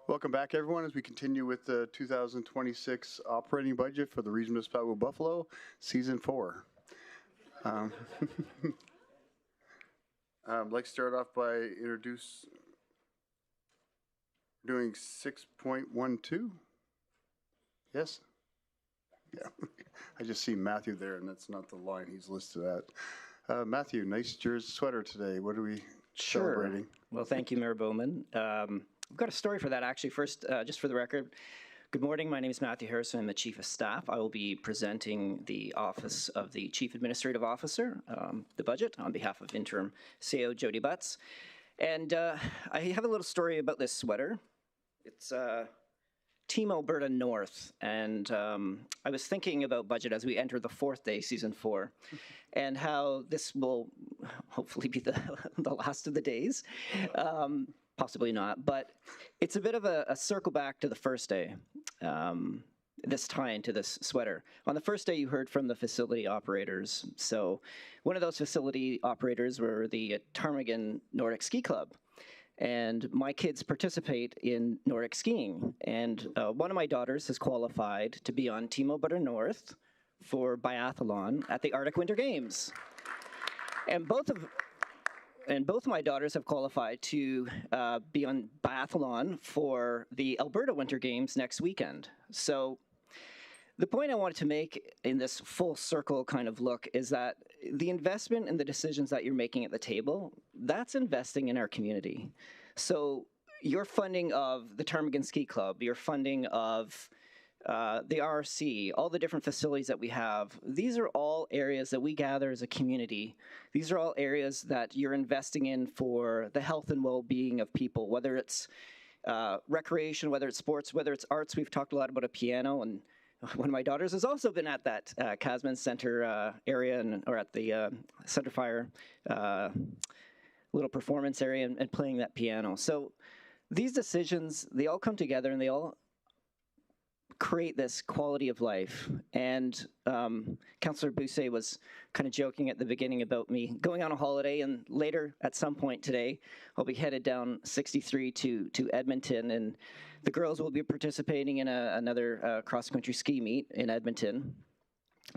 Welcome back, everyone, as we continue with the 2026 operating budget for the Regional Municipality of Buffalo, Season 4. I'd like to start off by doing 6.12. Yes? Yeah. I just see Matthew there, and that's not the line he's listed at. Matthew, nice jersey sweater today. What are we celebrating? Well, thank you, Mayor Bowman. I've got a story for that, actually. First, just for the record, good morning. My name is Matthew Harrison. I'm the Chief of Staff. I will be presenting the Office of the Chief Administrative Officer, the budget, on behalf of Interim CEO Jody Butts. And I have a little story about this sweater. It's Team Alberta North, and I was thinking about budget as we enter the fourth day, Season 4, and how this will hopefully be the last of the days. Possibly not, but it's a bit of a circle back to the first day, this tie into this sweater. On the first day, you heard from the facility operators. So one of those facility operators were the Ptarmigan Nordic Ski Club. And my kids participate in Nordic skiing. And one of my daughters has qualified to be on Team Alberta North for biathlon at the Arctic Winter Games. And both of my daughters have qualified to be on biathlon for the Alberta Winter Games next weekend. So the point I wanted to make in this full circle kind of look is that the investment and the decisions that you're making at the table, that's investing in our community. So your funding of the Ptarmigan Ski Club, your funding of the RRC, all the different facilities that we have, these are all areas that we gather as a community. These are all areas that you're investing in for the health and well-being of people, whether it's recreation, whether it's sports, whether it's arts. We've talked a lot about a piano, and one of my daughters has also been at that Casman Center area, or at the Center Fire little performance area, and playing that piano. So these decisions, they all come together and they all create this quality of life. And Councillor Bousset was kind of joking at the beginning about me going on a holiday, and later at some point today, I'll be headed down 63 to Edmonton, and the girls will be participating in another cross-country ski meet in Edmonton.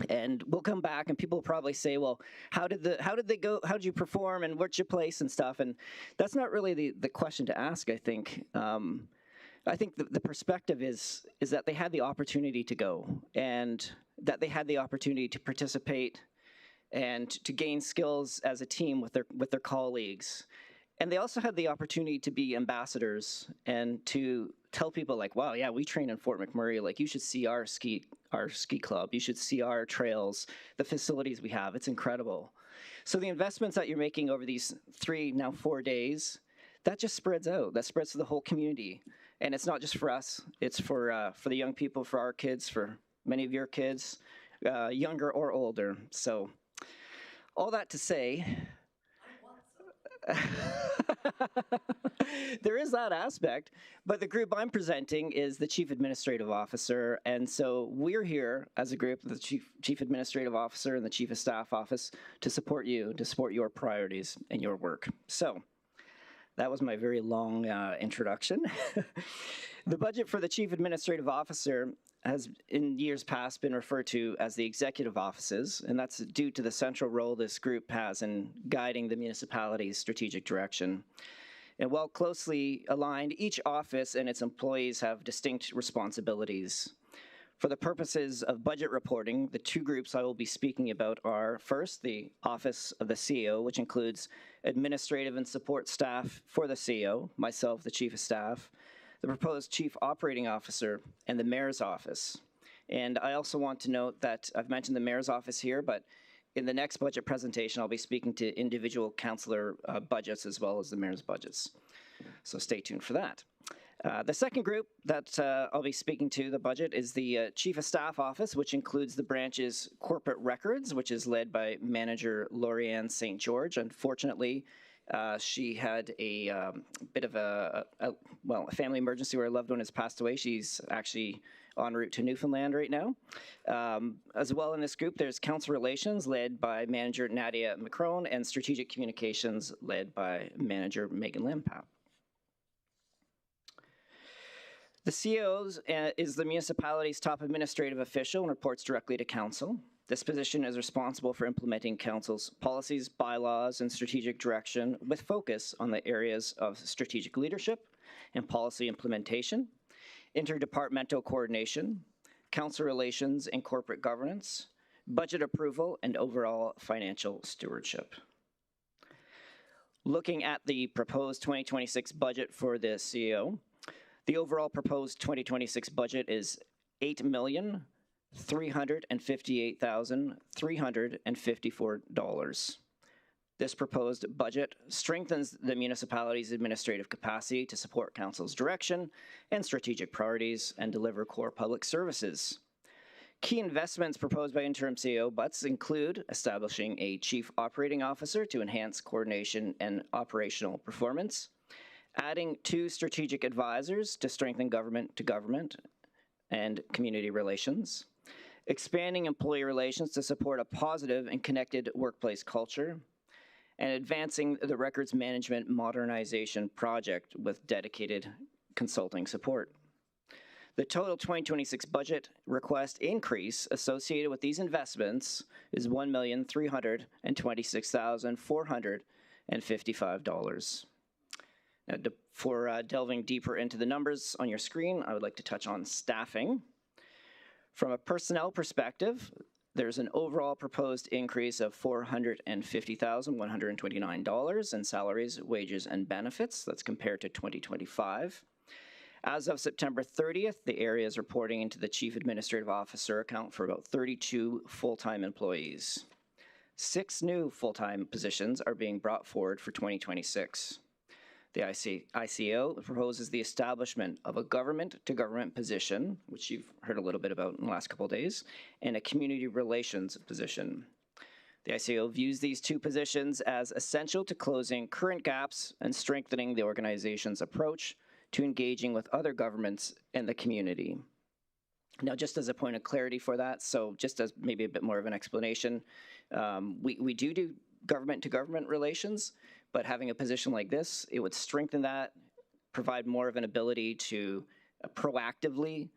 And we'll come back, and people will probably say, "Well, how did they go? How did you perform? And where'd you place and stuff?" And that's not really the question to ask. I think. I think the perspective is that they had the opportunity to go, and that they had the opportunity to participate and to gain skills as a team with their colleagues. And they also had the opportunity to be ambassadors and to tell people like, wow, yeah, we train in Fort McMurray. Like, you should see our ski club. You should see our trails, the facilities we have. It's incredible. So the investments that you're making over these 3, now 4 days, that just spreads out. That spreads to the whole community. And it's not just for us. It's for the young people, for our kids, for many of your kids, younger or older. So all that to say, there is that aspect, but the group I'm presenting is the Chief Administrative Officer, and so we're here as a group, the Chief Administrative Officer and the Chief of Staff Office, to support you, to support your priorities and your work. So that was my very long introduction. The budget for the Chief Administrative Officer has in years past been referred to as the executive offices, and that's due to the central role this group has in guiding the municipality's strategic direction. And while closely aligned, each office and its employees have distinct responsibilities. For the purposes of budget reporting, the two groups I will be speaking about are, first, the Office of the CEO, which includes administrative and support staff for the CEO, myself, the Chief of Staff, the proposed Chief Operating Officer, and the Mayor's Office. And I also want to note that I've mentioned the Mayor's Office here, but in the next budget presentation, I'll be speaking to individual councillor budgets as well as the Mayor's budgets. So stay tuned for that. The second group that I'll be speaking to, the budget, is the Chief of Staff Office, which includes the branch's corporate records, which is led by Manager Lorianne St. George. Unfortunately, she had a bit of a family emergency where a loved one has passed away. She's actually en route to Newfoundland right now. As well in this group, there's Council Relations led by Manager Nadia McCrone and Strategic Communications led by Manager Megan Limpap. The CEO is the municipality's top administrative official and reports directly to council. This position is responsible for implementing council's policies, bylaws, and strategic direction with focus on the areas of strategic leadership and policy implementation, interdepartmental coordination, council relations and corporate governance, budget approval, and overall financial stewardship. Looking at the proposed 2026 budget for the CEO, the overall proposed 2026 budget is $8,358,354. This proposed budget strengthens the municipality's administrative capacity to support council's direction and strategic priorities and deliver core public services. Key investments proposed by interim CEO Butts include establishing a chief operating officer to enhance coordination and operational performance, adding 2 strategic advisors to strengthen government to government and community relations, expanding employee relations to support a positive and connected workplace culture, and advancing the records management modernization project with dedicated consulting support. The total 2026 budget request increase associated with these investments is $1,326,455. Now, for delving deeper into the numbers on your screen, I would like to touch on staffing. From a personnel perspective, there's an overall proposed increase of $450,129 in salaries, wages, and benefits. That's compared to 2025. As of September 30th, the areas reporting into the Chief Administrative Officer account for about 32 full-time employees. 6 new full-time positions are being brought forward for 2026. The ICO proposes the establishment of a government-to-government position, which you've heard a little bit about in the last couple of days, and a community relations position. The ICO views these 2 positions as essential to closing current gaps and strengthening the organization's approach to engaging with other governments and the community. Now, just as a point of clarity for that, so just as maybe a bit more of an explanation, we do government-to-government relations, but having a position like this, it would strengthen that, provide more of an ability to proactively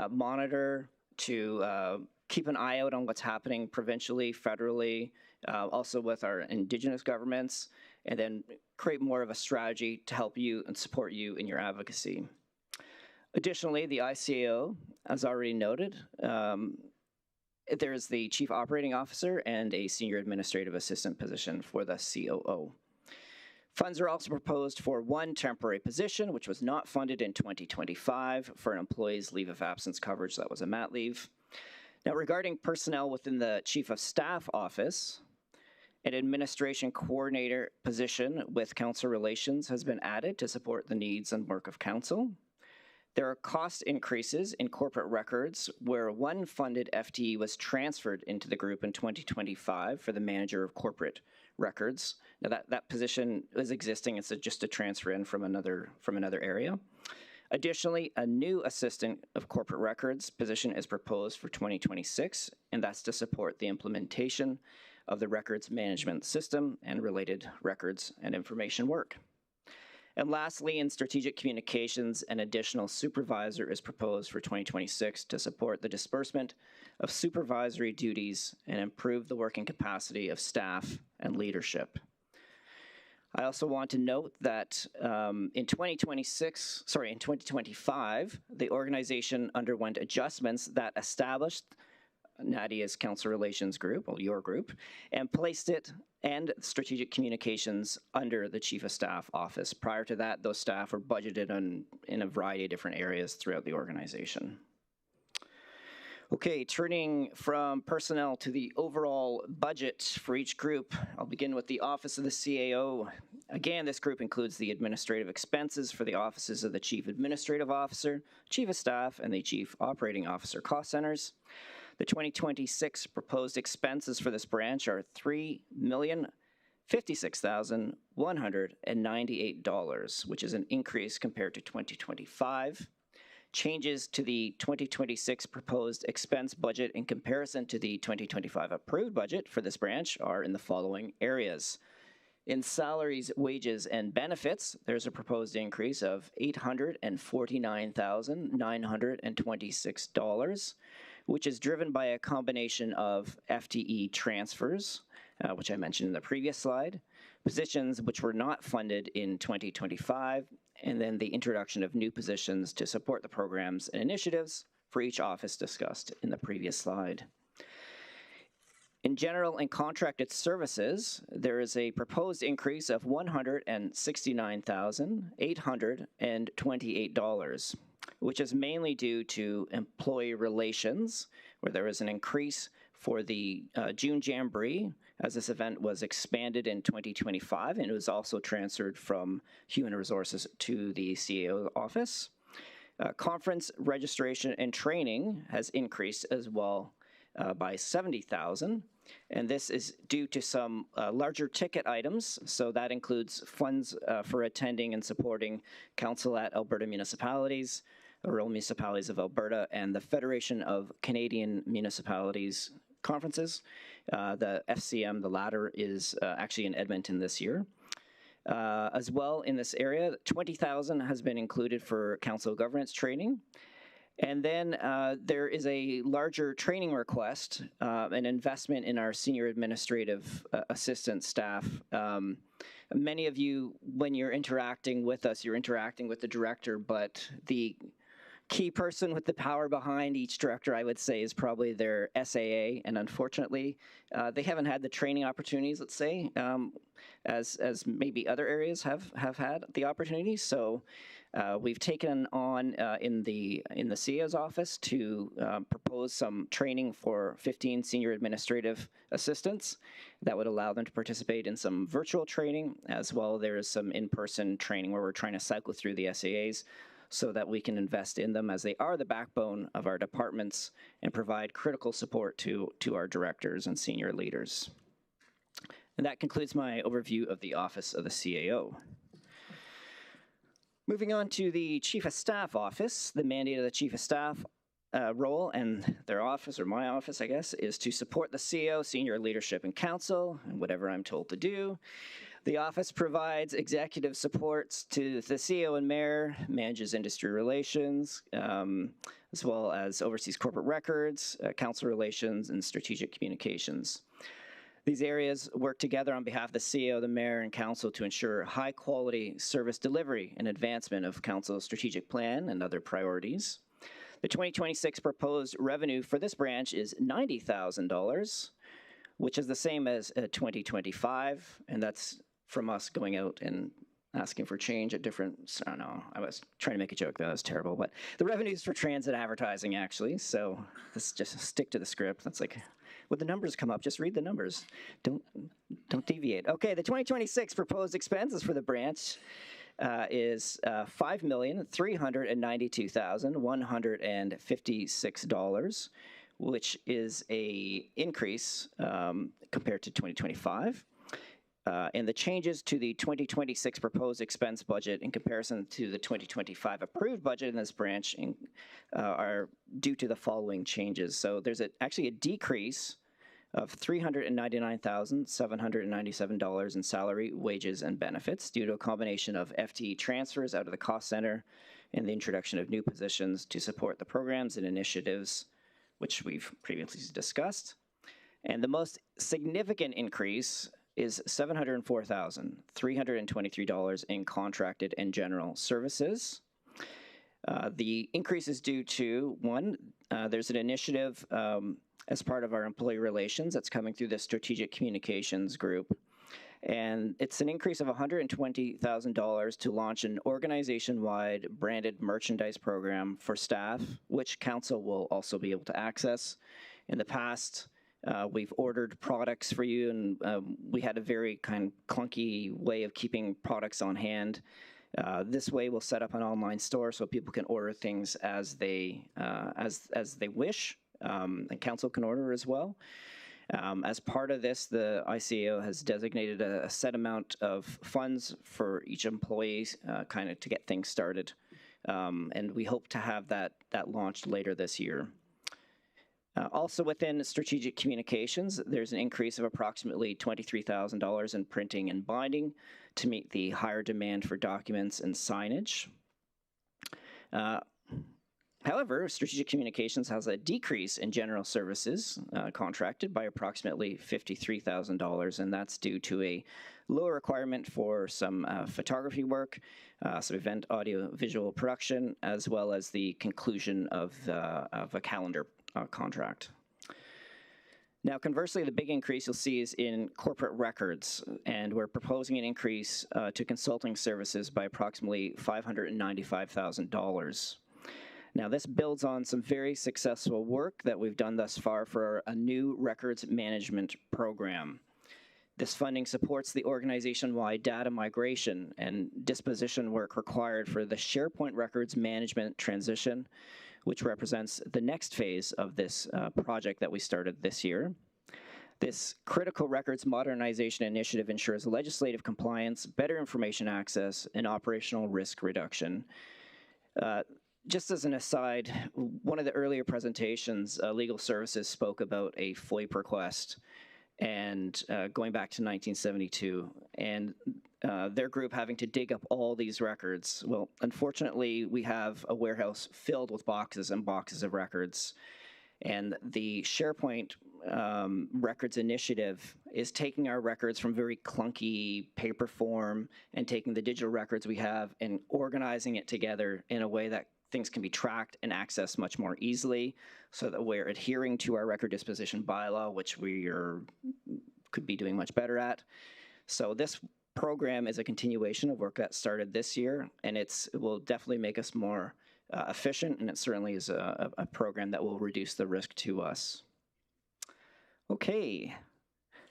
monitor, to keep an eye out on what's happening provincially, federally, also with our Indigenous governments, and then create more of a strategy to help you and support you in your advocacy. Additionally, the ICAO, as already noted, there's the Chief Operating Officer and a Senior Administrative Assistant position for the COO. Funds are also proposed for 1 temporary position, which was not funded in 2025 for an employee's leave of absence coverage that was a mat leave. Now, regarding personnel within the Chief of Staff office, an administration coordinator position with council relations has been added to support the needs and work of council. There are cost increases in corporate records where 1 funded FTE was transferred into the group in 2025 for the manager of corporate records. Now that position is existing, it's just a transfer in from another area. Additionally, a new assistant of corporate records position is proposed for 2026, and that's to support the implementation of the records management system and related records and information work. And lastly, in strategic communications, an additional supervisor is proposed for 2026 to support the disbursement of supervisory duties and improve the working capacity of staff and leadership. I also want to note that in 2025, the organization underwent adjustments that established Nadia's Council Relations Group, well, your group, and placed it and strategic communications under the Chief of Staff office. Prior to that, those staff were budgeted in a variety of different areas throughout the organization. Okay, turning from personnel to the overall budget for each group, I'll begin with the Office of the CAO. Again, this group includes the administrative expenses for the offices of the Chief Administrative Officer, Chief of Staff, and the Chief Operating Officer cost centers. The 2026 proposed expenses for this branch are $3,056,198, which is an increase compared to 2025. Changes to the 2026 proposed expense budget in comparison to the 2025 approved budget for this branch are in the following areas. In salaries, wages, and benefits, there's a proposed increase of $849,926, which is driven by a combination of FTE transfers, which I mentioned in the previous slide, positions which were not funded in 2025, and then the introduction of new positions to support the programs and initiatives for each office discussed in the previous slide. In general and contracted services, there is a proposed increase of $169,828, which is mainly due to employee relations, where there is an increase for the June Jamboree, as this event was expanded in 2025, and it was also transferred from Human Resources to the CAO office. Conference registration and training has increased as well by $70,000, and this is due to some larger ticket items. So that includes funds for attending and supporting Council at Alberta Municipalities, the Rural Municipalities of Alberta, and the Federation of Canadian Municipalities conferences. The FCM, the latter, is actually in Edmonton this year. As well, in this area, $20,000 has been included for council governance training. And then there is a larger training request, an investment in our senior administrative assistant staff. Many of you, when you're interacting with us, you're interacting with the director, but the key person with the power behind each director, I would say, is probably their SAA, and unfortunately, they haven't had the training opportunities, let's say, as maybe other areas have had the opportunities. So we've taken on in the CAO's office to propose some training for 15 senior administrative assistants that would allow them to participate in some virtual training, as well there is some in-person training where we're trying to cycle through the SAAs so that we can invest in them, as they are the backbone of our departments and provide critical support to our directors and senior leaders. And that concludes my overview of the Office of the CAO. Moving on to the Chief of Staff office, the mandate of the Chief of Staff role and their office, or my office, I guess, is to support the CAO, senior leadership and council, and whatever I'm told to do. The office provides executive supports to the CEO and mayor, manages industry relations, as well as oversees corporate records, council relations, and strategic communications. These areas work together on behalf of the CEO, the mayor, and council to ensure high-quality service delivery and advancement of council's strategic plan and other priorities. The 2026 proposed revenue for this branch is $90,000, which is the same as 2025, and that's from us going out and asking for change at different, I don't know, I was trying to make a joke, that was terrible, but the revenue's for transit advertising, actually, so let's just stick to the script. That's like, would the numbers come up? Just read the numbers. Don't deviate. Okay, the 2026 proposed expenses for the branch is $5,392,156, which is a increase compared to 2025. And the changes to the 2026 proposed expense budget in comparison to the 2025 approved budget in this branch are due to the following changes. So there's actually a decrease of $399,797 in salary, wages, and benefits due to a combination of FTE transfers out of the cost center and the introduction of new positions to support the programs and initiatives which we've previously discussed. And the most significant increase is $704,323 in contracted and general services. The increase is due to, one, there's an initiative as part of our employee relations that's coming through the strategic communications group. And it's an increase of $120,000 to launch an organization-wide branded merchandise program for staff, which council will also be able to access. In the past, we've ordered products for you, and we had a very kind of clunky way of keeping products on hand. This way, we'll set up an online store so people can order things as they wish, and council can order as well. As part of this, the ICAO has designated a set amount of funds for each employee, kind of to get things started, and we hope to have that launched later this year. Also within strategic communications, there's an increase of approximately $23,000 in printing and binding to meet the higher demand for documents and signage. However, strategic communications has a decrease in general services contracted by approximately $53,000, and that's due to a lower requirement for some photography work, some event audio visual production, as well as the conclusion of a calendar contract. Now, conversely, the big increase you'll see is in corporate records, and we're proposing an increase to consulting services by approximately $595,000. Now, this builds on some very successful work that we've done thus far for a new records management program. This funding supports the organization-wide data migration and disposition work required for the SharePoint records management transition, which represents the next phase of this project that we started this year. This critical records modernization initiative ensures legislative compliance, better information access, and operational risk reduction. Just as an aside, one of the earlier presentations, Legal Services spoke about a FOIP request and going back to 1972, and their group having to dig up all these records. Well, unfortunately, we have a warehouse filled with boxes and boxes of records, and the SharePoint records initiative is taking our records from very clunky paper form and taking the digital records we have and organizing it together in a way that things can be tracked and accessed much more easily, so that we're adhering to our record disposition bylaw, which could be doing much better at. So this program is a continuation of work that started this year, and it will definitely make us more efficient, and it certainly is a program that will reduce the risk to us. Okay.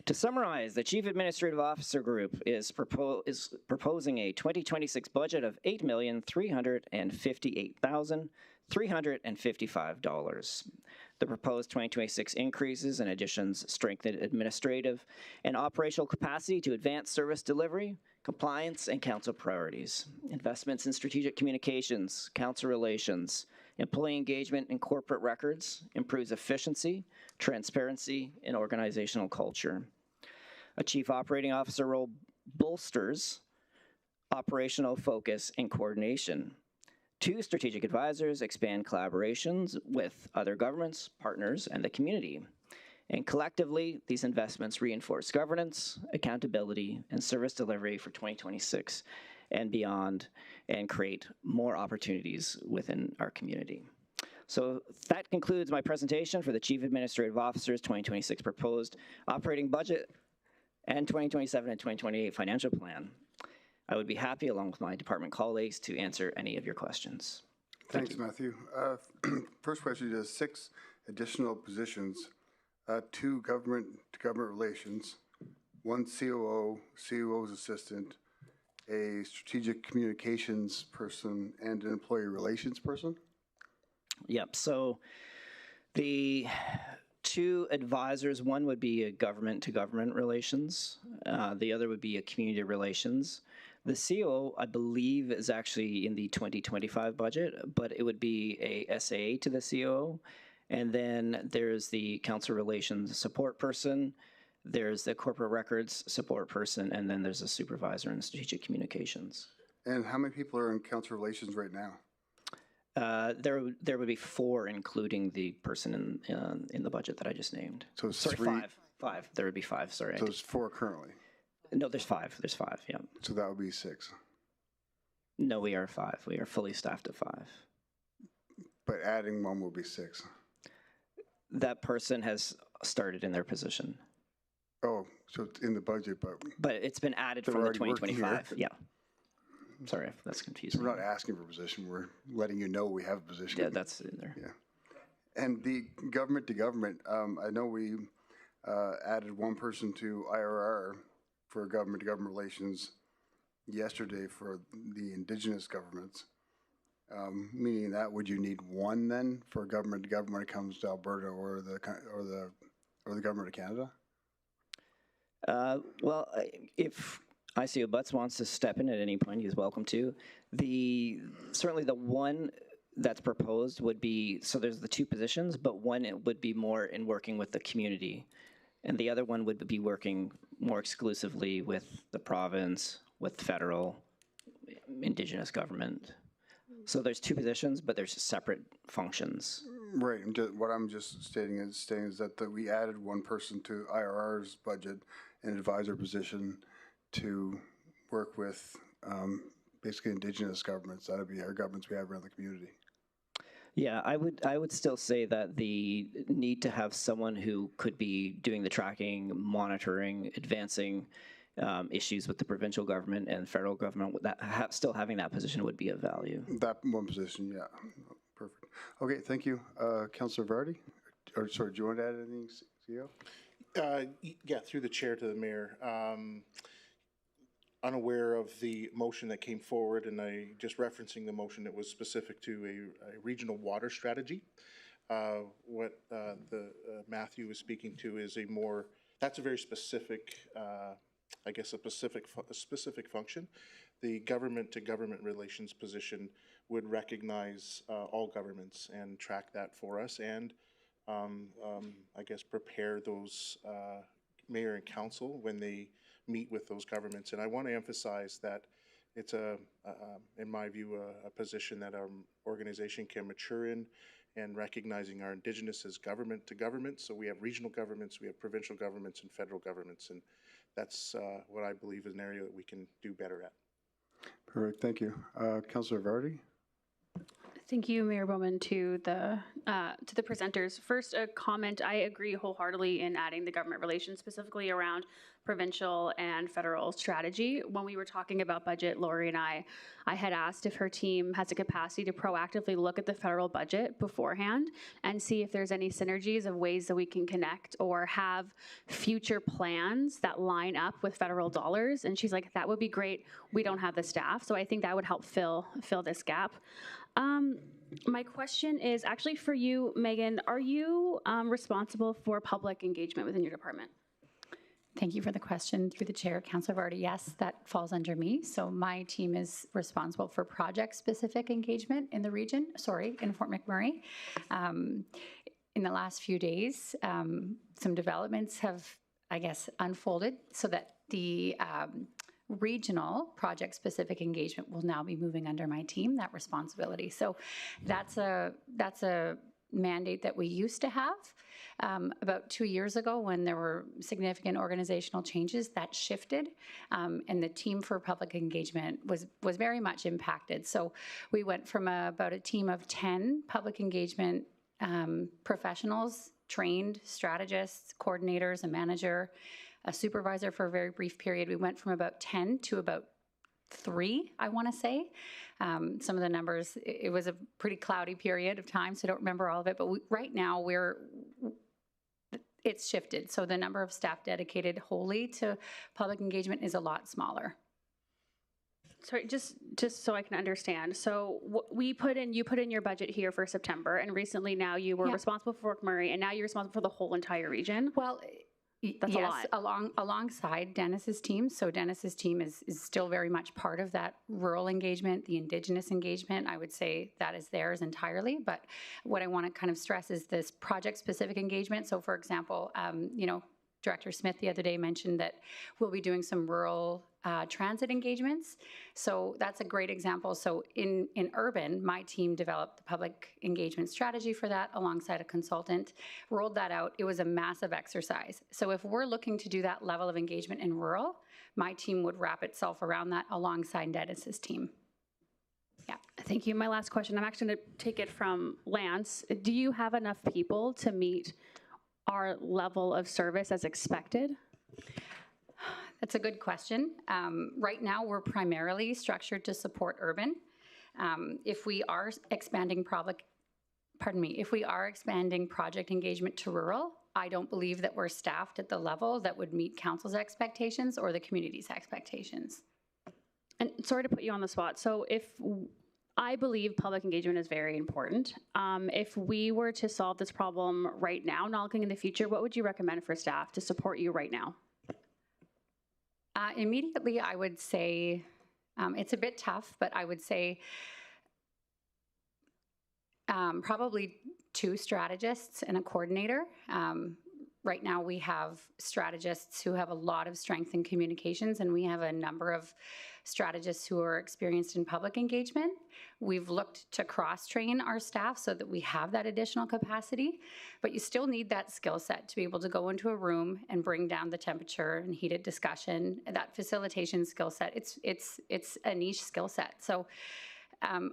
To summarize, the Chief Administrative Officer Group is proposing a 2026 budget of $8,358,355. The proposed 2026 increases and additions strengthen administrative and operational capacity to advance service delivery, compliance, and council priorities. Investments in strategic communications, council relations, employee engagement, and corporate records improves efficiency, transparency, and organizational culture. A Chief Operating Officer role bolsters operational focus and coordination. 2 strategic advisors expand collaborations with other governments, partners, and the community. And collectively, these investments reinforce governance, accountability, and service delivery for 2026 and beyond, and create more opportunities within our community. So that concludes my presentation for the Chief Administrative Officer's 2026 proposed operating budget and 2027 and 2028 financial plan. I would be happy, along with my department colleagues, to answer any of your questions. Thanks, Matthew. First question is 6 additional positions, 2 government-to-government relations, 1 COO, COO's assistant, a strategic communications person, and an employee relations person? Yep, so the 2 advisors, one would be a government-to-government relations, the other would be a community relations. The COO, I believe, is actually in the 2025 budget, but it would be a SAA to the COO. And then there's the council relations support person, there's the corporate records support person, and then there's a supervisor in strategic communications. And how many people are in council relations right now? There would be 4, including the person in the budget that I just named. So it's sorry, 3. 5. There would be 5. Sorry. So there's 4 currently. No, there's 5. There's 5. Yeah. So that would be 6. No, we are 5. We are fully staffed at 5. But adding 1 will be 6. That person has started in their position. Oh, so it's in the budget, but it's been added from the 2025. Yeah. Sorry if that's confusing. So we're not asking for a position. We're letting you know we have a position. Yeah, that's in there. Yeah. And the government to government, I know we added 1 person to IRR for government to government relations yesterday for the indigenous governments. Meaning that, would you need 1 then for government to government when it comes to Alberta or the government of Canada? Well, if ICO Butts wants to step in at any point, he's welcome to. Certainly the 1 that's proposed would be, so there's the two positions, but one it would be more in working with the community, and the other one would be working more exclusively with the province, with federal, Indigenous government. So there's two positions, but there's separate functions. Right, what I'm just stating is that we added one person to IRR's budget, an advisor position, to work with basically Indigenous governments. That would be our governments we have around the community. Yeah, I would still say that the need to have someone who could be doing the tracking, monitoring, advancing issues with the provincial government and federal government, that still having that position would be of value. That one position, yeah. Perfect. Okay, thank you. Councillor Vardy? Or sorry, do you want to add anything, CEO? Yeah, through the chair to the mayor. Unaware of the motion that came forward, and I just referencing the motion that was specific to a regional water strategy. What Matthew was speaking to is that's a very specific, I guess, a specific function. The government-to-government relations position would recognize all governments and track that for us, and I guess prepare those mayor and council when they meet with those governments. And I want to emphasize that it's in my view, a position that our organization can mature in, and recognizing our Indigenous as government to government. So we have regional governments, we have provincial governments, and federal governments, and that's what I believe is an area that we can do better at. Perfect, thank you. Councillor Vardy? Thank you, Mayor Bowman, to the presenters. First, a comment. I agree wholeheartedly in adding the government relations, specifically around provincial and federal strategy. When we were talking about budget, Lori and I had asked if her team has a capacity to proactively look at the federal budget beforehand and see if there's any synergies of ways that we can connect or have future plans that line up with federal dollars. And she's like, that would be great. We don't have the staff. So I think that would help fill this gap. My question is actually for you, Megan. Are you responsible for public engagement within your department? Thank you for the question. Through the chair, Councillor Vardy, yes, that falls under me. So my team is responsible for project-specific engagement in the region, in Fort McMurray. In the last few days, some developments have, I guess, unfolded so that the regional project-specific engagement will now be moving under my team, that responsibility. So that's a mandate that we used to have. About 2 years ago, when there were significant organizational changes, that shifted, and the team for public engagement was very much impacted. So we went from about a team of 10 public engagement professionals, trained strategists, coordinators, a manager, a supervisor for a very brief period. We went from about 10 to about 3, I want to say. Some of the numbers, it was a pretty cloudy period of time, so I don't remember all of it, but right now it's shifted. So the number of staff dedicated wholly to public engagement is a lot smaller. Sorry, just so I can understand. So you put in your budget here for September, and recently now you were responsible for Fort McMurray, and now you're responsible for the whole entire region. Well, that's yes, a lot. Alongside Dennis's team. So Dennis's team is still very much part of that rural engagement, the Indigenous engagement. I would say that is theirs entirely. But what I want to kind of stress is this project-specific engagement. So, for example, Director Smith the other day mentioned that we'll be doing some rural transit engagements. So that's a great example. So in urban, my team developed the public engagement strategy for that alongside a consultant, rolled that out. It was a massive exercise. So if we're looking to do that level of engagement in rural, my team would wrap itself around that alongside Dennis's team. Yeah, thank you. My last question, I'm actually going to take it from Lance. Do you have enough people to meet our level of service as expected? That's a good question. Right now, we're primarily structured to support urban. If we are expanding project engagement to rural, I don't believe that we're staffed at the level that would meet council's expectations or the community's expectations. And sorry to put you on the spot. So I believe public engagement is very important. If we were to solve this problem right now, not looking in the future, what would you recommend for staff to support you right now? Immediately, I would say it's a bit tough, but I would say Probably 2 strategists and a coordinator. Right now, we have strategists who have a lot of strength in communications, and we have a number of strategists who are experienced in public engagement. We've looked to cross-train our staff so that we have that additional capacity, but you still need that skill set to be able to go into a room and bring down the temperature and heated discussion. That facilitation skill set, it's a niche skill set. So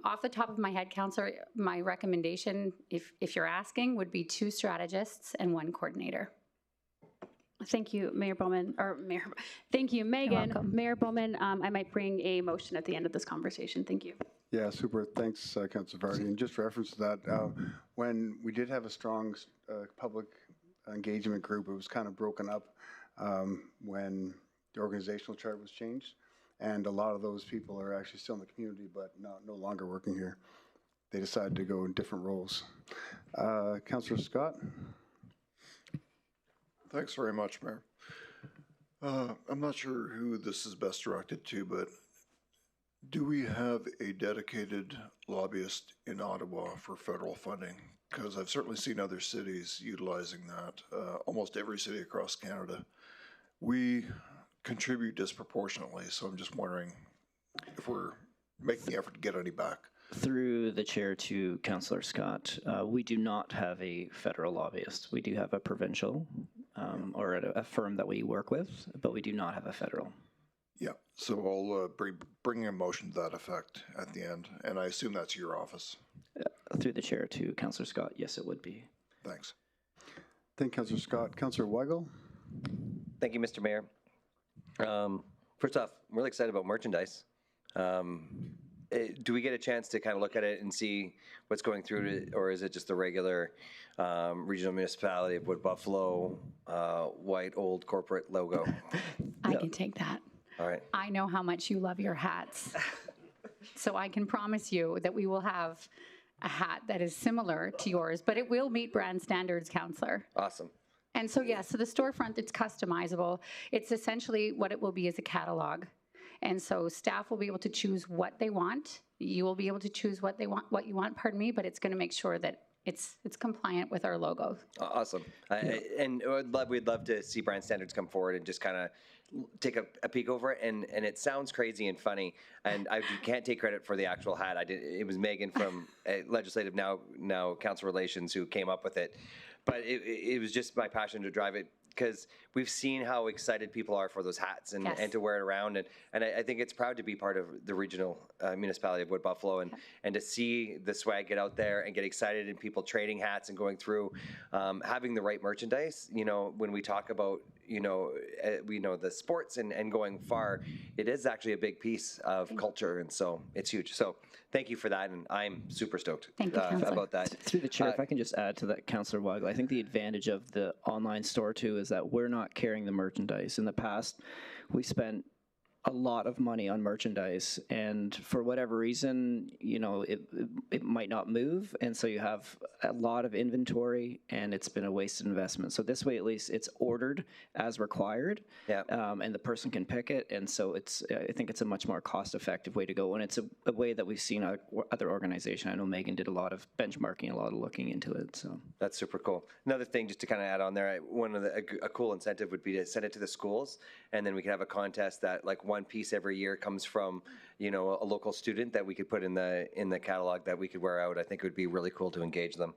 off the top of my head, Councillor, my recommendation, if you're asking, would be 2 strategists and 1 coordinator. Thank you, Mayor Bowman, thank you, Megan. welcome. Mayor Bowman, I might bring a motion at the end of this conversation. Thank you. Yeah, super. Thanks, Councilor Vardy. And just reference to that, when we did have a strong public engagement group, it was kind of broken up when the organizational chart was changed. And a lot of those people are actually still in the community, but no longer working here. They decided to go in different roles. Councillor Scott? Thanks very much, Mayor. I'm not sure who this is best directed to, but do we have a dedicated lobbyist in Ottawa for federal funding? Because I've certainly seen other cities utilizing that, almost every city across Canada. We contribute disproportionately, so I'm just wondering if we're making the effort to get any back. Through the chair to Councillor Scott, we do not have a federal lobbyist. We do have a provincial or a firm that we work with, but we do not have a federal. Yeah, so I'll bring a motion to that effect at the end, and I assume that's your office. Through the chair to Councillor Scott, yes, it would be. Thanks. Thank you, Councillor Scott. Councillor Weigel? Thank you, Mr. Mayor. First off, I'm really excited about merchandise. Do we get a chance to kind of look at it and see what's going through it, or is it just the regular regional municipality of Wood Buffalo white old corporate logo? I can take that. All right. I know how much you love your hats. So I can promise you that we will have a hat that is similar to yours, but it will meet brand standards, Councillor. Awesome. And so, yes, so the storefront, it's customizable. It's essentially what it will be is a catalog. And so staff will be able to choose what they want. You will be able to choose what you want, pardon me, but it's going to make sure that it's compliant with our logo. Awesome. And we'd love to see brand standards come forward and just kind of take a peek over it. And it sounds crazy and funny. And I can't take credit for the actual hat. It was Megan from Legislative now Council Relations who came up with it. But it was just my passion to drive it, because we've seen how excited people are for those hats and, Yes. and to wear it around. And I think it's proud to be part of the regional municipality of Wood Buffalo, and to see the swag get out there and get excited and people trading hats and going through, having the right merchandise. You know, when we talk about, we know the sports and going far, it is actually a big piece of culture. And so it's huge. So thank you for that. And I'm super stoked Thank you, Councillor. about that. Through the chair, if I can just add to that, Councillor Weigel, I think the advantage of the online store too is that we're not carrying the merchandise. In the past, we spent a lot of money on merchandise, and for whatever reason, it might not move, and so you have a lot of inventory, and it's been a wasted investment. So this way, at least, it's ordered as required, Yeah. and the person can pick it, and so I think it's a much more cost-effective way to go, and it's a way that we've seen other organizations. I know Megan did a lot of benchmarking, a lot of looking into it. So That's super cool. Another thing, just to kind of add on there, a cool incentive would be to send it to the schools, and then we could have a contest that like one piece every year comes from a local student that we could put in the catalog that we could wear out. I think it would be really cool to engage them.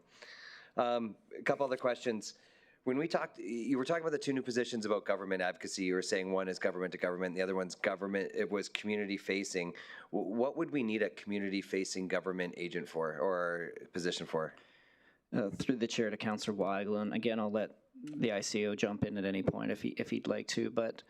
A couple other questions. When you were talking about the 2 new positions about government advocacy. You were saying one is government to government, the other one's government. It was community facing. What would we need a community facing government agent for, or position for? through the chair to Councillor Weigel, and again, I'll let the ICO jump in at any point if he'd like to, but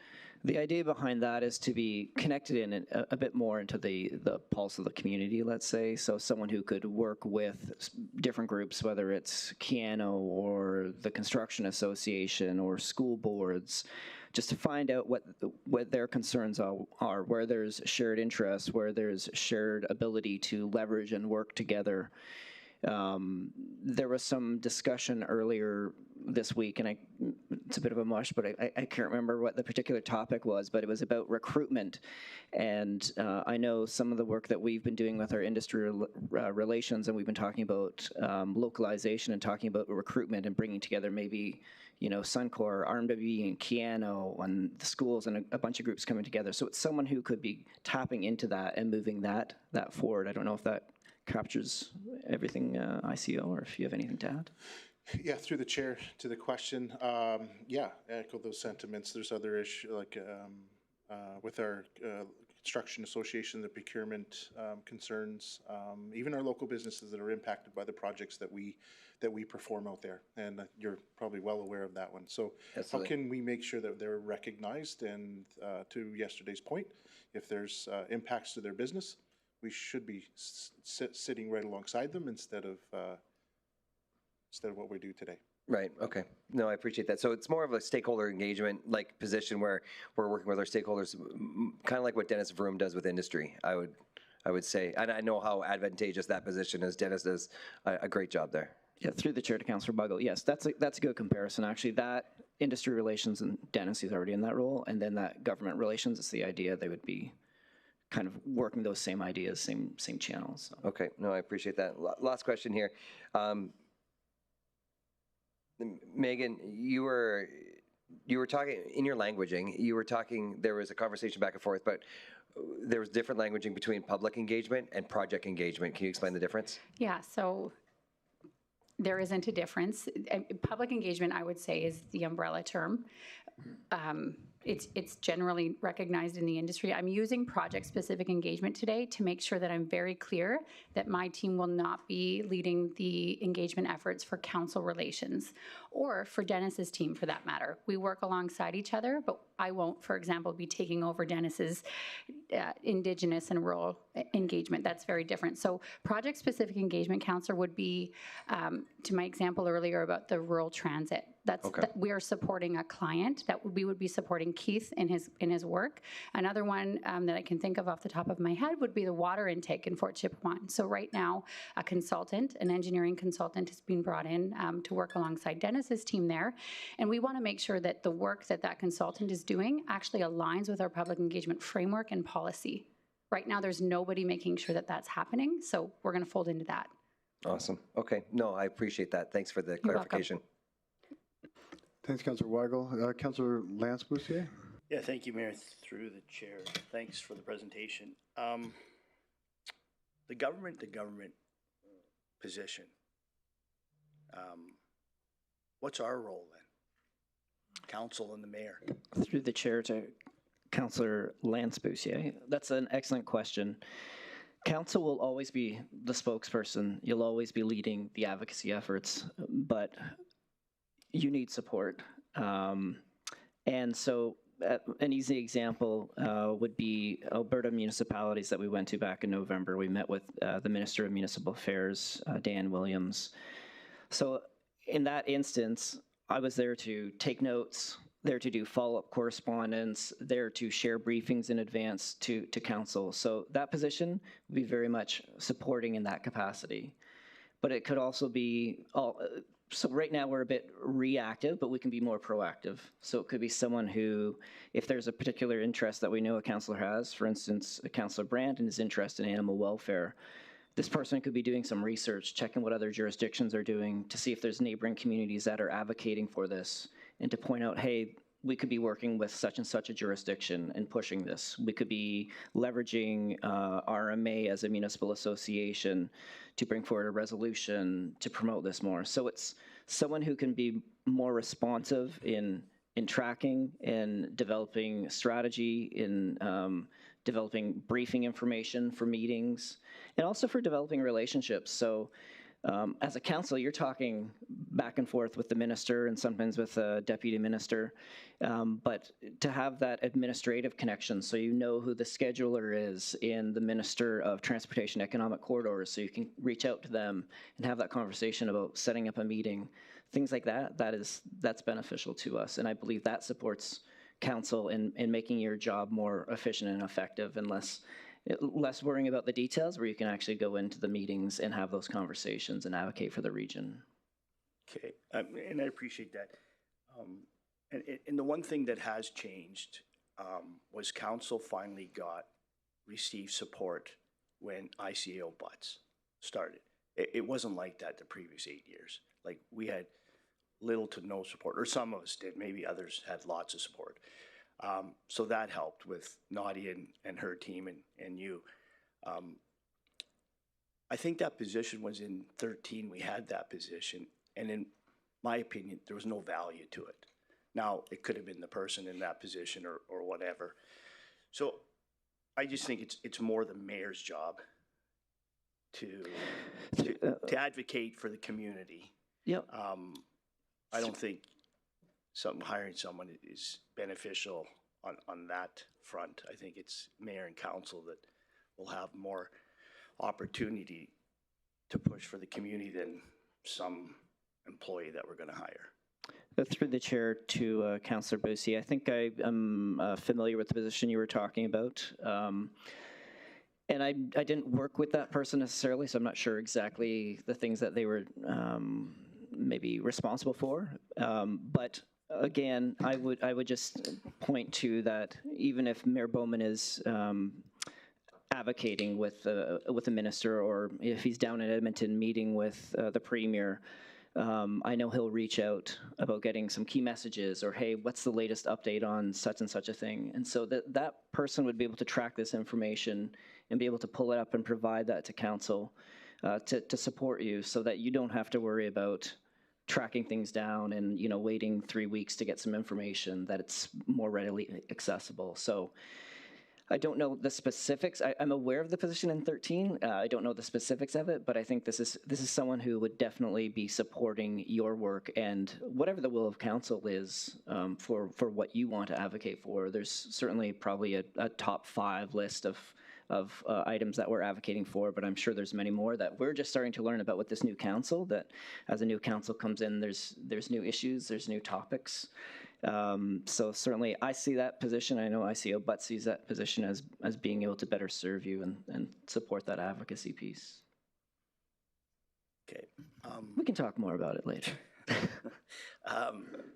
the idea behind that is to be connected in a bit more into the pulse of the community, let's say. So someone who could work with different groups, whether it's Kiano or the Construction Association or school boards, just to find out what their concerns are, where there's shared interests, where there's shared ability to leverage and work together. There was some discussion earlier this week, and it's a bit of a mush, but I can't remember what the particular topic was, but it was about recruitment. And I know some of the work that we've been doing with our industry relations, and we've been talking about localization and talking about recruitment and bringing together maybe, Suncor, RMWB, and Keano, and the schools, and a bunch of groups coming together. So it's someone who could be tapping into that and moving that forward. I don't know if that captures everything, ICO, or if you have anything to add. Yeah, through the chair to the question. Yeah, I echo those sentiments. There's other issues like with our construction association, the procurement concerns, even our local businesses that are impacted by the projects that we perform out there. And you're probably well aware of that one. So Absolutely. how can we make sure that they're recognized? And to yesterday's point, if there's impacts to their business, we should be sitting right alongside them instead of what we do today. Right. Okay. No, I appreciate that. So it's more of a stakeholder engagement like position where we're working with our stakeholders, kind of like what Dennis Vroom does with industry. I would say, and I know how advantageous that position is. Dennis does a great job there. Yeah, through the chair to Councillor Bugle. Yes, that's a good comparison. Actually, that industry relations, and Dennis is already in that role, and then that government relations is the idea they would be kind of working those same ideas, same channels. So. Okay. No, I appreciate that. Last question here. Megan, you were talking in your languaging. You were talking. There was a conversation back and forth, but there was different languaging between public engagement and project engagement. Can you explain the difference? Yeah, so there isn't a difference. Public engagement, I would say, is the umbrella term. It's generally recognized in the industry. I'm using project-specific engagement today to make sure that I'm very clear that my team will not be leading the engagement efforts for council relations or for Dennis's team, for that matter. We work alongside each other, but I won't, for example, be taking over Dennis's Indigenous and rural engagement. That's very different. So project-specific engagement, councillor, would be, to my example earlier about the rural transit. That we are supporting a client, that we would be supporting Keith in his work. Another one that I can think of off the top of my head would be the water intake in Fort Chipewyan. So right now, an engineering consultant has been brought in to work alongside Dennis's team there. And we want to make sure that the work that consultant is doing actually aligns with our public engagement framework and policy. Right now, there's nobody making sure that that's happening. So we're going to fold into that. Awesome. Okay. No, I appreciate that. Thanks for the You're clarification. welcome. Thanks, Councillor Weigel. Councillor Lance Boussier? Yeah, thank you, Mayor, through the chair. Thanks for the presentation. The government position, what's our role then? Council and the mayor? Through the chair to Councillor Lance Boussier. That's an excellent question. Council will always be the spokesperson. You'll always be leading the advocacy efforts, but you need support. And so an easy example would be Alberta municipalities that we went to back in November. We met with the Minister of Municipal Affairs, Dan Williams. So in that instance, I was there to take notes, there to do follow-up correspondence, there to share briefings in advance to council. So that position would be very much supporting in that capacity. But it could also be so right now we're a bit reactive, but we can be more proactive. So it could be someone who, if there's a particular interest that we know a councillor has, for instance, Councillor Brandt and his interest in animal welfare, this person could be doing some research, checking what other jurisdictions are doing to see if there's neighboring communities that are advocating for this, and to point out, hey, we could be working with such and such a jurisdiction and pushing this. We could be leveraging RMA as a municipal association to bring forward a resolution to promote this more. So it's someone who can be more responsive in tracking, in developing strategy, in developing briefing information for meetings, and also for developing relationships. So as a council, you're talking back and forth with the minister and sometimes with a deputy minister, but to have that administrative connection, so you know who the scheduler is in the Minister of Transportation Economic Corridors, so you can reach out to them and have that conversation about setting up a meeting, things like that, that's beneficial to us. And I believe that supports council in making your job more efficient and effective and less less worrying about the details, where you can actually go into the meetings and have those conversations and advocate for the region. Okay, and I appreciate that. And the one thing that has changed was council finally received support when ICAO butts started. It wasn't like that the previous 8 years. Like, we had little to no support, or some of us did, maybe others had lots of support. So that helped with Nadia and her team and you. I think that position was in 13, we had that position, and in my opinion, there was no value to it. Now, it could have been the person in that position or whatever. So I just think it's more the mayor's job to advocate for the community. Yep. I don't think hiring someone is beneficial on that front. I think it's mayor and council that will have more opportunity to push for the community than some employee that we're going to hire. Through the chair to Councillor Boussy, I think I am familiar with the position you were talking about. And I didn't work with that person necessarily, so I'm not sure exactly the things that they were maybe responsible for. But again, I would just point to that even if Mayor Bowman is advocating with the minister, or if he's down in Edmonton meeting with the premier, I know he'll reach out about getting some key messages, or, hey, what's the latest update on such and such a thing? And so that person would be able to track this information and be able to pull it up and provide that to council to support you, so that you don't have to worry about tracking things down and, you know, waiting 3 weeks to get some information, that it's more readily accessible. So I don't know the specifics. I'm aware of the position in 13. I don't know the specifics of it, but I think this is someone who would definitely be supporting your work and whatever the will of council is for what you want to advocate for. There's certainly probably a top 5 list of items that we're advocating for, but I'm sure there's many more that we're just starting to learn about with this new council, that as a new council comes in, there's new issues, there's new topics. So certainly I see that position. I know ICO Butt sees that position as being able to better serve you and support that advocacy piece. Okay. We can talk more about it later.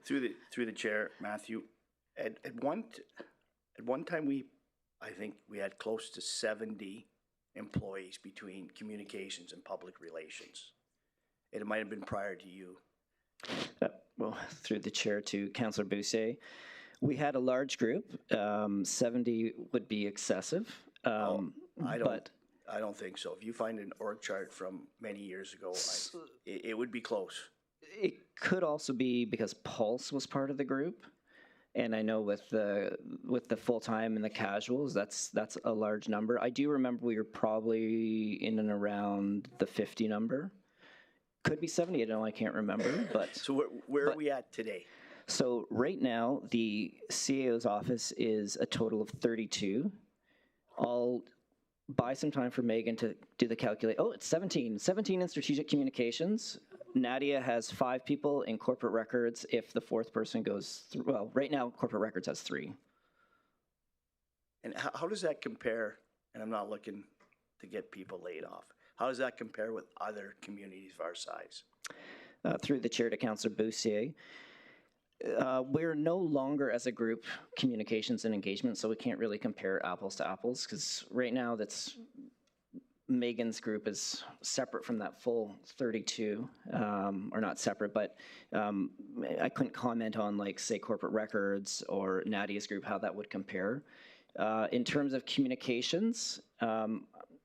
Through the chair, Matthew, at one time I think we had close to 70 employees between communications and public relations. It might have been prior to you. Well, through the chair to Councillor Boussy, we had a large group. 70 would be excessive. I don't think so. If you find an org chart from many years ago, it would be close. It could also be because Pulse was part of the group. And I know with the full-time and the casuals, that's a large number. I do remember we were probably in and around the 50 number. Could be 70, I can't remember. But so where are we at today? So right now, the CAO's office is a total of 32. I'll buy some time for Megan to do the calculate. Oh, it's 17. 17 in strategic communications. Nadia has 5 people in corporate records. If the 4th person goes through, well, right now, corporate records has 3. And how does that compare? And I'm not looking to get people laid off. How does that compare with other communities of our size? Through the chair to Councillor Boussy, we're no longer as a group communications and engagement, so we can't really compare apples to apples, because right now that's Megan's group is separate from that full 32, or not separate, but I couldn't comment on, like, say, corporate records or Nadia's group, how that would compare. In terms of communications,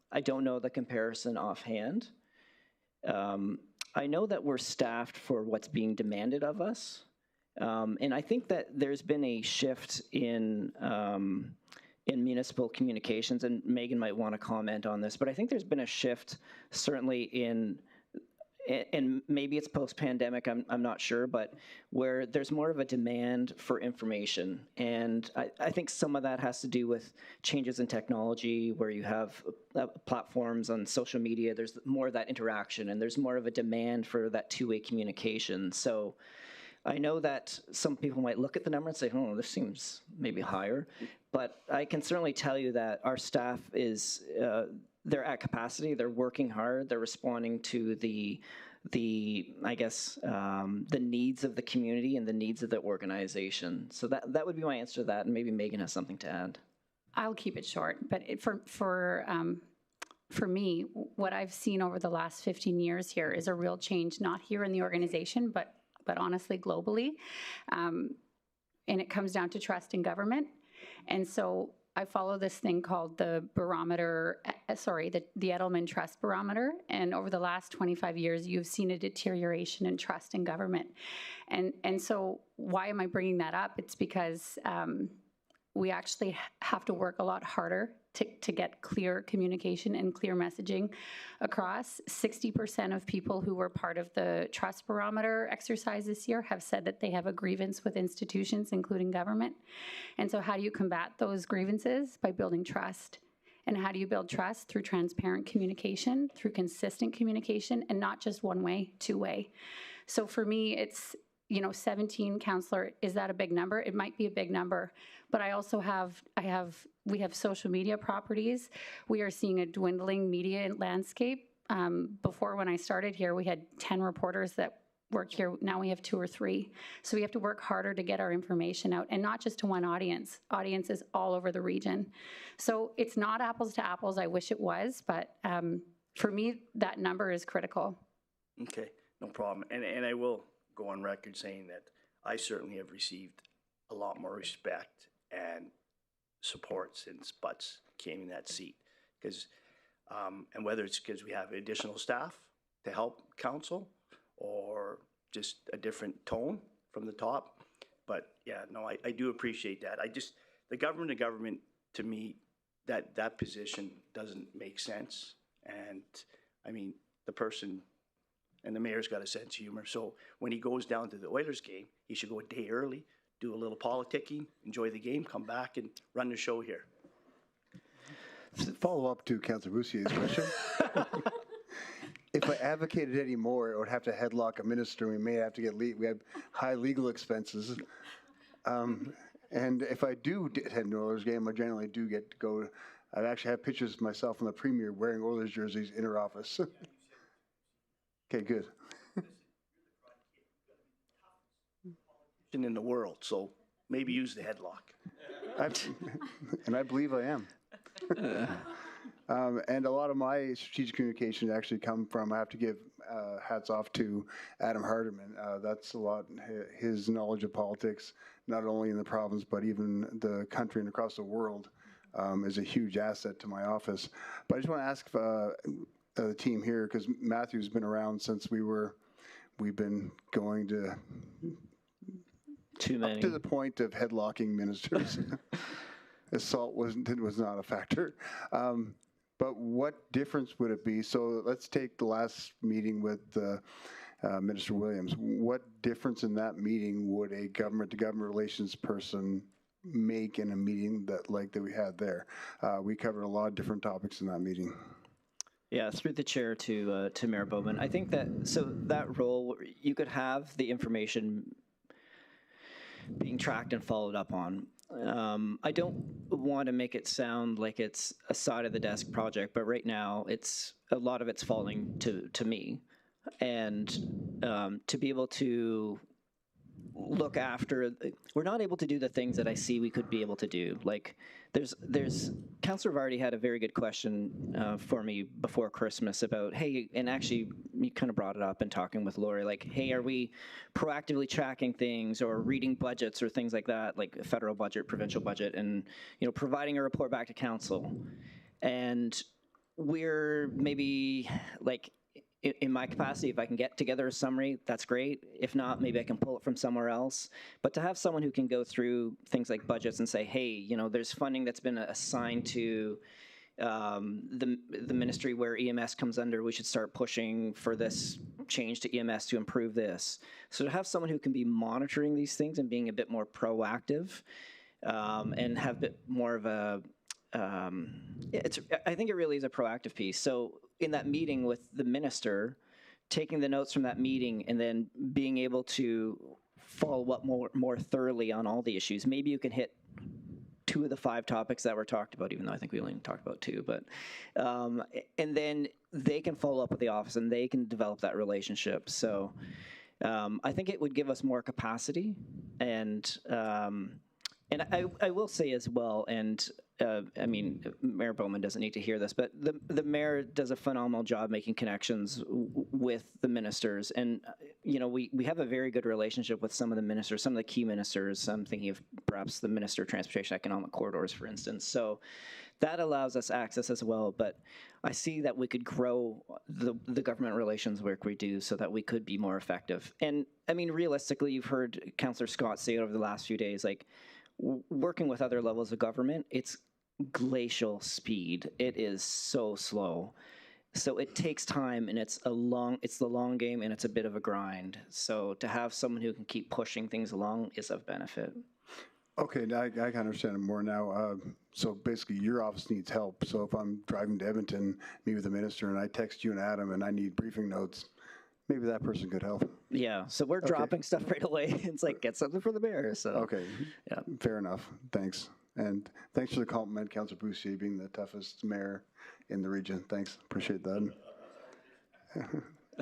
I don't know the comparison offhand. I know that we're staffed for what's being demanded of us. And I think that there's been a shift in municipal communications, and Megan might want to comment on this, but I think there's been a shift certainly and maybe it's post-pandemic, I'm not sure, but where there's more of a demand for information. And I think some of that has to do with changes in technology, where you have platforms on social media, there's more of that interaction, and there's more of a demand for that two-way communication. So I know that some people might look at the number and say, oh, this seems maybe higher, but I can certainly tell you that our staff is, they're at capacity, they're working hard, they're responding to the I guess, the needs of the community and the needs of the organization. So that would be my answer to that, and maybe Megan has something to add. I'll keep it short, but for me, what I've seen over the last 15 years here is a real change, not here in the organization, but honestly globally. And it comes down to trust in government. And so I follow this thing called the barometer, the Edelman Trust Barometer. And over the last 25 years, you've seen a deterioration in trust in government. And so why am I bringing that up? It's because we actually have to work a lot harder to get clear communication and clear messaging across. 60% of people who were part of the trust barometer exercise this year have said that they have a grievance with institutions, including government. And so how do you combat those grievances? By building trust. And how do you build trust? Through transparent communication, through consistent communication, and not just one way, two-way. So for me, it's, 17, Councillor, is that a big number? It might be a big number, but I also we have social media properties. We are seeing a dwindling media landscape. Before, when I started here, we had 10 reporters that worked here. Now we have 2 or 3. So we have to work harder to get our information out, and not just to one audience. Audiences all over the region. So it's not apples to apples. I wish it was, but for me, that number is critical. Okay, no problem. And I will go on record saying that I certainly have received a lot more respect and support since Butts came in that seat. Because, and whether it's because we have additional staff to help council or just a different tone from the top. But yeah, no, I do appreciate that. The government to government, to me, that position doesn't make sense. And I mean, the person, and the mayor's got a sense of humor. So when he goes down to the Oilers game, he should go a day early, do a little politicking, enjoy the game, come back and run the show here. Follow up to Councillor Boussier's question. If I advocated any more, it would have to headlock a minister. We may have to we have high legal expenses. And if I do attend an Oilers game, I generally do get to go. I actually have pictures of myself and the Premier wearing Oilers jerseys in her office. Okay, good. In the world, so maybe use the headlock. And I believe I am. And a lot of my strategic communication actually come from, I have to give hats off to Adam Hardiman. That's a lot, his knowledge of politics, not only in the province, but even the country and across the world, is a huge asset to my office. But I just want to ask the team here, because Matthew's been around since we've been going to Too many. up to the point of headlocking ministers. Assault was not a factor. But what difference would it be? So let's take the last meeting with Minister Williams. What difference in that meeting would a government-to-government relations person make in a meeting that we had there? We covered a lot of different topics in that meeting. Yeah, through the chair to Mayor Bowman. I think that role, you could have the information being tracked and followed up on. I don't want to make it sound like it's a side of the desk project, but right now a lot of it's falling to me, and to be able to look after, we're not able to do the things that I see we could be able to do. Like there's Councillor Vardy had a very good question for me before Christmas about, hey, and actually you kind of brought it up in talking with Lori, like, hey, are we proactively tracking things or reading budgets or things like that, like a federal budget, provincial budget, and providing a report back to council. And we're maybe like, in my capacity, if I can get together a summary, that's great. If not, maybe I can pull it from somewhere else. But to have someone who can go through things like budgets and say, hey, there's funding that's been assigned to the ministry where EMS comes under, we should start pushing for this change to EMS to improve this. So to have someone who can be monitoring these things and being a bit more proactive and have a bit more of a, I think it really is a proactive piece. So in that meeting with the minister, taking the notes from that meeting and then being able to follow up more thoroughly on all the issues. Maybe you can hit 2 of the 5 topics that were talked about, even though I think we only talked about 2. But and then they can follow up with the office and they can develop that relationship. So I think it would give us more capacity, and I will say as well, and I mean, Mayor Bowman doesn't need to hear this, but the mayor does a phenomenal job making connections with the ministers. And, you know, we have a very good relationship with some of the ministers, some of the key ministers. I'm thinking of perhaps the Minister of Transportation Economic Corridors, for instance. So that allows us access as well. But I see that we could grow the government relations work we do so that we could be more effective. And, I mean, realistically, you've heard Councillor Scott say it over the last few days, like, working with other levels of government, it's glacial speed. It is so slow. So it takes time, and it's the long game, and it's a bit of a grind. So to have someone who can keep pushing things along is of benefit. Okay, now I can understand it more now. So basically, your office needs help. So if I'm driving to Edmonton, meet with the minister, and I text you and Adam, and I need briefing notes, maybe that person could help. Yeah, so we're dropping stuff right away. It's like, get something for the mayor. So Okay, yeah, fair enough. Thanks. And thanks for the compliment, Councillor Boussier, being the toughest mayor in the region. Thanks, appreciate that.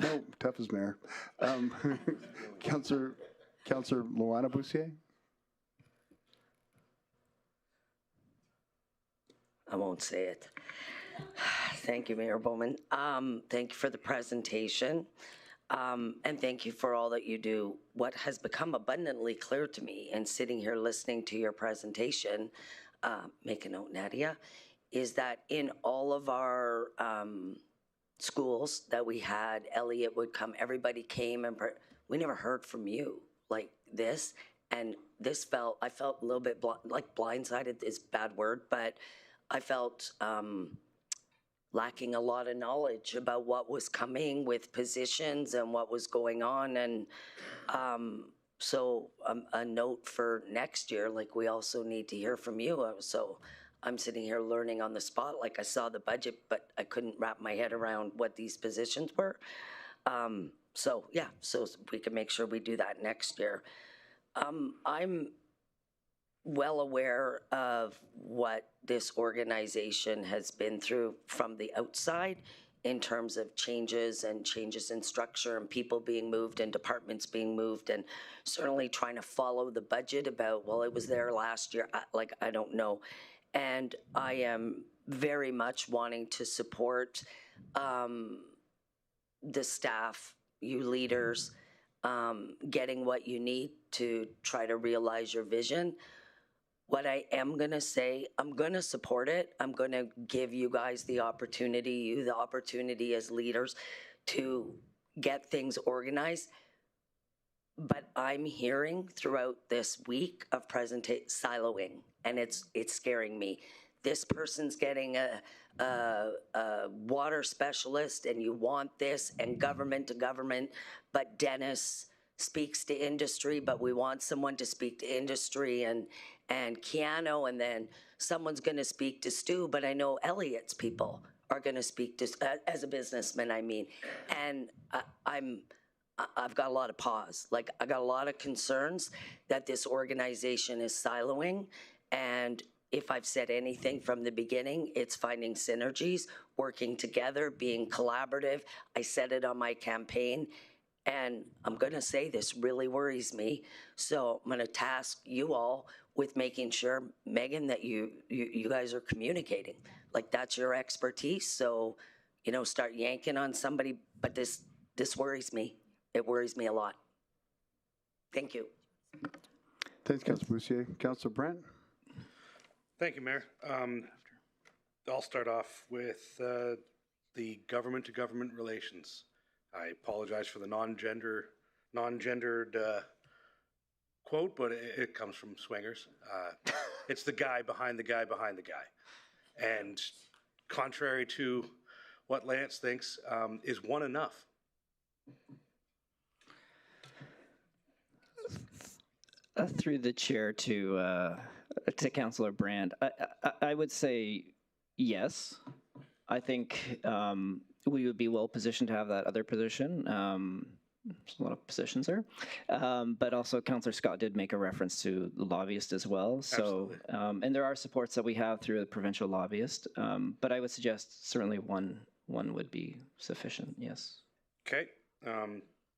No, toughest mayor. Councillor Luana Boussier? I won't say it. Thank you, Mayor Bowman. Thank you for the presentation. And thank you for all that you do. What has become abundantly clear to me in sitting here listening to your presentation, make a note, Nadia, is that in all of our schools that we had, Elliot would come, everybody came, and we never heard from you like this. And this I felt a little bit like blindsided is a bad word, but I felt lacking a lot of knowledge about what was coming with positions and what was going on. And so a note for next year, like, we also need to hear from you. So I'm sitting here learning on the spot, like, I saw the budget, but I couldn't wrap my head around what these positions were. So yeah, so we can make sure we do that next year. I'm well aware of what this organization has been through from the outside in terms of changes in structure and people being moved and departments being moved, and certainly trying to follow the budget about, well, it was there last year, I don't know. And I am very much wanting to support the staff, you leaders, getting what you need to try to realize your vision. What I am going to say, I'm going to support it. I'm going to give you guys the opportunity, as leaders, to get things organized. But I'm hearing throughout this week of siloing, and it's scaring me. This person's getting a water specialist, and you want this, and government to government, but Dennis speaks to industry, but we want someone to speak to industry, and Keanu, and then someone's going to speak to Stu, but I know Elliot's people are going to speak to, as a businessman, I mean, and I've got a lot of pause. Like, I got a lot of concerns that this organization is siloing, and if I've said anything from the beginning, it's finding synergies, working together, being collaborative. I said it on my campaign, and I'm going to say this really worries me. So I'm going to task you all with making sure, Megan, that you guys are communicating. Like, that's your expertise. So, you know, start yanking on somebody. But this worries me. It worries me a lot. Thank you. Thanks, Councillor Boussier. Councillor Brent? Thank you, Mayor. I'll start off with the government-to-government relations. I apologize for the non-gendered quote, but it comes from swingers. It's the guy behind the guy behind the guy. And contrary to what Lance thinks, is one enough? Through the chair to Councillor Brand, I would say yes. I think we would be well positioned to have that other position. There's a lot of positions there. But also Councillor Scott did make a reference to the lobbyist as well. So, and there are supports that we have through the provincial lobbyist. But I would suggest certainly one would be sufficient, yes. Okay.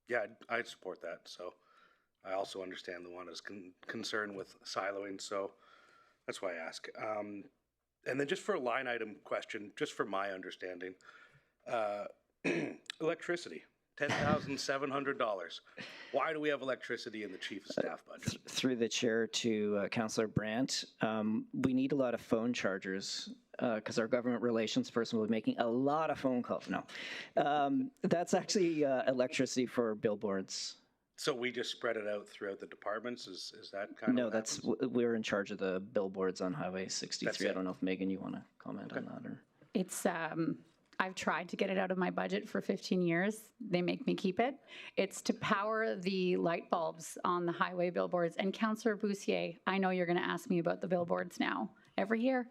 Yeah, I'd support that. So I also understand the one is concerned with siloing. So that's why I ask. And then just for a line item question, just for my understanding, electricity, $10,700. Why do we have electricity in the chief of staff budget? Through the chair to Councillor Brandt, we need a lot of phone chargers because our government relations person will be making a lot of phone calls. No, that's actually electricity for billboards. So we just spread it out throughout the departments? Is that kind of No, what that's happens? we're in charge of the billboards on Highway 63. That's I it. don't know if Megan, you want to comment on that or. It's, I've tried to get it out of my budget for 15 years. They make me keep it. It's to power the light bulbs on the highway billboards. And Councillor Boussier, I know you're going to ask me about the billboards now, every year.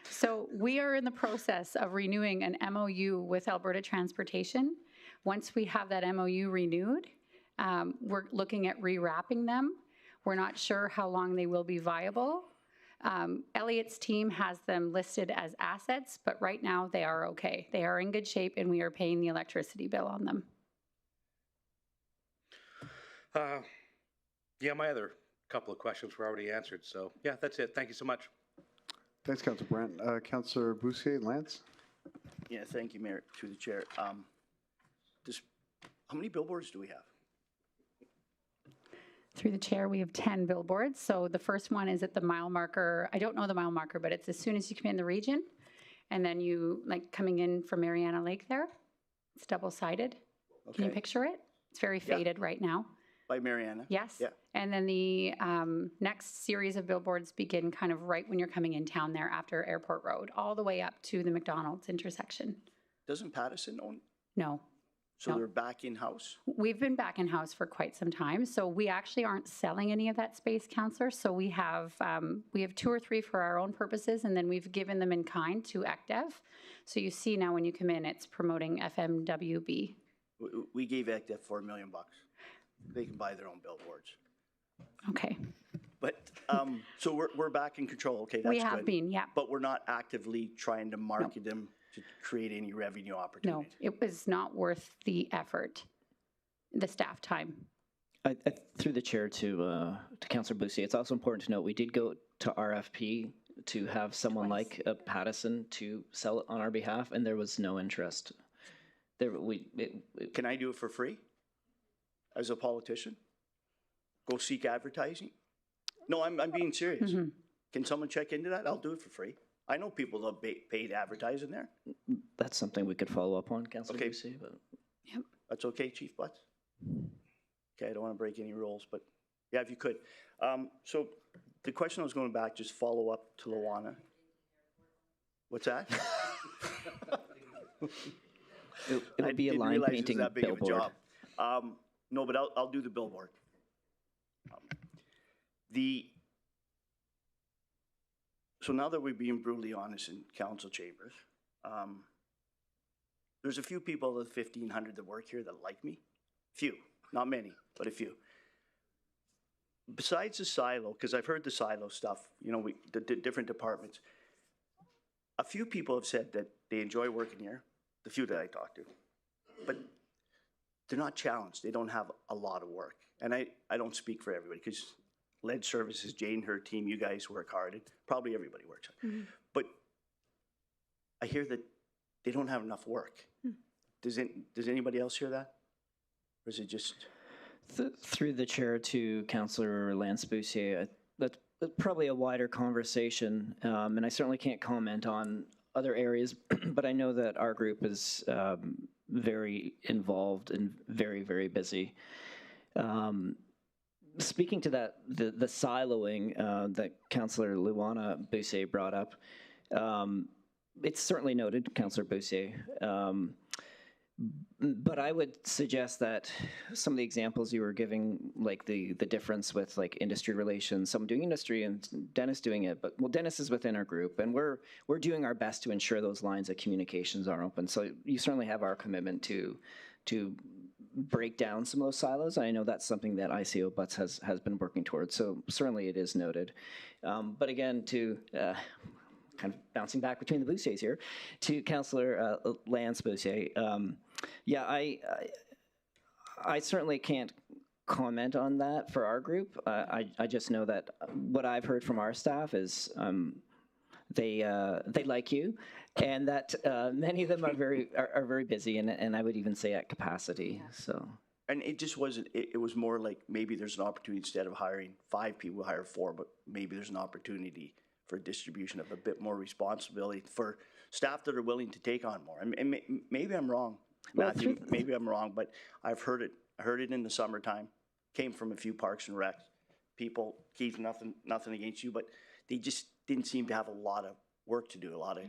So we are in the process of renewing an MOU with Alberta Transportation. Once we have that MOU renewed, we're looking at rewrapping them. We're not sure how long they will be viable. Elliot's team has them listed as assets, but right now they are okay. They are in good shape and we are paying the electricity bill on them. Yeah, my other couple of questions were already answered. So yeah, that's it. Thank you so much. Thanks, Councillor Brandt. Councillor Boussier, Lance? Yeah, thank you, Mayor, through the chair. How many billboards do we have? Through the chair, we have 10 billboards. So the first one is at the mile marker. I don't know the mile marker, but it's as soon as you come in the region. And then you, like coming in from Mariana Lake there, it's double-sided. Can you Okay. picture it? It's very faded right now. By Mariana? Yes. Yeah. And then the next series of billboards begin kind of right when you're coming in town there after Airport Road, all the way up to the McDonald's intersection. Doesn't Pattison own? No. So No. they're back in-house? We've been back in-house for quite some time, so we actually aren't selling any of that space, Councillor. So we have 2 or 3 for our own purposes, and then we've given them in kind to ACDEV. So you see now when you come in, it's promoting FMWB. We gave ACDEF $4 million. They can buy their own billboards. Okay. But, so we're back in control, okay, that's good. We have been, yeah. But we're not actively trying to market them to create any revenue No, opportunities? it was not worth the effort, the staff time. Through the chair to Councillor Boussier, it's also important to note we did go to RFP to have someone like Pattison to sell it on our behalf, and there was no interest. Can I do it for free as a politician? Go seek advertising? No, I'm being serious. Mm-hmm. Can someone check into that? I'll do it for free. I know people that paid advertising there. That's something we could follow up on, Councillor Okay. Boussier. But That's okay, Chief Butts? Okay, I don't want to break any rules, but yeah, if you could. So the question I was going back, just follow up to Luana. What's that? it would be a didn't line realize it was painting that big of a billboard. job. No, but I'll do the billboard. So now that we're being brutally honest in council chambers, there's a few people of the 1,500 that work here that like me. Few, not many, but a few. Besides the silo, because I've heard the silo stuff, you know, the different departments, a few people have said that they enjoy working here, the few that I talk to, but they're not challenged. They don't have a lot of work. And I don't speak for everybody, because lead services, Jane, her team, you guys work hard, and probably everybody works hard. Mm-hmm. But I hear that they don't have enough work. Does anybody else hear that? Or is it just... Through the chair to Councillor Lance Boussier, that's probably a wider conversation, and I certainly can't comment on other areas, but I know that our group is very involved and very, very busy. Speaking to that, the siloing that Councillor Luana Boussier brought up, it's certainly noted, Councillor Boussier. But I would suggest that some of the examples you were giving, like the difference with like industry relations, some doing industry and Dennis doing it, but well, Dennis is within our group, and we're doing our best to ensure those lines of communications are open. So you certainly have our commitment to break down some of those silos. I know that's something that ICO Butts has been working towards, so certainly it is noted. But again, to kind of bouncing back between the Boussiers here, to Councillor Lance Boussier, yeah, I certainly can't comment on that for our group. I just know that what I've heard from our staff is they like you, and that many of them are very busy, and I would even say at capacity. So. And it just wasn't, it was more like maybe there's an opportunity, instead of hiring 5 people, hire 4, but maybe there's an opportunity for distribution of a bit more responsibility for staff that are willing to take on more. And maybe I'm wrong, Matthew, maybe I'm wrong, but I've heard it in the summertime, came from a few Parks and Rec people. Keith, nothing against you, but they just didn't seem to have a lot of work to do, a lot of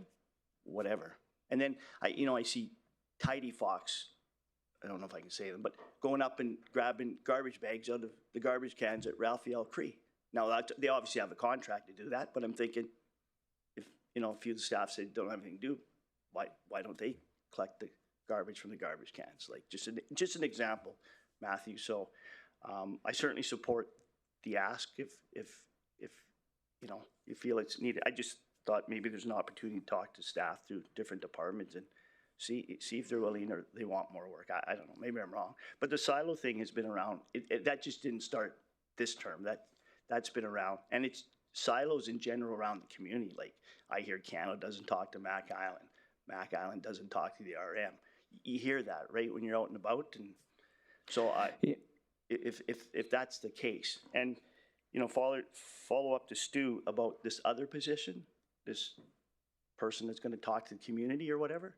whatever. And then I see Tidy Fox, I don't know if I can say them, but going up and grabbing garbage bags out of the garbage cans at Raphael Cree. Now, they obviously have a contract to do that, but I'm thinking if, a few of the staff say don't have anything to do, why don't they collect the garbage from the garbage cans? Like, just an example, Matthew. So I certainly support the ask if you feel it's needed. I just thought maybe there's an opportunity to talk to staff through different departments and see if they're willing or they want more work. I don't know, maybe I'm wrong. But the silo thing has been around. That just didn't start this term. That's been around. And it's silos in general around the community. Like, I hear Canada doesn't talk to Mac Island. Mac Island doesn't talk to the RM. You hear that, right, when you're out and about. And so if that's the case, and follow up to Stu about this other position, this person that's going to talk to the community or whatever.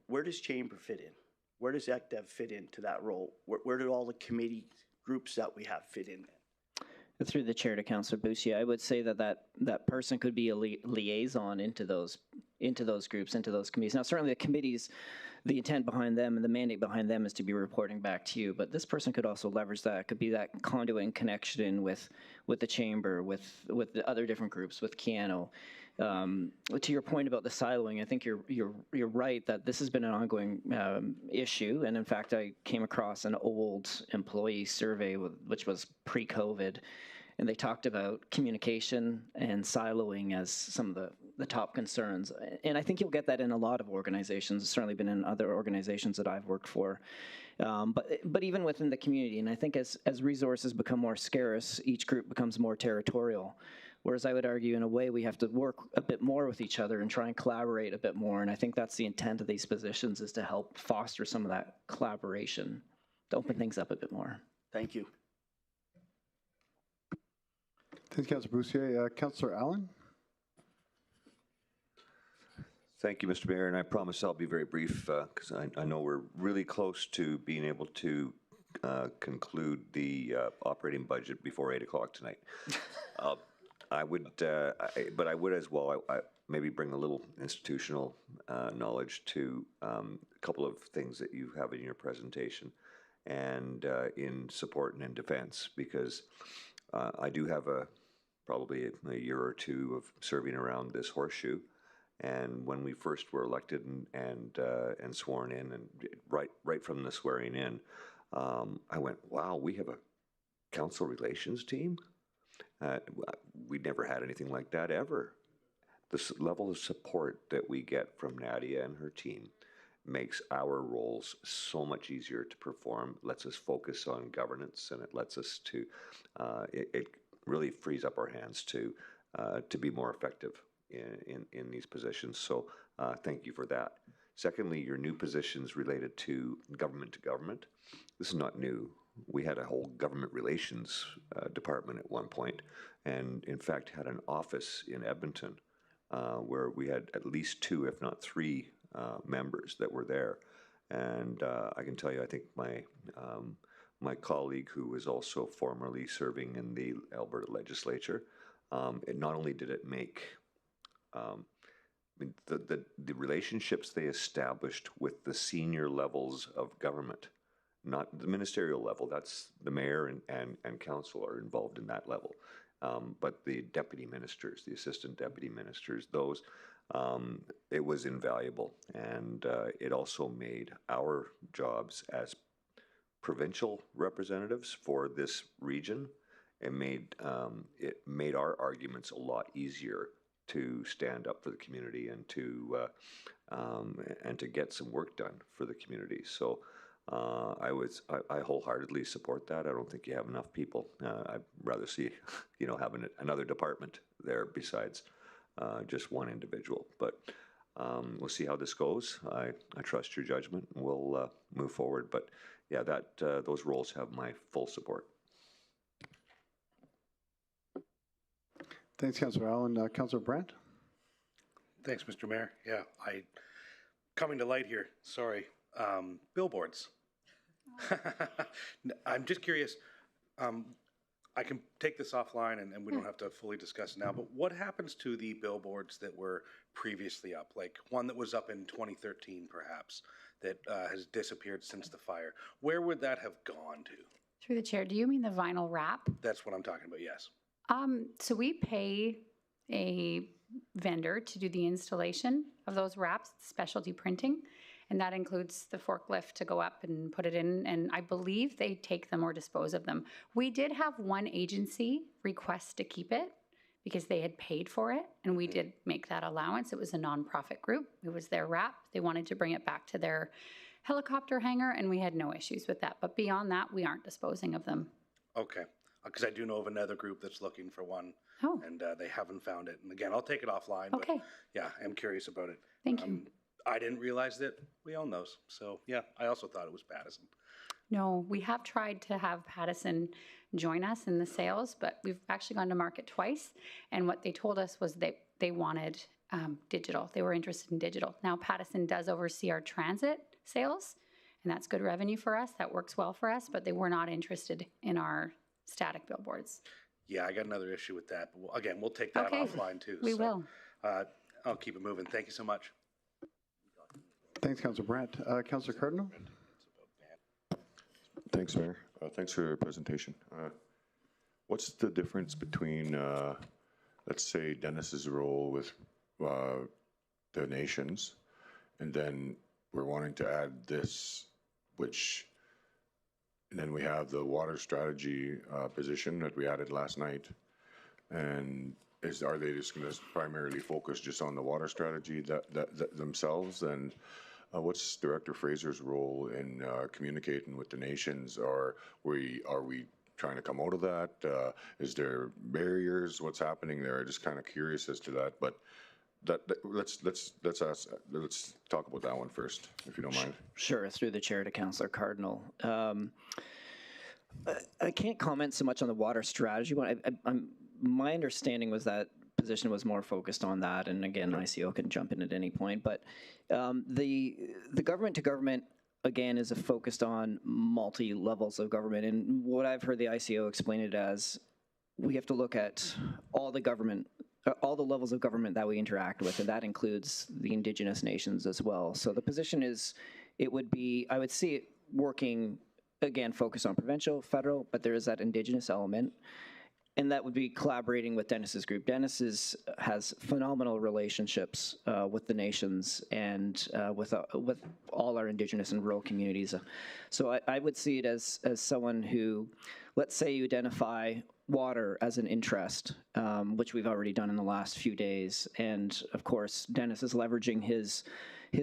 Where does Chamber fit in? Where does ECDEV fit into that role? Where do all the committee groups that we have fit in? Through the chair to Councillor Boussier, I would say that person could be a liaison into those groups, into those committees. Now, certainly the committees, the intent behind them and the mandate behind them is to be reporting back to you, but this person could also leverage that. It could be that conduit and connection with the chamber, with the other different groups, with Keano. To your point about the siloing, I think you're right that this has been an ongoing issue, and in fact, I came across an old employee survey which was pre-COVID, and they talked about communication and siloing as some of the top concerns. And I think you'll get that in a lot of organizations. It's certainly been in other organizations that I've worked for. But even within the community, and I think as resources become more scarce, each group becomes more territorial. Whereas I would argue, in a way, we have to work a bit more with each other and try and collaborate a bit more. And I think that's the intent of these positions, is to help foster some of that collaboration, to open things up a bit more. Thank you. Thank you, Councillor Boussier. Councillor Allen? Thank you, Mr. Mayor, and I promise I'll be very brief because I know we're really close to being able to conclude the operating budget before 8 o'clock tonight. I would as well, I maybe bring a little institutional knowledge to a couple of things that you have in your presentation and in support and in defense, because I do have probably a year or two of serving around this horseshoe. And when we first were elected and sworn in, and right from the swearing in, I went, wow, we have a council relations team? We never had anything like that ever. The level of support that we get from Nadia and her team makes our roles so much easier to perform, lets us focus on governance, and it lets us to, it really frees up our hands to be more effective in these positions. So thank you for that. Secondly, your new positions related to government, this is not new. We had a whole government relations department at one point, and in fact had an office in Edmonton where we had at least 2, if not 3 members that were there. And I can tell you, I think my colleague, who was also formerly serving in the Alberta legislature, it not only did it make the relationships they established with the senior levels of government, not the ministerial level, that's the mayor and council are involved in that level. But the deputy ministers, the assistant deputy ministers, those, it was invaluable. And it also made our jobs as provincial representatives for this region. It made our arguments a lot easier to stand up for the community and to get some work done for the community. So I wholeheartedly support that. I don't think you have enough people. I'd rather see, having another department there besides just one individual. But we'll see how this goes. I trust your judgment, and we'll move forward. But yeah, those roles have my full support. Thanks, Councillor Allen. Councillor Brandt? Thanks, Mr. Mayor. Yeah, coming to light here, sorry. Billboards. I'm just curious, I can take this offline and we don't have to fully discuss it now, but what happens to the billboards that were previously up? Like one that was up in 2013 perhaps, that has disappeared since the fire. Where would that have gone to? Through the chair, do you mean the vinyl wrap? That's what I'm talking about, yes. So we pay a vendor to do the installation of those wraps, specialty printing, and that includes the forklift to go up and put it in, and I believe they take them or dispose of them. We did have one agency request to keep it because they had paid for it, and we did make that allowance. It was a nonprofit group. It was their wrap. They wanted to bring it back to their helicopter hangar, and we had no issues with that. But beyond that, we aren't disposing of them. Okay, because I do know of another group that's looking for one, and they haven't found it. And again, I'll take it offline, but yeah, I'm curious about it. Thank you. I didn't realize that we own those. So yeah, I also thought it was Pattison. No, we have tried to have Pattison join us in the sales, but we've actually gone to market twice. And what they told us was they wanted digital. They were interested in digital. Now Pattison does oversee our transit sales, and that's good revenue for us. That works well for us, but they were not interested in our static billboards. Yeah, I got another issue with that. But again, we'll take that offline too. We will. I'll keep it moving. Thank you so much. Thanks, Councillor Brandt. Councillor Cardinal? Thanks, Mayor. Thanks for your presentation. What's the difference between, let's say, Dennis's role with the nations, and then we're wanting to add this, and then we have the water strategy position that we added last night, and are they just going to primarily focus just on the water strategy themselves? And what's Director Fraser's role in communicating with the nations? Are we trying to come out of that? Is there barriers? What's happening there? I'm just kind of curious as to that. But let's talk about that one first, if you don't mind. Sure. Through the chair to Councillor Cardinal. I can't comment so much on the water strategy one. My understanding was that position was more focused on that, and again, ICO can jump in at any point. But the government to government again is focused on multi levels of government, and what I've heard the ICO explain it as, we have to look at all the government, all the levels of government that we interact with, and that includes the Indigenous nations as well. So the position is, it would be, I would see it working again, focused on provincial, federal, but there is that Indigenous element. And that would be collaborating with Dennis's group. Dennis has phenomenal relationships with the nations and with all our Indigenous and rural communities. So I would see it as someone who, let's say you identify water as an interest, which we've already done in the last few days. And of course, Dennis is leveraging his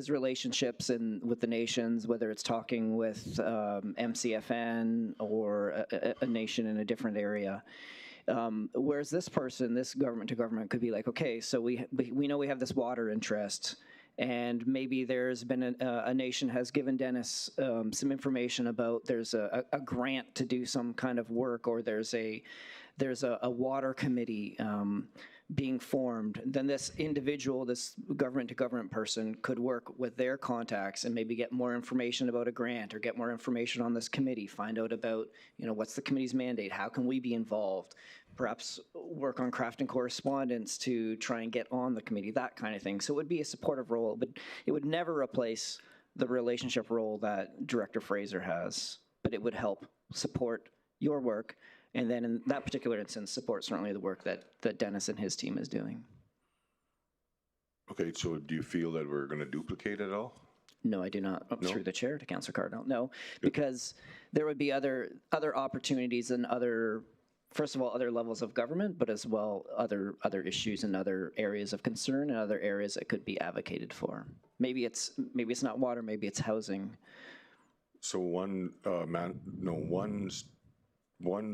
relationships with the nations, whether it's talking with MCFN or a nation in a different area. Whereas this person, this government to government, could be like, okay, so we know we have this water interest, and maybe there's been a nation has given Dennis some information about there's a grant to do some kind of work, or there's a water committee being formed. Then this individual, this government to government person, could work with their contacts and maybe get more information about a grant or get more information on this committee, find out about, what's the committee's mandate, how can we be involved, perhaps work on crafting correspondence to try and get on the committee, that kind of thing. So it would be a supportive role, but it would never replace the relationship role that Director Fraser has, but it would help support your work And then in that particular instance, support certainly the work that Dennis and his team is doing. Okay, so do you feel that we're going to duplicate it all? No, I do not. No? Through the chair to Councillor Cardinal. No, because there would be other opportunities and first of all, other levels of government, but as well other issues and other areas of concern and other areas that could be advocated for. Maybe it's not water, maybe it's housing. So one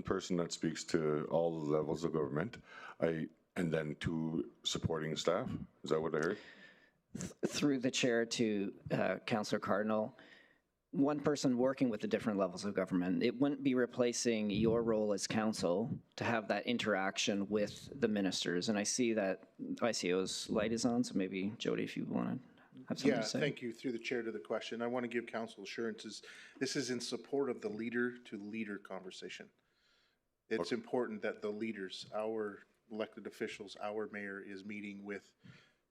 person that speaks to all the levels of government, and then 2 supporting staff. Is that what I heard? Through the chair to Councillor Cardinal, one person working with the different levels of government. It wouldn't be replacing your role as council to have that interaction with the ministers. And I see that ICO's light is on, so maybe Jody, if you want to have something to say. Thank you. Through the chair to the question, I want to give council assurances. This is in support of the leader-to-leader conversation. It's important that the leaders, our elected officials, our mayor is meeting with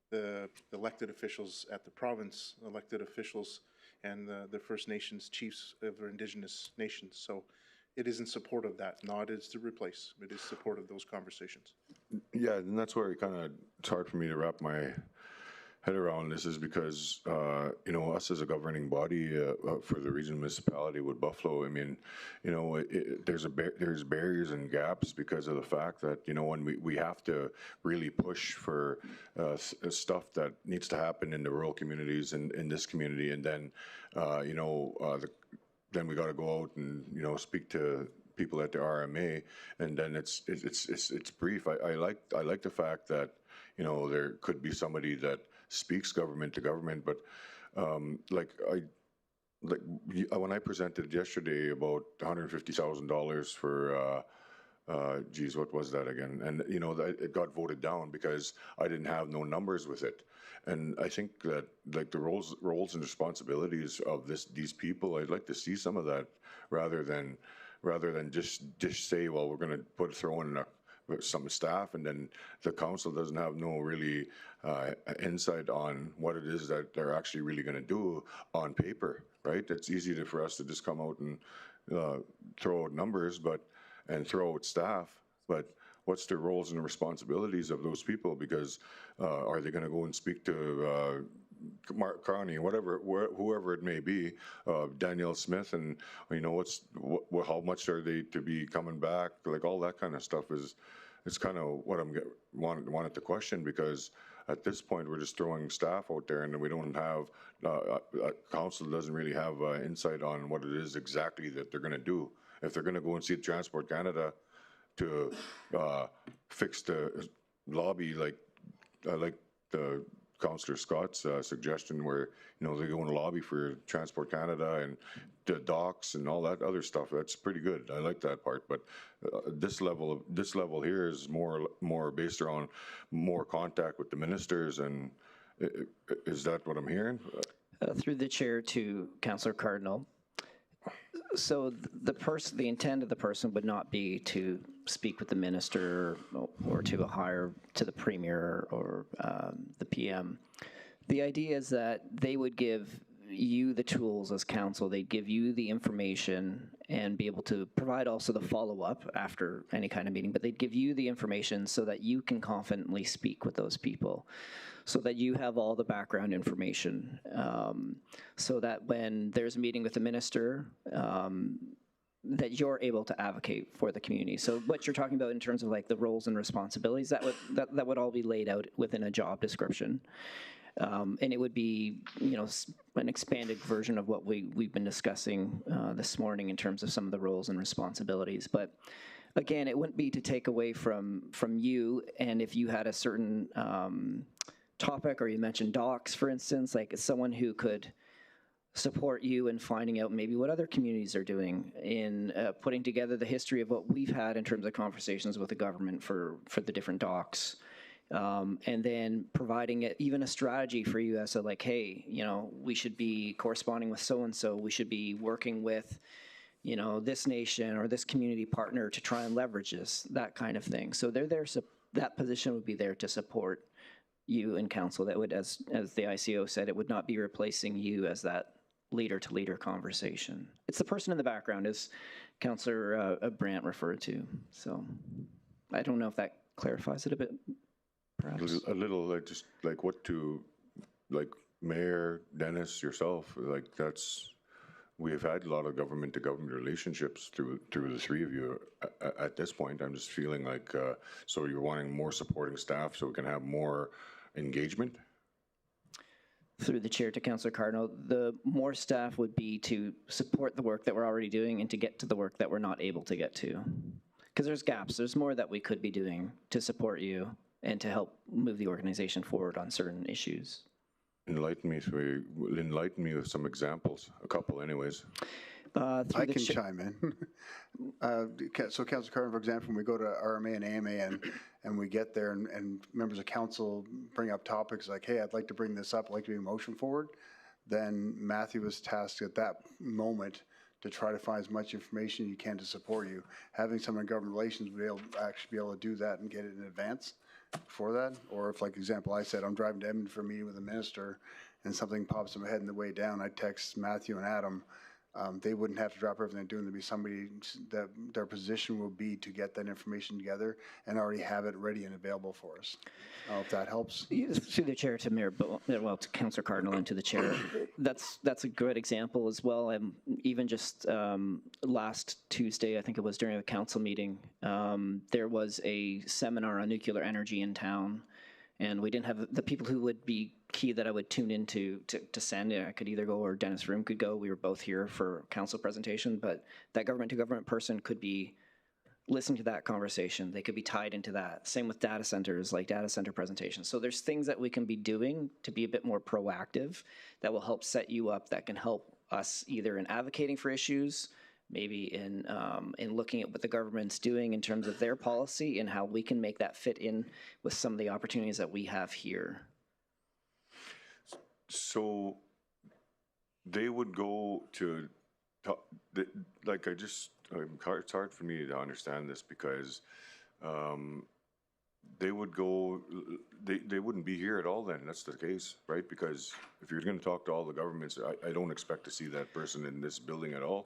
the elected officials at the province, elected officials, and the First Nations chiefs of our Indigenous nations. So it is in support of that, not as to replace. It is support of those conversations. Yeah, and that's where it's hard for me to wrap my head around this, is because, us as a governing body for the regional municipality with Buffalo, I mean, there's barriers and gaps because of the fact that, when we have to really push for stuff that needs to happen in the rural communities and in this community, and then, then we got to go out and, speak to people at the RMA, and then it's brief. I like the fact that, there could be somebody that speaks government to government, but when I presented yesterday about $150,000 for what was that again? And it got voted down because I didn't have no numbers with it. And I think that the roles and responsibilities of these people, I'd like to see some of that rather than just say, well, we're going to throw in some staff, and then the council doesn't have no really insight on what it is that they're actually really going to do on paper, right? It's easy for us to just come out and throw out numbers, and throw out staff, but what's the roles and responsibilities of those people? Because are they going to go and speak to Mark Carney, whoever it may be, Danielle Smith, and how much are they to be coming back? Like all that kind of stuff it's kind of what I'm wanted to question, because at this point we're just throwing staff out there, and we don't have council doesn't really have insight on what it is exactly that they're going to do. If they're going to go and see Transport Canada to fix the lobby, like the Councillor Scott's suggestion, where they go and lobby for Transport Canada and the docks and all that other stuff. That's pretty good. I like that part. But this level here is more based around more contact with the ministers. And is that what I'm hearing? Through the chair to Councillor Cardinal. So the intent of the person would not be to speak with the minister or to the premier or the PM. The idea is that they would give you the tools as council, they'd give you the information and be able to provide also the follow-up after any kind of meeting, but they'd give you the information so that you can confidently speak with those people, so that you have all the background information, so that when there's a meeting with the minister, that you're able to advocate for the community. So what you're talking about in terms of like the roles and responsibilities, that would all be laid out within a job description. And it would be, an expanded version of what we've been discussing this morning in terms of some of the roles and responsibilities. But again, it wouldn't be to take away from you, and if you had a certain topic, or you mentioned docs, for instance, like someone who could support you in finding out maybe what other communities are doing in putting together the history of what we've had in terms of conversations with the government for the different docs. And then providing even a strategy for you as to like, hey, we should be corresponding with so-and-so, we should be working with, this nation or this community partner to try and leverage this, that kind of thing. So they're there, that position would be there to support you in council. That would, as the ICO said, it would not be replacing you as that leader-to-leader conversation. It's the person in the background, as Councillor Brandt referred to. So I don't know if that clarifies it a bit, perhaps. A little, like, just like what to, like, Mayor, Dennis, yourself, like, that's, we've had a lot of government-to-government relationships through the three of you. At this point, I'm just feeling like, so you're wanting more supporting staff so we can have more engagement? Through the chair to Councillor Cardinal, the more staff would be to support the work that we're already doing and to get to the work that we're not able to get to. Because there's gaps, there's more that we could be doing to support you and to help move the organization forward on certain issues. Enlighten me with some examples, a couple anyways. I can chime in. So Councilor Carter, for example, when we go to RMA and AMA and we get there and members of council bring up topics like, hey, I'd like to bring this up, I'd like to be a motion forward, then Matthew was tasked at that moment to try to find as much information you can to support you. Having someone in government relations be able to do that and get it in advance for that. Or if, like example, I said, I'm driving to Edmonton for a meeting with the minister and something pops in my head on the way down, I text Matthew and Adam. They wouldn't have to drop everything they're doing. There'd be somebody that their position will be to get that information together and already have it ready and available for us. If that helps. Through the chair to Mayor, well, to Councillor Cardinal and to the chair. That's a good example as well. Even just last Tuesday, I think it was during a council meeting, there was a seminar on nuclear energy in town. And we didn't have the people who would be key that I would tune into to send. I could either go or Dennis Room could go. We were both here for council presentation, but that government-to-government person could be listening to that conversation. They could be tied into that. Same with data centers, like data center presentations. So there's things that we can be doing to be a bit more proactive that will help set you up, that can help us either in advocating for issues, maybe in looking at what the government's doing in terms of their policy and how we can make that fit in with some of the opportunities that we have here. So they would go to, like, it's hard for me to understand this because they would go, they wouldn't be here at all then, that's the case, right? Because if you're going to talk to all the governments, I don't expect to see that person in this building at all.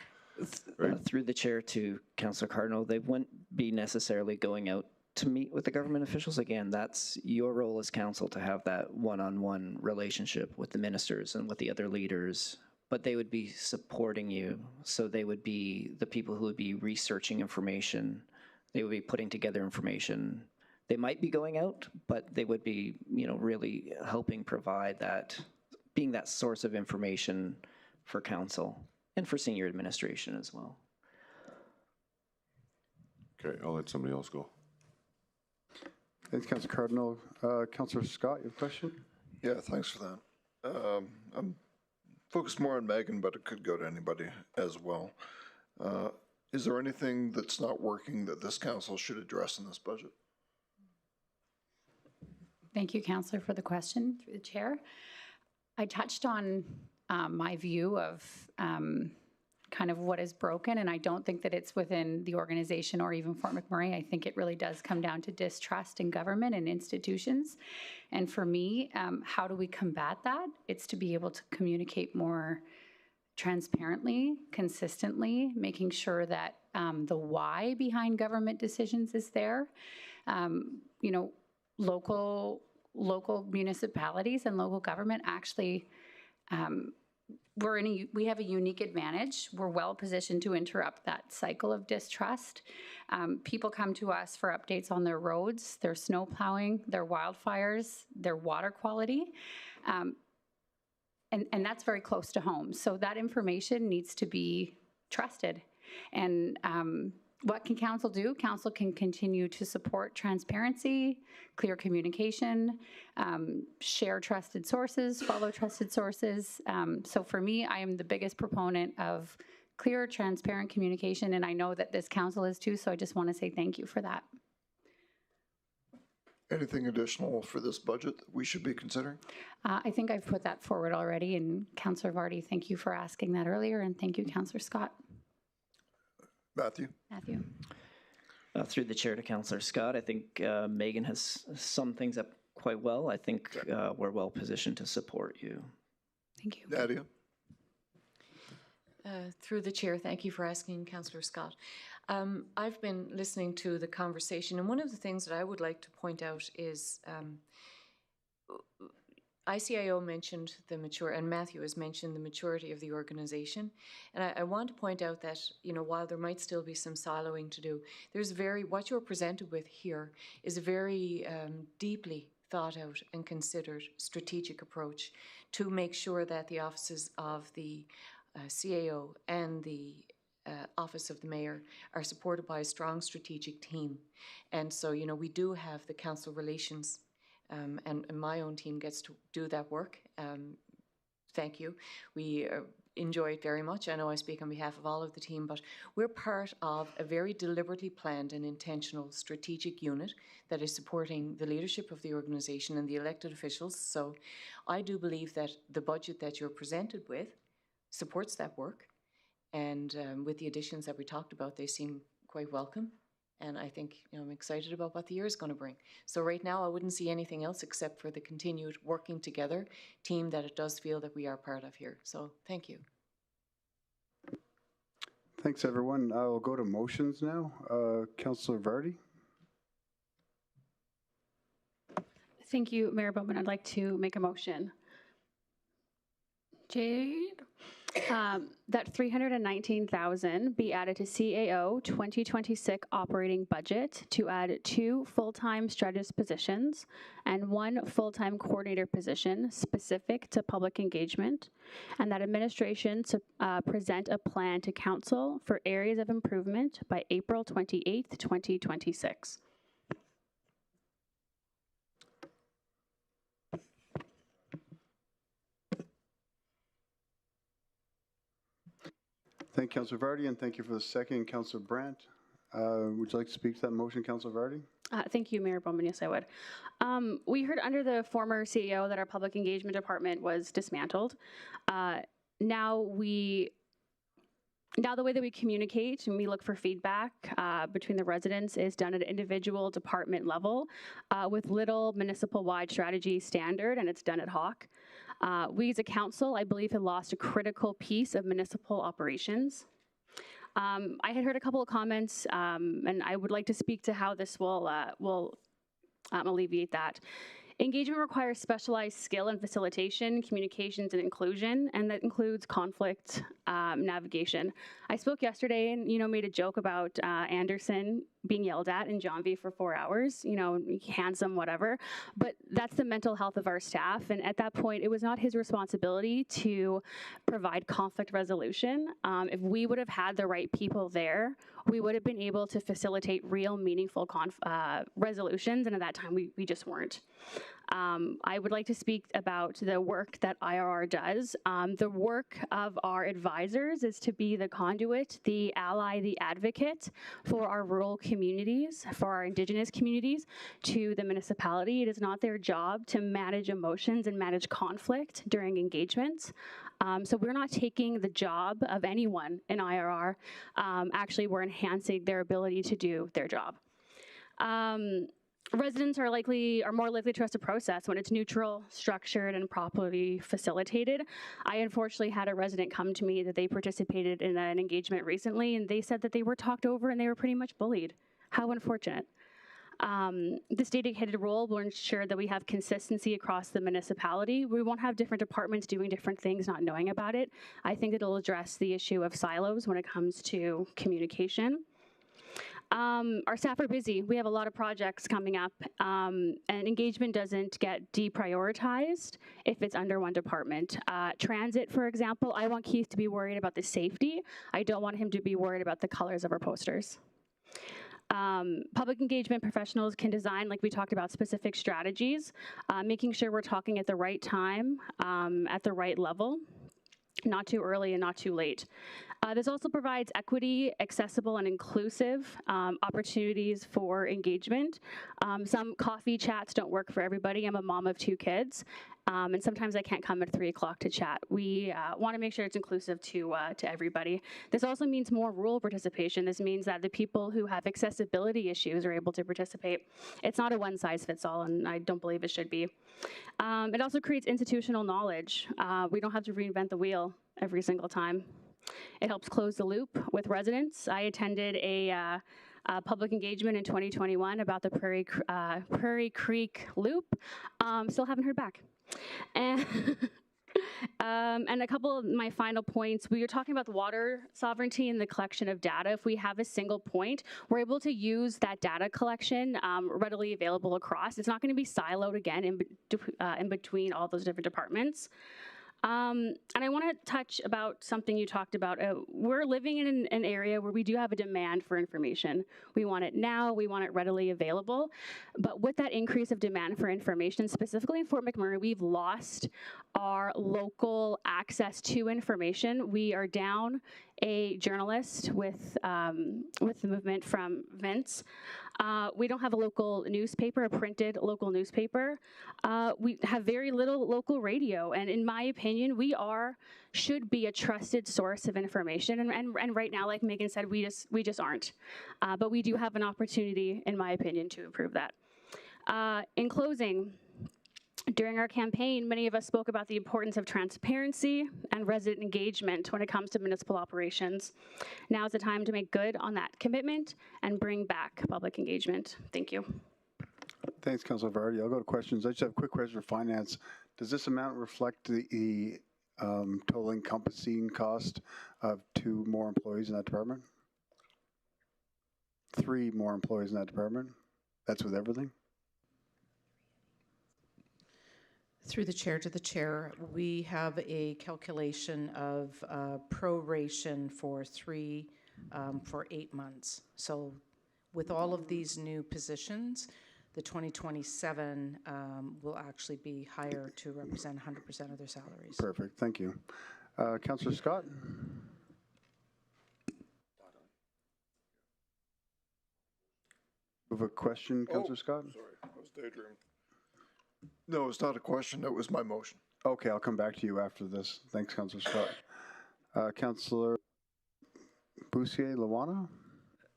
Right. Through the chair to Councillor Cardinal, they wouldn't be necessarily going out to meet with the government officials. Again, that's your role as council to have that one-on-one relationship with the ministers and with the other leaders, but they would be supporting you. So they would be the people who would be researching information. They would be putting together information. They might be going out, but they would be, really helping provide that, being that source of information for council. And for senior administration as well. Okay, I'll let somebody else go. Thanks, Councilor Cardinal. Councilor Scott, you have a question? Yeah, thanks for that. I'm focused more on Megan, but it could go to anybody as well. Is there anything that's not working that this council should address in this budget? Thank you, Councillor, for the question through the chair. I touched on my view of kind of what is broken, and I don't think that it's within the organization or even Fort McMurray. I think it really does come down to distrust in government and institutions. And for me, how do we combat that? It's to be able to communicate more transparently, consistently, making sure that the why behind government decisions is there. Local municipalities and local government actually we have a unique advantage. We're well positioned to interrupt that cycle of distrust. People come to us for updates on their roads, their snow plowing, their wildfires, their water quality. And that's very close to home. So that information needs to be trusted. And what can council do? Council can continue to support transparency, clear communication, share trusted sources, follow trusted sources. So for me, I am the biggest proponent of clear, transparent communication, and I know that this council is too, so I just want to say thank you for that. Anything additional for this budget that we should be considering? I think I've put that forward already, and Councillor Vardy, thank you for asking that earlier, and thank you, Councillor Scott. Matthew. Through the chair to Councillor Scott, I think Megan has summed things up quite well. I think we're well positioned to support you. Thank you. Nadia. Through the chair, thank you for asking, Councillor Scott. I've been listening to the conversation, and one of the things that I would like to point out is ICIO mentioned and Matthew has mentioned the maturity of the organization. And I want to point out that, you know, while there might still be some siloing to do, what you're presented with here is a very deeply thought out and considered strategic approach to make sure that the offices of the CAO and the Office of the Mayor are supported by a strong strategic team. And so, you know, we do have the council relations and my own team gets to do that work. Thank you. We enjoy it very much. I know I speak on behalf of all of the team, but we're part of a very deliberately planned and intentional strategic unit that is supporting the leadership of the organisation and the elected officials. So I do believe that the budget that you're presented with supports that work. And with the additions that we talked about, they seem quite welcome. And I think, you know, I'm excited about what the year is going to bring. So right now, I wouldn't see anything else except for the continued working together team that it does feel that we are part of here. So thank you. Thanks, everyone. I'll go to motions now. Councillor Vardy. Thank you, Mayor Bowman. I'd like to make a motion. Jade? That $319,000 be added to CAO 2026 operating budget to add 2 full-time strategist positions and 1 full-time coordinator position specific to public engagement, and that administration to present a plan to council for areas of improvement by April 28th, 2026. Thank you, Councillor Vardy, and thank you for the second, Councillor Brandt. Would you like to speak to that motion, Councillor Vardy? Thank you, Mayor Bowman. Yes, I would. We heard under the former CEO that our public engagement department was dismantled. Now the way that we communicate and we look for feedback between the residents is done at an individual department level with little municipal-wide strategy standard, and it's done ad hoc. We as a council, I believe, have lost a critical piece of municipal operations. I had heard a couple of comments, and I would like to speak to how this will alleviate that. Engagement requires specialized skill in facilitation, communications, and inclusion, and that includes conflict navigation. I spoke yesterday and, you know, made a joke about Anderson being yelled at in John V for 4 hours, you know, handsome, whatever. But that's the mental health of our staff. And at that point, it was not his responsibility to provide conflict resolution. If we would have had the right people there, we would have been able to facilitate real meaningful resolutions. And at that time, we just weren't. I would like to speak about the work that IRR does. The work of our advisors is to be the conduit, the ally, the advocate for our rural communities, for our Indigenous communities to the municipality. It is not their job to manage emotions and manage conflict during engagements. So we're not taking the job of anyone in IRR. Actually, we're enhancing their ability to do their job. Residents are more likely to trust a process when it's neutral, structured, and properly facilitated. I unfortunately had a resident come to me that they participated in an engagement recently, and they said that they were talked over and they were pretty much bullied. How unfortunate. This dedicated role will ensure that we have consistency across the municipality. We won't have different departments doing different things, not knowing about it. I think it'll address the issue of silos when it comes to communication. Our staff are busy. We have a lot of projects coming up, and engagement doesn't get deprioritized if it's under one department. Transit, for example, I want Keith to be worried about the safety. I don't want him to be worried about the colors of our posters. Public engagement professionals can design, like we talked about, specific strategies, making sure we're talking at the right time, at the right level, not too early and not too late. This also provides equity, accessible, and inclusive opportunities for engagement. Some coffee chats don't work for everybody. I'm a mom of 2 kids, and sometimes I can't come at 3 o'clock to chat. We want to make sure it's inclusive to everybody. This also means more rural participation. This means that the people who have accessibility issues are able to participate. It's not a one-size-fits-all, and I don't believe it should be. It also creates institutional knowledge. We don't have to reinvent the wheel every single time. It helps close the loop with residents. I attended a public engagement in 2021 about the Prairie Creek Loop. Still haven't heard back. And and a couple of my final points, we were talking about the water sovereignty and the collection of data. If we have a single point, we're able to use that data collection readily available across. It's not going to be siloed again in between all those different departments. And I want to touch about something you talked about. We're living in an area where we do have a demand for information. We want it now, we want it readily available. But with that increase of demand for information, specifically in Fort McMurray, we've lost our local access to information. We are down a journalist with the movement from Vince. We don't have a local newspaper, a printed local newspaper. We have very little local radio, and in my opinion, should be a trusted source of information. And right now, like Megan said, we just aren't. But we do have an opportunity, in my opinion, to improve that. In closing, during our campaign, many of us spoke about the importance of transparency and resident engagement when it comes to municipal operations. Now is the time to make good on that commitment and bring back public engagement. Thank you. Thanks, Councilor Vardy. I'll go to questions. I just have a quick question for finance. Does this amount reflect the total encompassing cost of 2 more employees in that department? 3 more employees in that department? That's with everything? Through the chair to the chair, we have a calculation of proration for 8 months. So with all of these new positions, the 2027 will actually be higher to represent 100% of their salaries. Perfect, thank you. Councillor Scott? You have a question, Councillor Scott? Sorry, I was daydreaming. No, it's not a question. That was my motion. Okay, I'll come back to you after this. Thanks, Councillor Scott. Councillor Boussier-Lawana?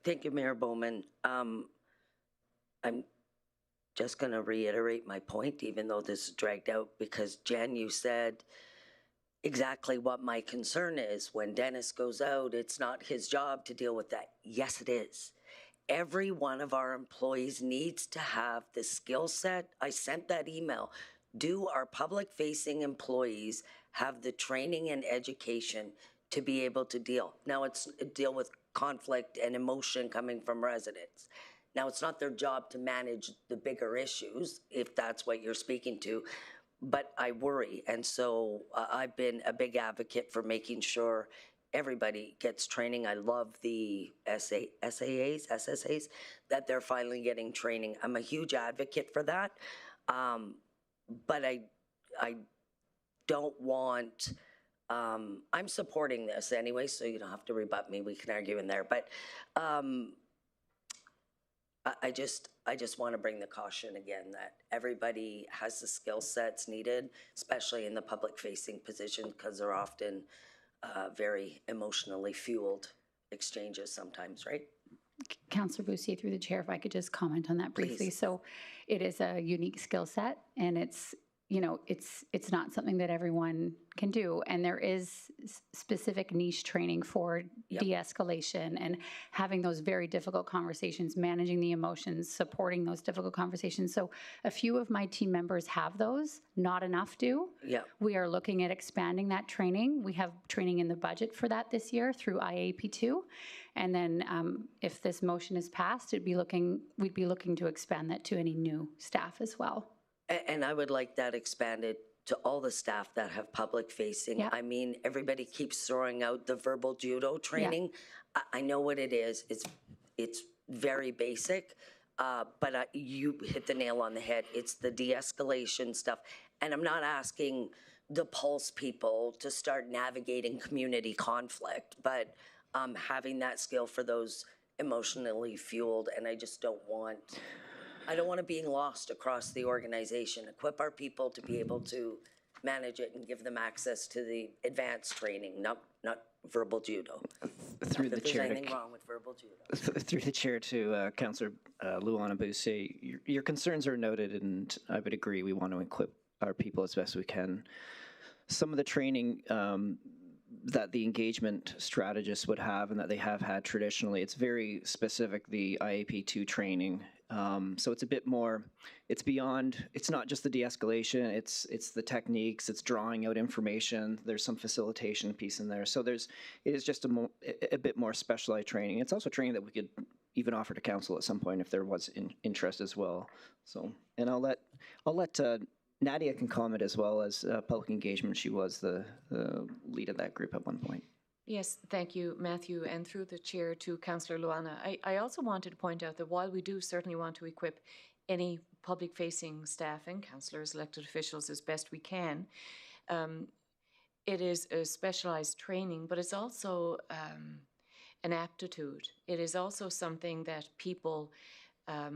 Thank you, Mayor Bowman. I'm just going to reiterate my point, even though this is dragged out, because Jen, you said exactly what my concern is. When Dennis goes out, it's not his job to deal with that. Yes, it is. Every one of our employees needs to have the skill set. I sent that email. Do our public-facing employees have the training and education to be able to deal? Now, it's deal with conflict and emotion coming from residents. Now, it's not their job to manage the bigger issues, if that's what you're speaking to, but I worry. And so I've been a big advocate for making sure everybody gets training. I love the SSAs, that they're finally getting training. I'm a huge advocate for that. But I don't want, I'm supporting this anyway, so you don't have to rebut me. We can argue in there. But I just want to bring the caution again that everybody has the skill sets needed, especially in the public-facing position, because they're often very emotionally fueled exchanges sometimes, right? Councillor Boussier, through the chair, if I could just comment on that briefly. Please. So it is a unique skill set, and it's not something that everyone can do. And there is specific niche training for de-escalation and having those very difficult conversations, managing the emotions, supporting those difficult conversations. So a few of my team members have those, not enough do. Yeah. We are looking at expanding that training. We have training in the budget for that this year through IAP2. And then if this motion is passed, we'd be looking to expand that to any new staff as well. And I would like that expanded to all the staff that have public facing. Yeah. I mean, everybody keeps throwing out the verbal judo training. Yeah. I know what it is. It's very basic, but you hit the nail on the head. It's the de-escalation stuff. And I'm not asking the Pulse people to start navigating community conflict, but having that skill for those emotionally fueled, and I don't want to being lost across the organization. Equip our people to be able to manage it and give them access to the advanced training, not verbal judo. Through the chair, there's anything wrong with verbal judo. Through the chair to Councillor Luana Boussier, your concerns are noted, and I would agree. We want to equip our people as best we can. Some of the training that the engagement strategists would have and that they have had traditionally. It's very specific, the IAP2 training. So it's a bit more, it's beyond, it's not just the de-escalation, it's the techniques, it's drawing out information, there's some facilitation piece in there. So it is just a bit more specialized training. It's also training that we could even offer to council at some point if there was interest as well. So, and I'll let Nadia can comment as well as public engagement. She was the lead of that group at one point. Yes, thank you, Matthew, and through the chair to Councillor Luana. I also wanted to point out that while we do certainly want to equip any public-facing staff and councillors, elected officials, as best we can, it is a specialized training, but it's also an aptitude. It is also something that people,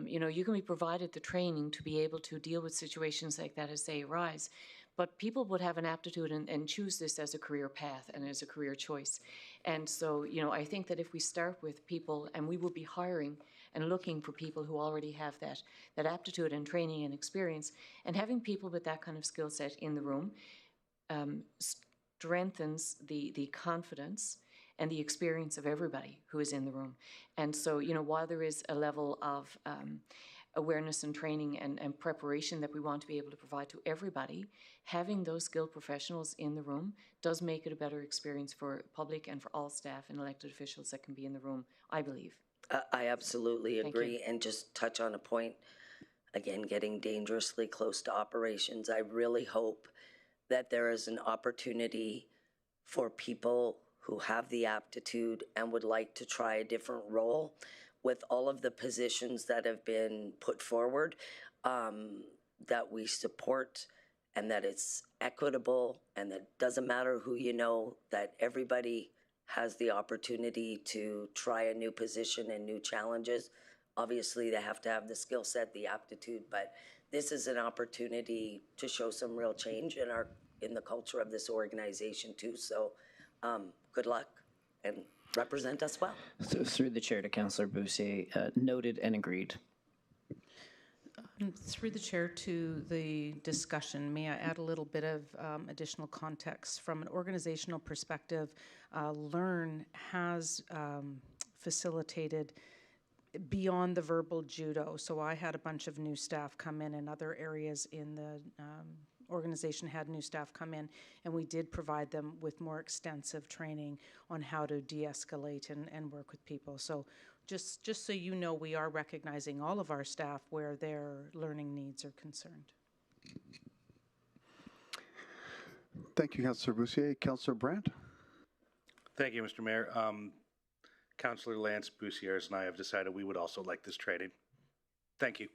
you can be provided the training to be able to deal with situations like that as they arise. But people would have an aptitude and choose this as a career path and as a career choice. And so, I think that if we start with people, and we will be hiring and looking for people who already have that aptitude and training and experience, and having people with that kind of skill set in the room strengthens the confidence and the experience of everybody who is in the room. And so, while there is a level of awareness and training and preparation that we want to be able to provide to everybody, having those skilled professionals in the room does make it a better experience for public and for all staff and elected officials that can be in the room, I believe. I absolutely agree. And just touch on a point, again, getting dangerously close to operations. I really hope that there is an opportunity for people who have the aptitude and would like to try a different role with all of the positions that have been put forward, that we support and that it's equitable and that doesn't matter who you know, that everybody has the opportunity to try a new position and new challenges. Obviously, they have to have the skill set, the aptitude, but this is an opportunity to show some real change in the culture of this organization too. So good luck and represent us well. So through the chair to Councillor Boussier, noted and agreed. Through the chair to the discussion, may I add a little bit of additional context? From an organizational perspective, LEARN has facilitated beyond the verbal judo. So I had a bunch of new staff come in, and other areas in the organization had new staff come in, and we did provide them with more extensive training on how to de-escalate and work with people. So just so you know, we are recognizing all of our staff where their learning needs are concerned. Thank you, Councillor Boussier. Councillor Brandt? Thank you, Mr. Mayor. Councillor Lance Boussiers and I have decided we would also like this training. Thank you.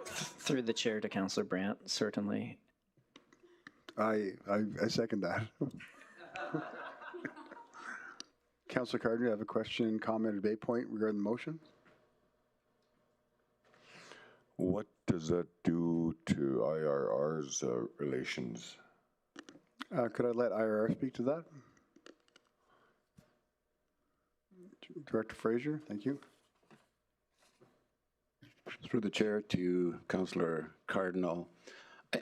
Through the chair to Councillor Brandt, certainly. I second that. Councillor Cardinal, you have a question, comment, or debate point regarding the motion? What does that do to IRR's relations? Could I let IRR speak to that? Director Fraser, thank you. Through the chair to Councillor Cardinal,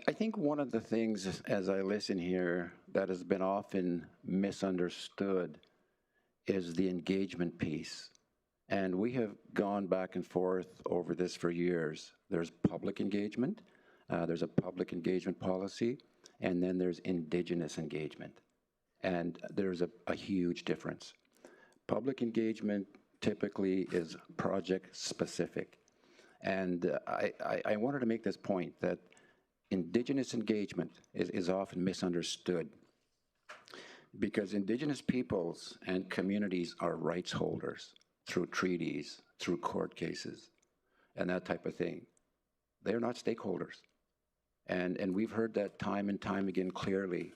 I think one of the things as I listen here that has been often misunderstood is the engagement piece. And we have gone back and forth over this for years. There's public engagement, there's a public engagement policy, and then there's Indigenous engagement. And there's a huge difference. Public engagement typically is project specific. And I wanted to make this point that Indigenous engagement is often misunderstood because Indigenous peoples and communities are rights holders through treaties, through court cases, and that type of thing. They're not stakeholders. And we've heard that time and time again clearly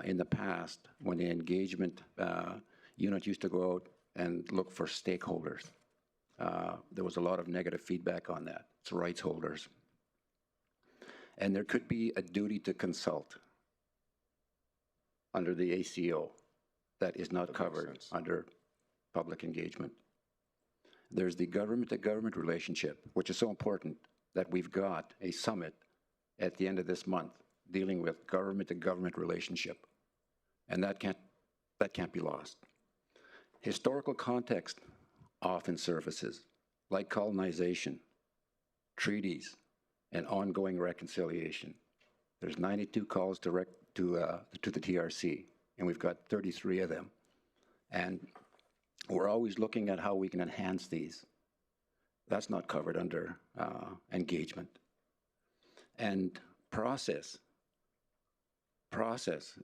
in the past when the engagement unit used to go out and look for stakeholders. There was a lot of negative feedback on that. It's rights holders. And there could be a duty to consult under the ACO that is not covered under public engagement. There's the government-to-government relationship, which is so important that we've got a summit at the end of this month dealing with government-to-government relationship. and that can't be lost. Historical context often surfaces, like colonization, treaties, and ongoing reconciliation. There's 92 calls to the TRC, and we've got 33 of them. And we're always looking at how we can enhance these. That's not covered under engagement. And process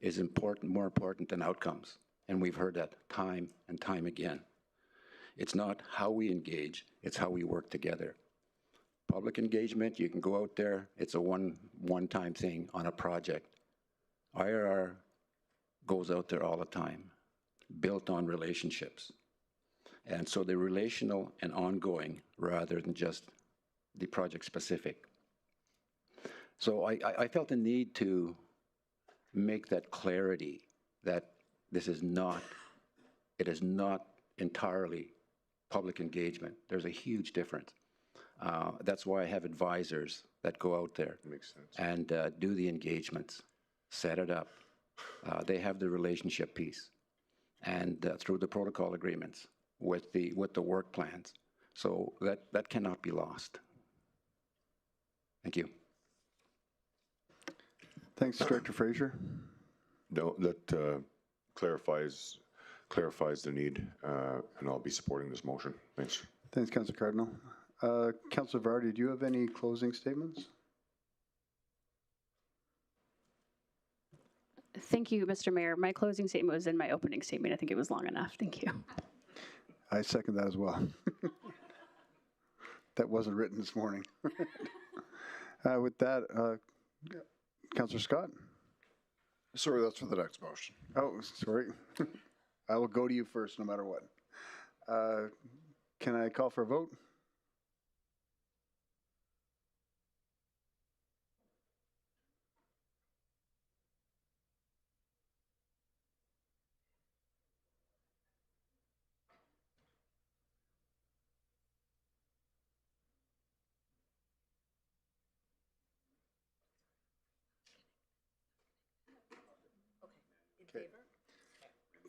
is important, more important than outcomes. And we've heard that time and time again. It's not how we engage, it's how we work together. Public engagement, you can go out there, it's a one-time thing on a project. IRR goes out there all the time, built on relationships. And so they're relational and ongoing rather than just the project specific. So I felt the need to make that clarity that it is not entirely public engagement. There's a huge difference. That's why I have advisors that go out there. Makes sense. And do the engagements, set it up. They have the relationship piece, and through the protocol agreements with the work plans. So that cannot be lost. Thank you. Thanks, Director Fraser. No, that clarifies the need, and I'll be supporting this motion. Thanks. Thanks, Councillor Cardinal. Councillor Vardy, do you have any closing statements? Thank you, Mr. Mayor. My closing statement was in my opening statement. I think it was long enough. Thank you. I second that as well. That wasn't written this morning. With that, Councillor Scott? Sorry, that's for the next motion. Oh, sorry. I will go to you first no matter what. Can I call for a vote?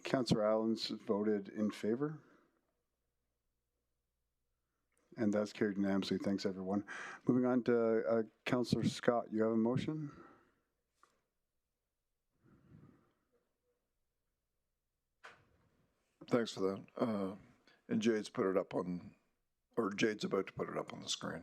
Councillor Allens voted in favor. And that's carried unanimously. Thanks, everyone. Moving on to Councillor Scott, you have a motion? Thanks for that. And Jade's put it up on, or Jade's about to put it up on the screen.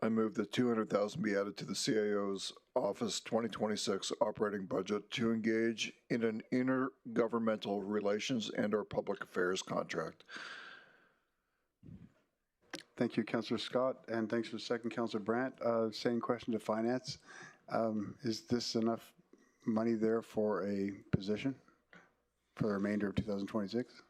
I move that 200,000 be added to the CAO's Office 2026 operating budget to engage in an intergovernmental relations and/or public affairs contract. Thank you, Councillor Scott, and thanks for the second, Councillor Brandt. Same question to Finance. Is this enough money there for a position for the remainder of 2026?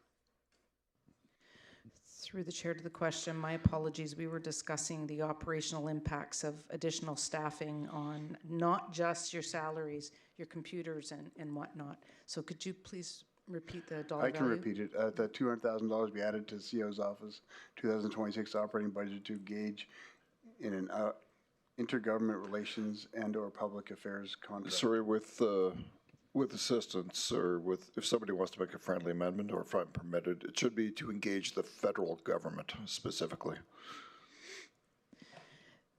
Through the chair to the question, my apologies. We were discussing the operational impacts of additional staffing on not just your salaries, your computers and whatnot. So could you please repeat the dollar value? I can repeat it. That $200,000 be added to the CEO's office 2026 operating budget to engage in an intergovernment relations and/or public affairs contract. Sorry, with assistance, or if somebody wants to make a friendly amendment, or if I'm permitted, it should be to engage the federal government specifically.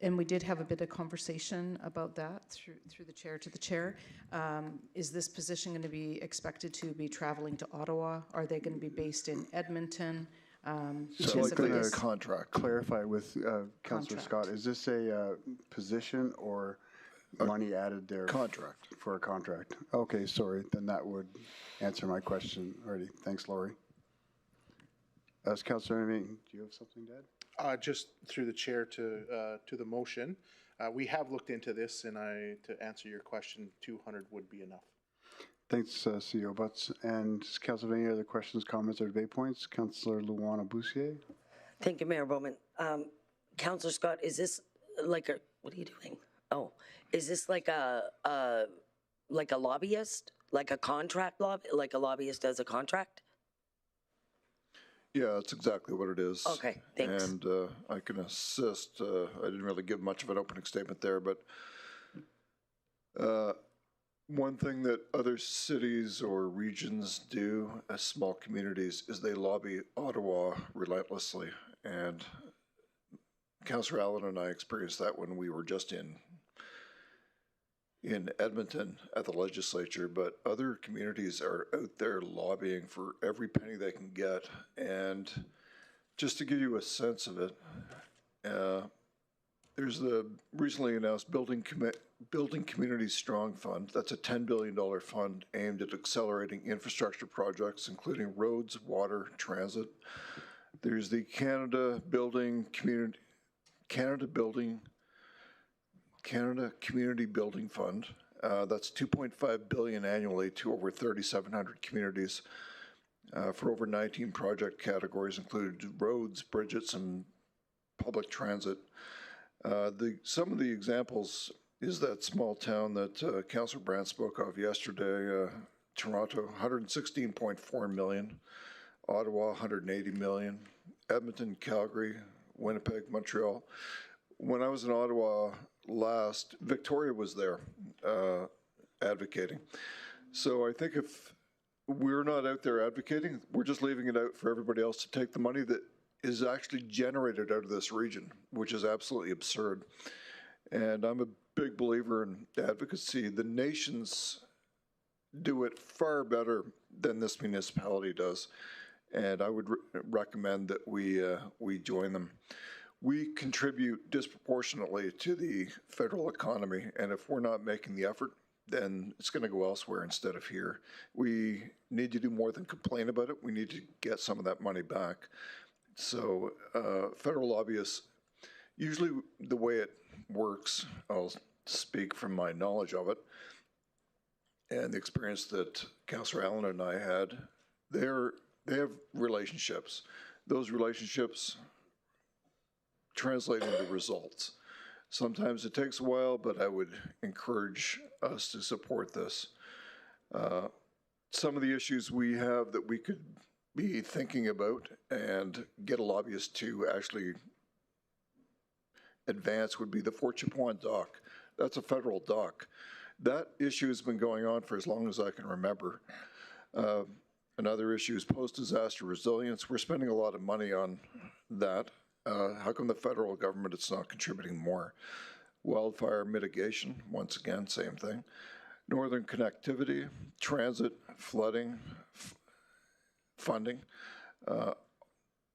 And we did have a bit of conversation about that through the chair to the chair. Is this position going to be expected to be traveling to Ottawa? Are they going to be based in Edmonton? So I'm going to clarify with Councillor Scott. Is this a position or money added there? Contract. For a contract. Okay, sorry. Then that would answer my question already. Thanks, Laurie. Councillor, do you have something to add? Just through the chair to the motion, we have looked into this, and to answer your question, 200 would be enough. Thanks, CEO Butts. And Councillor, any other questions, comments, or debate points? Councillor Luana Boussier. Thank you, Mayor Bowman. Councillor Scott, is this like a, what are you doing? Oh, is this like a lobbyist, like a contract lobby, like a lobbyist as a contract? Yeah, that's exactly what it is. Okay, thanks. And I can assist. I didn't really give much of an opening statement there, but one thing that other cities or regions do as small communities is they lobby Ottawa relentlessly. And Councillor Allen and I experienced that when we were just in Edmonton at the legislature, but other communities are out there lobbying for every penny they can get. And just to give you a sense of it, there's the recently announced Building Communities Strong Fund. That's a $10 billion fund aimed at accelerating infrastructure projects, including roads, water, transit. There's the Canada Community Building Fund. That's $2.5 billion annually to over 3,700 communities for over 19 project categories, including roads, bridges, and public transit. Some of the examples is that small town that Councillor Brandt spoke of yesterday, Toronto, 116.4 million, Ottawa, 180 million, Edmonton, Calgary, Winnipeg, Montreal. When I was in Ottawa last, Victoria was there advocating. So I think if we're not out there advocating, we're just leaving it out for everybody else to take the money that is actually generated out of this region, which is absolutely absurd. And I'm a big believer in advocacy. The nations do it far better than this municipality does. And I would recommend that we join them. We contribute disproportionately to the federal economy, and if we're not making the effort, then it's going to go elsewhere instead of here. We need to do more than complain about it. We need to get some of that money back. So federal lobbyists, usually the way it works, I'll speak from my knowledge of it, and the experience that Councillor Allen and I had, they have relationships. Those relationships translate into results. Sometimes it takes a while, but I would encourage us to support this. Some of the issues we have that we could be thinking about and get a lobbyist to actually advance would be the Fort Chippewyan dock. That's a federal dock. That issue has been going on for as long as I can remember. Another issue is post-disaster resilience. We're spending a lot of money on that. How come the federal government is not contributing more? Wildfire mitigation, once again, same thing. Northern connectivity, transit, flooding, funding.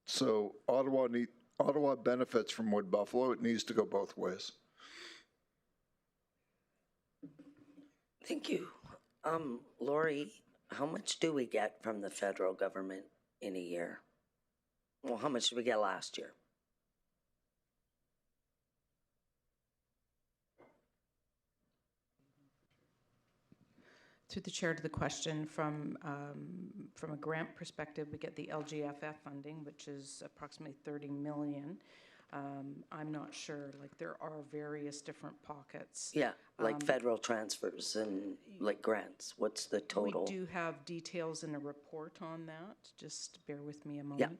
So Ottawa benefits from Wood Buffalo. It needs to go both ways. Thank you. Lori, how much do we get from the federal government in a year? Well, how much did we get last year? Through the chair to the question, from a grant perspective, we get the LGFF funding, which is approximately 30 million. I'm not sure, like there are various different pockets. Yeah, like federal transfers and like grants. What's the total? We do have details in a report on that. Just bear with me a moment.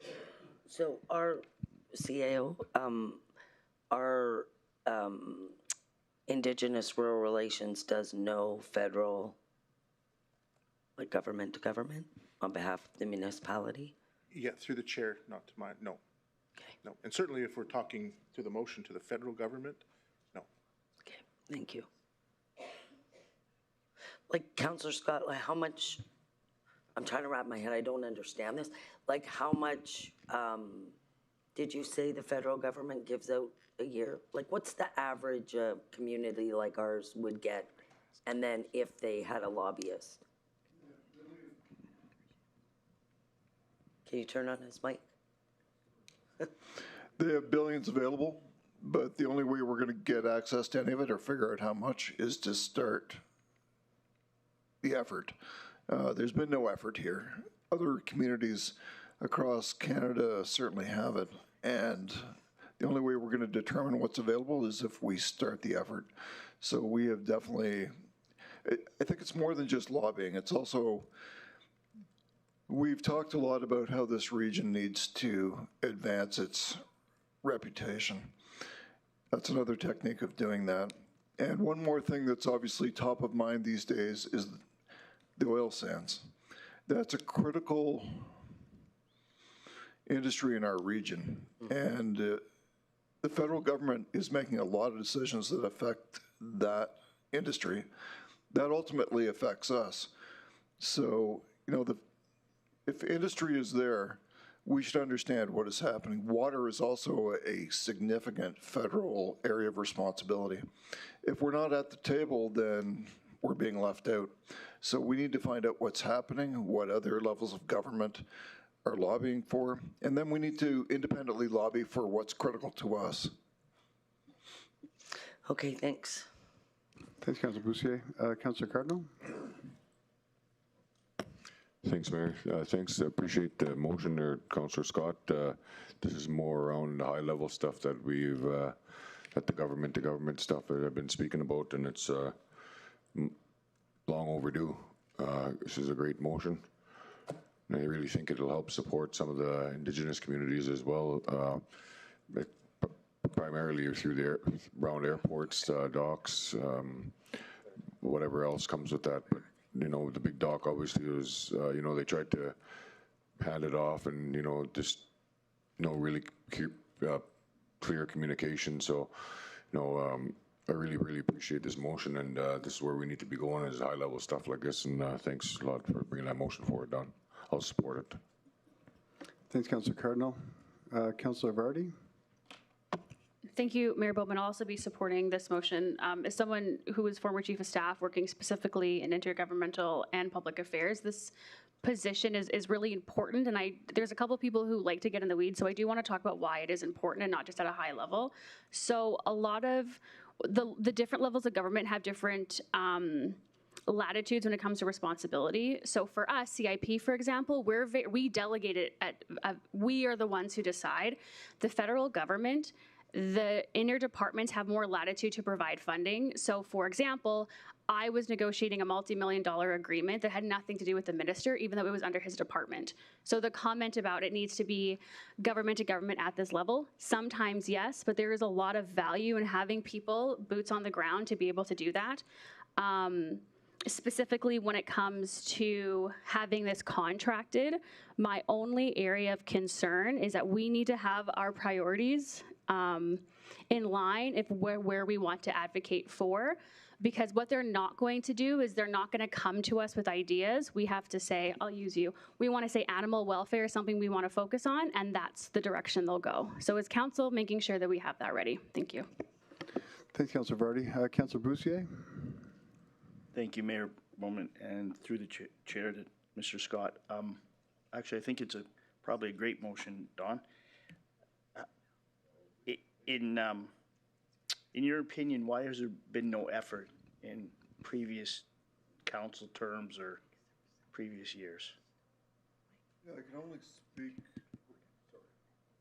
Yeah. So our CAO, our Indigenous Rural Relations does no federal, like government to government on behalf of the municipality? Yeah, through the chair, not to mine, no. Okay. No, and certainly if we're talking to the motion to the federal government, no. Okay, thank you. Like Councillor Scott, like how much, I'm trying to wrap my head, I don't understand this. Like how much, did you say the federal government gives out a year? Like what's the average community like ours would get? And then if they had a lobbyist? Can you turn on his mic? They have billions available, but the only way we're going to get access to any of it or figure out how much is to start the effort. There's been no effort here. Other communities across Canada certainly have it, and the only way we're going to determine what's available is if we start the effort. So we have definitely, I think it's more than just lobbying. It's also, we've talked a lot about how this region needs to advance its reputation. That's another technique of doing that. And one more thing that's obviously top of mind these days is the oil sands. That's a critical industry in our region. And the federal government is making a lot of decisions that affect that industry. That ultimately affects us. So, you know, if industry is there, we should understand what is happening. Water is also a significant federal area of responsibility. If we're not at the table, then we're being left out. So we need to find out what's happening, what other levels of government are lobbying for, and then we need to independently lobby for what's critical to us. Okay, thanks. Thanks, Councillor Boussier. Councillor Cardinal? Thanks, Mayor. Thanks. I appreciate the motion there, Councillor Scott. This is more around the high-level stuff that we've, that the government stuff that I've been speaking about, and it's long overdue. This is a great motion. And I really think it'll help support some of the Indigenous communities as well, primarily through the around airports, docks, whatever else comes with that. But you know, the big dock obviously was, you know, they tried to hand it off and, you know, just, you know, really keep clear communication. So, you know, I really, really appreciate this motion, and this is where we need to be going, is high level stuff like this. And thanks a lot for bringing that motion forward, Don. I'll support it. Thanks, Councillor Cardinal. Councillor Vardy? Thank you, Mayor Bowman. I'll also be supporting this motion. As someone who was former chief of staff working specifically in intergovernmental and public affairs, this position is really important. And there's a couple of people who like to get in the weeds, so I do want to talk about why it is important and not just at a high level. So a lot of the different levels of government have different latitudes when it comes to responsibility. So for us, CIP, for example, we delegate it we are the ones who decide. The federal government, the interdepartments have more latitude to provide funding. So for example, I was negotiating a multi-million-dollar agreement that had nothing to do with the minister, even though it was under his department. So the comment about it needs to be government to government at this level. Sometimes yes, but there is a lot of value in having people, boots on the ground, to be able to do that. Specifically when it comes to having this contracted, my only area of concern is that we need to have our priorities in line if where we want to advocate for, because what they're not going to do is they're not going to come to us with ideas. We have to say, I'll use you. We want to say animal welfare is something we want to focus on, and that's the direction they'll go. So as council, making sure that we have that ready. Thank you. Thanks, Councillor Vardy. Councillor Boussier? Thank you, Mayor Bowman, and through the chair to Mr. Scott. Actually, I think it's probably a great motion, Don. In your opinion, why has there been no effort in previous council terms or previous years? Yeah, I can only speak.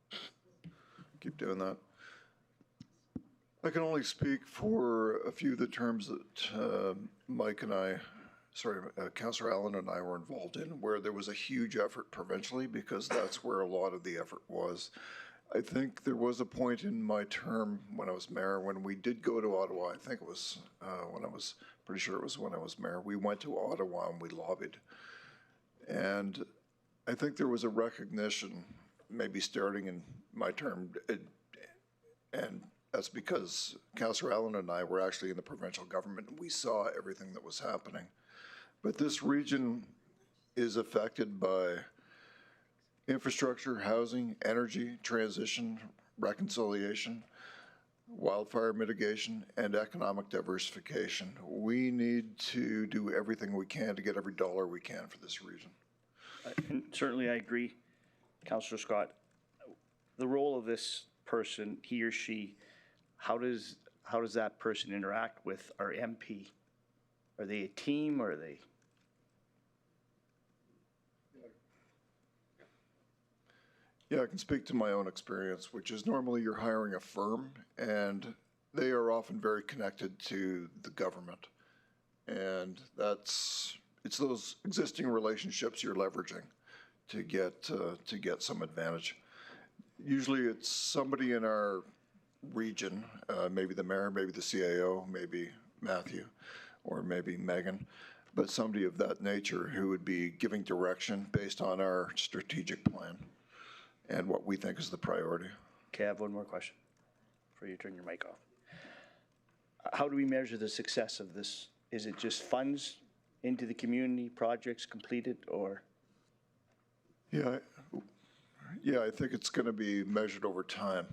Sorry. Keep doing that. I can only speak for a few of the terms that Mike and I, Councillor Allen and I were involved in, where there was a huge effort provincially, because that's where a lot of the effort was. I think there was a point in my term when I was mayor when we did go to Ottawa. I think it was pretty sure it was when I was mayor. We went to Ottawa and we lobbied. And I think there was a recognition, maybe starting in my term, and that's because Councillor Allen and I were actually in the provincial government and we saw everything that was happening. But this region is affected by infrastructure, housing, energy, transition, reconciliation, wildfire mitigation, and economic diversification. We need to do everything we can to get every dollar we can for this region. And certainly I agree, Councillor Scott. The role of this person, he or she, how does that person interact with our MP? Are they a team, or are they? Yeah, I can speak to my own experience, which is normally you're hiring a firm, and they are often very connected to the government. And it's those existing relationships you're leveraging to get some advantage. Usually it's somebody in our region, maybe the mayor, maybe the CAO, maybe Matthew, or maybe Megan, but somebody of that nature who would be giving direction based on our strategic plan and what we think is the priority. Okay, I have one more question before you turn your mic off. How do we measure the success of this? Is it just funds into the community, projects completed, or? Yeah, I think it's going to be measured over time.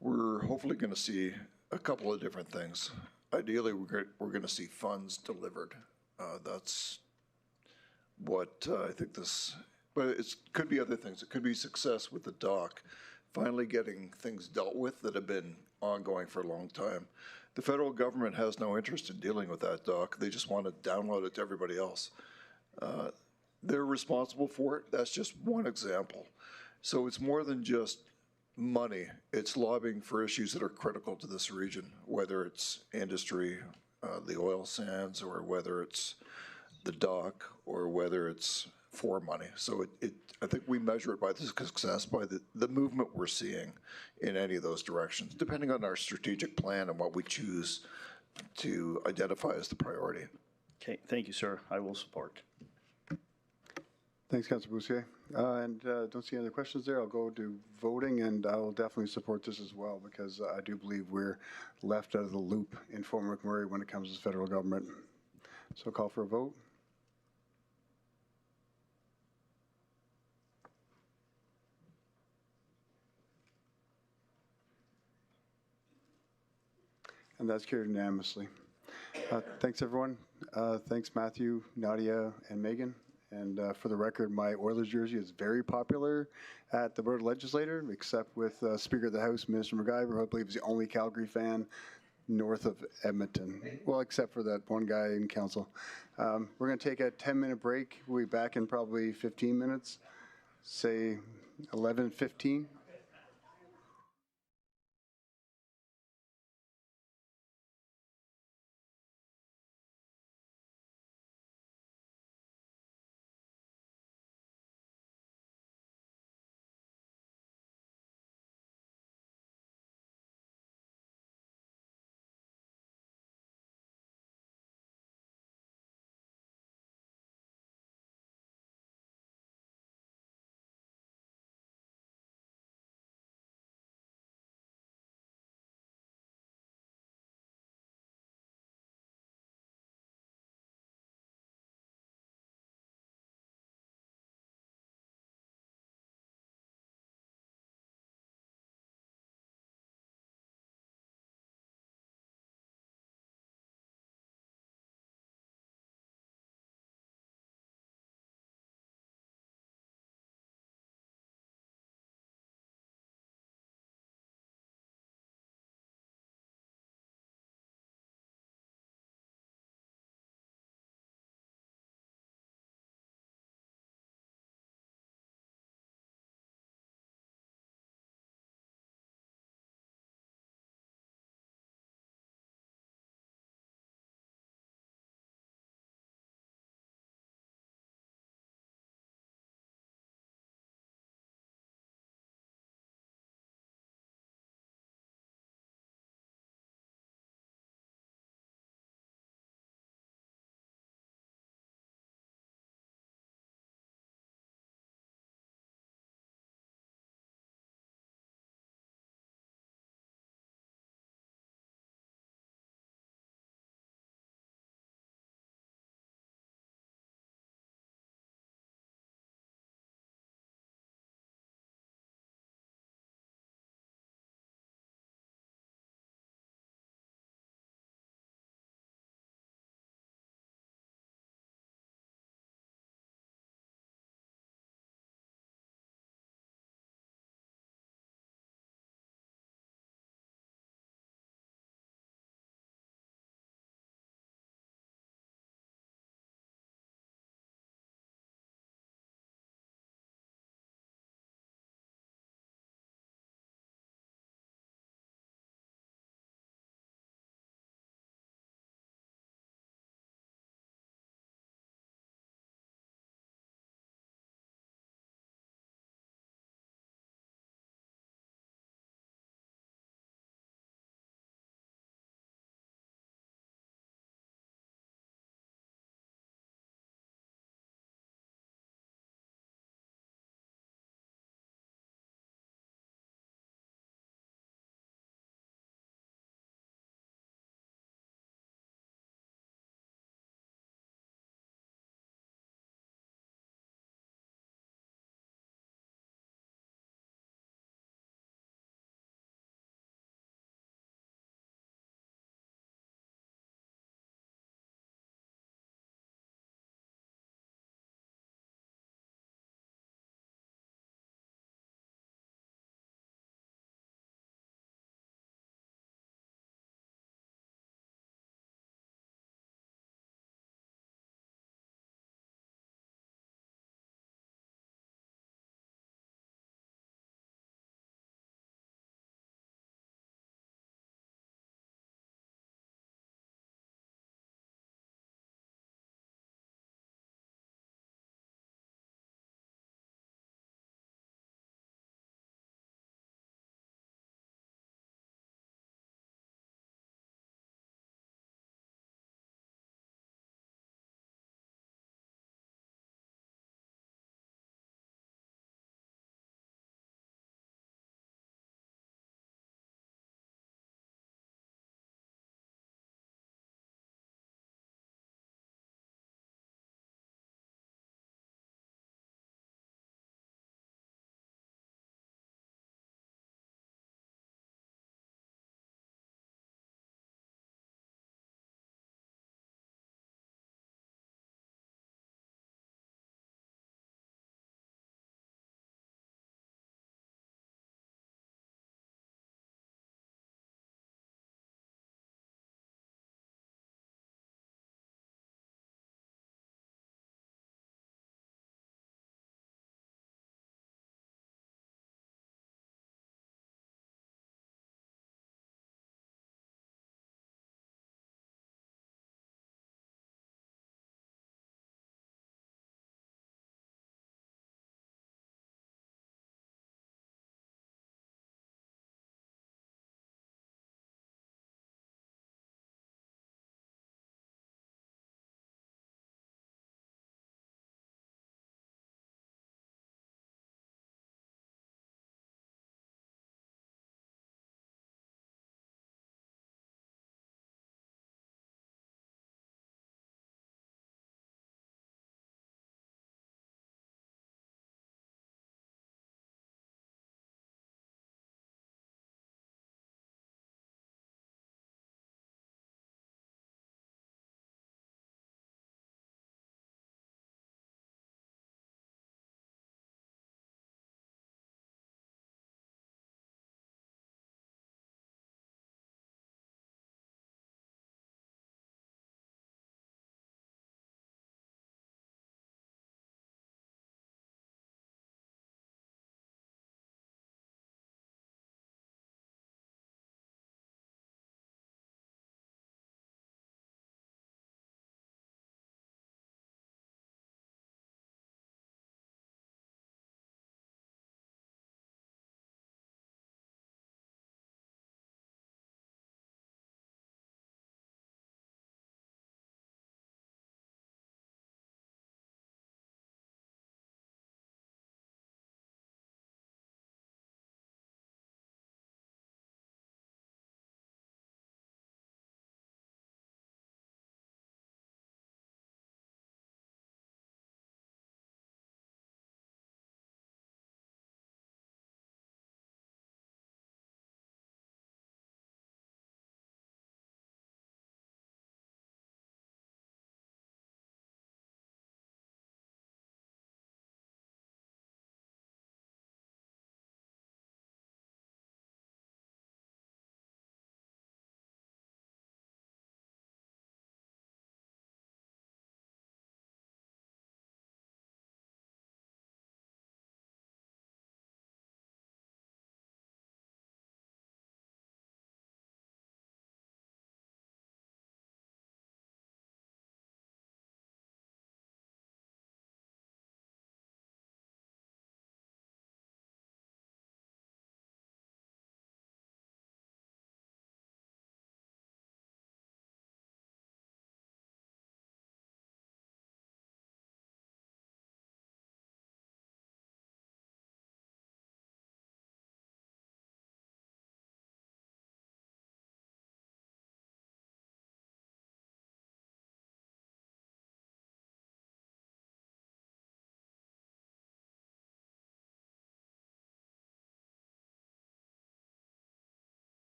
We're hopefully going to see a couple of different things. Ideally, we're going to see funds delivered. That's what I think this, but it could be other things. It could be success with the dock, finally getting things dealt with that have been ongoing for a long time. The federal government has no interest in dealing with that dock. They just want to download it to everybody else. They're responsible for it. That's just one example. So it's more than just money. It's lobbying for issues that are critical to this region, whether it's industry, the oil sands, or whether it's the dock, or whether it's for money. So I think we measure it by the success, by the movement we're seeing in any of those directions, depending on our strategic plan and what we choose to identify as the priority. Okay, thank you, sir. I will support. Thanks, Councilor Boussier. And don't see any other questions there. I'll go to voting, and I will definitely support this as well, because I do believe we're left out of the loop in Fort McMurray when it comes to federal government. So call for a vote. And that's carried unanimously. Thanks, everyone. Thanks, Matthew, Nadia, and Megan. And for the record, my Oilers jersey is very popular at the Board of Legislature, except with Speaker of the House, Minister McIver, who I believe is the only Calgary fan north of Edmonton. Well, except for that one guy in council. We're going to take a 10-minute break. We'll be back in probably 15 minutes, say 11:15.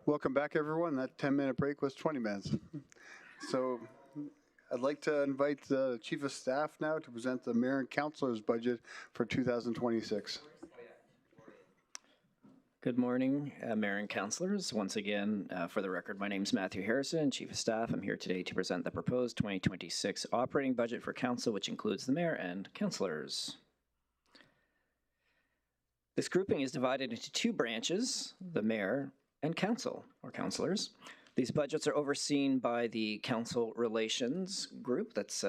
Welcome back, everyone. That 10-minute break was 20 minutes. So I'd like to invite the Chief of Staff now to present the Mayor and Councilor's budget for 2026. Good morning, Mayor and Councilors. Once again, for the record, my name is Matthew Harrison, Chief of Staff. I'm here today to present the proposed 2026 operating budget for Council, which includes the Mayor and Councilors. This grouping is divided into two branches, the Mayor and Council, or Councilors. These budgets are overseen by the Council Relations Group. That's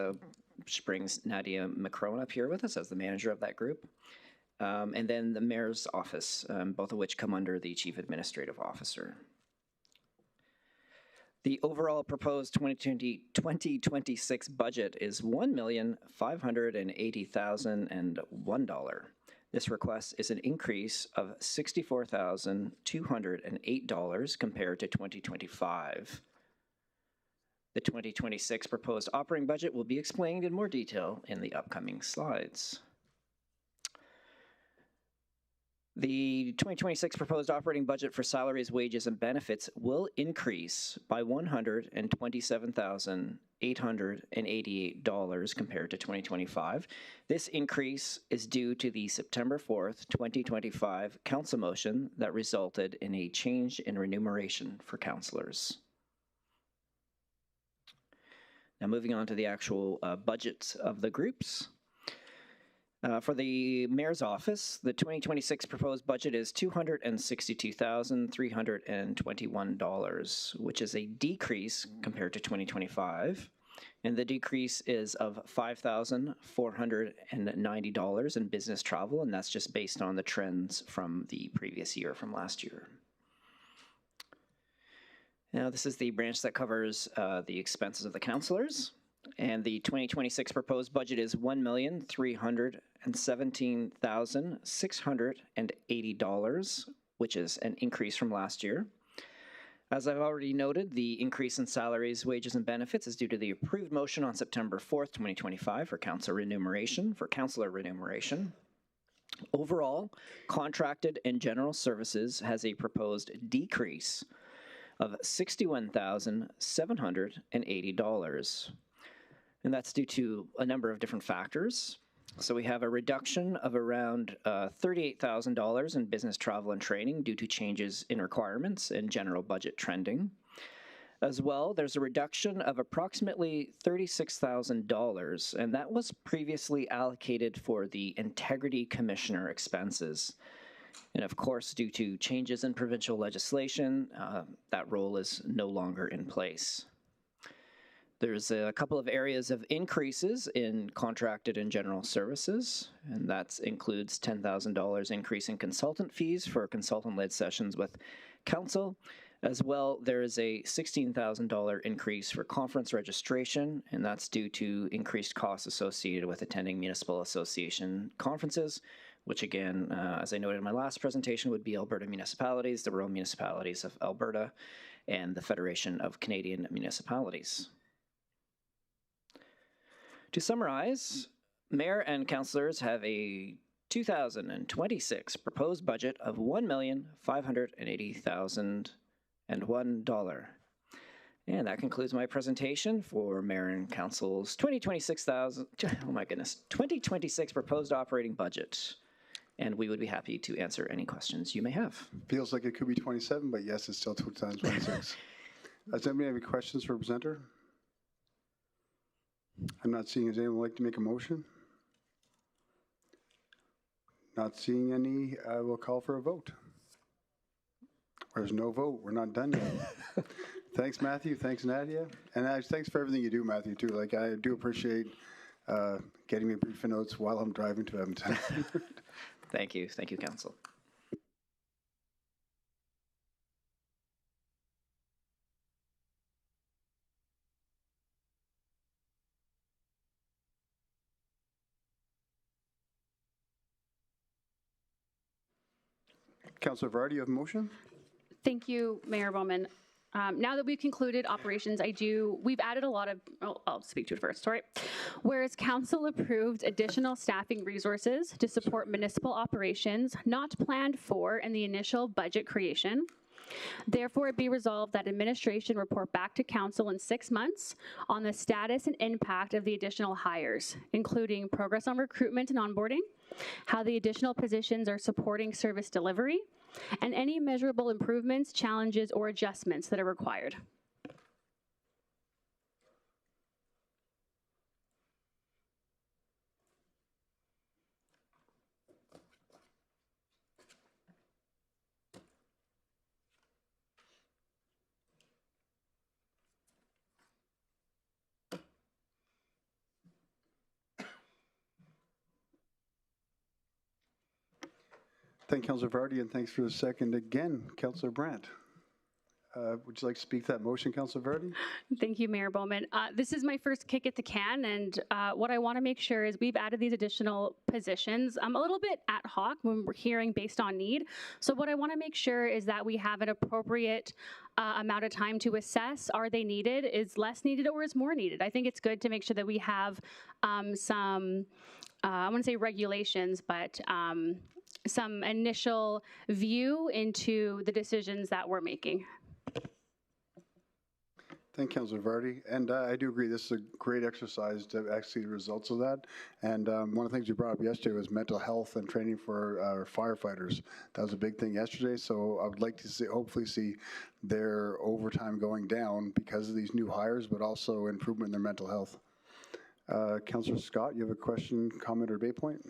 which brings Nadia McCrone up here with us as the manager of that group. And then the Mayor's Office, both of which come under the Chief Administrative Officer. The overall proposed 2026 budget is $1,580,001. This request is an increase of $64,208 compared to 2025. The 2026 proposed operating budget will be explained in more detail in the upcoming slides. The 2026 proposed operating budget for salaries, wages, and benefits will increase by $127,888 compared to 2025. This increase is due to the September 4th, 2025 council motion that resulted in a change in remuneration for councillors. Now moving on to the actual budget of the groups. For the Mayor's Office, the 2026 proposed budget is $262,321, which is a decrease compared to 2025. And the decrease is of $5,490 in business travel, and that's just based on the trends from the previous year, from last year. Now, this is the branch that covers the expenses of the councillors. And the 2026 proposed budget is $1,317,680, which is an increase from last year. As I've already noted, the increase in salaries, wages, and benefits is due to the approved motion on September 4th, 2025 for councillor remuneration. Overall, contracted and general services has a proposed decrease of $61,780. And that's due to a number of different factors. So we have a reduction of around $38,000 in business travel and training due to changes in requirements and general budget trending. As well, there's a reduction of approximately $36,000, and that was previously allocated for the Integrity Commissioner expenses. And of course, due to changes in provincial legislation, that role is no longer in place. There's a couple of areas of increases in contracted and general services, and that includes $10,000 increase in consultant fees for consultant-led sessions with council. As well, there is a $16,000 increase for conference registration, and that's due to increased costs associated with attending municipal association conferences, which again, as I noted in my last presentation, would be Alberta municipalities, the rural municipalities of Alberta, and the Federation of Canadian Municipalities. To summarize, Mayor and councillors have a 2026 proposed budget of $1,580,001. And that concludes my presentation for Mayor and Council's 2026 proposed operating budget. And we would be happy to answer any questions you may have. Feels like it could be 27, but yes, it's still 2 times 26. Does anybody have any questions for the presenter? I'm not seeing, does anyone like to make a motion? Not seeing any, I will call for a vote. There's no vote, we're not done yet. Thanks, Matthew, thanks, Nadia. And thanks for everything you do, Matthew, too. Like, I do appreciate getting me briefing notes while I'm driving to Edmonton. Thank you, Council. Councillor Vardy, you have a motion? Thank you, Mayor Bowman. Now that we've concluded operations, we've added a lot of, I'll speak to it first, sorry. Whereas council approved additional staffing resources to support municipal operations not planned for in the initial budget creation. Therefore, it be resolved that administration report back to council in 6 months on the status and impact of the additional hires, including progress on recruitment and onboarding, how the additional positions are supporting service delivery, and any measurable improvements, challenges, or adjustments that are required. Thank you, Councillor Vardy, and thanks for the second again, Councillor Brandt. Would you like to speak to that motion, Councillor Vardy? Thank you, Mayor Bowman. This is my first kick at the can, and what I want to make sure is we've added these additional positions a little bit ad hoc when we're hearing based on need. So what I want to make sure is that we have an appropriate amount of time to assess, are they needed, is less needed, or is more needed? I think it's good to make sure that we have some, I want to say regulations, but some initial view into the decisions that we're making. Thank you, Councillor Vardy. And I do agree, this is a great exercise to actually see the results of that. And one of the things you brought up yesterday was mental health and training for our firefighters. That was a big thing yesterday. So I would like to see, hopefully see their overtime going down because of these new hires, but also improvement in their mental health. Councillor Scott, you have a question, comment, or debate point?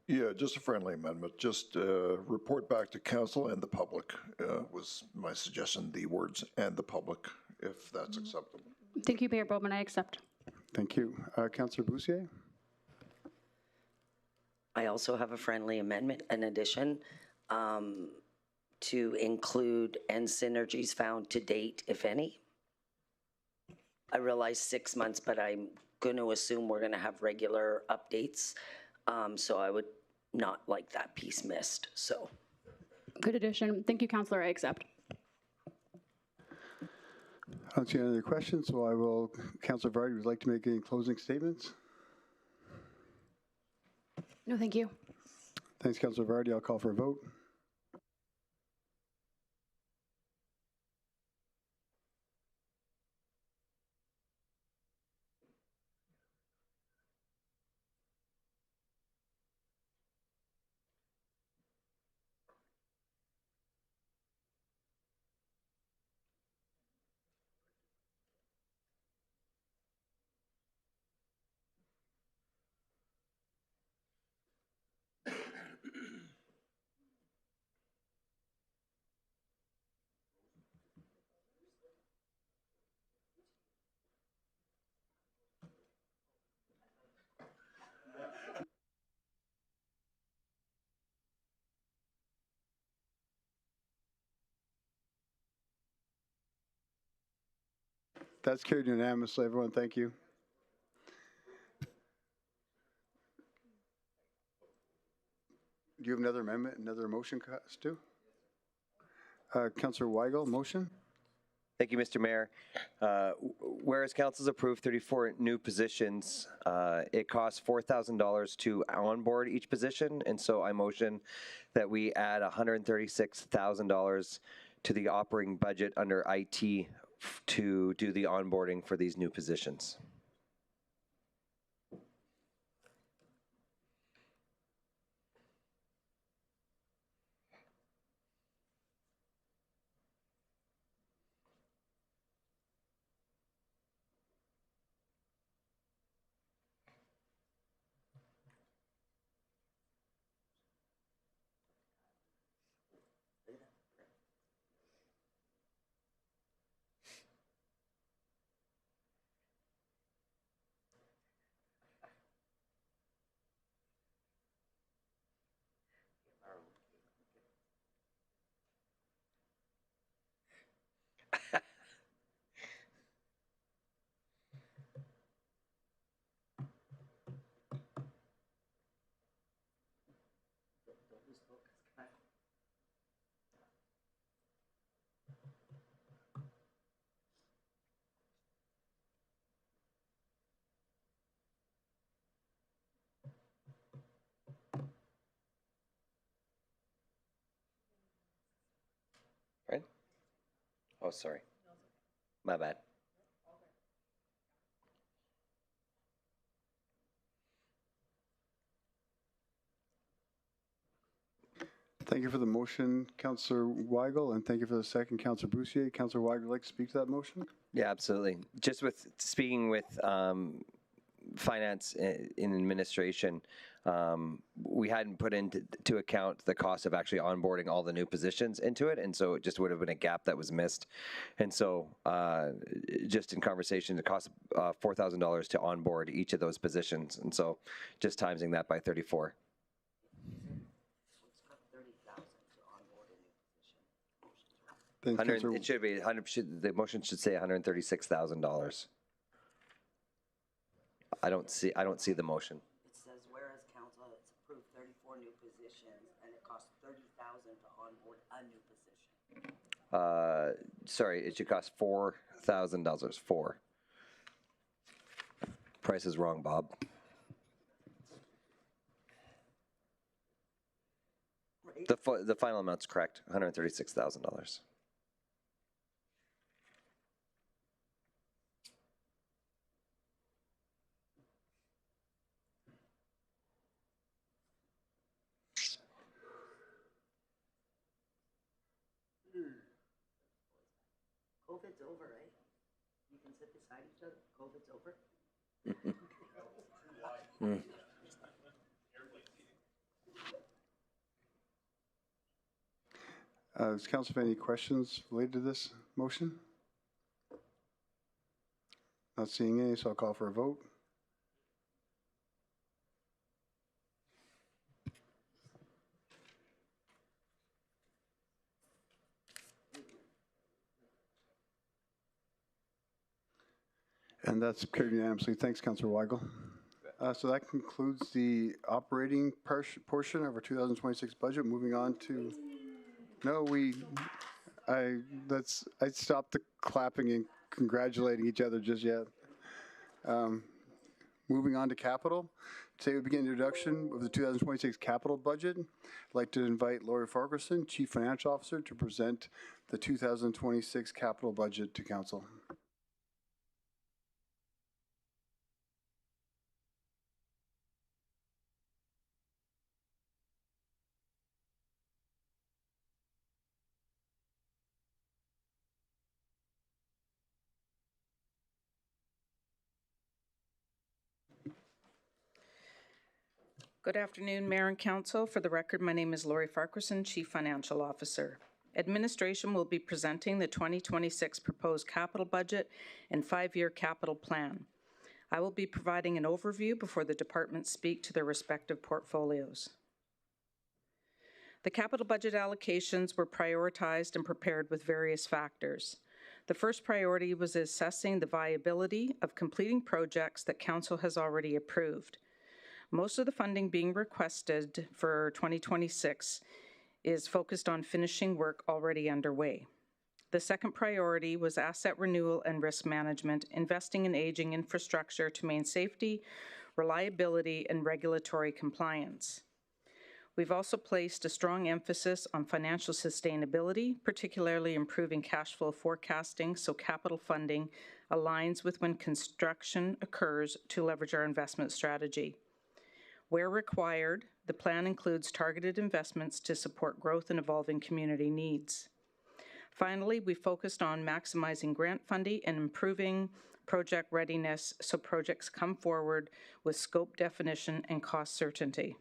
Yeah, just a friendly amendment. Just report back to council and the public was my suggestion, the words "and the public," if that's acceptable. Thank you, Mayor Bowman. I accept. Thank you. Councillor Boussier? I also have a friendly amendment, an addition, to include "and synergies found to date, if any." I realize 6 months, but I'm going to assume we're going to have regular updates. So I would not like that piece missed, so. Good addition. Thank you, Councillor. I accept. I don't see any other questions, so I will, Councillor Vardy, would like to make any closing statements? No, thank you. Thanks, Councillor Vardy. I'll call for a vote. That's carried unanimously, everyone. Thank you. Do you have another amendment, another motion, Stu? Councillor Weigel, motion? Thank you, Mr. Mayor. Whereas council's approved 34 new positions, it costs $4,000 to onboard each position, and so I motion that we add $136,000 to the operating budget under IT to do the onboarding for these new positions. Oh, sorry. My bad. Thank you for the motion, Councillor Weigel, and thank you for the second, Councillor Boussier. Councillor Weigel, would you like to speak to that motion? Yeah, absolutely. Just with speaking with finance in administration, we hadn't put into account the cost of actually onboarding all the new positions into it, and so it just would have been a gap that was missed. And so just in conversation, it costs $4,000 to onboard each of those positions, and so just timesing that by 34. It should be 100. The motion should say $136,000. I don't see the motion. It says, whereas council has approved 34 new positions and it costs $30,000 to onboard a new position. Sorry, it should cost $4,000. Four. Price is wrong, Bob. Right? The final amount's correct. $136,000. COVID's over, right? You can sit beside each other. COVID's over. Does council have any questions related to this motion? Not seeing any, so I'll call for a vote. And that's carried unanimously. Thanks, Councillor Weigel. So that concludes the operating portion of our 2026 budget. Moving on to, I stopped the clapping and congratulating each other just yet. Moving on to capital. Today we begin the introduction of the 2026 capital budget. I'd like to invite Lori Farquharson, Chief Financial Officer, to present the 2026 capital budget to council. Good afternoon, Mayor and Council. For the record, my name is Lori Farquharson, Chief Financial Officer. Administration will be presenting the 2026 proposed capital budget and 5-year capital plan. I will be providing an overview before the departments speak to their respective portfolios. The capital budget allocations were prioritized and prepared with various factors. The first priority was assessing the viability of completing projects that Council has already approved. Most of the funding being requested for 2026 is focused on finishing work already underway. The second priority was asset renewal and risk management, investing in aging infrastructure to maintain safety, reliability, and regulatory compliance. We've also placed a strong emphasis on financial sustainability, particularly improving cash flow forecasting so capital funding aligns with when construction occurs to leverage our investment strategy. Where required, the plan includes targeted investments to support growth and evolving community needs. Finally, we focused on maximizing grant funding and improving project readiness so projects come forward with scope definition and cost certainty.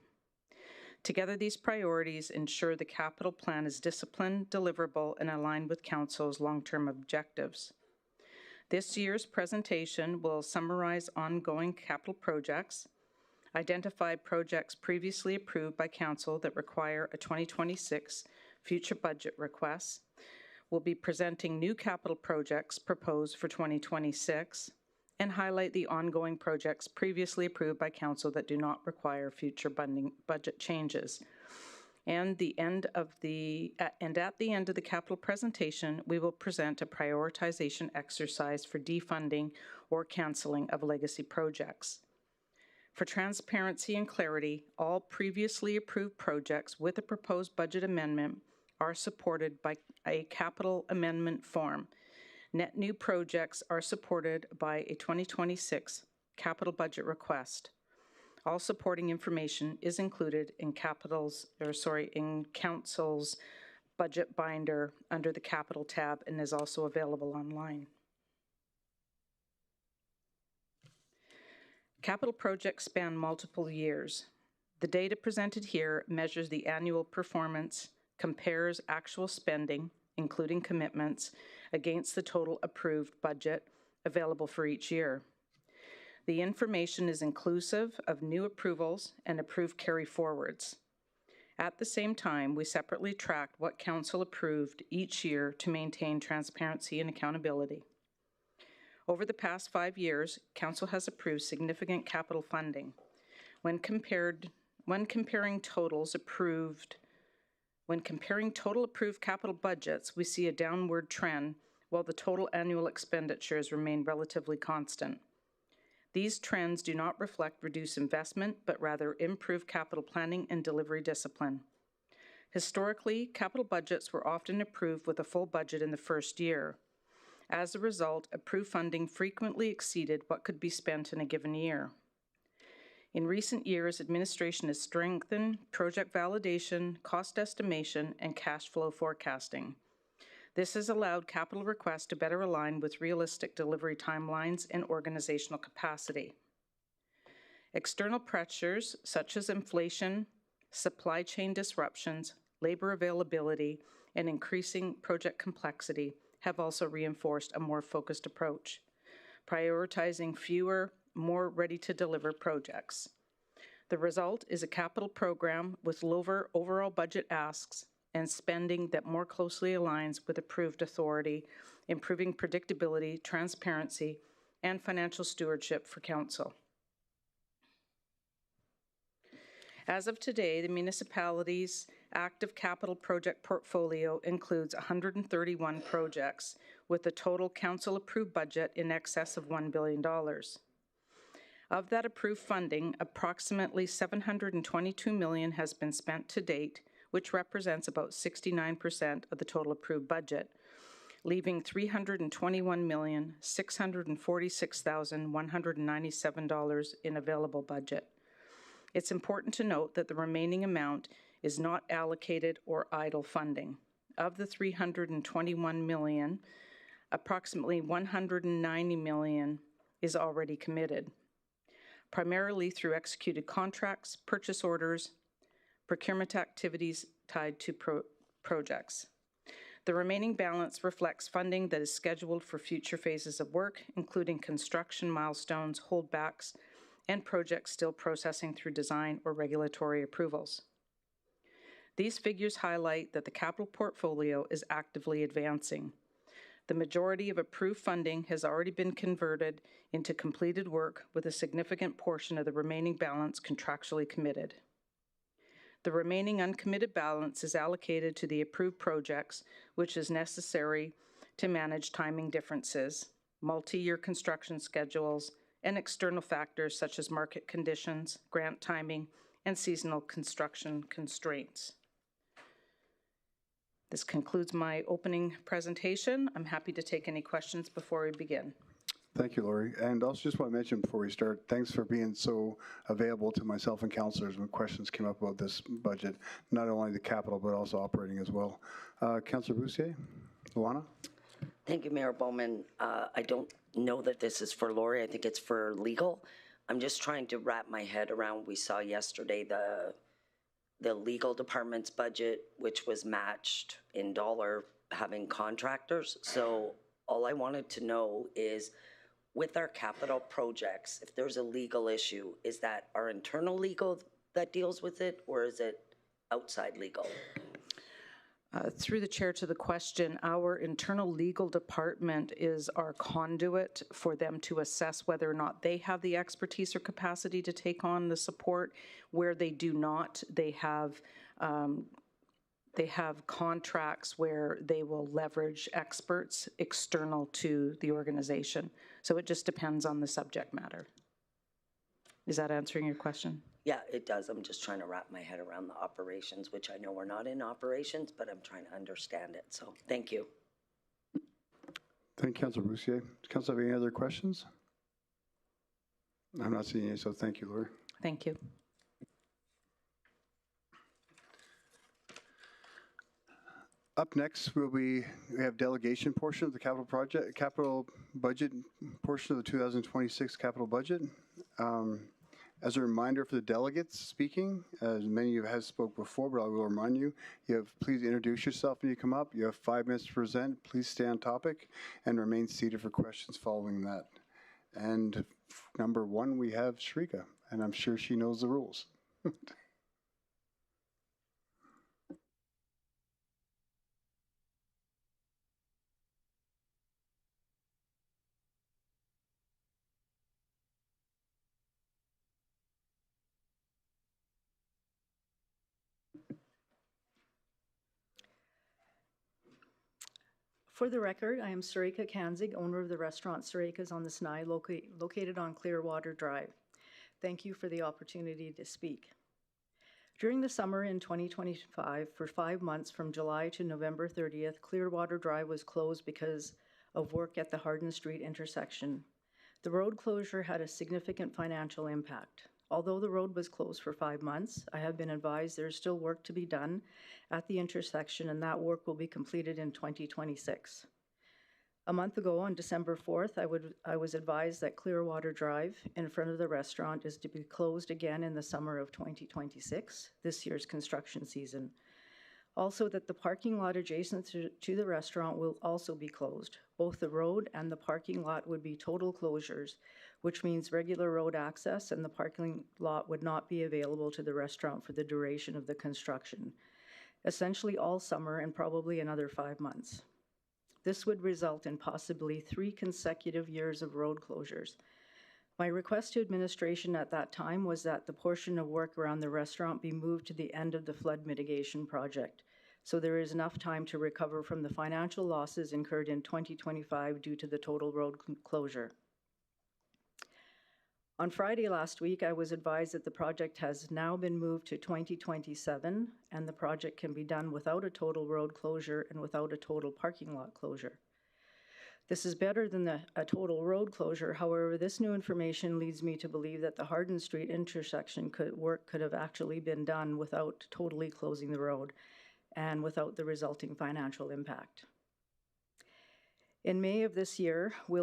Together, these priorities ensure the capital plan is disciplined, deliverable, and aligned with Council's long-term objectives. This year's presentation will summarize ongoing capital projects, identify projects previously approved by Council that require a 2026 future budget request. We'll be presenting new capital projects proposed for 2026 and highlight the ongoing projects previously approved by Council that do not require future budget changes. And at the end of the capital presentation, we will present a prioritization exercise for defunding or canceling of legacy projects. For transparency and clarity, all previously approved projects with a proposed budget amendment are supported by a capital amendment form. Net new projects are supported by a 2026 capital budget request. All supporting information is included in in Council's budget binder under the capital tab and is also available online. Capital projects span multiple years. The data presented here measures the annual performance, compares actual spending, including commitments, against the total approved budget available for each year. The information is inclusive of new approvals and approved carry forwards. At the same time, we separately tracked what Council approved each year to maintain transparency and accountability. Over the past 5 years, Council has approved significant capital funding. When comparing total approved capital budgets, we see a downward trend while the total annual expenditures remain relatively constant. These trends do not reflect reduced investment, but rather improved capital planning and delivery discipline. Historically, capital budgets were often approved with a full budget in the first year. As a result, approved funding frequently exceeded what could be spent in a given year. In recent years, administration has strengthened project validation, cost estimation, and cash flow forecasting. This has allowed capital requests to better align with realistic delivery timelines and organizational capacity. External pressures such as inflation, supply chain disruptions, labor availability, and increasing project complexity have also reinforced a more focused approach, prioritizing fewer, more ready-to-deliver projects. The result is a capital program with lower overall budget asks and spending that more closely aligns with approved authority, improving predictability, transparency, and financial stewardship for Council. As of today, the municipality's active capital project portfolio includes 131 projects with a total Council-approved budget in excess of $1 billion. Of that approved funding, approximately $722 million has been spent to date, which represents about 69% of the total approved budget, leaving $321,646,197 in available budget. It's important to note that the remaining amount is not allocated or idle funding. Of the $321 million, approximately $190 million is already committed, primarily through executed contracts, purchase orders, procurement activities tied to projects. The remaining balance reflects funding that is scheduled for future phases of work, including construction milestones, holdbacks, and projects still processing through design or regulatory approvals. These figures highlight that the capital portfolio is actively advancing. The majority of approved funding has already been converted into completed work, with a significant portion of the remaining balance contractually committed. The remaining uncommitted balance is allocated to the approved projects, which is necessary to manage timing differences, multi-year construction schedules, and external factors such as market conditions, grant timing, and seasonal construction constraints. This concludes my opening presentation. I'm happy to take any questions before we begin. Thank you, Lori. And also just want to mention before we start, thanks for being so available to myself and councilors when questions came up about this budget, not only the capital, but also operating as well. Councilor Boussier, Luana? Thank you, Mayor Bowman. I don't know that this is for Lori. I think it's for legal. I'm just trying to wrap my head around, we saw yesterday the legal department's budget, which was matched in dollar, having contractors. So all I wanted to know is, with our capital projects, if there's a legal issue, is that our internal legal that deals with it, or is it outside legal? Through the chair to the question, our internal legal department is our conduit for them to assess whether or not they have the expertise or capacity to take on the support. Where they do not, they have contracts where they will leverage experts external to the organization. So it just depends on the subject matter. Is that answering your question? Yeah, it does. I'm just trying to wrap my head around the operations, which I know we're not in operations, but I'm trying to understand it. So thank you. Thank you, Councilor Roussier. Does Council have any other questions? I'm not seeing any, so thank you, Lori. Thank you. Up next we have delegation portion of the capital budget portion of the 2026 capital budget. As a reminder for the delegates speaking, as many of you have spoke before, but I will remind you, please introduce yourself when you come up. You have 5 minutes to present. Please stay on topic and remain seated for questions following that. And number 1, we have Shrika, and I'm sure she knows the rules. For the record, I am Sarika Kanzig, owner of the restaurant Sarika's on the Snai, located on Clearwater Drive. Thank you for the opportunity to speak. During the summer in 2025, for 5 months from July to November 30th, Clearwater Drive was closed because of work at the Hardin Street intersection. The road closure had a significant financial impact. Although the road was closed for 5 months, I have been advised there is still work to be done at the intersection, and that work will be completed in 2026. A month ago, on December 4th, I was advised that Clearwater Drive in front of the restaurant is to be closed again in the summer of 2026, this year's construction season. Also, that the parking lot adjacent to the restaurant will also be closed. Both the road and the parking lot would be total closures, which means regular road access and the parking lot would not be available to the restaurant for the duration of the construction, essentially all summer and probably another 5 months. This would result in possibly 3 consecutive years of road closures. My request to administration at that time was that the portion of work around the restaurant be moved to the end of the flood mitigation project, so there is enough time to recover from the financial losses incurred in 2025 due to the total road closure. On Friday last week, I was advised that the project has now been moved to 2027 and the project can be done without a total road closure and without a total parking lot closure. This is better than a total road closure. However, this new information leads me to believe that the Hardin Street intersection could have actually been done without totally closing the road and without the resulting financial impact. In May of this year, we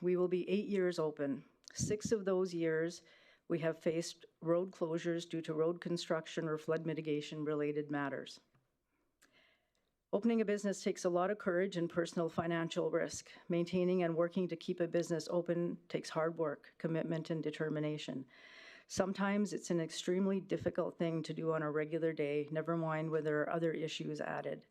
will be 8 years open. 6 of those years, we have faced road closures due to road construction or flood mitigation related matters. Opening a business takes a lot of courage and personal financial risk. Maintaining and working to keep a business open takes hard work, commitment, and determination. Sometimes it's an extremely difficult thing to do on a regular day, never mind when there are other issues added.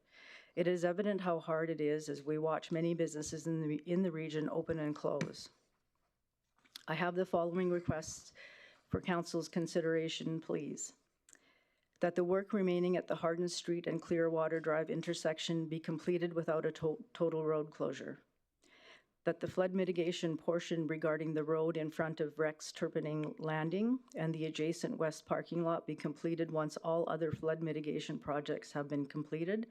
It is evident how hard it is as we watch many businesses in the region open and close. I have the following requests for Council's consideration, please. That the work remaining at the Hardin Street and Clearwater Drive intersection be completed without a total road closure. That the flood mitigation portion regarding the road in front of Rex Turpinning Landing and the adjacent west parking lot be completed once all other flood mitigation projects have been completed,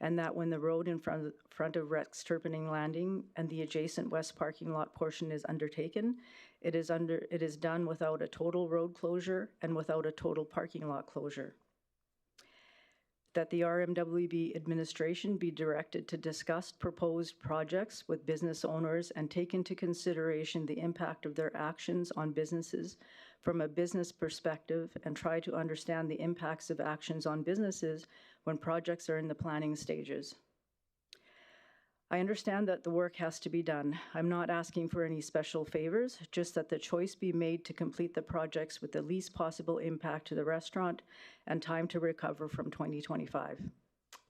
and that when the road in front of Rex Turpinning Landing and the adjacent west parking lot portion is undertaken, it is done without a total road closure and without a total parking lot closure. That the RMWB administration be directed to discuss proposed projects with business owners and take into consideration the impact of their actions on businesses from a business perspective and try to understand the impacts of actions on businesses when projects are in the planning stages. I understand that the work has to be done. I'm not asking for any special favors, just that the choice be made to complete the projects with the least possible impact to the restaurant and time to recover from 2025.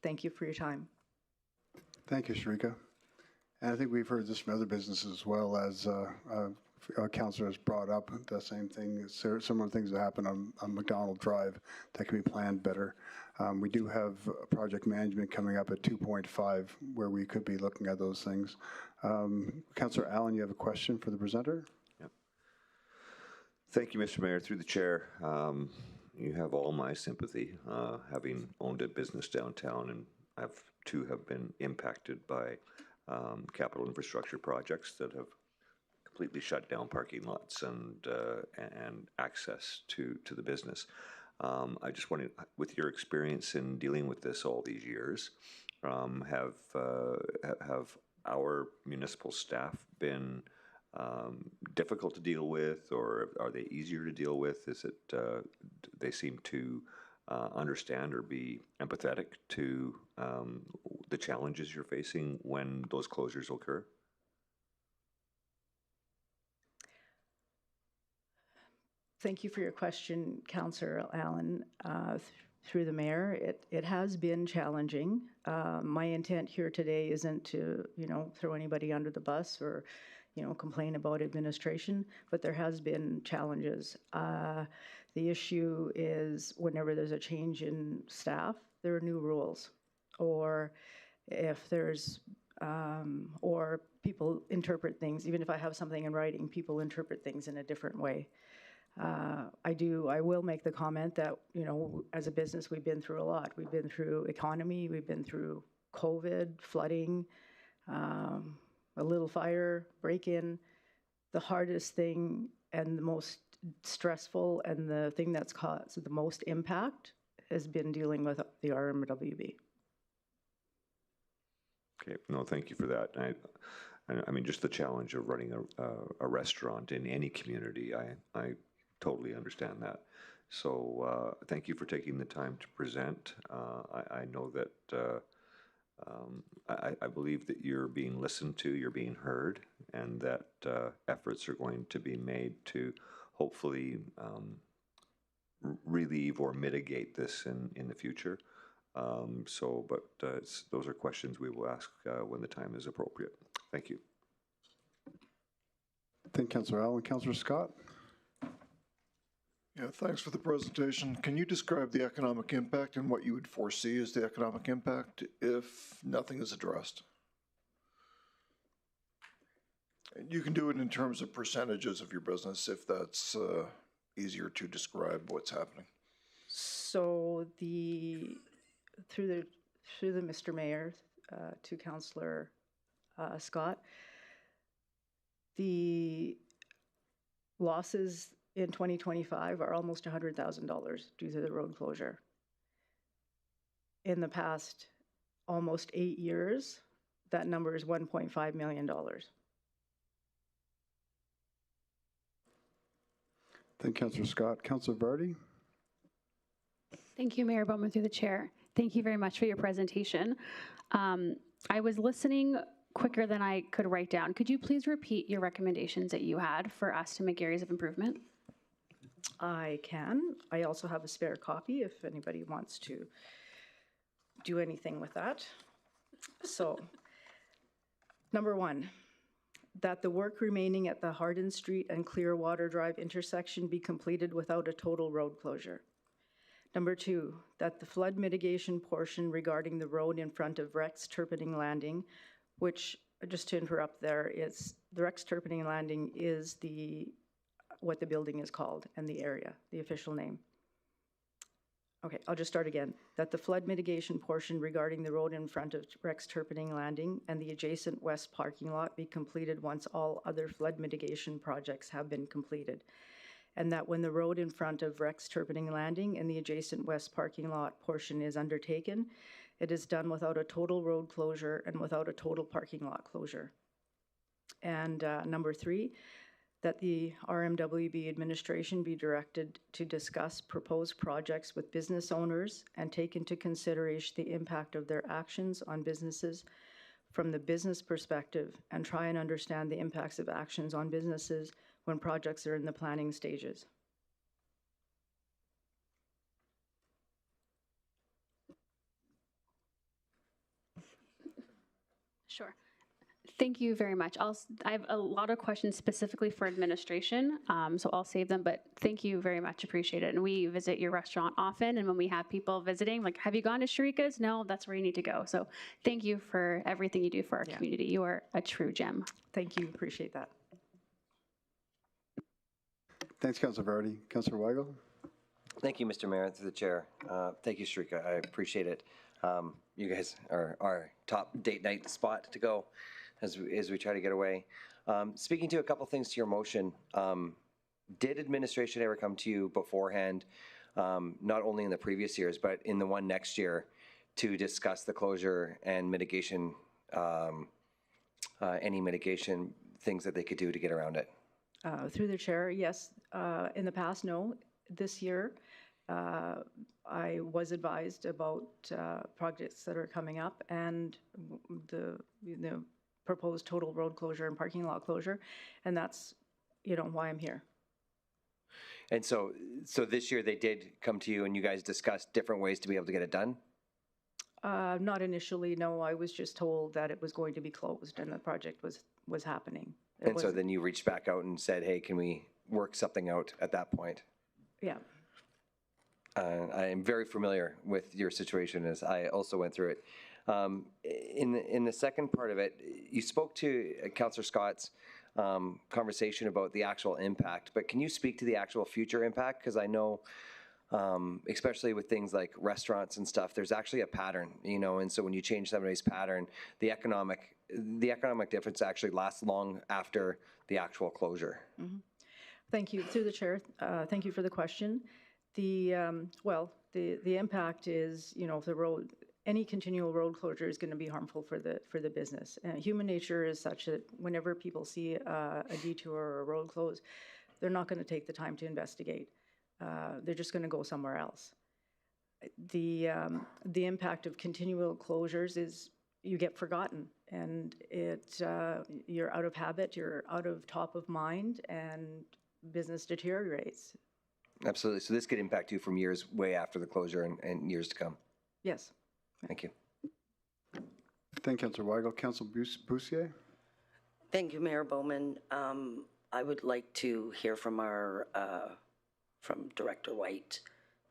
Thank you for your time. Thank you, Sharika. And I think we've heard this from other businesses as well, as Councilor has brought up the same thing. Some of the things that happen on McDonald Drive that can be planned better. We do have project management coming up at 2.5 where we could be looking at those things. Councilor Allen, you have a question for the presenter? Yep. Thank you, Mr. Mayor. Through the chair, you have all my sympathy, having owned a business downtown, and I've too have been impacted by capital infrastructure projects that have completely shut down parking lots and access to the business. I just wanted, with your experience in dealing with this all these years, have our municipal staff been difficult to deal with, or are they easier to deal with? Is it they seem to understand or be empathetic to the challenges you're facing when those closures occur? Thank you for your question, Councillor Allen. Through the mayor, it has been challenging. My intent here today isn't to, throw anybody under the bus or, complain about administration, but there has been challenges. The issue is whenever there's a change in staff, there are new rules, or if there's or people interpret things. Even if I have something in writing, people interpret things in a different way. I will make the comment that, as a business, we've been through a lot. We've been through economy, we've been through COVID, flooding, a little fire, break-in. The hardest thing and the most stressful and the thing that's caused the most impact has been dealing with the RMWB. Okay, no, thank you for that. I mean, just the challenge of running a restaurant in any community, I totally understand that. So thank you for taking the time to present. I know that I believe that you're being listened to, you're being heard, and that efforts are going to be made to hopefully relieve or mitigate this in the future. But those are questions we will ask when the time is appropriate. Thank you. Thank you, Councillor Allen. Councillor Scott? Yeah, thanks for the presentation. Can you describe the economic impact and what you would foresee as the economic impact if nothing is addressed? And you can do it in terms of percentages of your business if that's easier to describe what's happening. So through the Mr. Mayor to Councillor Scott, the losses in 2025 are almost $100,000 due to the road closure. In the past almost 8 years, that number is $1.5 million. Thank you, Councillor Scott. Councillor Vardy? Thank you, Mayor Bowman, through the chair. Thank you very much for your presentation. I was listening quicker than I could write down. Could you please repeat your recommendations that you had for us to make areas of improvement? I can. I also have a spare copy if anybody wants to do anything with that. So, number 1, that the work remaining at the Hardin Street and Clearwater Drive intersection be completed without a total road closure. Number 2, that the flood mitigation portion regarding the road in front of Rex Turpinning Landing, which, just to interrupt there, is the Rex Turpinning Landing is what the building is called and the area, the official name. Okay, I'll just start again. That the flood mitigation portion regarding the road in front of Rex Turpinning Landing and the adjacent west parking lot be completed once all other flood mitigation projects have been completed. And that when the road in front of Rex Turpinning Landing and the adjacent west parking lot portion is undertaken, it is done without a total road closure and without a total parking lot closure. And number 3, that the RMWB administration be directed to discuss proposed projects with business owners and take into consideration the impact of their actions on businesses from the business perspective and try and understand the impacts of actions on businesses when projects are in the planning stages. Sure. Thank you very much. I have a lot of questions specifically for administration, so I'll save them, but thank you very much. Appreciate it. And we visit your restaurant often, and when we have people visiting, like, have you gone to Sharika's? No, that's where you need to go. So thank you for everything you do for our community. You are a true gem. Thank you. Appreciate that. Thanks, Councilor Vardy. Councilor Weigel? Thank you, Mr. Mayor, through the chair. Thank you, Sharika. I appreciate it. You guys are our top date night spot to go as we try to get away. Speaking to a couple things to your motion, did administration ever come to you beforehand, not only in the previous years, but in the one next year, to discuss the closure and mitigation, any mitigation things that they could do to get around it? Through the chair, yes. In the past, no. This year, I was advised about projects that are coming up and the proposed total road closure and parking lot closure, and that's why I'm here. And so this year they did come to you and you guys discussed different ways to be able to get it done? Not initially, no. I was just told that it was going to be closed and the project was happening. And so then you reached back out and said, hey, can we work something out at that point? Yeah. I am very familiar with your situation as I also went through it. In the second part of it, you spoke to Councillor Scott's conversation about the actual impact, but can you speak to the actual future impact? Because I know, especially with things like restaurants and stuff, there's actually a pattern, and so when you change somebody's pattern, the economic difference actually lasts long after the actual closure. Mm-hmm. Thank you. Through the chair, thank you for the question. The impact is, if the road, any continual road closure is going to be harmful for the business. Human nature is such that whenever people see a detour or a road close, they're not going to take the time to investigate. They're just going to go somewhere else. The impact of continual closures is you get forgotten, and you're out of habit, you're out of top of mind, and business deteriorates. Absolutely. So this could impact you from years way after the closure and years to come. Yes. Thank you. Thank you, Councillor Weigel. Councillor Bussier? Thank you, Mayor Bowman. I would like to hear from from Director White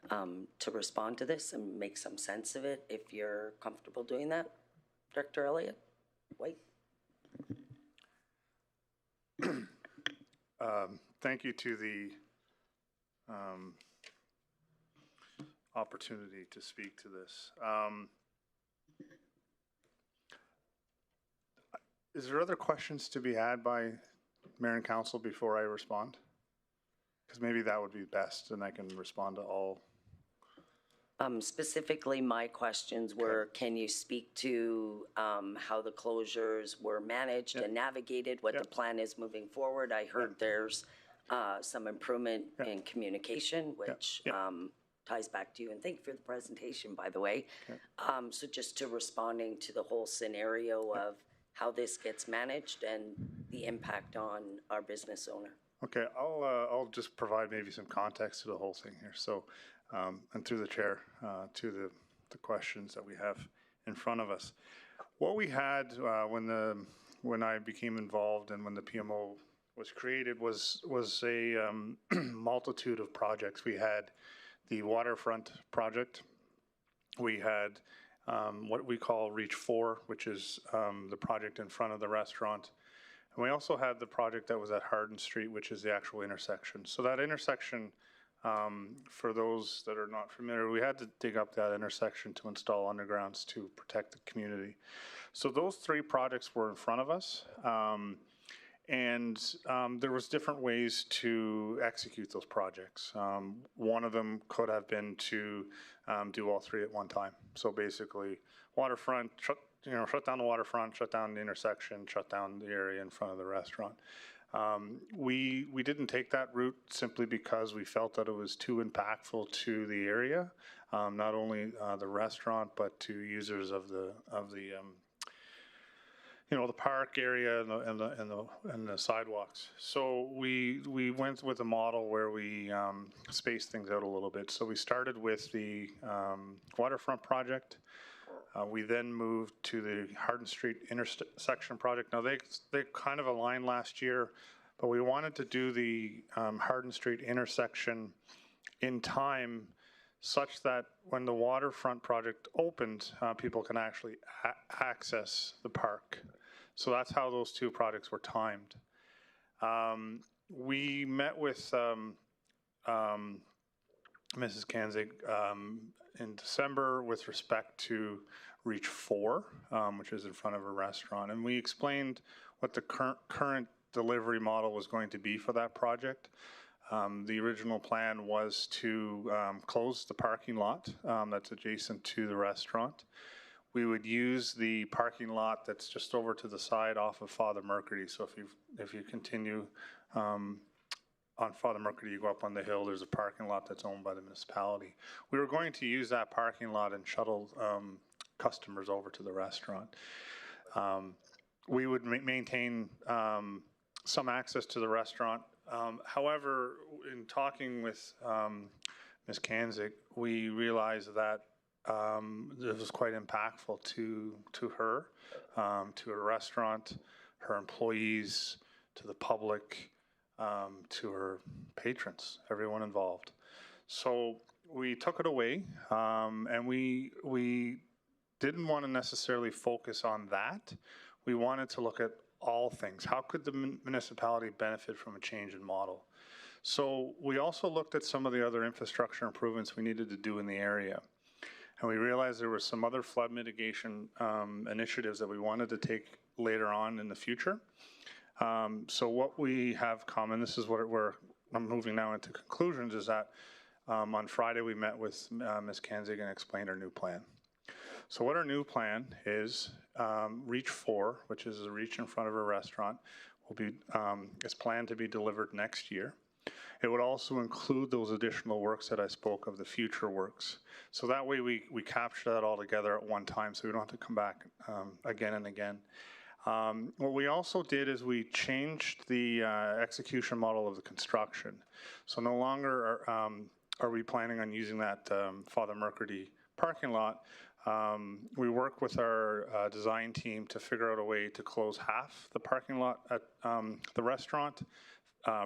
to respond to this and make some sense of it, if you're comfortable doing that. Director Elliott White. Thank you to the opportunity to speak to this. Is there other questions to be had by Mayor and Council before I respond? Because maybe that would be best, and I can respond to all. Specifically, my questions were, can you speak to how the closures were managed and navigated, what the plan is moving forward? I heard there's some improvement in communication, which ties back to you, and thank you for the presentation, by the way. So just to responding to the whole scenario of how this gets managed and the impact on our business owner. Okay, I'll just provide maybe some context to the whole thing here. So, and through the chair to the questions that we have in front of us. What we had when I became involved and when the PMO was created was a multitude of projects. We had the waterfront project. We had what we call Reach 4, which is the project in front of the restaurant. And we also had the project that was at Hardin Street, which is the actual intersection. So that intersection, for those that are not familiar, we had to dig up that intersection to install undergrounds to protect the community. So those three projects were in front of us. And there was different ways to execute those projects. One of them could have been to do all three at one time. So basically, waterfront, shut down the waterfront, shut down the intersection, shut down the area in front of the restaurant. We didn't take that route simply because we felt that it was too impactful to the area, not only the restaurant, but to users of the park area and the sidewalks. So we went with a model where we spaced things out a little bit. So we started with the waterfront project. We then moved to the Hardin Street intersection project. Now they kind of aligned last year, but we wanted to do the Hardin Street intersection in time such that when the waterfront project opened, people can actually access the park. So that's how those two projects were timed. We met with Mrs. Kanzig in December with respect to Reach 4, which is in front of a restaurant. And we explained what the current delivery model was going to be for that project. The original plan was to close the parking lot that's adjacent to the restaurant. We would use the parking lot that's just over to the side off of Father Mercady. So if you continue on Father Mercady, you go up on the hill, there's a parking lot that's owned by the municipality. We were going to use that parking lot and shuttle customers over to the restaurant. We would maintain some access to the restaurant. However, in talking with Ms. Kanzig, we realized that this was quite impactful to her restaurant, her employees, to the public, to her patrons, everyone involved. So we took it away, and we didn't want to necessarily focus on that. We wanted to look at all things. How could the municipality benefit from a change in model? So we also looked at some of the other infrastructure improvements we needed to do in the area. And we realized there were some other flood mitigation initiatives that we wanted to take later on in the future. So what we have common, this is what I'm moving now into conclusions, is that on Friday we met with Ms. Kanzig and explained our new plan. So what our new plan is, Reach 4, which is a reach in front of a restaurant, will be is planned to be delivered next year. It would also include those additional works that I spoke of, the future works. So that way we capture that all together at one time, so we don't have to come back again and again. What we also did is we changed the execution model of the construction. So no longer are we planning on using that Father Mercady parking lot. We worked with our design team to figure out a way to close half the parking lot at the restaurant,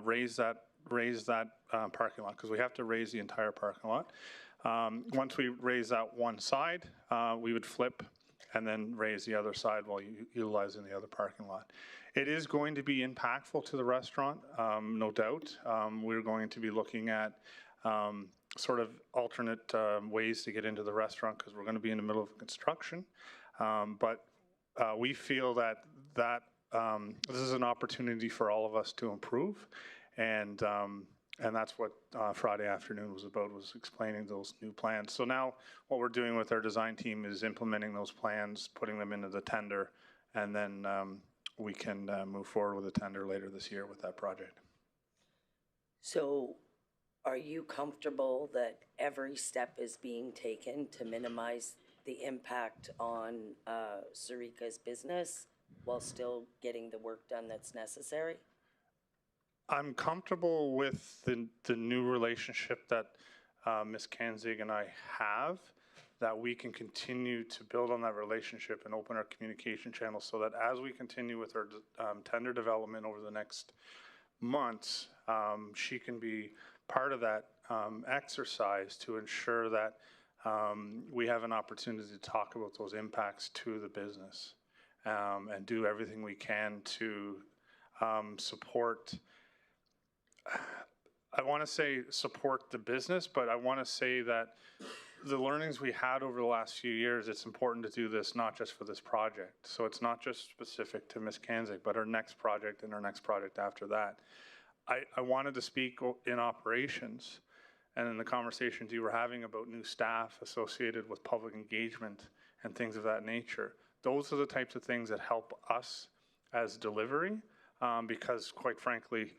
raise that parking lot, because we have to raise the entire parking lot. Once we raise that one side, we would flip and then raise the other side while utilizing the other parking lot. It is going to be impactful to the restaurant, no doubt. We're going to be looking at sort of alternate ways to get into the restaurant, because we're going to be in the middle of construction. But we feel that this is an opportunity for all of us to improve. And that's what Friday afternoon was about, was explaining those new plans. So now what we're doing with our design team is implementing those plans, putting them into the tender, and then we can move forward with a tender later this year with that project. So are you comfortable that every step is being taken to minimize the impact on Sarika's business while still getting the work done that's necessary? I'm comfortable with the new relationship that Ms. Kanzig and I have, that we can continue to build on that relationship and open our communication channels, so that as we continue with our tender development over the next months, she can be part of that exercise to ensure that we have an opportunity to talk about those impacts to the business, and do everything we can to support. I want to say support the business, but I want to say that the learnings we had over the last few years, it's important to do this not just for this project. So it's not just specific to Ms. Kanzig, but our next project and our next project after that. I wanted to speak in operations and in the conversations you were having about new staff associated with public engagement and things of that nature. Those are the types of things that help us as delivery, because quite frankly,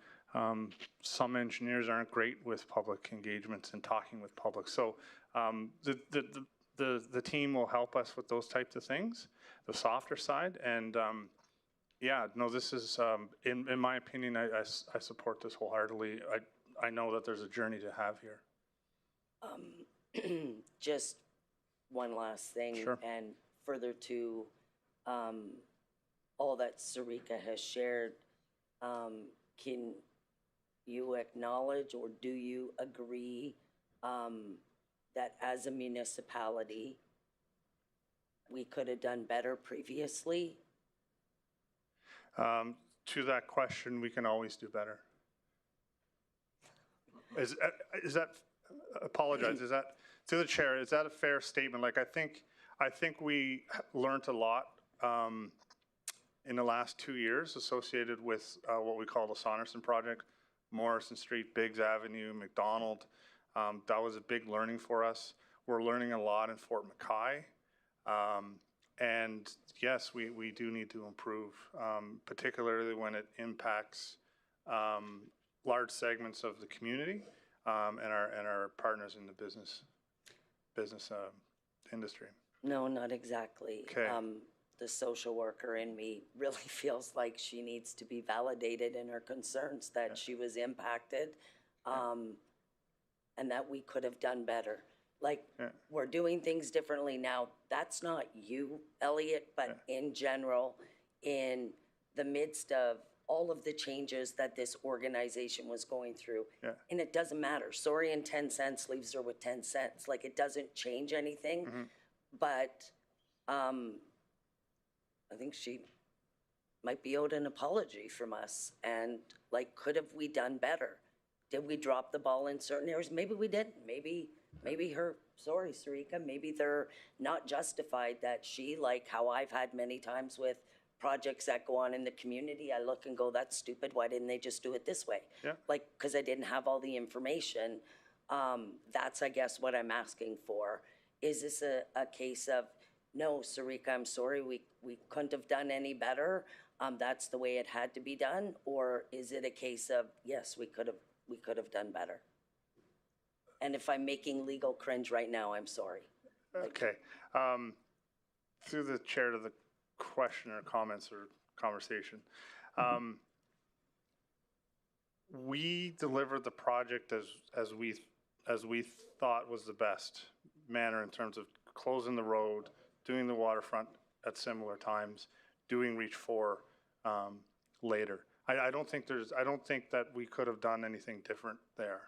some engineers aren't great with public engagements and talking with public. So the team will help us with those types of things, the softer side. And yeah, no, this is, in my opinion, I support this wholeheartedly. I know that there's a journey to have here. Just one last thing, Sure. And further to all that Sarika has shared, can you acknowledge, or do you agree that as a municipality, we could have done better previously? To that question, we can always do better. is that, apologize, is that, to the chair, is that a fair statement? Like, I think we learned a lot in the last 2 years associated with what we call the Saunderson project, Morrison Street, Biggs Avenue, McDonald. That was a big learning for us. We're learning a lot in Fort McKay. And yes, we do need to improve, particularly when it impacts large segments of the community and our partners in the business industry. No, not exactly. Okay. The social worker in me really feels like she needs to be validated in her concerns that she was impacted, and that we could have done better. Like, we're doing things differently now. That's not you, Elliot, but in general, in the midst of all of the changes that this organization was going through. And it doesn't matter. Sorry, and 10 cents leaves her with 10 cents. Like, it doesn't change anything. But I think she might be owed an apology from us. And, like, could have we done better? Did we drop the ball in certain areas? Maybe we didn't. Maybe her, sorry, Sarika, maybe they're not justified, that she, like how I've had many times with projects that go on in the community, I look and go, that's stupid. Why didn't they just do it this way? Like, because I didn't have all the information. That's, I guess, what I'm asking for. Is this a case of, no, Sarika, I'm sorry, we couldn't have done any better. That's the way it had to be done. Or is it a case of, yes, we could have done better? And if I'm making legal cringe right now, I'm sorry. Okay. Through the chair to the question or comments or conversation. We delivered the project as we thought was the best manner in terms of closing the road, doing the waterfront at similar times, doing Reach 4 later. I don't think that we could have done anything different there.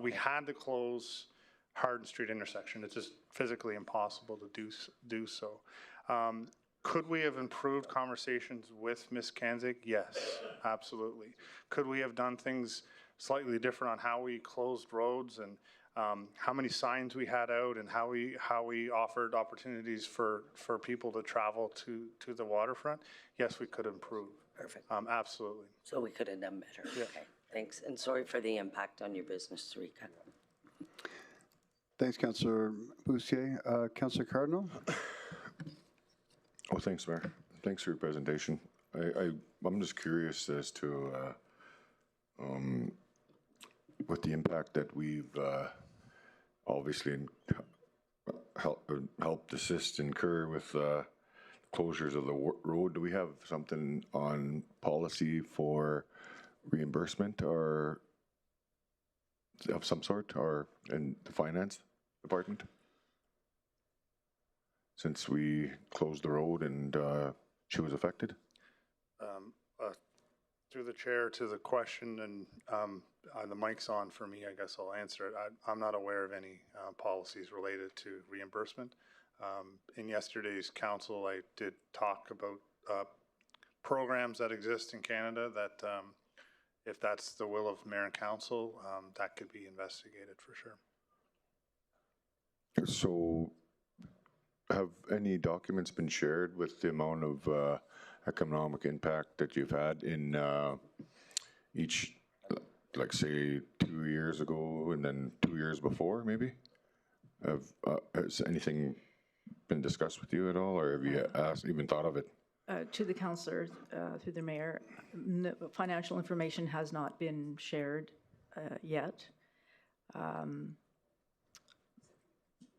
We had to close Hardin Street intersection. It's just physically impossible to do so. Could we have improved conversations with Ms. Kanzig? Yes, absolutely. Could we have done things slightly different on how we closed roads and how many signs we had out and how we offered opportunities for people to travel to the waterfront? Yes, we could improve. Perfect. Absolutely. So we could have done better. Okay, thanks. And sorry for the impact on your business, Sarika. Thanks, Councillor Boussier. Councillor Cardinal? Oh, thanks, Mayor. Thanks for your presentation. I'm just curious as to what the impact that we've obviously helped assist incur with closures of the road. Do we have something on policy for reimbursement or of some sort, or in the finance department? Since we closed the road and she was affected? Through the chair to the question, and the mic's on for me, I guess I'll answer it. I'm not aware of any policies related to reimbursement. In yesterday's council, I did talk about programs that exist in Canada that if that's the will of mayor and council, that could be investigated for sure. So have any documents been shared with the amount of economic impact that you've had in each, like say 2 years ago and then 2 years before maybe? Has anything been discussed with you at all, or have you even thought of it? To the councillor, through the mayor, financial information has not been shared yet.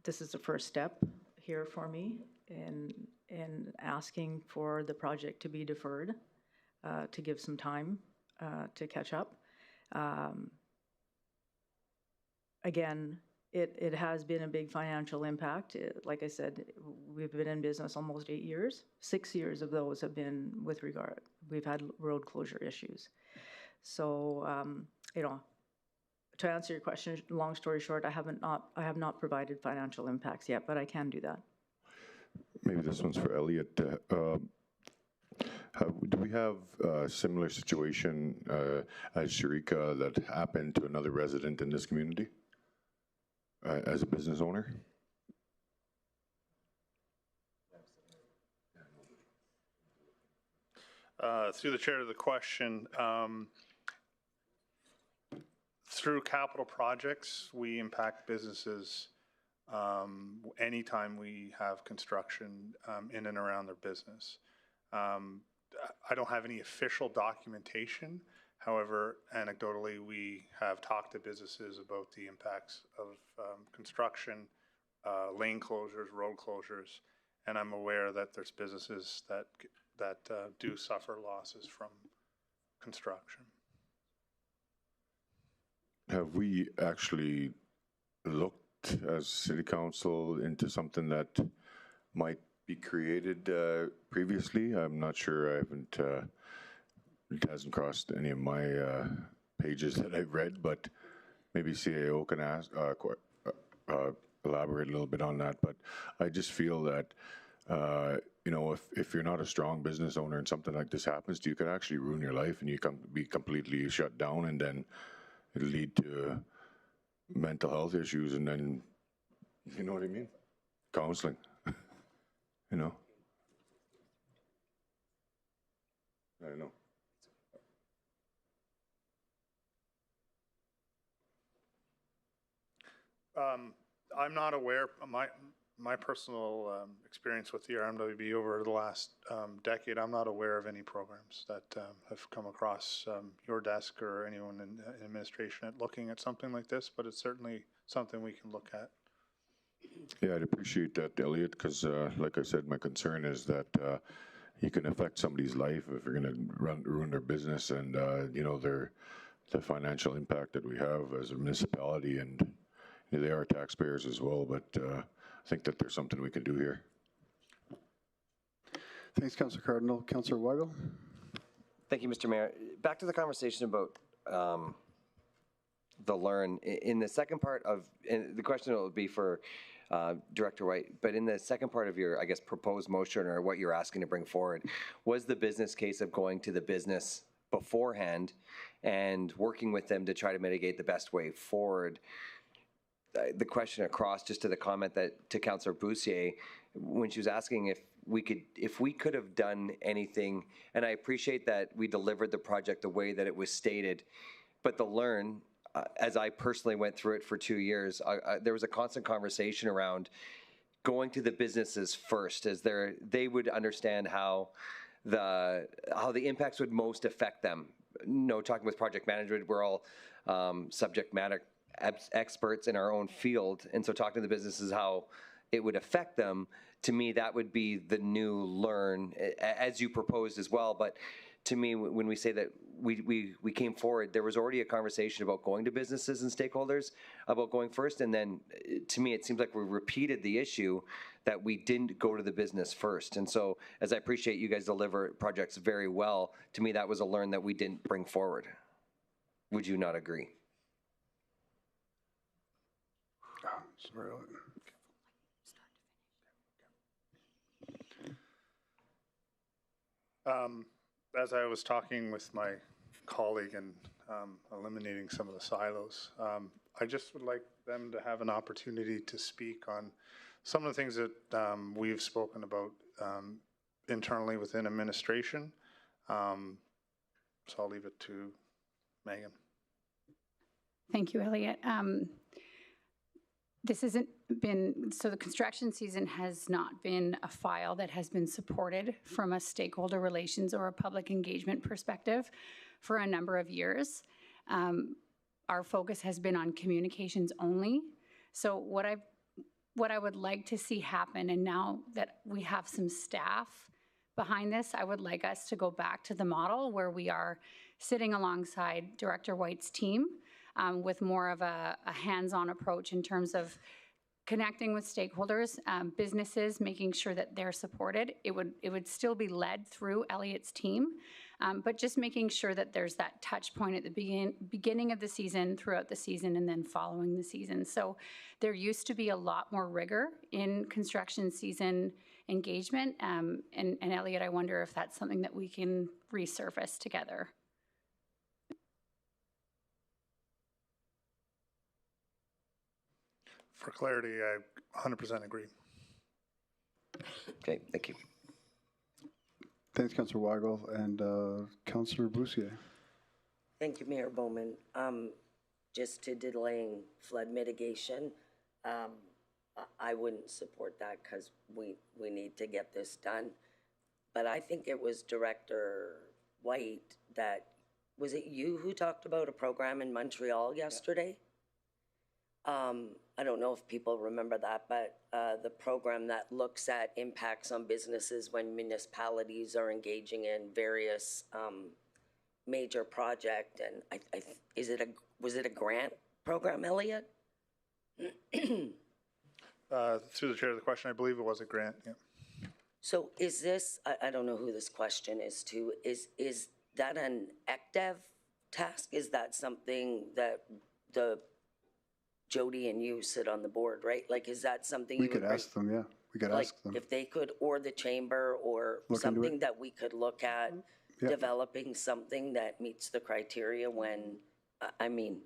This is the first step here for me in asking for the project to be deferred, to give some time to catch up. Again, it has been a big financial impact. Like I said, we've been in business almost 8 years. 6 years of those have been we've had road closure issues. So, to answer your question, long story short, I have not provided financial impacts yet, but I can do that. Maybe this one's for Elliot. Do we have a similar situation as Sharika that happened to another resident in this community as a business owner? Through the chair to the question, through capital projects, we impact businesses anytime we have construction in and around their business. I don't have any official documentation. However, anecdotally, we have talked to businesses about the impacts of construction, lane closures, road closures, and I'm aware that there's businesses that do suffer losses from construction. Have we actually looked as City Council into something that might be created previously? I'm not sure. I haven't. It hasn't crossed any of my pages that I've read, but maybe CAO can ask, elaborate a little bit on that. But I just feel that, you know, if you're not a strong business owner and something like this happens to you, could actually ruin your life and you can be completely shut down, and then it'll lead to mental health issues, and then, you know what I mean? Counseling, you know? I don't know. I'm not aware. My personal experience with the RMWB over the last decade, I'm not aware of any programs that have come across your desk or anyone in administration at looking at something like this, but it's certainly something we can look at. Yeah, I'd appreciate that, Elliot, because like I said, my concern is that you can affect somebody's life if you're going to ruin their business and, you know, the financial impact that we have as a municipality, and they are taxpayers as well, but I think that there's something we can do here. Thanks, Councillor Cardinal. Councillor Weigel? Thank you, Mr. Mayor. Back to the conversation about the learn. In the second part of, and the question will be for Director White, but in the second part of your, I guess, proposed motion or what you're asking to bring forward, was the business case of going to the business beforehand and working with them to try to mitigate the best way forward. The question across, just to the comment that to Councillor Boussier, when she was asking if we could have done anything, and I appreciate that we delivered the project the way that it was stated, but the learn, as I personally went through it for 2 years, there was a constant conversation around going to the businesses first, as they would understand how the impacts would most affect them. No, talking with project management, we're all subject matter experts in our own field, and so talking to the businesses how it would affect them, to me that would be the new learn, as you proposed as well. But to me, when we say that we came forward, there was already a conversation about going to businesses and stakeholders about going first, and then to me it seems like we repeated the issue that we didn't go to the business first. And so, as I appreciate you guys deliver projects very well, to me that was a learn that we didn't bring forward. Would you not agree? Sorry. As I was talking with my colleague and eliminating some of the silos, I just would like them to have an opportunity to speak on some of the things that we've spoken about internally within administration. So I'll leave it to Megan. Thank you, Elliot. This hasn't been, so the construction season has not been a file that has been supported from a stakeholder relations or a public engagement perspective for a number of years. Our focus has been on communications only. So what I would like to see happen, and now that we have some staff behind this, I would like us to go back to the model where we are sitting alongside Director White's team with more of a hands-on approach in terms of connecting with stakeholders, businesses, making sure that they're supported. It would still be led through Elliot's team, but just making sure that there's that touch point at the beginning of the season, throughout the season, and then following the season. So there used to be a lot more rigor in construction season engagement. And Elliot, I wonder if that's something that we can resurface together. For clarity, I 100% agree. Okay, thank you. Thanks, Councillor Weigel. And Councillor Boussier. Thank you, Mayor Bowman. Just to delaying flood mitigation, I wouldn't support that because we need to get this done. But I think it was Director White that, was it you who talked about a program in Montreal yesterday? I don't know if people remember that, but the program that looks at impacts on businesses when municipalities are engaging in various major project, and was it a grant program, Elliot? Through the chair of the question, I believe it was a grant. Yeah. So is this, I don't know who this question is to, is that an ECDEV task? Is that something that the Jody and you sit on the board, right? Like, is that something We could ask them, yeah. We could ask them. If they could, or the chamber, or something that we could look at, developing something that meets the criteria when, I mean,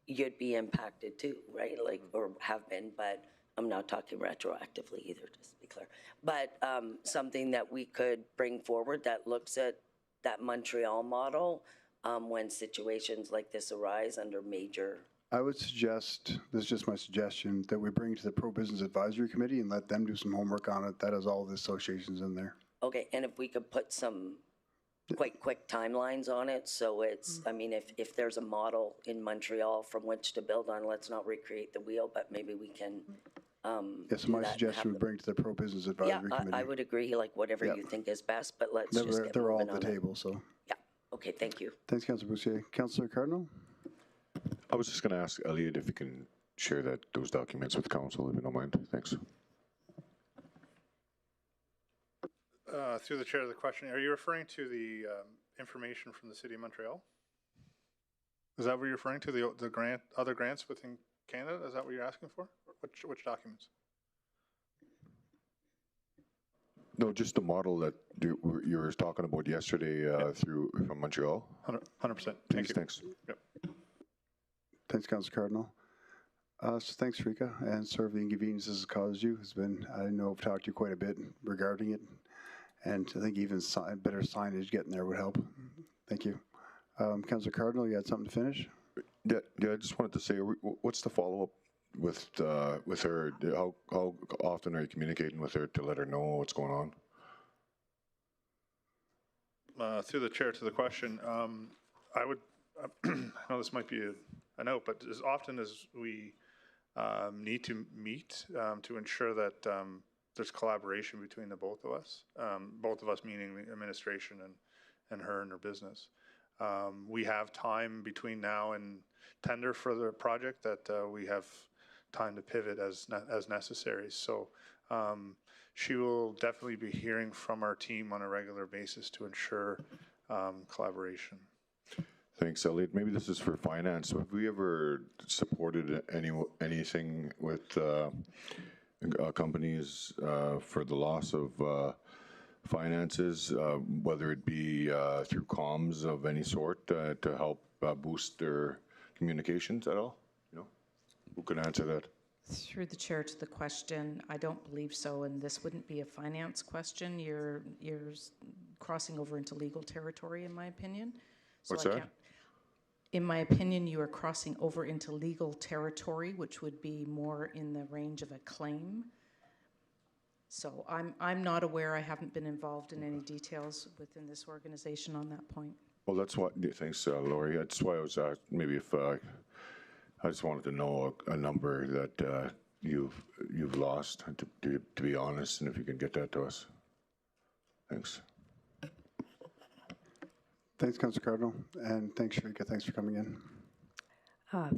you'd be impacted too, right? Like, or have been, but I'm not talking retroactively either, just to be clear. But something that we could bring forward that looks at that Montreal model when situations like this arise under major. I would suggest, this is just my suggestion, that we bring it to the Pro-Business Advisory Committee and let them do some homework on it. That has all the associations in there. Okay, and if we could put some quite quick timelines on it, so it's, I mean, if there's a model in Montreal from which to build on, let's not recreate the wheel, but maybe we can Yes, my suggestion would bring it to the Pro-Business Advisory Committee. I would agree, like whatever you think is best, but let's just get They're all moving at the on it. table, so. Yeah, okay, thank you. Thanks, Councillor Boussier. Councillor Cardinal? I was just going to ask Elliot if you can share those documents with council, if you don't mind. Thanks. Through the chair of the question, are you referring to the information from the City of Montreal? Is that what you're referring to, the grant, other grants within Canada? Is that what you're asking for? Which documents? No, just the model that you were talking about yesterday from Montreal. 100%. Thank you. Thanks. Yep. Thanks, Councillor Cardinal. So thanks, Rika, and sorry for the inconvenience this has caused you. It's been, I know I've talked to you quite a bit regarding it, and I think even better signage getting there would help. Thank you. Councillor Cardinal, you had something to finish? Yeah, I just wanted to say, what's the follow-up with her? How often are you communicating with her to let her know what's going on? Through the chair to the question, I would, I know this might be a note, but as often as we need to meet to ensure that there's collaboration between the both of us meaning the administration and her and her business. We have time between now and tender for the project that we have time to pivot as necessary. So she will definitely be hearing from our team on a regular basis to ensure collaboration. Thanks, Elliot. Maybe this is for finance. Have we ever supported anything with companies for the loss of finances, whether it be through comms of any sort to help boost their communications at all? You know, who can answer that? Through the chair to the question, I don't believe so, and this wouldn't be a finance question. You're crossing over into legal territory, in my opinion. So What's that? In my opinion, you are crossing over into legal territory, which would be more in the range of a claim. So I'm not aware. I haven't been involved in any details within this organization on that point. Well, that's what. Thanks, Lori. That's why I was maybe if I just wanted to know a number that you've lost. To be honest, and if you can get that to us. Thanks. Thanks, Councillor Cardinal, and thanks, Sharika. Thanks for coming in.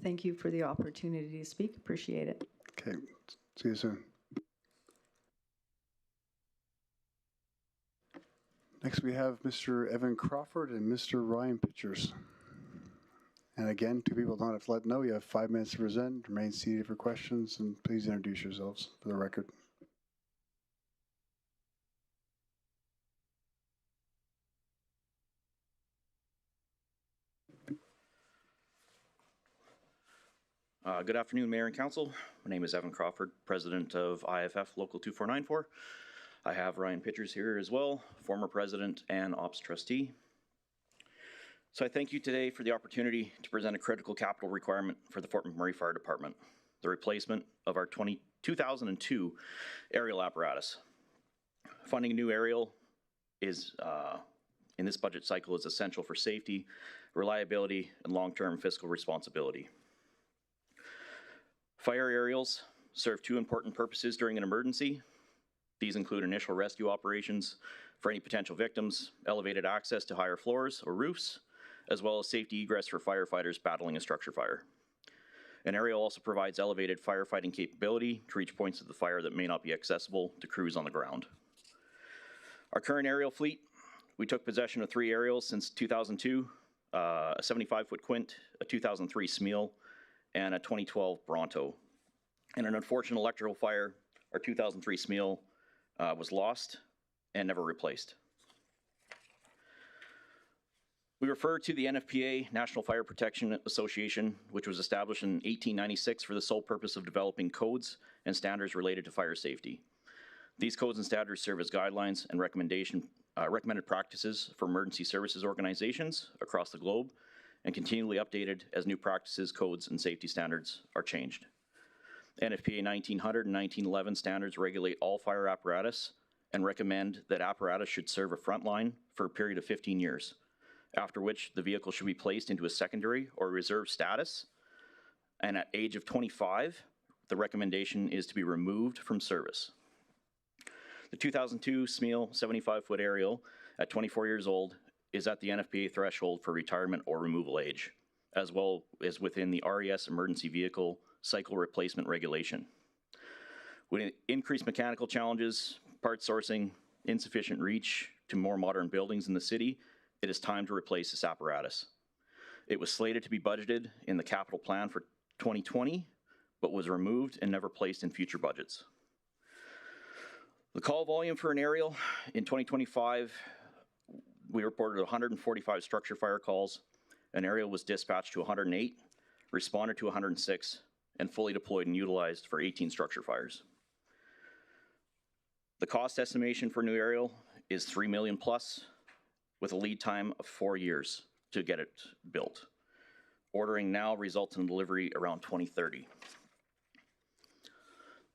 Thank you for the opportunity to speak. Appreciate it. Okay, see you soon. Next, we have Mr. Evan Crawford and Mr. Ryan Pitchers. And again, two people don't have to let know. You have 5 minutes to present. Remain seated for questions, and please introduce yourselves for the record. Good afternoon, Mayor and Council. My name is Evan Crawford, President of IFF Local 2494. I have Ryan Pitchers here as well, former President and Ops Trustee. So I thank you today for the opportunity to present a critical capital requirement for the Fort McMurray Fire Department, the replacement of our 2002 aerial apparatus. Funding a new aerial is, in this budget cycle, is essential for safety, reliability, and long-term fiscal responsibility. Fire aerials serve two important purposes during an emergency. These include initial rescue operations for any potential victims, elevated access to higher floors or roofs, as well as safety egress for firefighters battling a structure fire. An aerial also provides elevated firefighting capability to reach points of the fire that may not be accessible to crews on the ground. Our current aerial fleet, we took possession of 3 aerials since 2002, a 75-foot Quint, a 2003 Smeel, and a 2012 Bronto. In an unfortunate electrical fire, our 2003 Smeel was lost and never replaced. We refer to the NFPA, National Fire Protection Association, which was established in 1896 for the sole purpose of developing codes and standards related to fire safety. These codes and standards serve as guidelines and recommended practices for emergency services organizations across the globe and continually updated as new practices, codes, and safety standards are changed. NFPA 1900 and 1911 standards regulate all fire apparatus and recommend that apparatus should serve a front line for a period of 15 years, after which the vehicle should be placed into a secondary or reserve status, and at age of 25, the recommendation is to be removed from service. The 2002 Smeel 75-foot aerial at 24 years old is at the NFPA threshold for retirement or removal age, as well as within the RES emergency vehicle cycle replacement regulation. With increased mechanical challenges, part sourcing, insufficient reach to more modern buildings in the city, it is time to replace this apparatus. It was slated to be budgeted in the capital plan for 2020, but was removed and never placed in future budgets. The call volume for an aerial in 2025, we reported 145 structure fire calls. An aerial was dispatched to 108, responded to 106, and fully deployed and utilized for 18 structure fires. The cost estimation for a new aerial is $3 million plus, with a lead time of 4 years to get it built. Ordering now results in delivery around 2030.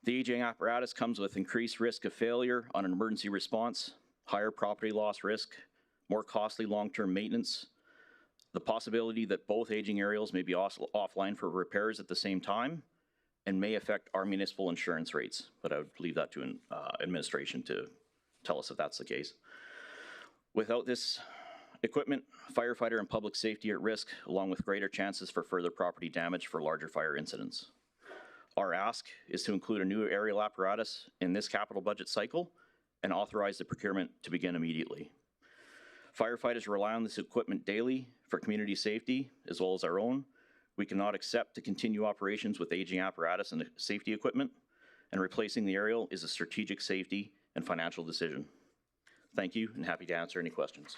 The aging apparatus comes with increased risk of failure on an emergency response, higher property loss risk, more costly long-term maintenance, the possibility that both aging aerials may be offline for repairs at the same time, and may affect our municipal insurance rates. But I would leave that to administration to tell us if that's the case. Without this equipment, firefighter and public safety are at risk, along with greater chances for further property damage for larger fire incidents. Our ask is to include a new aerial apparatus in this capital budget cycle and authorize the procurement to begin immediately. Firefighters rely on this equipment daily for community safety as well as our own. We cannot accept to continue operations with aging apparatus and safety equipment, and replacing the aerial is a strategic safety and financial decision. Thank you, and happy to answer any questions.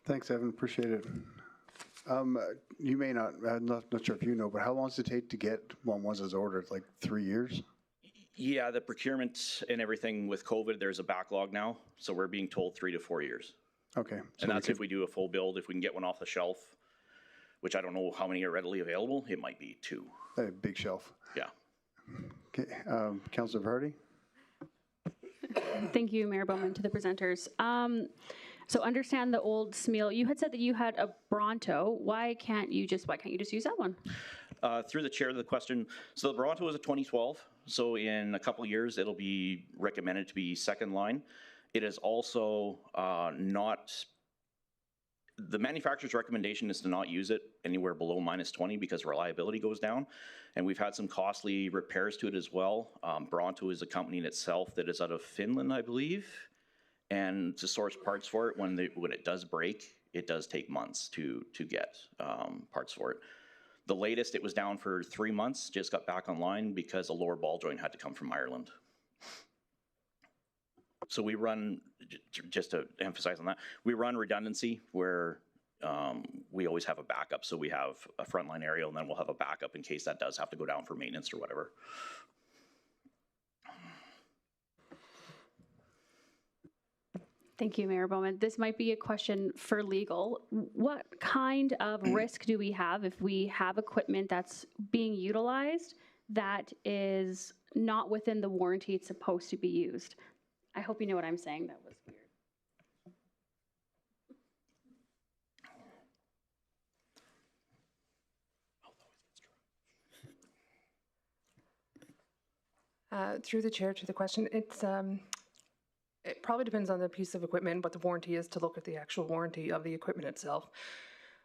Thanks, Evan. Appreciate it. You may not, I'm not sure if you know, but how long does it take to get one once it's ordered? Like 3 years? Yeah, the procurement and everything with COVID, there's a backlog now. So we're being told 3 to 4 years. Okay. And that's if we do a full build. If we can get one off the shelf, which I don't know how many are readily available, it might be 2. A big shelf. Yeah. Okay, Councilor Hardy? Thank you, Mayor Bowman, to the presenters. So understand the old Smeel. You had said that you had a Bronto. Why can't you just use that one? Through the chair of the question, so the Bronto is a 2012. So in a couple of years, it'll be recommended to be second line. It is also not, the manufacturer's recommendation is to not use it anywhere below -20 because reliability goes down. And we've had some costly repairs to it as well. Bronto is a company in itself that is out of Finland, I believe. And to source parts for it, when it does break, it does take months to get parts for it. The latest, it was down for 3 months, just got back online because a lower ball joint had to come from Ireland. So we run, just to emphasize on that, we run redundancy where we always have a backup. So we have a frontline aerial, and then we'll have a backup in case that does have to go down for maintenance or whatever. Thank you, Mayor Bowman. This might be a question for legal. What kind of risk do we have if we have equipment that's being utilized that is not within the warranty it's supposed to be used? I hope you know what I'm saying. That was weird. Through the chair to the question, it probably depends on the piece of equipment, what the warranty is to look at the actual warranty of the equipment itself.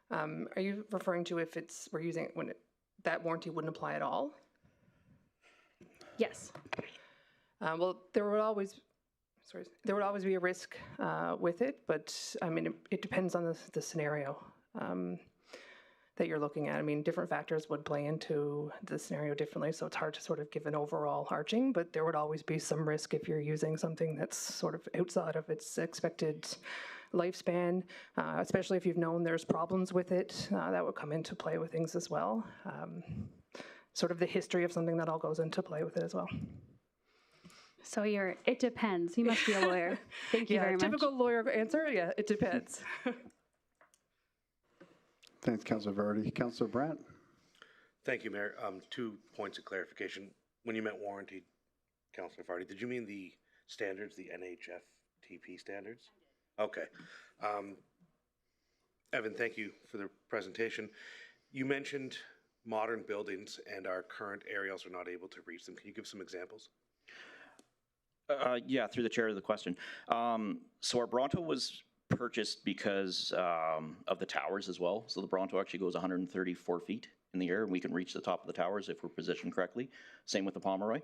Are you referring to if we're using it when that warranty wouldn't apply at all? Yes. Well, there would always be a risk with it, but I mean, it depends on the scenario that you're looking at. I mean, different factors would play into the scenario differently, so it's hard to sort of give an overall arching, but there would always be some risk if you're using something that's sort of outside of its expected lifespan, especially if you've known there's problems with it, that would come into play with things as well. Sort of the history of something that all goes into play with it as well. So it depends. You must be a lawyer. Thank you very much. Typical lawyer answer, yeah, it depends. Thanks, Councillor Vardy. Councillor Brandt? Thank you, Mayor. 2 points of clarification. When you meant warranty, Councillor Vardy, did you mean the standards, the NHFTP standards? Okay. Evan, thank you for the presentation. You mentioned modern buildings and our current aerials are not able to reach them. Can you give some examples? Yeah, through the chair to the question. So our Bronto was purchased because of the towers as well. So the Bronto actually goes 134 feet in the air, and we can reach the top of the towers if we're positioned correctly. Same with the Pomeroy.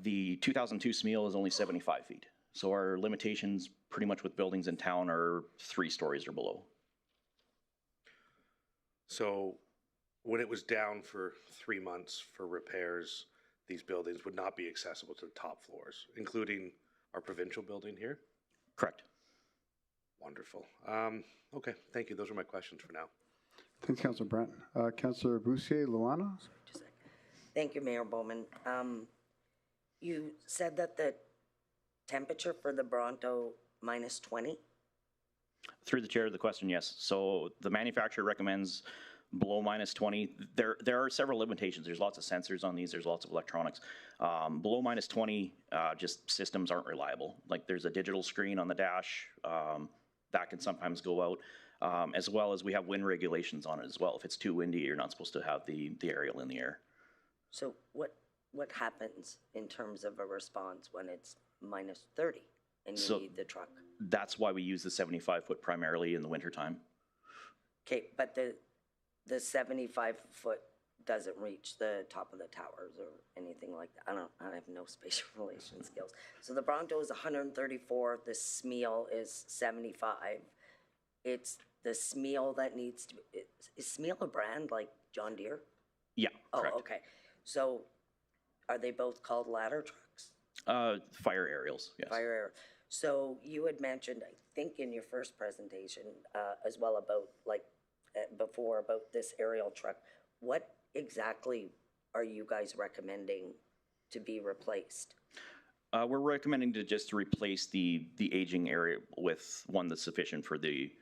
The 2002 Smeal is only 75 feet. So our limitations pretty much with buildings in town are 3 stories or below. So when it was down for 3 months for repairs, these buildings would not be accessible to the top floors, including our provincial building here? Correct. Wonderful. Okay, thank you. Those are my questions for now. Thanks, Councillor Brandt. Councillor Boussier-Luana? Thank you, Mayor Bowman. You said that the temperature for the Bronto -20? Through the chair to the question, yes. So the manufacturer recommends below -20. There are several limitations. There's lots of sensors on these. There's lots of electronics. Below -20, just systems aren't reliable. Like there's a digital screen on the dash that can sometimes go out, as well as we have wind regulations on it as well. If it's too windy, you're not supposed to have the aerial in the air. So what happens in terms of a response when it's -30 and you need the truck? That's why we use the 75-foot primarily in the wintertime. Okay, but the 75-foot doesn't reach the top of the towers or anything like that. I have no spatial relation skills. So the Bronto is 134, the Smeal is 75. It's the Smeal that needs to be, is Smeal a brand like John Deere? Yeah, correct. Oh, okay. So are they both called ladder trucks? Fire aerials, yes. Fire aerial. So you had mentioned, I think in your first presentation, as well about before about this aerial truck. What exactly are you guys recommending to be replaced? We're recommending to just replace the aging area with one that's sufficient for the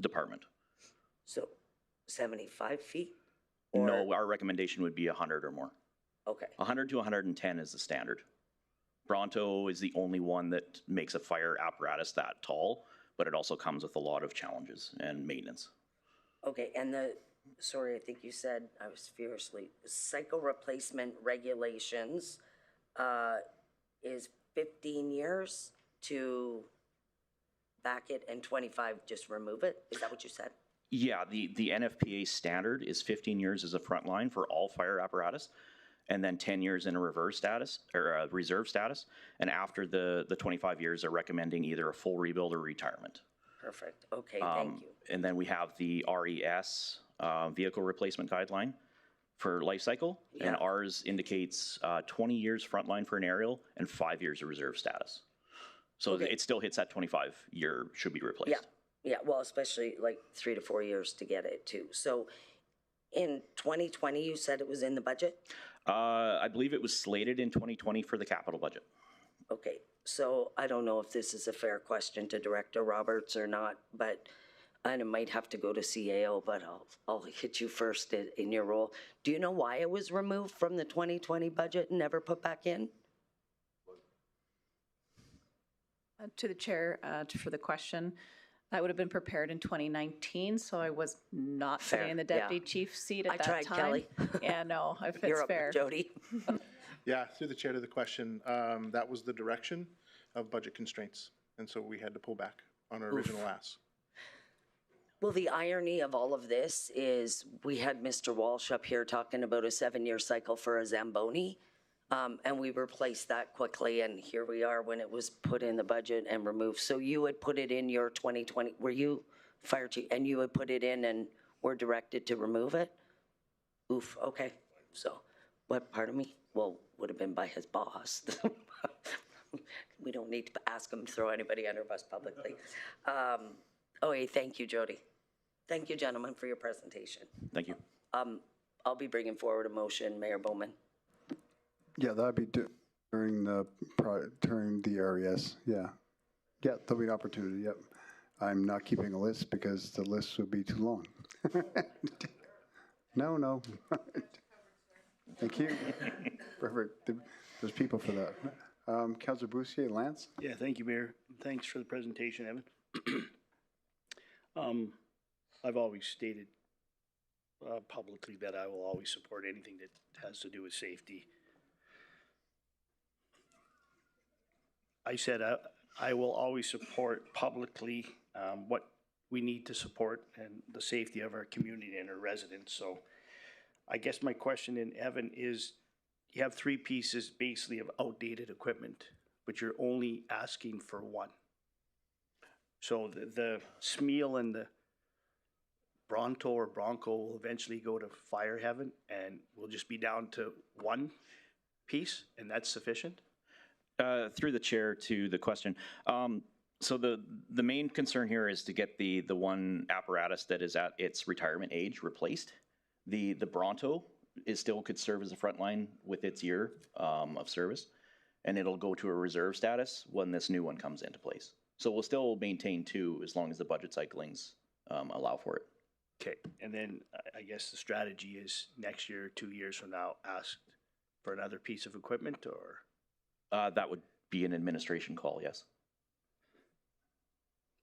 department. So 75 feet? No, our recommendation would be 100 or more. Okay. 100 to 110 is the standard. Bronto is the only one that makes a fire apparatus that tall, but it also comes with a lot of challenges and maintenance. Okay, and sorry, I think you said, I was furiously, cycle replacement regulations is 15 years to back it and 25 just remove it? Is that what you said? Yeah, the NFPA standard is 15 years as a front line for all fire apparatus, and then 10 years in a reserve status, and after the 25 years, they're recommending either a full rebuild or retirement. Perfect. Okay, thank you. And then we have the RES vehicle replacement guideline for life cycle, and ours indicates 20 years frontline for an aerial and 5 years of reserve status. So it still hits that 25 year should be replaced. Yeah, Yeah, well, especially like 3 to 4 years to get it too. So in 2020, you said it was in the budget? I believe it was slated in 2020 for the capital budget. Okay, so I don't know if this is a fair question to Director Roberts or not, but and it might have to go to CAO, but I'll hit you first in your role. Do you know why it was removed from the 2020 budget and never put back in? To the chair, for the question, that would have been prepared in 2019, so I was not Fair, sitting in the deputy chief seat at I that tried, time. Kelly. Yeah, no, if it's You're up, fair. Jody. Yeah, through the chair to the question, that was the direction of budget constraints. And so we had to pull back on our original ask. Well, the irony of all of this is we had Mr. Walsh up here talking about a 7-year cycle for a Zamboni, and we replaced that quickly, and here we are when it was put in the budget and removed. So you would put it in your 2020, were you fire chief, and you would put it in and were directed to remove it? Oof, okay. So what part of me? Well, would have been by his boss. We don't need to ask him to throw anybody under a bus publicly. Okay, thank you, Jody. Thank you, gentlemen, for your presentation. Thank you. I'll be bringing forward a motion, Mayor Bowman. Yeah, that'd be during the RES, yeah. Yeah, there'll be an opportunity, yep. I'm not keeping a list because the list would be too long. No. Thank you. Perfect. There's people for that. Councilor Boussier, Lance? Yeah, thank you, Mayor. Thanks for the presentation, Evan. I've always stated publicly that I will always support anything that has to do with safety. I said I will always support publicly what we need to support and the safety of our community and our residents. So I guess my question in Evan is, you have 3 pieces basically of outdated equipment, but you're only asking for 1. So the Smeal and the Bronto or Bronco will eventually go to fire heaven and we'll just be down to 1 piece and that's sufficient? Through the chair to the question. So the main concern here is to get the one apparatus that is at its retirement age replaced. The Bronto still could serve as a frontline with its year of service, and it'll go to a reserve status when this new one comes into place. So we'll still maintain 2 as long as the budget cyclings allow for it. Okay, and then I guess the strategy is next year, 2 years from now, ask for another piece of equipment, or? That would be an administration call, yes.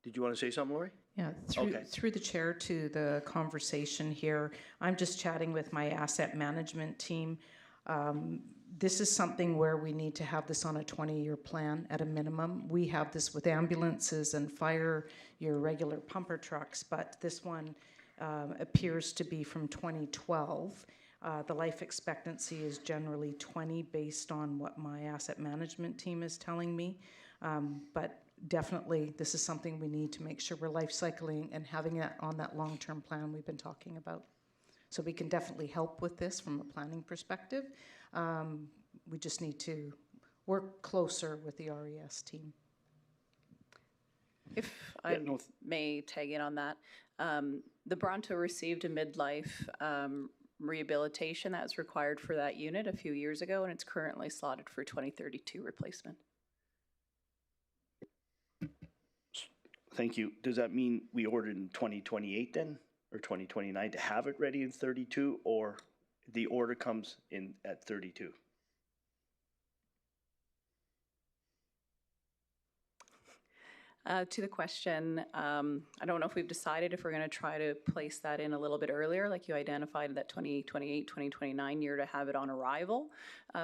Did you want to say something, Lori? Yeah, through the chair to the conversation here, I'm just chatting with my asset management team. This is something where we need to have this on a 20-year plan at a minimum. We have this with ambulances and fire, your regular pumper trucks, but this one appears to be from 2012. The life expectancy is generally 20 based on what my asset management team is telling me. But definitely this is something we need to make sure we're life cycling and having it on that long-term plan we've been talking about. So we can definitely help with this from a planning perspective. We just need to work closer with the RES team. If I may tag in on that, the Bronto received a midlife rehabilitation that was required for that unit a few years ago, and it's currently slotted for 2032 replacement. Thank you. Does that mean we ordered in 2028 then, or 2029 to have it ready in 32, or the order comes in at 32? To the question, I don't know if we've decided if we're going to try to place that in a little bit earlier, like you identified that 2028, 2029 year to have it on arrival.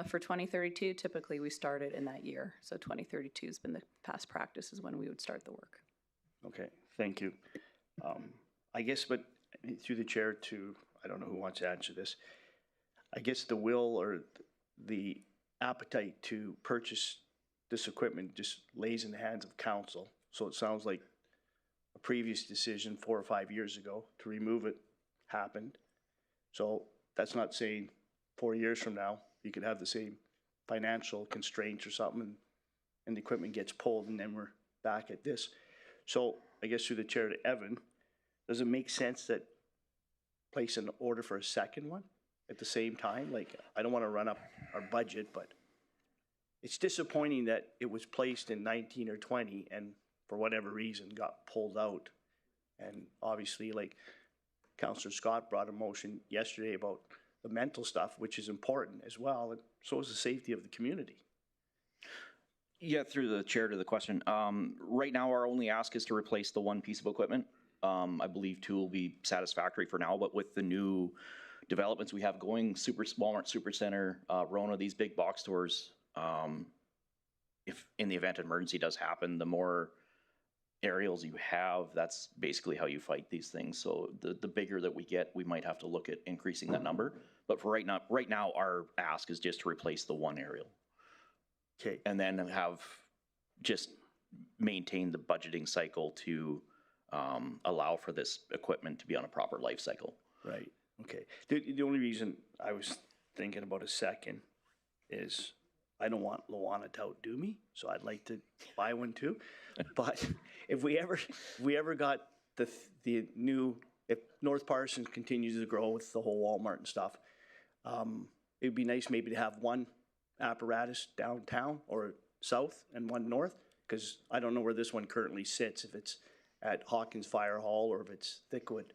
For 2032, typically we start it in that year. So 2032 has been the past practice is when we would start the work. Okay, thank you. I guess, but through the chair to, I don't know who wants to answer this. I guess the will or the appetite to purchase this equipment just lays in the hands of council. So it sounds like a previous decision 4 or 5 years ago to remove it happened. So that's not saying 4 years from now, you could have the same financial constraints or something and the equipment gets pulled and then we're back at this. So I guess through the chair to Evan, does it make sense that place an order for a second one at the same time? Like, I don't want to run up our budget, but it's disappointing that it was placed in 19 or 20 and for whatever reason got pulled out. And obviously, like Councillor Scott brought a motion yesterday about the mental stuff, which is important as well, and so is the safety of the community. Yeah, through the chair to the question. Right now, our only ask is to replace the one piece of equipment. I believe two will be satisfactory for now, but with the new developments we have going, Walmart Supercenter, Rona, these big box stores, if in the event an emergency does happen, the more aerials you have, that's basically how you fight these things. So the bigger that we get, we might have to look at increasing that number. But for right now, our ask is just to replace the one aerial. Okay. And then have just maintain the budgeting cycle to allow for this equipment to be on a proper life cycle. Right. Okay. The only reason I was thinking about a second is I don't want Luana to outdo me, so I'd like to buy one too. But if we ever got the new, if North Parsons continues to grow with the whole Walmart and stuff, it'd be nice maybe to have one apparatus downtown or south and one north, because I don't know where this one currently sits, if it's at Hawkins Fire Hall or if it's Thickwood.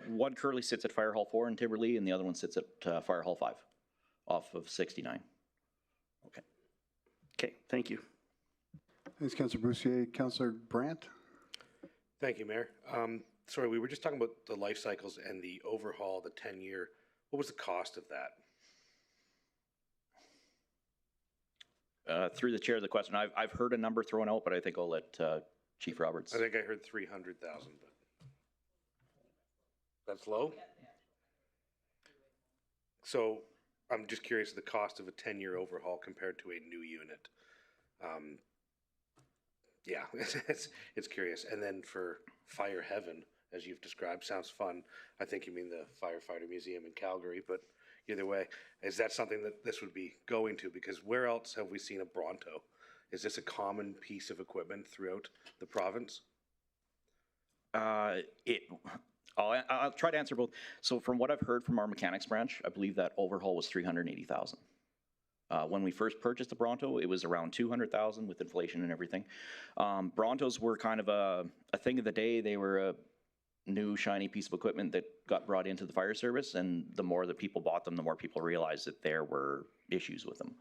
One currently sits at Fire Hall 4 in Timberlea, and the other one sits at Fire Hall 5 off of 69. Okay. Okay, thank you. Thanks, Councillor Boussier. Councillor Brandt? Thank you, Mayor. Sorry, we were just talking about the life cycles and the overhaul, the 10-year. What was the cost of that? Through the chair of the question, I've heard a number thrown out, but I think I'll let Chief Roberts. I think I heard 300,000, but that's low? So I'm just curious the cost of a 10-year overhaul compared to a new unit. Yeah, it's curious. And then for Fire Heaven, as you've described, sounds fun. I think you mean the Firefighter Museum in Calgary, but either way, is that something that this would be going to? Because where else have we seen a Bronto? Is this a common piece of equipment throughout the province? I'll try to answer both. So from what I've heard from our mechanics branch, I believe that overhaul was $380,000. When we first purchased the Bronto, it was around $200,000 with inflation and everything. Brontos were kind of a thing of the day. They were a new shiny piece of equipment that got brought into the fire service, and the more that people bought them, the more people realized that there were issues with them.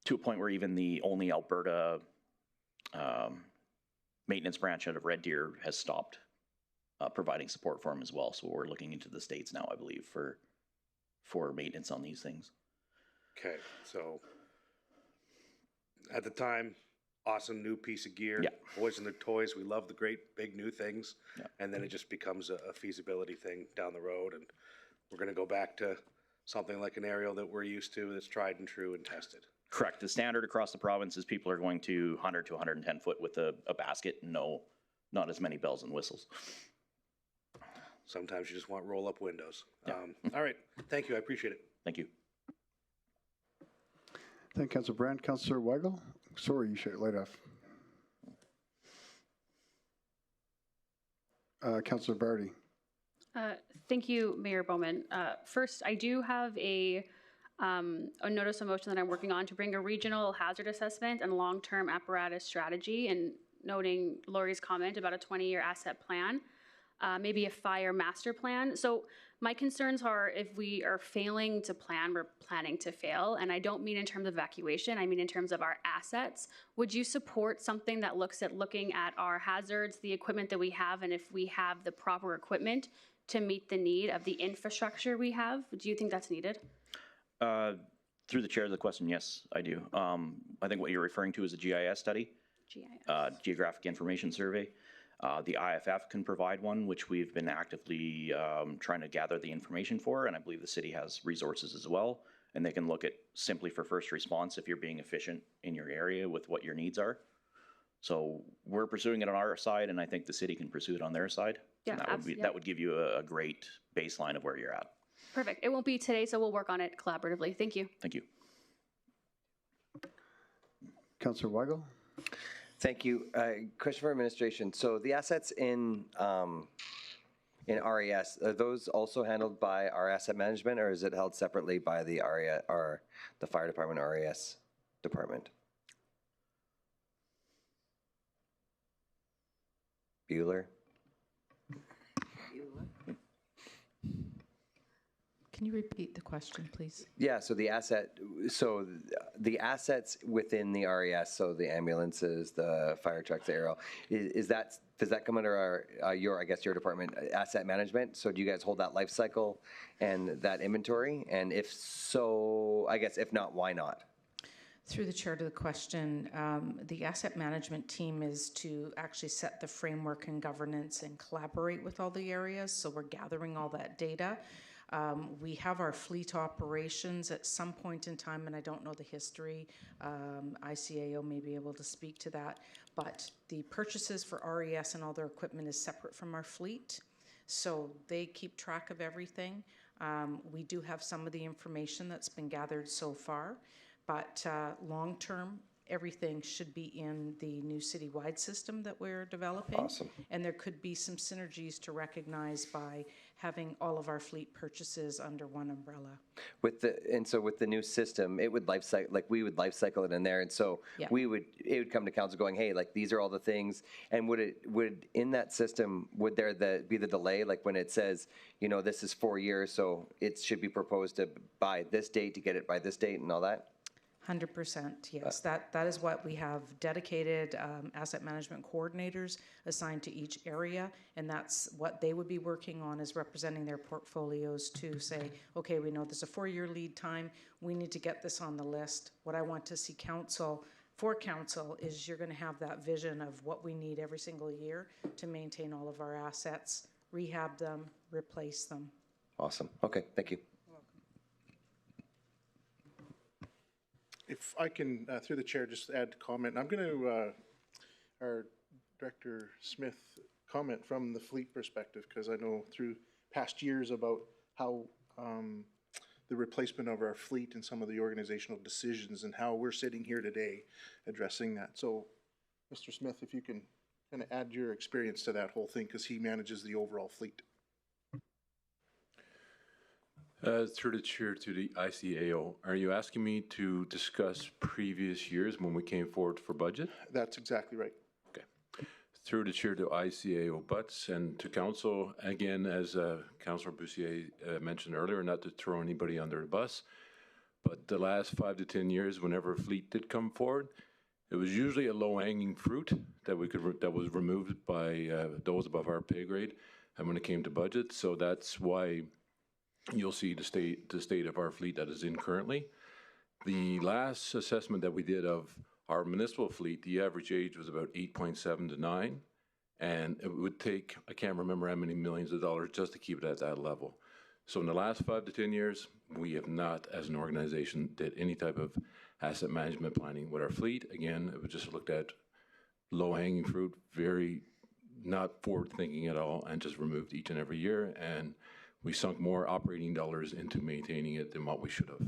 To a point where even the only Alberta maintenance branch out of Red Deer has stopped providing support for them as well. So we're looking into the States now, I believe, for maintenance on these things. Okay, so at the time, awesome new piece of gear. Yeah. Boys and their toys. We love the great big new things. Yeah. And then it just becomes a feasibility thing down the road. And we're going to go back to something like an aerial that we're used to that's tried and true and tested. Correct. The standard across the province is people are going to 100 to 110 foot with a basket. No, not as many bells and whistles. Sometimes you just want roll-up windows. Yeah. All right. Thank you. I appreciate it. Thank you. Thank you, Councillor Brandt. Councillor Weigel? Sorry, you should light off. Councillor Barty. Thank you, Mayor Bowman. First, I do have a notice of motion that I'm working on to bring a regional hazard assessment and long-term apparatus strategy, and noting Lori's comment about a 20-year asset plan, maybe a fire master plan. So my concerns are if we are failing to plan, we're planning to fail. And I don't mean in terms of evacuation, I mean in terms of our assets. Would you support something that looks at looking at our hazards, the equipment that we have, and if we have the proper equipment to meet the need of the infrastructure we have? Do you think that's needed? Through the chair of the question, yes, I do. I think what you're referring to is a GIS study. GIS. Geographic Information Survey. The IFF can provide one, which we've been actively trying to gather the information for, and I believe the city has resources as well, and they can look at simply for first response if you're being efficient in your area with what your needs are. So we're pursuing it on our side, and I think the city can pursue it on their side. Yeah, and that would give you a great baseline of where you're at. Perfect. It won't be today, so we'll work on it collaboratively. Thank you. Thank you. Councillor Weigel? Thank you. Question for administration. So the assets in RES, are those also handled by our asset management, or is it held separately by the RES or the fire department RES department? Bueller? Can you repeat the question, please? Yeah, so the assets within the RES, so the ambulances, the fire trucks, the aerial, does that come under your department, asset management? So do you guys hold that life cycle and that inventory? And if so, I guess if not, why not? Through the chair to the question, the asset management team is to actually set the framework and governance and collaborate with all the areas. So we're gathering all that data. We have our fleet operations at some point in time, and I don't know the history. ICAO may be able to speak to that. But the purchases for RES and all their equipment is separate from our fleet. So they keep track of everything. We do have some of the information that's been gathered so far. But long-term, everything should be in the new citywide system that we're developing. Awesome. And there could be some synergies to recognize by having all of our fleet purchases under one umbrella. With the new system, it would life cycle, like we would life cycle it in there, and so Yeah. it would come to council going, hey, like these are all the things, and would in that system, would there be the delay, like when it says, this is 4 years, so it should be proposed to by this date to get it by this date and all that? 100%, yes. That is what we have dedicated asset management coordinators assigned to each area, and that's what they would be working on, is representing their portfolios to say, okay, we know there's a 4-year lead time, we need to get this on the list. What I want to see council is you're going to have that vision of what we need every single year to maintain all of our assets, rehab them, replace them. Awesome. Okay, thank you. If I can, through the chair, just add a comment. I'm going to, our Director Smith, comment from the fleet perspective, because I know through past years about how the replacement of our fleet and some of the organizational decisions and how we're sitting here today addressing that. So, Mr. Smith, if you can kind of add your experience to that whole thing, because he manages the overall fleet. Through the chair to the ICAO, are you asking me to discuss previous years when we came forward for budget? That's exactly right. Okay. Through the chair to ICAO Butts and to council, again, as Councillor Bussier mentioned earlier, not to throw anybody under the bus, but the last 5 to 10 years, whenever a fleet did come forward, it was usually a low-hanging fruit that that was removed by those above our pay grade, and when it came to budget, so that's why you'll see the state of our fleet that is in currently. The last assessment that we did of our municipal fleet, the average age was about 8.7 to 9, and it would take, I can't remember how many millions of dollars just to keep it at that level. So in the last 5 to 10 years, we have not, as an organization, did any type of asset management planning with our fleet. Again, it was just looked at low-hanging fruit, very not forward-thinking at all, and just removed each and every year, and we sunk more operating dollars into maintaining it than what we should have.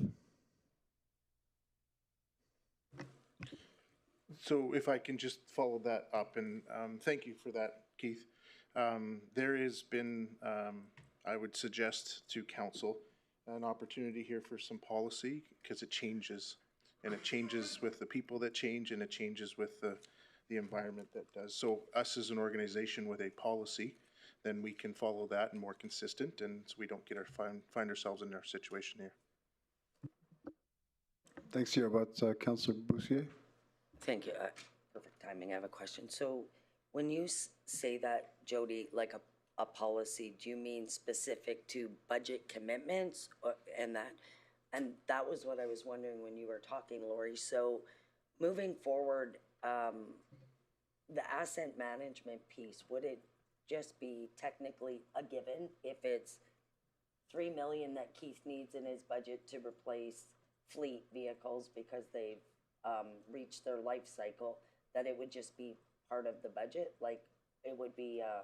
So if I can just follow that up, and thank you for that, Keith. There has been, I would suggest to council, an opportunity here for some policy, because it changes, and it changes with the people that change, and it changes with the environment that does. So us as an organization with a policy, then we can follow that and more consistent, and so we don't find ourselves in our situation here. Thanks, Chair. About Councillor Bussier. Thank you. Perfect timing. I have a question. So when you say that, Jody, like a policy, do you mean specific to budget commitments and that? And that was what I was wondering when you were talking, Lori. So moving forward, the asset management piece, would it just be technically a given if it's $3 million that Keith needs in his budget to replace fleet vehicles because they've reached their life cycle, that it would just be part of the budget? Like it would be a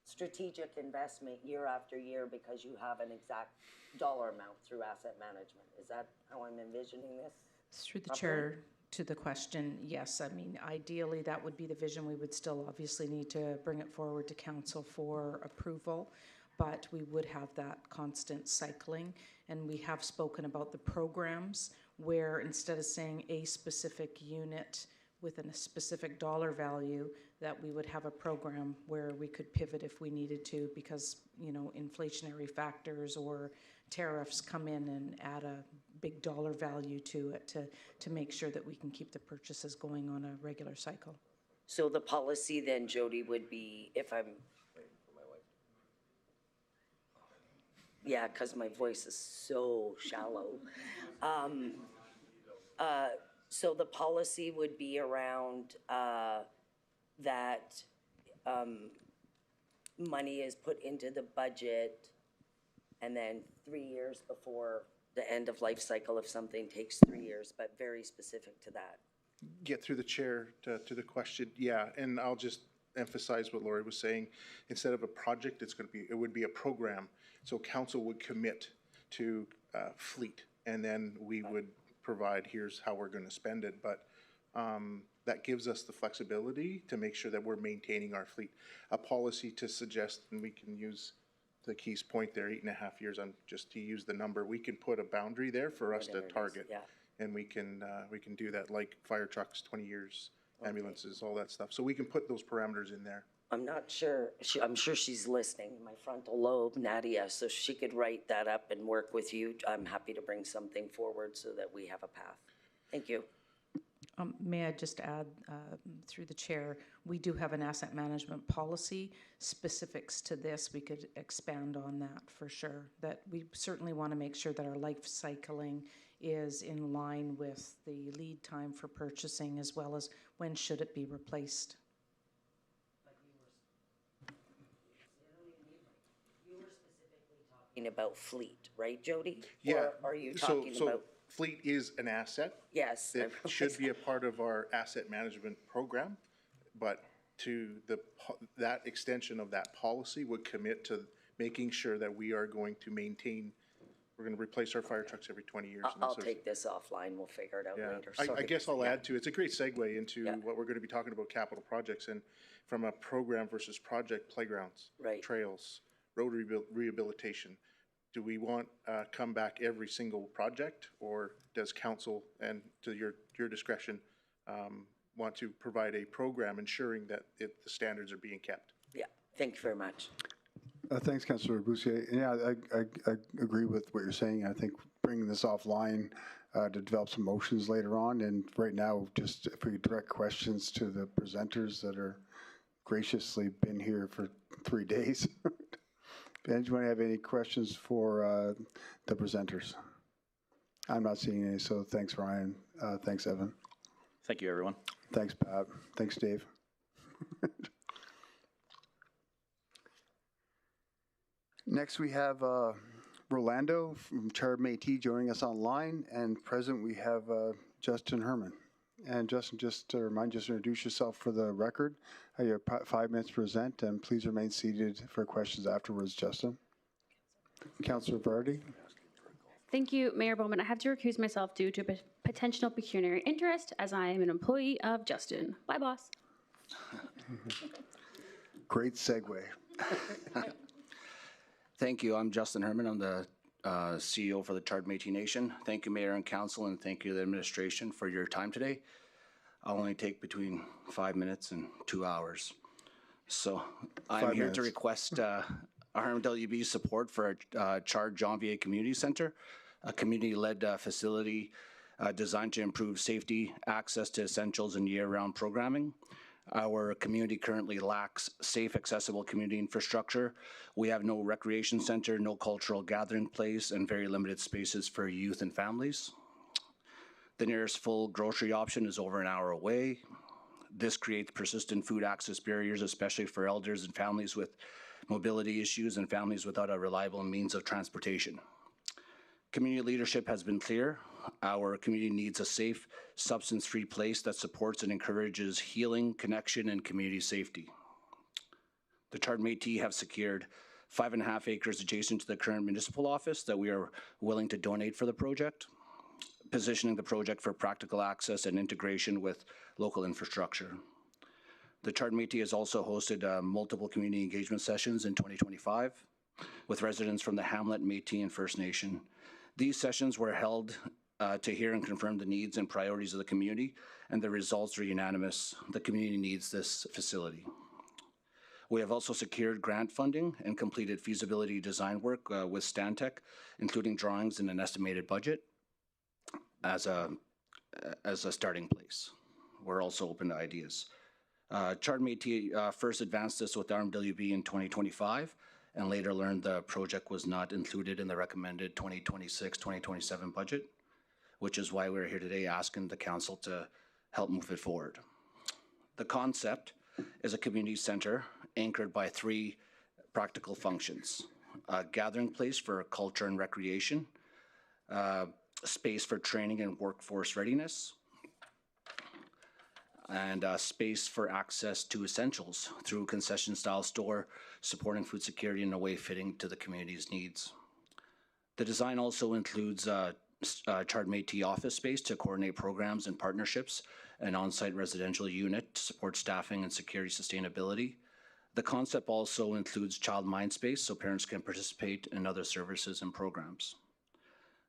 strategic investment year after year because you have an exact dollar amount through asset management. Is that how I'm envisioning this? Through the properly? chair to the question, yes, I mean, ideally, that would be the vision. We would still obviously need to bring it forward to council for approval, but we would have that constant cycling. And we have spoken about the programs where instead of saying a specific unit within a specific dollar value, that we would have a program where we could pivot if we needed to, because, you know, inflationary factors or tariffs come in and add a big dollar value to it to make sure that we can keep the purchases going on a regular cycle. So the policy then, Jody, would be, if I'm, yeah, because my voice is so shallow. So the policy would be around that money is put into the budget, and then 3 years before the end of life cycle, if something takes 3 years, but very specific to that. Get through the chair to the question, yeah, and I'll just emphasize what Lori was saying. Instead of a project, it would be a program. So council would commit to fleet, and then we would provide, here's how we're going to spend it. But that gives us the flexibility to make sure that we're maintaining our fleet. A policy to suggest, and we can use the Keith's point there, 8.5 years, just to use the number, we can put a boundary there for us to target. Yeah. And we can do that, like fire trucks, 20 years, ambulances, all that stuff. So we can put those parameters in there. I'm not sure, I'm sure she's listening, my frontal lobe, Nadia, so she could write that up and work with you. I'm happy to bring something forward so that we have a path. Thank you. May I just add, through the chair, we do have an asset management policy. Specifics to this, we could expand on that for sure. That we certainly want to make sure that our life cycling is in line with the lead time for purchasing, as well as when should it be replaced. You were specifically talking about fleet, right, Jody? Yeah. Or are you talking about? Fleet is an asset. Yes. It should be a part of our asset management program, but that extension of that policy would commit to making sure that we are going to maintain, we're going to replace our fire trucks every 20 years. I'll take this offline, we'll figure it out later. I guess I'll add to, it's a great segue into what we're going to be talking about, capital projects, and from a program versus project, playgrounds, trails, road rehabilitation. Do we want come back every single project, or does council, and to your discretion, want to provide a program ensuring that the standards are being kept? Yeah, thank you very much. Thanks, Councillor Boussier. Yeah, I agree with what you're saying. I think bringing this offline to develop some motions later on, and right now, just if we direct questions to the presenters that are graciously been here for 3 days. Anyone have any questions for the presenters? I'm not seeing any, so thanks, Ryan. Thanks, Evan. Thank you, everyone. Thanks, Pat. Thanks, Dave. Next, we have Rolando from Charter Métis joining us online, and present we have Justin Herman. And Justin, just to remind you, just introduce yourself for the record. You have 5 minutes to present, and please remain seated for questions afterwards, Justin. Councillor Vardy. Thank you, Mayor Bowman. I have to recuse myself due to potential pecuniary interest, as I am an employee of Justin. Bye, boss. Great segue. Thank you. I'm Justin Herman. I'm the CEO for the Charter Métis Nation. Thank you, Mayor and Council, and thank you, the administration, for your time today. I'll only take between 5 minutes and 2 hours. So I'm here to request RMWB support for Charter Janvier Community Center, a community-led facility designed to improve safety, access to essentials, and year-round programming. Our community currently lacks safe, accessible community infrastructure. We have no recreation center, no cultural gathering place, and very limited spaces for youth and families. The nearest full grocery option is over an hour away. This creates persistent food access barriers, especially for elders and families with mobility issues and families without a reliable means of transportation. Community leadership has been clear. Our community needs a safe, substance-free place that supports and encourages healing, connection, and community safety. The Charter Métis have secured 5.5 acres adjacent to the current municipal office that we are willing to donate for the project. positioning the project for practical access and integration with local infrastructure. The Chard Métis has also hosted multiple community engagement sessions in 2025 with residents from the Hamlet, Métis, and First Nation. These sessions were held to hear and confirm the needs and priorities of the community, and the results are unanimous. The community needs this facility. We have also secured grant funding and completed feasibility design work with Stantec, including drawings and an estimated budget as a starting place. We're also open to ideas. Chard Métis first advanced this with RMWB in 2025 and later learned the project was not included in the recommended 2026-2027 budget, which is why we're here today asking the council to help move it forward. The concept is a community center anchored by 3 practical functions: a gathering place for culture and recreation, space for training and workforce readiness, and space for access to essentials through concession-style store, supporting food security in a way fitting to the community's needs. The design also includes Chard Métis office space to coordinate programs and partnerships, an on-site residential unit to support staffing and security sustainability. The concept also includes child mind space so parents can participate in other services and programs.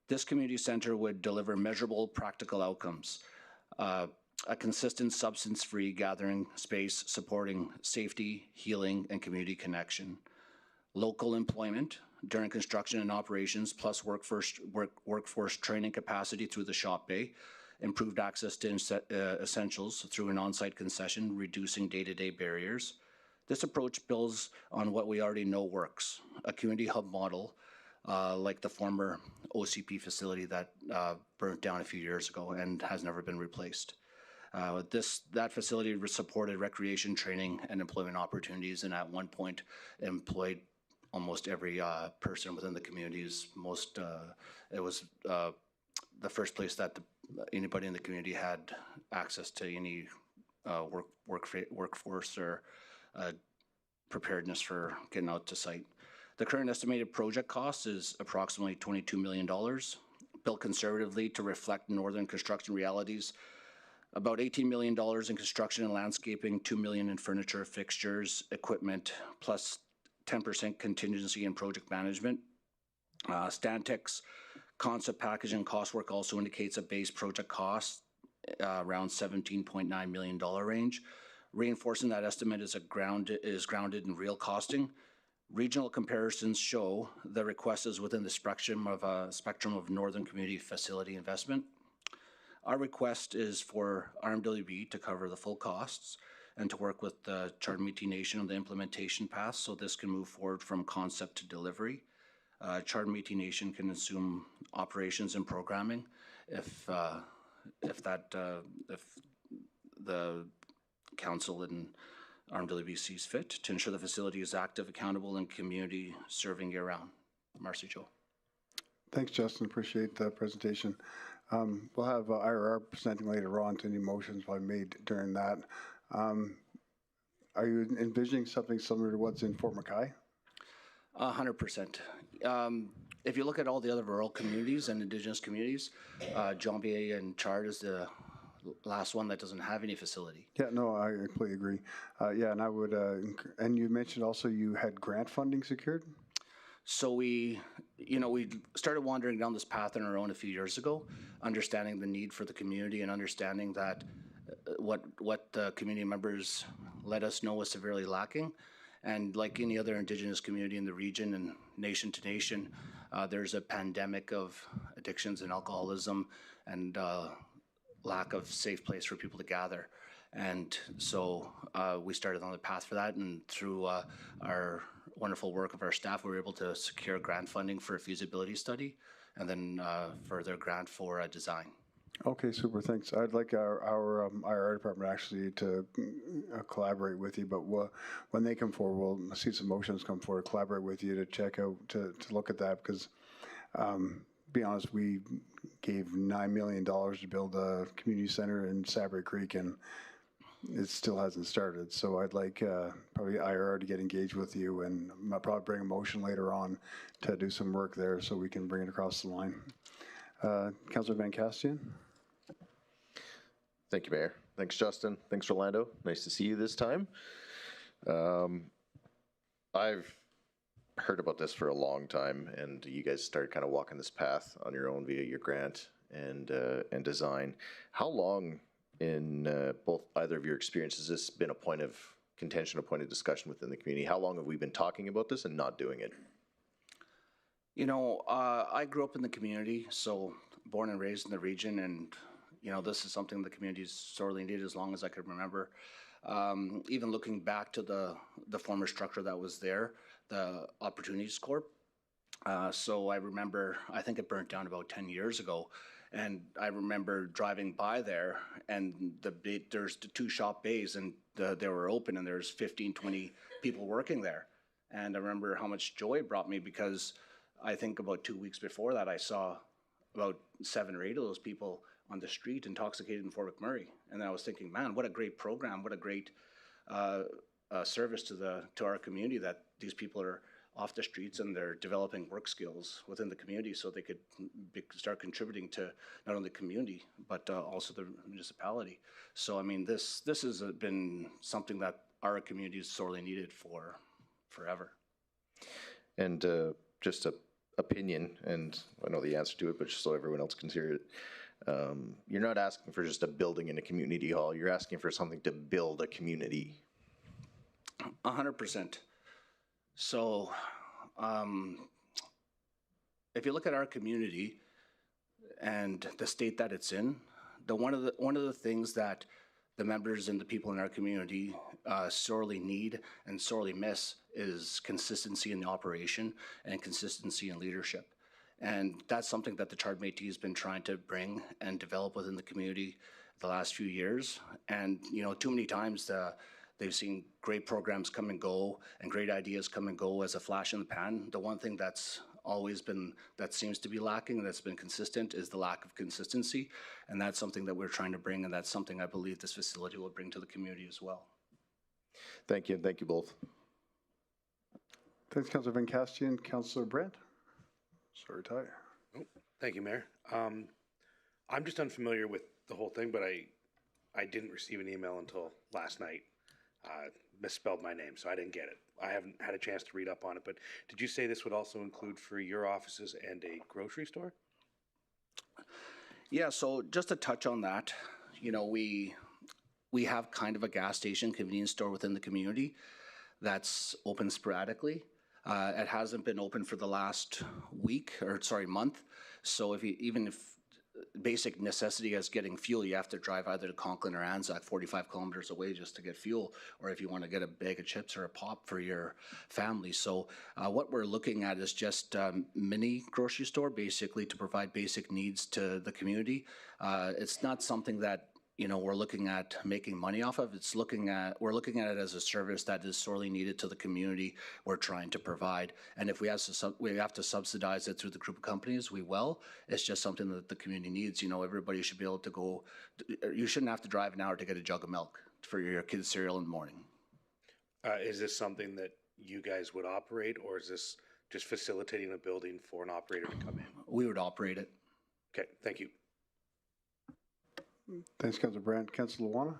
This community center would deliver measurable practical outcomes, a consistent substance-free gathering space supporting safety, healing, and community connection, local employment during construction and operations, plus workforce training capacity through the shop bay, improved access to essentials through an on-site concession, reducing day-to-day barriers. This approach builds on what we already know works, a community hub model like the former OCP facility that burnt down a few years ago and has never been replaced. That facility supported recreation, training, and employment opportunities, and at one point employed almost every person within the communities. It was the first place that anybody in the community had access to any workforce or preparedness for getting out to site. The current estimated project cost is approximately $22 million, built conservatively to reflect northern construction realities. About $18 million in construction and landscaping, $2 million in furniture, fixtures, equipment, plus 10% contingency in project management. Stantec's concept package and cost work also indicates a base project cost around $17.9 million range. Reinforcing that estimate is grounded in real costing. Regional comparisons show the request is within the spectrum of northern community facility investment. Our request is for RMWB to cover the full costs and to work with the Chard Métis Nation on the implementation path so this can move forward from concept to delivery. Chard Métis Nation can assume operations and programming if the council and RMWB sees fit to ensure the facility is active, accountable, and community serving year-round. Marcy Joe. Thanks, Justin. Appreciate the presentation. We'll have IRR presenting later on to any motions I made during that. Are you envisioning something similar to what's in Fort McKay? 100%. If you look at all the other rural communities and Indigenous communities, Jambier and Chard is the last one that doesn't have any facility. Yeah, no, I completely agree. Yeah, and I would, and you mentioned also you had grant funding secured? So we started wandering down this path on our own a few years ago, understanding the need for the community and understanding that what the community members let us know was severely lacking. And like any other Indigenous community in the region and nation to nation, there's a pandemic of addictions and alcoholism and lack of safe place for people to gather. And so we started on the path for that, and through our wonderful work of our staff, we were able to secure grant funding for a feasibility study and then further grant for a design. Okay, super, thanks. I'd like our IR department actually to collaborate with you, but when they come forward, we'll see some motions come forward, collaborate with you to check out, to look at that, because be honest, we gave $9 million to build a community center in Sabry Creek, and it still hasn't started. So I'd like probably IR to get engaged with you, and I'll probably bring a motion later on to do some work there so we can bring it across the line. Councillor Van Castian? Thank you, Mayor. Thanks, Justin. Thanks, Rolando. Nice to see you this time. I've heard about this for a long time, and you guys started kind of walking this path on your own via your grant and design. How long in both either of your experiences has this been a point of contention, a point of discussion within the community? How long have we been talking about this and not doing it? You know, I grew up in the community, so born and raised in the region, and you know, this is something the community's sorely needed as long as I could remember. Even looking back to the former structure that was there, the Opportunities Corp. So I remember, I think it burnt down about 10 years ago, and I remember driving by there, and there's the two shop bays, and they were open, and there's 15, 20 people working there. And I remember how much joy it brought me, because I think about 2 weeks before that, I saw about 7 or 8 of those people on the street intoxicated in Fort McMurray. And then I was thinking, man, what a great program, what a great service to our community, that these people are off the streets and they're developing work skills within the community so they could start contributing to not only the community, but also the municipality. So, I mean, this has been something that our community has sorely needed for forever. And just an opinion, and I know the answer to it, but just so everyone else can hear it, you're not asking for just a building in a community hall, you're asking for something to build a community. 100%. So, if you look at our community and the state that it's in, one of the things that the members and the people in our community sorely need and sorely miss is consistency in the operation and consistency in leadership. And that's something that the Charred Métis has been trying to bring and develop within the community the last few years. And, you know, too many times they've seen great programs come and go and great ideas come and go as a flash in the pan. The one thing that's always been, that seems to be lacking and that's been consistent, is the lack of consistency. And that's something that we're trying to bring, and that's something I believe this facility will bring to the community as well. Thank you, and thank you both. Thanks, Councillor Van Castian. Councillor Brandt? Sorry, Ty. Oh, thank you, Mayor. I'm just unfamiliar with the whole thing, but I didn't receive an email until last night. Misspelled my name, so I didn't get it. I haven't had a chance to read up on it, but did you say this would also include for your offices and a grocery store? Yeah, so just to touch on that, you know, we have kind of a gas station convenience store within the community that's open sporadically. It hasn't been open for the last month. So even if basic necessity as getting fuel, you have to drive either to Conklin or Anzac 45 kilometers away just to get fuel, or if you want to get a bag of chips or a pop for your family. So what we're looking at is just mini grocery store, basically, to provide basic needs to the community. It's not something that, you know, we're looking at making money off of. We're looking at it as a service that is sorely needed to the community we're trying to provide. And if we have to subsidize it through the group of companies, we will. It's just something that the community needs. You know, everybody should be able to go. You shouldn't have to drive an hour to get a jug of milk for your kids' cereal in the morning. Is this something that you guys would operate, or is this just facilitating a building for an operator to come in? We would operate it. Okay, thank you. Thanks, Councillor Brandt. Councillor Luana?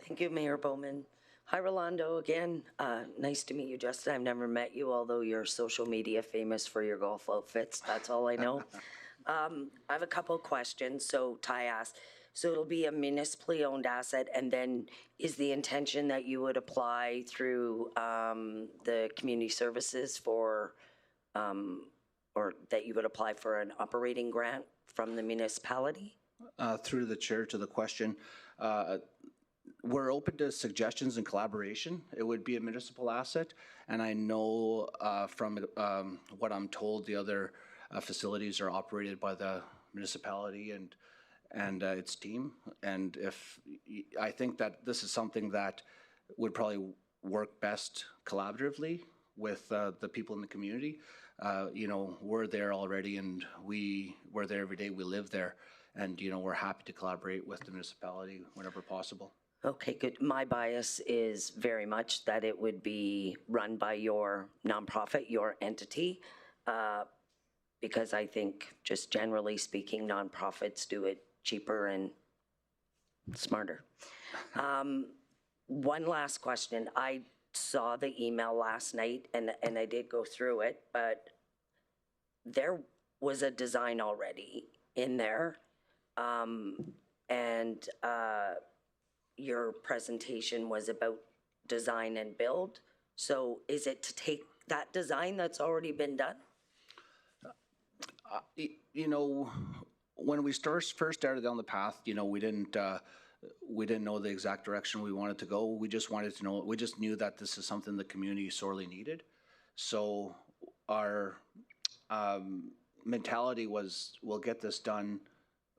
Thank you, Mayor Bowman. Hi, Rolando, again. Nice to meet you, Justin. I've never met you, although you're social media famous for your golf outfits. That's all I know. I have a couple of questions. So Ty asked, so it'll be a municipally owned asset, and then is the intention that you would apply through the community services for, or that you would apply for an operating grant from the municipality? Through the chair to the question, we're open to suggestions and collaboration. It would be a municipal asset, and I know from what I'm told, the other facilities are operated by the municipality and its team. And I think that this is something that would probably work best collaboratively with the people in the community. You know, we're there already, and we're there every day. We live there. And, you know, we're happy to collaborate with the municipality whenever possible. Okay, good. My bias is very much that it would be run by your nonprofit, your entity. because I think, just generally speaking, nonprofits do it cheaper and smarter. One last question. I saw the email last night and I did go through it, but there was a design already in there. And your presentation was about design and build. So is it to take that design that's already been done? You know, when we first started down the path, you know, we didn't know the exact direction we wanted to go. We just wanted to know, we just knew that this is something the community sorely needed. So our mentality was, we'll get this done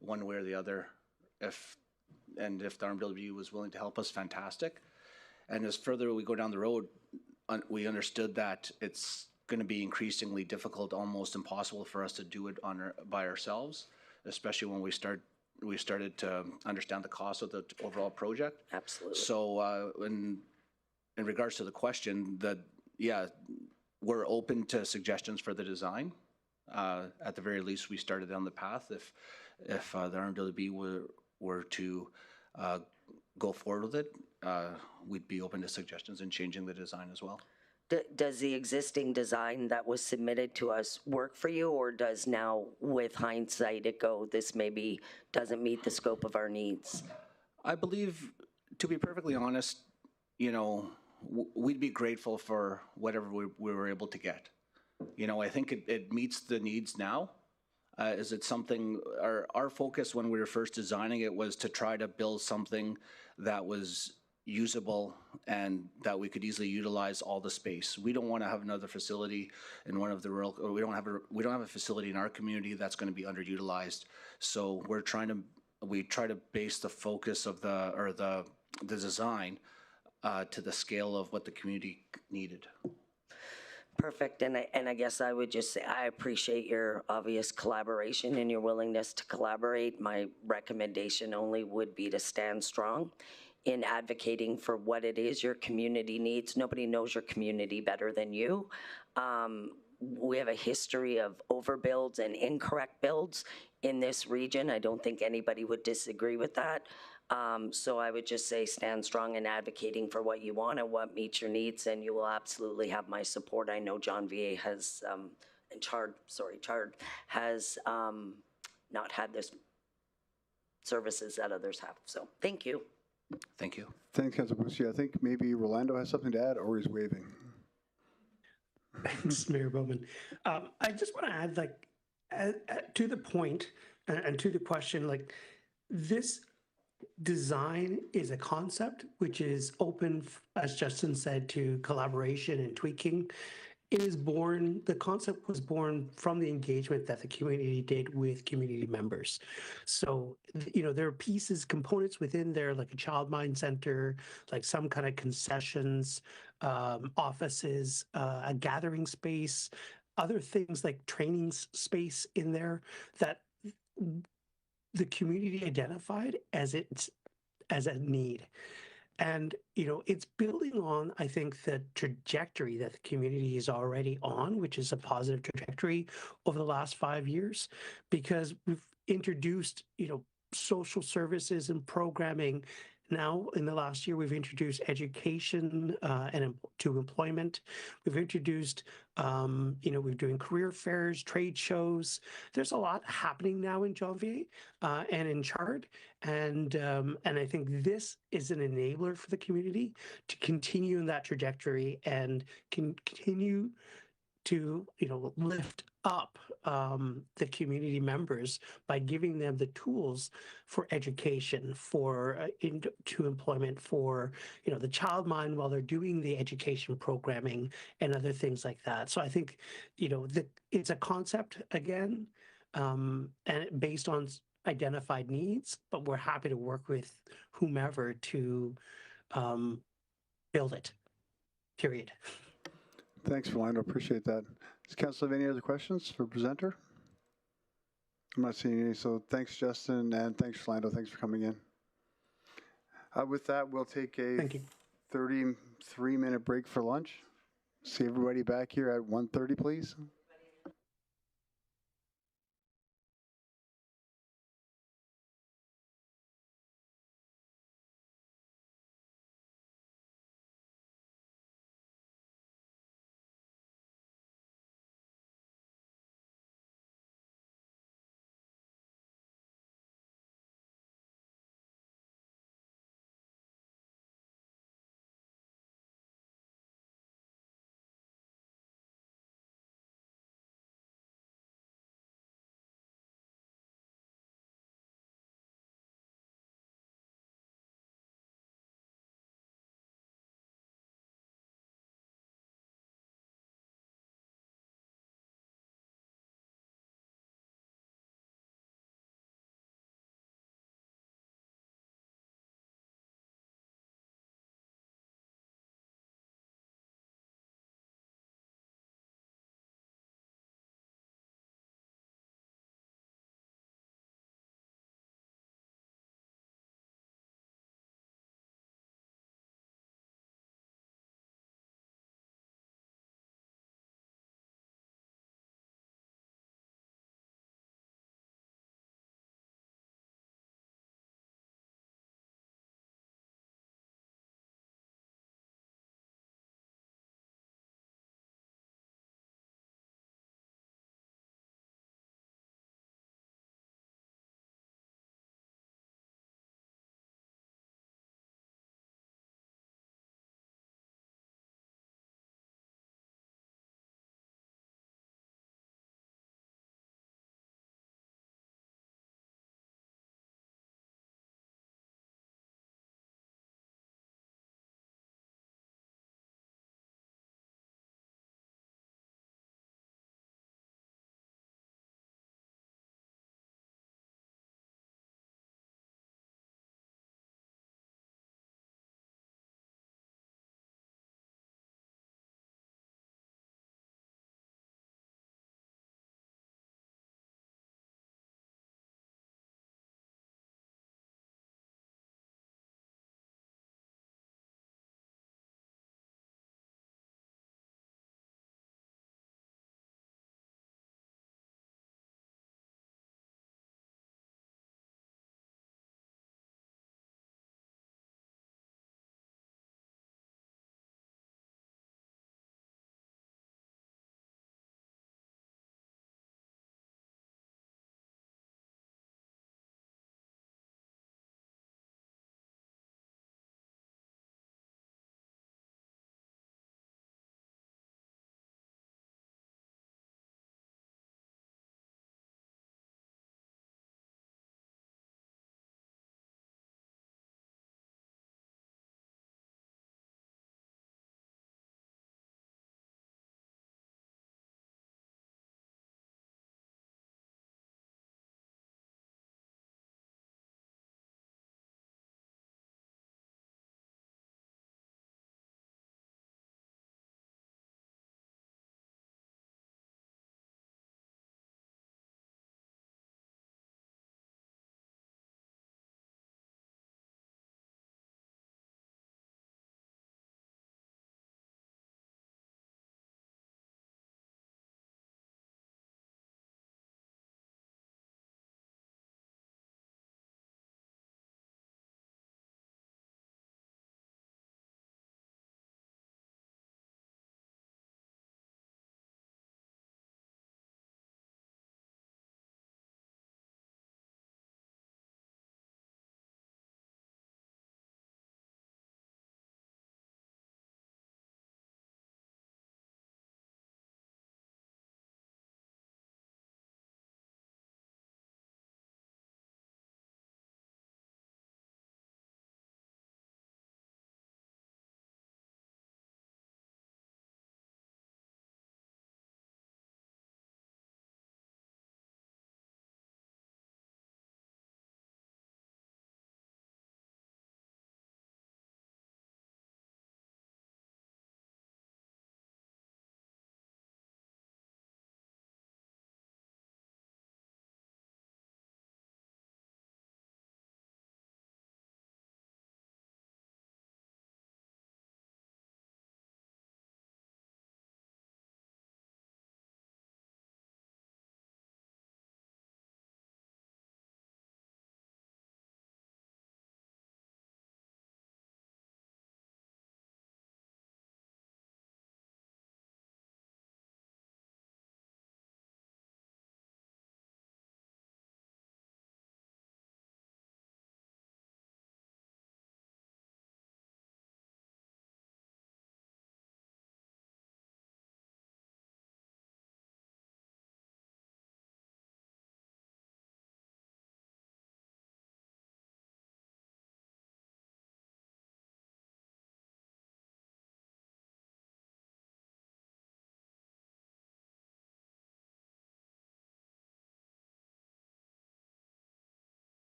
one way or the other. If the RMWB was willing to help us, fantastic. And as further we go down the road, we understood that it's going to be increasingly difficult, almost impossible for us to do it by ourselves, especially when we started to understand the cost of the overall project. Absolutely. So in regards to the question, we're open to suggestions for the design. At the very least, we started down the path. If the RMWB were to go forward with it, we'd be open to suggestions and changing the design as well. Does the existing design that was submitted to us work for you, or does now, with hindsight, it go, this maybe doesn't meet the scope of our needs? I believe, to be perfectly honest, you know, we'd be grateful for whatever we were able to get. You know, I think it meets the needs now. Is it something, our focus when we were first designing it was to try to build something that was usable and that we could easily utilize all the space. We don't want to have another facility in one of the rural, or we don't have a facility in our community that's going to be underutilized. So we try to base the focus of the design to the scale of what the community needed. Perfect, and I guess I would just say I appreciate your obvious collaboration and your willingness to collaborate. My recommendation only would be to stand strong in advocating for what it is your community needs. Nobody knows your community better than you. We have a history of overbuilds and incorrect builds in this region. I don't think anybody would disagree with that. So I would just say stand strong in advocating for what you want and what meets your needs, and you will absolutely have my support. I know John VA has, Chard has not had this services that others have. So thank you. Thank you. Thanks, Councilor Bussier. I think maybe Rolando has something to add, or he's waving. Thanks, Mayor Bowman. I just want to add, like, to the point and to the question, like, this design is a concept which is open, as Justin said, to collaboration and tweaking. It is born, the concept was born from the engagement that the community did with community members. So, you know, there are pieces, components within there, like a child mind center, like some kind of concessions, offices, a gathering space, other things like training space in there that the community identified as a need. And, you know, it's building on, I think, the trajectory that the community is already on, which is a positive trajectory over the last 5 years, because we've introduced, you know, social services and programming. Now, in the last year, we've introduced education to employment. We've introduced, you know, we're doing career fairs, trade shows. There's a lot happening now in Janvier and in Chard, and I think this is an enabler for the community to continue in that trajectory and continue to, you know, lift up the community members by giving them the tools for education, for to employment, for, you know, the child mind while they're doing the education programming and other things like that. So I think, you know, it's a concept again, and based on identified needs, but we're happy to work with whomever to build it, period. Thanks, Rolando. Appreciate that. Does council have any other questions for presenter? I'm not seeing any, so thanks, Justin, and thanks, Rolando. Thanks for coming in. With that, we'll take a 33-minute break for lunch. See everybody back here at 1:30, please.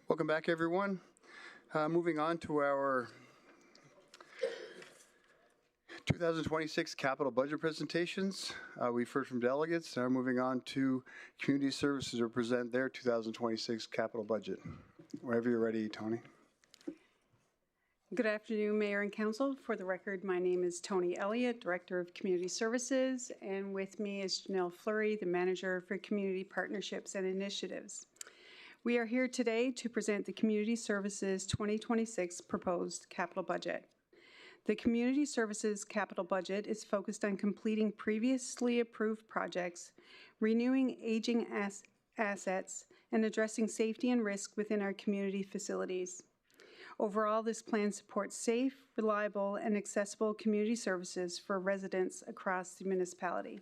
Welcome back, everyone. Moving on to our 2026 capital budget presentations. We've heard from delegates. Now moving on to community services to present their 2026 capital budget. Whenever you're ready, Tony. Good afternoon, Mayor and Council. For the record, my name is Tony Elliott, Director of Community Services, and with me is Janelle Fleury, the Manager for Community Partnerships and Initiatives. We are here today to present the Community Services 2026 proposed capital budget. The Community Services capital budget is focused on completing previously approved projects, renewing aging assets, and addressing safety and risk within our community facilities. Overall, this plan supports safe, reliable, and accessible community services for residents across the municipality.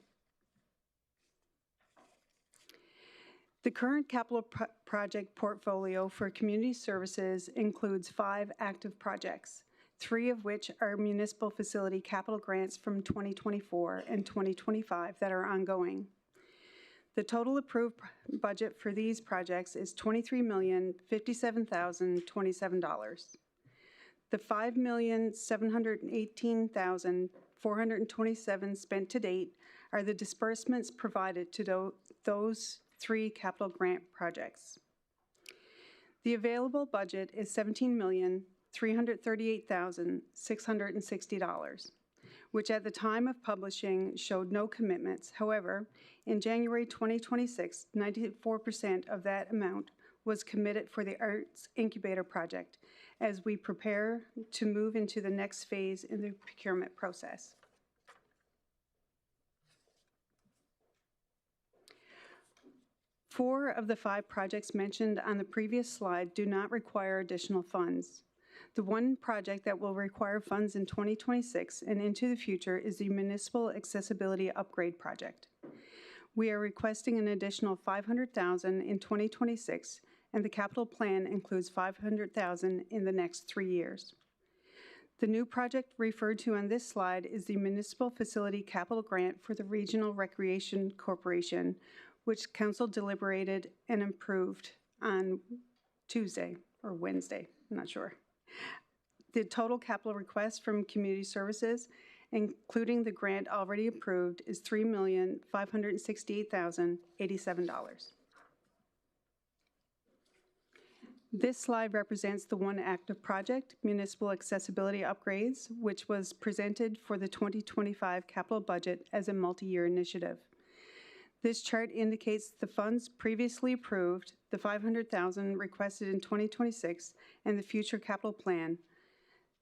The current capital project portfolio for community services includes 5 active projects, 3 of which are municipal facility capital grants from 2024 and 2025 that are ongoing. The total approved budget for these projects is $23,057,027. The $5,718,427 spent to date are the disbursements provided to those 3 capital grant projects. The available budget is $17,338,660. which at the time of publishing showed no commitments. However, in January 2026, 94% of that amount was committed for the Arts Incubator project as we prepare to move into the next phase in the procurement process. Four of the 5 projects mentioned on the previous slide do not require additional funds. The one project that will require funds in 2026 and into the future is the Municipal Accessibility Upgrade Project. We are requesting an additional $500,000 in 2026, and the capital plan includes $500,000 in the next 3 years. The new project referred to on this slide is the Municipal Facility Capital Grant for the Regional Recreation Corporation, which Council deliberated and approved on Tuesday or Wednesday, I'm not sure. The total capital request from Community Services, including the grant already approved, is $3,568,087. This slide represents the one active project, Municipal Accessibility Upgrades, which was presented for the 2025 capital budget as a multi-year initiative. This chart indicates the funds previously approved, the $500,000 requested in 2026, and the future capital plan,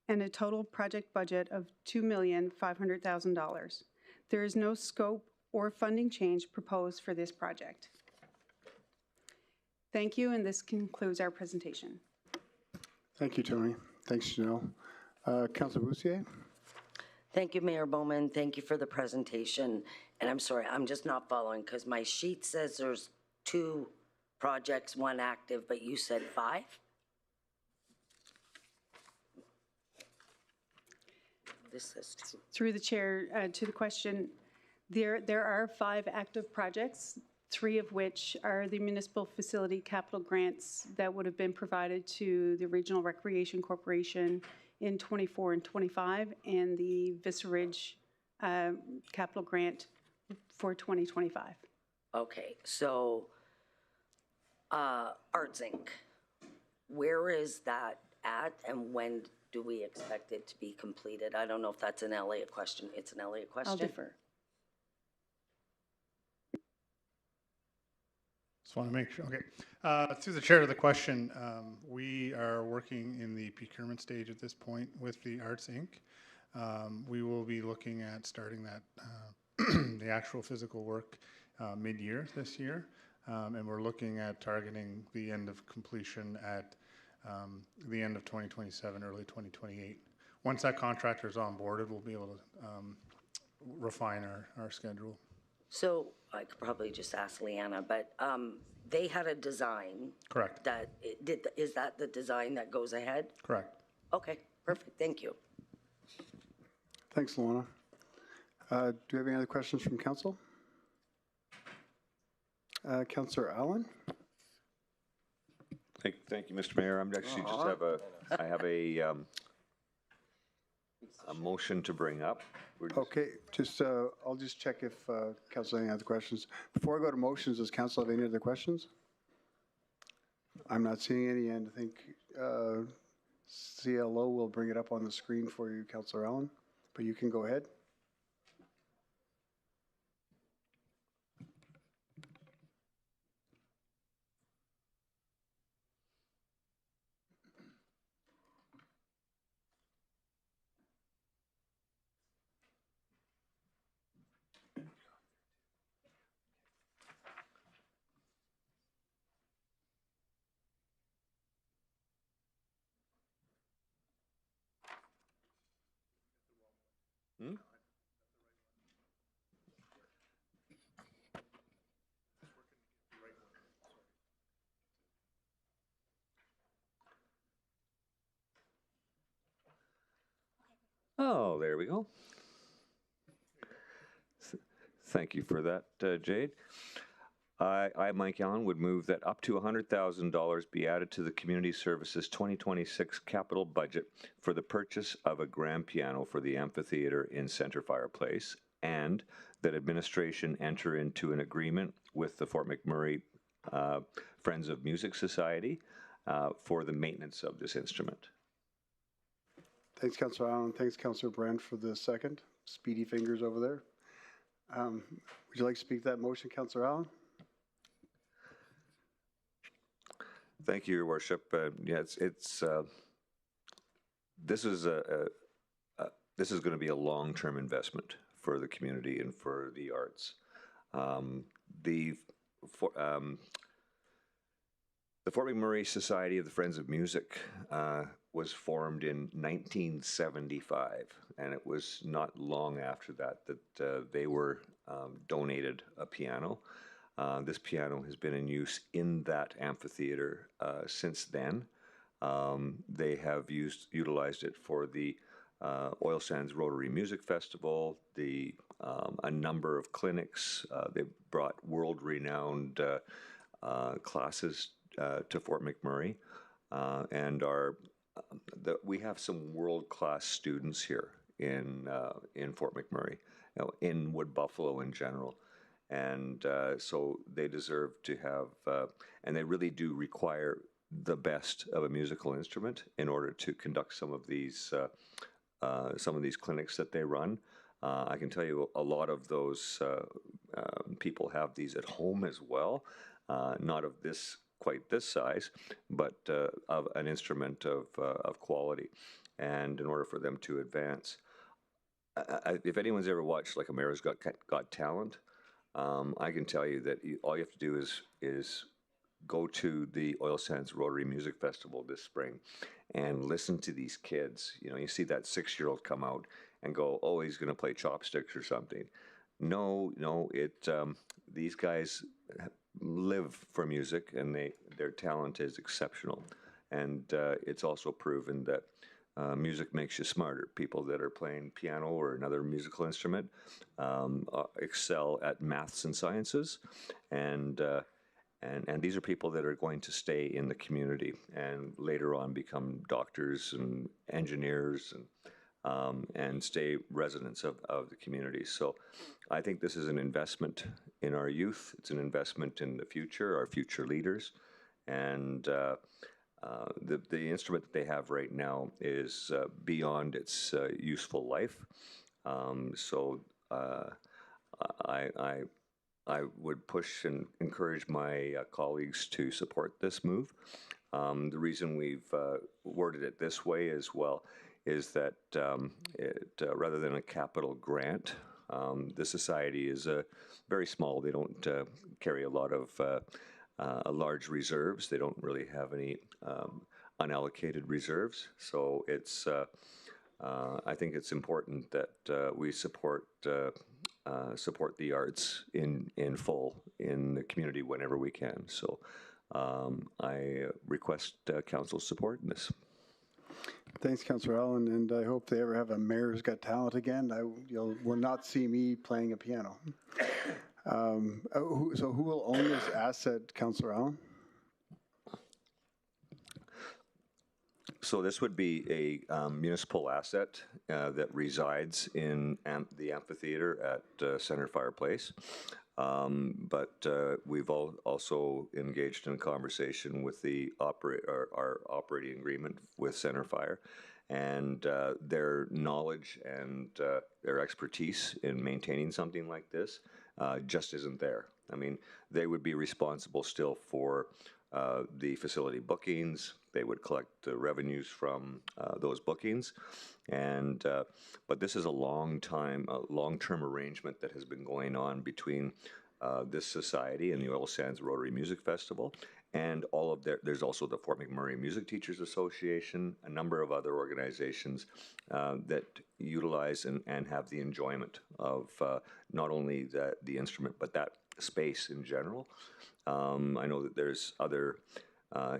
and a total project budget of $2,500,000. There is no scope or funding change proposed for this project. Thank you, and this concludes our presentation. Thank you, Tony. Thanks, Janelle. Councilor Boussier? Thank you, Mayor Bowman. Thank you for the presentation. And I'm sorry, I'm just not following because my sheet says there's 2 projects, 1 active, but you said 5? This says 2. Through the chair, to the question, there are 5 active projects, 3 of which are the municipal facility capital grants that would have been provided to the Regional Recreation Corporation in 24 and 25, and the Vista Ridge capital grant for 2025. Okay, so Arts Inc., where is that at and when do we expect it to be completed? I don't know if that's an Elliott question. It's an Elliott question. I'll defer. Just want to make sure, okay. Through the chair of the question, we are working in the procurement stage at this point with the Arts Inc. We will be looking at starting that, the actual physical work mid-year this year, and we're looking at targeting the end of completion at the end of 2027, early 2028. Once that contractor is onboarded, we'll be able to refine our schedule. So I could probably just ask Leanna, but they had a design. Correct. That is that the design that goes ahead? Correct. Okay, perfect. Thank you. Thanks, Luana. Do we have any other questions from council? Councillor Allen? Thank you, Mr. Mayor. I'm actually I have a motion to bring up. Okay, I'll just check if council has any other questions. Before I go to motions, does council have any other questions? I'm not seeing any, and I think CLO will bring it up on the screen for you, Councillor Allen, but you can go ahead. Oh, there we go. Thank you for that, Jade. I, Mike Allen, would move that up to $100,000 be added to the Community Services 2026 capital budget for the purchase of a grand piano for the amphitheater in Center Fireplace, and that administration enter into an agreement with the Fort McMurray Friends of Music Society for the maintenance of this instrument. Thanks, Councillor Allen. Thanks, Councillor Brand, for the second. Speedy fingers over there. Would you like to speak to that motion, Councillor Allen? Thank you, Your Worship. Yeah, this is going to be a long-term investment for the community and for the arts. The Fort McMurray Society of the Friends of Music was formed in 1975, and it was not long after that they were donated a piano. This piano has been in use in that amphitheater since then. They have utilized it for the Oil Sands Rotary Music Festival, a number of clinics. They've brought world-renowned classes to Fort McMurray, and we have some world-class students here in Fort McMurray, in Wood Buffalo in general. And so they deserve to have, and they really do require the best of a musical instrument in order to conduct some of these clinics that they run. I can tell you a lot of those people have these at home as well, not of quite this size, but of an instrument of quality, and in order for them to advance. If anyone's ever watched like America's Got Talent, I can tell you that all you have to do is go to the Oil Sands Rotary Music Festival this spring and listen to these kids. You know, you see that 6-year-old come out and go, oh, he's going to play chopsticks or something. No, these guys live for music, and their talent is exceptional. And it's also proven that music makes you smarter. People that are playing piano or another musical instrument excel at maths and sciences, and these are people that are going to stay in the community and later on become doctors and engineers and stay residents of the community. So I think this is an investment in our youth. It's an investment in the future, our future leaders, and the instrument that they have right now is beyond its useful life. So I would push and encourage my colleagues to support this move. The reason we've worded it this way as well is that rather than a capital grant, the society is very small. They don't carry a lot of large reserves. They don't really have any unallocated reserves. So it's I think it's important that we support the arts in full in the community whenever we can. So I request council support in this. Thanks, Councillor Allen, and I hope they ever have a Mayor's Got Talent again. You will not see me playing a piano. So who will own this asset, Councillor Allen? So this would be a municipal asset that resides in the amphitheater at Center Fireplace. But we've also engaged in a conversation with our operating agreement with Center Fire, and their knowledge and their expertise in maintaining something like this just isn't there. I mean, they would be responsible still for the facility bookings. They would collect the revenues from those bookings, and but this is a long-term arrangement that has been going on between this society and the Oil Sands Rotary Music Festival, and all of there's also the Fort McMurray Music Teachers Association, a number of other organizations that utilize and have the enjoyment of not only the instrument, but that space in general. I know that there's other,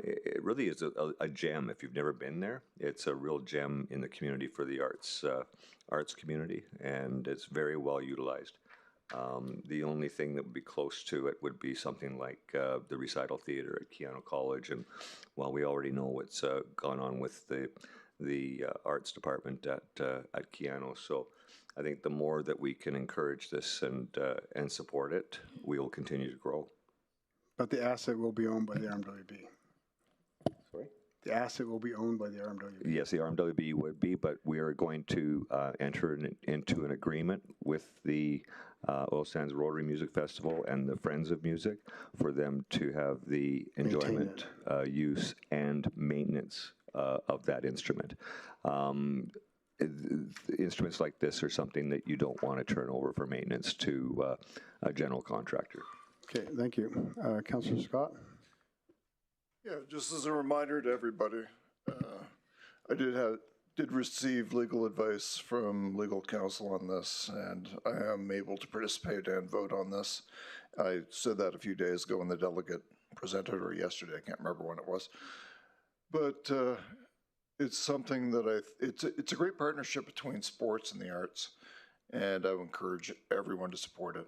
it really is a gem. If you've never been there, it's a real gem in the community for the arts community, and it's very well utilized. The only thing that would be close to it would be something like the recital theater at Keano College, and well, we already know what's gone on with the arts department at Keano. So I think the more that we can encourage this and support it, we will continue to grow. But the asset will be owned by the RMWB. Sorry? The asset will be owned by the RMWB. Yes, the RMWB would be, but we are going to enter into an agreement with the Oil Sands Rotary Music Festival and the Friends of Music for them to have the enjoyment, use, and maintenance of that instrument. Instruments like this are something that you don't want to turn over for maintenance to a general contractor. Okay, thank you. Councillor Scott? Yeah, just as a reminder to everybody, I did receive legal advice from legal counsel on this, and I am able to participate and vote on this. I said that a few days ago when the delegate presented, or yesterday, I can't remember when it was. But it's something that it's a great partnership between sports and the arts, and I would encourage everyone to support it.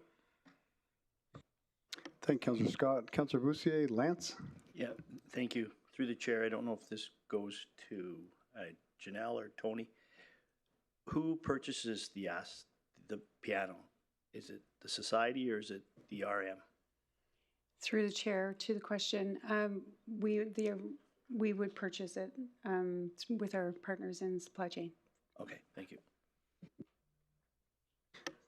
Thank you, Councillor Scott. Councillor Bussier, Lance? Yeah, thank you. Through the chair, I don't know if this goes to Janelle or Tony. Who purchases the piano? Is it the society or is it the RM? Through the chair, to the question, we would purchase it with our partners in supply chain. Okay, thank you.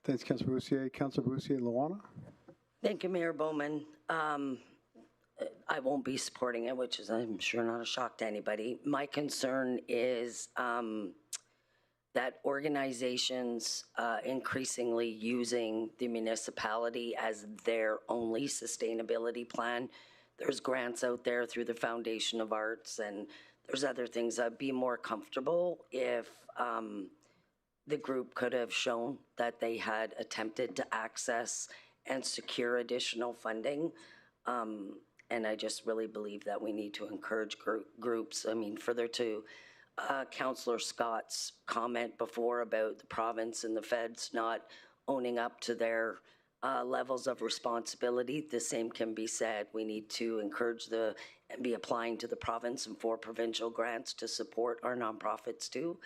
Thanks, Councillor Bussier. Councillor Bussier, Luana? Thank you, Mayor Bowman. I won't be supporting it, which is, I'm sure, not a shock to anybody. My concern is that organizations increasingly using the municipality as their only sustainability plan. There's grants out there through the Foundation of Arts, and there's other things. I'd be more comfortable if the group could have shown that they had attempted to access and secure additional funding. And I just really believe that we need to encourage groups. I mean, further to Councillor Scott's comment before about the province and the feds not owning up to their levels of responsibility, the same can be said. We need to encourage and be applying to the province and for provincial grants to support our nonprofits too.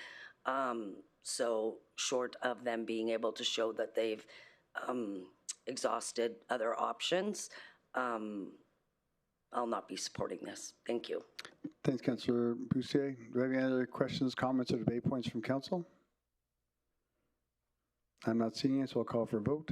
So short of them being able to show that they've exhausted other options, I'll not be supporting this. Thank you. Thanks, Councillor Bussier. Do we have any other questions, comments, or debate points from council? I'm not seeing it, so I'll call for a vote.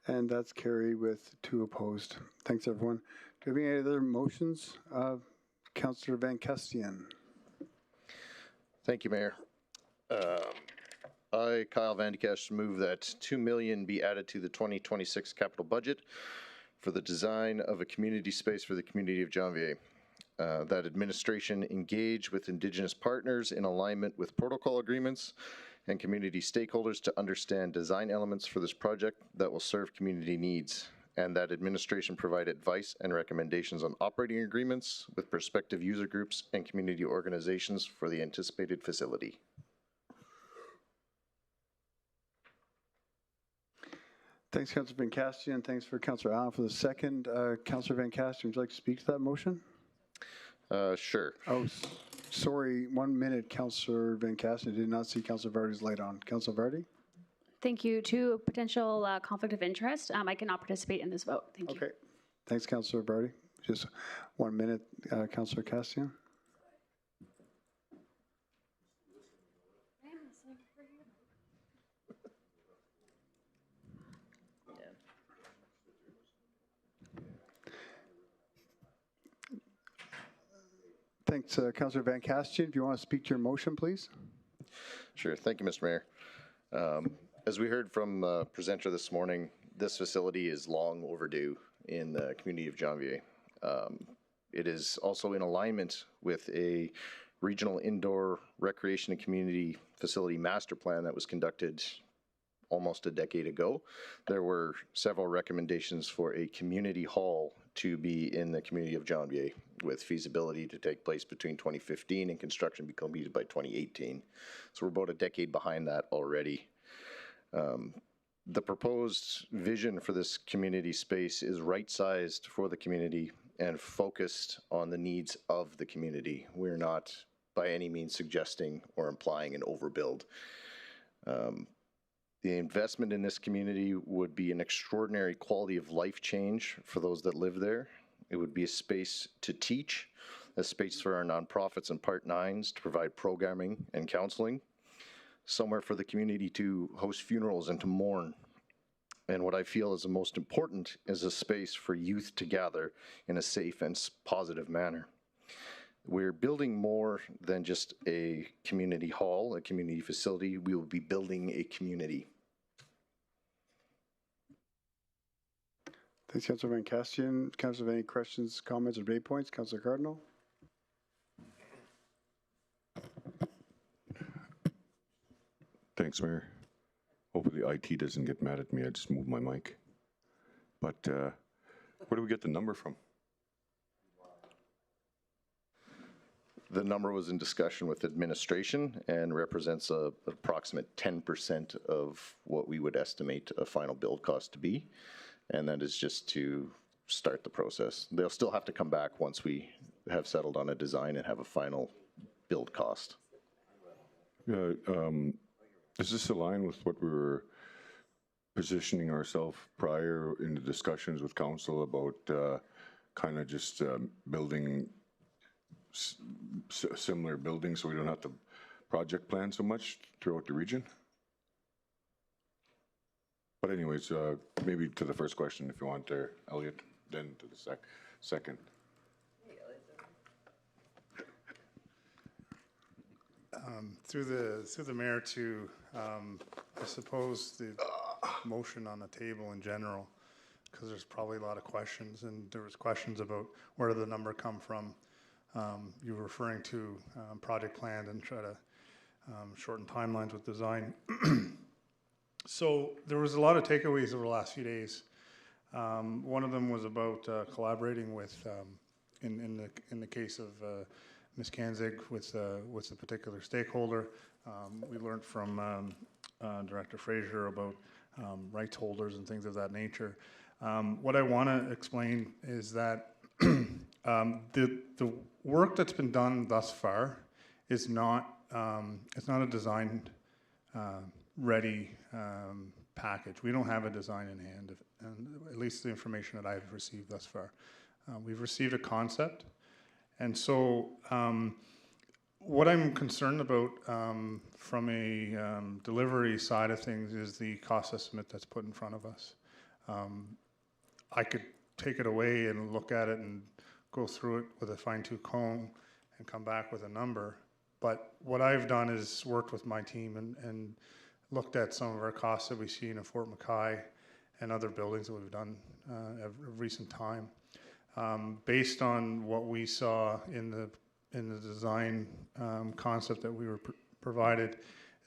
And that's carried with 2 opposed. Thanks, everyone. Do we have any other motions? Councillor Van Kestien. Thank you, Mayor. I, Kyle Vandekash, move that $2 million be added to the 2026 capital budget for the design of a community space for the community of Janvier. That administration engage with Indigenous partners in alignment with protocol agreements and community stakeholders to understand design elements for this project that will serve community needs, and that administration provide advice and recommendations on operating agreements with prospective user groups and community organizations for the anticipated facility. Thanks, Councillor Van Castian. Thanks for Councillor Allen for the second. Councillor Van Castian, would you like to speak to that motion? Sure. Oh, sorry. 1 minute, Councillor Van Castian. I did not see Councillor Vardy's light on. Councillor Vardy? Thank you. To potential conflict of interest, I cannot participate in this vote. Thank you. Okay. Thanks, Councillor Vardy. Just 1 minute, Councillor Castian. Thanks, Councillor Van Castian. If you want to speak to your motion, please. Sure. Thank you, Mr. Mayor. As we heard from the presenter this morning, this facility is long overdue in the community of Janvier. It is also in alignment with a regional indoor recreation and community facility master plan that was conducted almost a decade ago. There were several recommendations for a community hall to be in the community of Janvier, with feasibility to take place between 2015 and construction be completed by 2018. So we're about a decade behind that already. The proposed vision for this community space is right-sized for the community and focused on the needs of the community. We're not by any means suggesting or implying an overbuild. The investment in this community would be an extraordinary quality of life change for those that live there. It would be a space to teach, a space for our nonprofits and Part 9s to provide programming and counseling, somewhere for the community to host funerals and to mourn. And what I feel is the most important is a space for youth to gather in a safe and positive manner. We're building more than just a community hall, a community facility. We will be building a community. Thanks, Councillor Van Castian. Councillor, any questions, comments, or debate points? Councillor Cardinal? Thanks, Mayor. Hopefully IT doesn't get mad at me. I just moved my mic. But where do we get the number from? The number was in discussion with administration and represents a approximate 10% of what we would estimate a final build cost to be. And that is just to start the process. They'll still have to come back once we have settled on a design and have a final build cost. Yeah, does this align with what we were positioning ourselves prior in the discussions with council about kind of just building similar buildings so we don't have to project plan so much throughout the region? But anyways, maybe to the first question if you want there, Elliot, then to the second. Through the mayor to, I suppose the motion on the table in general, because there's probably a lot of questions, and there was questions about where did the number come from. You were referring to project plan and try to shorten timelines with design. So there was a lot of takeaways over the last few days. One of them was about collaborating with, in the case of Ms. Kanzig, with a particular stakeholder. We learned from Director Fraser about rights holders and things of that nature. What I want to explain is that the work that's been done thus far is not it's not a design ready package. We don't have a design in hand, at least the information that I've received thus far. We've received a concept, and so what I'm concerned about from a delivery side of things is the cost estimate that's put in front of us. I could take it away and look at it and go through it with a fine-tooth comb and come back with a number. But what I've done is worked with my team and looked at some of our costs that we see in Fort McKay and other buildings that we've done of recent time. Based on what we saw in the design concept that we were provided,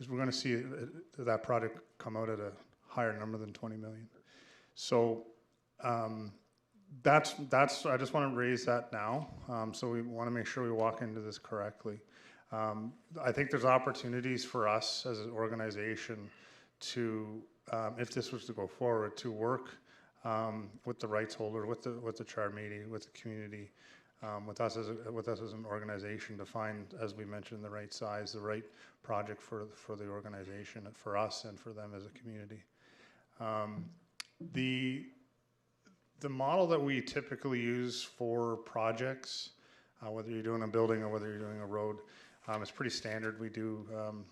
is we're going to see that project come out at a higher number than 20 million. So that's I just want to raise that now. So we want to make sure we walk into this correctly. I think there's opportunities for us as an organization to, if this was to go forward, to work with the rights holder, with the Charter meeting, with the community, with us as an organization to find, as we mentioned, the right size, the right project for the organization, for us and for them as a community. The model that we typically use for projects, whether you're doing a building or whether you're doing a road, it's pretty standard. We do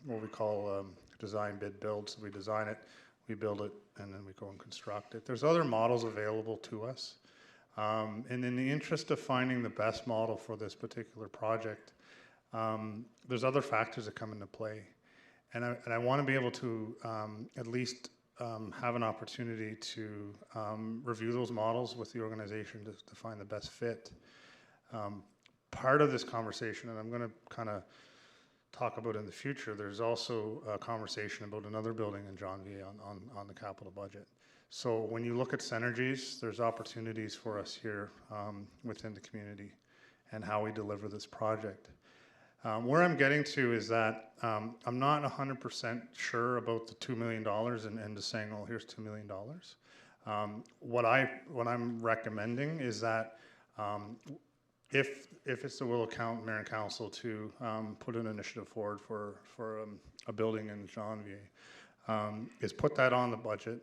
what we call design, bid, build. So we design it, we build it, and then we go and construct it. There's other models available to us. And in the interest of finding the best model for this particular project, there's other factors that come into play. And I want to be able to at least have an opportunity to review those models with the organization to find the best fit. Part of this conversation, and I'm going to kind of talk about in the future, there's also a conversation about another building in Johnville on the capital budget. So when you look at synergies, there's opportunities for us here within the community and how we deliver this project. Where I'm getting to is that I'm not 100% sure about the $2 million and just saying, oh, here's $2 million. What I'm recommending is that if it's the will of Mayor and Council to put an initiative forward for a building in Johnville, is put that on the budget,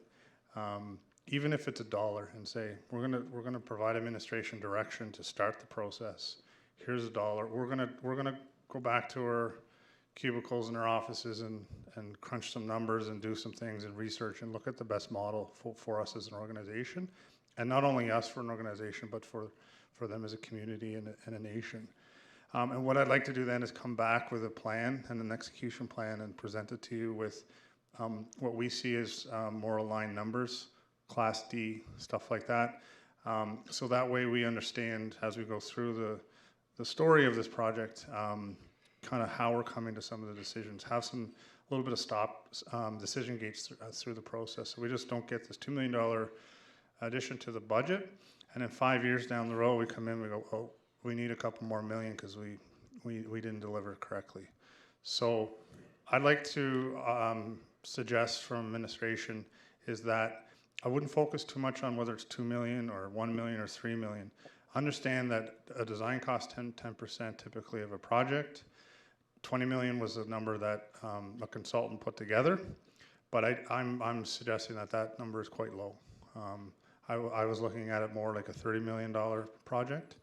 even if it's $1, and say we're gonna provide administration direction to start the process. Here's $1. We're gonna go back to our cubicles in our offices and crunch some numbers and do some things and research and look at the best model for us as an organization, and not only us for an organization, but for them as a community and a nation. And what I'd like to do then is come back with a plan and an execution plan and present it to you with what we see as more aligned numbers, Class D, stuff like that. So that way we understand as we go through the story of this project, kind of how we're coming to some of the decisions, have a little bit of decision gates through the process. So we just don't get this $2 million addition to the budget, and then 5 years down the road we come in, we go, oh, we need a couple more million because we didn't deliver correctly. So I'd like to suggest from administration is that I wouldn't focus too much on whether it's 2 million or 1 million or 3 million. Understand that a design costs 10% typically of a project. 20 million was a number that a consultant put together, but I'm suggesting that number is quite low. I was looking at it more like a $30 million project,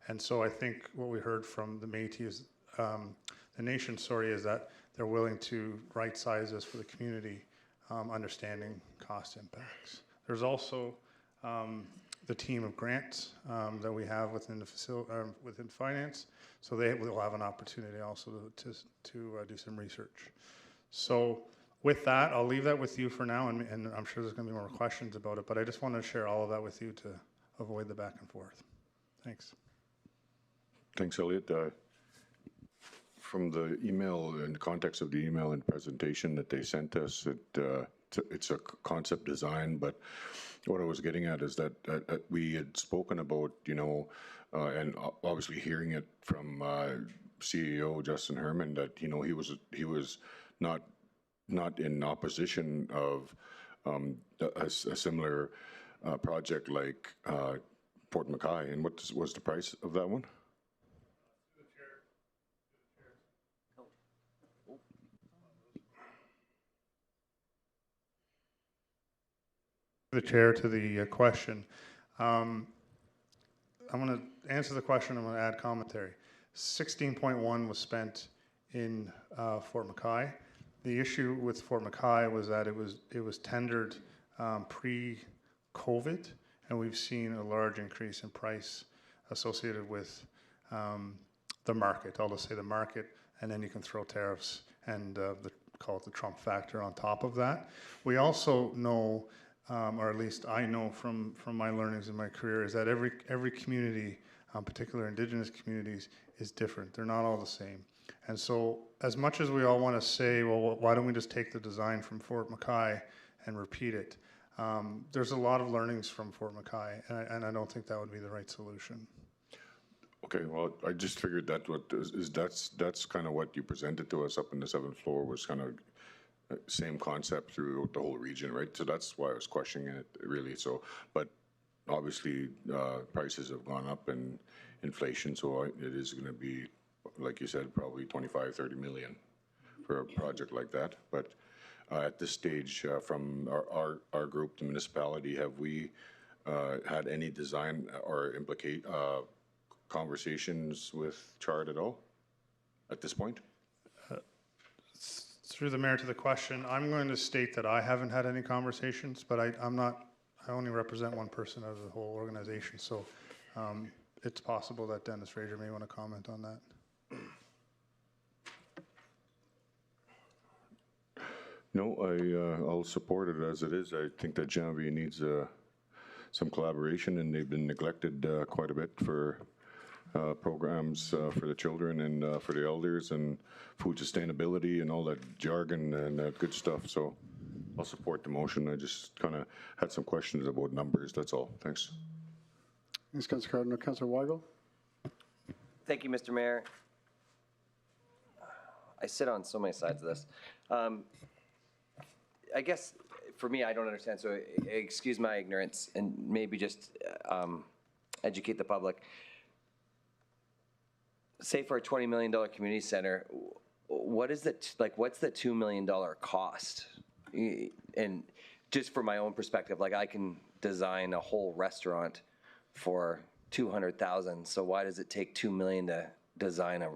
and so I think what we heard from the Métis, the nation, is that they're willing to right-size this for the community, understanding cost impacts. There's also the team of grants that we have within the facility, within finance, so they will have an opportunity also to do some research. So with that, I'll leave that with you for now, and I'm sure there's going to be more questions about it, but I just wanted to share all of that with you to avoid the back and forth. Thanks. Thanks, Elliot. From the email and context of the email and presentation that they sent us, it's a concept design, but what I was getting at is that we had spoken about, and obviously hearing it from CEO Justin Herman, that he was not in opposition of a similar project like Fort McKay. And what was the price of that one? The chair to the question. I'm going to answer the question. I'm going to add commentary. 16.1 was spent in Fort McKay. The issue with Fort McKay was that it was tendered pre-COVID, and we've seen a large increase in price associated with the market. I'll just say the market, and then you can throw tariffs and the call it the Trump factor on top of that. We also know, or at least I know from my learnings in my career, is that every community, particular Indigenous communities, is different. They're not all the same. And so as much as we all want to say, well, why don't we just take the design from Fort McKay and repeat it? There's a lot of learnings from Fort McKay, and I don't think that would be the right solution. Okay, well, I just figured that's kind of what you presented to us up in the 7th floor was kind of same concept throughout the whole region, right? So that's why I was questioning it, really. So, but obviously prices have gone up and inflation, so it is going to be, like you said, probably 25, 30 million for a project like that. But at this stage, from our group, the municipality, have we had any design or conversations with CHART at all at this point? Through the mayor to the question, I'm going to state that I haven't had any conversations, but I only represent one person out of the whole organization, so it's possible that Dennis Fraser may want to comment on that. No, I'll support it as it is. I think that Janvier needs some collaboration, and they've been neglected quite a bit for programs for the children and for the elders and food sustainability and all that jargon and good stuff. So I'll support the motion. I just kind of had some questions about numbers. That's all. Thanks. Thanks, Councillor Cardinal. Councillor Weigel? Thank you, Mr. Mayor. I sit on so many sides of this. I guess for me, I don't understand, so excuse my ignorance and maybe just educate the public. Say for a $20 million community center, what is what's the $2 million cost? And just for my own perspective, like I can design a whole restaurant for $200,000. So why does it take $2 million to design a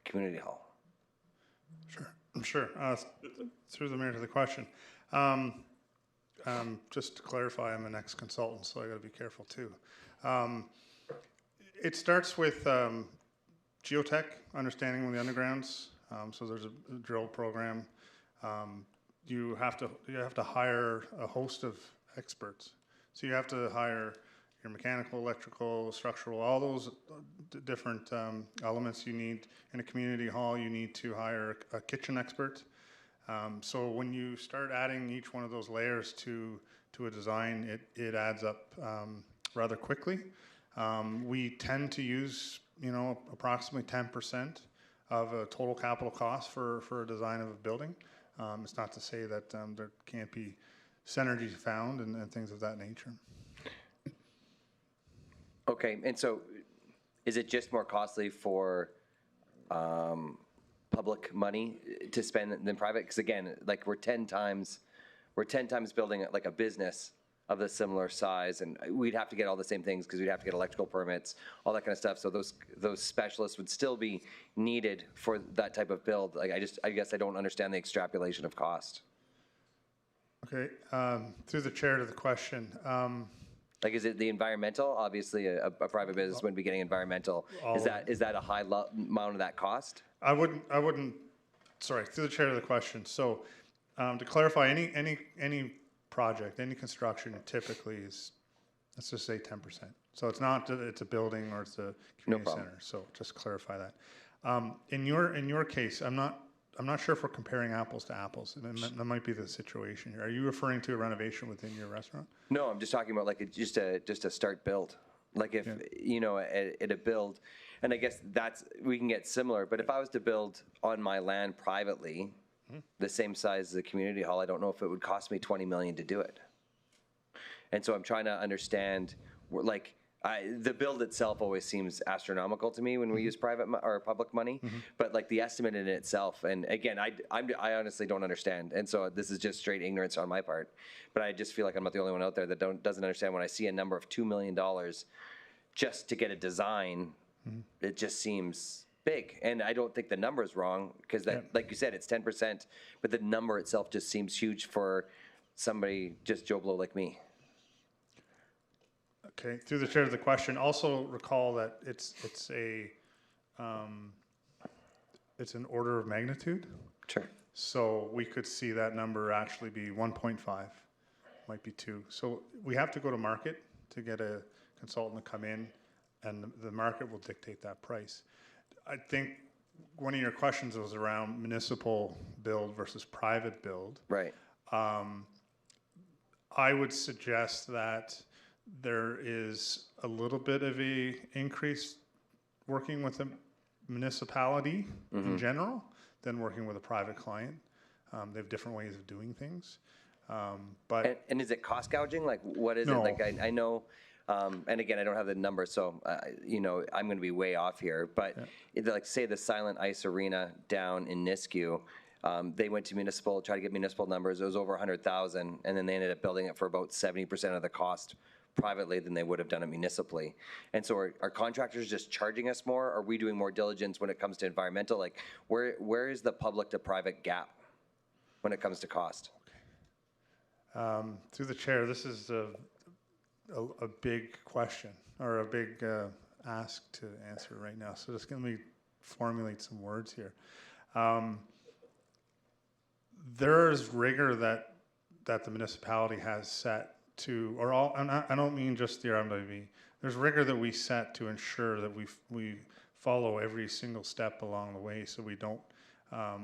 community hall? Sure. Through the mayor to the question. Just to clarify, I'm an ex-consultant, so I got to be careful too. It starts with geotech, understanding the undergrounds. So there's a drill program. You have to hire a host of experts. So you have to hire your mechanical, electrical, structural, all those different elements you need in a community hall. You need to hire a kitchen expert. So when you start adding each one of those layers to a design, it adds up rather quickly. We tend to use approximately 10% of a total capital cost for a design of a building. It's not to say that there can't be synergies found and things of that nature. Okay, and so is it just more costly for public money to spend than private? Because again, like we're 10 times building like a business of the similar size, and we'd have to get all the same things because we'd have to get electrical permits, all that kind of stuff. So those specialists would still be needed for that type of build. Like I guess I don't understand the extrapolation of cost. Okay, through the chair to the question. Like, is it the environmental? Obviously, a private business wouldn't be getting environmental. Is that a high amount of that cost? I wouldn't. Sorry, through the chair to the question. So, to clarify, any project, any construction, typically is, let's just say 10%. So it's not that it's a building or it's a community center. So just clarify that. In your case, I'm not sure if we're comparing apples to apples. That might be the situation here. Are you referring to a renovation within your restaurant? No, I'm just talking about like just a start build. Like if at a build, and I guess we can get similar. But if I was to build on my land privately, the same size as a community hall, I don't know if it would cost me $20 million to do it. And so I'm trying to understand, like, the build itself always seems astronomical to me when we use private or public money, but like the estimate in itself, and again, I honestly don't understand, and so this is just straight ignorance on my part. But I just feel like I'm not the only one out there that doesn't understand. When I see a number of $2 million just to get a design, it just seems big, and I don't think the number is wrong because like you said, it's 10%, but the number itself just seems huge for somebody just Joe Blow like me. Okay, through the chair to the question, also recall that it's an order of magnitude. Sure. So we could see that number actually be 1.5, might be 2. So we have to go to market to get a consultant to come in, and the market will dictate that price. I think one of your questions was around municipal build versus private build. Right. I would suggest that there is a little bit of a increase working with a municipality in general than working with a private client. They have different ways of doing things. But and is it cost gouging? Like, what is No. it? Like, I know, and again, I don't have the number, so, you know, I'm going to be way off here. But like, say the Silent Ice Arena down in Nisku, they went to municipal, tried to get municipal numbers. It was over 100,000, and then they ended up building it for about 70% of the cost privately than they would have done it municipally. And so are contractors just charging us more? Are we doing more diligence when it comes to environmental? Like, where is the public to private gap when it comes to cost? Through the chair, this is a big question, or a big ask to answer right now. So just let me formulate some words here. There is rigor that the municipality has set to, or all, and I don't mean just the RMWB. There's rigor that we set to ensure that we follow every single step along the way, so we don't I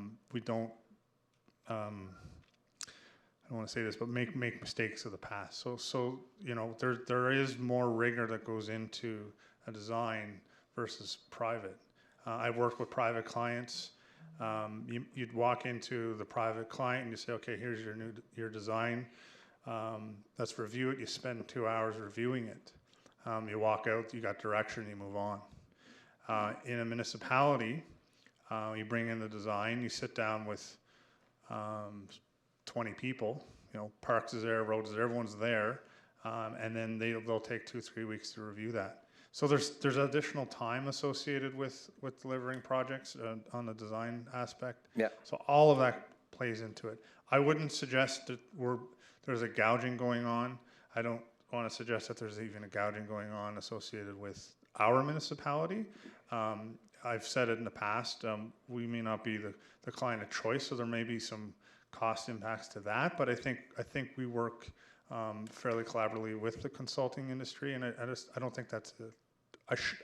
don't want to say this, but make mistakes of the past. So you know, there is more rigor that goes into a design versus private. I've worked with private clients. You'd walk into the private client and you say, okay, here's your design. Let's review it. You spend 2 hours reviewing it. You walk out, you got direction, you move on. In a municipality, you bring in the design, you sit down with 20 people, you know, parks is there, roads is there, everyone's there, and then they'll take 2-3 weeks to review that. So there's additional time associated with delivering projects on the design aspect. Yeah. So all of that plays into it. I wouldn't suggest that there's a gouging going on. I don't want to suggest that there's even a gouging going on associated with our municipality. I've said it in the past, we may not be the client of choice, so there may be some cost impacts to that, but I think we work fairly collaboratively with the consulting industry, and I don't think that's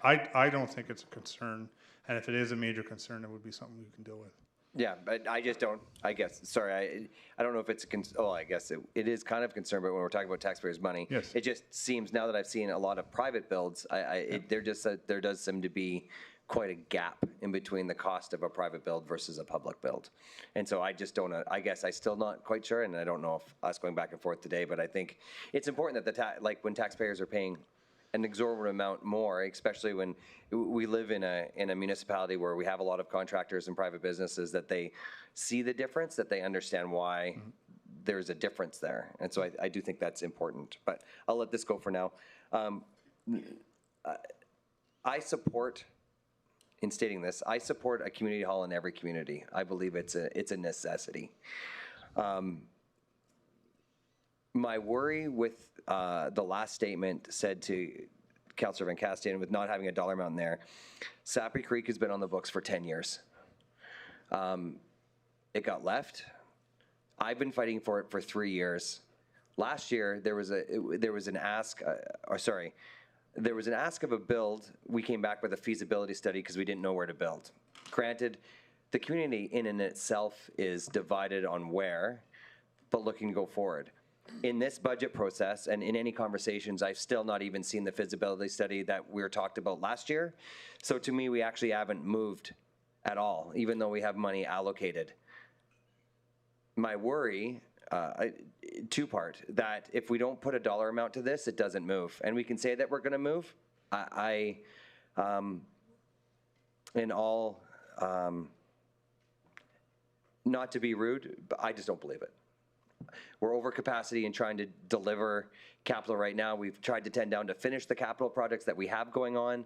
I don't think it's a concern, and if it is a major concern, it would be something we can deal with. Yeah, but I just don't, I guess, sorry, I don't know if it's I guess it is kind of a concern, but when we're talking about taxpayers' money, Yes. It just seems, now that I've seen a lot of private builds, there does seem to be quite a gap in between the cost of a private build versus a public build. And so I just don't, I guess I'm still not quite sure, and I don't know if us going back and forth today, but I think it's important that like when taxpayers are paying an exorbitant amount more, especially when we live in a municipality where we have a lot of contractors and private businesses, that they see the difference, that they understand why there's a difference there. And so I do think that's important, but I'll let this go for now. I support, in stating this, I support a community hall in every community. I believe it's a necessity. My worry with the last statement said to Councillor Van Castian with not having a dollar amount in there, Sapri Creek has been on the books for 10 years. It got left. I've been fighting for it for 3 years. Last year, there was an ask of a build. We came back with a feasibility study because we didn't know where to build. Granted, the community in and itself is divided on where, but looking to go forward. In this budget process and in any conversations, I've still not even seen the feasibility study that we were talked about last year. So to me, we actually haven't moved at all, even though we have money allocated. My worry, two-part, that if we don't put a dollar amount to this, it doesn't move. And we can say that we're going to move. In all, not to be rude, but I just don't believe it. We're over capacity in trying to deliver capital right now. We've tried to tend down to finish the capital projects that we have going on,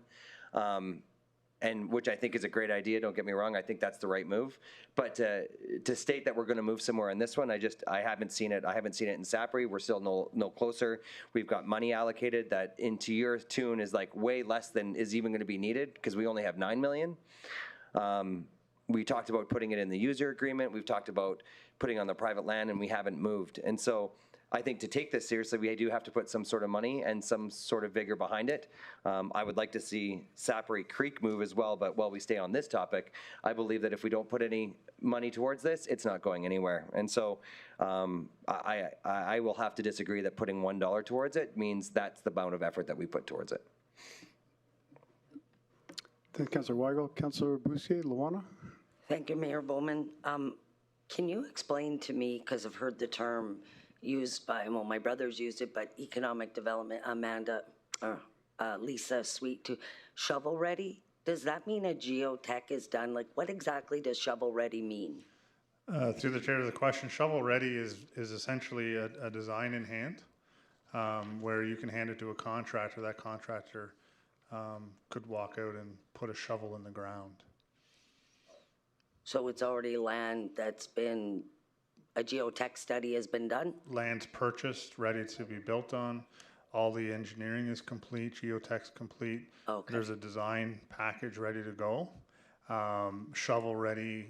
and which I think is a great idea. Don't get me wrong. I think that's the right move. But to state that we're going to move somewhere in this one, I haven't seen it. I haven't seen it in Sapri. We're still no closer. We've got money allocated that into your tune is like way less than is even going to be needed because we only have $9 million. we talked about putting it in the user agreement. We've talked about putting on the private land, and we haven't moved. And so I think to take this seriously, we do have to put some sort of money and some sort of vigor behind it. I would like to see Sapperate Creek move as well, but while we stay on this topic, I believe that if we don't put any money towards this, it's not going anywhere. And so I will have to disagree that putting $1 towards it means that's the amount of effort that we put towards it. Thank you, Councillor Weigel. Councillor Bussier, Luana? Thank you, Mayor Bowman. Can you explain to me, because I've heard the term used by, well, my brother's used it, but economic development, Lisa Sweet, to shovel ready? Does that mean a geotech is done? Like, what exactly does shovel ready mean? Through the chair to the question, shovel ready is essentially a design in hand, where you can hand it to a contractor. That contractor could walk out and put a shovel in the ground. So it's already land that's been, a geotech study has been done? Land's purchased, ready to be built on. All the engineering is complete, geotech's complete. Okay. There's a design package ready to go. Shovel ready.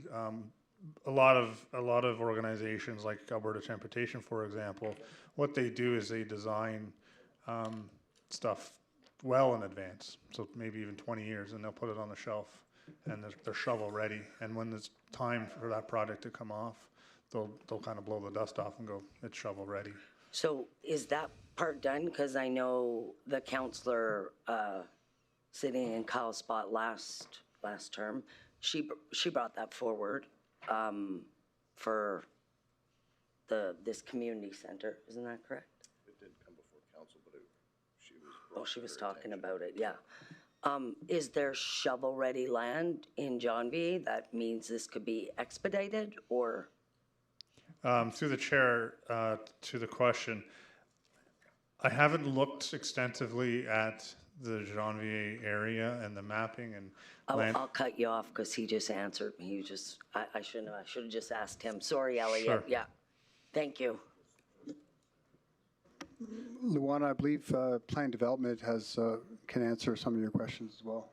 A lot of organizations like Alberta Transportation, for example, what they do is they design stuff well in advance, so maybe even 20 years, and they'll put it on the shelf, and they're shovel ready. And when it's time for that project to come off, they'll kind of blow the dust off and go, it's shovel ready. So is that part done? Because I know the councillor sitting in Kyle's spot last term, she brought that forward for this community center. Isn't that correct? It didn't come before council, but she was. Oh, she was talking about it, yeah. Is there shovel-ready land in John V that means this could be expedited, or? Through the chair to the question, I haven't looked extensively at the Janvier area and the mapping and land. I'll cut you off because he just answered me. I should have just asked him. Sorry, Elliot. Sure. Yeah. Thank you. Luana, I believe Plan Development can answer some of your questions as well.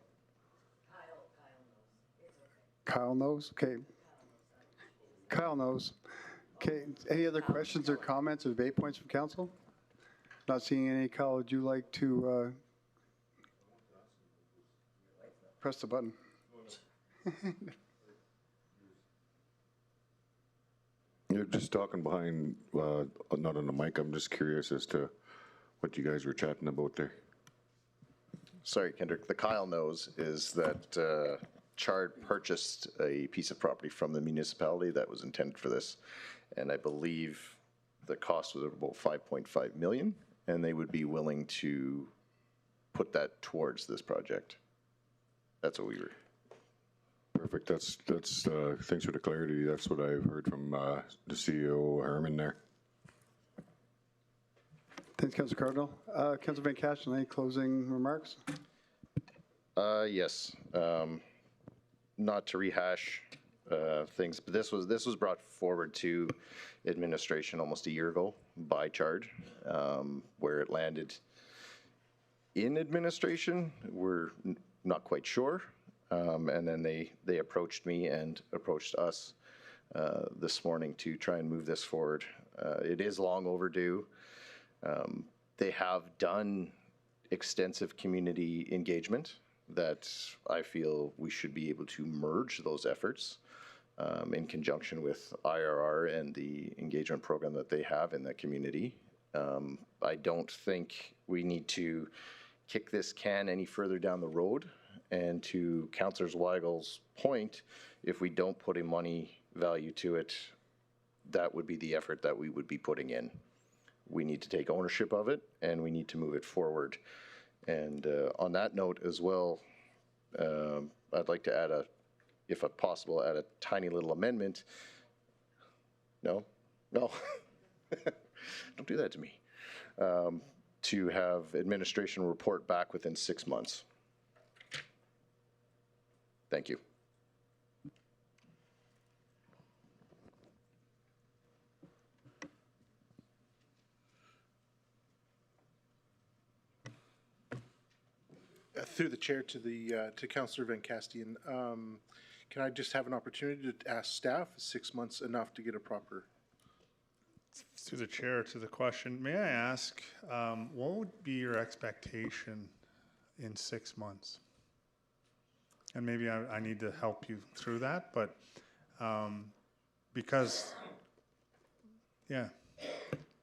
Kyle knows? Okay. Kyle knows. Okay. Any other questions or comments or debate points from council? Not seeing any. Kyle, would you like to press the button? You're just talking behind, not on the mic. I'm just curious as to what you guys were chatting about there. Sorry, Kendrick. The Kyle knows is that Chard purchased a piece of property from the municipality that was intended for this, and I believe the cost was about 5.5 million, and they would be willing to put that towards this project. That's what we were. Perfect. That's thanks for the clarity. That's what I've heard from the CEO Herman there. Thanks, Councillor Cardinal. Councillor Van Cashen, any closing remarks? Yes. Not to rehash things, but this was brought forward to administration almost a year ago by Chard, where it landed in administration. We're not quite sure. And then they approached me and approached us this morning to try and move this forward. It is long overdue. They have done extensive community engagement that I feel we should be able to merge those efforts in conjunction with IRR and the engagement program that they have in that community. I don't think we need to kick this can any further down the road. And to Councillor Weigel's point, if we don't put a money value to it, that would be the effort that we would be putting in. We need to take ownership of it, and we need to move it forward. And on that note as well, I'd like to add if possible, add a tiny little amendment. No, don't do that to me. To have administration report back within 6 months. Thank you. Through the chair to Councillor Van Castian, can I just have an opportunity to ask staff, is 6 months enough to get a proper? To the chair, to the question, may I ask, what would be your expectation in 6 months? And maybe I need to help you through that, but because, yeah.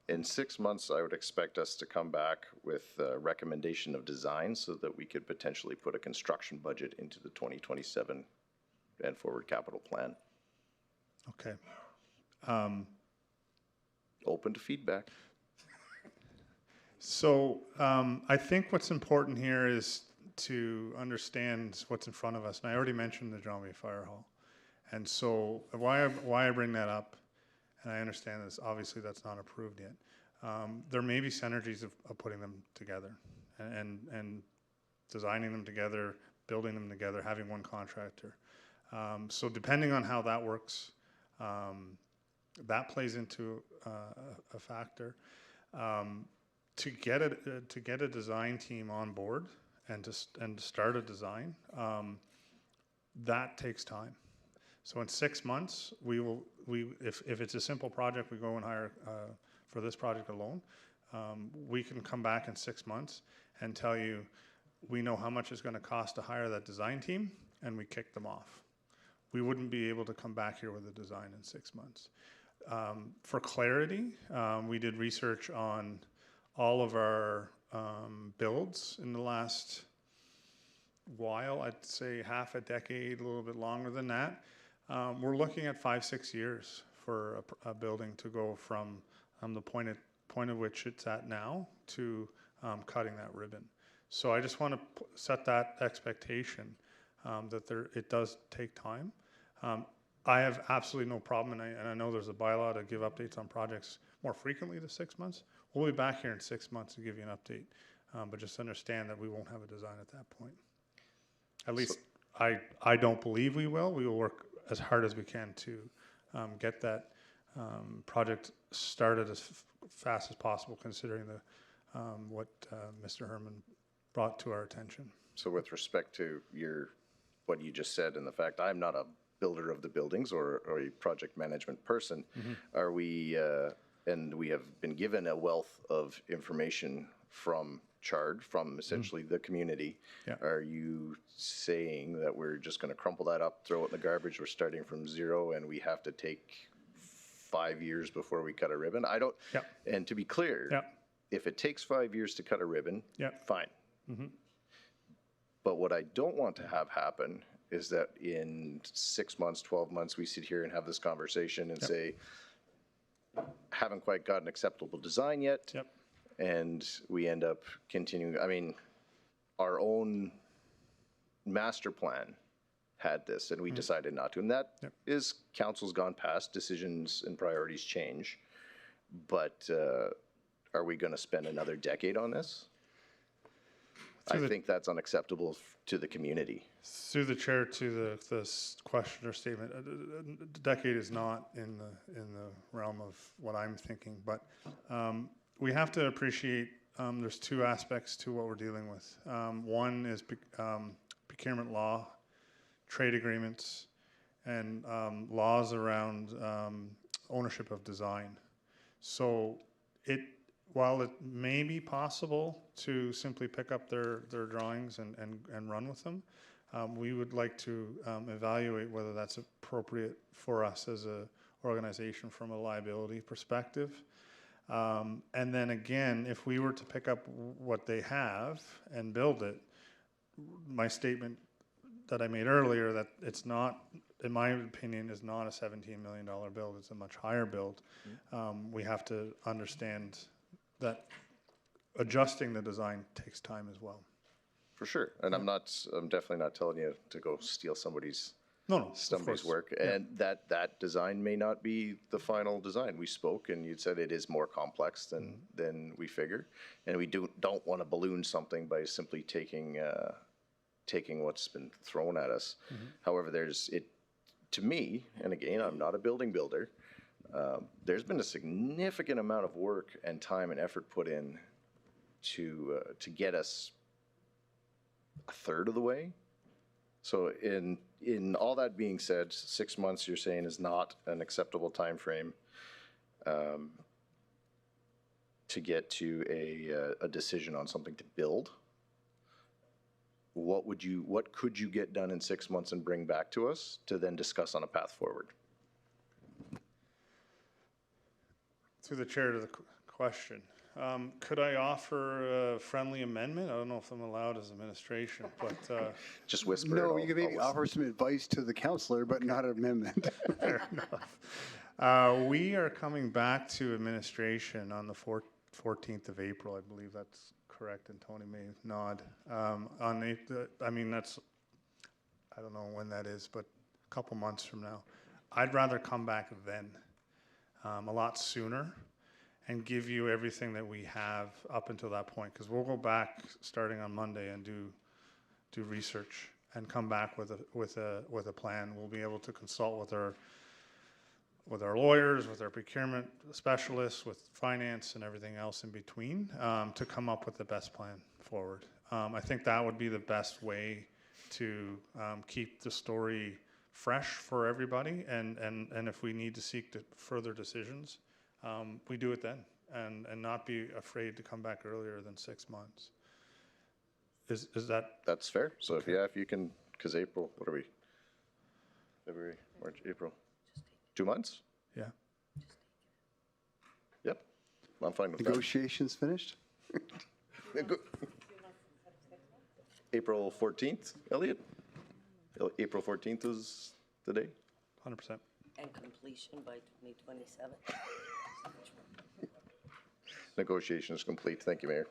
In 6 months, I would expect us to come back with a recommendation of design so that we could potentially put a construction budget into the 2027 and forward capital plan. Okay. Open to feedback. So I think what's important here is to understand what's in front of us. And I already mentioned the John Way Fire Hall. And so why I bring that up, and I understand this, obviously that's not approved yet. There may be synergies of putting them together and designing them together, building them together, having one contractor. So depending on how that works, that plays into a factor. To get a design team on board and to start a design, that takes time. So in 6 months, if it's a simple project, we go and hire for this project alone. We can come back in 6 months and tell you we know how much it's going to cost to hire that design team, and we kick them off. We wouldn't be able to come back here with a design in 6 months. For clarity, we did research on all of our builds in the last while, I'd say half a decade, a little bit longer than that. We're looking at 5-6 years for a building to go from the point at which it's at now to cutting that ribbon. So I just want to set that expectation that it does take time. I have absolutely no problem, and I know there's a bylaw to give updates on projects more frequently than 6 months. We'll be back here in 6 months to give you an update, but just understand that we won't have a design at that point. At least I don't believe we will. We will work as hard as we can to get that project started as fast as possible, considering what Mr. Herman brought to our attention. So with respect to what you just said and the fact I'm not a builder of the buildings or a project management person, are we, and we have been given a wealth of information from CHARD, from essentially the community. Yeah. Are you saying that we're just going to crumple that up, throw it in the garbage, we're starting from zero, and we have to take 5 years before we cut a ribbon? I don't, and to be clear, if it takes 5 years to cut a ribbon, fine. But what I don't want to have happen is that in 6 months, 12 months, we sit here and have this conversation and say, haven't quite got an acceptable design yet. And we end up continuing. I mean, our own master plan had this, and we decided not to. And that is, council's gone past, decisions and priorities change. But are we going to spend another decade on this? I think that's unacceptable to the community. Through the chair to the question or statement, a decade is not in the realm of what I'm thinking, but we have to appreciate there's two aspects to what we're dealing with. One is procurement law, trade agreements, and laws around ownership of design. So while it may be possible to simply pick up their drawings and run with them, we would like to evaluate whether that's appropriate for us as an organization from a liability perspective. And then again, if we were to pick up what they have and build it, my statement that I made earlier, that it's not, in my opinion, is not a $17 million build, it's a much higher build. We have to understand that adjusting the design takes time as well. For sure. And I'm definitely not telling you to go steal somebody's work. And that design may not be the final design. We spoke and you said it is more complex than we figure. And we don't want to balloon something by simply taking what's been thrown at us. However, to me, and again, I'm not a building builder, there's been a significant amount of work and time and effort put in to get us a third of the way So in all that being said, 6 months you're saying is not an acceptable timeframe to get to a decision on something to build. What could you get done in 6 months and bring back to us to then discuss on a path forward? Through the chair to the question, could I offer a friendly amendment? I don't know if I'm allowed as administration, but just whisper. No, you can maybe offer some advice to the counselor, but not an amendment. Fair enough. We are coming back to administration on the 14th of April. I believe that's correct, and Tony may nod. On April, I mean, that's, I don't know when that is, but a couple months from now. I'd rather come back then, a lot sooner, and give you everything that we have up until that point, because we'll go back starting on Monday and do research and come back with a plan. We'll be able to consult with our lawyers, with our procurement specialists, with finance and everything else in between, to come up with the best plan forward. I think that would be the best way to keep the story fresh for everybody, and if we need to seek further decisions, we do it then, and not be afraid to come back earlier than 6 months. Is that? That's fair. So okay. If you can, because April, what are we? February, March, April. 2 months? Yeah. Yep. I'm fine with Negotiations finished? April 14th, Elliot? April 14th is the day? 100%. And completion by 2027. Negotiations complete. Thank you, Mayor.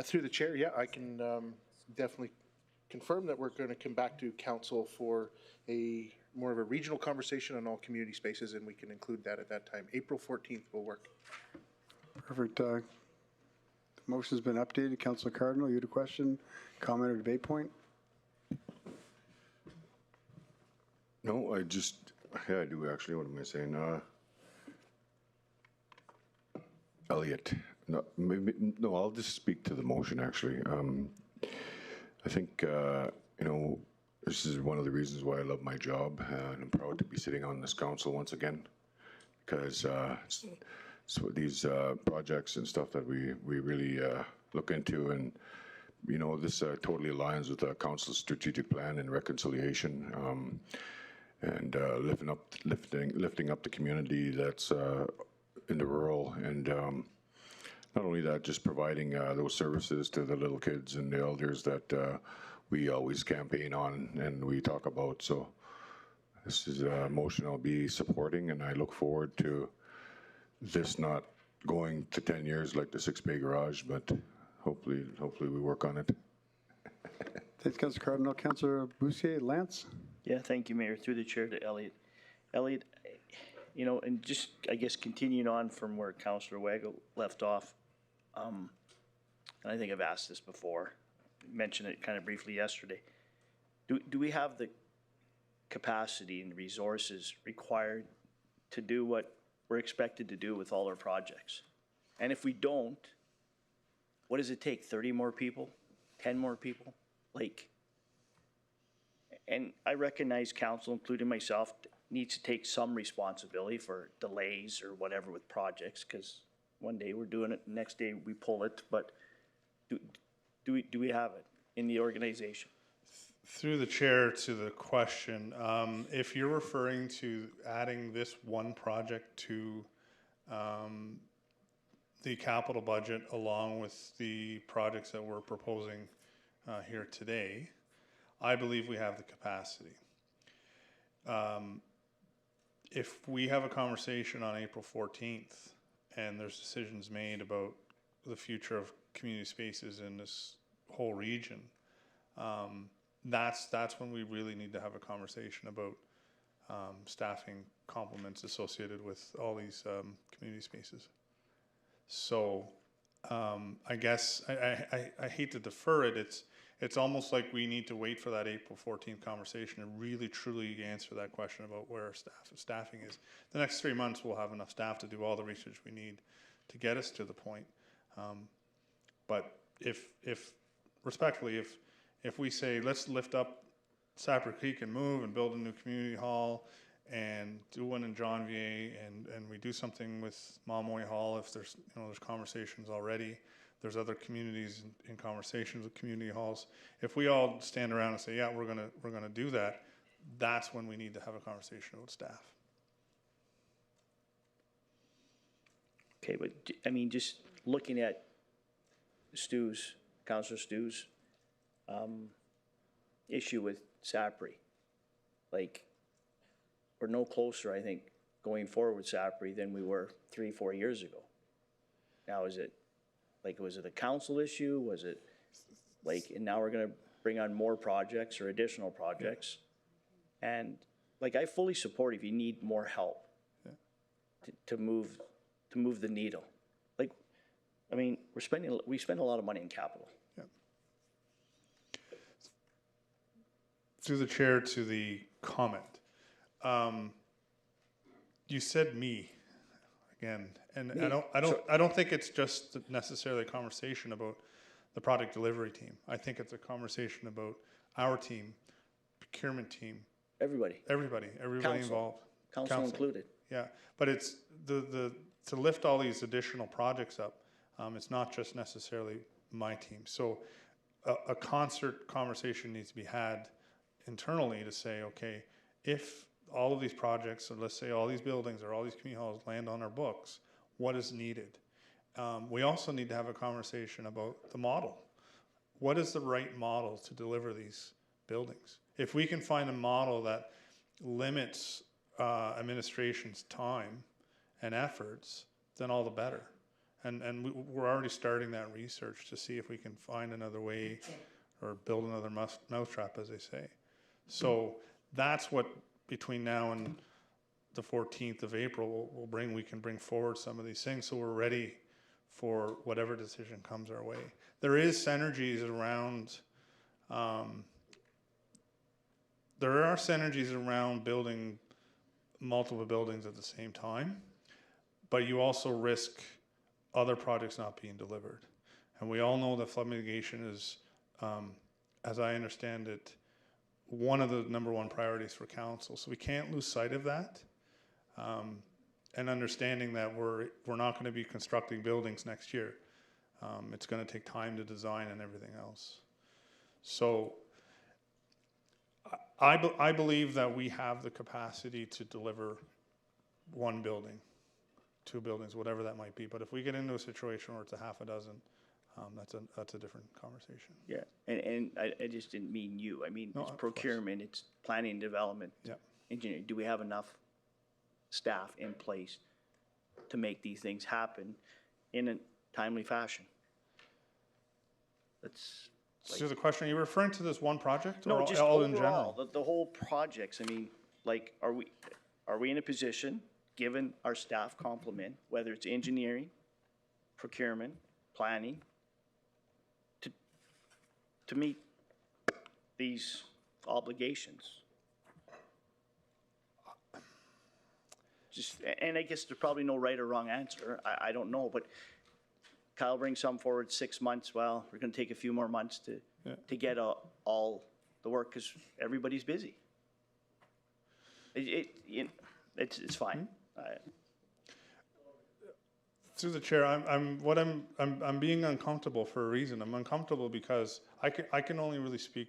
Through the chair, yeah, I can definitely confirm that we're going to come back to council for more of a regional conversation on all community spaces, and we can include that at that time. April 14th will work. Perfect. The motion's been updated. Councilor Cardinal, you had a question, comment, or debate point? No, I do actually. What am I saying? Elliot. No, no, I'll just speak to the motion actually. I think, this is one of the reasons why I love my job, and I'm proud to be sitting on this council once again, because so these projects and stuff that we really look into, and this totally aligns with the council's strategic plan and reconciliation, and lifting up the community that's in the rural, and not only that, just providing those services to the little kids and the elders that we always campaign on and we talk about. So this is a motion I'll be supporting, and I look forward to this not going to 10 years like the 6-bay garage, but hopefully we work on it. Thanks, Councilor Cardinal. Councilor Bussier, Lance? Yeah, thank you, Mayor. Through the chair to Elliot. Elliot, and just, I guess, continuing on from where Councilor Wago left off, and I think I've asked this before, mentioned it kind of briefly yesterday. Do we have the capacity and resources required to do what we're expected to do with all our projects? And if we don't, what does it take? 30 more people? 10 more people? And I recognize council, including myself, needs to take some responsibility for delays or whatever with projects, because one day we're doing it, the next day we pull it, but do we have it in the organization? Through the chair to the question, if you're referring to adding this one project to the capital budget along with the projects that we're proposing here today, I believe we have the capacity. If we have a conversation on April 14th and there's decisions made about the future of community spaces in this whole region, that's when we really need to have a conversation about staffing complements associated with all these community spaces. So I guess I hate to defer it. It's almost like we need to wait for that April 14th conversation to really truly answer that question about where our staffing is. The next 3 months we'll have enough staff to do all the research we need to get us to the point. But if respectfully, if we say, let's lift up Sapper Creek and move and build a new community hall and do one in Janvier, and we do something with Monomoy Hall, if there's, there's conversations already, there's other communities in conversations with community halls. If we all stand around and say, yeah, we're gonna do that, that's when we need to have a conversation with staff. Okay, but I mean, just looking at Stu's, Councillor Stu's issue with Sapri, like, we're no closer, I think, going forward with Sapri than we were 3-4 years ago. Now, is it, like, was it a council issue? Was it, like, and now we're gonna bring on more projects or additional projects? And, like, I fully support if you need more help to move the needle. Like, I mean, we spend a lot of money in capital. Yeah. Through the chair to the comment. You said me again, and Me. I don't think it's just necessarily a conversation about the product delivery team. I think it's a conversation about our team, procurement team. Everybody Council. Involved. Council included. Yeah, but it's to lift all these additional projects up. It's not just necessarily my team. So a concert conversation needs to be had internally to say, okay, if all of these projects, or let's say all these buildings or all these community halls land on our books, what is needed? We also need to have a conversation about the model. What is the right model to deliver these buildings? If we can find a model that limits administration's time and efforts, then all the better. And we're already starting that research to see if we can find another way or build another mousetrap, as they say. So that's what, between now and the 14th of April, we can bring forward some of these things so we're ready for whatever decision comes our way. There is synergies around, building multiple buildings at the same time, but you also risk other projects not being delivered. And we all know that flood mitigation is, as I understand it, one of the #1 priorities for council. So we can't lose sight of that. And understanding that we're not going to be constructing buildings next year. It's going to take time to design and everything else. So I believe that we have the capacity to deliver one building, 2 buildings, whatever that might be. But if we get into a situation where it's a half a dozen, that's a different conversation. Yeah, and I just didn't mean you. I mean, it's procurement, it's planning and development, engineering. Do we have enough staff in place to make these things happen in a timely fashion? That's So the question, are you referring to this one project, no, or just all overall, in general? the whole projects. I mean, like, are we in a position, given our staff complement, whether it's engineering, procurement, planning, to meet these obligations? Just, and I guess there's probably no right or wrong answer. I don't know, but Kyle brings some forward 6 months. Well, we're going to take a few more months to get all the work because everybody's busy. It's fine. Through the chair, I'm being uncomfortable for a reason. I'm uncomfortable because I can only really speak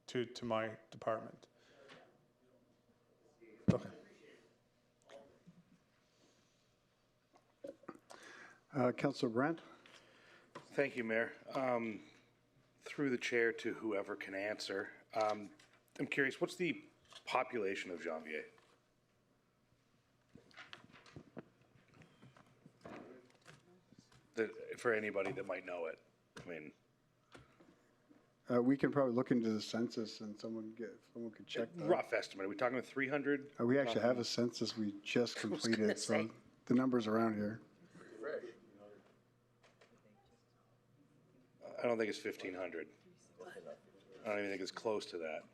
to my department. Okay. Councilor Brandt. Thank you, Mayor. Through the chair to whoever can answer, I'm curious, what's the population of Janvier? For anybody that might know it, I mean, We can probably look into the census and someone could check that. rough estimate. Are we talking 300? We actually have a census we just completed, so the numbers around here. I don't think it's 1,500. I don't even think it's close to that.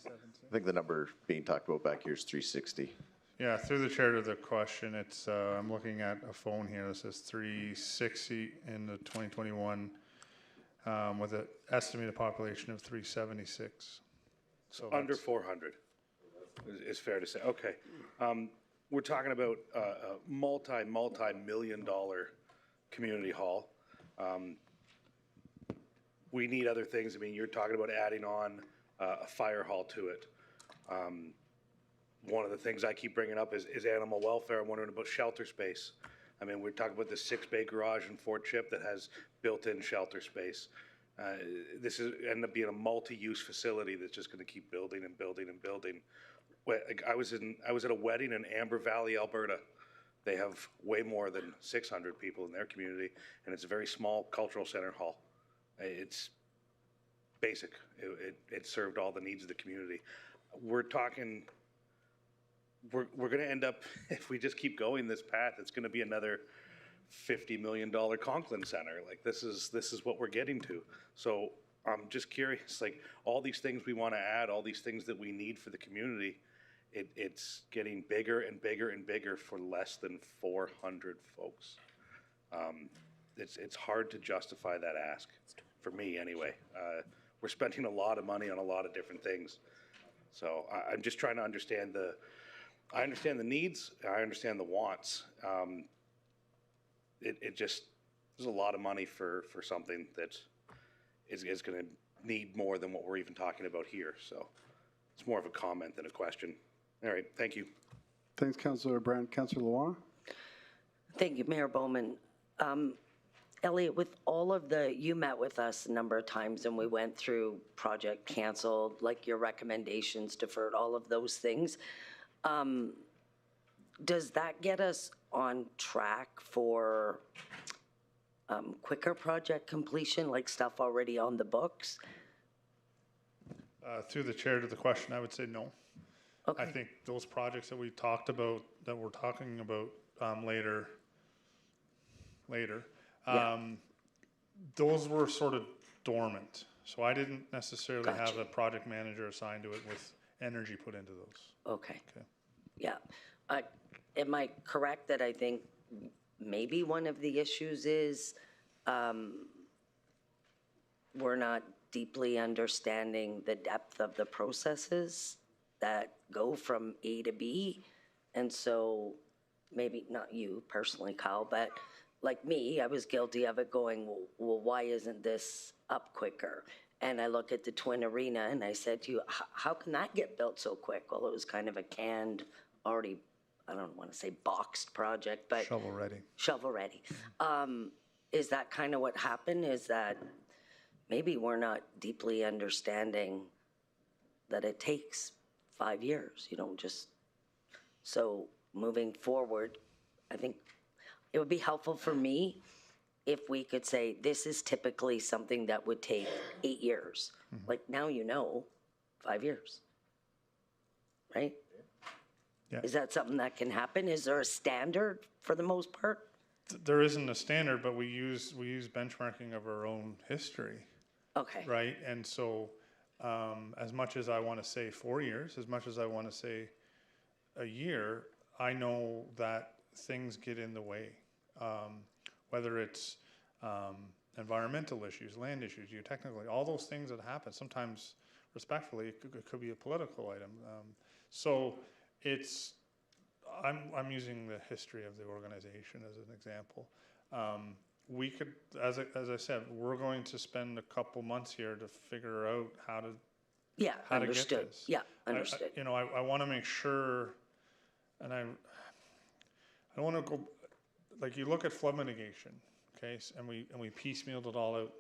I think the number being talked about back here is 360. Yeah, through the chair to the question, it's, I'm looking at a phone here that says 360 in the 2021 with an estimated population of 376. So Under 400 is fair to say. Okay. We're talking about a multi-million dollar community hall. We need other things. I mean, you're talking about adding on a fire hall to it. One of the things I keep bringing up is animal welfare. I'm wondering about shelter space. I mean, we're talking about the 6-bay garage in Fort Chip that has built-in shelter space. This is end up being a multi-use facility that's just going to keep building and building and building. I was at a wedding in Amber Valley, Alberta. They have way more than 600 people in their community, and it's a very small cultural center hall. It's basic. It served all the needs of the community. We're talking. We're going to end up, if we just keep going this path, it's going to be another $50 million Conklin Center. Like this is what we're getting to. So I'm just curious, like all these things we want to add, all these things that we need for the community, it's getting bigger and bigger and bigger for less than 400 folks. It's hard to justify that ask, for me anyway. We're spending a lot of money on a lot of different things. So I'm just trying to understand I understand the needs, I understand the wants. It just, there's a lot of money for something that is going to need more than what we're even talking about here. So it's more of a comment than a question. All right, thank you. Thanks, Councillor Brandt. Councillor Luana? Thank you, Mayor Bowman. Elliot, with all of you met with us a number of times and we went through project canceled, like your recommendations deferred, all of those things. Does that get us on track for quicker project completion, like stuff already on the books? Through the chair to the question, I would say no. Okay. I think those projects that we talked about, that we're talking about later, those were sort of dormant. So I didn't necessarily have a project manager assigned to it with energy put into those. Okay. Yeah. Am I correct that I think maybe one of the issues is we're not deeply understanding the depth of the processes that go from A to B? And so maybe not you personally, Kyle, but like me, I was guilty of it going, well, why isn't this up quicker? And I look at the Twin Arena and I said to you, how can that get built so quick? Well, it was kind of a canned, already, I don't want to say boxed project, but shovel ready. Shovel ready. Is that kind of what happened? Is that maybe we're not deeply understanding that it takes 5 years, you don't just, so moving forward, I think it would be helpful for me if we could say, this is typically something that would take 8 years. Mm-hmm. Like now, 5 years, right? Yeah. Is that something that can happen? Is there a standard for the most part? There isn't a standard, but we use benchmarking of our own history. Okay. Right, and so as much as I want to say 4 years, as much as I want to say a year, I know that things get in the way. Whether it's environmental issues, land issues, geotechnically, all those things that happen, sometimes respectfully, it could be a political item. So it's, I'm using the history of the organization as an example. We could, as I said, we're going to spend a couple months here to figure out how to understood. To get this. Yeah, understood. I want to make sure, and I don't want to go, like you look at flood mitigation, okay, and we piecemealed it all out.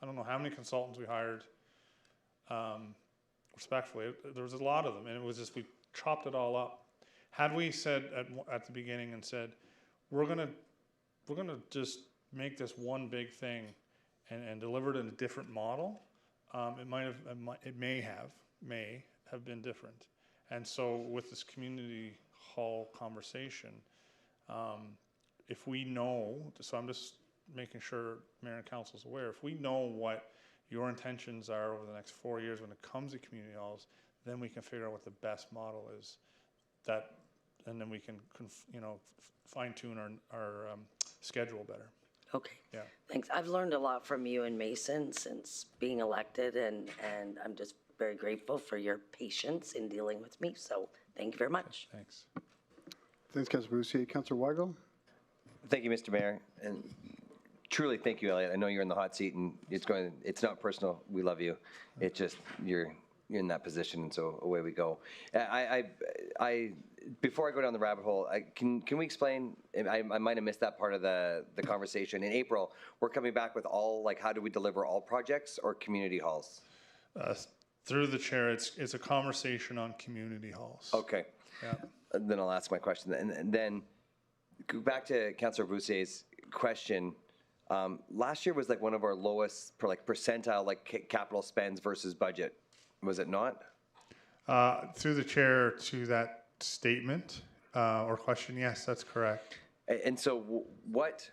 I don't know how many consultants we hired. Respectfully, there was a lot of them, and it was just we chopped it all up. Had we said at the beginning and said, we're gonna just make this one big thing and deliver it in a different model, it may have been different. And so with this community hall conversation, if we know, so I'm just making sure Mayor and Council's aware, if we know what your intentions are over the next 4 years when it comes to community halls, then we can figure out what the best model is. That, and then we can, fine tune our schedule better. Okay. Yeah. Thanks. I've learned a lot from you and Mason since being elected, and I'm just very grateful for your patience in dealing with me. So thank you very much. Thanks. Thanks, Councilor Bussier. Councilor Weigel? Thank you, Mr. Mayor, and truly thank you, Elliot. I know you're in the hot seat, and it's not personal. We love you. It's just you're in that position, and so away we go. Before I go down the rabbit hole, can we explain? I might have missed that part of the conversation. In April, we're coming back with how do we deliver all projects or community halls? Through the chair, it's a conversation on community halls. Okay. Yeah. Then I'll ask my question. And then go back to Councillor Boussier's question. Last year was one of our lowest percentile capital spends versus budget. Was it not? Through the chair to that statement or question, yes, that's correct. And so what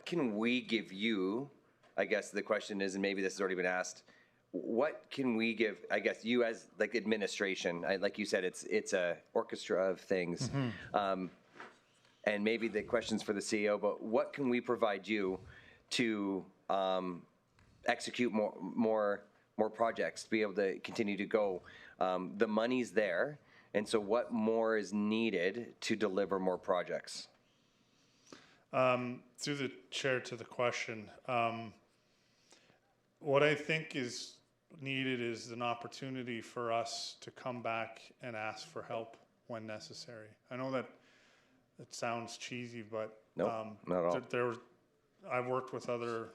can we give you? I guess the question is, and maybe this has already been asked, what can we give, I guess, you as administration? Like you said, it's a orchestra of things. Mm-hmm. And maybe the question's for the CEO, but what can we provide you to execute more projects, to be able to continue to go? The money's there, and so what more is needed to deliver more projects? Through the chair to the question, what I think is needed is an opportunity for us to come back and ask for help when necessary. I know that it sounds cheesy, but not at all. I've worked with other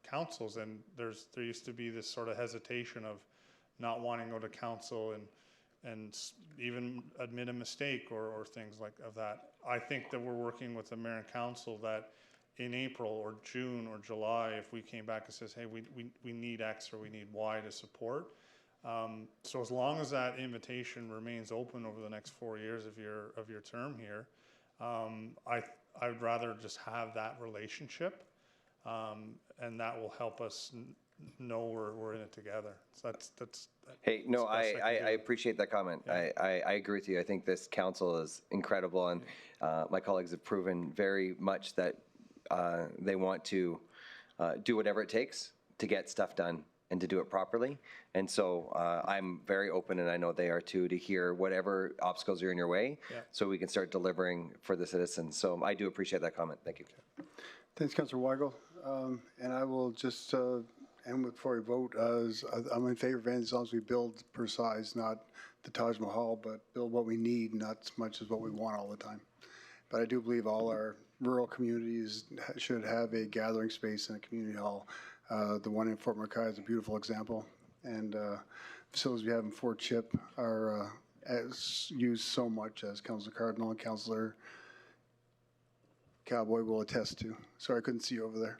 councils, and there used to be this sort of hesitation of not wanting to go to council and even admit a mistake or things like of that. I think that we're working with the mayor and council that in April or June or July, if we came back and says, hey, we need X or we need Y to support. So as long as that invitation remains open over the next 4 years of your term here, I'd rather just have that relationship, and that will help us know we're in it together. So that's Hey, no, I appreciate that comment. Yeah. I agree with you. I think this council is incredible, and my colleagues have proven very much that they want to do whatever it takes to get stuff done and to do it properly. And so I'm very open, and I know they are too, to hear whatever obstacles are in your way, so we can start delivering for the citizens. So I do appreciate that comment. Thank you. Thanks, Councillor Weigel. And I will just end before we vote. I'm in favor of it as long as we build per size, not the Taj Mahal, but build what we need, not as much as what we want all the time. But I do believe all our rural communities should have a gathering space in a community hall. The one in Fort McKay is a beautiful example. And facilities we have in Fort Chip are used so much, as Councillor Cardinal and Councillor Cowboy will attest to. Sorry, I couldn't see you over there.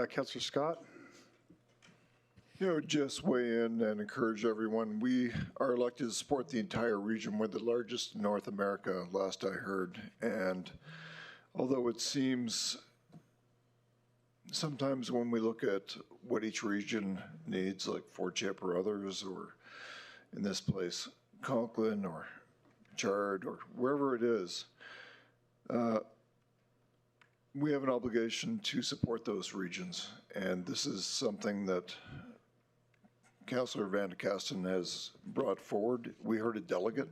Councillor Scott? Just weigh in and encourage everyone. We are elected to support the entire region. We're the largest in North America, last I heard. And although it seems sometimes when we look at what each region needs, like Fort Chip or others, or in this place, Conklin or Chard or wherever it is, we have an obligation to support those regions. And this is something that Councillor Van de Kasten has brought forward. We heard a delegate,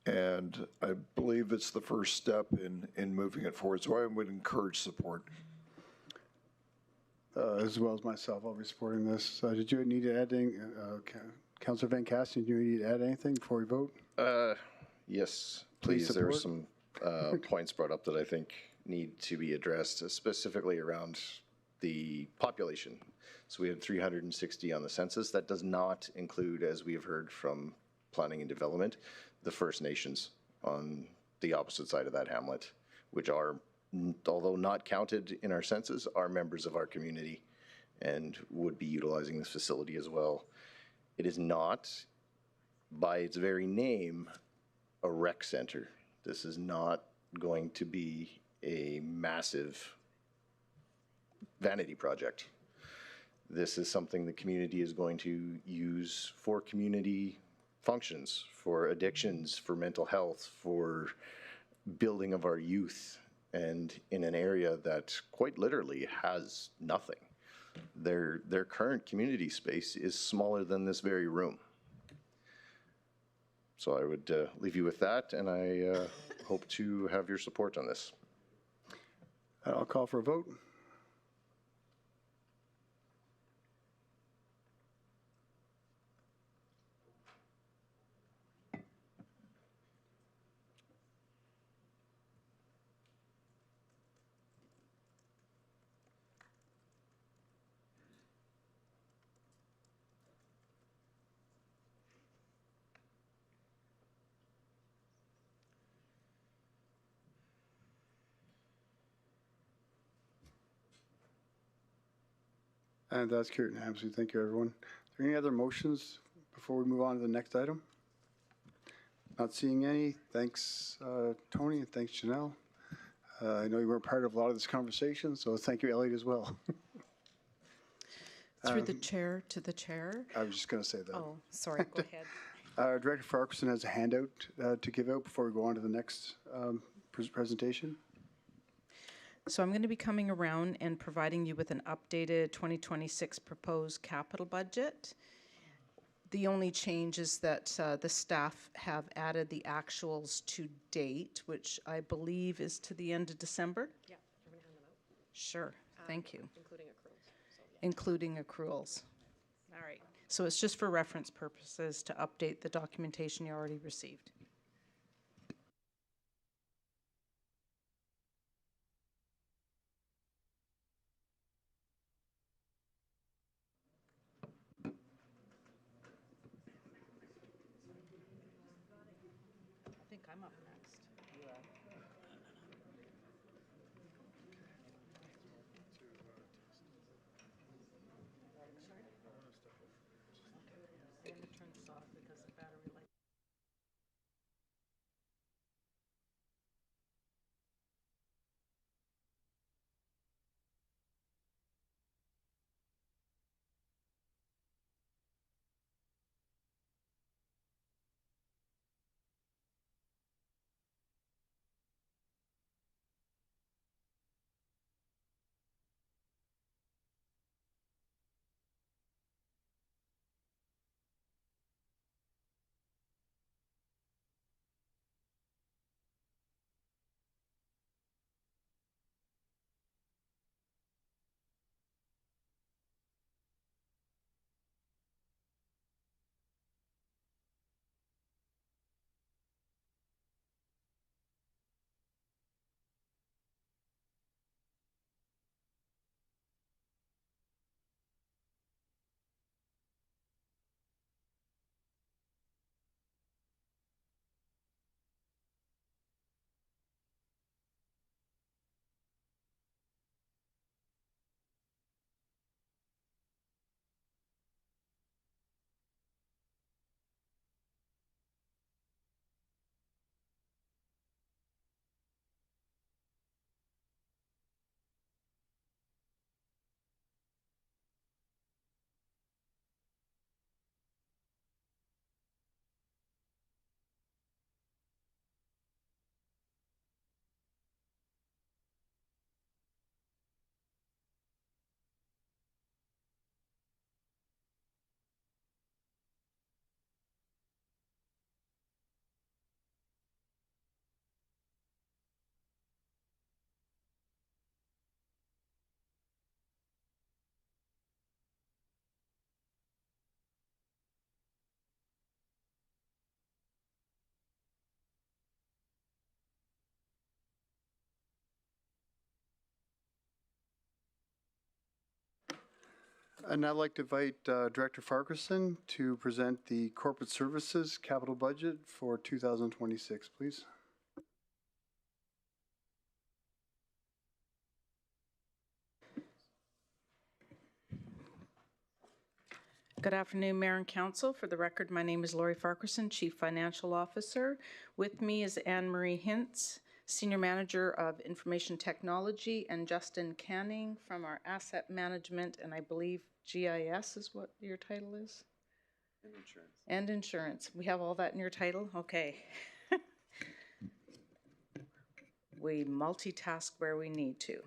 and I believe it's the first step in moving it forward. So I would encourage support. As well as myself, I'll be supporting this. Did you need to add anything? Councillor Van Kasten, did you need to add anything before we vote? Yes, please. There were some points brought up that I think need to be addressed, specifically around the population. So we have 360 on the census. That does not include, as we have heard from planning and development, the First Nations on the opposite side of that hamlet, which are, although not counted in our census, are members of our community and would be utilizing this facility as well. It is not, by its very name, a rec center. This is not going to be a massive vanity project. This is something the community is going to use for community functions, for addictions, for mental health, for building of our youth, and in an area that quite literally has nothing. Their current community space is smaller than this very room. So I would leave you with that, and I hope to have your support on this. I'll call for a vote. And that's carried unanimously. Thank you, everyone. Are there any other motions before we move on to the next item? Not seeing any. Thanks, Tony, and thanks, Janelle. I know you weren't part of a lot of this conversation, so thank you, Elliot, as well. Through the chair to the chair. I was just going to say that. Oh, sorry, go ahead. Director Farquharson has a handout to give out before we go on to the next presentation. So I'm going to be coming around and providing you with an updated 2026 proposed capital budget. The only change is that the staff have added the actuals to date, which I believe is to the end of December. Yeah, you're going to hand them out? Sure, thank you. Including accruals. So, yeah. Including accruals. All right. So it's just for reference purposes to update the documentation you already received. I think I'm up next. I'm going to turn this off because the battery light. And I'd like to invite Director Farquharson to present the corporate services capital budget for 2026, please. Good afternoon, Mayor and Council. For the record, my name is Lori Farquharson, Chief Financial Officer. With me is Anne Marie Hintz, Senior Manager of Information Technology, and Justin Canning from our Asset Management, and I believe GIS is what your title is? And insurance. And insurance. We have all that in your title? Okay. We multitask where we need to.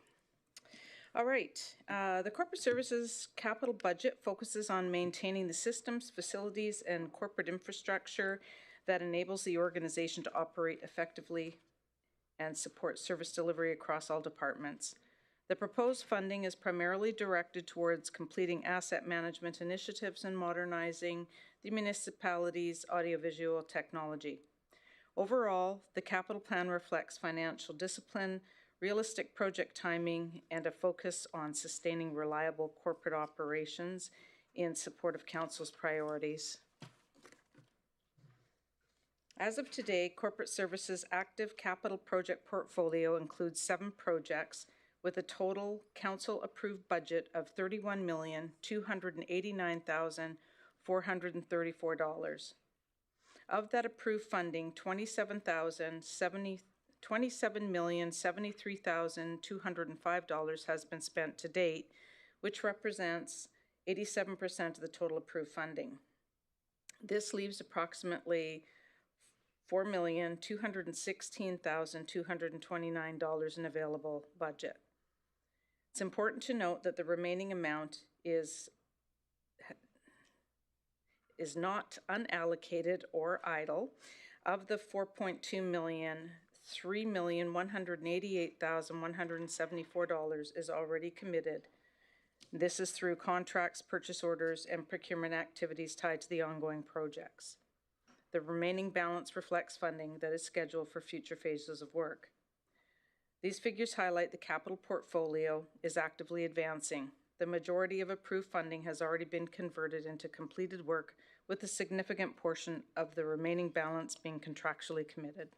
All right. The Corporate Services capital budget focuses on maintaining the systems, facilities, and corporate infrastructure that enables the organization to operate effectively and support service delivery across all departments. The proposed funding is primarily directed towards completing asset management initiatives and modernizing the municipality's audiovisual technology. Overall, the capital plan reflects financial discipline, realistic project timing, and a focus on sustaining reliable corporate operations in support of Council's priorities. As of today, Corporate Services' active capital project portfolio includes 7 projects with a total Council-approved budget of $31,289,434. Of that approved funding, $27,073,205 has been spent to date, which represents 87% of the total approved funding. This leaves approximately $4,216,229 in available budget. It's important to note that the remaining amount is not unallocated or idle. Of the $4.2 million, $3,188,174 is already committed. This is through contracts, purchase orders, and procurement activities tied to the ongoing projects. The remaining balance reflects funding that is scheduled for future phases of work. These figures highlight the capital portfolio is actively advancing. The majority of approved funding has already been converted into completed work, with a significant portion of the remaining balance being contractually committed.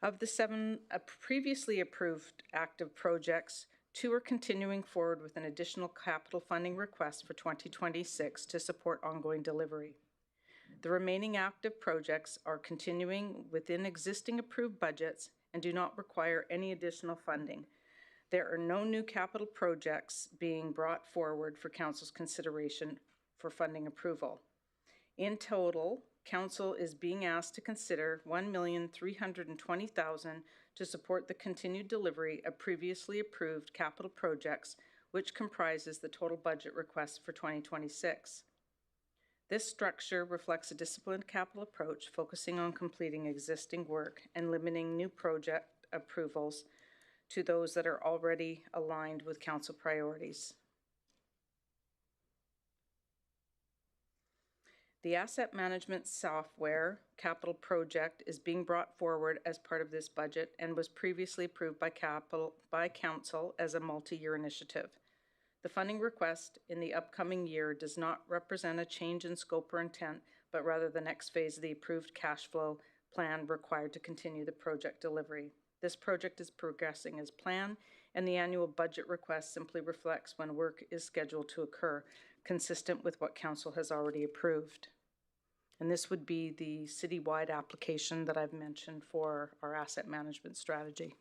Of the 7 previously approved active projects, 2 are continuing forward with an additional capital funding request for 2026 to support ongoing delivery. The remaining active projects are continuing within existing approved budgets and do not require any additional funding. There are no new capital projects being brought forward for Council's consideration for funding approval. In total, Council is being asked to consider $1,320,000 to support the continued delivery of previously approved capital projects, which comprises the total budget request for 2026. This structure reflects a disciplined capital approach, focusing on completing existing work and limiting new project approvals to those that are already aligned with Council priorities. The asset management software capital project is being brought forward as part of this budget and was previously approved by Council as a multi-year initiative. The funding request in the upcoming year does not represent a change in scope or intent, but rather the next phase of the approved cash flow plan required to continue the project delivery. This project is progressing as planned, and the annual budget request simply reflects when work is scheduled to occur, consistent with what Council has already approved. And this would be the citywide application that I've mentioned for our asset management strategy.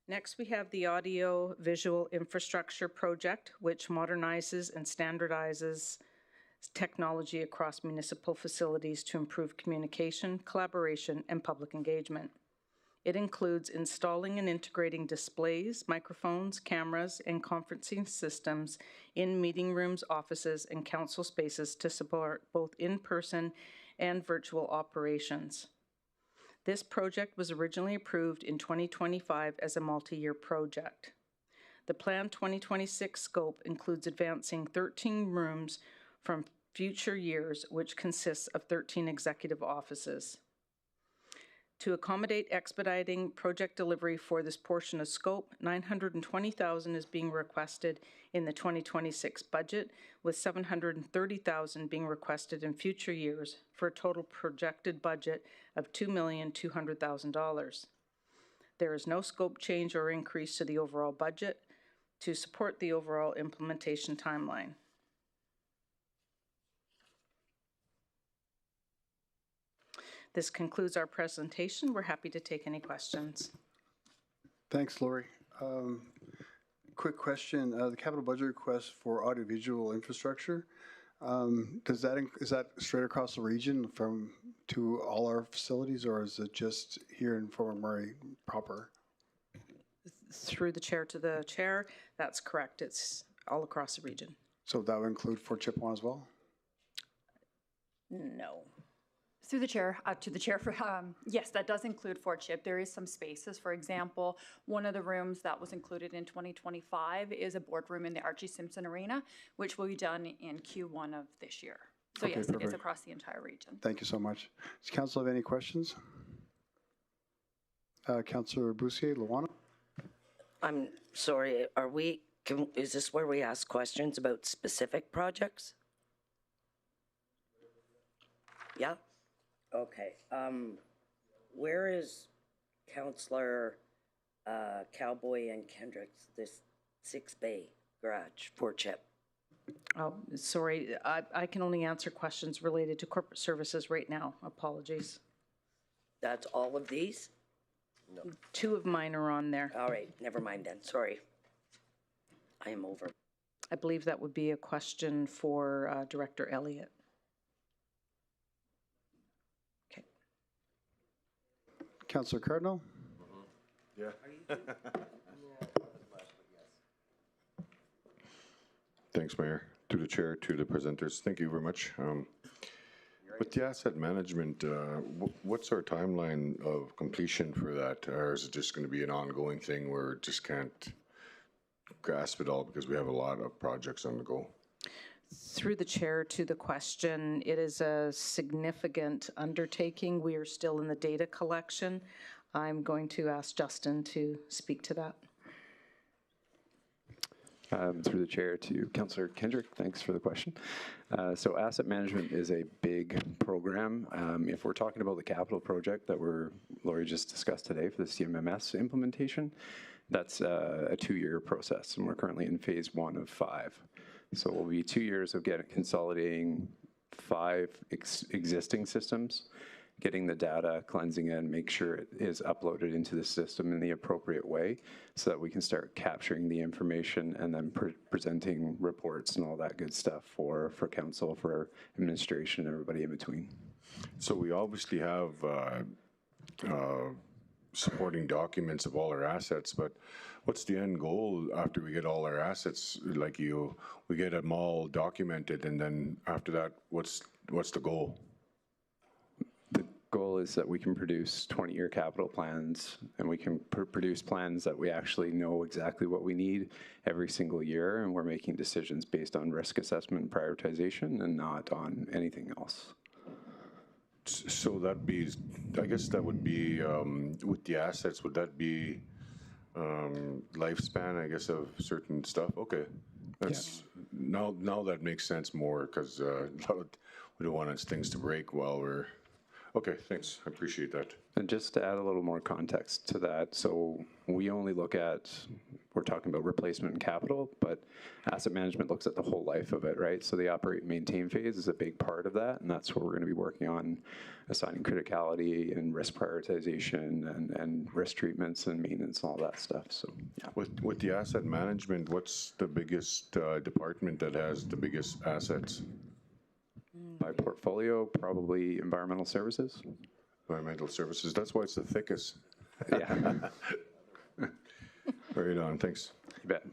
Next, we have the audio visual infrastructure project, which modernizes and standardizes technology across municipal facilities to improve communication, collaboration, and public engagement. It includes installing and integrating displays, microphones, cameras, and conferencing systems in meeting rooms, offices, and council spaces to support both in-person and virtual operations. This project was originally approved in 2025 as a multi-year project. The planned 2026 scope includes advancing 13 rooms from future years, which consists of 13 executive offices. To accommodate expediting project delivery for this portion of scope, $920,000 is being requested in the 2026 budget, with $730,000 being requested in future years, for a total projected budget of $2,200,000. There is no scope change or increase to the overall budget to support the overall implementation timeline. This concludes our presentation. We're happy to take any questions. Thanks, Lori. Quick question, the capital budget request for audiovisual infrastructure, is that straight across the region to all our facilities, or is it just here in Fort McMurray proper? Through the chair to the chair, that's correct. It's all across the region. So that would include Fort Chippewa as well? No. Through the chair, to the chair, for, yes, that does include Fort Chip. There is some spaces. For example, one of the rooms that was included in 2025 is a boardroom in the Archie Simpson Arena, which will be done in Q1 of this year. So Okay, yes, it is perfect. across the entire region. Thank you so much. Does council have any questions? Councillor Bussier, Luana? I'm sorry, is this where we ask questions about specific projects? Yeah? Okay. Where is Councillor Cowboy and Kendrick's, this 6 Bay garage, Fort Chip? Oh, sorry, I can only answer questions related to corporate services right now. Apologies. That's all of these? No. 2 of mine are on there. All right, never mind then, sorry. I am over. I believe that would be a question for Director Elliott. Okay. Councillor Cardinal? Yeah. Thanks, Mayor. To the chair, to the presenters, thank you very much. With the asset management, what's our timeline of completion for that? Or is it just going to be an ongoing thing where it just can't grasp it all because we have a lot of projects on the go? Through the chair to the question, it is a significant undertaking. We are still in the data collection. I'm going to ask Justin to speak to that. Through the chair to Councillor Kendrick, thanks for the question. So asset management is a big program. If we're talking about the capital project that Lori just discussed today for the CMMS implementation, that's a 2-year process, and we're currently in phase 1 of 5. So it will be 2 years of consolidating 5 existing systems, getting the data, cleansing it, and make sure it is uploaded into the system in the appropriate way so that we can start capturing the information and then presenting reports and all that good stuff for council, for administration, and everybody in between. So we obviously have supporting documents of all our assets, but what's the end goal after we get all our assets? Like we get them all documented, and then after that, what's the goal? Goal is that we can produce 20-year capital plans, and we can produce plans that we actually know exactly what we need every single year, and we're making decisions based on risk assessment and prioritization and not on anything else. So that'd be, I guess that would be, with the assets, would that be lifespan, I guess, of certain stuff? Okay. That's, yeah. Now that makes sense more, because we don't want things to break while we're, okay, thanks. I appreciate that. And just to add a little more context to that, so we only look at, we're talking about replacement and capital, but asset management looks at the whole life of it, right? So the operate and maintain phase is a big part of that, and that's where we're going to be working on assigning criticality and risk prioritization and risk treatments and maintenance and all that stuff. So yeah. With the asset management, what's the biggest department that has the biggest assets? By portfolio, probably environmental services. Environmental services, that's why it's the thickest. Yeah. Right on, thanks. You bet.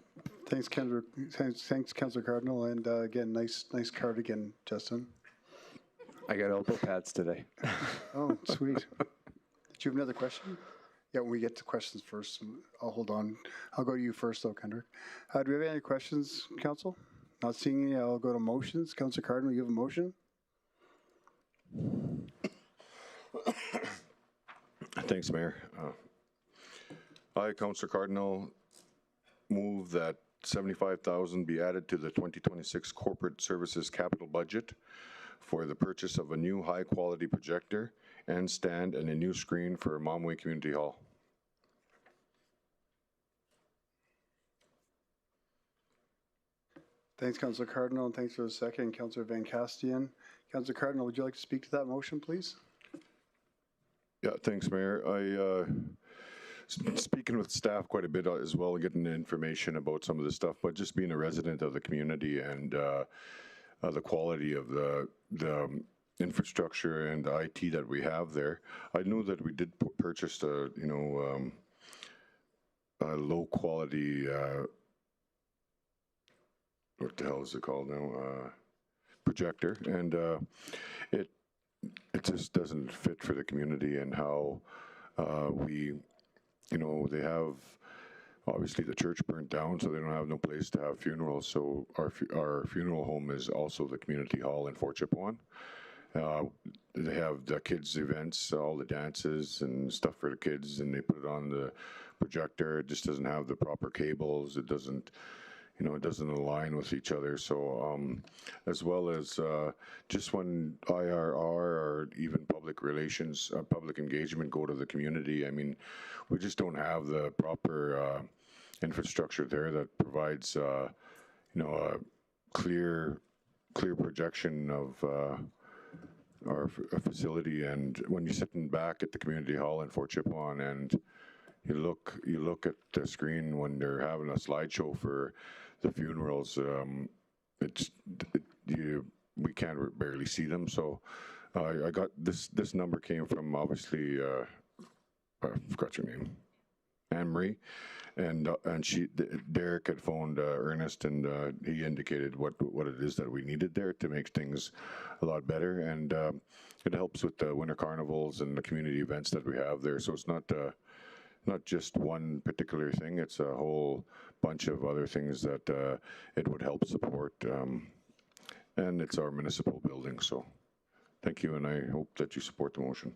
Thanks, Kendrick. Thanks, Councillor Cardinal, and again, nice cardigan, Justin. I got elbow pads today. Oh, sweet. Did you have another question? Yeah, when we get to questions first, I'll hold on. I'll go to you first, though, Kendrick. Do we have any questions, Council? Not seeing any, I'll go to motions. Councillor Cardinal, you have a motion? Thanks, Mayor. I, Councillor Cardinal, move that $75,000 be added to the 2026 corporate services capital budget for the purchase of a new high-quality projector and stand and a new screen for Momway Community Hall. Thanks, Councillor Cardinal, and thanks for the second, Councillor Van Castian. Councillor Cardinal, would you like to speak to that motion, please? Yeah, thanks, Mayor. Speaking with staff quite a bit as well, getting information about some of this stuff, but just being a resident of the community and the quality of the infrastructure and the IT that we have there. I know that we did purchase a low quality, what the hell is it called now? Projector, and it just doesn't fit for the community and how they have, obviously the church burnt down, so they don't have no place to have funerals. So our funeral home is also the community hall in Fort Chipewyan. They have the kids' events, all the dances and stuff for the kids, and they put it on the projector. It just doesn't have the proper cables. It doesn't, it doesn't align with each other. So as well as just when IRR or even public relations, public engagement go to the community, I mean, we just don't have the proper infrastructure there that provides, a clear projection of our facility. And when you're sitting back at the community hall in Fort Chipewyan and you look at the screen when they're having a slideshow for the funerals, we can't barely see them. So I got this number came from, obviously, I forgot your name, Anne-Marie, and Derek had phoned Ernest, and he indicated what it is that we needed there to make things a lot better, and it helps with the winter carnivals and the community events that we have there. So it's not just one particular thing; it's a whole bunch of other things that it would help support, and it's our municipal building. So thank you, and I hope that you support the motion.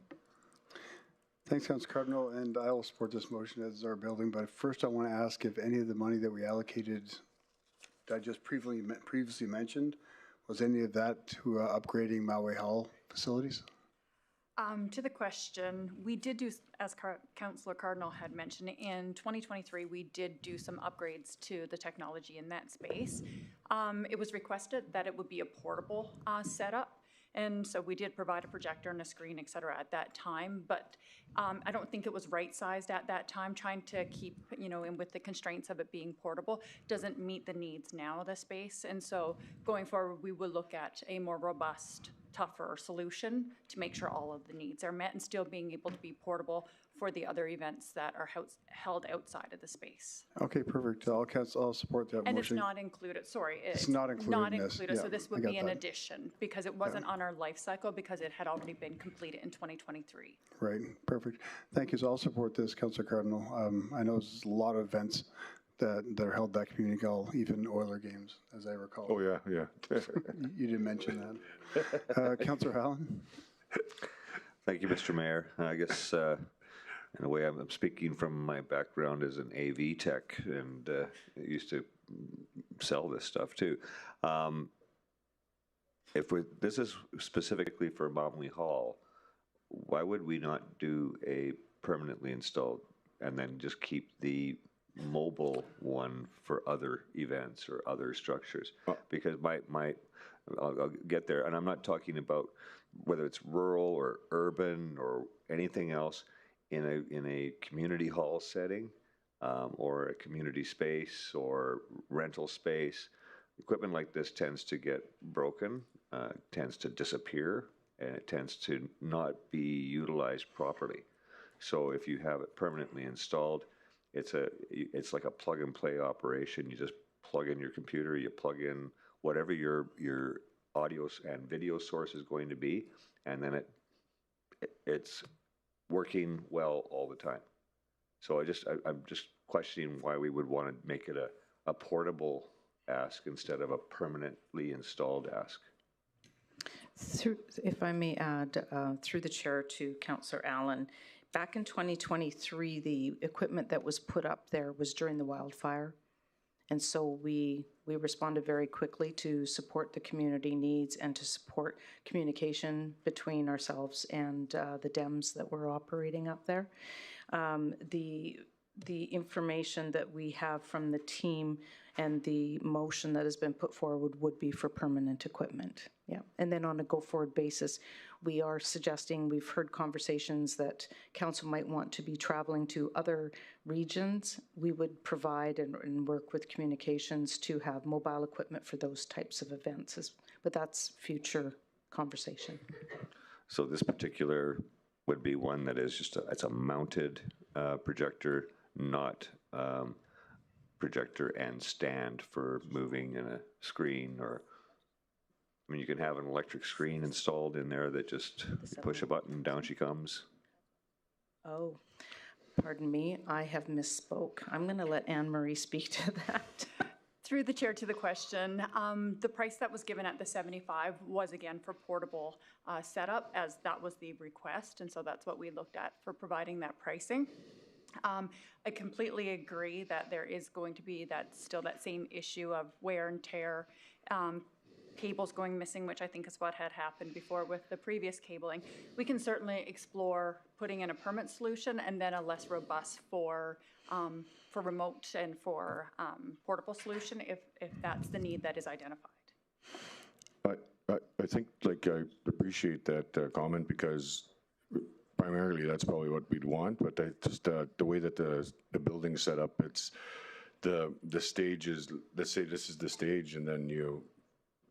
Thanks, Councilor Cardinal, and I will support this motion as our building. But first, I want to ask if any of the money that we allocated, that I just previously mentioned, was any of that to upgrading Maui Hall facilities? To the question, we did do, as Councillor Cardinal had mentioned, in 2023, we did do some upgrades to the technology in that space. It was requested that it would be a portable setup. And so we did provide a projector and a screen, et cetera, at that time. But I don't think it was right-sized at that time. Trying to keep, in with the constraints of it being portable doesn't meet the needs now of the space. And so going forward, we will look at a more robust, tougher solution to make sure all of the needs are met and still being able to be portable for the other events that are held outside of the space. Okay, perfect. I'll support that And motion. it's not included, sorry. It's not included Not in this. included, so Yeah, this I would got be an that. addition because it wasn't on our life cycle because it had already been completed in 2023. Right, perfect. Thank you. So I'll support this, Councilor Cardinal. I know there's a lot of events that are held at community hall, even Oiler games, as I recall. Oh, yeah. You didn't mention that. Councilor Allen? Thank you, Mr. Mayor. I guess in a way I'm speaking from my background as an AV tech and used to sell this stuff too. This is specifically for Maui Hall, why would we not do a permanently installed and then just keep the mobile one for other events or other structures? Because I'll get there, and I'm not talking about whether it's rural or urban or anything else in a community hall setting or a community space or rental space. Equipment like this tends to get broken, tends to disappear, and it tends to not be utilized properly. So if you have it permanently installed, it's like a plug and play operation. You just plug in your computer, you plug in whatever your audio and video source is going to be, and then it's working well all the time. So I'm just questioning why we would want to make it a portable ask instead of a permanently installed ask. If I may add, through the chair to Councillor Allen, back in 2023, the equipment that was put up there was during the wildfire. And so we responded very quickly to support the community needs and to support communication between ourselves and the DEMs that were operating up there. The the information that we have from the team and the motion that has been put forward would be for permanent equipment. Yeah. And then on a go-forward basis, we are suggesting, we've heard conversations that council might want to be traveling to other regions. We would provide and work with communications to have mobile equipment for those types of events, but that's future conversation. So this particular would be one that is just it's a mounted projector, not projector and stand for moving in a screen, or I mean, you can have an electric screen installed in there that just push a button, down she comes. Oh, pardon me, I have misspoke. I'm going to let Anne Marie speak to that. Through the chair to the question, the price that was given at the 75 was again for portable setup, as that was the request, and so that's what we looked at for providing that pricing. I completely agree that there is going to be still that same issue of wear and tear, cables going missing, which I think is what had happened before with the previous cabling. We can certainly explore putting in a permanent solution and then a less robust for remote and for portable solution if that's the need that is identified. I think, like, I appreciate that comment, because primarily that's probably what we'd want, but just the way that the building's set up, it's the stage is, let's say this is the stage, and then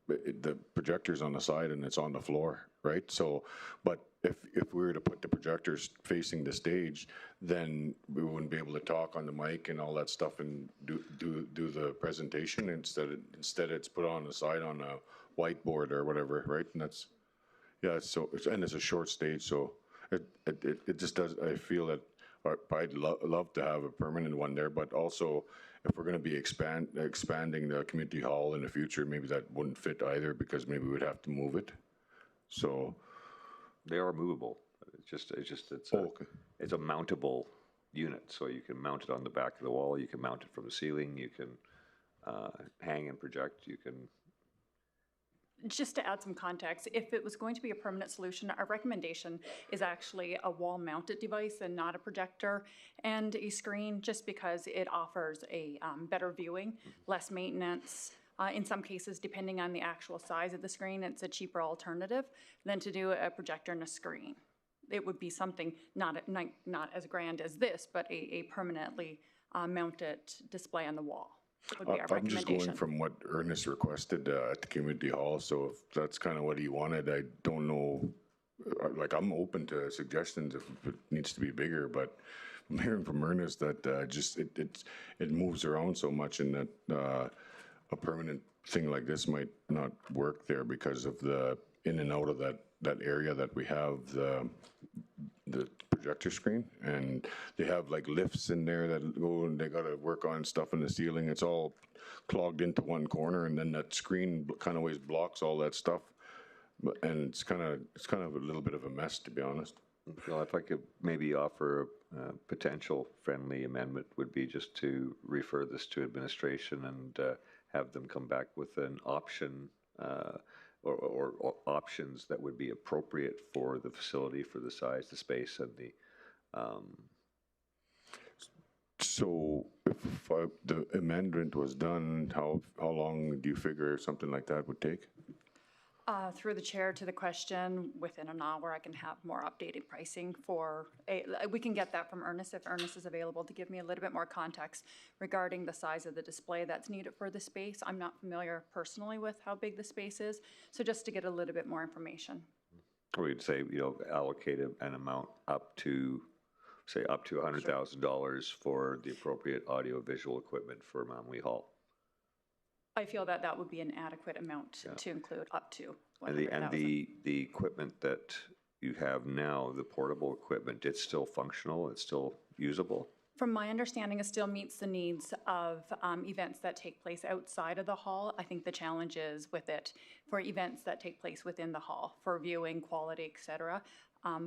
the projector's on the side and it's on the floor, right? So, but if we were to put the projectors facing the stage, then we wouldn't be able to talk on the mic and all that stuff and do the presentation. Instead it's put on the side on a whiteboard or whatever, right? And that's, yeah, and it's a short stage, so it just does, I feel that I'd love to have a permanent one there, but also if we're going to be expanding the community hall in the future, maybe that wouldn't fit either, because maybe we'd have to move it. So they are movable. It's a mountable unit, so you can mount it on the back of the wall. You can mount it from the ceiling. You can hang and project. You can. Just to add some context, if it was going to be a permanent solution, our recommendation is actually a wall-mounted device and not a projector and a screen, just because it offers a better viewing, less maintenance. In some cases, depending on the actual size of the screen, it's a cheaper alternative than to do a projector and a screen. It would be something not as grand as this, but a permanently mounted display on the wall. I'm just going from what Ernest requested at the community hall, so if that's kind of what he wanted, I don't know, like, I'm open to suggestions if it needs to be bigger, but I'm hearing from Ernest that it moves around so much, and that a permanent thing like this might not work there because of the in and out of that area that we have the projector screen, and they have like lifts in there that go, and they got to work on stuff in the ceiling. It's all clogged into one corner, and then that screen kind of always blocks all that stuff, and it's kind of a little bit of a mess, to be honest. Well, if I could maybe offer a potential friendly amendment, would be just to refer this to administration and have them come back with an option or options that would be appropriate for the facility, for the size, the space, and the. So, if the amendment was done, how long do you figure something like that would take? Through the chair to the question, within an hour I can have more updated pricing for we can get that from Ernest if Ernest is available to give me a little bit more context regarding the size of the display that's needed for the space. I'm not familiar personally with how big the space is, so just to get a little bit more information. We'd say, allocate an amount up to, say, up to $100,000 for the appropriate audio-visual equipment for Manly Hall. I feel that that would be an adequate amount to include up to $100,000. And $100,000. the equipment that you have now, the portable equipment, it's still functional, it's still usable? From my understanding, it still meets the needs of events that take place outside of the hall. I think the challenge is with it for events that take place within the hall, for viewing, quality, et cetera.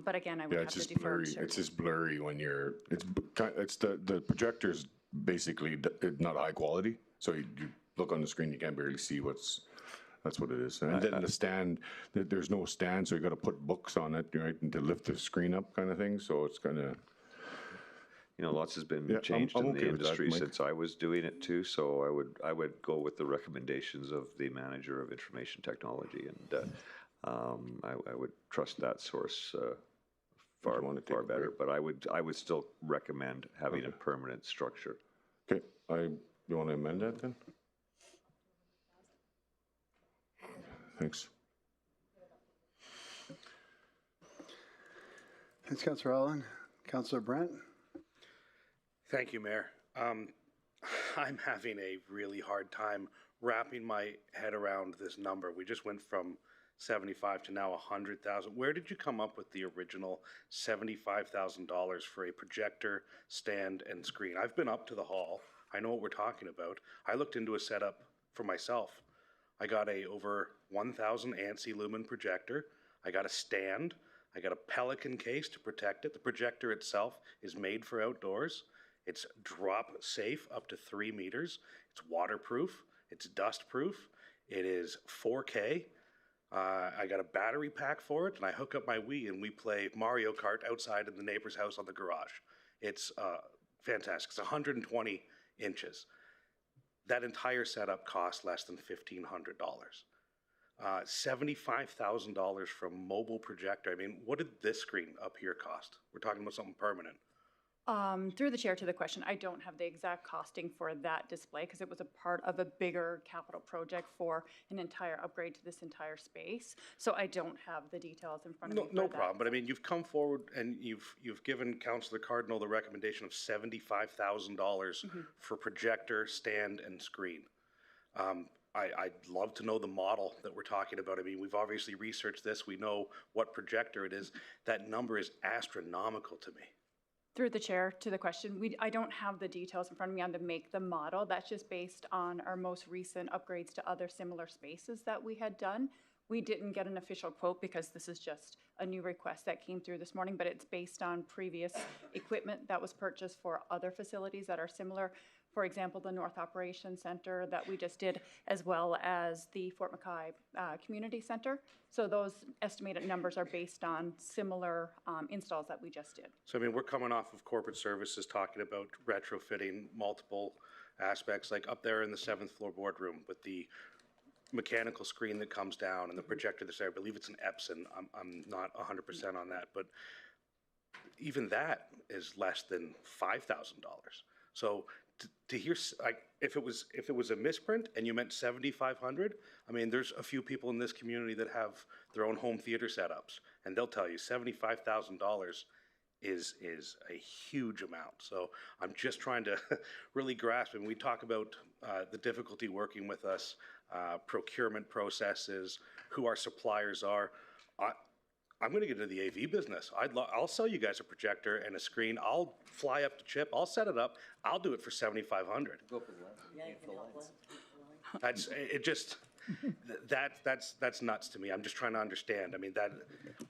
But again, I would have to defer. It's just blurry when you're, it's the projector's basically not high quality, so you look on the screen, you can't barely see that's what it is. And then the stand, there's no stand, so you got to put books on it, right, and to lift the screen up kind of thing, so it's kind of. you know, lots has been Yeah, changed I'm in the okay with that, industry Mike. since I was doing it too. So I would go with the recommendations of the manager of information technology, and I would trust that source far better. But I would still recommend having a permanent structure. Okay, you want to amend that then? Thanks. Thanks, Councillor Allen. Councillor Brandt? Thank you, Mayor. I'm having a really hard time wrapping my head around this number. We just went from 75 to now 100,000. Where did you come up with the original $75,000 for a projector, stand, and screen? I've been up to the hall. I know what we're talking about. I looked into a setup for myself. I got a over 1,000 ANSI lumen projector. I got a stand. I got a Pelican case to protect it. The projector itself is made for outdoors. It's drop safe up to 3 meters. It's waterproof. It's dust proof. It is 4K. I got a battery pack for it, and I hook up my Wii and we play Mario Kart outside in the neighbor's house on the garage. It's fantastic. It's 120 inches. That entire setup cost less than $1,500. $75,000 from mobile projector. I mean, what did this screen up here cost? We're talking about something permanent. Through the chair to the question, I don't have the exact costing for that display because it was a part of a bigger capital project for an entire upgrade to this entire space. So I don't have the details in front of me. No problem. But I mean, you've come forward and you've given Councillor Cardinal the recommendation of $75,000 for projector, stand, and screen. I'd love to know the model that we're talking about. I mean, we've obviously researched this. We know what projector it is. That number is astronomical to me. Through the chair to the question, I don't have the details in front of me on the make the model. That's just based on our most recent upgrades to other similar spaces that we had done. We didn't get an official quote because this is just a new request that came through this morning, but it's based on previous equipment that was purchased for other facilities that are similar. For example, the North Operations Center that we just did, as well as the Fort McKay Community Center. So those estimated numbers are based on similar installs that we just did. So, I mean, we're coming off of corporate services talking about retrofitting multiple aspects, like up there in the 7th floor boardroom with the mechanical screen that comes down and the projector that's there. I believe it's an Epson. I'm not 100% on that, but even that is less than $5,000. So to hear, like, if it was a misprint and you meant 7,500, I mean, there's a few people in this community that have their own home theater setups, and they'll tell you $75,000 is a huge amount. So I'm just trying to really grasp, and we talk about the difficulty working with us, procurement processes, who our suppliers are. I'm going to get into the AV business. I'll sell you guys a projector and a screen. I'll fly up to Chip. I'll set it up. I'll do it for $7,500. Go for the lens. Yeah, you can help That's it. Just that's nuts to me. I'm just trying to understand. I mean,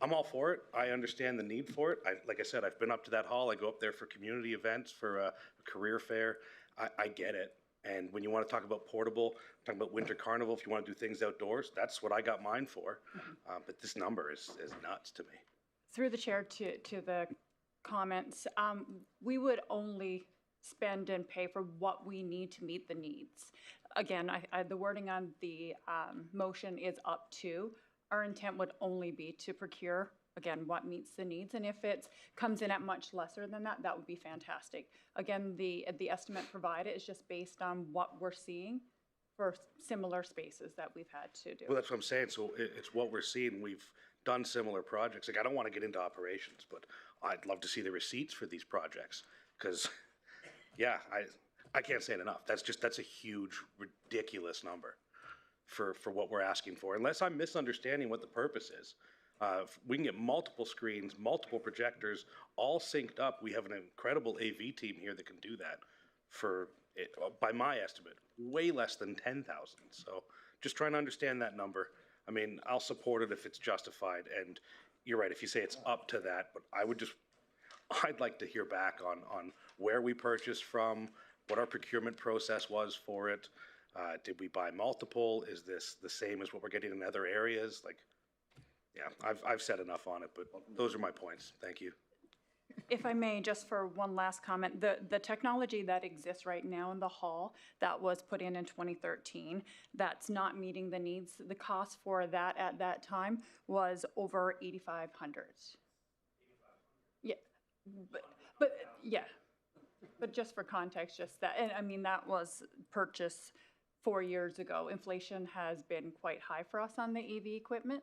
I'm all for it. I understand the need for it. Like I said, I've been up to that hall. I go up there for community events, for a career fair. I get it. And when you want to talk about portable, talk about winter carnival, if you want to do things outdoors, that's what I got mine for. But this number is nuts to me. Through the chair to the comments, we would only spend and pay for what we need to meet the needs. Again, the wording on the motion is up to. Our intent would only be to procure, again, what meets the needs. And if it comes in at much lesser than that, that would be fantastic. Again, the estimate provided is just based on what we're seeing for similar spaces that we've had to do. Well, that's what I'm saying. So it's what we're seeing. We've done similar projects. Like, I don't want to get into operations, but I'd love to see the receipts for these projects because, yeah, I can't say it enough. That's a huge, ridiculous number for what we're asking for, unless I'm misunderstanding what the purpose is. We can get multiple screens, multiple projectors, all synced up. We have an incredible AV team here that can do that for, by my estimate, way less than 10,000. So just trying to understand that number. I mean, I'll support it if it's justified. And you're right, if you say it's up to that, but I'd like to hear back on where we purchased from, what our procurement process was for it. Did we buy multiple? Is this the same as what we're getting in other areas? Like, yeah, I've said enough on it, but those are my points. Thank you. If I may, just for one last comment, the technology that exists right now in the hall that was put in 2013, that's not meeting the needs. The cost for that at that time was over $8,500. Yeah, but yeah, but just for context, just that, and I mean, that was purchased 4 years ago. Inflation has been quite high for us on the AV equipment.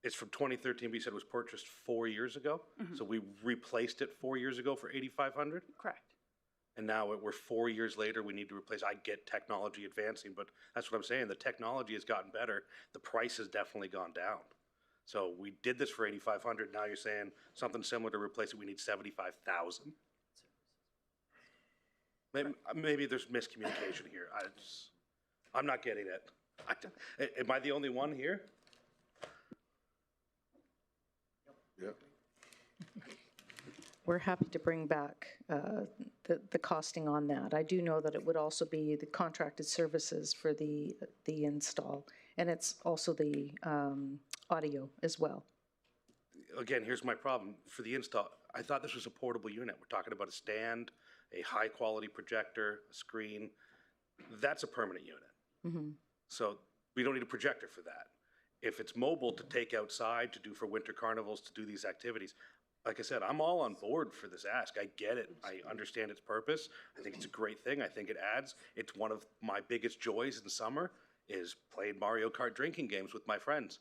It's from 2013, but you said it was purchased 4 years ago? So we replaced it 4 years ago for 8,500? Correct. And now we're 4 years later, we need to replace. I get technology advancing, but that's what I'm saying. The technology has gotten better. The price has definitely gone down. So we did this for 8,500. Now you're saying something similar to replace it, we need 75,000. Maybe there's miscommunication here. I'm not getting it. Am I the only one here? Yeah. We're happy to bring back the costing on that. I do know that it would also be the contracted services for the install, and it's also the audio as well. Again, here's my problem. For the install, I thought this was a portable unit. We're talking about a stand, a high-quality projector, a screen. That's a permanent unit. So we don't need a projector for that. If it's mobile to take outside, to do for winter carnivals, to do these activities, like I said, I'm all on board for this ask. I get it. I understand its purpose. I think it's a great thing. I think it adds. It's one of my biggest joys in summer is playing Mario Kart drinking games with my friends.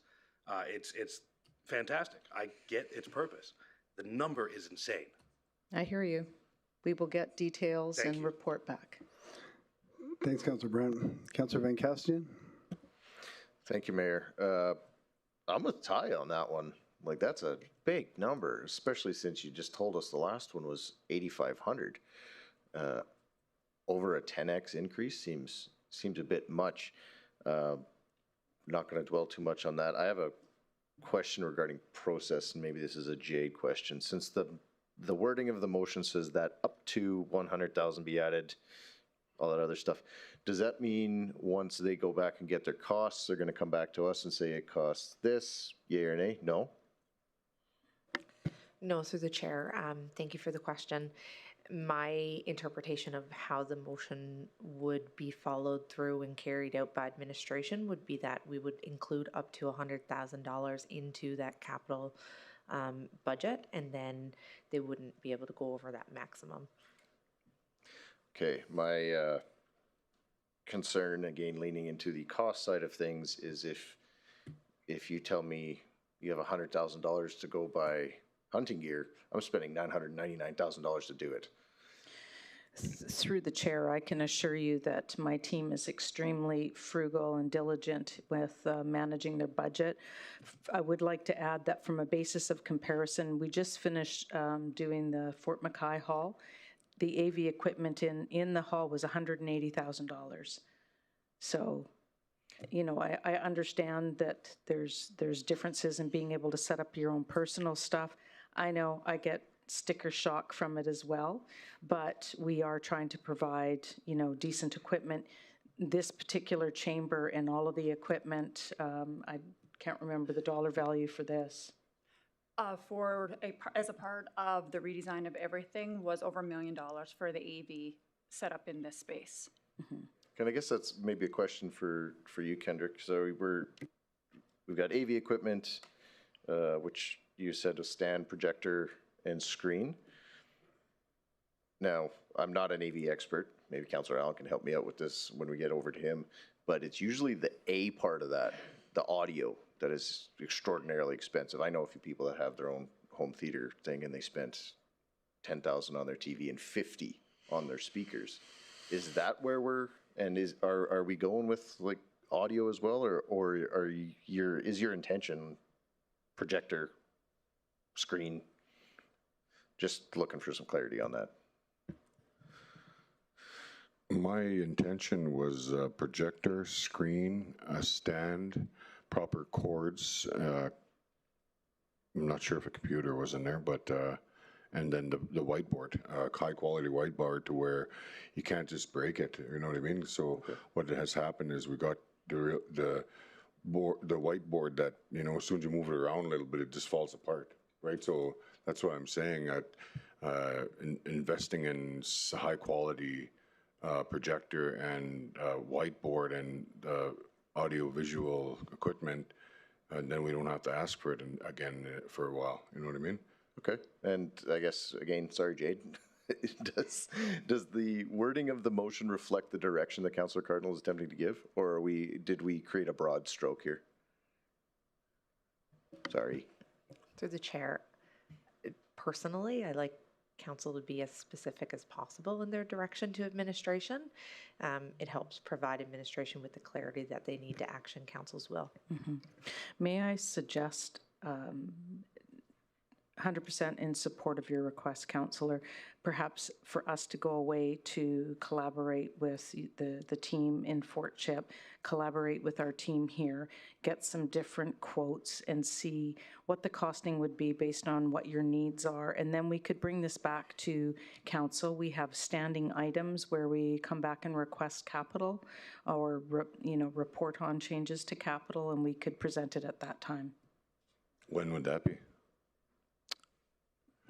It's fantastic. I get its purpose. The number is insane. I hear you. We will get details and report back. Thanks, Councilor Brent. Councilor Van Castian? Thank you, Mayor. I'm with Ty on that one. Like, that's a big number, especially since you just told us the last one was 8,500. Over a 10x increase seems a bit much. Not going to dwell too much on that. I have a question regarding process, and maybe this is a Jade question. Since the wording of the motion says that up to 100,000 be added, all that other stuff, does that mean once they go back and get their costs, they're going to come back to us and say it costs this, yay or nay? No? No, through the chair. Thank you for the question. My interpretation of how the motion would be followed through and carried out by administration would be that we would include up to $100,000 into that capital budget, and then they wouldn't be able to go over that maximum. Okay, my concern, again, leaning into the cost side of things, is if you tell me you have $100,000 to go buy hunting gear, I'm spending $999,000 to do it. Through the chair, I can assure you that my team is extremely frugal and diligent with managing their budget. I would like to add that from a basis of comparison, we just finished doing the Fort McKay Hall. The AV equipment in the hall was $180,000. So, you know, I understand that there's differences in being able to set up your own personal stuff. I know I get sticker shock from it as well, but we are trying to provide, you know, decent equipment. This particular chamber and all of the equipment, I can't remember the dollar value for this. As a part of the redesign of everything was over $1 million for the AV setup in this space. And I guess that's maybe a question for you, Kendrick. So we've got AV equipment, which you said a stand, projector, and screen. Now, I'm not an AV expert. Maybe Councillor Allen can help me out with this when we get over to him. But it's usually the A part of that, the audio, that is extraordinarily expensive. I know a few people that have their own home theater thing, and they spent $10,000 on their TV and $50,000 on their speakers. Is that where are we going with like audio as well, or is your intention projector, screen? Just looking for some clarity on that. My intention was a projector, screen, a stand, proper cords. I'm not sure if a computer was in there, but and then the whiteboard, high quality whiteboard to where you can't just break it. You know what I mean? So what has happened is we got the whiteboard that, you know, as soon as you move it around a little bit, it just falls apart, right? So that's why I'm saying that investing in high quality projector and whiteboard and audio visual equipment, and then we don't have to ask for it again for a while. You know what I mean? Okay. And I guess, again, sorry, Jade, does the wording of the motion reflect the direction that Councillor Cardinal is attempting to give, or did we create a broad stroke here? Sorry. Through the chair, personally, I like council to be as specific as possible in their direction to administration. It helps provide administration with the clarity that they need to action council's will. May I suggest 100% in support of your request, Councillor, perhaps for us to go away to collaborate with the team in Fort Chip, collaborate with our team here, get some different quotes and see what the costing would be based on what your needs are. And then we could bring this back to council. We have standing items where we come back and request capital or, report on changes to capital, and we could present it at that time. When would that be?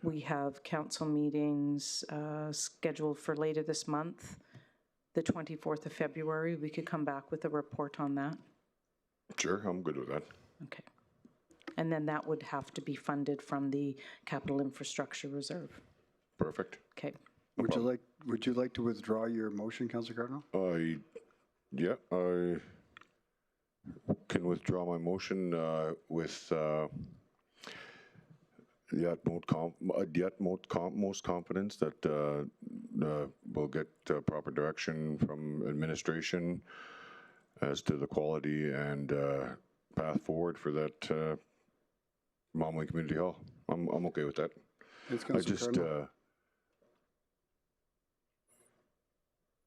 We have council meetings scheduled for later this month, the 24th of February. We could come back with a report on that. Sure, I'm good with that. Okay. And then that would have to be funded from the Capital Infrastructure Reserve. Perfect. Okay. Would you like to withdraw your motion, Councillor Cardinal? Yeah, I can withdraw my motion with the utmost confidence that we'll get proper direction from administration as to the quality and path forward for that Montmagny Community Hall. I'm okay with that.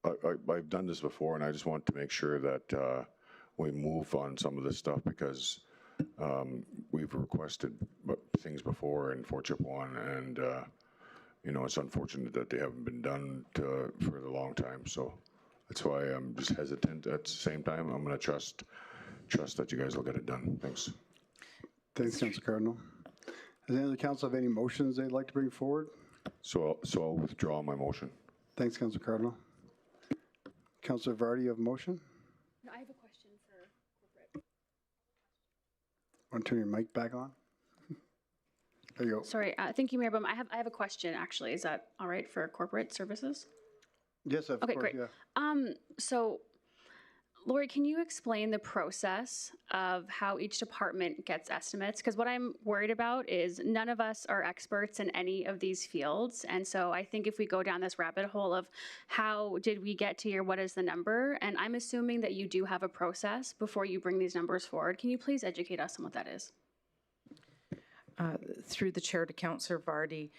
I've done this before, and I just want to make sure that we move on some of this stuff because we've requested things before in Fort Chip 1, and it's unfortunate that they haven't been done for a long time. So that's why I'm just hesitant. At the same time, I'm going to trust that you guys will get it done. Thanks. Thanks, Councillor Cardinal. Does any other council have any motions they'd like to bring forward? So I'll withdraw my motion. Thanks, Councillor Cardinal. Councillor Vardy, you have a motion? I have a question for corporate. Want to turn your mic back on? There you go. Sorry, thank you, Mayor Bum. I have a question, actually. Is that all right for corporate services? Yes, of Okay, course. great. Yeah. So, Lori, can you explain the process of how each department gets estimates? Because what I'm worried about is none of us are experts in any of these fields. And so I think if we go down this rabbit hole of how did we get to here, what is the number? And I'm assuming that you do have a process before you bring these numbers forward. Can you please educate us on what that is? Through the chair to Councillor Vardy,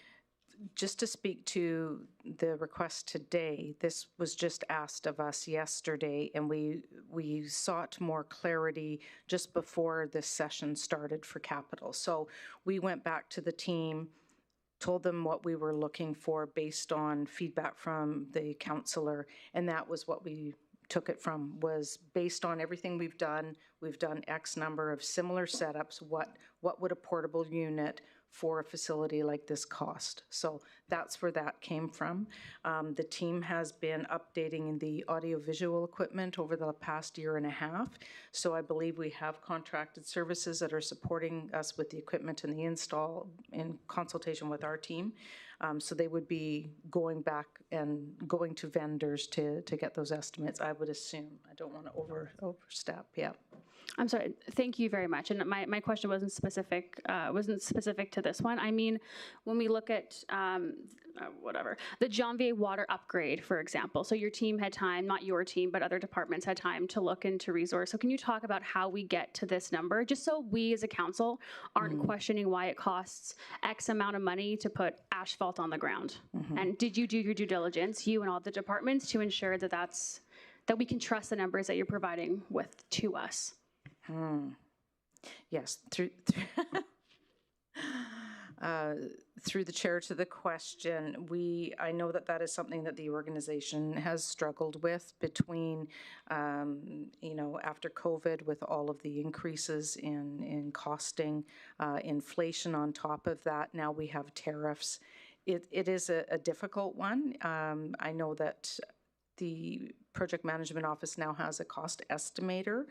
just to speak to the request today, this was just asked of us yesterday, and we sought more clarity just before this session started for capital. So we went back to the team, told them what we were looking for based on feedback from the councillor, and that was what we took it from, was based on everything we've done X number of similar setups, what would a portable unit for a facility like this cost? So that's where that came from. The team has been updating the audiovisual equipment over the past year and a half. So I believe we have contracted services that are supporting us with the equipment and the install in consultation with our team. So they would be going back and going to vendors to get those estimates, I would assume. I don't want to overstep, yeah. I'm sorry. Thank you very much. And my question wasn't specific to this one. I mean, when we look at the Janvier water upgrade, for example. So your team had time, not your team, but other departments had time to look into resource. So can you talk about how we get to this number, just so we as a council aren't questioning why it costs X amount of money to put asphalt on the ground? And did you do your due diligence, you and all the departments, to ensure that that we can trust the numbers that you're providing with to us? Yes, Through the chair to the question, I know that that is something that the organization has struggled with between, after COVID with all of the increases in costing, inflation on top of that. Now we have tariffs. It is a difficult one. I know that the project management office now has a cost estimator.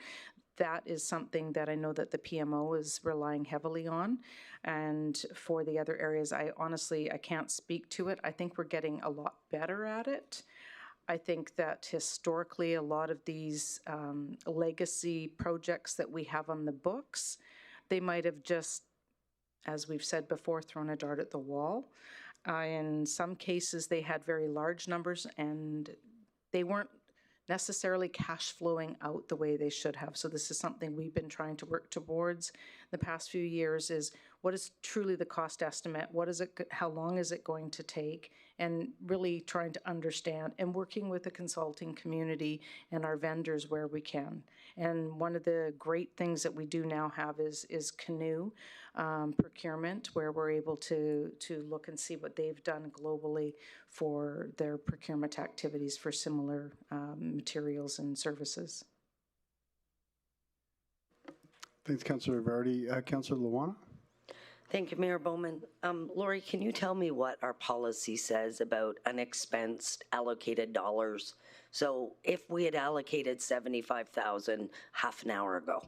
That is something that I know that the PMO is relying heavily on. And for the other areas, I can't speak to it. I think we're getting a lot better at it. I think that historically, a lot of these legacy projects that we have on the books, they might have just, as we've said before, thrown a dart at the wall. In some cases, they had very large numbers and they weren't necessarily cash flowing out the way they should have. So this is something we've been trying to work towards the past few years, is what is truly the cost estimate? What is it? How long is it going to take? And really trying to understand and working with the consulting community and our vendors where we can. And one of the great things that we do now have is canoe procurement, where we're able to look and see what they've done globally for their procurement activities for similar materials and services. Thanks, Councillor Vardy. Councillor Luana? Thank you, Mayor Bowman. Lori, can you tell me what our policy says about unexpensed allocated dollars? So if we had allocated $75,000 half an hour ago,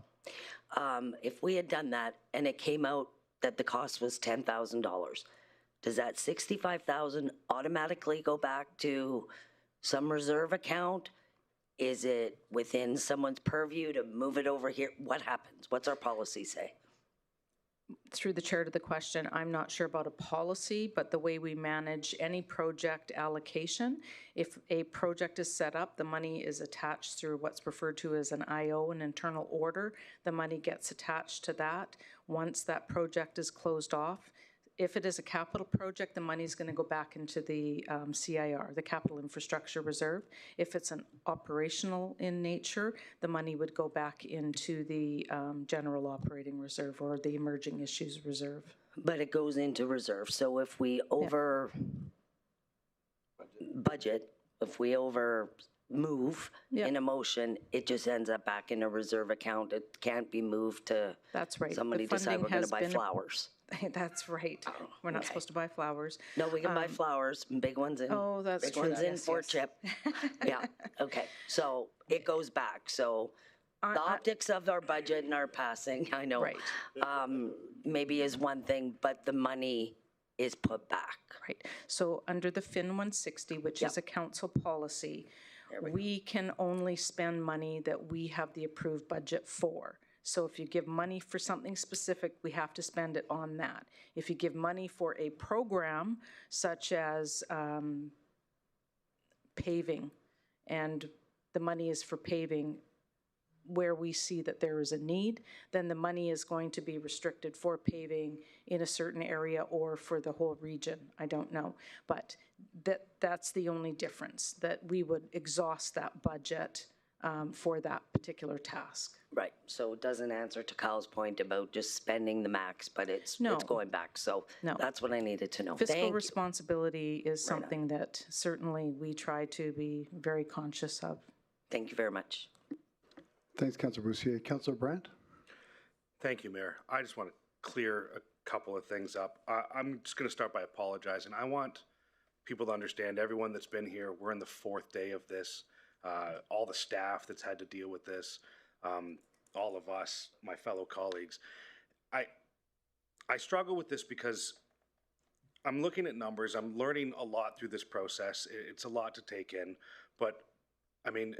if we had done that and it came out that the cost was $10,000, does that $65,000 automatically go back to some reserve account? Is it within someone's purview to move it over here? What happens? What's our policy say? Through the chair to the question, I'm not sure about a policy, but the way we manage any project allocation, if a project is set up, the money is attached through what's referred to as an IO, an internal order. The money gets attached to that. Once that project is closed off, if it is a capital project, the money is going to go back into the CIR, the Capital Infrastructure Reserve. If it's an operational in nature, the money would go back into the General Operating Reserve or the Emerging Issues Reserve. But it goes into reserve. So if we over budget, if we over move in a motion, it just ends up back in a reserve account. It can't be moved to somebody decide we're going to buy flowers. That's right. We're not supposed to buy flowers. No, we can buy flowers, big ones in. Oh, that's big true. ones in Fort Chip. Yeah. Okay. So it goes back. So the optics of our budget and our passing, I know, maybe is one thing, but the money is put back. Right. So under the FIN 160, which is a council policy, we can only spend money that we have the approved budget for. So if you give money for something specific, we have to spend it on that. If you give money for a program such as paving, and the money is for paving where we see that there is a need, then the money is going to be restricted for paving in a certain area or for the whole region. I don't know. But that's the only difference, that we would exhaust that budget for that particular task. Right. So it doesn't answer to Kyle's point about just spending the max, but it's going back. So that's what I needed to know. Fiscal responsibility is something that certainly we try to be very conscious of. Thank you very much. Thanks, Councillor Boussier. Councillor Brandt? Thank you, Mayor. I just want to clear a couple of things up. I'm just going to start by apologizing. I want people to understand, everyone that's been here, we're in the 4th day of this. All the staff that's had to deal with this, all of us, my fellow colleagues. I struggle with this because I'm looking at numbers. I'm learning a lot through this process. It's a lot to take in, but I mean,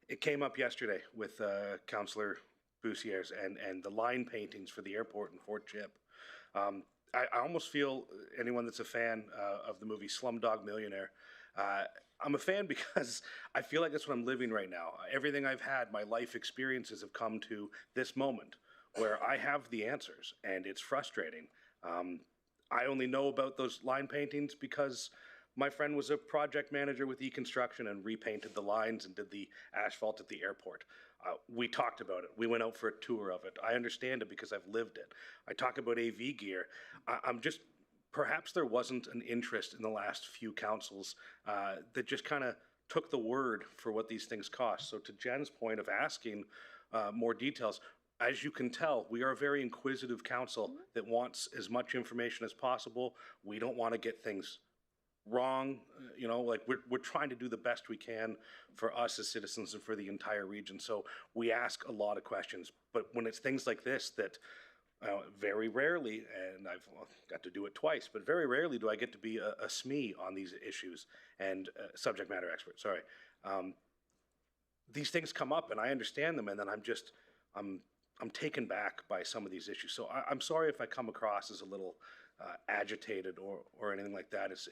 it came up yesterday with Councillor Boussier's and the line paintings for the airport in Fort Chip. I almost feel, anyone that's a fan of the movie Slumdog Millionaire, I'm a fan because I feel like that's what I'm living right now. Everything I've had, my life experiences have come to this moment where I have the answers, and it's frustrating. I only know about those line paintings because My friend was a project manager with E-Construction and repainted the lines and did the asphalt at the airport. We talked about it. We went out for a tour of it. I understand it because I've lived it. I talk about AV gear. I'm just, perhaps there wasn't an interest in the last few councils that just kind of took the word for what these things cost. So to Jen's point of asking more details, as you can tell, we are a very inquisitive council that wants as much information as possible. We don't want to get things wrong, you know, like we're trying to do the best we can for us as citizens and for the entire region. So we ask a lot of questions, but when it's things like this that very rarely, and I've got to do it twice, but very rarely do I get to be a SME on these issues and subject matter expert, sorry. These things come up and I understand them, and then I'm taken back by some of these issues. So I'm sorry if I come across as a little agitated or anything like that. It's,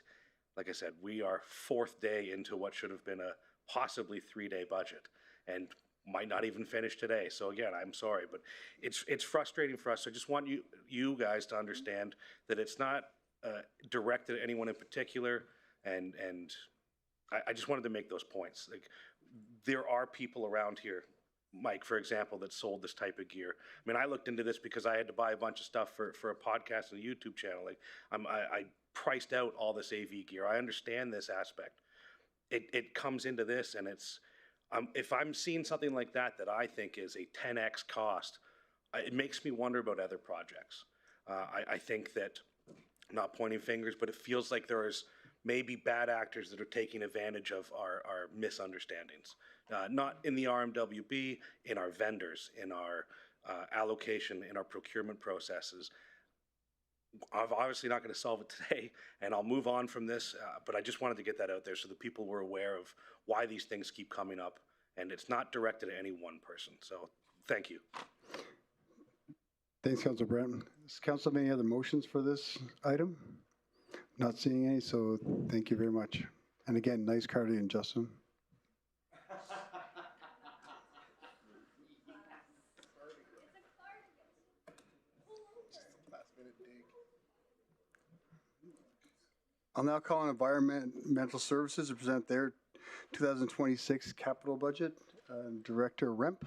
like I said, we are 4th day into what should have been a possibly 3-day budget and might not even finish today. So again, I'm sorry, but it's frustrating for us. So I just want you guys to understand that it's not directed at anyone in particular, and I just wanted to make those points. Like, there are people around here, Mike, for example, that sold this type of gear. I mean, I looked into this because I had to buy a bunch of stuff for a podcast and a YouTube channel. Like, I priced out all this AV gear. I understand this aspect. It comes into this, and it's, if I'm seeing something like that I think is a 10x cost, it makes me wonder about other projects. I think that, not pointing fingers, but it feels like there's maybe bad actors that are taking advantage of our misunderstandings. Not in the RMWB, in our vendors, in our allocation, in our procurement processes. I'm obviously not going to solve it today, and I'll move on from this, but I just wanted to get that out there so that people were aware of why these things keep coming up, and it's not directed at any one person. So thank you. Thanks, Councilor Brandt. Does council have any other motions for this item? Not seeing any, so thank you very much. And again, nice cardigan, Justin. I'll now call on Environmental Services to present their 2026 capital budget. Director Remp.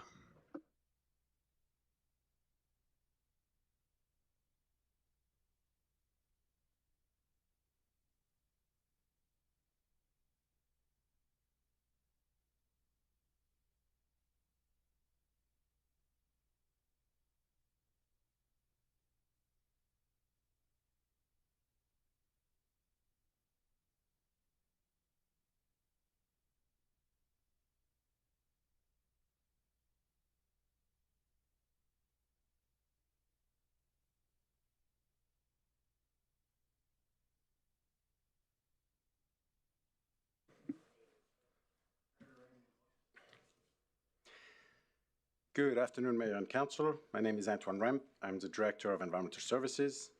Good afternoon, Mayor and Council. My name is Antoine Remp. I'm the Director of Environmental Services.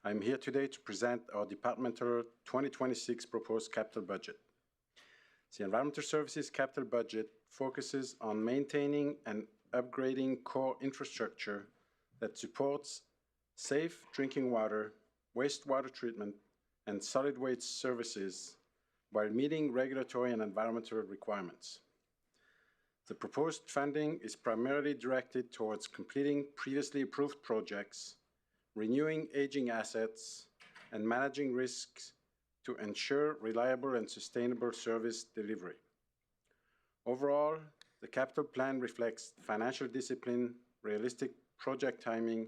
I'm here today to present our departmental 2026 proposed capital budget. The Environmental Services capital budget focuses on maintaining and upgrading core infrastructure that supports safe drinking water, wastewater treatment, and solid waste services while meeting regulatory and environmental requirements. The proposed funding is primarily directed towards completing previously approved projects, renewing aging assets, and managing risks to ensure reliable and sustainable service delivery. Overall, the capital plan reflects financial discipline, realistic project timing,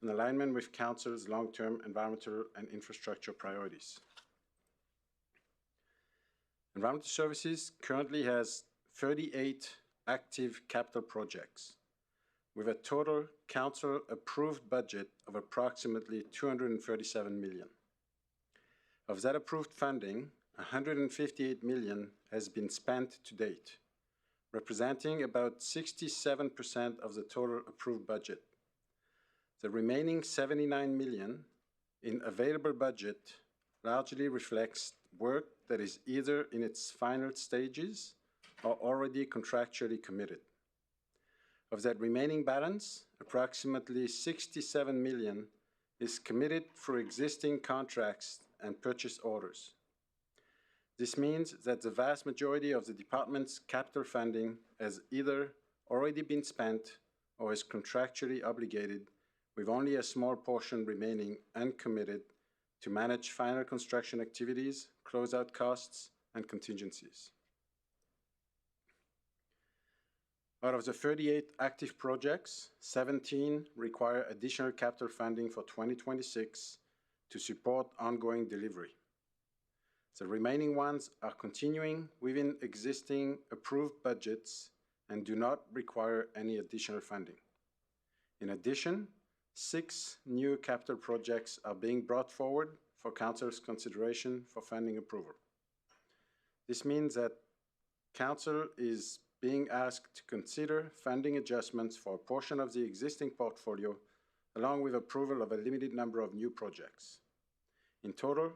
and alignment with Council's long-term environmental and infrastructure priorities. Environmental Services currently has 38 active capital projects, with a total council-approved budget of approximately $237 million. Of that approved funding, $158 million has been spent to date, representing about 67% of the total approved budget. The remaining $79 million in available budget largely reflects work that is either in its final stages are already contractually committed. Of that remaining balance, approximately $67 million is committed for existing contracts and purchase orders. This means that the vast majority of the department's capital funding has either already been spent or is contractually obligated, with only a small portion remaining uncommitted to manage final construction activities, closeout costs, and contingencies. Out of the 38 active projects, 17 require additional capital funding for 2026 to support ongoing delivery. The remaining ones are continuing within existing approved budgets and do not require any additional funding. In addition, 6 new capital projects are being brought forward for Council's consideration for funding approval. This means that Council is being asked to consider funding adjustments for a portion of the existing portfolio, along with approval of a limited number of new projects. In total,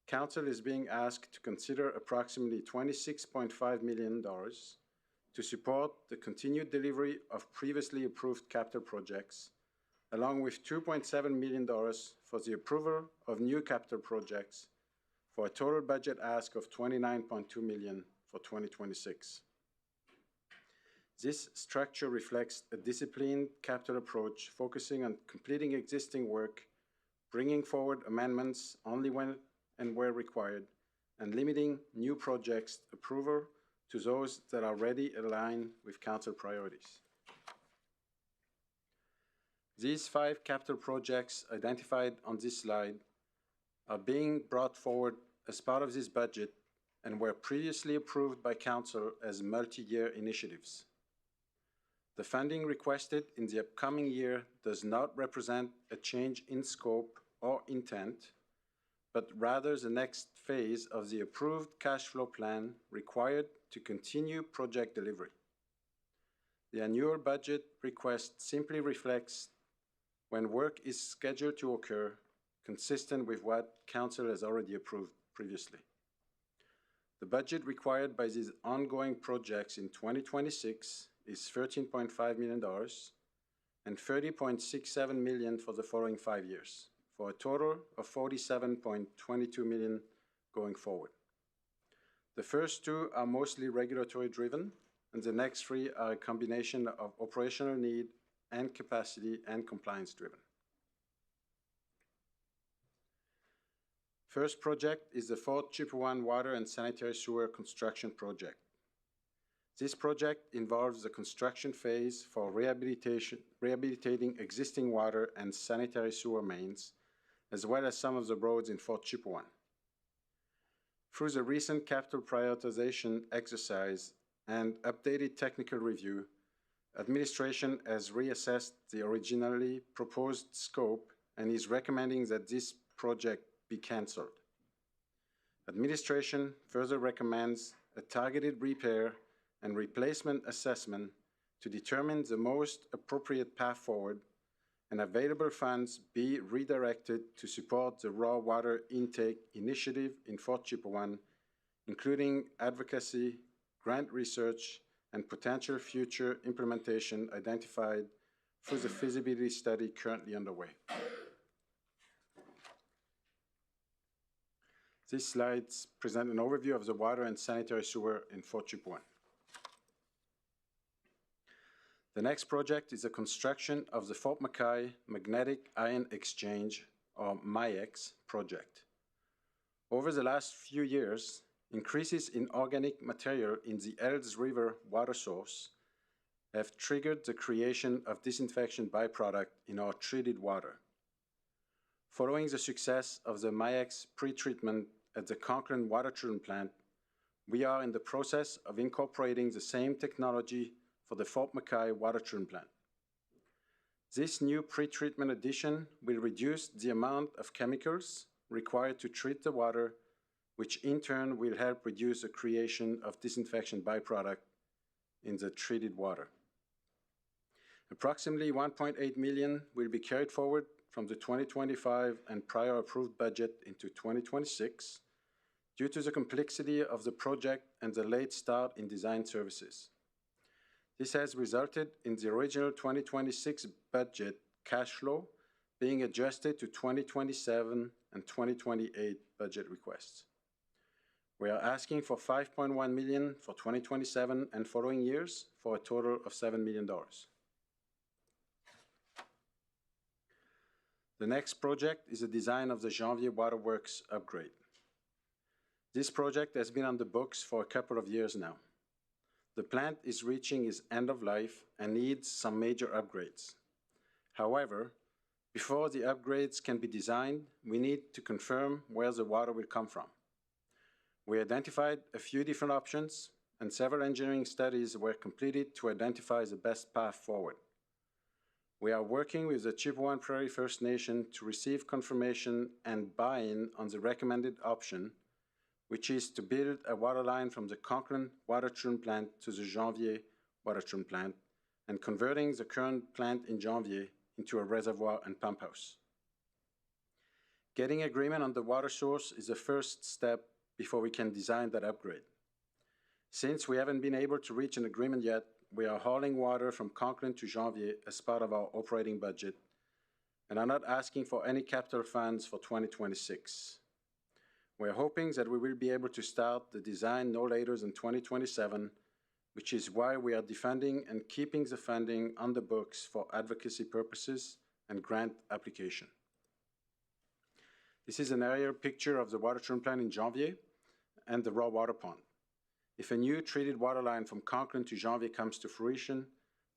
Council is being asked to consider approximately $26.5 million to support the continued delivery of previously approved capital projects, along with $2.7 million for the approval of new capital projects, for a total budget ask of $29.2 million for 2026. This structure reflects a disciplined capital approach focusing on completing existing work, bringing forward amendments only when and where required, and limiting new projects approval to those that are already aligned with Council priorities. These 5 capital projects identified on this slide are being brought forward as part of this budget and were previously approved by Council as multi-year initiatives. The funding requested in the upcoming year does not represent a change in scope or intent, but rather the next phase of the approved cash flow plan required to continue project delivery. The annual budget request simply reflects when work is scheduled to occur, consistent with what Council has already approved previously. The budget required by these ongoing projects in 2026 is $13.5 million and $30.67 million for the following 5 years, for a total of $47.22 million going forward. The first 2 are mostly regulatory driven, and the next 3 are a combination of operational need and capacity and compliance driven. First project is the Fort Chipewyan Water and Sanitary Sewer Construction Project. This project involves the construction phase for rehabilitating existing water and sanitary sewer mains, as well as some of the roads in Fort Chipewyan. Through the recent capital prioritization exercise and updated technical review, administration has reassessed the originally proposed scope and is recommending that this project be cancelled. Administration further recommends a targeted repair and replacement assessment to determine the most appropriate path forward, and available funds be redirected to support the raw water intake initiative in Fort Chipewyan, including advocacy, grant research, and potential future implementation identified through the feasibility study currently underway. These slides present an overview of the water and sanitary sewer in Fort Chipewyan. The next project is the construction of the Fort McKay Magnetic Ion Exchange, or MIEX, project. Over the last few years, increases in organic material in the Ells River water source have triggered the creation of disinfection byproduct in our treated water. Following the success of the MIEX pretreatment at the Conklin Water Treatment Plant, we are in the process of incorporating the same technology for the Fort McKay Water Treatment Plant. This new pretreatment addition will reduce the amount of chemicals required to treat the water, which in turn will help reduce the creation of disinfection byproduct in the treated water. Approximately $1.8 million will be carried forward from the 2025 and prior approved budget into 2026 due to the complexity of the project and the late start in design services. This has resulted in the original 2026 budget cash flow being adjusted to 2027 and 2028 budget requests. We are asking for $5.1 million for 2027 and following years for a total of $7 million. The next project is the design of the Janvier Waterworks upgrade. This project has been on the books for a couple of years now. The plant is reaching its end of life and needs some major upgrades. However, before the upgrades can be designed, we need to confirm where the water will come from. We identified a few different options, and several engineering studies were completed to identify the best path forward. We are working with the Chippewa Prairie First Nation to receive confirmation and buy-in on the recommended option, which is to build a water line from the Conklin water treatment plant to the Janvier water treatment plant, and converting the current plant in Janvier into a reservoir and pump house. Getting agreement on the water source is the first step before we can design that upgrade. Since we haven't been able to reach an agreement yet, we are hauling water from Conklin to Janvier as part of our operating budget and are not asking for any capital funds for 2026. We are hoping that we will be able to start the design no later than 2027, which is why we are defunding and keeping the funding on the books for advocacy purposes and grant application. This is an aerial picture of the water treatment plant in Janvier and the raw water pond. If a new treated water line from Conklin to Janvier comes to fruition,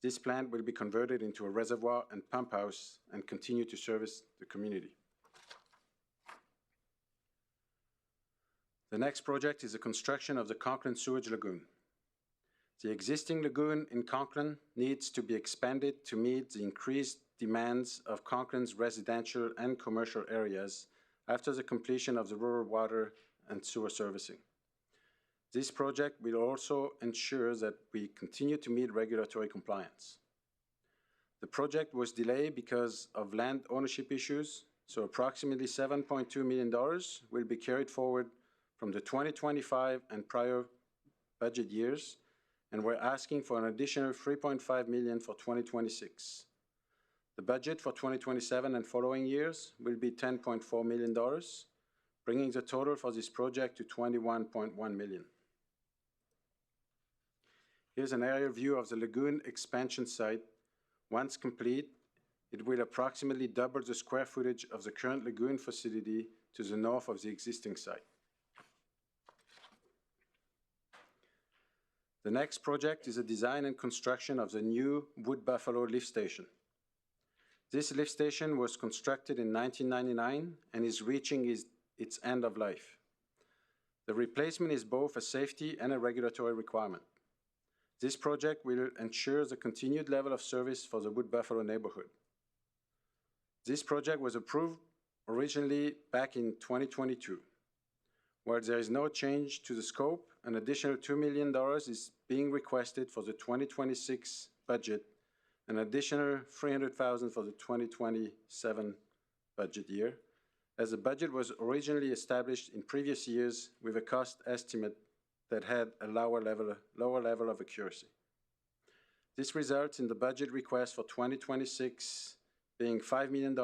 this plant will be converted into a reservoir and pump house and continue to service the community. The next project is the construction of the Conklin Sewage Lagoon. The existing lagoon in Conklin needs to be expanded to meet the increased demands of Conklin's residential and commercial areas after the completion of the rural water and sewer servicing. This project will also ensure that we continue to meet regulatory compliance. The project was delayed because of land ownership issues, so approximately $7.2 million will be carried forward from the 2025 and prior budget years, and we're asking for an additional $3.5 million for 2026. The budget for 2027 and following years will be $10.4 million, bringing the total for this project to $21.1 million. Here's an aerial view of the lagoon expansion site. Once complete, it will approximately double the square footage of the current lagoon facility to the north of the existing site. The next project is the design and construction of the new Wood Buffalo lift station. This lift station was constructed in 1999 and is reaching its end of life. The replacement is both a safety and a regulatory requirement. This project will ensure the continued level of service for the Wood Buffalo neighborhood. This project was approved originally back in 2022. While there is no change to the scope, an additional $2 million is being requested for the 2026 budget, an additional $300,000 for the 2027 budget year, as the budget was originally established in previous years with a cost estimate that had a lower level of accuracy. This results in the budget request for 2026 being $5 million,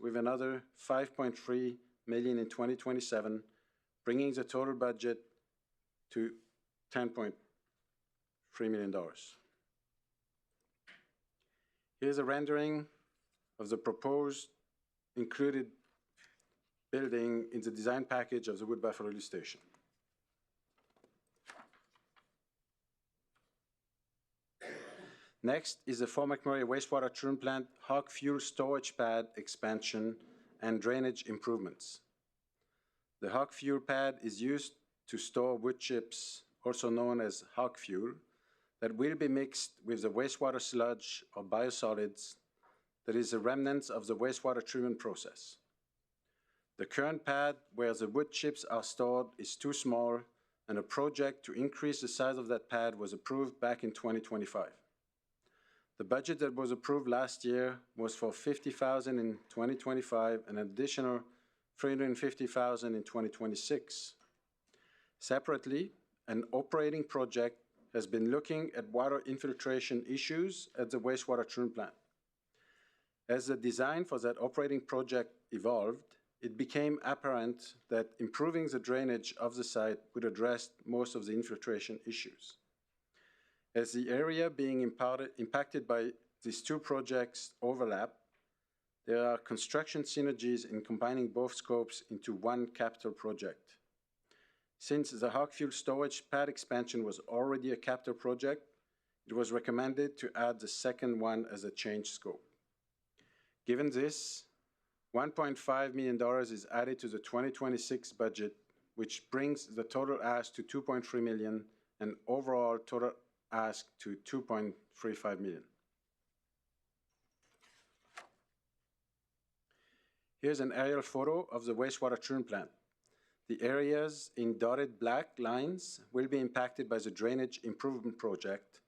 with another $5.3 million in 2027, bringing the total budget to $10.3 million. Here's a rendering of the proposed included building in the design package of the Wood Buffalo Lift Station. Next is the Fort McMurray Wastewater Treatment Plant hog fuel storage pad expansion and drainage improvements. The hog fuel pad is used to store wood chips, also known as hog fuel, that will be mixed with the wastewater sludge or biosolids that is the remnants of the wastewater treatment process. The current pad where the wood chips are stored is too small, and a project to increase the size of that pad was approved back in 2025. The budget that was approved last year was for $50,000 in 2025 and an additional $350,000 in 2026. Separately, an operating project has been looking at water infiltration issues at the wastewater treatment plant. As the design for that operating project evolved, it became apparent that improving the drainage of the site would address most of the infiltration issues. As the area being impacted by these two projects overlap, there are construction synergies in combining both scopes into one capital project. Since the hog fuel storage pad expansion was already a capital project, it was recommended to add the second one as a change scope. Given this, $1.5 million is added to the 2026 budget, which brings the total ask to $2.3 million and overall total ask to $2.35 million. Here's an aerial photo of the wastewater treatment plant. The areas in dotted black lines will be impacted by the drainage improvement project,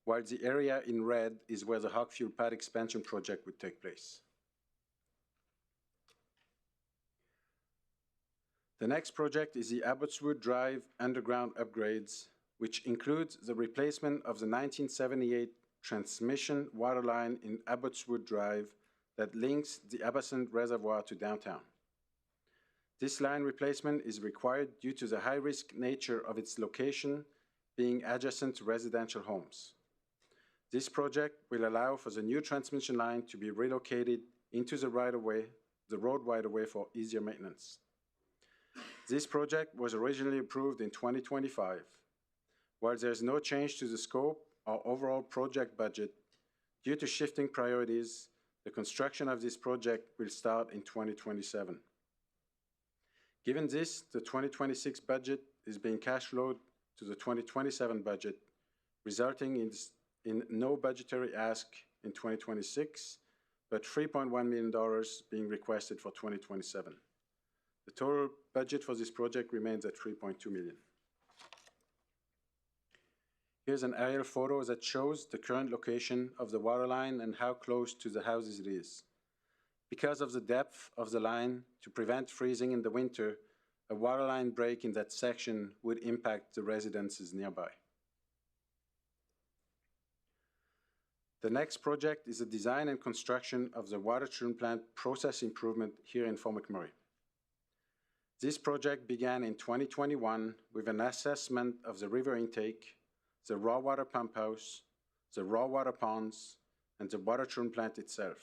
while the area in red is where the hog fuel pad expansion project would take place. The next project is the Abbotswood Drive underground upgrades, which includes the replacement of the 1978 transmission water line in Abbotswood Drive that links the Absinthe Reservoir to downtown. This line replacement is required due to the high-risk nature of its location being adjacent to residential homes. This project will allow for the new transmission line to be relocated into the road right-of-way for easier maintenance. This project was originally approved in 2025. While there is no change to the scope or overall project budget, due to shifting priorities, the construction of this project will start in 2027. Given this, the 2026 budget is being cash flowed to the 2027 budget, resulting in no budgetary ask in 2026, but $3.1 million being requested for 2027. The total budget for this project remains at $3.2 million. Here's an aerial photo that shows the current location of the water line and how close to the houses it is. Because of the depth of the line, to prevent freezing in the winter, a water line break in that section would impact the residences nearby. The next project is the design and construction of the water treatment plant process improvement here in Fort McMurray. This project began in 2021 with an assessment of the river intake, the raw water pump house, the raw water ponds, and the water treatment plant itself.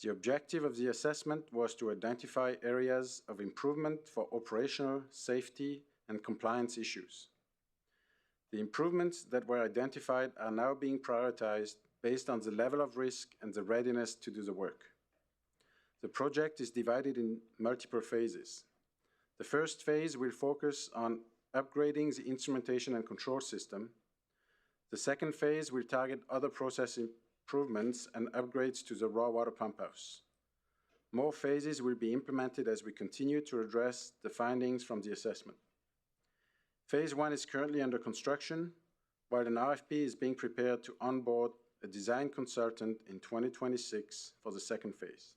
The objective of the assessment was to identify areas of improvement for operational, safety, and compliance issues. The improvements that were identified are now being prioritized based on the level of risk and the readiness to do the work. The project is divided in multiple phases. The first phase will focus on upgrading the instrumentation and control system. The second phase will target other process improvements and upgrades to the raw water pump house. More phases will be implemented as we continue to address the findings from the assessment. Phase 1 is currently under construction, while an RFP is being prepared to onboard a design consultant in 2026 for the second phase.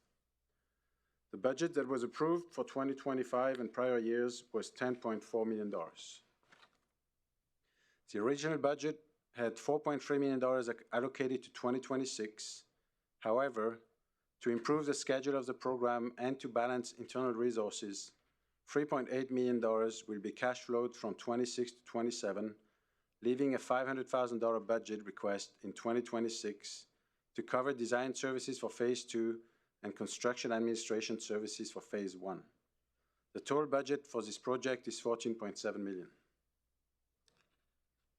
The budget that was approved for 2025 and prior years was $10.4 million. The original budget had $4.3 million allocated to 2026. However, to improve the schedule of the program and to balance internal resources, $3.8 million will be cash flowed from 26 to 27, leaving a $500,000 budget request in 2026 to cover design services for Phase 2 and construction administration services for Phase 1. The total budget for this project is $14.7 million.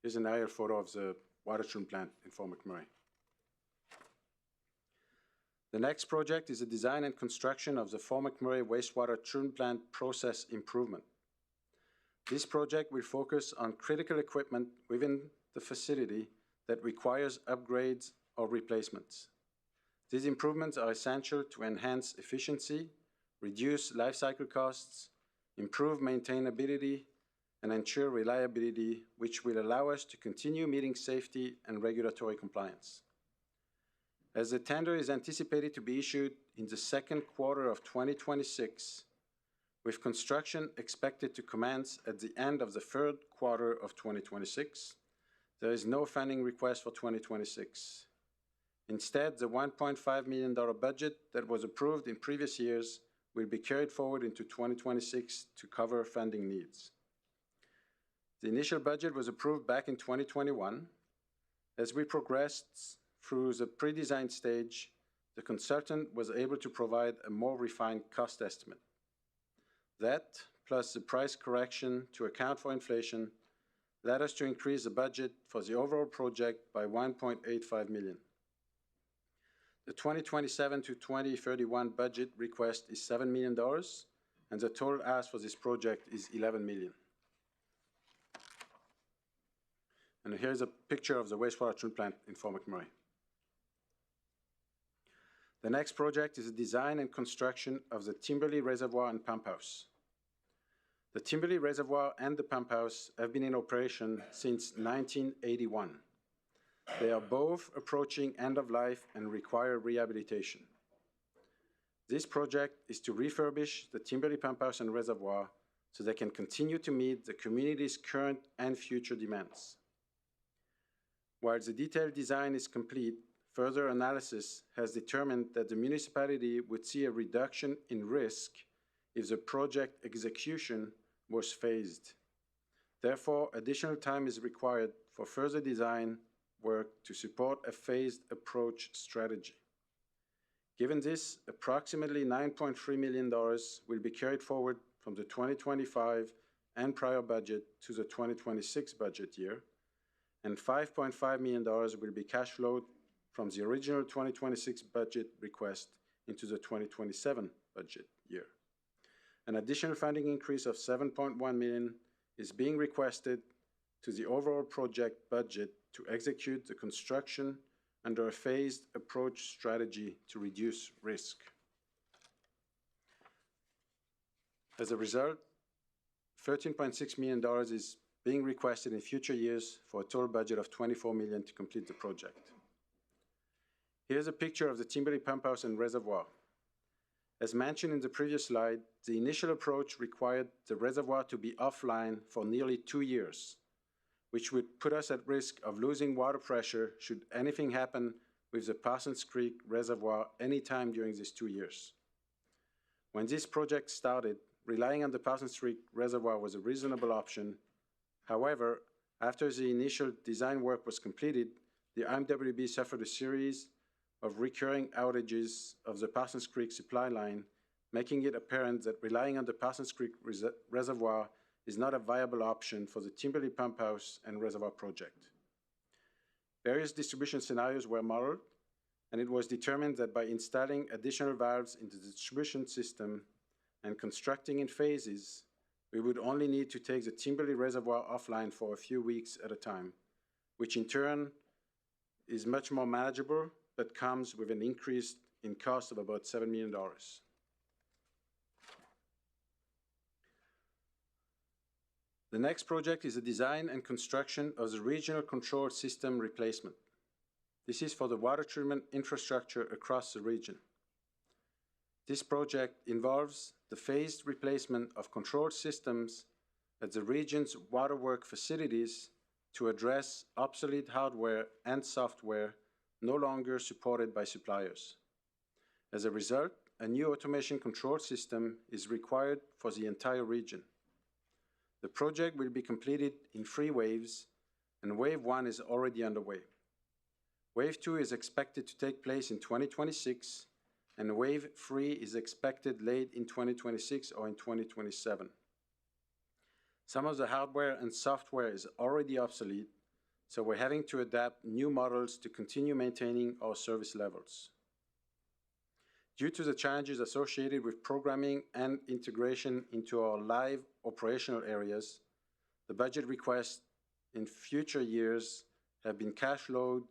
Here's an aerial photo of the water treatment plant in Fort McMurray. The next project is the design and construction of the Fort McMurray wastewater treatment plant process improvement. This project will focus on critical equipment within the facility that requires upgrades or replacements. These improvements are essential to enhance efficiency, reduce life cycle costs, improve maintainability, and ensure reliability, which will allow us to continue meeting safety and regulatory compliance. As the tender is anticipated to be issued in the second quarter of 2026, with construction expected to commence at the end of the third quarter of 2026, there is no funding request for 2026. Instead, the $1.5 million budget that was approved in previous years will be carried forward into 2026 to cover funding needs. The initial budget was approved back in 2021. As we progressed through the pre-design stage, the consultant was able to provide a more refined cost estimate. That, plus the price correction to account for inflation, led us to increase the budget for the overall project by $1.85 million. The 2027 to 2031 budget request is $7 million, and the total ask for this project is $11 million. And here's a picture of the wastewater treatment plant in Fort McMurray. The next project is the design and construction of the Timberley Reservoir and Pump House. The Timberley Reservoir and the Pump House have been in operation since 1981. They are both approaching end of life and require rehabilitation. This project is to refurbish the Timberley Pump House and Reservoir so they can continue to meet the community's current and future demands. While the detailed design is complete, further analysis has determined that the municipality would see a reduction in risk if the project execution was phased. Therefore, additional time is required for further design work to support a phased approach strategy. Given this, approximately $9.3 million will be carried forward from the 2025 and prior budget to the 2026 budget year, and $5.5 million will be cash flowed from the original 2026 budget request into the 2027 budget year. An additional funding increase of $7.1 million is being requested to the overall project budget to execute the construction under a phased approach strategy to reduce risk. As a result, $13.6 million is being requested in future years for a total budget of $24 million to complete the project. Here's a picture of the Timberley Pump House and Reservoir. As mentioned in the previous slide, the initial approach required the reservoir to be offline for nearly 2 years, which would put us at risk of losing water pressure should anything happen with the Parsons Creek Reservoir anytime during these 2 years. When this project started, relying on the Parsons Creek Reservoir was a reasonable option. However, after the initial design work was completed, the RMWB suffered a series of recurring outages of the Parsons Creek supply line, making it apparent that relying on the Parsons Creek Reservoir is not a viable option for the Timberley Pump House and Reservoir project. Various distribution scenarios were modeled, and it was determined that by installing additional valves in the distribution system and constructing in phases, we would only need to take the Timberley Reservoir offline for a few weeks at a time, which in turn is much more manageable, but comes with an increase in cost of about $7 million. The next project is the design and construction of the regional control system replacement. This is for the water treatment infrastructure across the region. This project involves the phased replacement of control systems at the region's waterwork facilities to address obsolete hardware and software no longer supported by suppliers. As a result, a new automation control system is required for the entire region. The project will be completed in 3 waves, and Wave 1 is already underway. Wave 2 is expected to take place in 2026, and Wave 3 is expected late in 2026 or in 2027. Some of the hardware and software is already obsolete, so we're having to adapt new models to continue maintaining our service levels. Due to the challenges associated with programming and integration into our live operational areas, the budget requests in future years have been cash flowed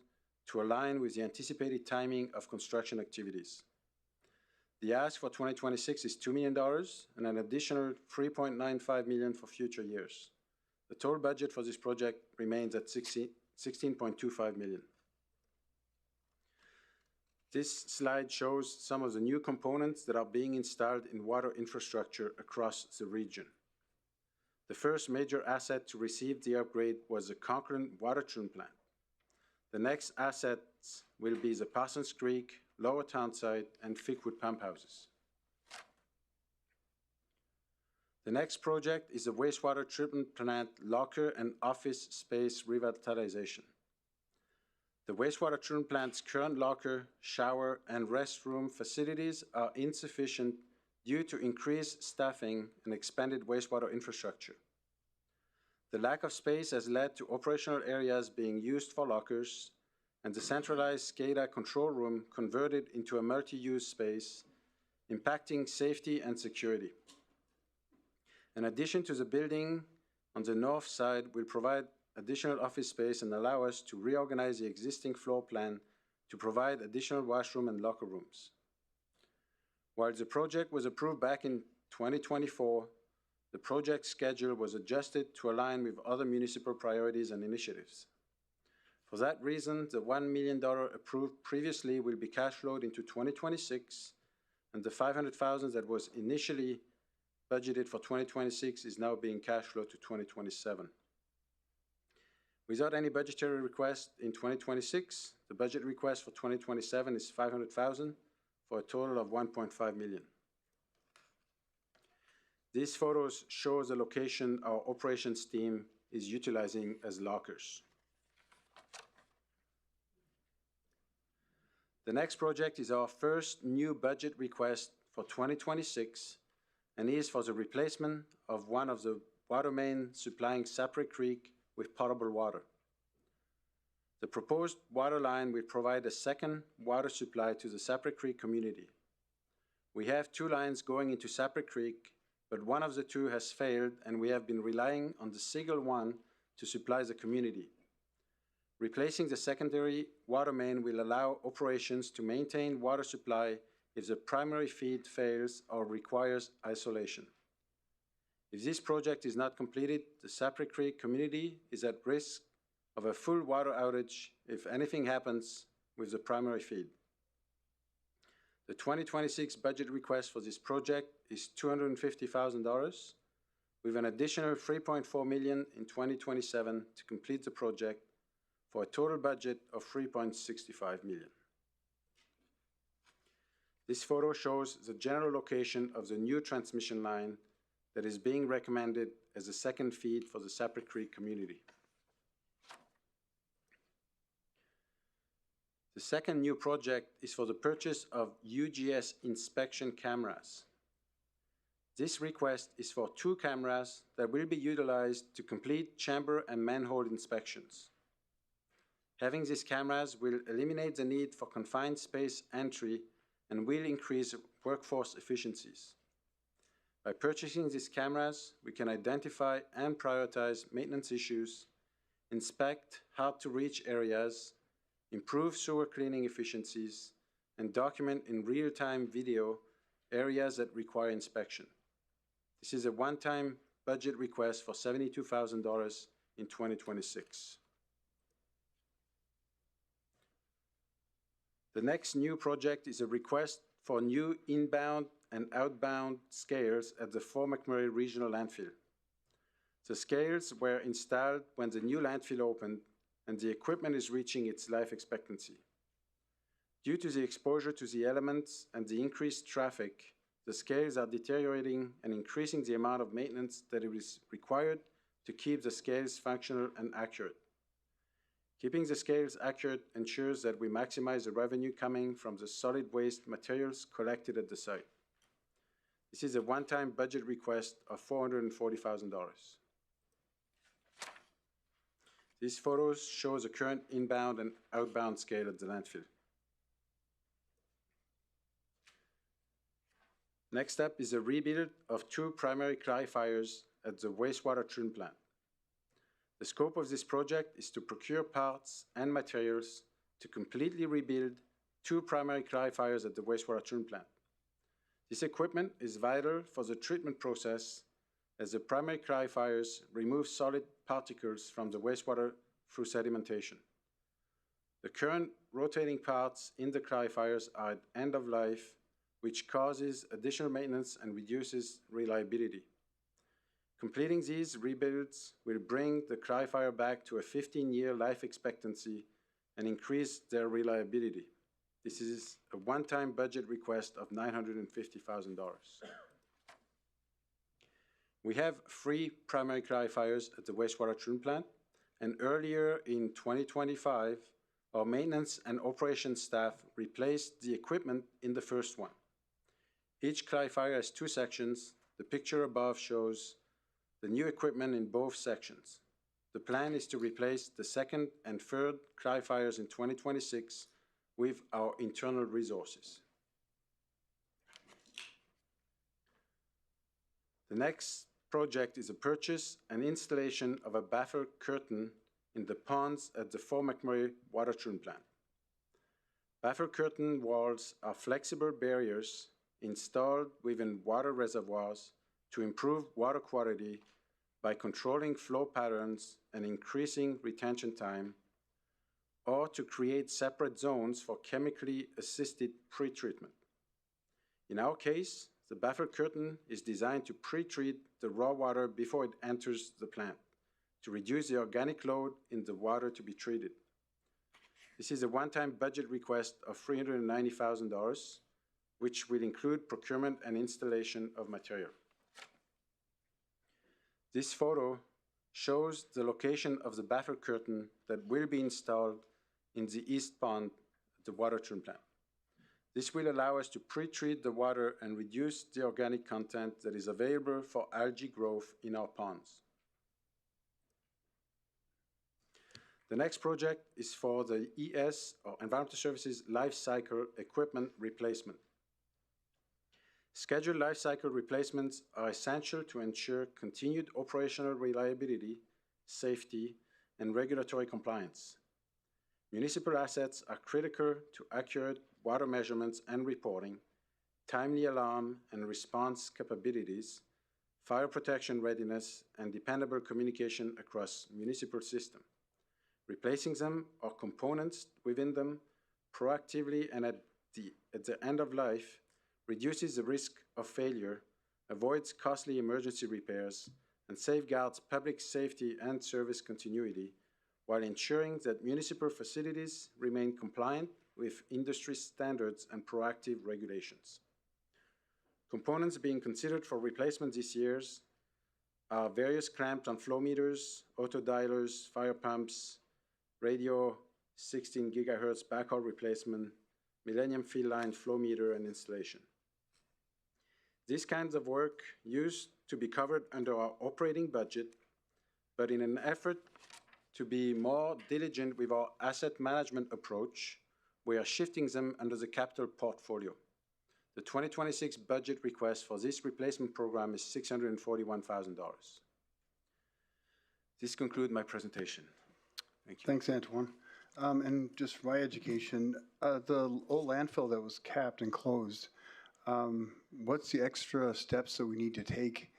to align with the anticipated timing of construction activities. The ask for 2026 is $2 million and an additional $3.95 million for future years. The total budget for this project remains at $16.25 million. This slide shows some of the new components that are being installed in water infrastructure across the region. The first major asset to receive the upgrade was the Conklin Water Treatment Plant. The next assets will be the Parsons Creek, Lower Townside, and Thickwood pump houses. The next project is a wastewater treatment plant locker and office space revitalization. The wastewater treatment plant's current locker, shower, and restroom facilities are insufficient due to increased staffing and expanded wastewater infrastructure. The lack of space has led to operational areas being used for lockers and the centralized SCADA control room converted into a multi-use space, impacting safety and security. In addition to the building on the north side will provide additional office space and allow us to reorganize the existing floor plan to provide additional washroom and locker rooms. While the project was approved back in 2024, the project schedule was adjusted to align with other municipal priorities and initiatives. For that reason, the $1 million approved previously will be cash flowed into 2026, and the $500,000 that was initially budgeted for 2026 is now being cash flowed to 2027. Without any budgetary request in 2026, the budget request for 2027 is $500,000 for a total of $1.5 million. These photos show the location our operations team is utilizing as lockers. The next project is our first new budget request for 2026 and is for the replacement of one of the water mains supplying Sapre Creek with potable water. The proposed water line will provide a second water supply to the Sapre Creek community. We have two lines going into Sapre Creek, but one of the two has failed and we have been relying on the single one to supply the community. Replacing the secondary water main will allow operations to maintain water supply if the primary feed fails or requires isolation. If this project is not completed, the Sapre Creek community is at risk of a full water outage if anything happens with the primary feed. The 2026 budget request for this project is $250,000, with an additional $3.4 million in 2027 to complete the project for a total budget of $3.65 million. This photo shows the general location of the new transmission line that is being recommended as a second feed for the Sapre Creek community. The second new project is for the purchase of UGS inspection cameras. This request is for 2 cameras that will be utilized to complete chamber and manhole inspections. Having these cameras will eliminate the need for confined space entry and will increase workforce efficiencies. By purchasing these cameras, we can identify and prioritize maintenance issues, inspect hard-to-reach areas, improve sewer cleaning efficiencies, and document in real-time video areas that require inspection. This is a one-time budget request for $72,000 in 2026. The next new project is a request for new inbound and outbound scales at the Fort McMurray Regional Landfill. The scales were installed when the new landfill opened and the equipment is reaching its life expectancy. Due to the exposure to the elements and the increased traffic, the scales are deteriorating and increasing the amount of maintenance that is required to keep the scales functional and accurate. Keeping the scales accurate ensures that we maximize the revenue coming from the solid waste materials collected at the site. This is a one-time budget request of $440,000. These photos show the current inbound and outbound scale at the landfill. Next up is a rebuild of 2 primary clarifiers at the wastewater treatment plant. The scope of this project is to procure parts and materials to completely rebuild 2 primary clarifiers at the wastewater treatment plant. This equipment is vital for the treatment process as the primary clarifiers remove solid particles from the wastewater through sedimentation. The current rotating parts in the clarifiers are at end of life, which causes additional maintenance and reduces reliability. Completing these rebuilds will bring the clarifier back to a 15-year life expectancy and increase their reliability. This is a one-time budget request of $950,000. We have 3 primary clarifiers at the wastewater treatment plant, and earlier in 2025, our maintenance and operations staff replaced the equipment in the first one. Each clarifier has 2 sections. The picture above shows the new equipment in both sections. The plan is to replace the second and third clarifiers in 2026 with our internal resources. The next project is a purchase and installation of a buffer curtain in the ponds at the Fort McMurray water treatment plant. Buffer curtain walls are flexible barriers installed within water reservoirs to improve water quality by controlling flow patterns and increasing retention time, or to create separate zones for chemically assisted pretreatment. In our case, the buffer curtain is designed to pre-treat the raw water before it enters the plant to reduce the organic load in the water to be treated. This is a one-time budget request of $390,000, which will include procurement and installation of material. This photo shows the location of the buffer curtain that will be installed in the east pond at the water treatment plant. This will allow us to pre-treat the water and reduce the organic content that is available for algae growth in our ponds. The next project is for the ES, or Environmental Services Life Cycle Equipment Replacement. Scheduled life cycle replacements are essential to ensure continued operational reliability, safety, and regulatory compliance. Municipal assets are critical to accurate water measurements and reporting, timely alarm and response capabilities, fire protection readiness, and dependable communication across municipal systems. Replacing them or components within them proactively and at the end of life reduces the risk of failure, avoids costly emergency repairs, and safeguards public safety and service continuity while ensuring that municipal facilities remain compliant with industry standards and proactive regulations. Components being considered for replacement this year are various clamps on flow meters, auto dialers, fire pumps, radio 16 gigahertz backhaul replacement, Millennium field line flow meter and installation. These kinds of work used to be covered under our operating budget, but in an effort to be more diligent with our asset management approach, we are shifting them under the capital portfolio. The 2026 budget request for this replacement program is $641,000. This concludes my presentation. Thank you. Thanks, Antoine. And just for my education, the old landfill that was capped and closed, what's the extra steps that we need to take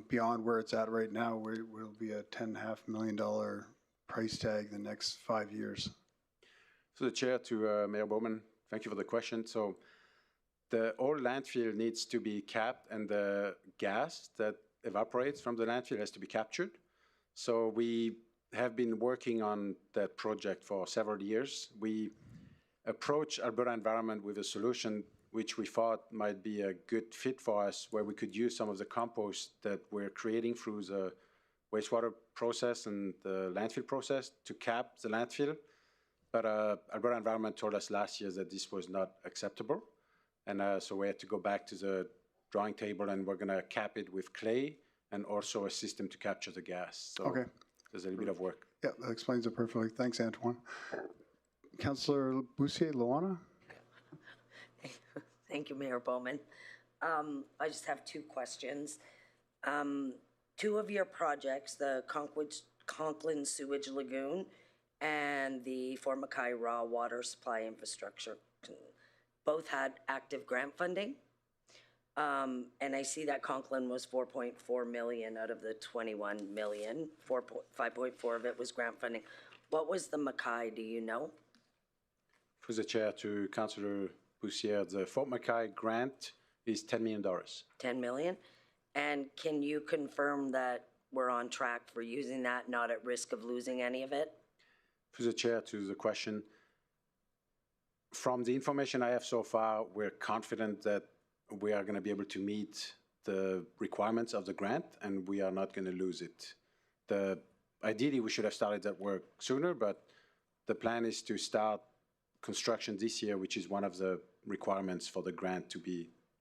beyond where it's at right now, where it will be a $10.5 million price tag the next 5 years? So the chair to Mayor Bowman, thank you for the question. So the old landfill needs to be capped, and the gas that evaporates from the landfill has to be captured. So we have been working on that project for several years. We approached Alberta Environment with a solution which we thought might be a good fit for us, where we could use some of the compost that we're creating through the wastewater process and the landfill process to cap the landfill. But Alberta Environment told us last year that this was not acceptable. And so we had to go back to the drawing table, and we're going to cap it with clay and also a system to capture the gas. So okay. There's a little bit of work. Yeah, that explains it perfectly. Thanks, Antoine. Councillor Boussier-Luana? Thank you, Mayor Bowman. I just have 2 questions. 2 of your projects, the Conklin Sewage Lagoon and the Fort McKay Raw Water Supply Infrastructure, both had active grant funding. And I see that Conklin was $4.4 million out of the $21 million. 5.4 of it was grant funding. What was the McKay, do you know? Through the chair to Councillor Boussier, the Fort McKay grant is $10 million. $10 million? And can you confirm that we're on track for using that, not at risk of losing any of it? Through the chair to the question, from the information I have so far, we're confident that we are going to be able to meet the requirements of the grant, and we are not going to lose it. Ideally, we should have started that work sooner, but the plan is to start construction this year, which is one of the requirements for the grant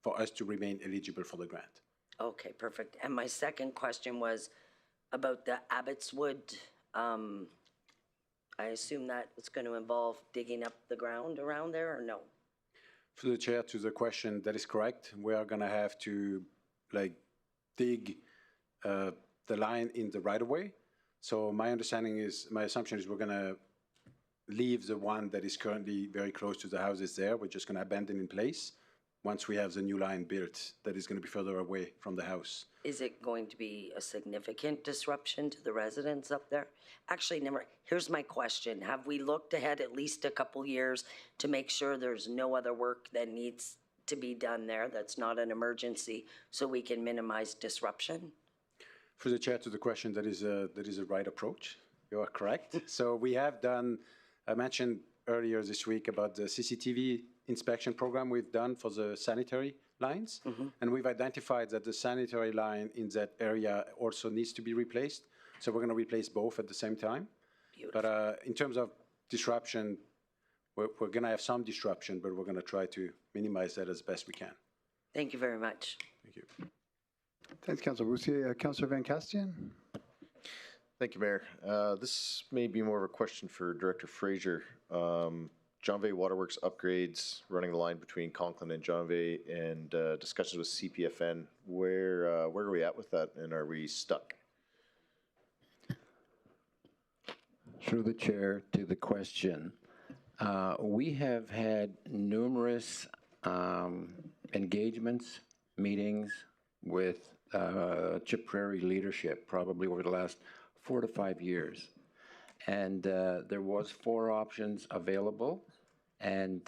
for us to remain eligible for the grant. Okay, perfect. And my second question was about the Abbotswood. I assume that it's going to involve digging up the ground around there, or no? Through the chair to the question, that is correct. We are going to have to dig the line in the right of way. So my assumption is we're going to leave the one that is currently very close to the houses there. We're just going to abandon in place once we have the new line built that is going to be further away from the house. Is it going to be a significant disruption to the residents up there? Actually, here's my question. Have we looked ahead at least a couple years to make sure there's no other work that needs to be done there that's not an emergency so we can minimize disruption? For the chair to the question, that is a right approach. You are correct. So we have done, I mentioned earlier this week about the CCTV inspection program we've done for the sanitary lines. And we've identified that the sanitary line in that area also needs to be replaced. So we're going to replace both at the same time. Beautiful. But in terms of disruption, we're going to have some disruption, but we're going to try to minimize that as best we can. Thank you very much. Thank you. Thanks, Councillor Boussier. Councillor Van Castian? Thank you, Mayor. This may be more of a question for Director Fraser. Janvier Waterworks upgrades, running the line between Conklin and Janvier, and discussions with CPFN. Where are we at with that, and are we stuck? Through the chair to the question, we have had numerous engagements, meetings with Chip Prairie leadership, probably over the last 4 to 5 years. And there was 4 options available, and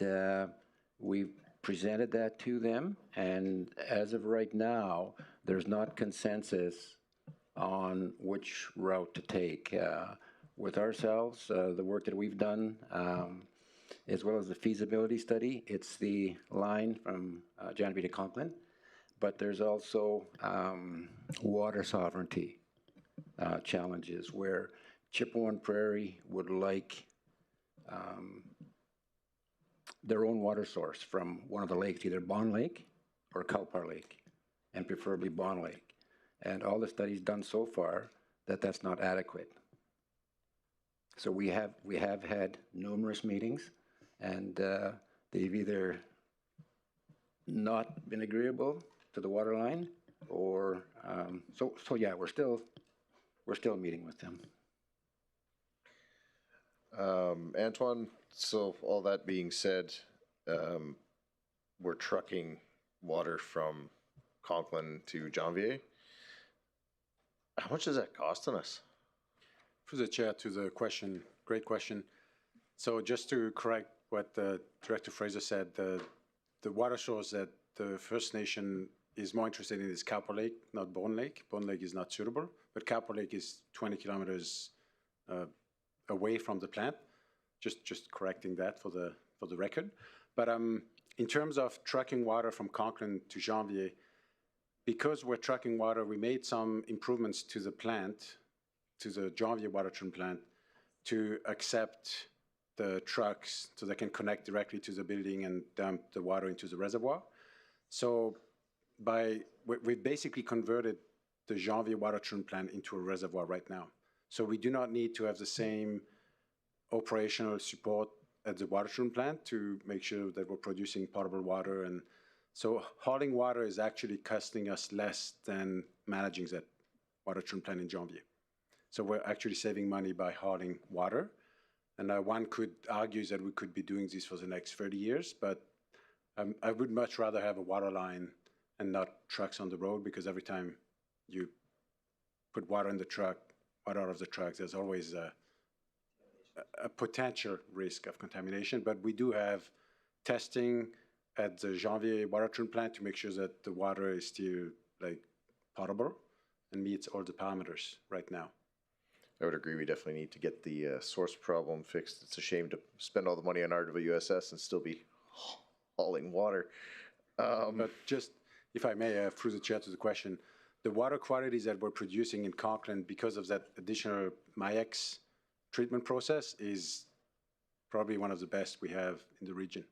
we presented that to them. And as of right now, there's not consensus on which route to take. With ourselves, the work that we've done, as well as the feasibility study, it's the line from Janvier to Conklin, but there's also water sovereignty challenges where Chippewa Prairie would like their own water source from one of the lakes, either Bond Lake or Calpar Lake, and preferably Bond Lake. And all the studies done so far that's not adequate. So we have had numerous meetings, and they've either not been agreeable to the water line, or so yeah, we're still meeting with them. Antoine, so all that being said, we're trucking water from Conklin to Janvier. How much is that costing us? For the chair to the question, great question. So just to correct what Director Fraser said, the water source that the First Nation is more interested in is Calpar Lake, not Bone Lake. Bone Lake is not suitable, but Calpar Lake is 20 kilometers away from the plant. Just correcting that for the record. But in terms of trucking water from Conklin to Janvier, because we're trucking water, we made some improvements to the plant, to the Janvier water treatment plant, to accept the trucks so they can connect directly to the building and dump the water into the reservoir. So we basically converted the Janvier water treatment plant into a reservoir right now. So we do not need to have the same operational support at the water treatment plant to make sure that we're producing potable water. And so hauling water is actually costing us less than managing that water treatment plant in Janvier. So we're actually saving money by hauling water. And one could argue that we could be doing this for the next 30 years, but I would much rather have a water line and not trucks on the road, because every time you put water in the truck, water out of the truck, there's always a potential risk of contamination. But we do have testing at the Janvier water treatment plant to make sure that the water is still potable and meets all the parameters right now. I would agree. We definitely need to get the source problem fixed. It's a shame to spend all the money on RWSS and still be hauling water. But just if I may, through the chair to the question, the water qualities that we're producing in Conklin because of that additional MIEX treatment process is probably one of the best we have in the region.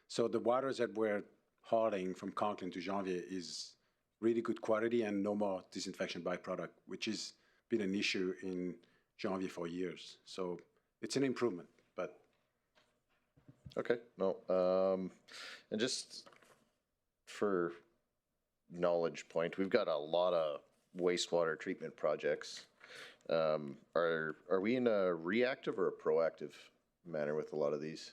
So the waters that we're hauling from Conklin to Janvier is really good quality and no more disinfection byproduct, which has been an issue in Janvier for years. So it's an improvement, but. Okay, no, and just for knowledge point, we've got a lot of wastewater treatment projects. Are we in a reactive or a proactive manner with a lot of these?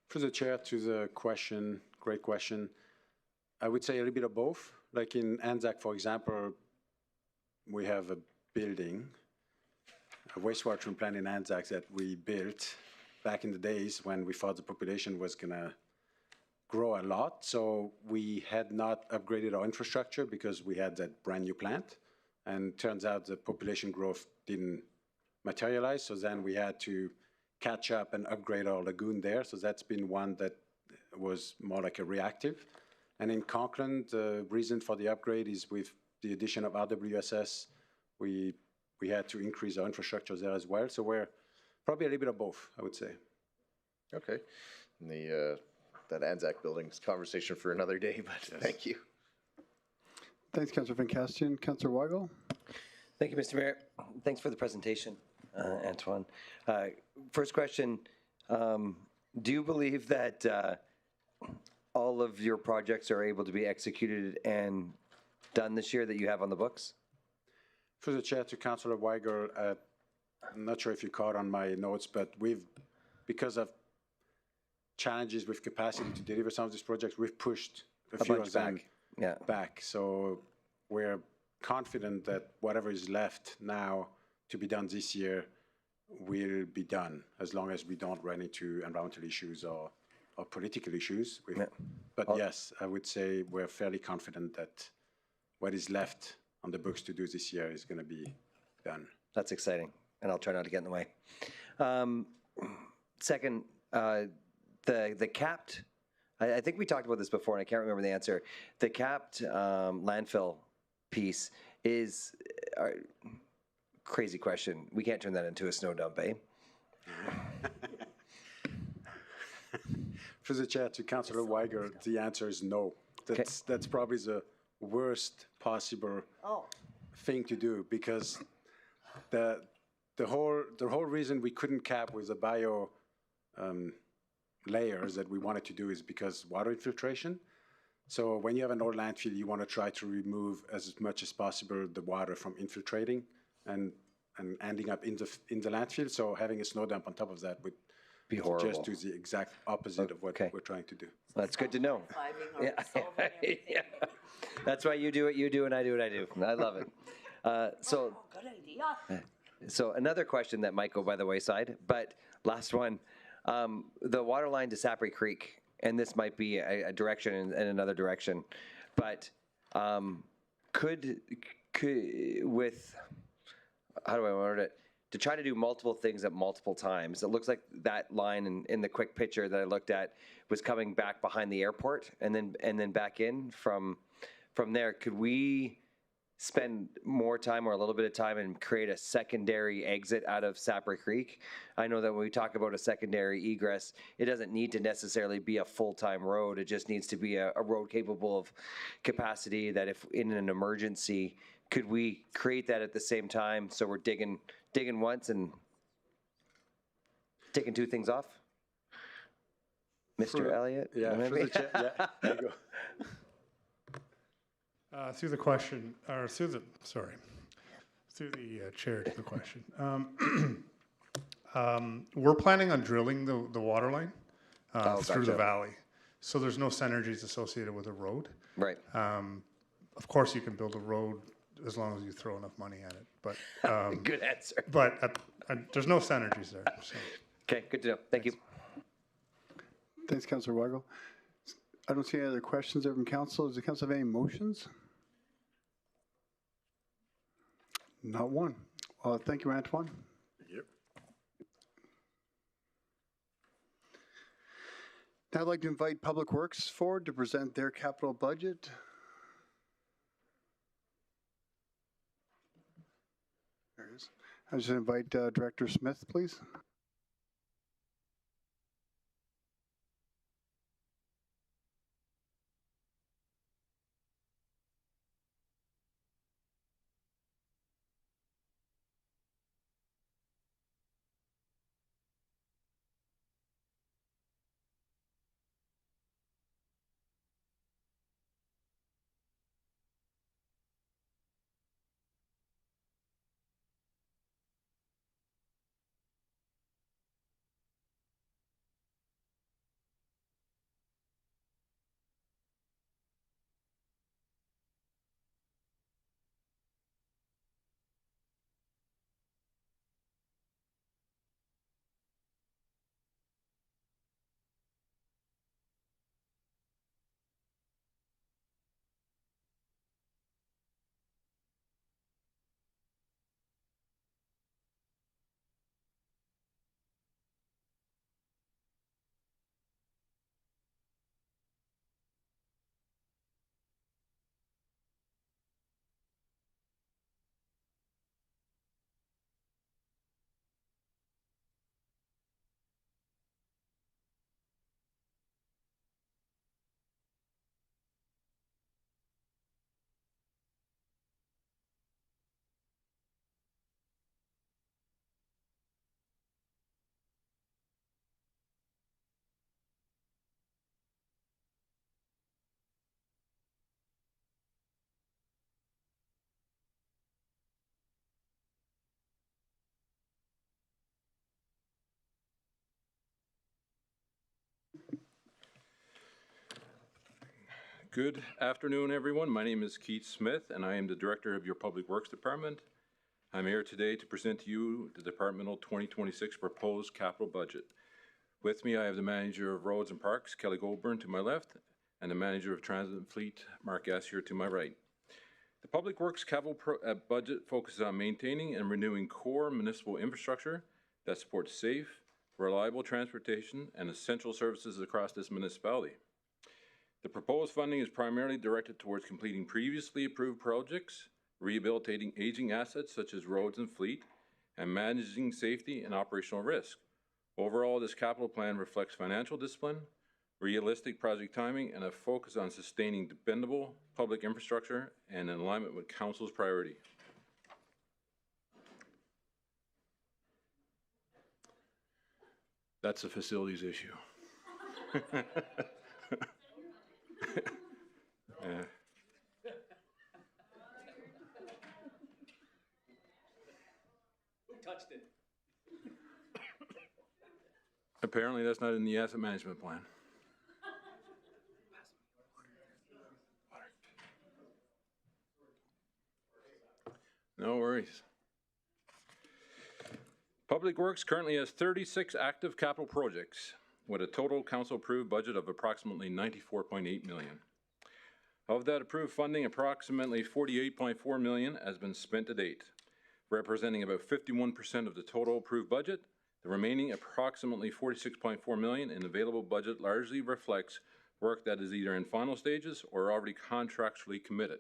For the chair to the question, great question. I would say a little bit of both. Like in Anzac, for example, we have a building, a wastewater treatment plant in Anzac that we built back in the days when we thought the population was gonna grow a lot. So we had not upgraded our infrastructure because we had that brand new plant. And turns out the population growth didn't materialize. So then we had to catch up and upgrade our lagoon there. So that's been one that was more like a reactive. And in Conklin, the reason for the upgrade is with the addition of RWSS, we had to increase our infrastructure there as well. So we're probably a little bit of both, I would say. Okay. And that Anzac building's conversation for another day, but yes. Thank you. Thanks, Councillor Van Castian. Councillor Weigel. Thank you, Mr. Mayor. Thanks for the presentation, Antoine. First question, do you believe that all of your projects are able to be executed and done this year that you have on the books? For the chair to Councillor Weigel, I'm not sure if you caught on my notes, but because of challenges with capacity to deliver some of these projects, we've pushed a few of them back. So we're confident that whatever is left now to be done this year will be done, as long as we don't run into environmental issues or political issues. But yes, I would say we're fairly confident that what is left on the books to do this year is going to be done. That's exciting, and I'll try not to get in the way. Second, the capped, I think we talked about this before, and I can't remember the answer. The capped landfill piece is crazy question. We can't turn that into a snow dump, eh? For the chair to Councillor Weigel, the answer is no. That's probably the worst possible thing to do, because the whole reason we couldn't cap with the bio layers that we wanted to do is because water infiltration. So when you have an old landfill, you want to try to remove as much as possible the water from infiltrating and ending up in the landfill. So having a snow dump on top of that would be horrible. Just do the exact opposite of what we're trying to do. That's good to know. Yeah. That's why you do what you do and I do what I do. I love it. Good idea. So another question that might go by the wayside, but last one. The water line to Sapri Creek, and this might be a direction and another direction, but could with, how do I word it, to try to do multiple things at multiple times. It looks like that line in the quick picture that I looked at was coming back behind the airport and then back in from there. Could we spend more time or a little bit of time and create a secondary exit out of Sapri Creek? I know that when we talk about a secondary egress, it doesn't need to necessarily be a full-time road. It just needs to be a road capable of capacity that if in an emergency, could we create that at the same time so we're digging once and taking two things off? Mr. Elliott? Yeah, for the chair, yeah, there you go. Through the question, or through the chair to the question. We're planning on drilling the water line through the valley. So there's no synergies associated with a road. Right. Of course, you can build a road as long as you throw enough money at it. But good answer. But there's no synergies there. So. Okay, good to know. Thank you. Thanks, Councillor Weigel. I don't see any other questions there from council. Does the council have any motions? Not one. Thank you, Antoine. Yep. Now I'd like to invite Public Works forward to present their capital budget. There it is. I just invite Director Smith, please. Good afternoon, everyone. My name is Keith Smith, and I am the Director of your Public Works Department. I'm here today to present to you the Departmental 2026 proposed capital budget. With me, I have the Manager of Roads and Parks, Kelly Goldburn, to my left, and the Manager of Transit and Fleet, Mark Assier, to my right. The Public Works capital budget focuses on maintaining and renewing core municipal infrastructure that supports safe, reliable transportation and essential services across this municipality. The proposed funding is primarily directed towards completing previously approved projects, rehabilitating aging assets such as roads and fleet, and managing safety and operational risk. Overall, this capital plan reflects financial discipline, realistic project timing, and a focus on sustaining dependable public infrastructure and in alignment with Council's priority. That's a facilities issue. Who touched it? Apparently that's not in the asset management plan. No worries. Public Works currently has 36 active capital projects with a total council approved budget of approximately $94.8 million. Of that approved funding, approximately $48.4 million has been spent to date, representing about 51% of the total approved budget. The remaining approximately $46.4 million in available budget largely reflects work that is either in final stages or already contractually committed.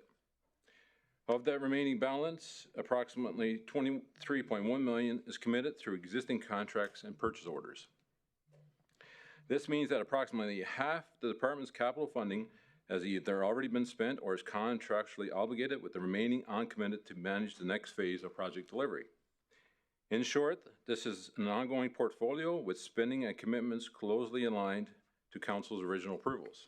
Of that remaining balance, approximately $23.1 million is committed through existing contracts and purchase orders. This means that approximately half the department's capital funding has either already been spent or is contractually obligated, with the remaining uncommitted to manage the next phase of project delivery. In short, this is an ongoing portfolio with spending and commitments closely aligned to Council's original approvals.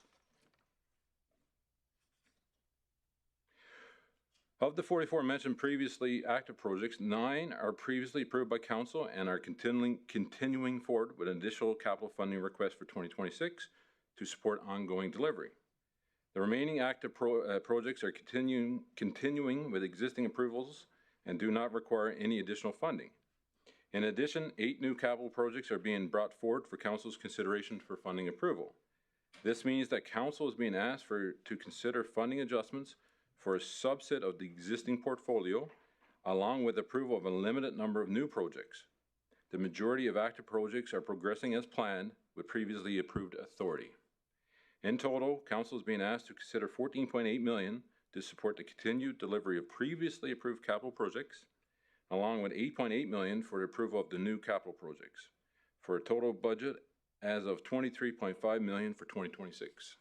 Of the 44 mentioned previously active projects, 9 are previously approved by Council and are continuing forward with an additional capital funding request for 2026 to support ongoing delivery. The remaining active projects are continuing with existing approvals and do not require any additional funding. In addition, 8 new capital projects are being brought forward for Council's consideration for funding approval. This means that Council is being asked to consider funding adjustments for a subset of the existing portfolio, along with approval of a limited number of new projects. The majority of active projects are progressing as planned with previously approved authority. In total, council is being asked to consider $14.8 million to support the continued delivery of previously approved capital projects, along with $8.8 million for the approval of the new capital projects, for a total budget as of $23.5 million for 2026.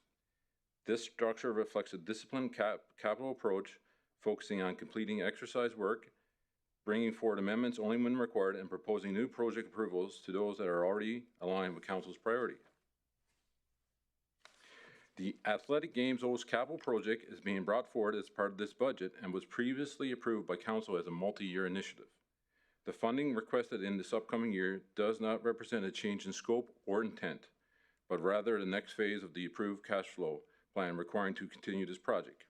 This structure reflects a disciplined capital approach, focusing on completing exercise work, bringing forward amendments only when required, and proposing new project approvals to those that are already aligned with council's priority. The Athletic Games O's capital project is being brought forward as part of this budget and was previously approved by council as a multi-year initiative. The funding requested in this upcoming year does not represent a change in scope or intent, but rather the next phase of the approved cash flow plan requiring to continue this project.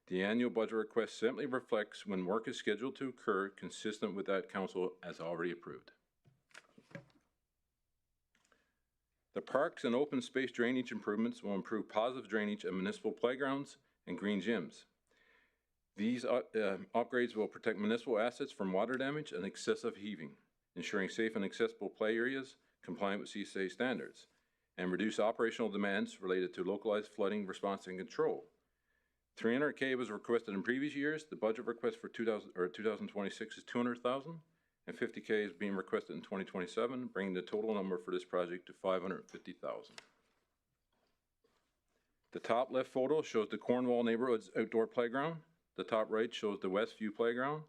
The annual budget request simply reflects when work is scheduled to occur consistent with that council as already approved. The parks and open space drainage improvements will improve positive drainage at municipal playgrounds and green gyms. These upgrades will protect municipal assets from water damage and excessive heaving, ensuring safe and accessible play areas compliant with CSA standards, and reduce operational demands related to localized flooding response and control. $300K was requested in previous years. The budget request for 2026 is $200,000, and $50K is being requested in 2027, bringing the total number for this project to $550,000. The top left photo shows the Cornwall Neighborhood's outdoor playground. The top right shows the Westview Playground.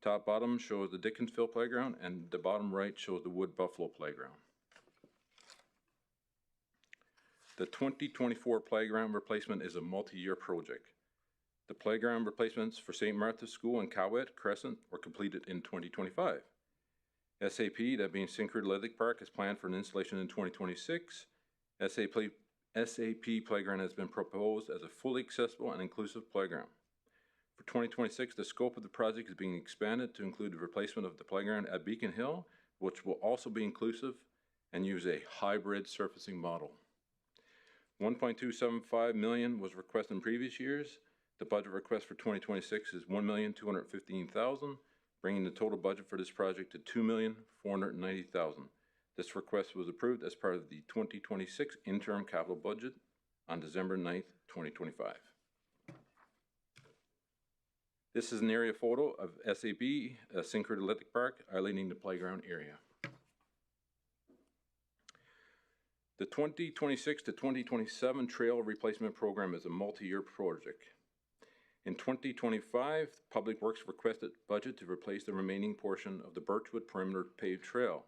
Top bottom shows the Dickinsville Playground, and the bottom right shows the Wood Buffalo Playground. The 2024 playground replacement is a multi-year project. The playground replacements for St. Martha's School and Cowett Crescent were completed in 2025. SAP, that being Syncrude Athletic Park, is planned for an installation in 2026. SAP Playground has been proposed as a fully accessible and inclusive playground. For 2026, the scope of the project is being expanded to include the replacement of the playground at Beacon Hill, which will also be inclusive and use a hybrid surfacing model. $1.275 million was requested in previous years. The budget request for 2026 is $1,215,000, bringing the total budget for this project to $2,490,000. This request was approved as part of the 2026 interim capital budget on December 9th, 2025. This is an area photo of SAB, Syncrude Athletic Park, highlighting the playground area. The 2026 to 2027 trail replacement program is a multi-year project. In 2025, Public Works requested budget to replace the remaining portion of the Birchwood Perimeter paved trail.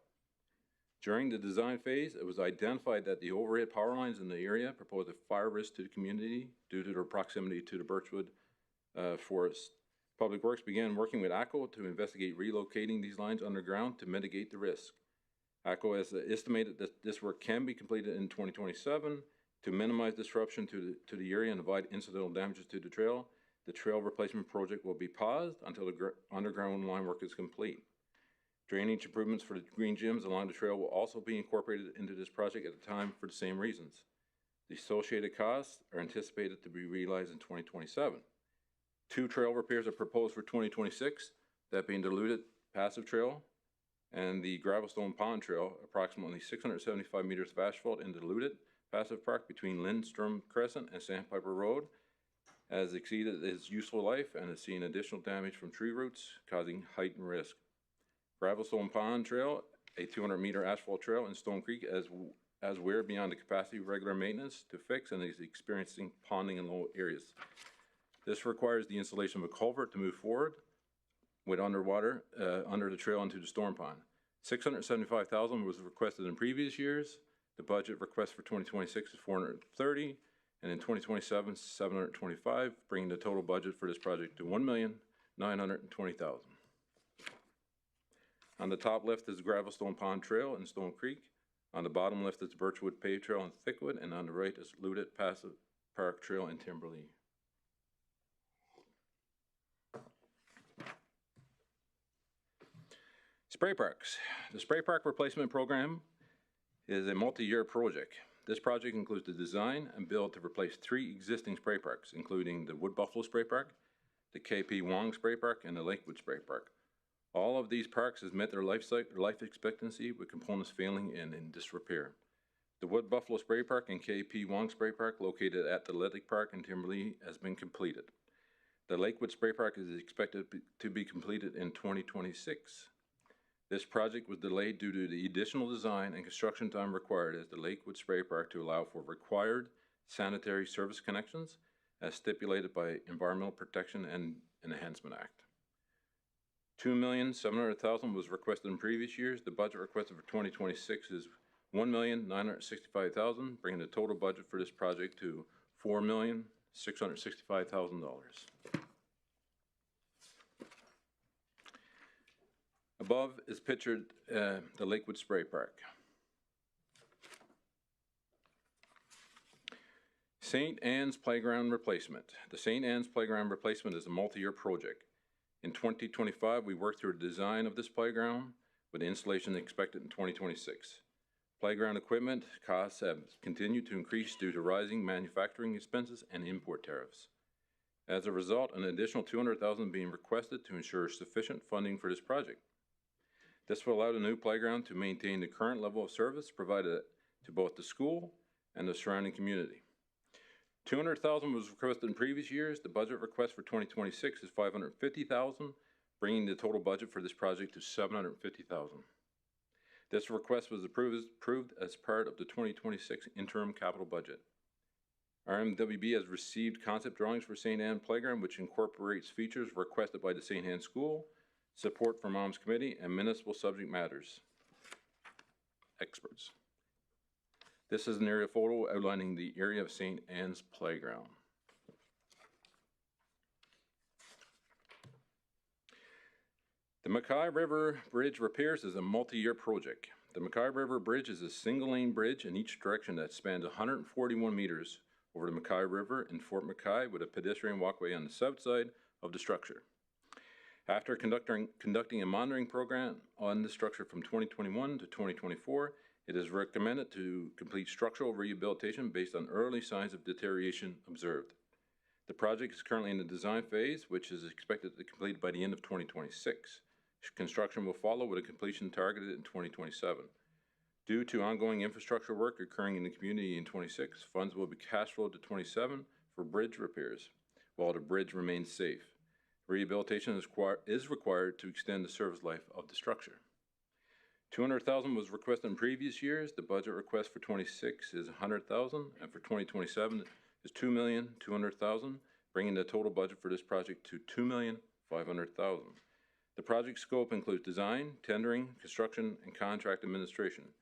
During the design phase, it was identified that the overhead power lines in the area proposed a fire risk to the community due to their proximity to the Birchwood forest. Public Works began working with ACO to investigate relocating these lines underground to mitigate the risk. ACO has estimated that this work can be completed in 2027 to minimize disruption to the area and avoid incidental damages to the trail. The trail replacement project will be paused until the underground line work is complete. Drainage improvements for the green gyms along the trail will also be incorporated into this project at the time for the same reasons. The associated costs are anticipated to be realized in 2027. 2 trail repairs are proposed for 2026, that being the diluted passive trail and the Gravelstone Pond Trail, approximately 675 meters of asphalt in the diluted passive park between Lindstrom Crescent and Sandpiper Road, has exceeded its useful life and has seen additional damage from tree roots, causing heightened risk. Gravelstone Pond Trail, a 200-meter asphalt trail in Stone Creek, as we're beyond the capacity of regular maintenance to fix and is experiencing ponding in low areas. This requires the installation of a culvert to move forward with underwater under the trail into the storm pond. $675,000 was requested in previous years. The budget request for 2026 is $430,000, and in 2027, $725,000, bringing the total budget for this project to $1,920,000. On the top left is the Gravelstone Pond Trail in Stone Creek. On the bottom left is the Birchwood Paved Trail in Thickwood, and on the right is Ludet Passive Park Trail in Timberlea. Spray parks. The spray park replacement program is a multi-year project. This project includes the design and build to replace 3 existing spray parks, including the Wood Buffalo Spray Park, the KP Wong Spray Park, and the Lakewood Spray Park. All of these parks has met their life expectancy, with components failing and in disrepair. The Wood Buffalo Spray Park and KP Wong Spray Park, located at the Athletic Park in Timberlea, has been completed. The Lakewood Spray Park is expected to be completed in 2026. This project was delayed due to the additional design and construction time required as the Lakewood Spray Park to allow for required sanitary service connections as stipulated by Environmental Protection and Enhancement Act. $2,700,000 was requested in previous years. The budget requested for 2026 is $1,965,000, bringing the total budget for this project to $4,665,000. Above is pictured the Lakewood Spray Park. St. Anne's Playground Replacement. The St. Anne's Playground Replacement is a multi-year project. In 2025, we worked through the design of this playground with installation expected in 2026. Playground equipment costs have continued to increase due to rising manufacturing expenses and import tariffs. As a result, an additional $200,000 being requested to ensure sufficient funding for this project. This will allow the new playground to maintain the current level of service provided to both the school and the surrounding community. $200,000 was requested in previous years. The budget request for 2026 is $550,000, bringing the total budget for this project to $750,000. This request was approved as part of the 2026 interim capital budget. RMWB has received concept drawings for St. Anne Playground, which incorporates features requested by the St. Anne School, support from Moms Committee, and municipal subject matters experts. This is an aerial photo outlining the area of St. Anne's Playground. The Mackay River Bridge repairs is a multi-year project. The Mackay River Bridge is a single-lane bridge in each direction that spans 141 meters over the Mackay River in Fort Mackay with a pedestrian walkway on the south side of the structure. After conducting a monitoring program on the structure from 2021 to 2024, it is recommended to complete structural rehabilitation based on early signs of deterioration observed. The project is currently in the design phase, which is expected to be completed by the end of 2026. Construction will follow with a completion targeted in 2027. Due to ongoing infrastructure work occurring in the community in 26, funds will be cash flowed to 27 for bridge repairs, while the bridge remains safe. Rehabilitation is required to extend the service life of the structure. $200,000 was requested in previous years. The budget request for 26 is $100,000, and for 2027 is $2,200,000, bringing the total budget for this project to $2,500,000. The project scope includes design, tendering, construction, and contract administration.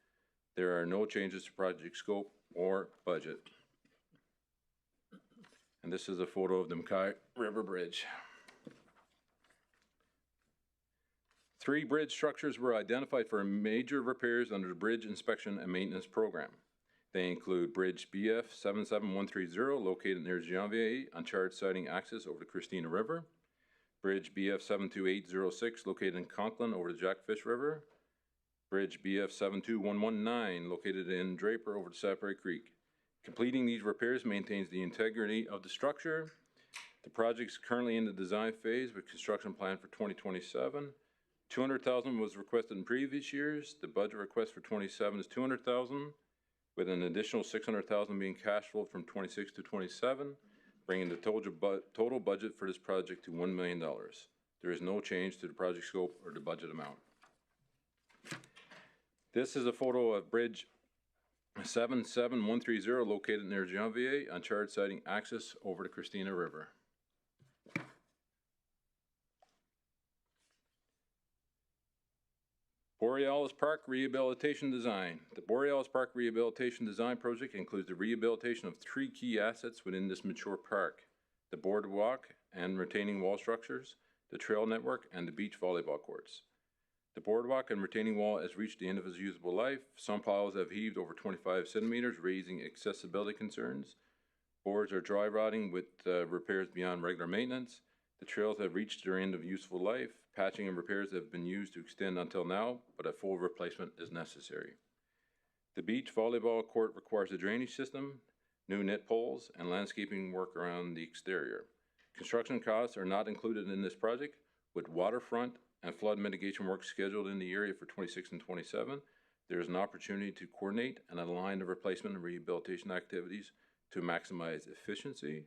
There are no changes to project scope or budget. And this is a photo of the Mackay River Bridge. 3 bridge structures were identified for major repairs under the Bridge Inspection and Maintenance Program. They include Bridge BF 77130, located near Janvier on charged siding access over the Christina River. Bridge BF 72806, located in Conklin over the Jackfish River. Bridge BF 72119, located in Draper over the Sapphire Creek. Completing these repairs maintains the integrity of the structure. The project is currently in the design phase with construction plan for 2027. $200,000 was requested in previous years. The budget request for 27 is $200,000, with an additional $600,000 being cash flowed from 26 to 27, bringing the total budget for this project to $1 million. There is no change to the project scope or the budget amount. This is a photo of Bridge 77130, located near Janvier on charged siding access over the Christina River. Borealis Park Rehabilitation Design. The Borealis Park Rehabilitation Design project includes the rehabilitation of 3 key assets within this mature park: the boardwalk and retaining wall structures, the trail network, and the beach volleyball courts. The boardwalk and retaining wall has reached the end of its usable life. Some piles have heaved over 25 centimeters, raising accessibility concerns. Boards are dry rotting with repairs beyond regular maintenance. The trails have reached their end of useful life. Patching and repairs have been used to extend until now, but a full replacement is necessary. The beach volleyball court requires a drainage system, new net poles, and landscaping work around the exterior. Construction costs are not included in this project, with waterfront and flood mitigation work scheduled in the area for 26 and 27. there is an opportunity to coordinate and align the replacement and rehabilitation activities to maximize efficiency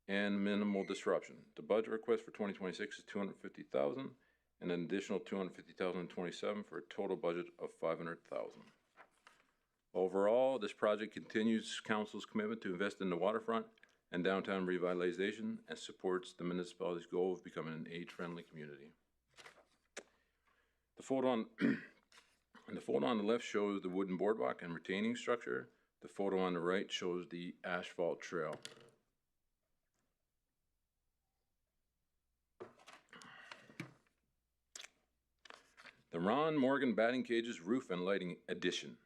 and minimal disruption. The budget request for 2026 is $250,000 and an additional $250,000 in 27 for a total budget of $500,000. Overall, this project continues Council's commitment to invest in the waterfront and downtown revitalization and supports the municipality's goal of becoming an age-friendly community. The photo on the left shows the wooden boardwalk and retaining structure. The photo on the right shows the asphalt trail. The Ron Morgan batting cages roof and lighting addition.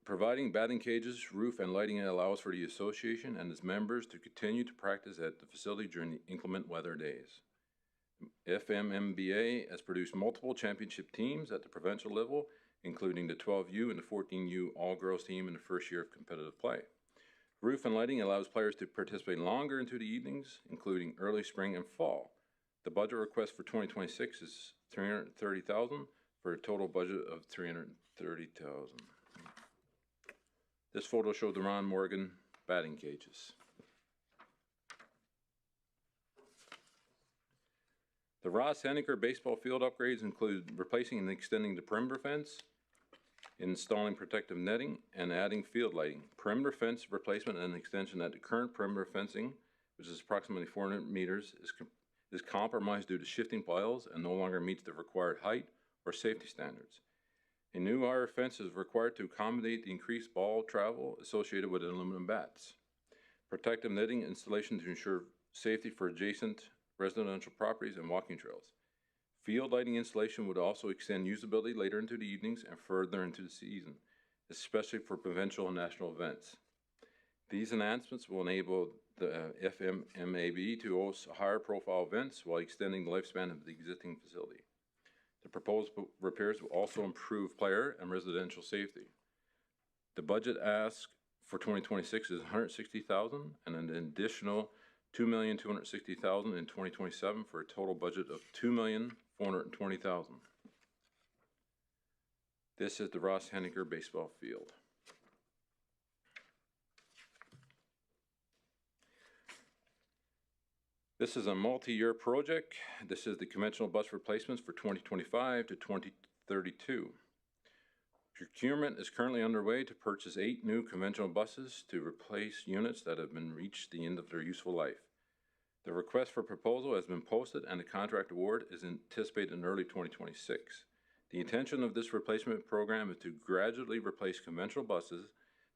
Providing batting cages, roof, and lighting allows for the association and its members to continue to practice at the facility during the inclement weather days. FMMBA has produced multiple championship teams at the provincial level, including the 12U and the 14U all-girls team in the first year of competitive play. Roof and lighting allows players to participate longer into the evenings, including early spring and fall. The budget request for 2026 is $330,000 for a total budget of $330,000. This photo showed the Ron Morgan batting cages. The Ross Henniker baseball field upgrades include replacing and extending the perimeter fence, installing protective netting, and adding field lighting. Perimeter fence replacement and extension at the current perimeter fencing, which is approximately 400 meters, is compromised due to shifting piles and no longer meets the required height or safety standards. A new wire fence is required to accommodate the increased ball travel associated with aluminum bats. Protective netting installation to ensure safety for adjacent residential properties and walking trails. Field lighting installation would also extend usability later into the evenings and further into the season, especially for provincial and national events. These enhancements will enable the FMMAB to host higher profile events while extending the lifespan of the existing facility. The proposed repairs will also improve player and residential safety. The budget ask for 2026 is $160,000 and an additional $2,260,000 in 2027 for a total budget of $2,420,000. This is the Ross Henniker baseball field. This is a multi-year project. This is the conventional bus replacements for 2025 to 2032. Procurement is currently underway to purchase 8 new conventional buses to replace units that have been reached the end of their useful life. The request for proposal has been posted and the contract award is anticipated in early 2026. The intention of this replacement program is to gradually replace conventional buses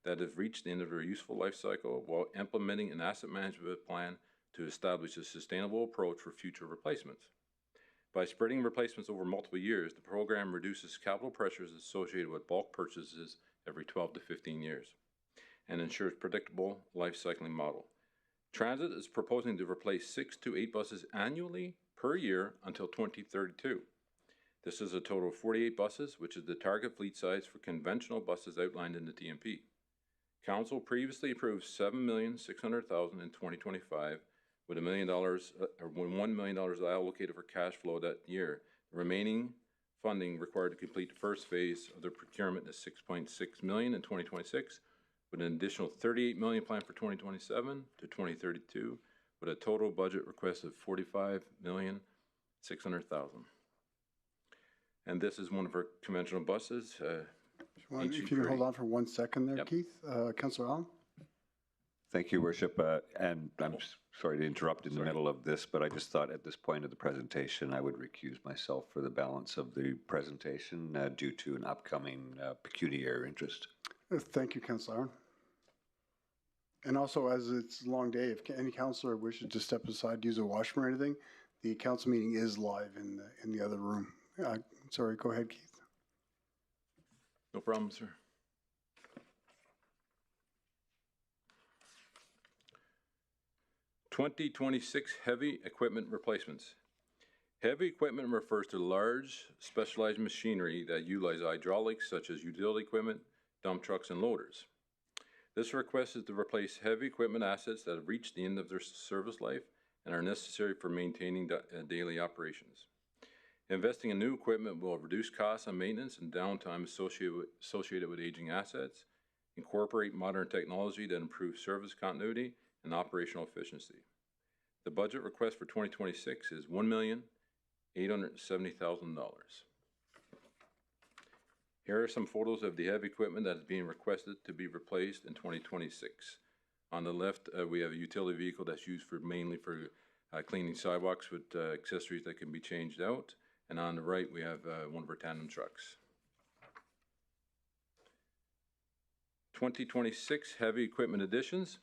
that have reached the end of their useful life cycle while implementing an asset management plan to establish a sustainable approach for future replacements. By spreading replacements over multiple years, the program reduces capital pressures associated with bulk purchases every 12 to 15 years and ensures predictable life cycling model. Transit is proposing to replace 6 to 8 buses annually per year until 2032. This is a total of 48 buses, which is the target fleet size for conventional buses outlined in the TMP. Council previously approved $7,600,000 in 2025, with $1 million allocated for cash flow that year. The remaining funding required to complete the first phase of the procurement is $6.6 million in 2026, with an additional $38 million planned for 2027 to 2032, with a total budget request of $45,600,000. And this is one of our conventional buses. If you can hold on for 1 second there, Keith. Councillor Allen? Thank you, Worship. And I'm sorry to interrupt in the middle of this, but I just thought at this point of the presentation, I would recuse myself for the balance of the presentation due to an upcoming pecuniary interest. Thank you, Councillor Allen. And also, as it's a long day, if any councillor wishes to step aside, use a washroom or anything, the council meeting is live in the other room. Sorry, go ahead, Keith. No problem, sir. "2026 heavy equipment replacements. Heavy equipment refers to large, specialized machinery that utilize hydraulics such as utility equipment, dump trucks, and loaders. This request is to replace heavy equipment assets that have reached the end of their service life and are necessary for maintaining daily operations. Investing in new equipment will reduce costs on maintenance and downtime associated with aging assets, incorporate modern technology that improves service continuity and operational efficiency. The budget request for 2026 is $1,870,000. Here are some photos of the heavy equipment that is being requested to be replaced in 2026. On the left, we have a utility vehicle that's used mainly for cleaning sidewalks with accessories that can be changed out. And on the right, we have one of our tandem trucks. 2026 heavy equipment additions.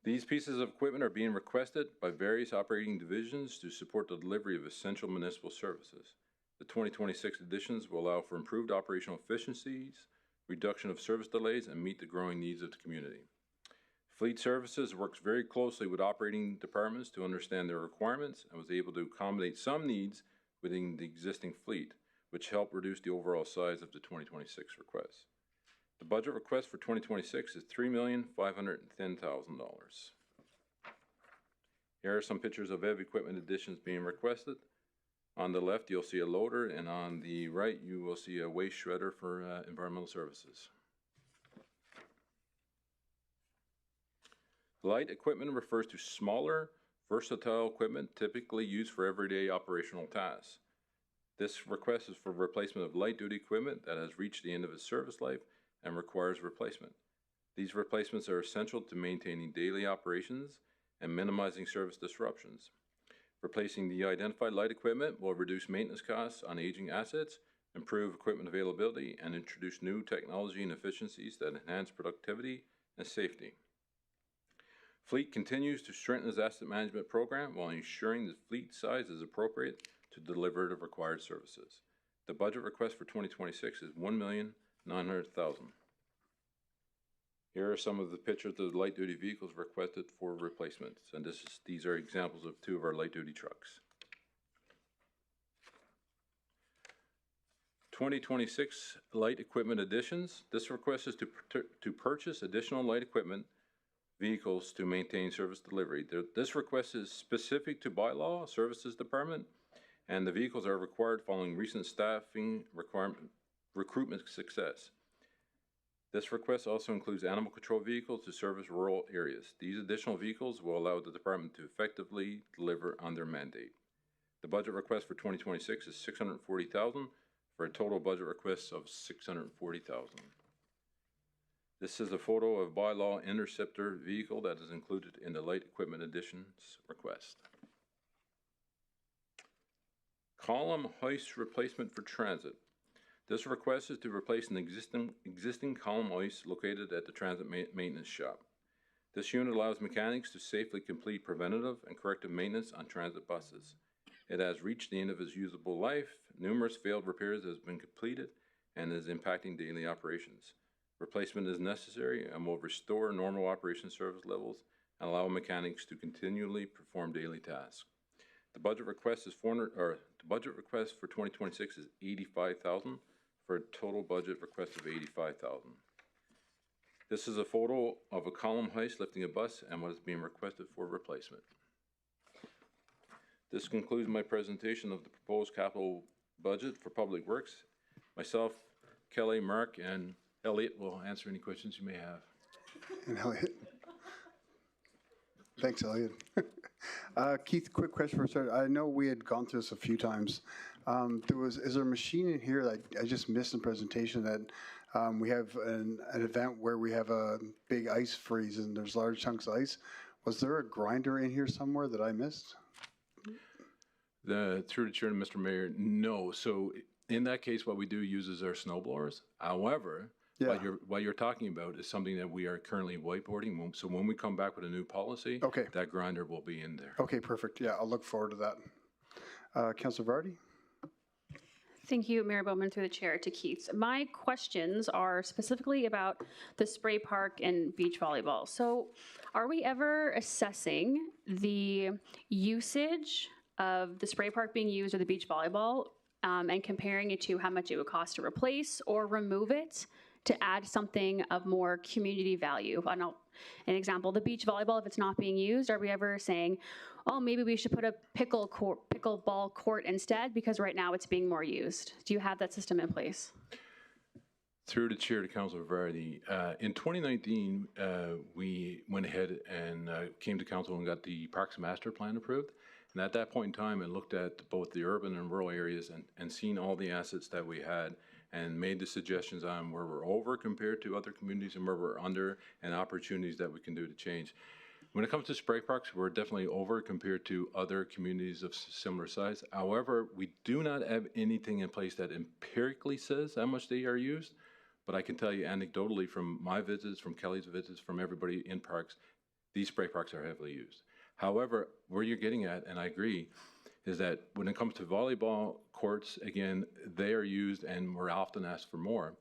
These pieces of equipment are being requested by various operating divisions to support the delivery of essential municipal services. The 2026 additions will allow for improved operational efficiencies, reduction of service delays, and meet the growing needs of the community. Fleet Services works very closely with operating departments to understand their requirements and was able to accommodate some needs within the existing fleet, which helped reduce the overall size of the 2026 request. The budget request for 2026 is $3,510,000. Here are some pictures of heavy equipment additions being requested. On the left, you'll see a loader, and on the right, you will see a waste shredder for environmental services. Light equipment refers to smaller, versatile equipment typically used for everyday operational tasks. This request is for replacement of light-duty equipment that has reached the end of its service life and requires replacement. These replacements are essential to maintaining daily operations and minimizing service disruptions. Replacing the identified light equipment will reduce maintenance costs on aging assets, improve equipment availability, and introduce new technology and efficiencies that enhance productivity and safety. Fleet continues to strengthen its asset management program while ensuring the fleet size is appropriate to deliver the required services. The budget request for 2026 is $1,900,000. Here are some of the pictures of the light-duty vehicles requested for replacements, and these are examples of two of our light-duty trucks. 2026 light equipment additions. This request is to purchase additional light equipment vehicles to maintain service delivery. This request is specific to bylaw services department, and the vehicles are required following recent staffing recruitment success. This request also includes animal control vehicles to service rural areas. These additional vehicles will allow the department to effectively deliver on their mandate. The budget request for 2026 is $640,000 for a total budget request of $640,000. This is a photo of bylaw interceptor vehicle that is included in the light equipment additions request. Column hoist replacement for transit. This request is to replace an existing column hoist located at the transit maintenance shop. This unit allows mechanics to safely complete preventative and corrective maintenance on transit buses. It has reached the end of its usable life. Numerous failed repairs have been completed and is impacting daily operations. Replacement is necessary and will restore normal operation service levels and allow mechanics to continually perform daily tasks. The budget request is the budget request for 2026 is $85,000 for a total budget request of $85,000. This is a photo of a column hoist lifting a bus and what is being requested for replacement. This concludes my presentation of the proposed capital budget for Public Works. Myself, Kelly, Mark, and Elliot will answer any questions you may have. And Elliot. Thanks, Elliot. Keith, quick question for start. I know we had gone through this a few times. Is there a machine in here that I just missed in the presentation that we have an event where we have a big ice freeze and there's large chunks of ice? Was there a grinder in here somewhere that I missed? Through the chair to Mr. Mayor, no. So in that case, what we do use is our snow blowers. However, what you're talking about is something that we are currently whiteboarding. So when we come back with a new policy, that grinder will be in there. Okay, perfect. Yeah, I'll look forward to that. Councilor Vardy? Thank you, Mayor Bowman, through the chair to Keith. My questions are specifically about the spray park and beach volleyball. So are we ever assessing the usage of the spray park being used or the beach volleyball and comparing it to how much it would cost to replace or remove it to add something of more community value? I know, an example, the beach volleyball, if it's not being used, are we ever saying, oh, maybe we should put a pickleball court instead because right now it's being more used? Do you have that system in place? Through the chair to Councilor Vardy, in 2019, we went ahead and came to council and got the Parks Master Plan approved. And at that point in time, I looked at both the urban and rural areas and seen all the assets that we had and made the suggestions on where we're over compared to other communities and where we're under and opportunities that we can do to change. When it comes to spray parks, we're definitely over compared to other communities of similar size. However, we do not have anything in place that empirically says how much they are used. But I can tell you anecdotally from my visits, from Kelly's visits, from everybody in parks, these spray parks are heavily used. However, where you're getting at, and I agree, is that when it comes to volleyball courts, again, they are used and we're often asked for more.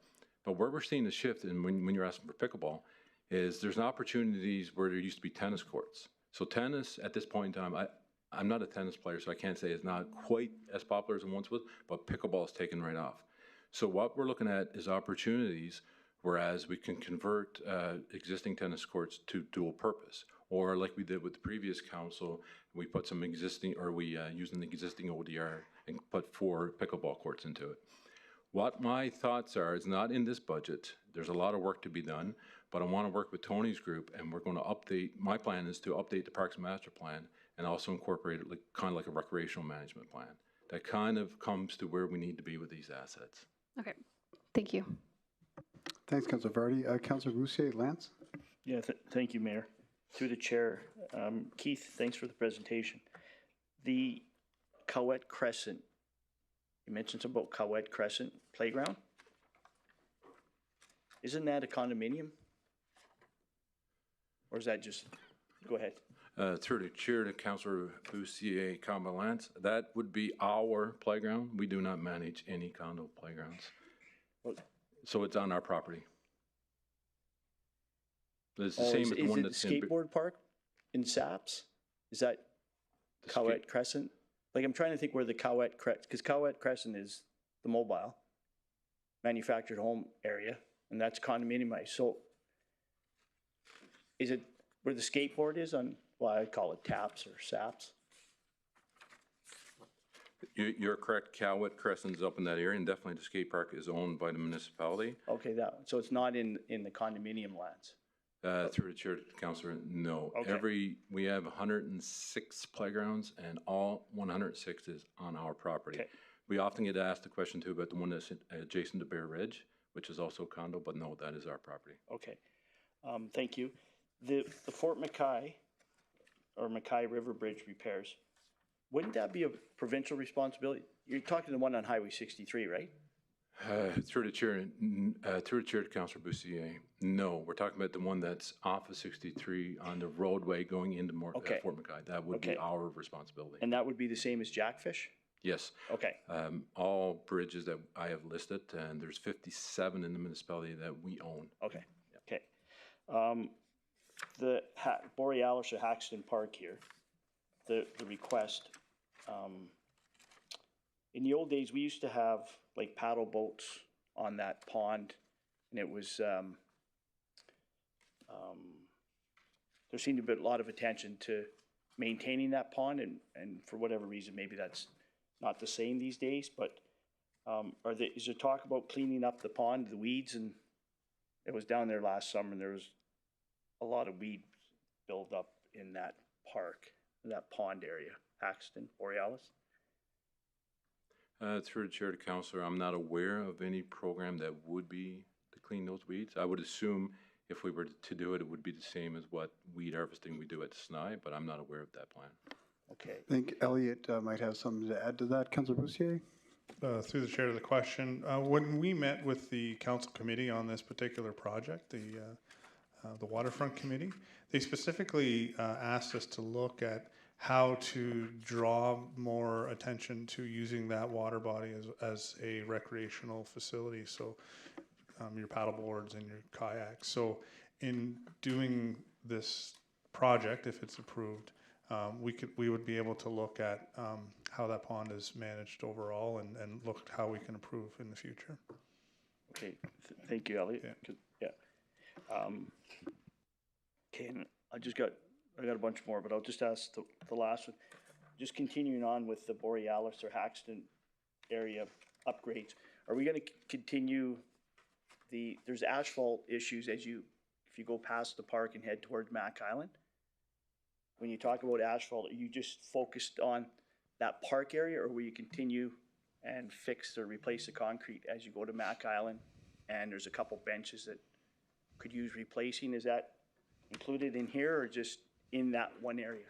But where we're seeing the shift, and when you're asking for pickleball, is there's opportunities where there used to be tennis courts. So tennis, at this point in time, I'm not a tennis player, so I can't say it's not quite as popular as it once was, but pickleball is taken right off. So what we're looking at is opportunities, whereas we can convert existing tennis courts to dual purpose. Or like we did with the previous council, we put some existing, or we used an existing ODR and put 4 pickleball courts into it. What my thoughts are is not in this budget. There's a lot of work to be done, but I want to work with Tony's group, and we're going to update, my plan is to update the Parks Master Plan and also incorporate it kind of like a recreational management plan. That kind of comes to where we need to be with these assets. Okay, thank you. Thanks, Councilor Vardy. Councilor Roussier, Lance? Yeah, thank you, Mayor. Through the chair, Keith, thanks for the presentation. The Cowette Crescent, you mentioned something about Cowette Crescent Playground. Isn't that a condominium? Or is that just, go ahead. Through the chair to Councilor Bussier, Lance, that would be our playground. We do not manage any condo playgrounds. Well, so it's on our property. It's the same as the one that's in the skateboard park in Saps? Is that Cowette Crescent? Like, I'm trying to think where the Cowette Crescent, because Cowette Crescent is the mobile manufactured home area, and that's condominiumized. So is it where the skateboard is on, well, I call it TAPS or SAPS? You're correct. Cowette Crescent's up in that area, and definitely the skate park is owned by the municipality. Okay, so it's not in the condominium lands? Through the chair to Councilor, no. Okay. We have 106 playgrounds, and all 106 is on our property. Okay. We often get asked the question too about the one that's adjacent to Bear Ridge, which is also condo, but no, that is our property. Okay, thank you. The Fort McKay or Mackay River Bridge repairs, wouldn't that be a provincial responsibility? You're talking the one on Highway 63, right? Through the chair to Councilor Bussier, no. We're talking about the one that's off of 63 on the roadway going into Fort McKay. That would be our responsibility. And that would be the same as Jackfish? Yes. Okay. All bridges that I have listed, and there's 57 in the municipality that we own. Okay. Yep. Okay. The Borealis or Haxton Park here, the request. In the old days, we used to have like paddle boats on that pond, and it was there seemed to be a lot of attention to maintaining that pond, and for whatever reason, maybe that's not the same these days. But is there talk about cleaning up the pond, the weeds? And it was down there last summer, and there was a lot of weed build up in that park, in that pond area, Haxton, Borealis. Through the chair to Councilor, I'm not aware of any program that would be to clean those weeds. I would assume if we were to do it, it would be the same as what weed harvesting we do at Snai, but I'm not aware of that plan. Okay. I think Elliot might have something to add to that. Councilor Bussier? Through the chair to the question, when we met with the council committee on this particular project, the waterfront committee, they specifically asked us to look at how to draw more attention to using that water body as a recreational facility. So your paddle boards and your kayaks. So in doing this project, if it's approved, we would be able to look at how that pond is managed overall and look at how we can improve in the future. Okay, thank you, Elliot. Yeah. Okay, and I got a bunch more, but I'll just ask the last one. Just continuing on with the Borealis or Haxton area upgrades, are we gonna continue there's asphalt issues if you go past the park and head towards Mack Island? When you talk about asphalt, are you just focused on that park area, or will you continue and fix or replace the concrete as you go to Mack Island? And there's a couple benches that could use replacing. Is that included in here or just in that one area?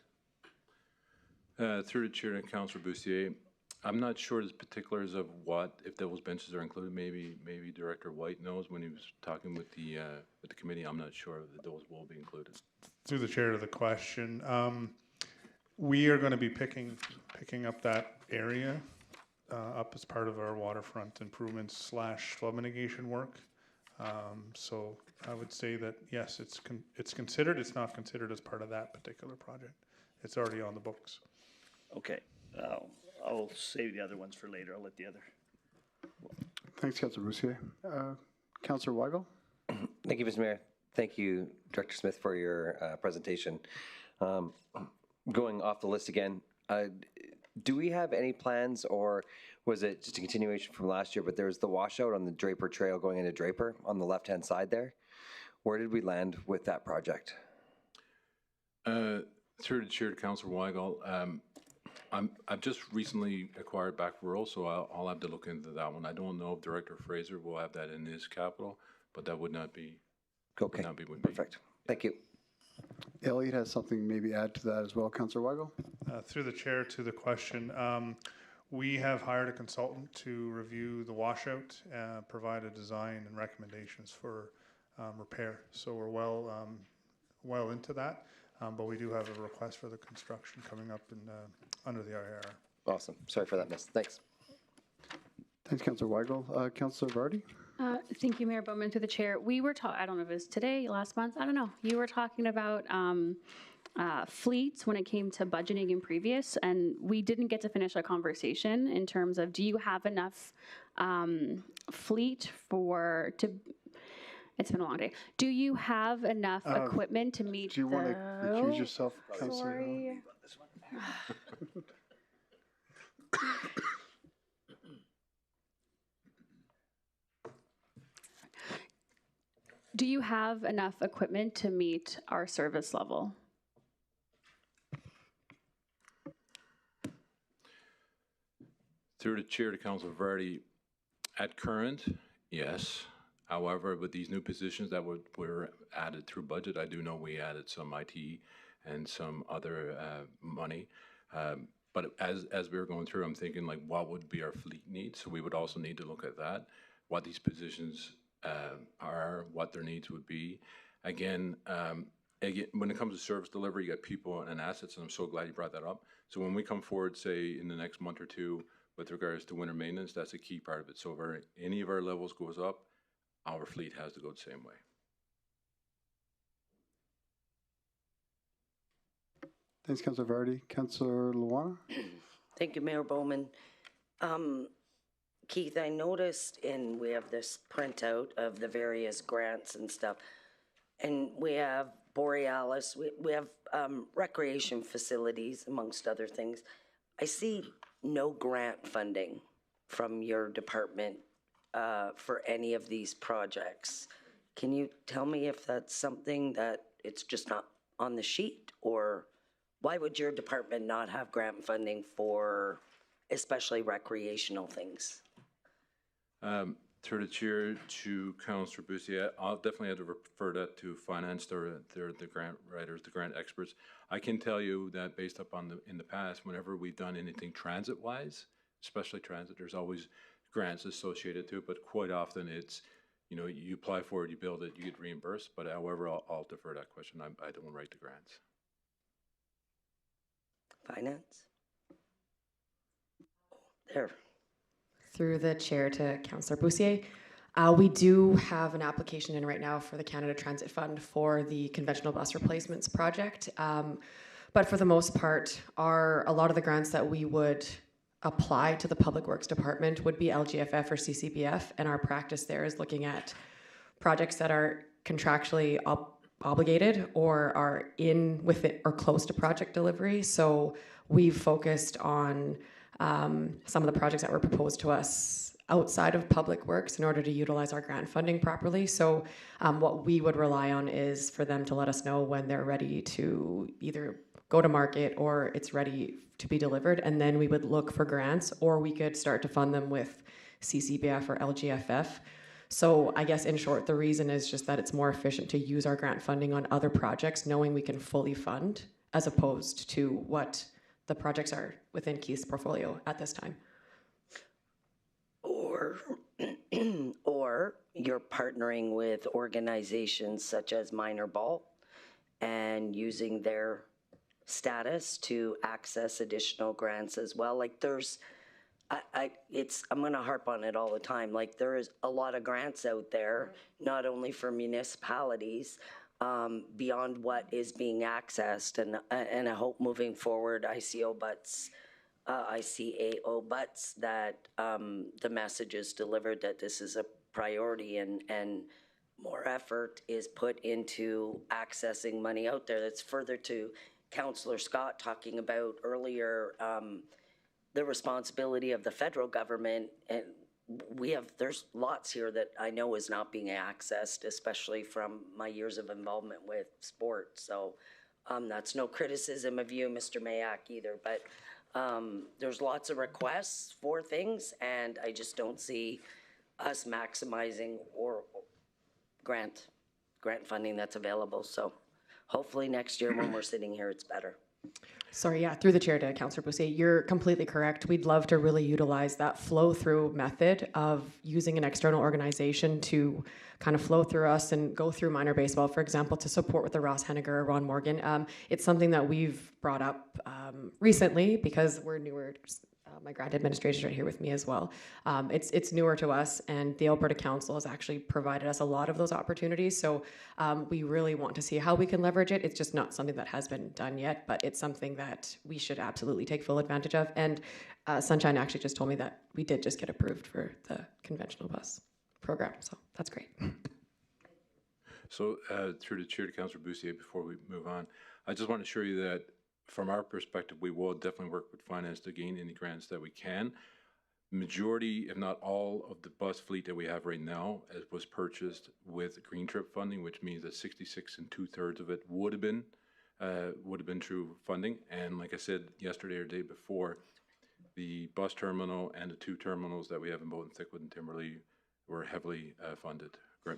Through the chair and Councillor Bussier, I'm not sure the particulars of if those benches are included. Maybe Director White knows when he was talking with the committee. I'm not sure that those will be included. Through the chair to the question, we are going to be picking up that area up as part of our waterfront improvements / flood mitigation work. So I would say that yes, it's considered. It's not considered as part of that particular project. It's already on the books. Okay, I'll save the other ones for later. I'll let the other. Thanks, Councillor Bussier. Councillor Weigel? Thank you, Mr. Mayor. Thank you, Director Smith, for your presentation. Going off the list again, do we have any plans, or was it just a continuation from last year, but there was the washout on the Draper Trail going into Draper on the left-hand side there? Where did we land with that project? Through the chair to Councillor Weigel, I've just recently acquired back rural, so I'll have to look into that one. I don't know if Director Fraser will have that in his capital, but that would not be. Okay, perfect. Thank you. Elliot has something maybe add to that as well. Councillor Weigel? Through the chair to the question, we have hired a consultant to review the washout, provide a design and recommendations for repair. So we're well into that, but we do have a request for the construction coming up under the IRR. Awesome. Sorry for that miss. Thanks. Thanks, Councillor Weigel. Councillor Vardy? Thank you, Mayor Bowman, through the chair. We were I don't know if it was today, last month, I don't know. You were talking about fleets when it came to budgeting in previous, and we didn't get to finish our conversation in terms of, do you have enough fleet it's been a long day. Do you have enough equipment to meet Do you want to recuse yourself, Councillor? Sorry. Do you have enough equipment to meet our service level? Through the chair to Councillor Vardy, at current, yes. However, with these new positions that were added through budget, I do know we added some IT and some other money. But as we were going through, I'm thinking like, what would be our fleet needs? So we would also need to look at that, what these positions are, what their needs would be. Again, when it comes to service delivery, you got people and assets, and I'm so glad you brought that up. So when we come forward, say in the next month or two, with regards to winter maintenance, that's a key part of it. So if any of our levels goes up, our fleet has to go the same way. Thanks, Councillor Vardy. Councillor Luana? Thank you, Mayor Bowman. Keith, I noticed we have this printout of the various grants and stuff, and we have Borealis, we have recreation facilities, amongst other things. I see no grant funding from your department for any of these projects. Can you tell me if that's something that it's just not on the sheet, or why would your department not have grant funding for especially recreational things? Through the chair to Councillor Bussier, I'll definitely have to refer that to finance. They're the grant writers, the grant experts. I can tell you that based upon in the past, whenever we've done anything transit-wise, especially transit, there's always grants associated to it, but quite often it's, you apply for it, you build it, you get reimbursed. But however, I'll defer that question. I don't write the grants. Finance? There. Through the chair to Councillor Bussier, we do have an application in right now for the Canada Transit Fund for the conventional bus replacements project. But for the most part, a lot of the grants that we would apply to the Public Works Department would be LGFF or CCBF, and our practice there is looking at projects that are contractually obligated or are in with it or close to project delivery. So we've focused on some of the projects that were proposed to us outside of Public Works in order to utilize our grant funding properly. So what we would rely on is for them to let us know when they're ready to either go to market or it's ready to be delivered, and then we would look for grants, or we could start to fund them with CCBF or LGFF. So I guess in short, the reason is just that it's more efficient to use our grant funding on other projects, knowing we can fully fund, as opposed to what the projects are within Keith's portfolio at this time. Or you're partnering with organizations such as Minor Ball and using their status to access additional grants as well. Like there's, I'm going to harp on it all the time. Like there is a lot of grants out there, not only for municipalities, beyond what is being accessed. And I hope moving forward, ICAO butts that the message is delivered that this is a priority and more effort is put into accessing money out there. That's further to Councillor Scott talking about earlier, the responsibility of the federal government. And there's lots here that I know is not being accessed, especially from my years of involvement with sport. So that's no criticism of you, Mr. Mayak, either, but there's lots of requests for things, and I just don't see us maximizing or grant funding that's available. So hopefully next year when we're sitting here, it's better. Sorry, yeah, through the chair to Councillor Boussier, you're completely correct. We'd love to really utilize that flow-through method of using an external organization to kind of flow through us and go through minor baseball, for example, to support with the Ross Henniger or Ron Morgan. It's something that we've brought up recently because we're newer. My grant administrator is right here with me as well. It's newer to us, and the Alberta Council has actually provided us a lot of those opportunities. So we really want to see how we can leverage it. It's just not something that has been done yet, but it's something that we should absolutely take full advantage of. And Sunshine actually just told me that we did just get approved for the conventional bus program, so that's great. So through the chair to Councillor Boussier, before we move on, I just want to assure you that from our perspective, we will definitely work with finance to gain any grants that we can. Majority, if not all, of the bus fleet that we have right now was purchased with green trip funding, which means that 66 2/3 of it would have been through funding. And like I said yesterday or the day before, the bus terminal and the two terminals that we have in Bolton, Thickwood, and Timberlea were heavily funded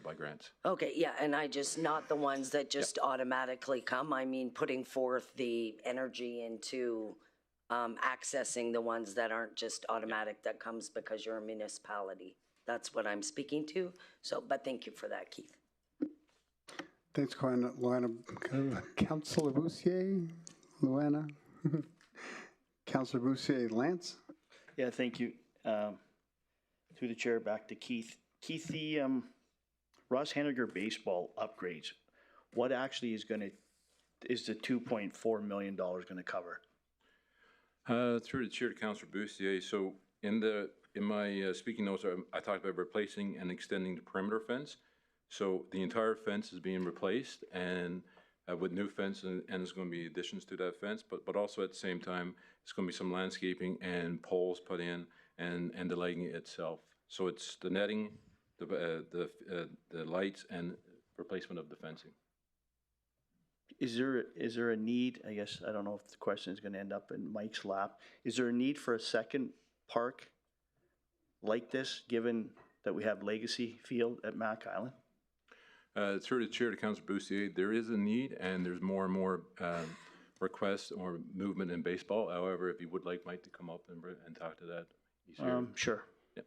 by grants. Okay, yeah, and not the ones that just automatically come. I mean, putting forth the energy into accessing the ones that aren't just automatic, that comes because you're a municipality. That's what I'm speaking to. So, but thank you for that, Keith. Thanks, Luana. Councillor Boussier, Luana. Councillor Boussier, Lance. Yeah, thank you. Through the chair, back to Keith. Keith, the Ross Henniger baseball upgrades, what actually is the $2.4 million going to cover? Through the chair to Councillor Boussier, so in my speaking notes, I talked about replacing and extending the perimeter fence. So the entire fence is being replaced, and with new fence, and there's going to be additions to that fence, but also at the same time, it's going to be some landscaping and poles put in, and the lighting itself. So it's the netting, the lights, and replacement of the fencing. Is there a need, I guess, I don't know if the question is going to end up in Mike's lap, is there a need for a second park like this, given that we have Legacy Field at Mac Island? Through the chair to Councillor Boussier, there is a need, and there's more and more requests or movement in baseball. However, if you would like Mike to come up and talk to that, he's here. Sure. Yep.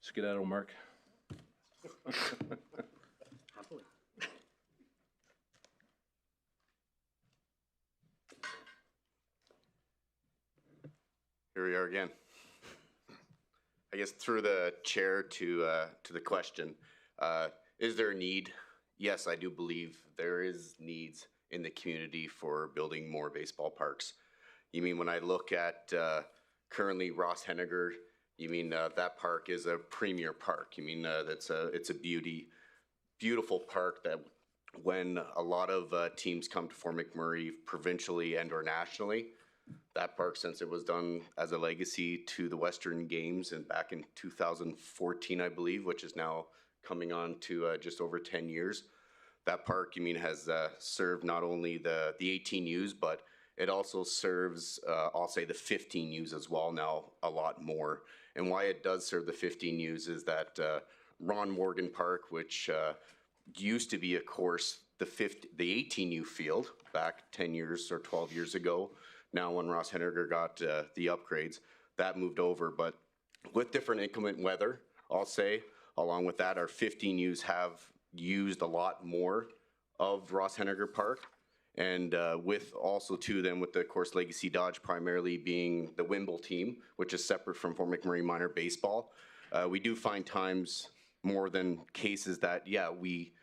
Skedaddle, Mark. Here we are again. I guess through the chair to the question, is there a need? Yes, I do believe there is needs in the community for building more baseball parks. You mean when I look at currently Ross Henniger, you mean that park is a premier park. You mean it's a beautiful park that when a lot of teams come to Fort McMurray provincially and or nationally, that park, since it was done as a legacy to the Western Games and back in 2014, I believe, which is now coming on to just over 10 years, that park, you mean, has served not only the 18Us, but it also serves, I'll say, the 15Us as well now a lot more. And why it does serve the 15Us is that Ron Morgan Park, which used to be, of course, the 18U field back 10 years or 12 years ago. Now when Ross Henniger got the upgrades, that moved over. But with different inclement weather, I'll say, along with that, our 15Us have used a lot more of Ross Henniger Park. And with also too then with the, of course, Legacy Dodge primarily being the Wimble team, which is separate from Fort McMurray Minor Baseball, we do find times more than cases that, yeah, we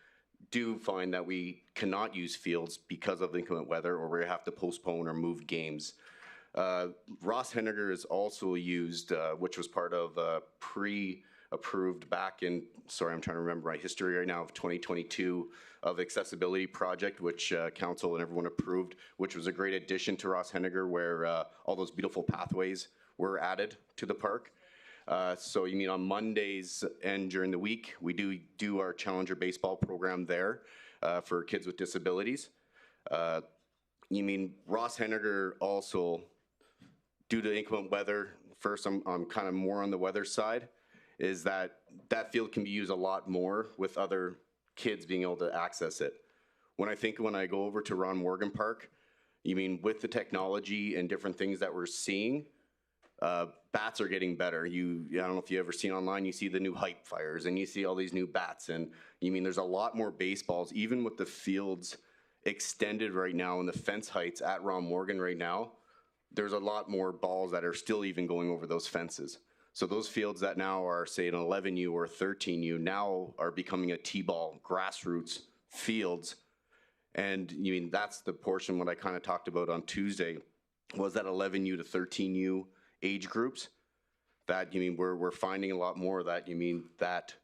do find that we cannot use fields because of inclement weather or we have to postpone or move games. Ross Henniger is also used, which was part of pre-approved back in, sorry, I'm trying to remember my history right now, of 2022 of accessibility project, which council and everyone approved, which was a great addition to Ross Henniger where all those beautiful pathways were added to the park. So you mean on Mondays and during the week, we do our Challenger baseball program there for kids with disabilities. You mean Ross Henniger also, due to inclement weather, first I'm kind of more on the weather side, is that field can be used a lot more with other kids being able to access it. When I go over to Ron Morgan Park, you mean with the technology and different things that we're seeing, bats are getting better. I don't know if you ever seen online, you see the new hype fires and you see all these new bats, and you mean there's a lot more baseballs, even with the fields extended right now and the fence heights at Ron Morgan right now, there's a lot more balls that are still even going over those fences. So those fields that now are, say, an 11U or 13U now are becoming a T-ball grassroots fields. And you mean that's the portion what I kind of talked about on Tuesday was that 11U to 13U age groups that you mean we're finding a lot more of that. You mean that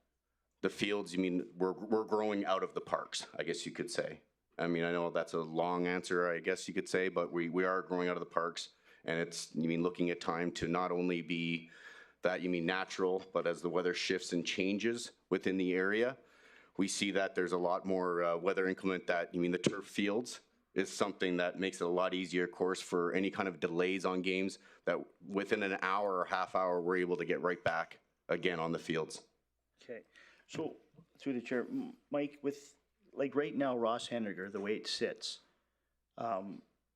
the fields, you mean we're growing out of the parks, I guess you could say. I mean, I know that's a long answer, I guess you could say, but we are growing out of the parks, and it's, you mean, looking at time to not only be that, you mean, natural, but as the weather shifts and changes within the area, we see that there's a lot more weather inclement that, you mean, the turf fields is something that makes it a lot easier, of course, for any kind of delays on games that within an hour or half hour, we're able to get right back again on the fields. Okay, so through the chair, Mike, with like right now, Ross Henniger, the way it sits,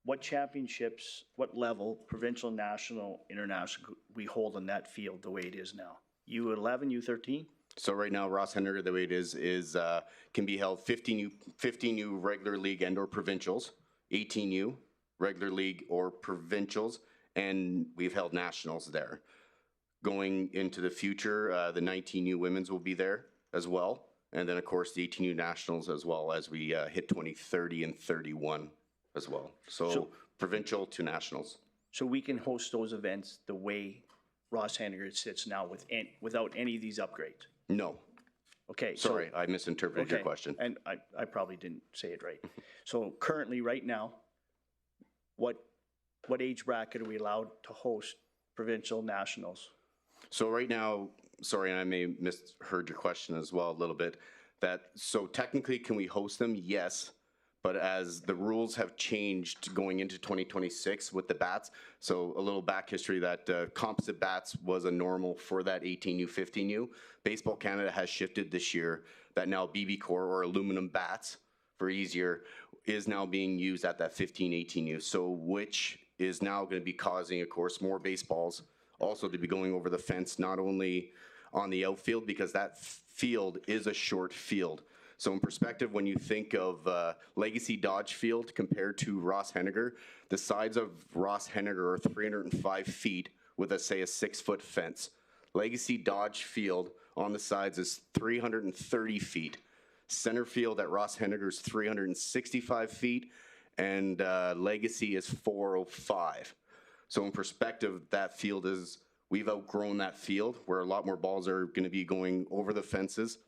what championships, what level, provincial, national, international, we hold on that field the way it is now? U11, U13? So right now, Ross Henniger, the way it is can be held 15U regular league and or provincials, 18U regular league or provincials, and we've held nationals there. Going into the future, the 19U women's will be there as well, and then of course the 18U nationals as well as we hit 2030 and 31 as well. So provincial to nationals. So we can host those events the way Ross Henniger sits now without any of these upgrades? No. Okay. Sorry, I misinterpreted your question. And I probably didn't say it right. So currently, right now, what age bracket are we allowed to host provincial nationals? So right now, sorry, and I may misheard your question as well a little bit, so technically can we host them? Yes. But as the rules have changed going into 2026 with the bats, so a little back history that composite bats was a normal for that 18U, 15U. Baseball Canada has shifted this year that now BB core or aluminum bats, for easier, is now being used at that 15, 18U. So which is now going to be causing, of course, more baseballs also to be going over the fence, not only on the outfield, because that field is a short field. So in perspective, when you think of Legacy Dodge Field compared to Ross Henniger, the sides of Ross Henniger are 305 feet with, say, a 6-foot fence. Legacy Dodge Field on the sides is 330 feet. Center field at Ross Henniger is 365 feet, and Legacy is 405. So in perspective, that field is, we've outgrown that field where a lot more balls are going to be going over the fences.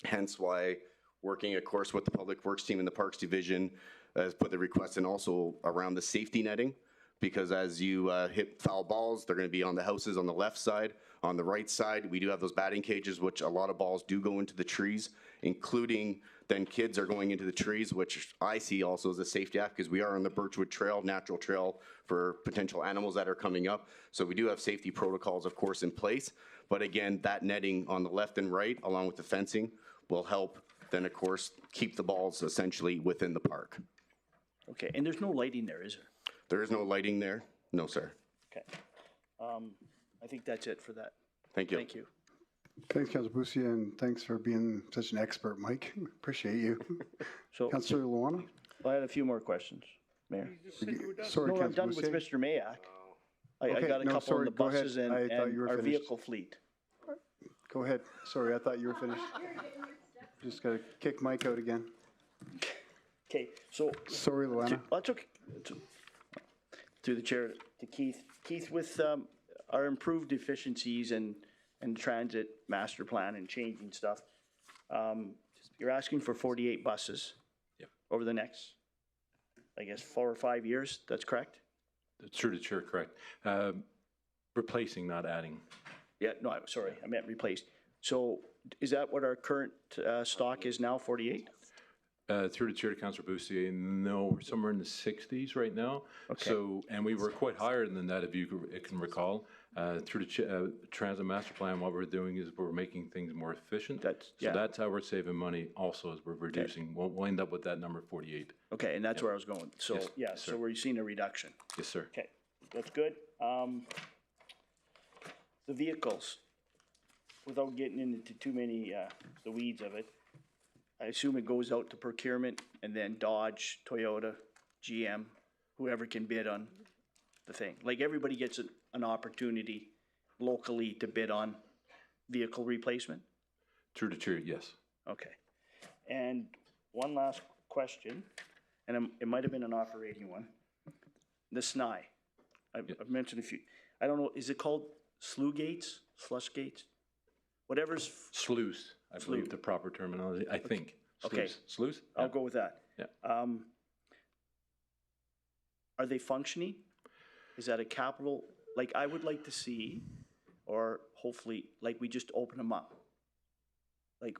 Hence why working, of course, with the Public Works team and the Parks Division has put the request in also around the safety netting, because as you hit foul balls, they're going to be on the houses on the left side. On the right side, we do have those batting cages, which a lot of balls do go into the trees, including then kids are going into the trees, which I see also as a safety act, because we are on the Birchwood Trail, natural trail for potential animals that are coming up. So we do have safety protocols, of course, in place. But again, that netting on the left and right, along with the fencing, will help then, of course, keep the balls essentially within the park. Okay, and there's no lighting there, is there? There is no lighting there? No, sir. Okay. I think that's it for that. Thank you. Thank you. Thanks, Councilor Bussier, and thanks for being such an expert, Mike. Appreciate you. So, Councilor Luana? I had a few more questions, Mayor. Sorry, No, I'm done Councilor with Bussier. Mr. Mayak. I Okay, got a no, couple on sorry, the go ahead. buses and I thought you were our finished. vehicle fleet. Go ahead. Sorry, I thought you were finished. Just got to kick Mike out again. Okay, so. Sorry, Luana. That's okay. Through the chair to Keith. Keith, with our improved efficiencies and transit master plan and changing stuff, you're asking for 48 buses. Yep. Over the next, I guess, 4 or 5 years, that's correct? Through the chair, correct. Replacing, not adding. Yeah, no, I'm sorry, I meant replaced. So is that what our current stock is now, 48? Through the chair to Councilor Bussier, no, we're somewhere in the 60s right now. Okay. So, and we were quite higher than that, if you can recall. Through the transit master plan, what we're doing is we're making things more efficient. Yeah. So that's how we're saving money also, as we're reducing. We'll end up with that number 48. Okay, and that's where I was going. So, Yes, yeah, yes, so sir. we're seeing a reduction. Yes, sir. Okay, that's good. The vehicles, without getting into too many, the weeds of it, I assume it goes out to procurement and then Dodge, Toyota, GM, whoever can bid on the thing. Like everybody gets an opportunity locally to bid on vehicle replacement? Through the chair, yes. Okay. And one last question, and it might have been an operating one. The SNI, I've mentioned a few. I don't know, is it called sluice gates, slush gates? Whatever's. Sluice, I believe the proper terminology, I think. Okay. Sluice? I'll go with that. Yeah. Are they functioning? Is that a capital, like I would like to see, or hopefully, like we just open them up? Like,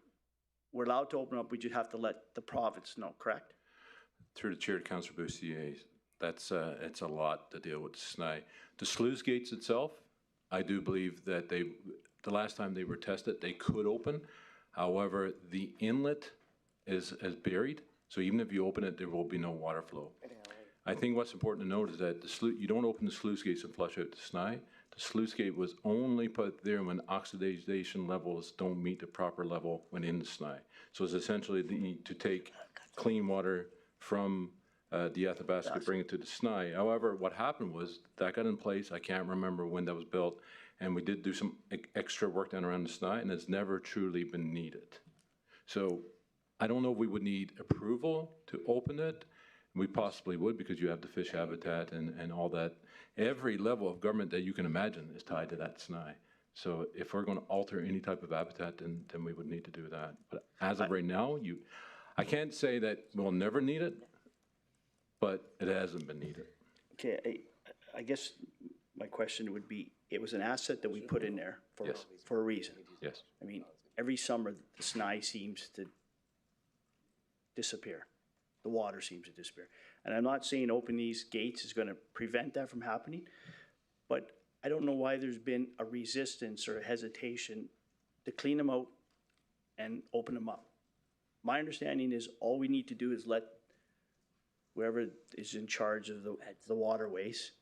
we're allowed to open up, we just have to let the province know, correct? Through the chair to Councilor Bussier, that's it's a lot to deal with the SNI. The sluice gates itself, I do believe that the last time they were tested, they could open. However, the inlet is buried, so even if you open it, there will be no water flow. I think what's important to note is that you don't open the sluice gates and flush out the SNI. The sluice gate was only put there when oxidation levels don't meet the proper level when in the SNI. So it's essentially the need to take clean water from the Athabasca, bring it to the SNI. However, what happened was that got in place. I can't remember when that was built, and we did do some extra work down around the SNI, and it's never truly been needed. So I don't know if we would need approval to open it. We possibly would, because you have the fish habitat and all that. Every level of government that you can imagine is tied to that SNI. So if we're going to alter any type of habitat, then we would need to do that. But as of right now, I can't say that we'll never need it, but it hasn't been needed. Okay, I guess my question would be, it was an asset that we put in there for a reason. Yes. I mean, every summer, the SNI seems to disappear. The water seems to disappear. And I'm not saying open these gates is gonna prevent that from happening, but I don't know why there's been a resistance or a hesitation to clean them out and open them up. My understanding is all we need to do is let whoever is in charge of the waterways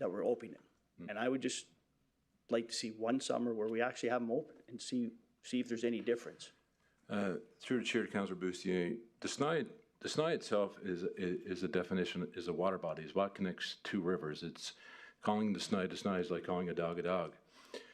that we're opening them. And I would just like to see one summer where we actually have them open and see if there's any difference. Through the chair to Councilor Bussier, the SNI itself is a definition, is a water body, is what connects two rivers. It's calling the SNI is like calling a dog a dog.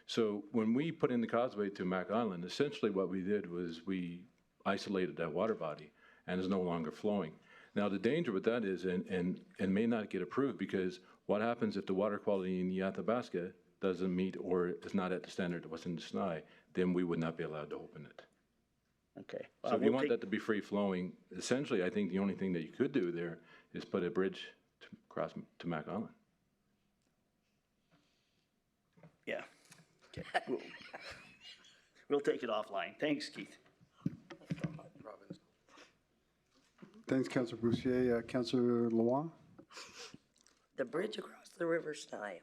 So when we put in the causeway to Mac Island, essentially what we did was we isolated that water body and is no longer flowing. Now the danger with that is, and may not get approved, because What happens if the water quality in the Athabasca doesn't meet or is not at the standard of what's in the Snai? Then we would not be allowed to open it. Okay. So if you want that to be free flowing, essentially, I think the only thing that you could do there is put a bridge across to Mac Island. Yeah. Okay. We'll take it offline. Thanks, Keith. Thanks, Councillor Boussier. Councillor Loin? The bridge across the River Snai.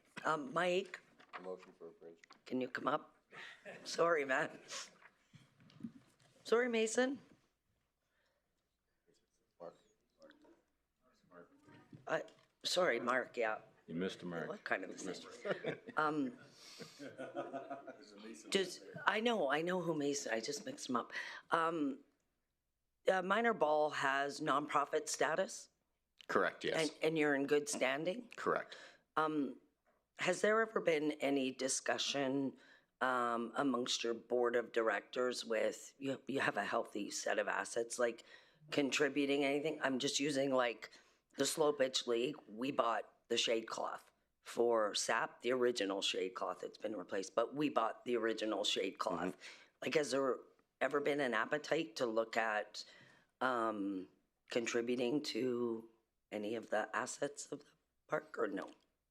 Mike? Motion for a bridge. Can you come up? Sorry, man. Sorry, Mason. Sorry, Mark, yeah. You missed a mark. What kind of mistake? I know who Mason, I just mixed them up. Minor Ball has nonprofit status? Correct, yes. And you're in good standing? Correct. Has there ever been any discussion amongst your board of directors with, you have a healthy set of assets, like contributing anything? I'm just using like the Slow Pitch League. We bought the shade cloth for SAP, the original shade cloth. It's been replaced, but we bought the original shade cloth. Mm-hmm. Like, has there ever been an appetite to look at contributing to any of the assets of the park, or no?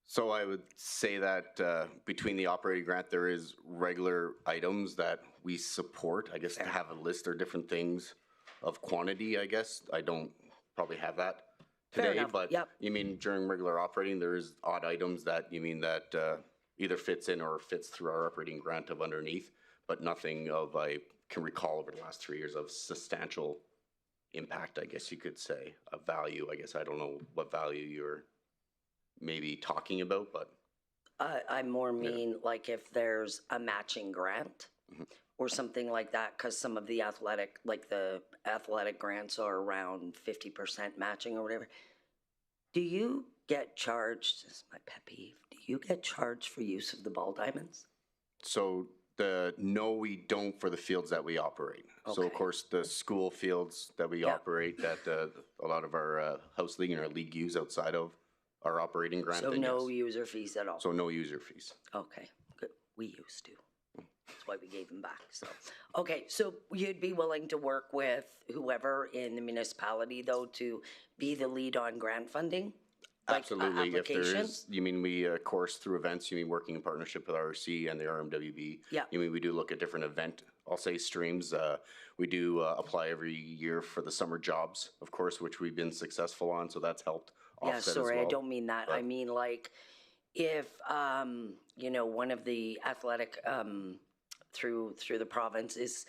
So I would say that between the operating grant, there is regular items that we support. I guess to have a list or different things of quantity, I guess. I don't probably have that today, but you mean during regular operating, there's odd items that you mean that either fits in or fits through our operating grant of underneath, but nothing of I can recall over the last 3 years of substantial impact, I guess you could say, of value. I guess I don't know what value you're maybe talking about, but I more mean like if there's a matching grant or something like that, because some of the athletic grants are around 50% matching or whatever. Do you get charged, this is my pet peeve, do you get charged for use of the ball diamonds? So no, we don't for the fields that we operate. Okay. So of course the school fields that we operate that a lot of our house league and our league use outside of our operating grant. So no user fees at all? So no user fees. Okay, good. We used to. That's why we gave them back. So, okay, so you'd be willing to work with whoever in the municipality, though, to be the lead on grant funding? Like, absolutely. If there is, you mean we course through events, you mean working in partnership with RC and the RMWB? Yeah. You mean we do look at different event, I'll say streams. We do apply every year for the summer jobs, of course, which we've been successful on, so that's helped. Yeah, sorry, I don't mean that. But I mean like if, one of the athletic through the province is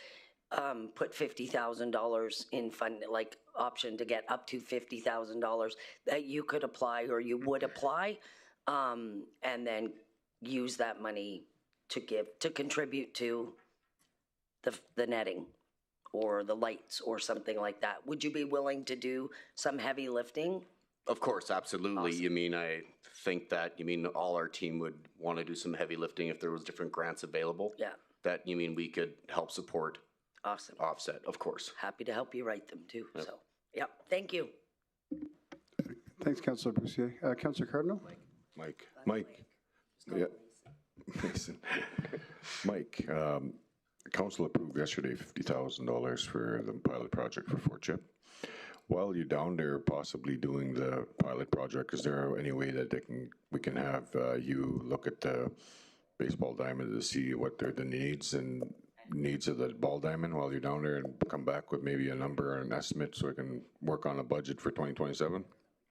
put $50,000 in fund, like option to get up to $50,000 that you could apply or you would apply, and then use that money to contribute to the netting or the lights or something like that. Would you be willing to do some heavy lifting? Of course, absolutely. Awesome. You mean, I think that, you mean all our team would want to do some heavy lifting if there was different grants available? Yeah. That, you mean, we could help support. Awesome. Offset, of course. Happy to help you write them too, so, yep, thank you. Thanks, Councillor Boussier. Councillor Cardinal? Mike. Yeah. Mason. Mike, council approved yesterday $50,000 for the pilot project for Fort Chip. While you're down there possibly doing the pilot project, is there any way that we can have you look at the baseball diamond to see what the needs of the ball diamond while you're down there and come back with maybe a number or an estimate so we can work on a budget for 2027?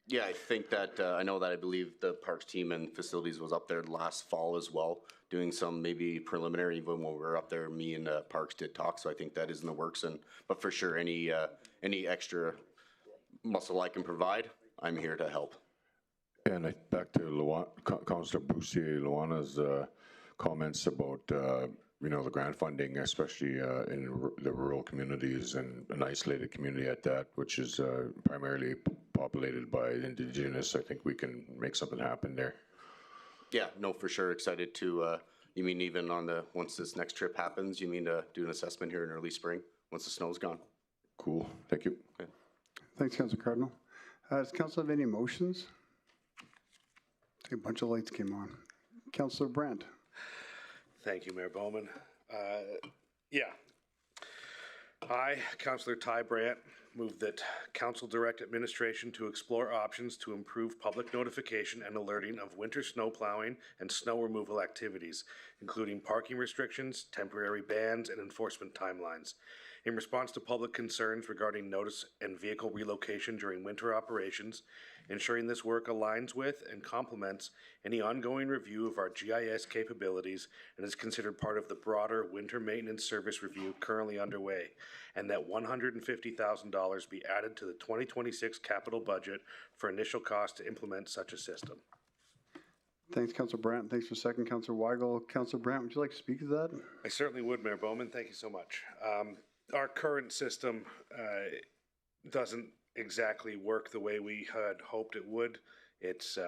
Yeah, I think that, I believe the parks team and facilities was up there last fall as well, doing some maybe preliminary, even when we were up there, me and parks did talk, so I think that is in the works. But for sure, any extra muscle I can provide, I'm here to help. And back to Councillor Boussier, Luana's comments about the grant funding, especially in the rural communities and an isolated community at that, which is primarily populated by Indigenous. I think we can make something happen there. Yeah, no, for sure. Excited to, you mean even once this next trip happens, you mean to do an assessment here in early spring, once the snow's gone? Cool, thank you. Okay. Thanks, Councillor Cardinal. Does council have any motions? A bunch of lights came on. Councillor Brandt. Thank you, Mayor Bowman. I, Councillor Ty Brandt, move that Council direct administration to explore options to improve public notification and alerting of winter snow plowing and snow removal activities, including parking restrictions, temporary bans, and enforcement timelines. In response to public concerns regarding notice and vehicle relocation during winter operations, ensuring this work aligns with and complements any ongoing review of our GIS capabilities and is considered part of the broader winter maintenance service review currently underway, and that $150,000 be added to the 2026 capital budget for initial cost to implement such a system. Thanks, Councillor Brandt. Thanks for second, Councillor Weigel. Councillor Brandt, would you like to speak to that? I certainly would, Mayor Bowman. Thank you so much. Our current system doesn't exactly work the way we had hoped it would. It's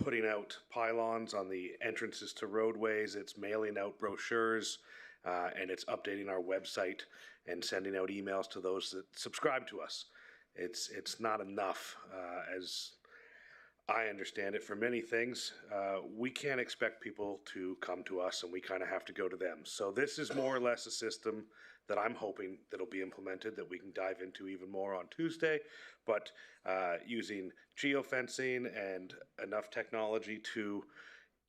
putting out pylons on the entrances to roadways, it's mailing out brochures, and it's updating our website and sending out emails to those that subscribe to us. It's not enough, as I understand it. For many things, we can't expect people to come to us, and we kind of have to go to them. So this is more or less a system that I'm hoping that'll be implemented, that we can dive into even more on Tuesday, but using geofencing and enough technology to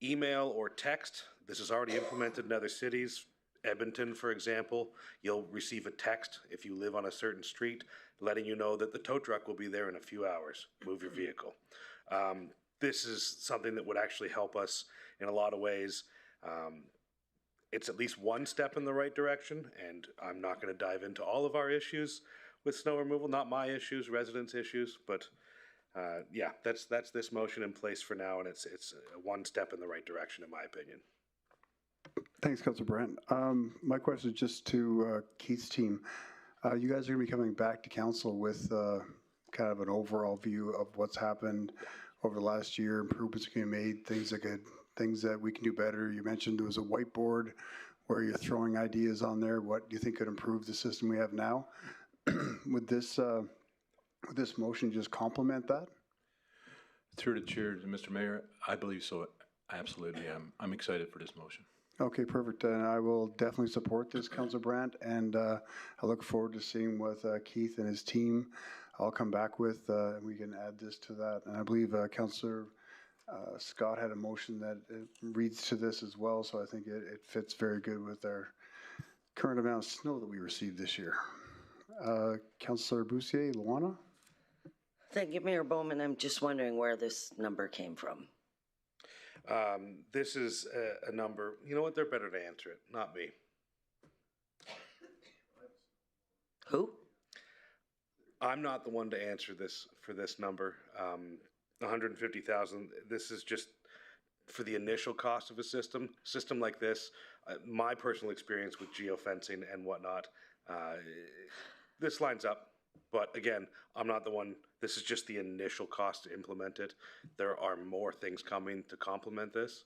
email or text. This is already implemented in other cities. Edmonton, for example, you'll receive a text if you live on a certain street letting you know that the tow truck will be there in a few hours. Move your vehicle. This is something that would actually help us in a lot of ways. It's at least one step in the right direction, and I'm not going to dive into all of our issues with snow removal, not my issues, residents' issues, but yeah, that's this motion in place for now, and it's one step in the right direction, in my opinion. Thanks, Councillor Brandt. My question is just to Keith's team. You guys are going to be coming back to council with kind of an overall view of what's happened over the last year, improvements being made, things that we can do better. You mentioned there was a whiteboard where you're throwing ideas on there. What do you think could improve the system we have now? Would this motion just complement that? Through the chair to Mr. Mayor, I believe so. Absolutely. I'm excited for this motion. Okay, perfect. And I will definitely support this, Councillor Brandt, and I look forward to seeing what Keith and his team I'll come back with, and we can add this to that. And I believe Councillor Scott had a motion that reads to this as well, so I think it fits very good with our current amount of snow that we received this year. Councillor Bussier, Luana? Thank you, Mayor Bowman. I'm just wondering where this number came from. This is a number, you know what, they're better to answer it, not me. Who? I'm not the one to answer this for this number. 150,000, this is just for the initial cost of a system like this. My personal experience with geofencing and whatnot, this lines up. But again, I'm not the one, this is just the initial cost to implement it. There are more things coming to complement this,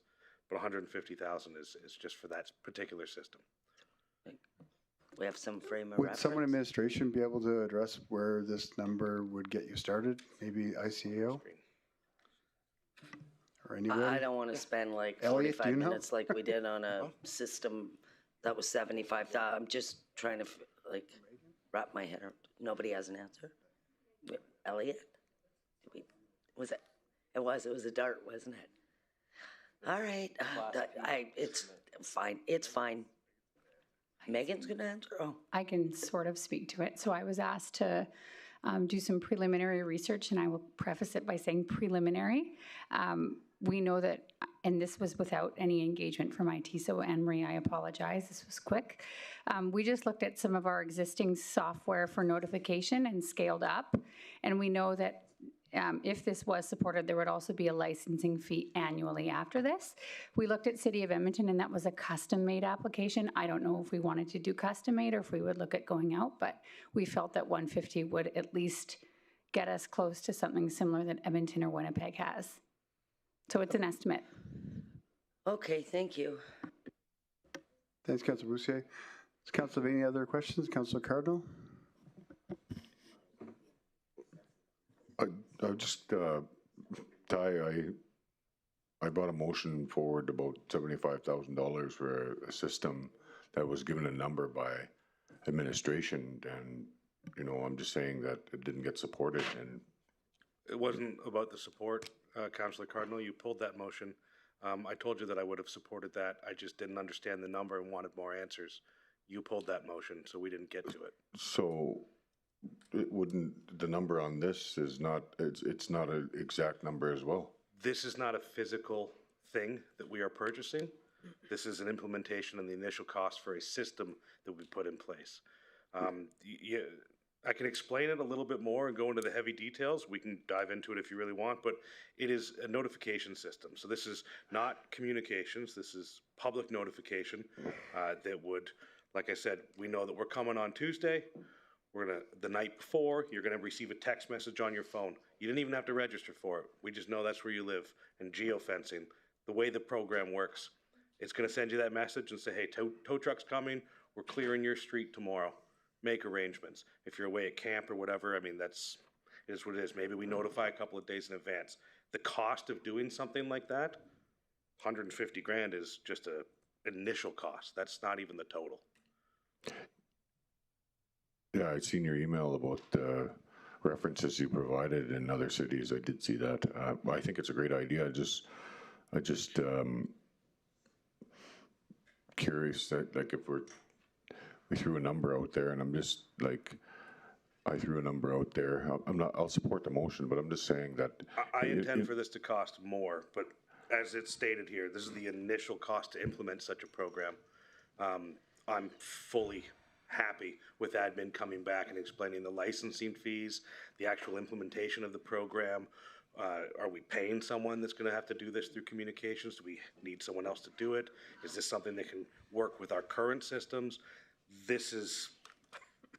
but 150,000 is just for that particular system. We have some frame of Would reference. someone in administration be able to address where this number would get you started? Maybe ICAO? Or anybody? I don't want to spend like Elliot, 45 do you know? minutes like we did on a system that was 75,000. I'm just trying to like wrap my head around. Nobody has an answer. Elliot? Was it? It was a dart, wasn't it? All right. It's fine. It's fine. Megan's going to answer? Oh. I can sort of speak to it. So I was asked to do some preliminary research, and I will preface it by saying preliminary. We know that, and this was without any engagement from IT, so Anne-Marie, I apologize, this was quick. We just looked at some of our existing software for notification and scaled up, and we know that if this was supported, there would also be a licensing fee annually after this. We looked at City of Edmonton, and that was a custom-made application. I don't know if we wanted to do custom-made or if we would look at going out, but we felt that 150 would at least get us close to something similar that Edmonton or Winnipeg has. So it's an estimate. Okay, thank you. Thanks, Councillor Bussier. Does Council have any other questions? Councillor Cardinal? I just, Ty, I brought a motion forward about $75,000 for a system that was given a number by administration, and, you know, I'm just saying that it didn't get supported, and It wasn't about the support, Councillor Cardinal. You pulled that motion. I told you that I would have supported that. I just didn't understand the number and wanted more answers. You pulled that motion, so we didn't get to it. so it wouldn't, the number on this is not, it's not an exact number as well. This is not a physical thing that we are purchasing. This is an implementation and the initial cost for a system that we put in place. I can explain it a little bit more and go into the heavy details. We can dive into it if you really want, but it is a notification system. So this is not communications. This is public notification that would, like I said, we know that we're coming on Tuesday. The night before, you're gonna receive a text message on your phone. You didn't even have to register for it. We just know that's where you live. And geofencing, the way the program works, it's gonna send you that message and say, hey, tow truck's coming. We're clearing your street tomorrow. Make arrangements. If you're away at camp or whatever, I mean, it is what it is. Maybe we notify a couple of days in advance. The cost of doing something like that, 150 grand is just an initial cost. That's not even the total. Yeah, I'd seen your email about the references you provided in other cities. I did see that. I think it's a great idea. I just curious that, like, if we threw a number out there, and I'm just like, I threw a number out there. I'll support the motion, but I'm just saying that. I intend for this to cost more, but as it's stated here, this is the initial cost to implement such a program. I'm fully happy with admin coming back and explaining the licensing fees, the actual implementation of the program. Are we paying someone that's gonna have to do this through communications? Do we need someone else to do it? Is this something that can work with our current systems? This is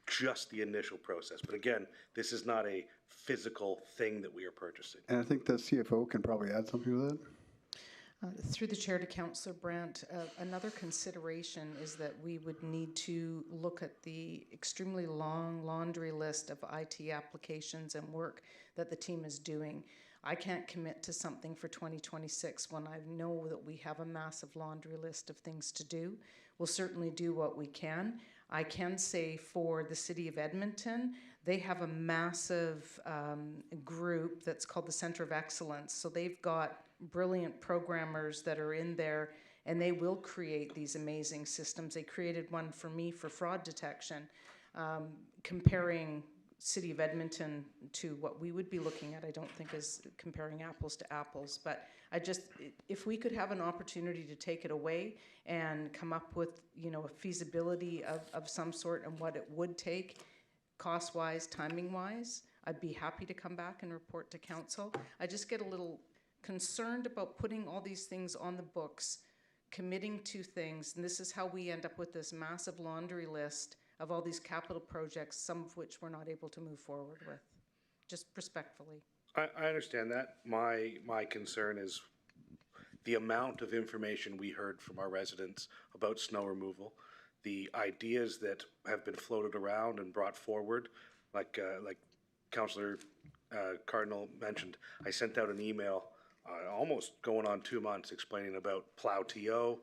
just the initial process. But again, this is not a physical thing that we are purchasing. And I think the CFO can probably add something to that. Through the chair to Councillor Brandt, another consideration is that we would need to look at the extremely long laundry list of IT applications and work that the team is doing. I can't commit to something for 2026 when I know that we have a massive laundry list of things to do. We'll certainly do what we can. I can say for the City of Edmonton, they have a massive group that's called the Center of Excellence. So they've got brilliant programmers that are in there, and they will create these amazing systems. They created one for me for fraud detection, comparing City of Edmonton to what we would be looking at. I don't think is comparing apples to apples, but if we could have an opportunity to take it away and come up with, a feasibility of some sort and what it would take cost-wise, timing-wise, I'd be happy to come back and report to council. I just get a little concerned about putting all these things on the books, committing to things, and this is how we end up with this massive laundry list of all these capital projects, some of which we're not able to move forward with, just respectfully. I understand that. My concern is the amount of information we heard from our residents about snow removal, the ideas that have been floated around and brought forward, like Councillor Cardinal mentioned. I sent out an email almost going on 2 months explaining about Plow TO,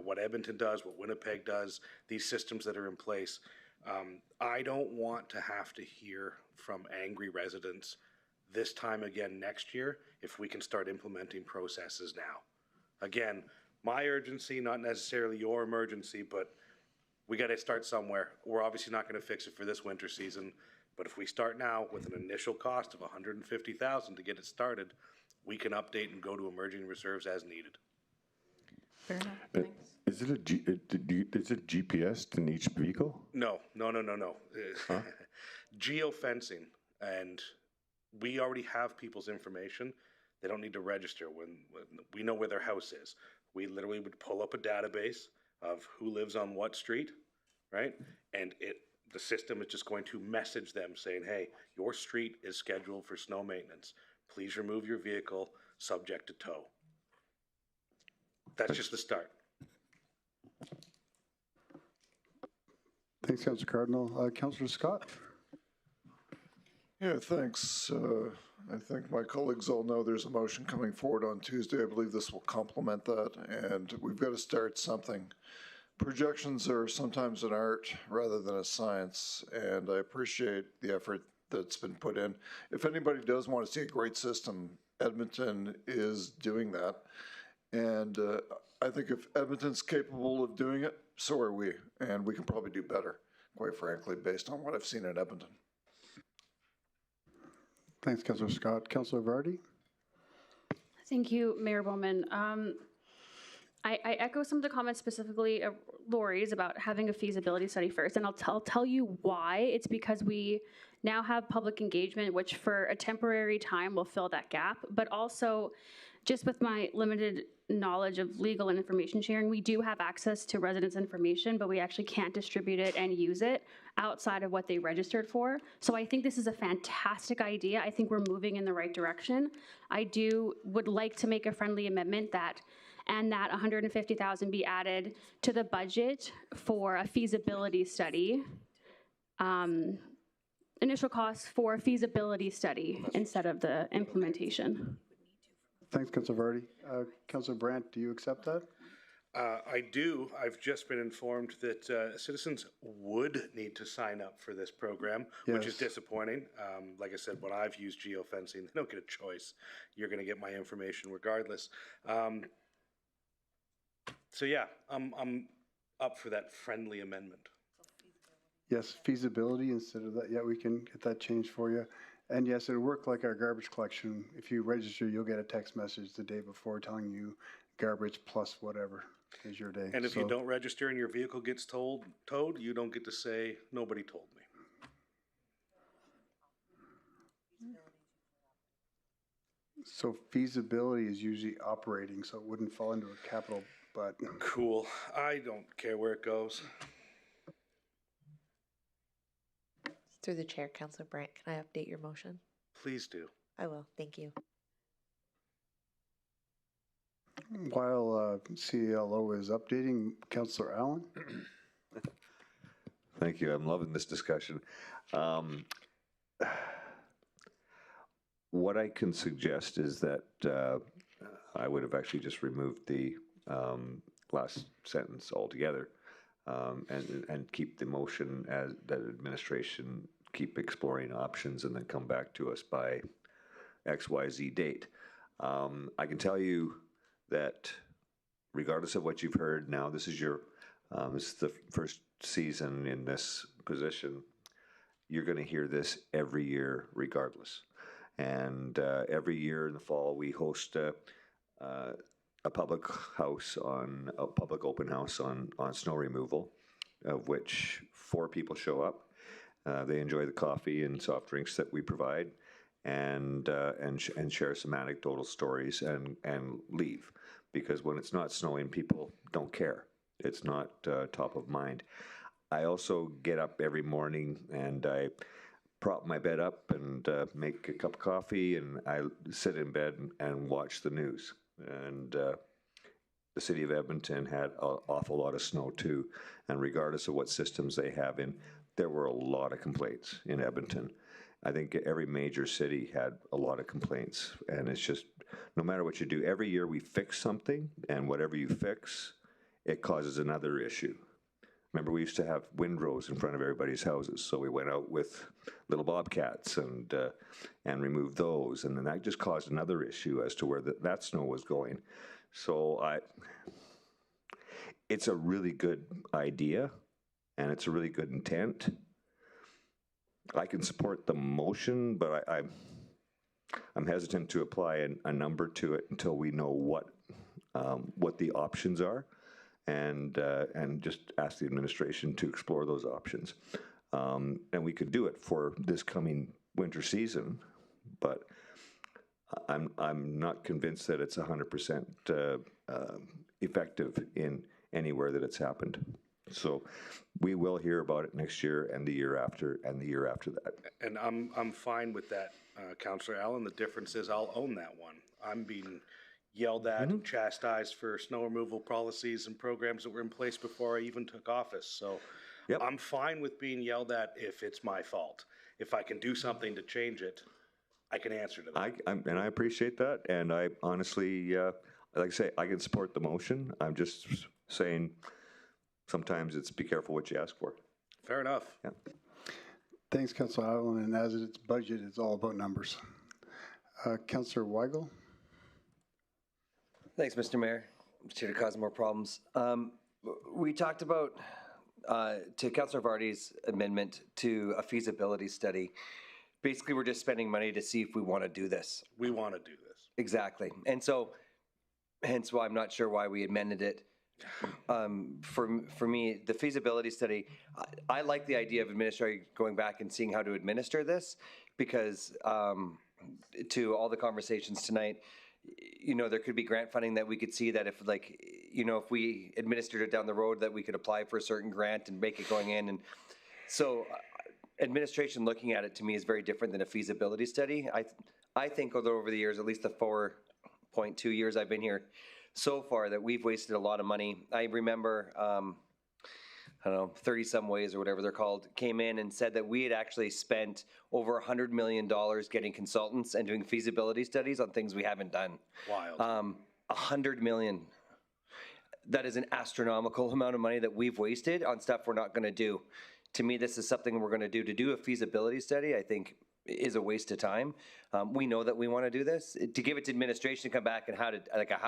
what Edmonton does, what Winnipeg does, these systems that are in place. I don't want to have to hear from angry residents this time again next year if we can start implementing processes now. Again, my urgency, not necessarily your emergency, but we got to start somewhere. We're obviously not going to fix it for this winter season, but if we start now with an initial cost of $150,000 to get it started, we can update and go to emerging reserves as needed. Fair enough, thanks. Is it GPS in each vehicle? No. Huh? Geofencing, and we already have people's information. They don't need to register when we know where their house is. We literally would pull up a database of who lives on what street, right? And the system is just going to message them saying, hey, your street is scheduled for snow maintenance. Please remove your vehicle subject to tow. That's just the start. Thanks, Councillor Cardinal. Councillor Scott? Yeah, thanks. I think my colleagues all know there's a motion coming forward on Tuesday. I believe this will complement that, and we've got to start something. Projections are sometimes an art rather than a science, and I appreciate the effort that's been put in. If anybody does want to see a great system, Edmonton is doing that. And I think if Edmonton's capable of doing it, so are we. And we can probably do better, quite frankly, based on what I've seen in Edmonton. Thanks, Councillor Scott. Councillor Vardy? Thank you, Mayor Bowman. I echo some of the comments, specifically Lori's, about having a feasibility study first, and I'll tell you why. It's because we now have public engagement, which for a temporary time will fill that gap, but also just with my limited knowledge of legal and information sharing, we do have access to residents' information, but we actually can't distribute it and use it outside of what they registered for. So I think this is a fantastic idea. I think we're moving in the right direction. I would like to make a friendly amendment that $150,000 be added to the budget for a feasibility study. Initial costs for a feasibility study instead of the implementation. Thanks, Councillor Vardy. Councillor Brandt, do you accept that? I do. I've just been informed that citizens would need to sign up for this program, which is disappointing. Like I said, when I've used geofencing, they don't get a choice. You're going to get my information regardless. So yeah, I'm up for that friendly amendment. Yes, feasibility instead of that. Yeah, we can get that changed for you. And yes, it'll work like our garbage collection. If you register, you'll get a text message the day before telling you garbage plus whatever is your day. And if you don't register and your vehicle gets towed, you don't get to say, nobody told me. So feasibility is usually operating, so it wouldn't fall into a capital, but. Cool. I don't care where it goes. Through the chair, Councillor Brandt, can I update your motion? Please do. I will. Thank you. While CLO is updating, Councillor Allen. Thank you. I'm loving this discussion. What I can suggest is that I would have actually just removed the last sentence altogether and keep the motion as that administration keep exploring options and then come back to us by XYZ date. I can tell you that regardless of what you've heard now, this is the first season in this position. You're going to hear this every year regardless. And every year in the fall, we host a public open house on snow removal, of which 4 people show up. They enjoy the coffee and soft drinks that we provide, and share some anecdotal stories and leave, because when it's not snowing, people don't care. It's not top of mind. I also get up every morning and I prop my bed up and make a cup of coffee, and I sit in bed and watch the news. And the city of Edmonton had an awful lot of snow too, and regardless of what systems they have in, there were a lot of complaints in Edmonton. I think every major city had a lot of complaints, and it's just, no matter what you do, every year we fix something, and whatever you fix, it causes another issue. Remember, we used to have windrows in front of everybody's houses, so we went out with little bobcats and removed those, and then that just caused another issue as to where that snow was going. So it's a really good idea, and it's a really good intent. I can support the motion, but I'm hesitant to apply a number to it until we know what the options are. And just ask the administration to explore those options. And we could do it for this coming winter season, but I'm not convinced that it's 100% effective in anywhere that it's happened. So we will hear about it next year and the year after and the year after that. And I'm fine with that, Councillor Allen. The difference is I'll own that one. I'm being yelled at and chastised for snow removal policies and programs that were in place before I even took office. So I'm fine with being yelled at if it's my fault. If I can do something to change it, I can answer to that. And I appreciate that, and I honestly, like I say, I can support the motion. I'm just saying, sometimes it's be careful what you ask for. Fair enough. Yeah. Thanks, Councillor Allen, and as it's budget, it's all about numbers. Councillor Weigel? Thanks, Mr. Mayor. I'm just here to cause more problems. We talked about, to Councillor Vardy's amendment to a feasibility study. Basically, we're just spending money to see if we want to do this. We want to do this. Exactly. And so, hence why I'm not sure why we amended it. For me, the feasibility study, I like the idea of administrator going back and seeing how to administer this, because to all the conversations tonight, you know, there could be grant funding that we could see that if, like, you know, if we administered it down the road, that we could apply for a certain grant and make it going in. And so administration looking at it to me is very different than a feasibility study. I think over the years, at least the 4.2 years I've been here so far, that we've wasted a lot of money. I remember, I don't know, 30 some ways or whatever they're called, came in and said that we had actually spent over $100 million getting consultants and doing feasibility studies on things we haven't done. Wild. 100 million. That is an astronomical amount of money that we've wasted on stuff we're not going to do. To me, this is something we're going to do. To do a feasibility study, I think, is a waste of time. We know that we want to do this. To give it to administration to come back and how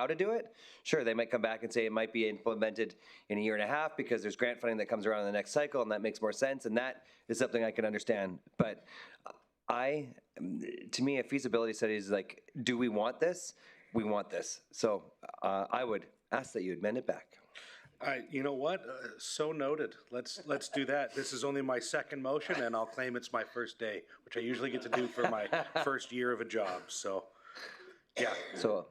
to do it, sure, they might come back and say it might be implemented in a year and a half because there's grant funding that comes around in the next cycle, and that makes more sense, and that is something I can understand. But to me, a feasibility study is like, do we want this? We want this. So I would ask that you amend it back. You know what? So noted. Let's do that. This is only my second motion, and I'll claim it's my first day, which I usually get to do for my first year of a job. So, yeah. So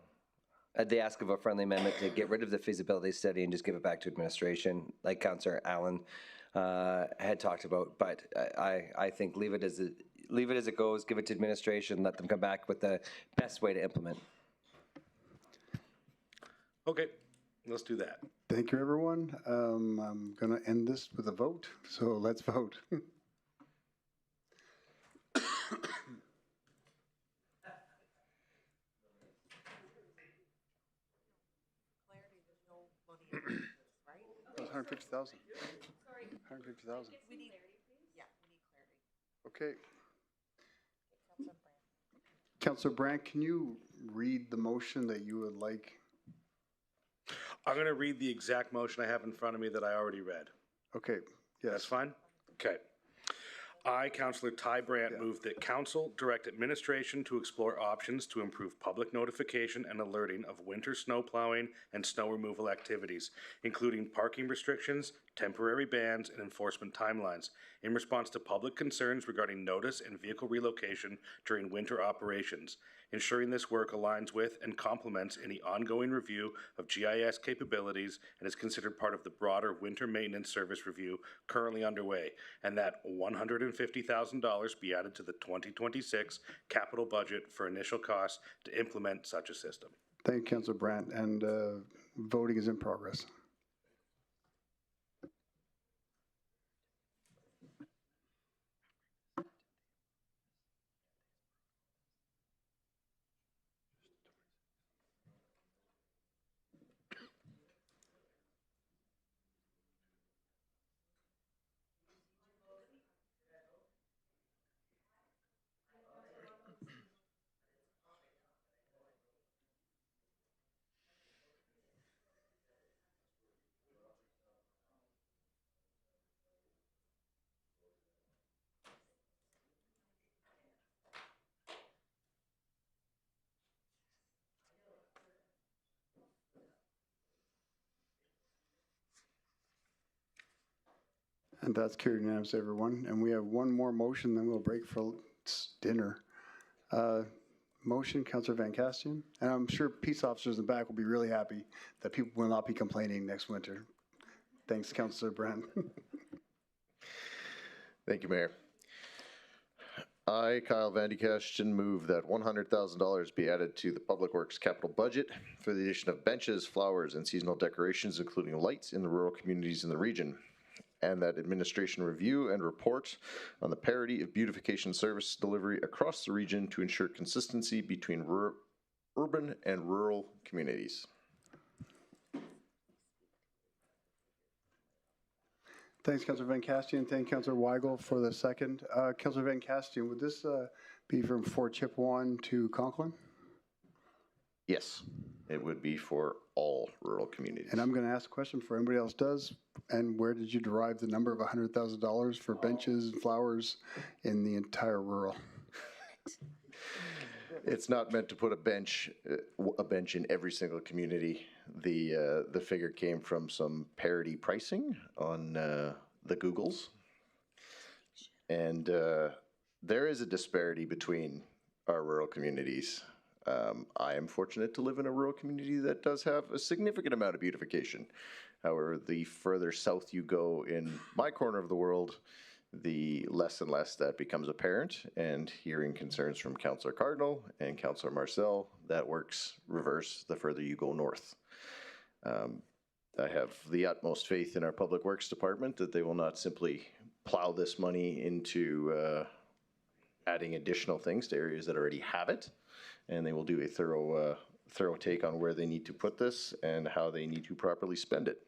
they ask of a friendly amendment to get rid of the feasibility study and just give it back to administration, like Councillor Allen had talked about. But I think leave it as it goes. Give it to administration. Let them come back with the best way to implement. Okay. Let's do that. Thank you, everyone. I'm going to end this with a vote, so let's vote. That's 150,000. 150,000. Okay. Councillor Brandt, can you read the motion that you would like? I'm going to read the exact motion I have in front of me that I already read. Okay, yes. That's fine? Okay. I, Councillor Ty Brandt, move that Council direct administration to explore options to improve public notification and alerting of winter snow plowing and snow removal activities, including parking restrictions, temporary bans, and enforcement timelines, in response to public concerns regarding notice and vehicle relocation during winter operations, ensuring this work aligns with and complements any ongoing review of GIS capabilities and is considered part of the broader winter maintenance service review currently underway, and that $150,000 be added to the 2026 capital budget for initial costs to implement such a system. Thank you, Councillor Brandt, and voting is in progress. And that's carried unanimously, everyone. And we have one more motion, then we'll break for dinner. Motion, Councillor Van Castian. And I'm sure peace officers in the back will be really happy that people will not be complaining next winter. Thanks, Councillor Brandt. Thank you, Mayor. I, Kyle Van Castian, move that $100,000 be added to the Public Works capital budget for the addition of benches, flowers, and seasonal decorations, including lights in the rural communities in the region. and that administration review and report on the parity of beautification service delivery across the region to ensure consistency between urban and rural communities. Thanks, Councillor Van Castian. Thank Councillor Weigel for the second. Councillor Van Castian, would this be from Fort Chipewyan to Conklin? Yes, it would be for all rural communities. And I'm going to ask a question for anybody else does. And where did you derive the number of $100,000 for benches and flowers in the entire rural? It's not meant to put a bench in every single community. The figure came from some parity pricing on the Googles, and there is a disparity between our rural communities. I am fortunate to live in a rural community that does have a significant amount of beautification. However, the further south you go in my corner of the world, the less and less that becomes apparent. And hearing concerns from Councillor Cardinal and Councillor Marcel, that works reverse the further you go north. I have the utmost faith in our Public Works Department that they will not simply plow this money into adding additional things to areas that already have it, and they will do a thorough take on where they need to put this and how they need to properly spend it.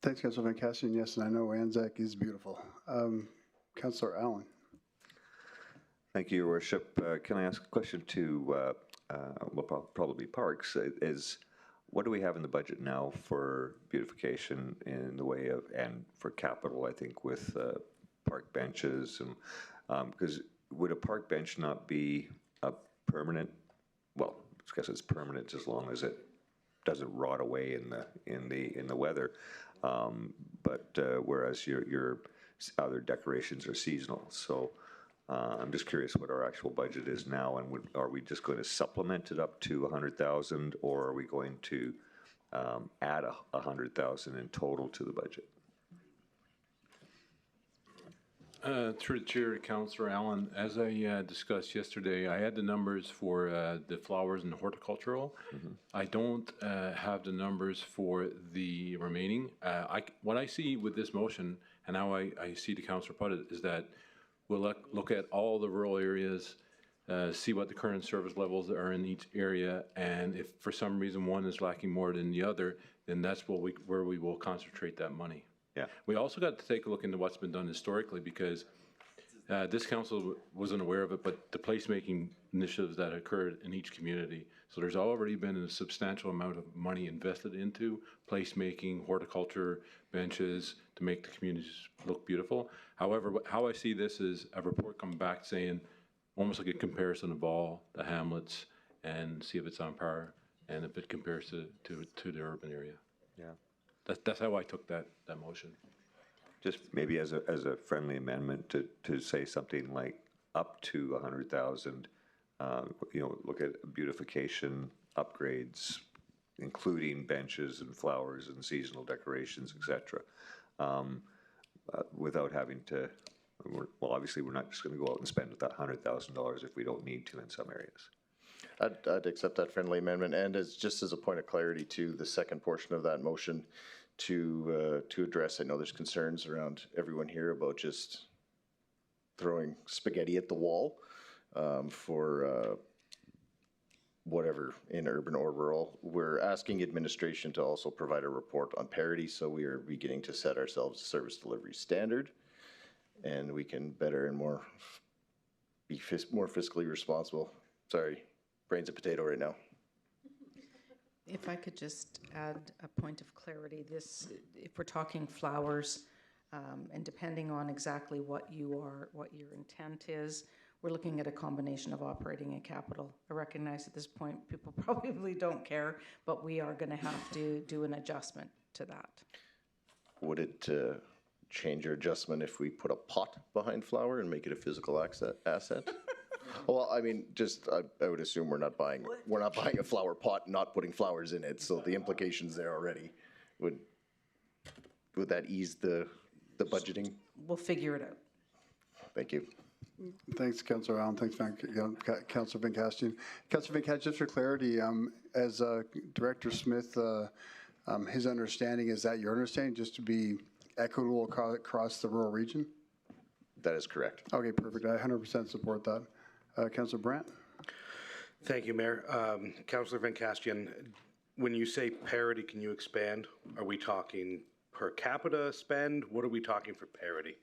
Thanks, Councillor Van Castian. Yes, and I know Anzac is beautiful. Councillor Allen. Thank you, Your Worship. Can I ask a question to, well, probably Parks, is what do we have in the budget now for beautification in the way of, and for capital, I think, with park benches? And because would a park bench not be a permanent, well, I guess it's permanent as long as it doesn't rot away in the weather. But whereas your other decorations are seasonal. So I'm just curious what our actual budget is now, and are we just going to supplement it up to 100,000, or are we going to add 100,000 in total to the budget? Through the chair to Councillor Allen, as I discussed yesterday, I had the numbers for the flowers and horticultural. I don't have the numbers for the remaining. What I see with this motion, and how I see the councillor put it, is that we'll look at all the rural areas, see what the current service levels are in each area, and if for some reason one is lacking more than the other, then that's where we will concentrate that money. Yeah. We also got to take a look into what's been done historically, because this council wasn't aware of it, but the placemaking initiatives that occurred in each community. So there's already been a substantial amount of money invested into placemaking, horticulture, benches to make the communities look beautiful. However, how I see this is a report coming back saying, almost like a comparison of all the hamlets, and see if it's on par and if it compares to the urban area. Yeah. That's how I took that motion. Just maybe as a friendly amendment to say something like up to 100,000, look at beautification upgrades, including benches and flowers and seasonal decorations, etc. Without having to, well, obviously we're not just going to go out and spend that $100,000 if we don't need to in some areas. I'd accept that friendly amendment, and just as a point of clarity to the second portion of that motion, to address, I know there's concerns around everyone here about just throwing spaghetti at the wall for whatever in urban or rural. We're asking administration to also provide a report on parity, so we are beginning to set ourselves a service delivery standard, and we can better and more fiscally responsible. Sorry, brain's a potato right now. If I could just add a point of clarity, if we're talking flowers, and depending on exactly what your intent is, we're looking at a combination of operating and capital. I recognize at this point people probably don't care, but we are going to have to do an adjustment to that. Would it change your adjustment if we put a pot behind flower and make it a physical asset? Well, I mean, I would assume we're not buying a flower pot and not putting flowers in it. So the implications there already. Would that ease the budgeting? We'll figure it out. Thank you. Thanks, Councillor Allen. Thanks, Councillor Van Castian. Councillor Van Castian, just for clarity, as Director Smith His understanding, is that your understanding, just to be equitable across the rural region? That is correct. Okay, perfect. I 100% support that. Councillor Brandt? Thank you, Mayor. Councillor Van Castian, when you say parity, can you expand? Are we talking per capita spend? What are we talking for parity?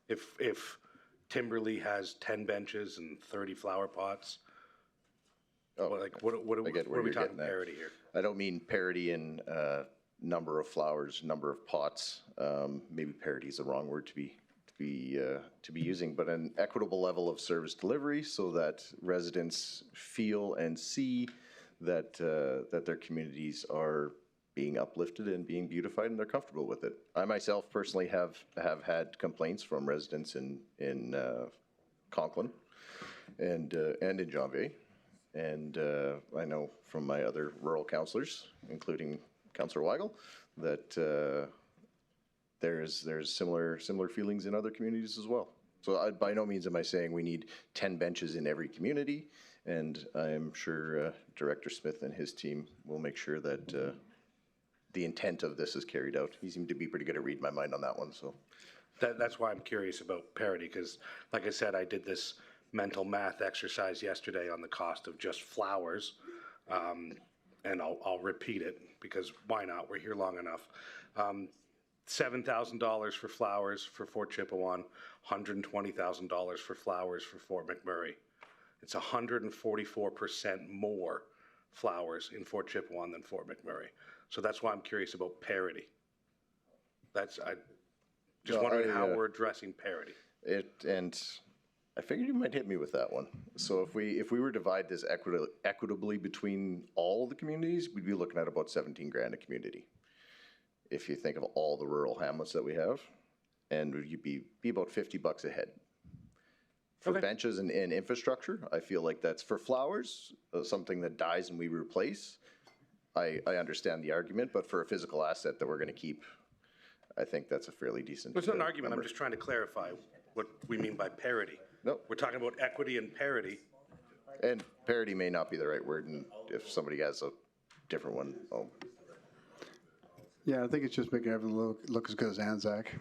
If Timberley has 10 benches and 30 flower pots, what are we talking parity here? I don't mean parity in number of flowers, number of pots. Maybe parity is the wrong word to be using, but an equitable level of service delivery so that residents feel and see that that their communities are being uplifted and being beautified, and they're comfortable with it. I myself personally have had complaints from residents in Conklin and in Janvier, and I know from my other rural councillors, including Councillor Weigel, that there's similar feelings in other communities as well. So by no means am I saying we need 10 benches in every community, and I'm sure Director Smith and his team will make sure that the intent of this is carried out. He seemed to be pretty good at reading my mind on that one. So that's why I'm curious about parity, because like I said, I did this mental math exercise yesterday on the cost of just flowers, and I'll repeat it because why not? We're here long enough. $7,000 for flowers for Fort Chipewyan, $120,000 for flowers for Fort McMurray. It's 144% more flowers in Fort Chipewyan than Fort McMurray. So that's why I'm curious about parity. I just wondering how we're addressing parity. And I figured you might hit me with that one. So if we were to divide this equitably between all the communities, we'd be looking at about 17 grand a community. If you think of all the rural hamlets that we have, and you'd be about $50 a head. For benches and infrastructure, I feel like that's for flowers, something that dies and we replace. I understand the argument, but for a physical asset that we're going to keep, I think that's a fairly decent. It's not an argument. I'm just trying to clarify what we mean by parity. No, we're talking about equity and parity. And parity may not be the right word, and if somebody has a different one, Yeah, I think it's just making everything look as good as Anzac.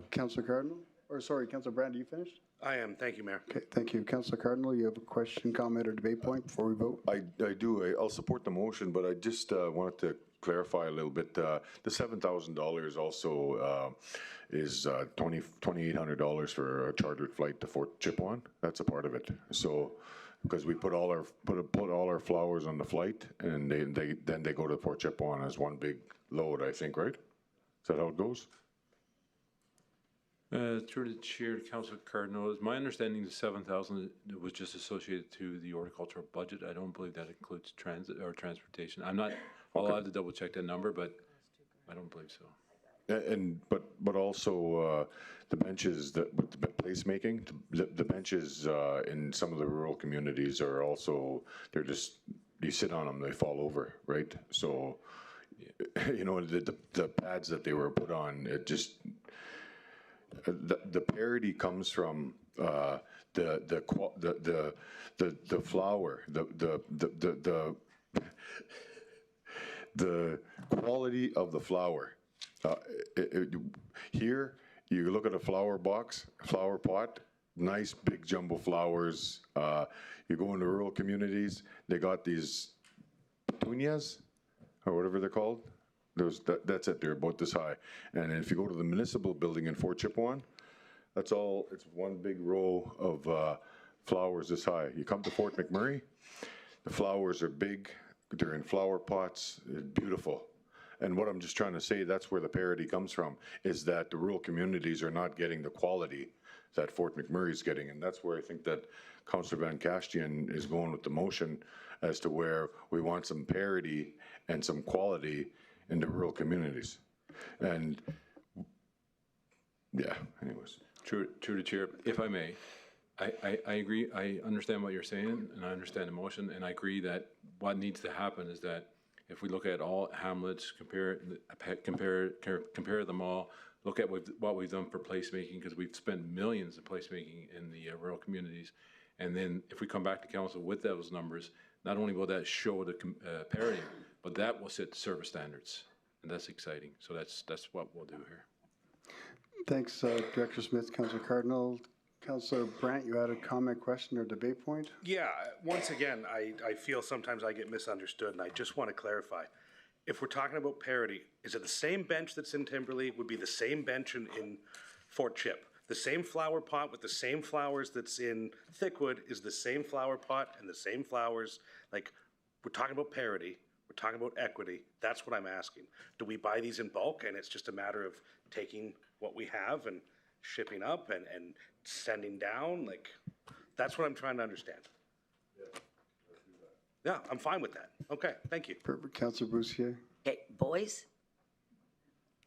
Councillor Cardinal, or sorry, Councillor Brand, are you finished? I am. Thank you, Mayor. Okay, thank you. Councillor Cardinal, you have a question, comment, or debate point before we vote? I do. I'll support the motion, but I just wanted to clarify a little bit. The $7,000 also is $2,800 for a chartered flight to Fort Chipewyan. That's a part of it. So because we put all our flowers on the flight, and then they go to Fort Chipewyan as one big load, I think, right? Is that how it goes? Through the chair, Councillor Cardinal, is my understanding the 7,000 was just associated to the horticultural budget. I don't believe that includes transit or transportation. I'll have to double check that number, but I don't believe so. But also the benches with the placemaking, the benches in some of the rural communities are also, you sit on them, they fall over, right? So, you know, the pads that they were put on, it just, the parity comes from the flower, the quality of the flower. Here, you look at a flower box, flower pot, nice big jumbo flowers. You go into rural communities, they got these petunias, or whatever they're called. That's it, they're about this high. And if you go to the municipal building in Fort Chipewyan, it's one big row of flowers this high. You come to Fort McMurray, the flowers are big, they're in flower pots, they're beautiful. And what I'm just trying to say, that's where the parity comes from, is that the rural communities are not getting the quality that Fort McMurray is getting. And that's where I think that Councillor Van Castian is going with the motion, as to where we want some parity and some quality in the rural communities. And yeah, anyways. True to chair, if I may, I agree. I understand what you're saying, and I understand the motion, and I agree that what needs to happen is that if we look at all hamlets, compare them all, look at what we've done for placemaking, because we've spent millions in placemaking in the rural communities, and then if we come back to council with those numbers, not only will that show the parity, but that will set service standards, and that's exciting. So that's what we'll do here. Thanks, Director Smith, Councillor Cardinal. Councillor Brandt, you had a comment, question, or debate point? Yeah, once again, I feel sometimes I get misunderstood, and I just want to clarify. If we're talking about parity, is it the same bench that's in Timberlea would be the same bench in Fort Chip? The same flower pot with the same flowers that's in Thickwood is the same flower pot and the same flowers. Like, we're talking about parity, we're talking about equity. That's what I'm asking. Do we buy these in bulk and it's just a matter of taking what we have and shipping up and sending down? Like, that's what I'm trying to understand. Yeah, I'm fine with that. Okay, thank you. Perfect. Councillor Boussier. Okay, boys,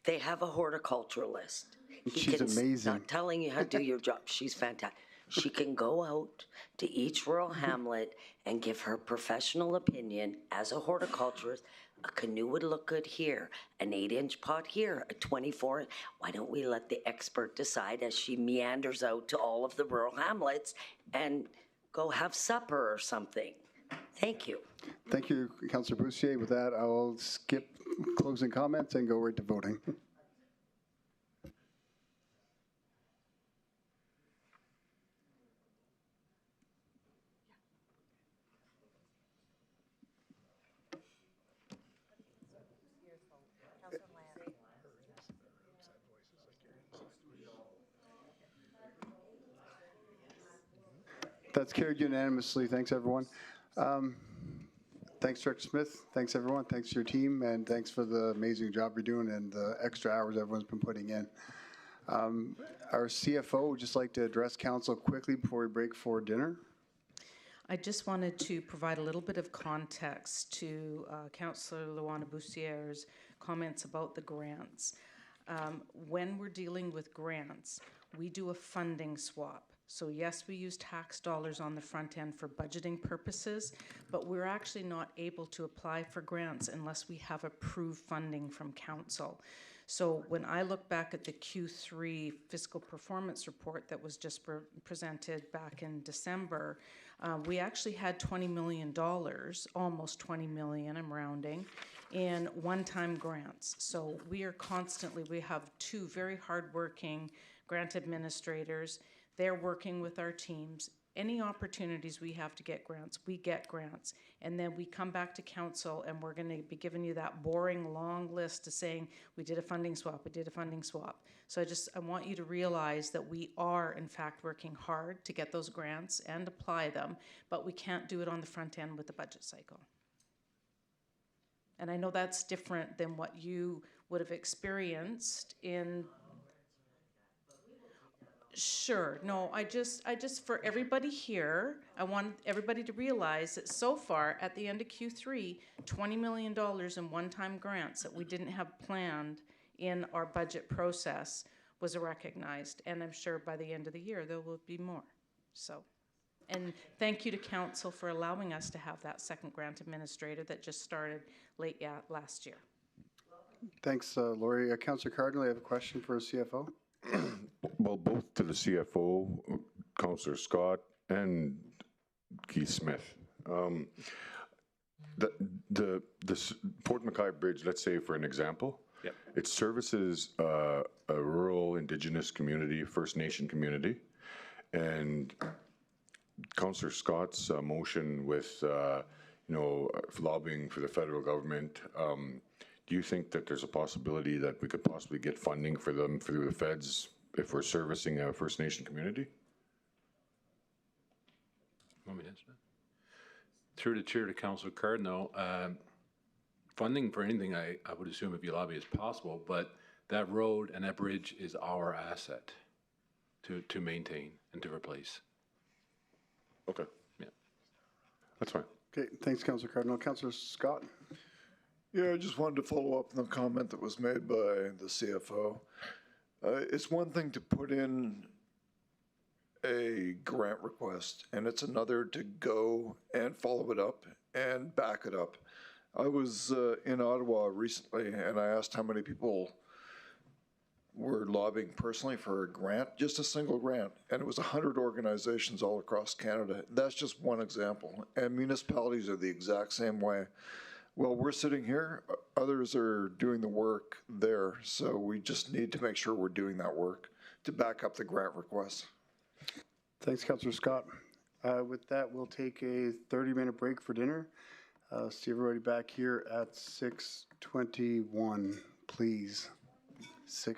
they have a horticulturalist. She's amazing. Not telling you how to do your job. She's fantastic. She can go out to each rural hamlet and give her professional opinion as a horticulturist. A canoe would look good here, an 8-inch pot here, a 24. Why don't we let the expert decide as she meanders out to all of the rural hamlets and go have supper or something? Thank you. Thank you, Councillor Boussier. With that, I'll skip closing comments and go right to voting. That's carried unanimously. Thanks, everyone. Thanks, Director Smith. Thanks, everyone. Thanks to your team, and thanks for the amazing job you're doing and the extra hours everyone's been putting in. Our CFO would just like to address council quickly before we break for dinner. I just wanted to provide a little bit of context to Councillor Luana Boussier's comments about the grants. When we're dealing with grants, we do a funding swap. So yes, we use tax dollars on the front end for budgeting purposes, but we're actually not able to apply for grants unless we have approved funding from council. So when I look back at the Q3 fiscal performance report that was just presented back in December, we actually had $20 million, almost 20 million, I'm rounding, in one-time grants. So we are constantly, we have two very hardworking grant administrators. They're working with our teams. Any opportunities we have to get grants, we get grants. And then we come back to council and we're going to be giving you that boring long list of saying, we did a funding swap, we did a funding swap. So I want you to realize that we are in fact working hard to get those grants and apply them, but we can't do it on the front end with the budget cycle. And I know that's different than what you would have experienced in. Sure. No, I just, for everybody here, I want everybody to realize that so far at the end of Q3, $20 million in one-time grants that we didn't have planned in our budget process was recognized. And I'm sure by the end of the year, there will be more. So, and thank you to council for allowing us to have that second grant administrator that just started late last year. Thanks, Lori. Councillor Cardinal, you have a question for a CFO? Well, both to the CFO, Councillor Scott, and Keith Smith. The Port MacKay Bridge, let's say for an example, yep. It services a rural Indigenous community, First Nation community, and Councillor Scott's motion with lobbying for the federal government. Do you think that there's a possibility that we could possibly get funding for them through the feds if we're servicing a First Nation community? Want me to answer that? Through the chair to Councillor Cardinal, funding for anything I would assume if you lobby is possible, but that road and that bridge is our asset to maintain and to replace. Okay. Yeah. That's fine. Okay, thanks, Councillor Cardinal. Councillor Scott? Yeah, I just wanted to follow up on the comment that was made by the CFO. It's one thing to put in a grant request, and it's another to go and follow it up and back it up. I was in Ottawa recently, and I asked how many people were lobbying personally for a grant, just a single grant, and it was 100 organizations all across Canada. That's just one example, and municipalities are the exact same way. Well, we're sitting here, others are doing the work there, so we just need to make sure we're doing that work to back up the grant request. Thanks, Councillor Scott. With that, we'll take a 30-minute break for dinner. See everybody back here at 6:21, please. 6:21.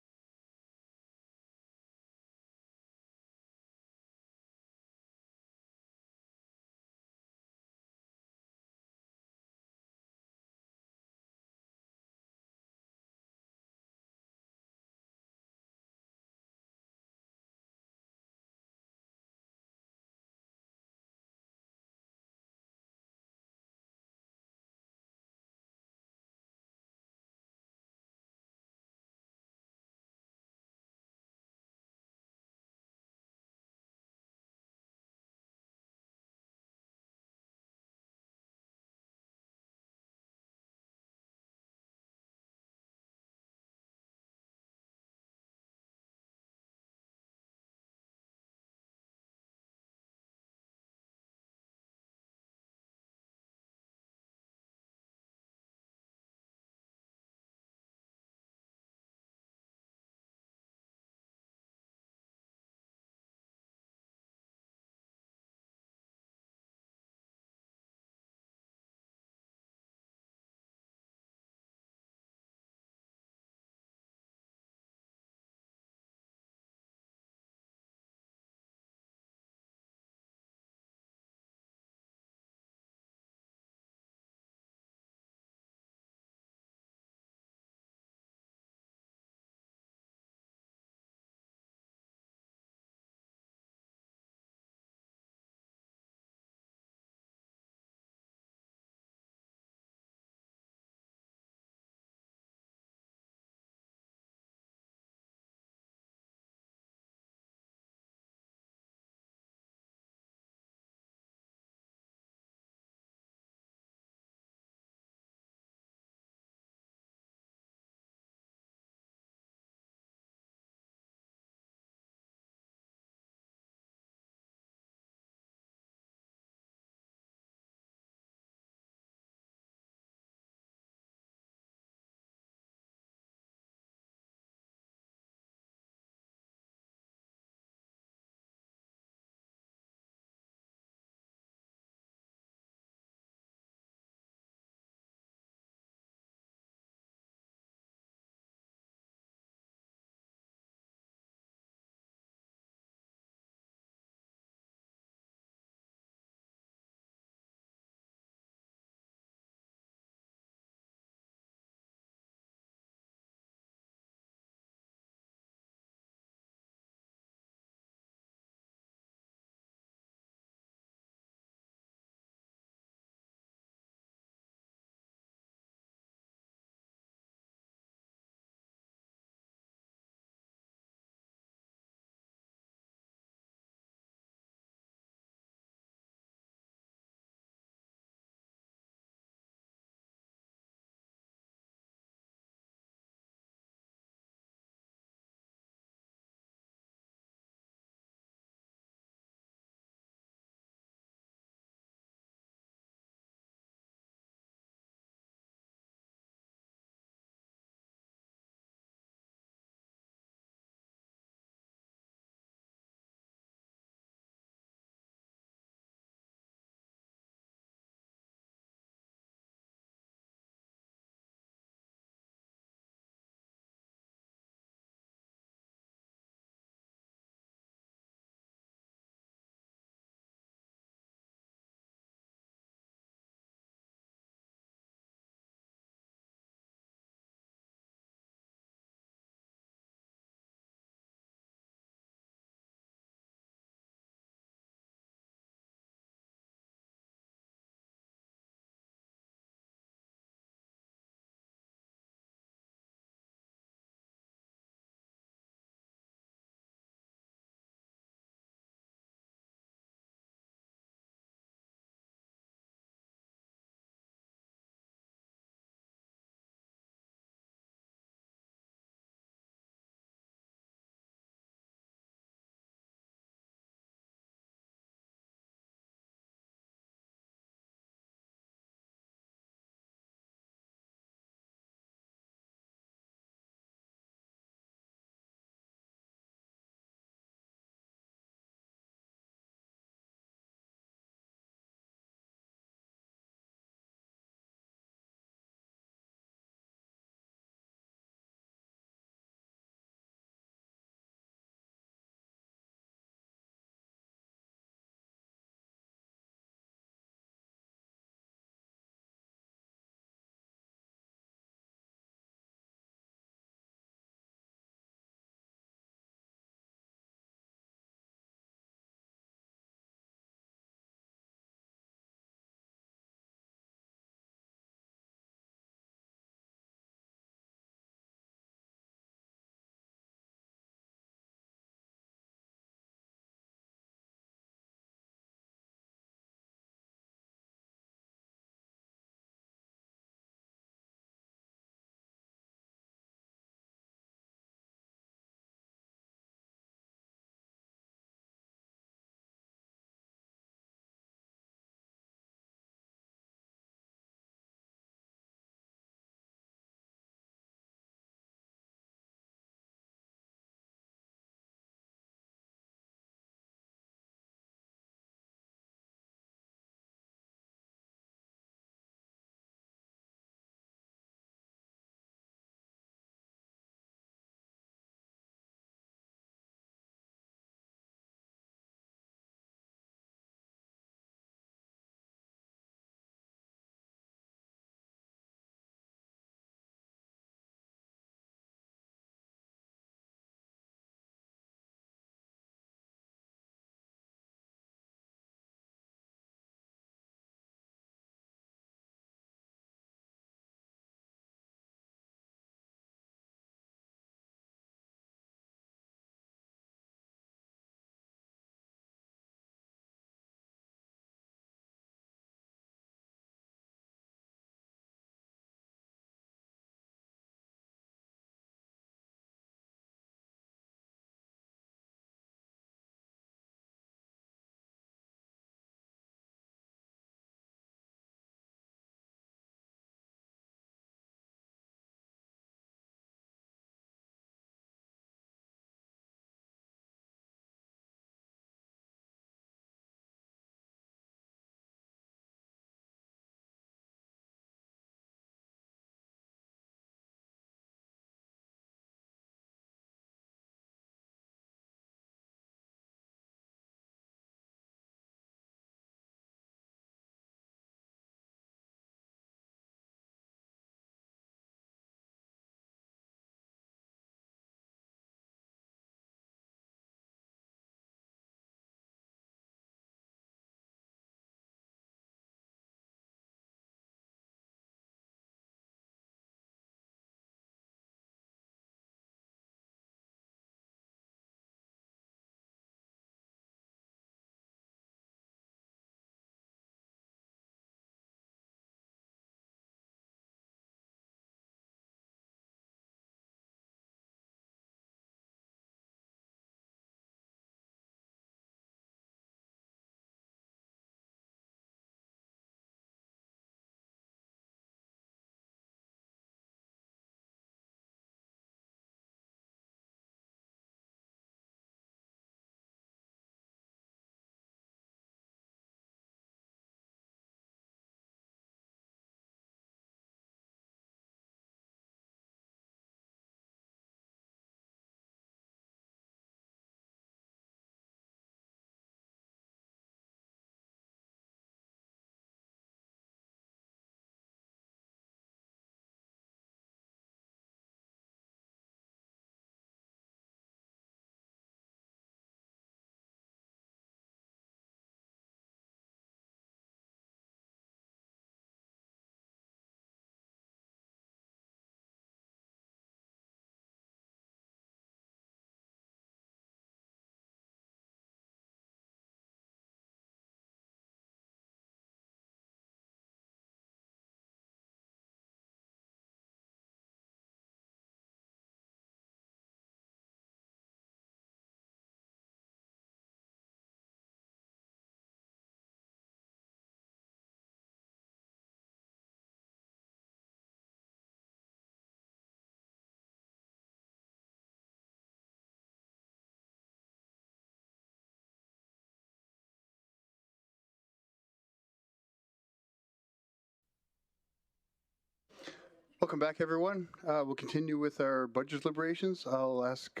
Welcome back, everyone. We'll continue with our budget deliberations. I'll ask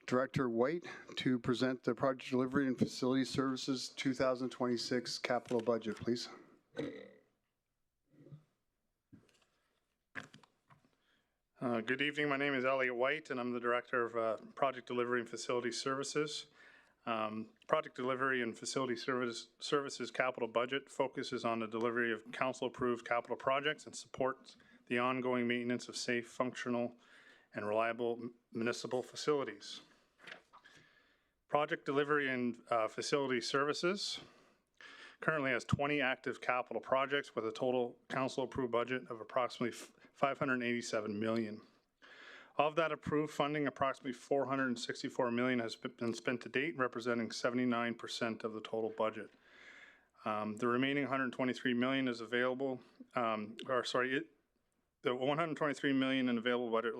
Director White to present the Project Delivery and Facility Services 2026 capital budget, please. Good evening. My name is Elliot White, and I'm the Director of Project Delivery and Facility Services. Project Delivery and Facility Services capital budget focuses on the delivery of council-approved capital projects and supports the ongoing maintenance of safe, functional, and reliable municipal facilities. Project Delivery and Facility Services currently has 20 active capital projects with a total council-approved budget of approximately $587 million. Of that approved funding, approximately $464 million has been spent to date, representing 79% of the total budget. The remaining $123 million is available, the $123 million in available budget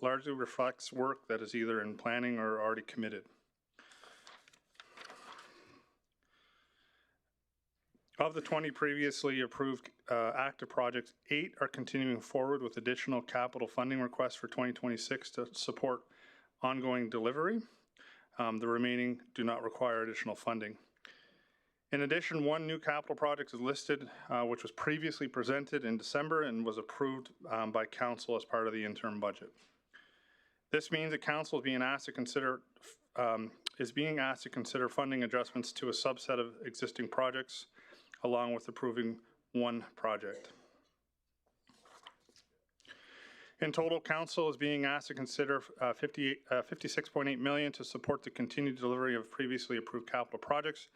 largely reflects work that is either in planning or already committed. Of the 20 previously approved active projects, 8 are continuing forward with additional capital funding requests for 2026 to support ongoing delivery. The remaining do not require additional funding. In addition, 1 new capital project is listed, which was previously presented in December and was approved by council as part of the interim budget. This means that council is being asked to consider funding adjustments to a subset of existing projects, along with approving 1 project. In total, council is being asked to consider $56.8 million to support the continued delivery of previously approved capital projects,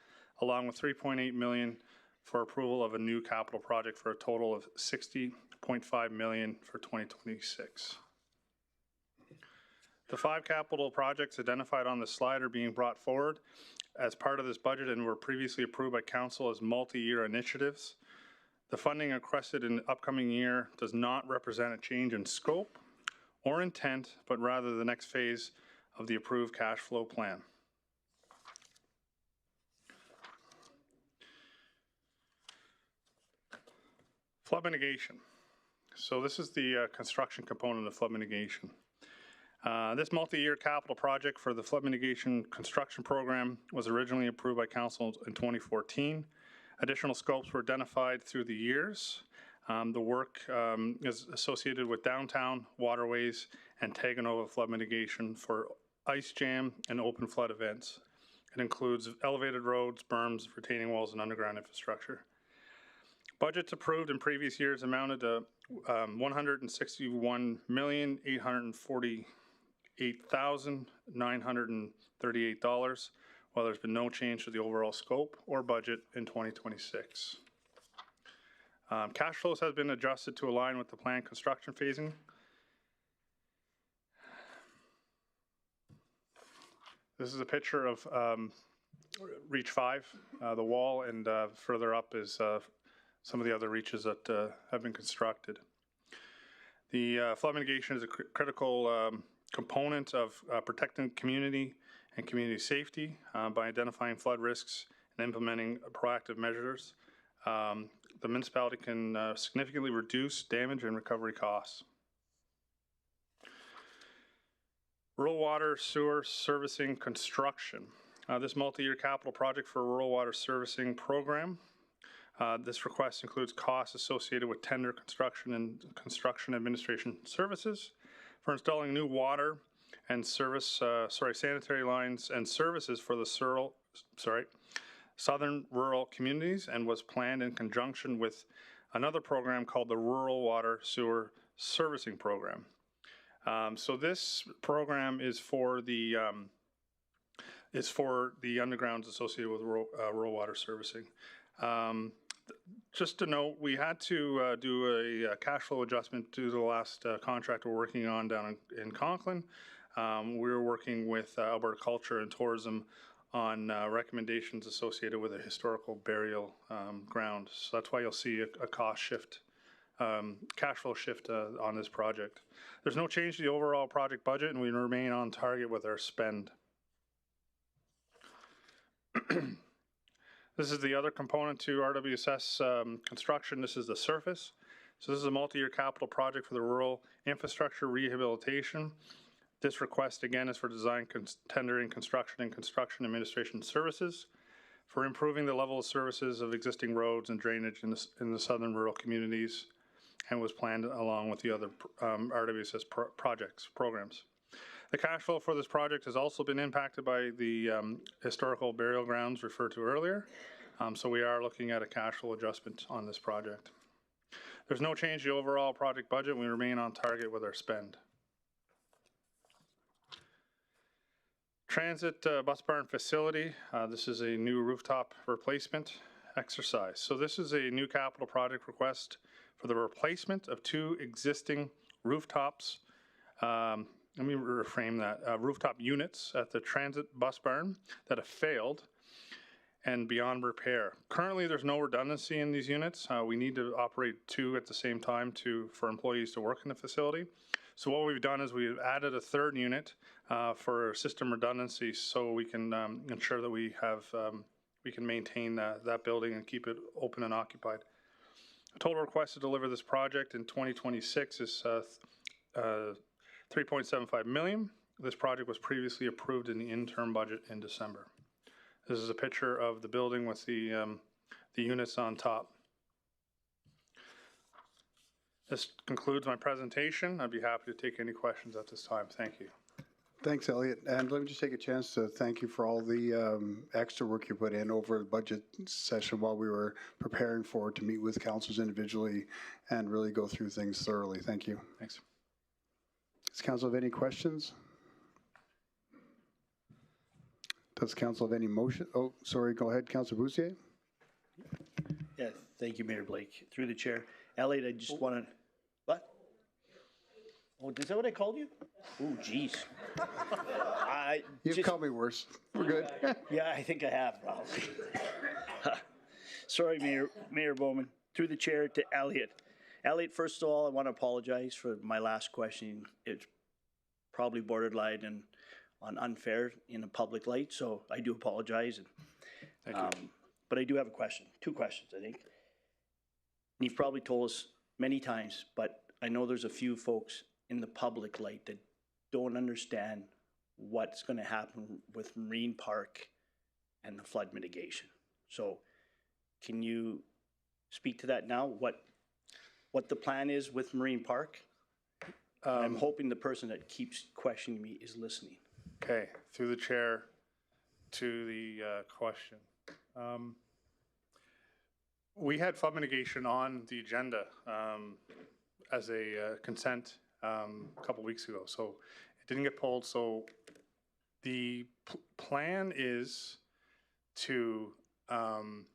along with $3.8 million for approval of a new capital project for a total of $60.5 million for 2026. The 5 capital projects identified on the slide are being brought forward as part of this budget and were previously approved by council as multi-year initiatives. The funding requested in the upcoming year does not represent a change in scope or intent, but rather the next phase of the approved cash flow plan. Flood mitigation. So this is the construction component of flood mitigation. This multi-year capital project for the flood mitigation construction program was originally approved by council in 2014. Additional scopes were identified through the years. The work is associated with downtown waterways and Taganova flood mitigation for ice jam and open flood events. It includes elevated roads, berms, retaining walls, and underground infrastructure. Budgets approved in previous years amounted to $161,848,938, while there's been no change to the overall scope or budget in 2026. Cash flows have been adjusted to align with the planned construction phasing. This is a picture of Reach 5, the wall, and further up is some of the other reaches that have been constructed. The flood mitigation is a critical component of protecting community and community safety by identifying flood risks and implementing proactive measures. The municipality can significantly reduce damage and recovery costs. Rural water sewer servicing construction. This multi-year capital project for a rural water servicing program. This request includes costs associated with tender construction and construction administration services for installing new water and sanitary lines and services for the southern rural communities, and was planned in conjunction with another program called the Rural Water Sewer Servicing Program. So this program is for the undergrounds associated with rural water servicing. Just to note, we had to do a cash flow adjustment due to the last contract we're working on down in Conklin. We were working with Alberta Culture and Tourism on recommendations associated with a historical burial ground. So that's why you'll see a cost shift, cash flow shift on this project. There's no change to the overall project budget, and we remain on target with our spend. This is the other component to RWSS construction. This is the surface. So this is a multi-year capital project for the rural infrastructure rehabilitation. This request again is for design, tendering, construction, and construction administration services for improving the level of services of existing roads and drainage in the southern rural communities, and was planned along with the other RWSS programs. The cash flow for this project has also been impacted by the historical burial grounds referred to earlier. So we are looking at a cash flow adjustment on this project. There's no change to the overall project budget. We remain on target with our spend. Transit bus barn facility. This is a new rooftop replacement exercise. So this is a new capital project request for the replacement of 2 existing rooftops. Let me reframe that. Rooftop units at the transit bus barn that have failed and beyond repair. Currently, there's no redundancy in these units. We need to operate 2 at the same time for employees to work in the facility. So what we've done is we've added a 3rd unit for system redundancy, so we can ensure that we can maintain that building and keep it open and occupied. The total request to deliver this project in 2026 is $3.75 million. This project was previously approved in the interim budget in December. This is a picture of the building with the units on top. This concludes my presentation. I'd be happy to take any questions at this time. Thank you. Thanks, Elliot. And let me just take a chance to thank you for all the extra work you put in over the budget session while we were preparing for it, to meet with councils individually and really go through things thoroughly. Thank you. Thanks. Does council have any questions? Does council have any motion? Oh, sorry, go ahead, Councilor Boussier. Yeah, thank you, Mayor Blake. Through the chair. Elliot, I just want to, what? Oh, is that what I called you? Oh, geez. You've called me worse. We're good. Yeah, I think I have, probably. Sorry, Mayor Bowman. Through the chair to Elliot. Elliot, first of all, I want to apologize for my last question. It's probably borderline on unfair in a public light, so I do apologize. Thank you. But I do have a question, 2 questions, I think. You've probably told us many times, but I know there's a few folks in the public light that don't understand what's going to happen with Marine Park and the flood mitigation. So can you speak to that now, what the plan is with Marine Park? I'm hoping the person that keeps questioning me is listening. Okay, through the chair to the question. We had flood mitigation on the agenda as a consent a couple weeks ago, so it didn't get pulled. So the plan is to, I'm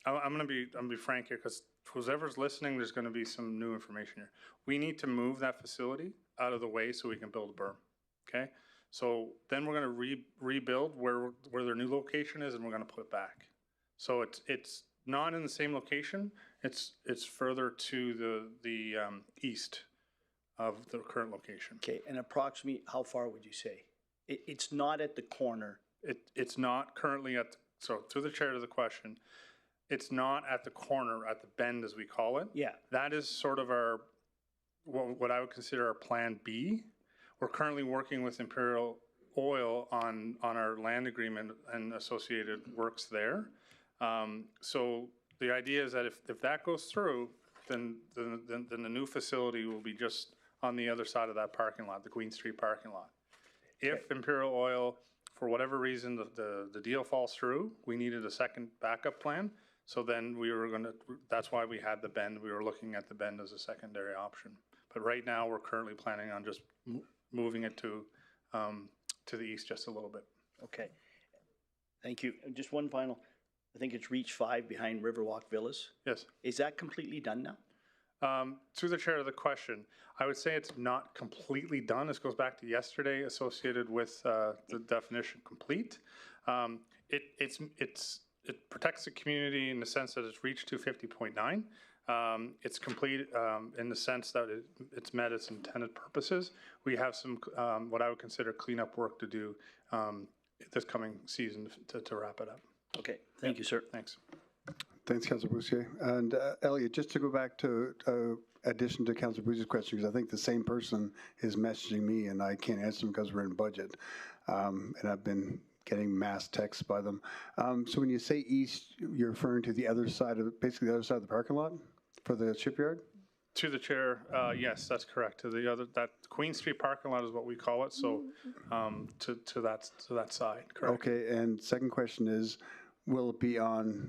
gonna be frank here, because whoever's listening, there's gonna be some new information here. We need to move that facility out of the way so we can build a berm, okay? So then we're gonna rebuild where their new location is, and we're gonna put it back. So it's not in the same location. It's further to the east of the current location. Okay, and approximately how far would you say? It's not at the corner. It's not currently so through the chair to the question, it's not at the corner, at the bend as we call it. Yeah. That is sort of what I would consider our plan B. We're currently working with Imperial Oil on our land agreement and associated works there. So the idea is that if that goes through, then the new facility will be just on the other side of that parking lot, the Queen Street parking lot. If Imperial Oil, for whatever reason, the deal falls through, we needed a second backup plan. So then that's why we had the bend. We were looking at the bend as a secondary option. But right now, we're currently planning on just moving it to the east just a little bit. Okay. Thank you. Just one final. I think it's Reach 5 behind Riverwalk Villas. Yes. Is that completely done now? Through the chair of the question, I would say it's not completely done. This goes back to yesterday associated with the definition complete. It protects the community in the sense that it's reached 250.9. It's complete in the sense that it's met its intended purposes. We have some what I would consider cleanup work to do this coming season to wrap it up. Okay, thank you, sir. Thanks. Thanks, Councilor Boussier. And Elliot, just to go back to addition to Councilor Boozy's question, because I think the same person is messaging me and I can't answer them because we're in budget. And I've been getting mass texts by them. So when you say east, you're referring to the other side of, basically the other side of the parking lot for the shipyard? To the chair, yes, that's correct. To the other, that Queen Street parking lot is what we call it. So to that side, correct. Okay, and second question is, will it be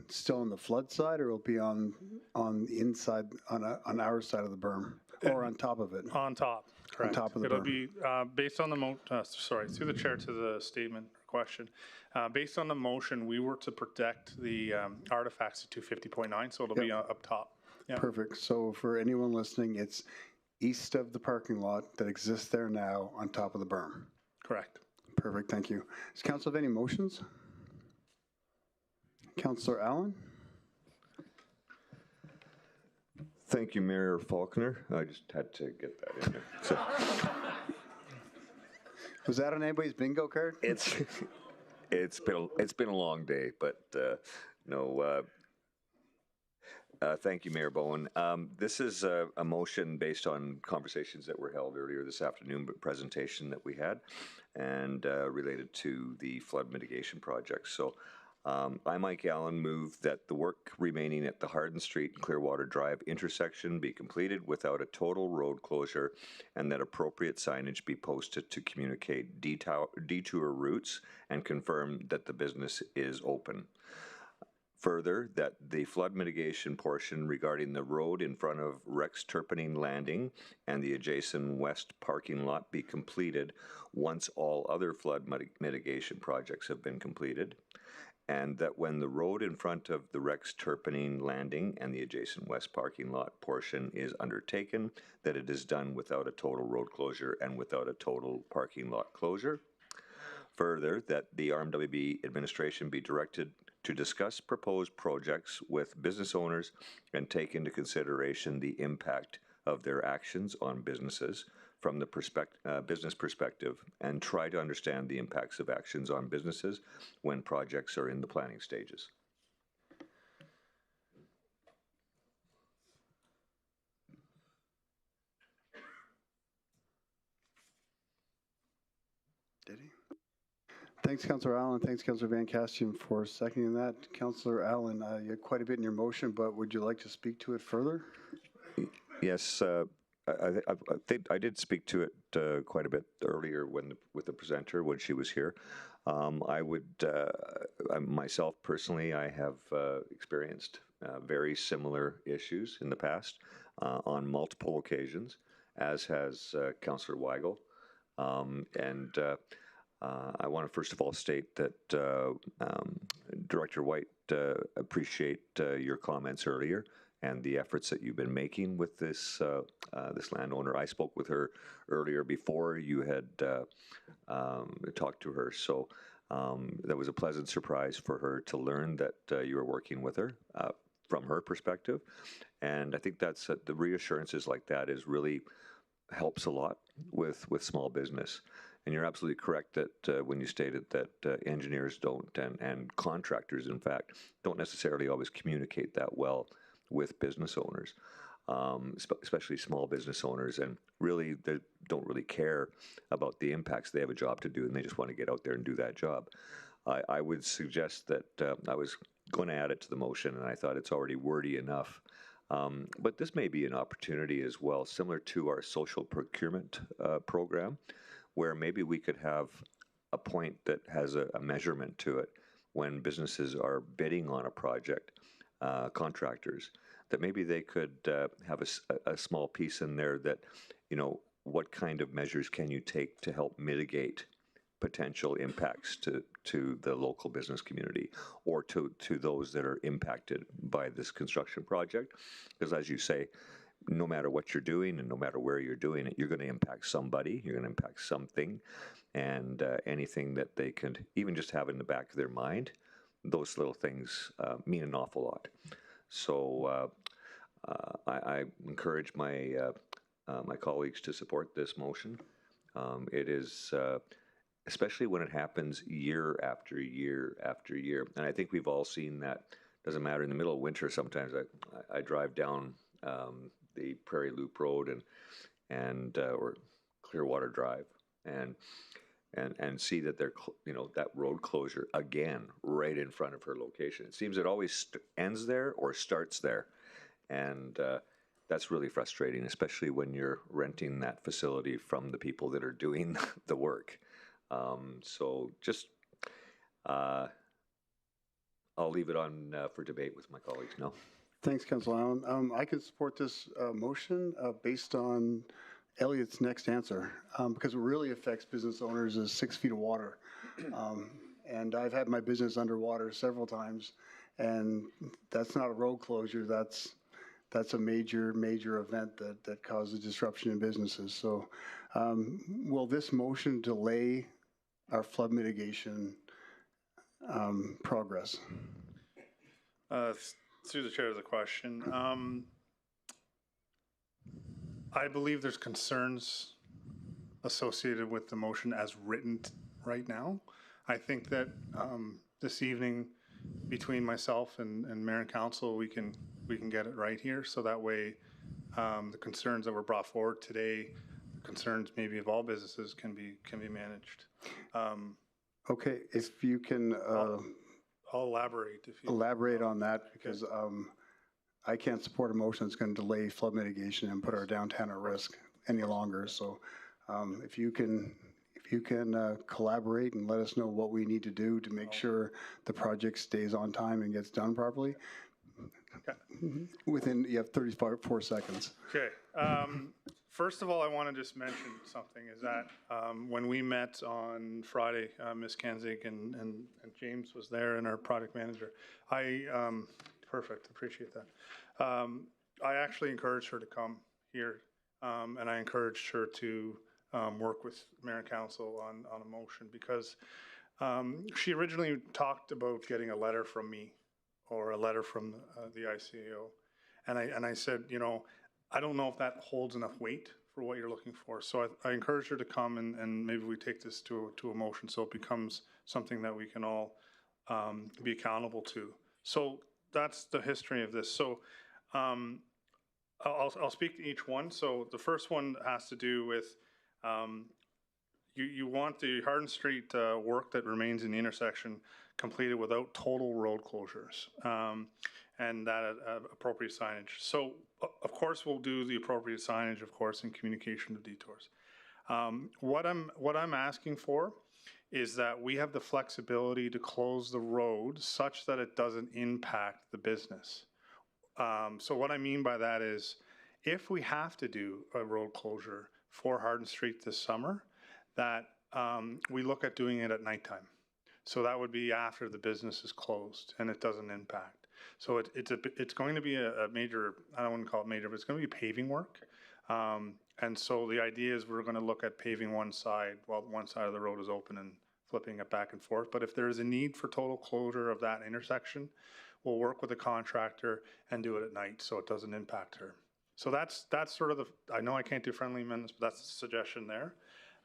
still on the flood side, or will it be on the inside, on our side of the berm, or on top of it? On top, correct. On top of the It'll berm. be based on the through the chair to the statement or question. Based on the motion, we were to protect the artifacts at 250.9, so it'll be up top. Yeah. Perfect. So for anyone listening, it's east of the parking lot that exists there now on top of the berm. Correct. Perfect, thank you. Does council have any motions? Councillor Allen? Thank you, Mayor Faulkner. I just had to get that in there. So, was that on anybody's bingo card? it's been a long day, but no. Thank you, Mayor Bowen. This is a motion based on conversations that were held earlier this afternoon, but presentation that we had, and related to the flood mitigation project. So I, Mike Allen, move that the work remaining at the Hardin Street and Clearwater Drive intersection be completed without a total road closure, and that appropriate signage be posted to communicate detour routes and confirm that the business is open. Further, that the flood mitigation portion regarding the road in front of Rex Turpinning Landing and the adjacent west parking lot be completed once all other flood mitigation projects have been completed. And that when the road in front of the Rex Turpinning Landing and the adjacent west parking lot portion is undertaken, that it is done without a total road closure and without a total parking lot closure. Further, that the RMWB administration be directed to discuss proposed projects with business owners and take into consideration the impact of their actions on businesses from the business perspective, and try to understand the impacts of actions on businesses when projects are in the planning stages. Did he? Thanks, Councillor Allen. Thanks, Councillor Van Castian, for seconding that. Councillor Allen, you had quite a bit in your motion, but would you like to speak to it further? Yes, I think I did speak to it quite a bit earlier with the presenter when she was here. I would, myself personally, I have experienced very similar issues in the past on multiple occasions, as has Councillor Weigel. I want to first of all state that Director White, appreciate your comments earlier and the efforts that you've been making with this this landowner. I spoke with her earlier before you had talked to her, so that was a pleasant surprise for her to learn that you were working with her from her perspective. And I think that's the reassurances like that is really helps a lot with small business. And you're absolutely correct that when you stated that engineers don't, and contractors, in fact, don't necessarily always communicate that well with business owners, especially small business owners, and really they don't really care about the impacts. They have a job to do, and they just want to get out there and do that job. I would suggest that I was going to add it to the motion, and I thought it's already wordy enough. But this may be an opportunity as well, similar to our social procurement program, where maybe we could have a point that has a measurement to it when businesses are bidding on a project, contractors, that maybe they could have a small piece in there that, you know, what kind of measures can you take to help mitigate potential impacts to the local business community, or to those that are impacted by this construction project? Because as you say, no matter what you're doing and no matter where you're doing it, you're going to impact somebody, you're going to impact something, and anything that they could even just have in the back of their mind, those little things mean an awful lot. So I encourage my my colleagues to support this motion. It is, especially when it happens year after year after year, and I think we've all seen that. Doesn't matter, in the middle of winter, sometimes I drive down the Prairie Loop Road and or Clearwater Drive, and see that they're that road closure again right in front of her location. It seems it always ends there or starts there, and that's really frustrating, especially when you're renting that facility from the people that are doing the work. So just I'll leave it on for debate with my colleagues. No. Thanks, Councillor Allen. I can support this motion based on Elliot's next answer, because what really affects business owners is 6 feet of water. And I've had my business underwater several times, and that's not a road closure. That's a major event that causes disruption in businesses. So will this motion delay our flood mitigation progress? Through the chair of the question, I believe there's concerns associated with the motion as written right now. I think that this evening, between myself and Mayor and Council, we can get it right here. So that way, the concerns that were brought forward today, the concerns maybe of all businesses, can be managed. Okay, if you can I'll elaborate. If you elaborate on that, because I can't support a motion that's going to delay flood mitigation and put our downtown at risk any longer. So if you can collaborate and let us know what we need to do to make sure the project stays on time and gets done properly. Okay. You have 34 seconds. Okay. First of all, I want to just mention something is that when we met on Friday, Ms. Kanzig and James was there and our product manager. Perfect. Appreciate that. I actually encouraged her to come here, and I encouraged her to work with Mayor and Council on a motion, because she originally talked about getting a letter from me or a letter from the ICAO. And I said, I don't know if that holds enough weight for what you're looking for. So I encouraged her to come, and maybe we take this to a motion so it becomes something that we can all be accountable to. So that's the history of this. So I'll speak to each one. So the first one has to do with you want the Hardin Street work that remains in the intersection completed without total road closures, and that appropriate signage. So of course we'll do the appropriate signage, of course, in communication of detours. What I'm asking for is that we have the flexibility to close the road such that it doesn't impact the business. So what I mean by that is, if we have to do a road closure for Hardin Street this summer, that we look at doing it at nighttime. So that would be after the business is closed and it doesn't impact. So it's going to be a major, I don't want to call it major, but it's going to be paving work. And so the idea is we're going to look at paving one side while one side of the road is open and flipping it back and forth. But if there is a need for total closure of that intersection, we'll work with the contractor and do it at night so it doesn't impact her. So that's sort of I know I can't do friendly amendments, but that's the suggestion there.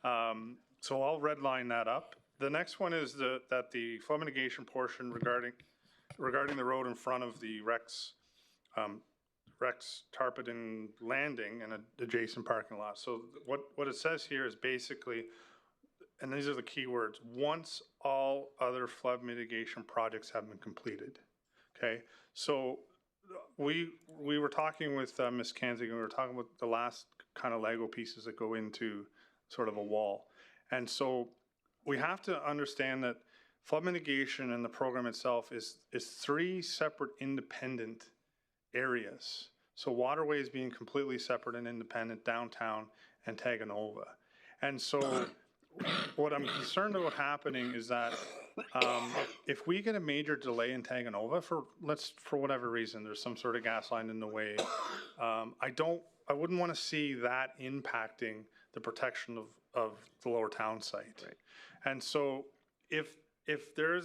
So I'll redline that up. The next one is that the flood mitigation portion regarding the road in front of the Rex Tarpon Landing and adjacent parking lot. So what it says here is basically, and these are the key words, once all other flood mitigation projects have been completed. Okay, so we were talking with Ms. Kanzig, and we were talking about the last kind of Lego pieces that go into sort of a wall. And so we have to understand that flood mitigation and the program itself is 3 separate independent areas. So waterways being completely separate and independent, downtown and Taganova. And so what I'm concerned about happening is that if we get a major delay in Taganova for whatever reason, there's some sort of gas line in the way, I wouldn't want to see that impacting the protection of the lower town site. Right. And so if there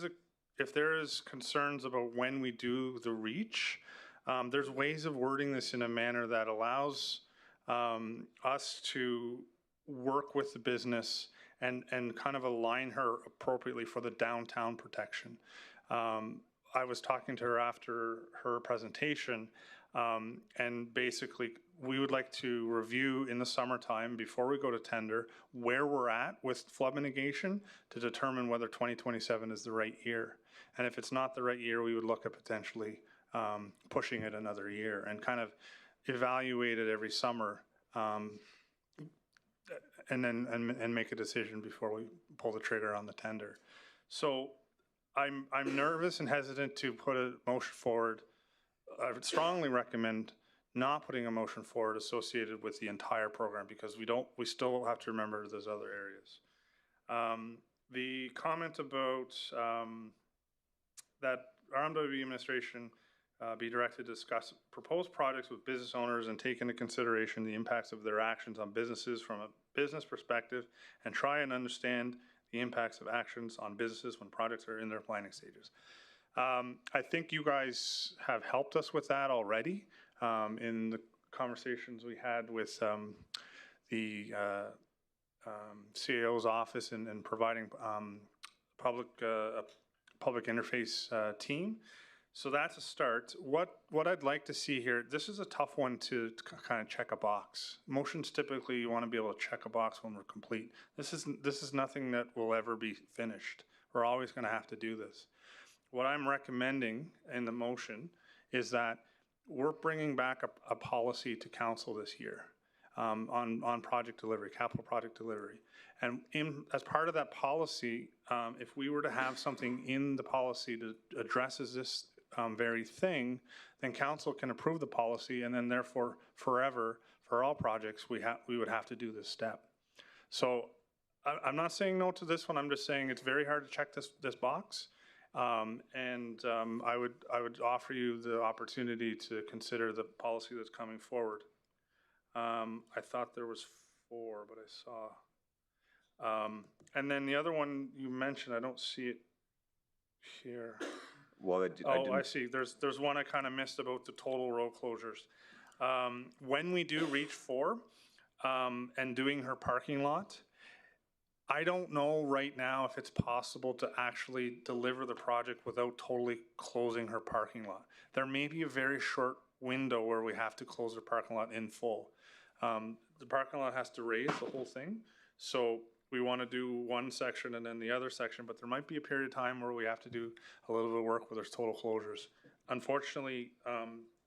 is concerns about when we do the reach, there's ways of wording this in a manner that allows us to work with the business and kind of align her appropriately for the downtown protection. I was talking to her after her presentation, And basically, we would like to review in the summertime, before we go to tender, where we're at with flood mitigation to determine whether 2027 is the right year. And if it's not the right year, we would look at potentially pushing it another year and kind of evaluate it every summer, and then make a decision before we pull the trigger on the tender. So I'm nervous and hesitant to put a motion forward. I would strongly recommend not putting a motion forward associated with the entire program, because we still have to remember there's other areas. The comment about that RMWB administration be directed to discuss proposed projects with business owners and take into consideration the impacts of their actions on businesses from a business perspective, and try and understand the impacts of actions on businesses when projects are in their planning stages. I think you guys have helped us with that already in the conversations we had with the CAO's office and providing public interface team. So that's a start. What I'd like to see here, this is a tough one to kind of check a box. Motions typically you want to be able to check a box when we're complete. This is nothing that will ever be finished. We're always going to have to do this. What I'm recommending in the motion is that we're bringing back a policy to council this year on project delivery, capital project delivery. And as part of that policy, if we were to have something in the policy that addresses this very thing, then council can approve the policy, and then therefore forever, for all projects, we would have to do this step. So I'm not saying no to this one. I'm just saying it's very hard to check this box. I would offer you the opportunity to consider the policy that's coming forward. I thought there was 4, but I saw. And then the other one you mentioned, I don't see it here. Well, I see. There's one I kind of missed about the total road closures. When we do reach 4 and doing her parking lot, I don't know right now if it's possible to actually deliver the project without totally closing her parking lot. There may be a very short window where we have to close her parking lot in full. The parking lot has to raise the whole thing, so we want to do one section and then the other section, but there might be a period of time where we have to do a little bit of work where there's total closures. Unfortunately,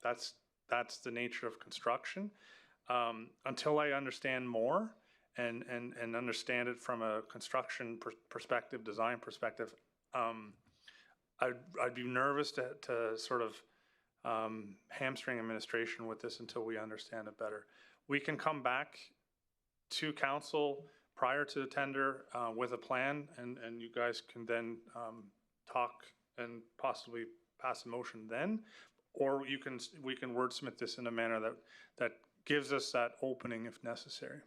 that's the nature of construction. Until I understand more and understand it from a construction perspective, design perspective, I'd be nervous to sort of hamstring administration with this until we understand it better. We can come back to council prior to the tender with a plan, and you guys can then talk and possibly pass a motion then, or we can wordsmith this in a manner that gives us that opening if necessary.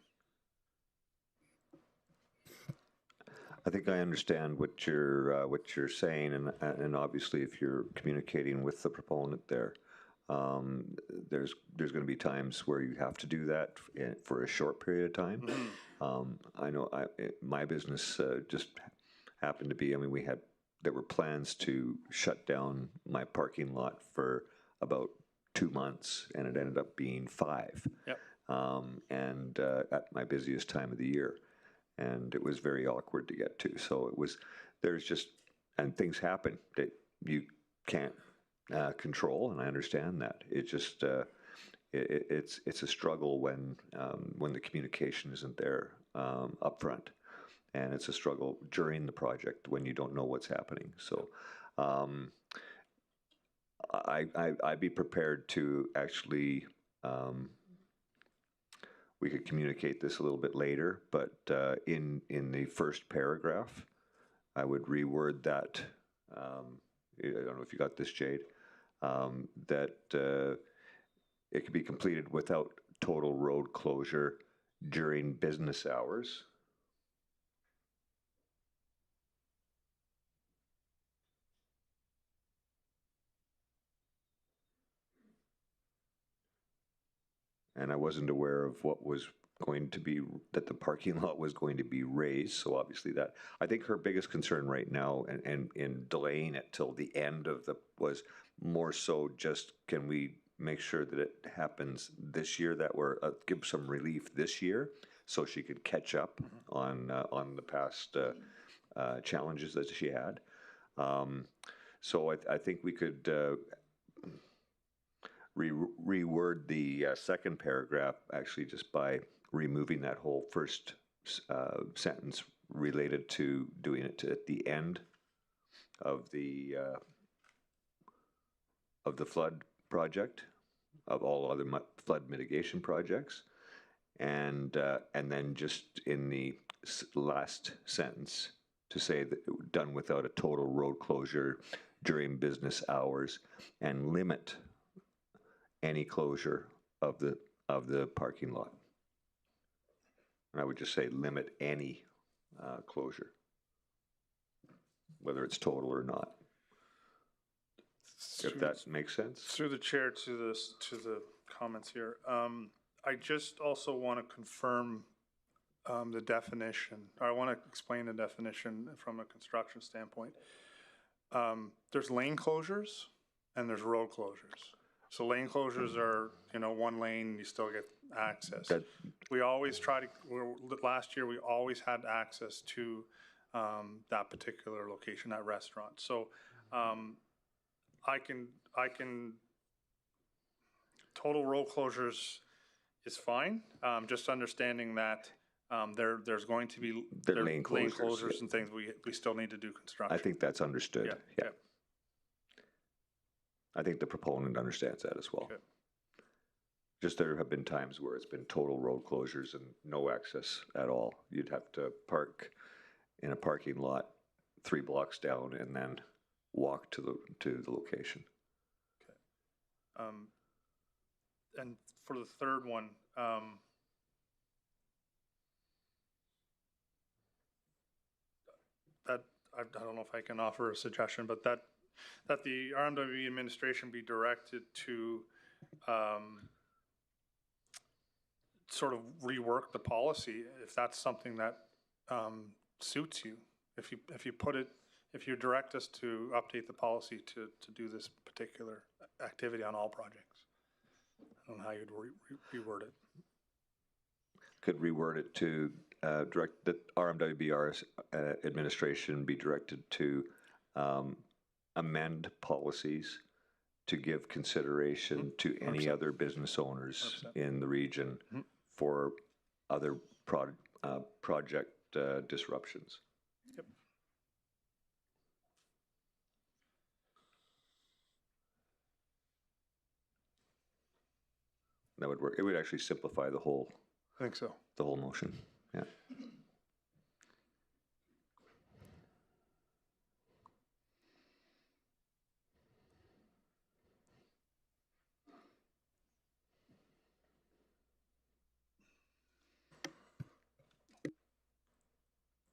I think I understand what you're saying, and obviously, if you're communicating with the proponent there, there's going to be times where you have to do that for a short period of time. Mm-hmm. I know my business just happened to be. I mean, there were plans to shut down my parking lot for about 2 months, and it ended up being 5. Yep. And at my busiest time of the year. And it was very awkward to get to. So and things happen that you can't control, and I understand that. It's just, it's a struggle when the communication isn't there up front. And it's a struggle during the project when you don't know what's happening. So I'd be prepared to actually, we could communicate this a little bit later, but in the first paragraph, I would reword that. I don't know if you got this, Jade. That it could be completed without total road closure during business hours. And I wasn't aware of what was going to be, that the parking lot was going to be raised. So obviously that, I think her biggest concern right now and in delaying it till the end of was more so just, can we make sure that it happens this year, that we're, give some relief this year, so she could catch up on the past challenges that she had. So I think we could reword the second paragraph, actually, just by removing that whole first sentence related to doing it at the end of the flood project, of all other flood mitigation projects, and then just in the last sentence to say that done without a total road closure during business hours, and limit any closure of the parking lot. And I would just say limit any closure, whether it's total or not. If that makes sense. Through the chair to the comments here, I just also want to confirm the definition. I want to explain the definition from a construction standpoint. There's lane closures and there's road closures. So lane closures are, one lane, you still get access. We always last year we always had access to that particular location, that restaurant. So I can, total road closures is fine. Just understanding that there's going to be lane closures, and things we still need to do construction. I think that's understood. Yeah. I think the proponent understands that as well. Okay. Just there have been times where it's been total road closures and no access at all. You'd have to park in a parking lot 3 blocks down and then walk to the location. Okay. And for the third one, that I don't know if I can offer a suggestion, but that the RMWB administration be directed to sort of rework the policy if that's something that suits you. If you direct us to update the policy to do this particular activity on all projects, I don't know how you'd reword it. Could reword it to direct the RMWB administration be directed to amend policies to give consideration to any 100%. Other business owners 100%. In the region for other project disruptions. Yep. That would work. It would actually simplify the whole. I think so. The whole motion. Yeah.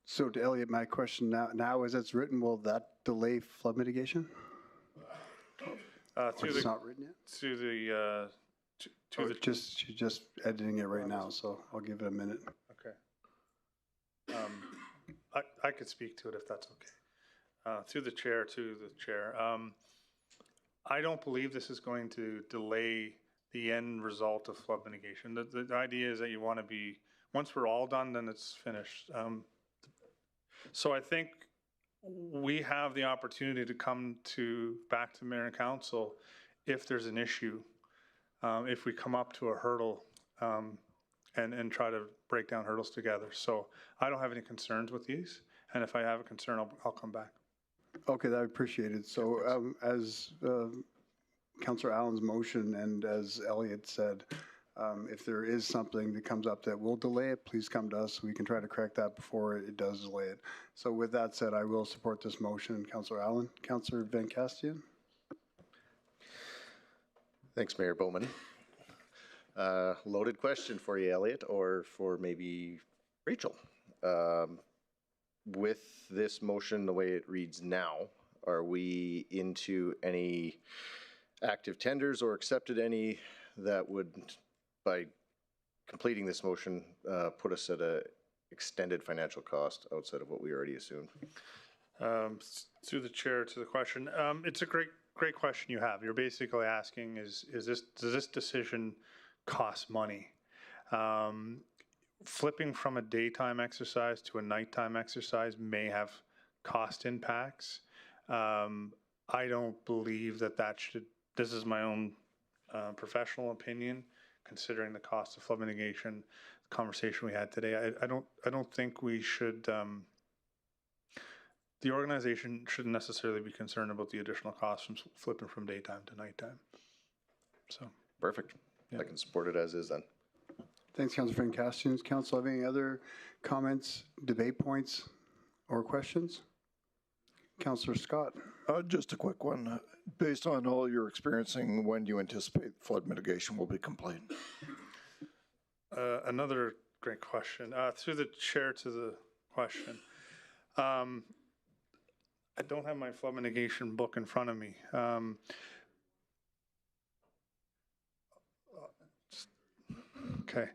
So to Elliot, my question now as it's written, will that delay flood mitigation? It's not written yet? To the she's just editing it right now, so I'll give it a minute. Okay. I could speak to it if that's okay. Through the chair to the chair. I don't believe this is going to delay the end result of flood mitigation. The idea is that you want to be, once we're all done, then it's finished. So I think we have the opportunity to come back to Mayor and Council if there's an issue, if we come up to a hurdle and try to break down hurdles together. So I don't have any concerns with these, and if I have a concern, I'll come back. Okay, that I appreciate it. So as Councillor Allen's motion and as Elliot said, if there is something that comes up that will delay it, please come to us. We can try to correct that before it does delay it. So with that said, I will support this motion. Councillor Allen. Councillor Van Castian. Thanks, Mayor Bowman. Loaded question for you, Elliot, or for maybe Rachel. With this motion, the way it reads now, are we into any active tenders or accepted any that would, by completing this motion, put us at a extended financial cost outside of what we already assumed? Through the chair to the question, it's a great great question you have. You're basically asking, does this decision cost money? Flipping from a daytime exercise to a nighttime exercise may have cost impacts. I don't believe that should, this is my own professional opinion, considering the cost of flood mitigation conversation we had today. I don't think we should, the organization shouldn't necessarily be concerned about the additional costs from flipping from daytime to nighttime. So. Perfect. I can support it as is then. Thanks, Councillor Fancastians. Council, have any other comments, debate points, or questions? Councillor Scott. Just a quick one. Based on all you're experiencing, when do you anticipate flood mitigation will be complete? Another great question. Through the chair to the question. I don't have my flood mitigation book in front of me. Okay.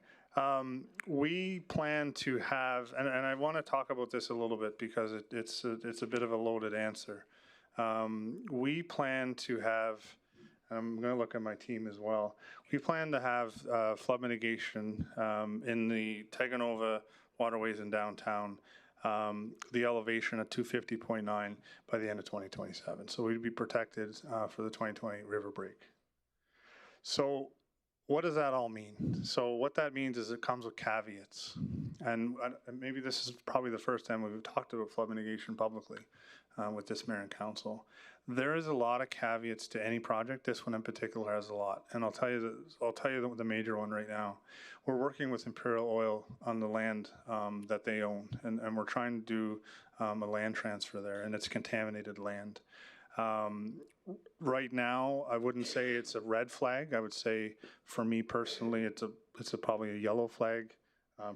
We plan to have, and I want to talk about this a little bit because it's a bit of a loaded answer. We plan to have, I'm going to look at my team as well. We plan to have flood mitigation in the Teganova waterways in downtown, the elevation at 250.9 by the end of 2027. So we'd be protected for the 2020 river break. So what does that all mean? So what that means is it comes with caveats. And maybe this is probably the first time we've talked about flood mitigation publicly with this mayor and council. There is a lot of caveats to any project. This one in particular has a lot. And I'll tell you the major one right now. We're working with Imperial Oil on the land that they own. And we're trying to do a land transfer there, and it's contaminated land. Right now, I wouldn't say it's a red flag. I would say, for me personally, it's probably a yellow flag.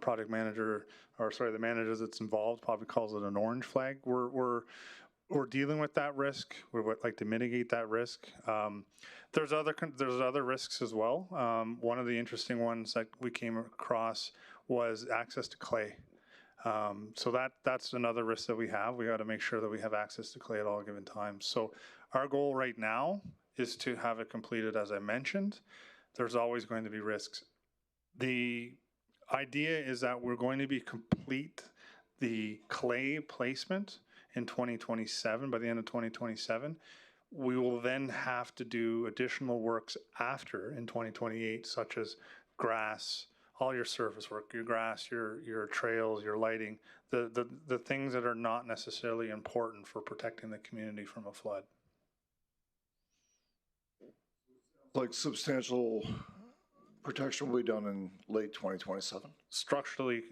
Project manager, the manager that's involved probably calls it an orange flag. We're dealing with that risk. We would like to mitigate that risk. There's other risks as well. One of the interesting ones that we came across was access to clay. So that's another risk that we have. We got to make sure that we have access to clay at all given times. So our goal right now is to have it completed, as I mentioned. There's always going to be risks. The idea is that we're going to be complete the clay placement in 2027, by the end of 2027. We will then have to do additional works after in 2028, such as grass, all your surface work, your grass, your trails, your lighting, the things that are not necessarily important for protecting the community from a flood. Like substantial protection will be done in late 2027? Structurally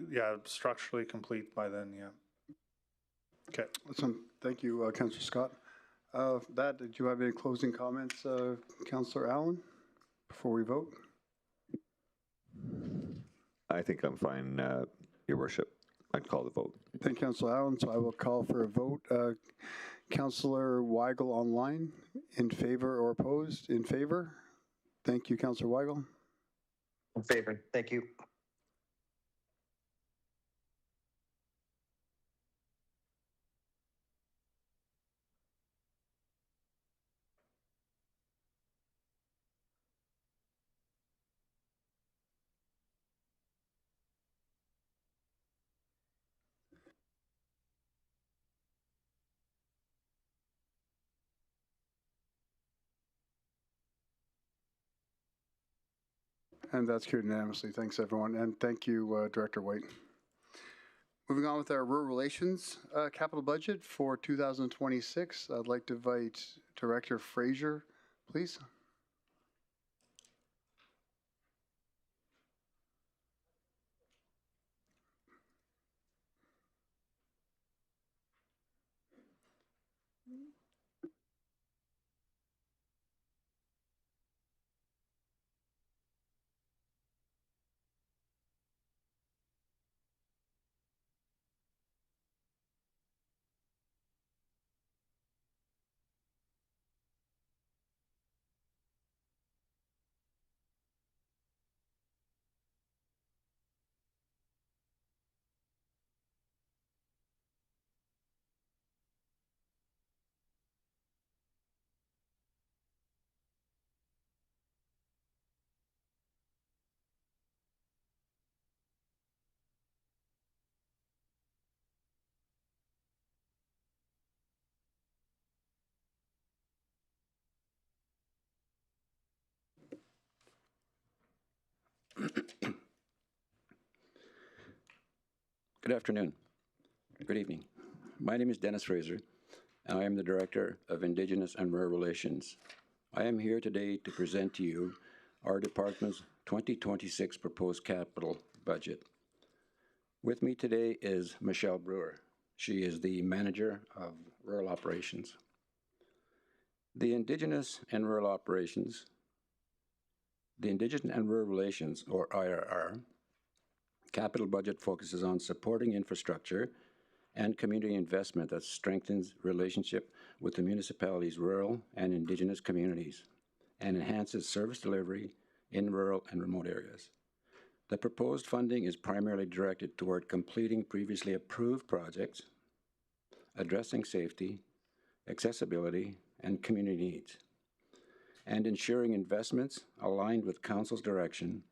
complete by then, yeah. Okay. Awesome. Thank you, Councillor Scott. Did you have any closing comments, Councillor Allen, before we vote? I think I'm fine, Your Worship. I'd call the vote. Thank you, Councillor Allen. So I will call for a vote. Councillor Weigel online, in favor or opposed? In favor. Thank you, Councillor Weigel. In favor. Thank you. And that's carried unanimously. Thanks, everyone. And thank you, Director White. Moving on with our rural relations capital budget for 2026, I'd like to invite Director Fraser, please. Good afternoon. Good evening. My name is Dennis Fraser, and I am the Director of Indigenous and Rural Relations. I am here today to present to you our department's 2026 proposed capital budget. With me today is Michelle Brewer. She is the Manager of Rural Operations. The Indigenous and Rural Relations, or IRR, capital budget focuses on supporting infrastructure and community investment that strengthens relationship with the municipality's rural and Indigenous communities and enhances service delivery in rural and remote areas. The proposed funding is primarily directed toward completing previously approved projects, addressing safety, accessibility, and community needs, and ensuring investments aligned with Council's direction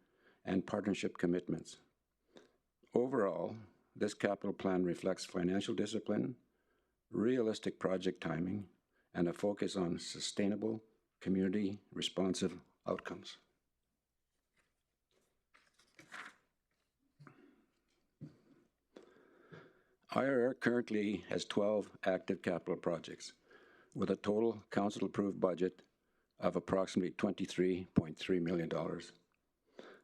and partnership commitments. Overall, this capital plan reflects financial discipline, realistic project timing, and a focus on sustainable, community-responsive outcomes. IRR currently has 12 active capital projects, with a total council-approved budget of approximately $23.3 million.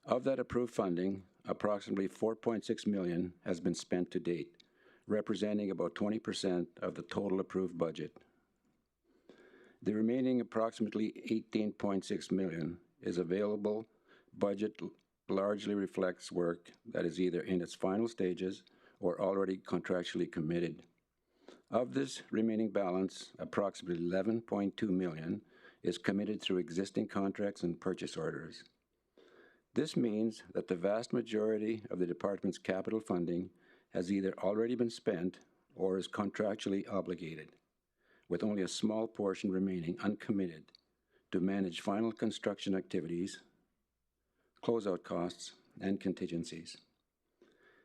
Of that approved funding, approximately $4.6 million has been spent to date, representing about 20% of the total approved budget. The remaining approximately $18.6 million is available. Budget largely reflects work that is either in its final stages or already contractually committed. Of this remaining balance, approximately $11.2 million is committed through existing contracts and purchase orders. This means that the vast majority of the department's capital funding has either already been spent or is contractually obligated, with only a small portion remaining uncommitted to manage final construction activities, closeout costs, and contingencies.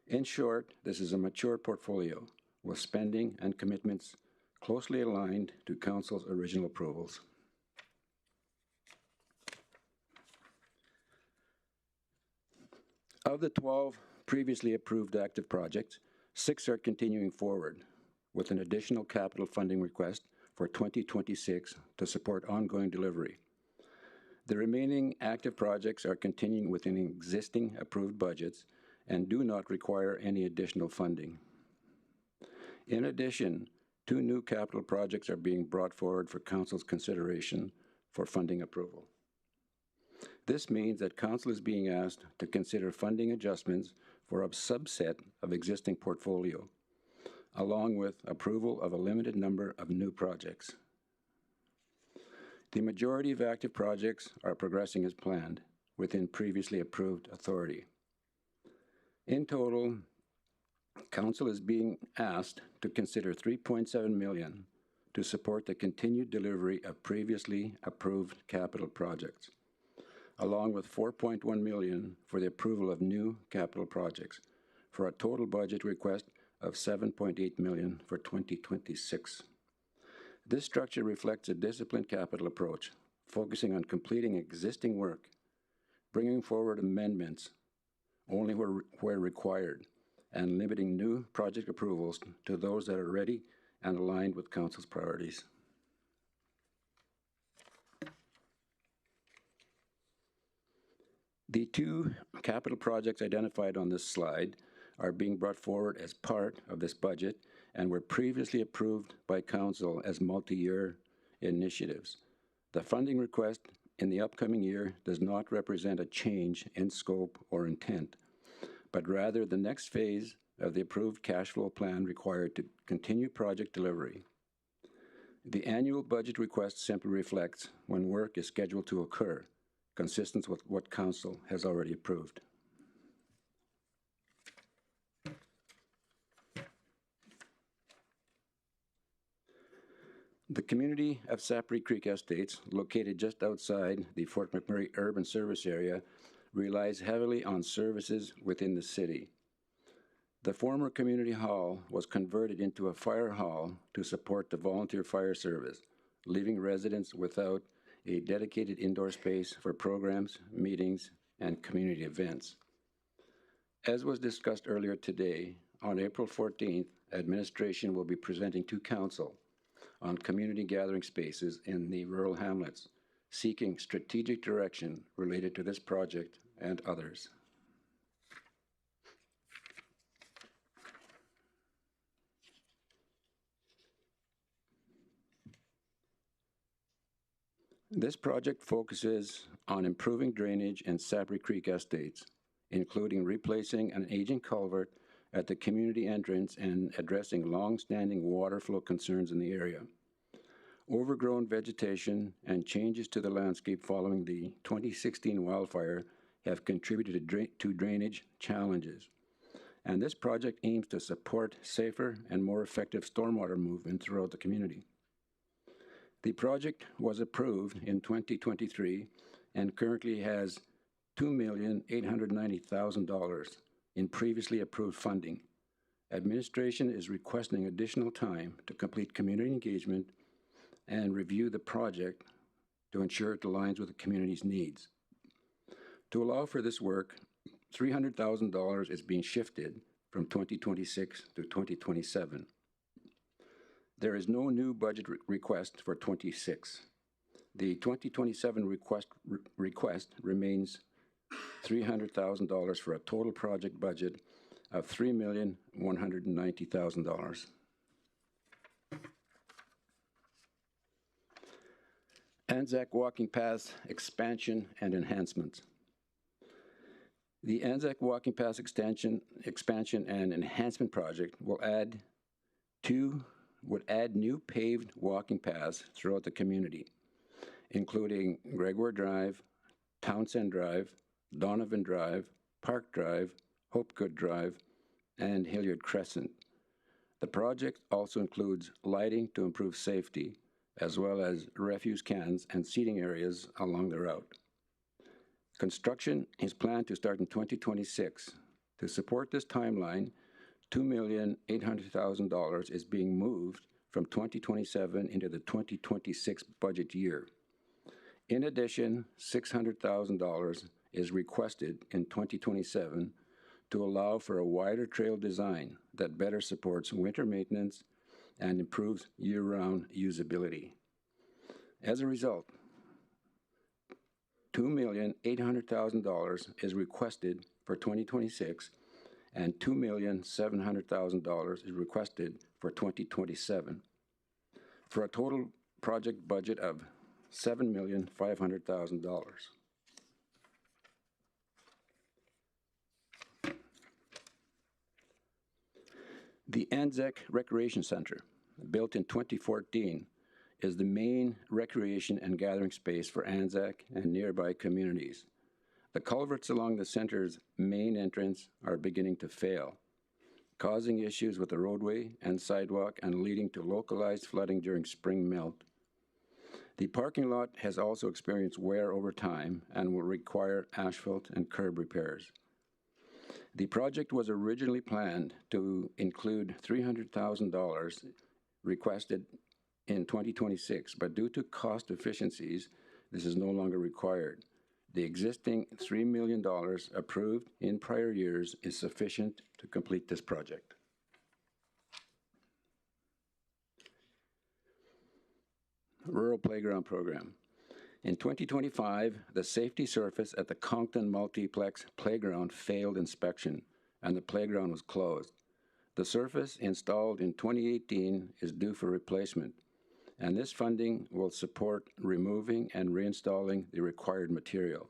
In short, this is a mature portfolio with spending and commitments closely aligned to Council's original approvals. Of the 12 previously approved active projects, 6 are continuing forward, with an additional capital funding request for 2026 to support ongoing delivery. The remaining active projects are continuing within existing approved budgets and do not require any additional funding. In addition, 2 new capital projects are being brought forward for Council's consideration for funding approval. This means that Council is being asked to consider funding adjustments for a subset of existing portfolio, along with approval of a limited number of new projects. The majority of active projects are progressing as planned within previously approved authority. In total, Council is being asked to consider $3.7 million to support the continued delivery of previously approved capital projects, along with $4.1 million for the approval of new capital projects, for a total budget request of $7.8 million for 2026. This structure reflects a disciplined capital approach, focusing on completing existing work, bringing forward amendments only where required, and limiting new project approvals to those that are ready and aligned with Council's priorities. The 2 capital projects identified on this slide are being brought forward as part of this budget and were previously approved by Council as multi-year initiatives. The funding request in the upcoming year does not represent a change in scope or intent, but rather the next phase of the approved cash flow plan required to continue project delivery. The annual budget request simply reflects when work is scheduled to occur, consistent with what Council has already approved. The community of Sapri Creek Estates, located just outside the Fort McMurray urban service area, relies heavily on services within the city. The former community hall was converted into a fire hall to support the volunteer fire service, leaving residents without a dedicated indoor space for programs, meetings, and community events. As was discussed earlier today, on April 14th, administration will be presenting to council on community gathering spaces in the rural hamlets, seeking strategic direction related to this project and others. This project focuses on improving drainage in Sapri Creek estates, including replacing an aging culvert at the community entrance and addressing long-standing water flow concerns in the area. Overgrown vegetation and changes to the landscape following the 2016 wildfire have contributed to drainage challenges. And this project aims to support safer and more effective stormwater movement throughout the community. The project was approved in 2023 and currently has $2,890,000 in previously approved funding. Administration is requesting additional time to complete community engagement and review the project to ensure it aligns with the community's needs. To allow for this work, $300,000 is being shifted from 2026 to 2027. There is no new budget request for 26. The 2027 request remains $300,000 for a total project budget of $3,190,000. Anzac Walking Path expansion and enhancement. The Anzac Walking Path expansion and enhancement project would add new paved walking paths throughout the community, including Gregoire Drive, Townsend Drive, Donovan Drive, Park Drive, Hopegood Drive, and Hilliard Crescent. The project also includes lighting to improve safety, as well as refuse cans and seating areas along the route. Construction is planned to start in 2026. To support this timeline, $2,800,000 is being moved from 2027 into the 2026 budget year. In addition, $600,000 is requested in 2027 to allow for a wider trail design that better supports winter maintenance and improves year-round usability. As a result, $2,800,000 is requested for 2026 and $2,700,000 is requested for 2027, for a total project budget of $7,500,000. The Anzac Recreation Center, built in 2014, is the main recreation and gathering space for Anzac and nearby communities. The culverts along the center's main entrance are beginning to fail, causing issues with the roadway and sidewalk and leading to localized flooding during spring melt. The parking lot has also experienced wear over time and will require asphalt and curb repairs. The project was originally planned to include $300,000 requested in 2026, but due to cost efficiencies, this is no longer required. The existing $3 million approved in prior years is sufficient to complete this project. Rural Playground Program. In 2025, the safety surface at the Conklin Multiplex Playground failed inspection, and the playground was closed. The surface installed in 2018 is due for replacement, and this funding will support removing and reinstalling the required material.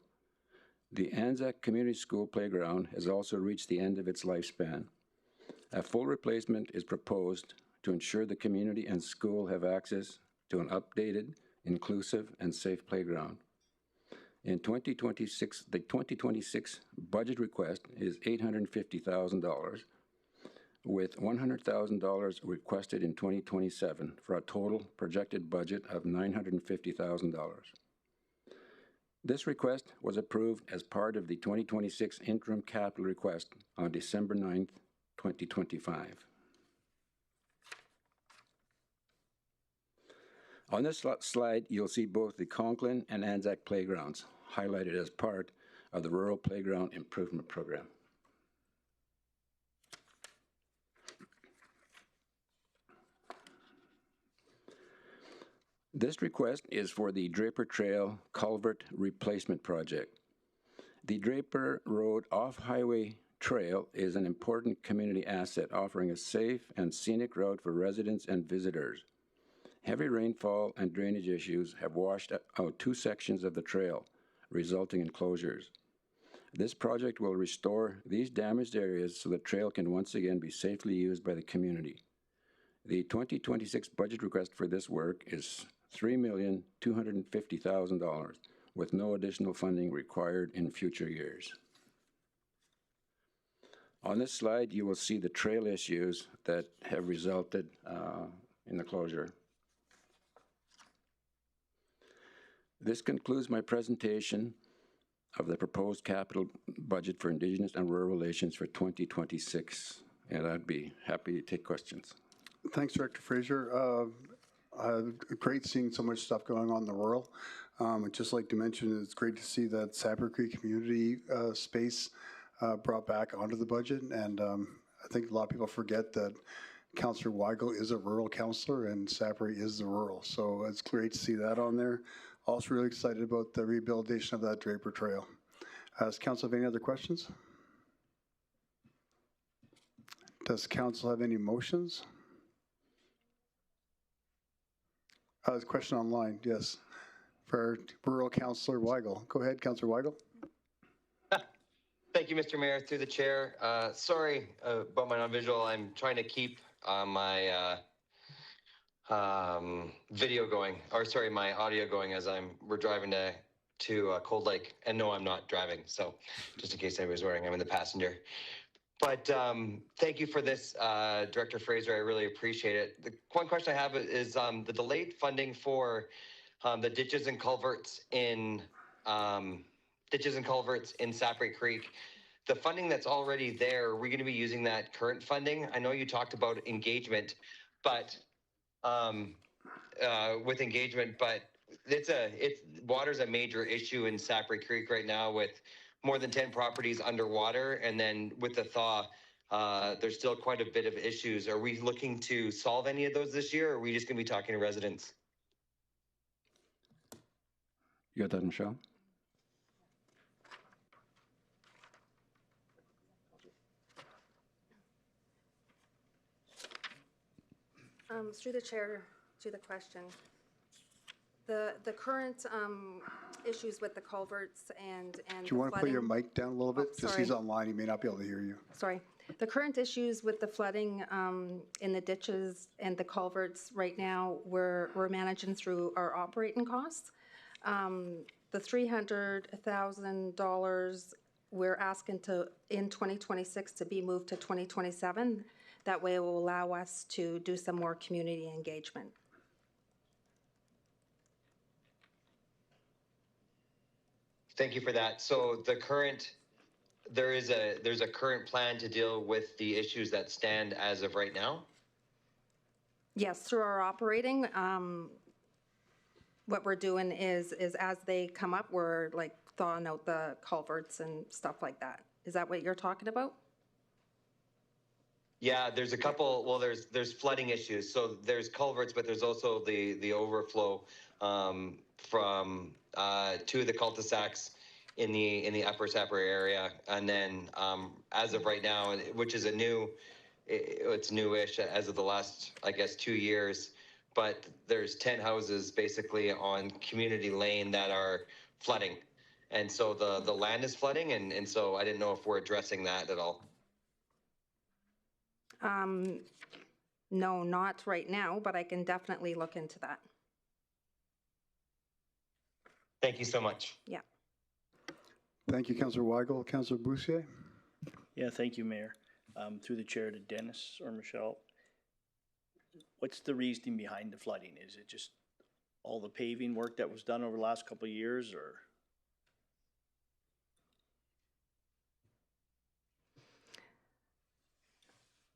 The Anzac Community School Playground has also reached the end of its lifespan. A full replacement is proposed to ensure the community and school have access to an updated, inclusive, and safe playground. In 2026, the 2026 budget request is $850,000, with $100,000 requested in 2027 for a total projected budget of $950,000. This request was approved as part of the 2026 interim capital request on December 9th, 2025. On this slide, you'll see both the Conklin and Anzac playgrounds highlighted as part of the Rural Playground Improvement Program. This request is for the Draper Trail Culvert Replacement Project. The Draper Road Off-Highway Trail is an important community asset, offering a safe and scenic route for residents and visitors. Heavy rainfall and drainage issues have washed out 2 sections of the trail, resulting in closures. This project will restore these damaged areas so the trail can once again be safely used by the community. The 2026 budget request for this work is $3,250,000, with no additional funding required in future years. On this slide, you will see the trail issues that have resulted in the closure. This concludes my presentation of the proposed capital budget for Indigenous and Rural Relations for 2026, and I'd be happy to take questions. Thanks, Director Fraser. Great seeing so much stuff going on in the rural. I'd just like to mention it's great to see that Sapper Creek community space brought back onto the budget. And I think a lot of people forget that Councillor Weigel is a rural councillor and Sapper is the rural. So it's great to see that on there. Also really excited about the rehabilitation of that Draper Trail. Does Council have any other questions? Does Council have any motions? There's a question online, yes, for Rural Councillor Weigel. Go ahead, Councillor Weigel. Thank you, Mr. Mayor, through the chair. Sorry about my non-visual. I'm trying to keep my video going, or sorry, my audio going as we're driving to Cold Lake. And no, I'm not driving. So just in case anybody's wondering, I'm in the passenger. But thank you for this, Director Fraser. I really appreciate it. The one question I have is the delayed funding for the ditches and culverts in Sapper Creek. The funding that's already there, are we going to be using that current funding? I know you talked about engagement, but with engagement, but water's a major issue in Sapper Creek right now with more than 10 properties underwater, and then with the thaw, there's still quite a bit of issues. Are we looking to solve any of those this year, or are we just going to be talking to residents? You got that, Michelle? Through the chair to the question. The current issues with the culverts and Do you want to put your mic down a little bit? Just sorry. he's online, he may not be able to hear you. Sorry. The current issues with the flooding in the ditches and the culverts right now, we're managing through our operating costs. The $300,000 we're asking in 2026 to be moved to 2027. That way it will allow us to do some more community engagement. Thank you for that. So there's a current plan to deal with the issues that stand as of right now? Yes, through our operating, what we're doing is as they come up, we're like thawing out the culverts and stuff like that. Is that what you're talking about? Yeah, there's a couple, well, there's flooding issues. So there's culverts, but there's also the overflow from two of the cul-de-sacs in the upper Sapper area. And then as of right now, which is it's newish as of the last, I guess, 2 years, but there's 10 houses basically on Community Lane that are flooding. And so the land is flooding, and so I didn't know if we're addressing that at all. No, not right now, but I can definitely look into that. Thank you so much. Yeah. Thank you, Councillor Weigel. Councillor Boussier? Yeah, thank you, Mayor. Through the chair to Dennis or Michelle, what's the reasoning behind the flooding? Is it just all the paving work that was done over the last couple of years, or?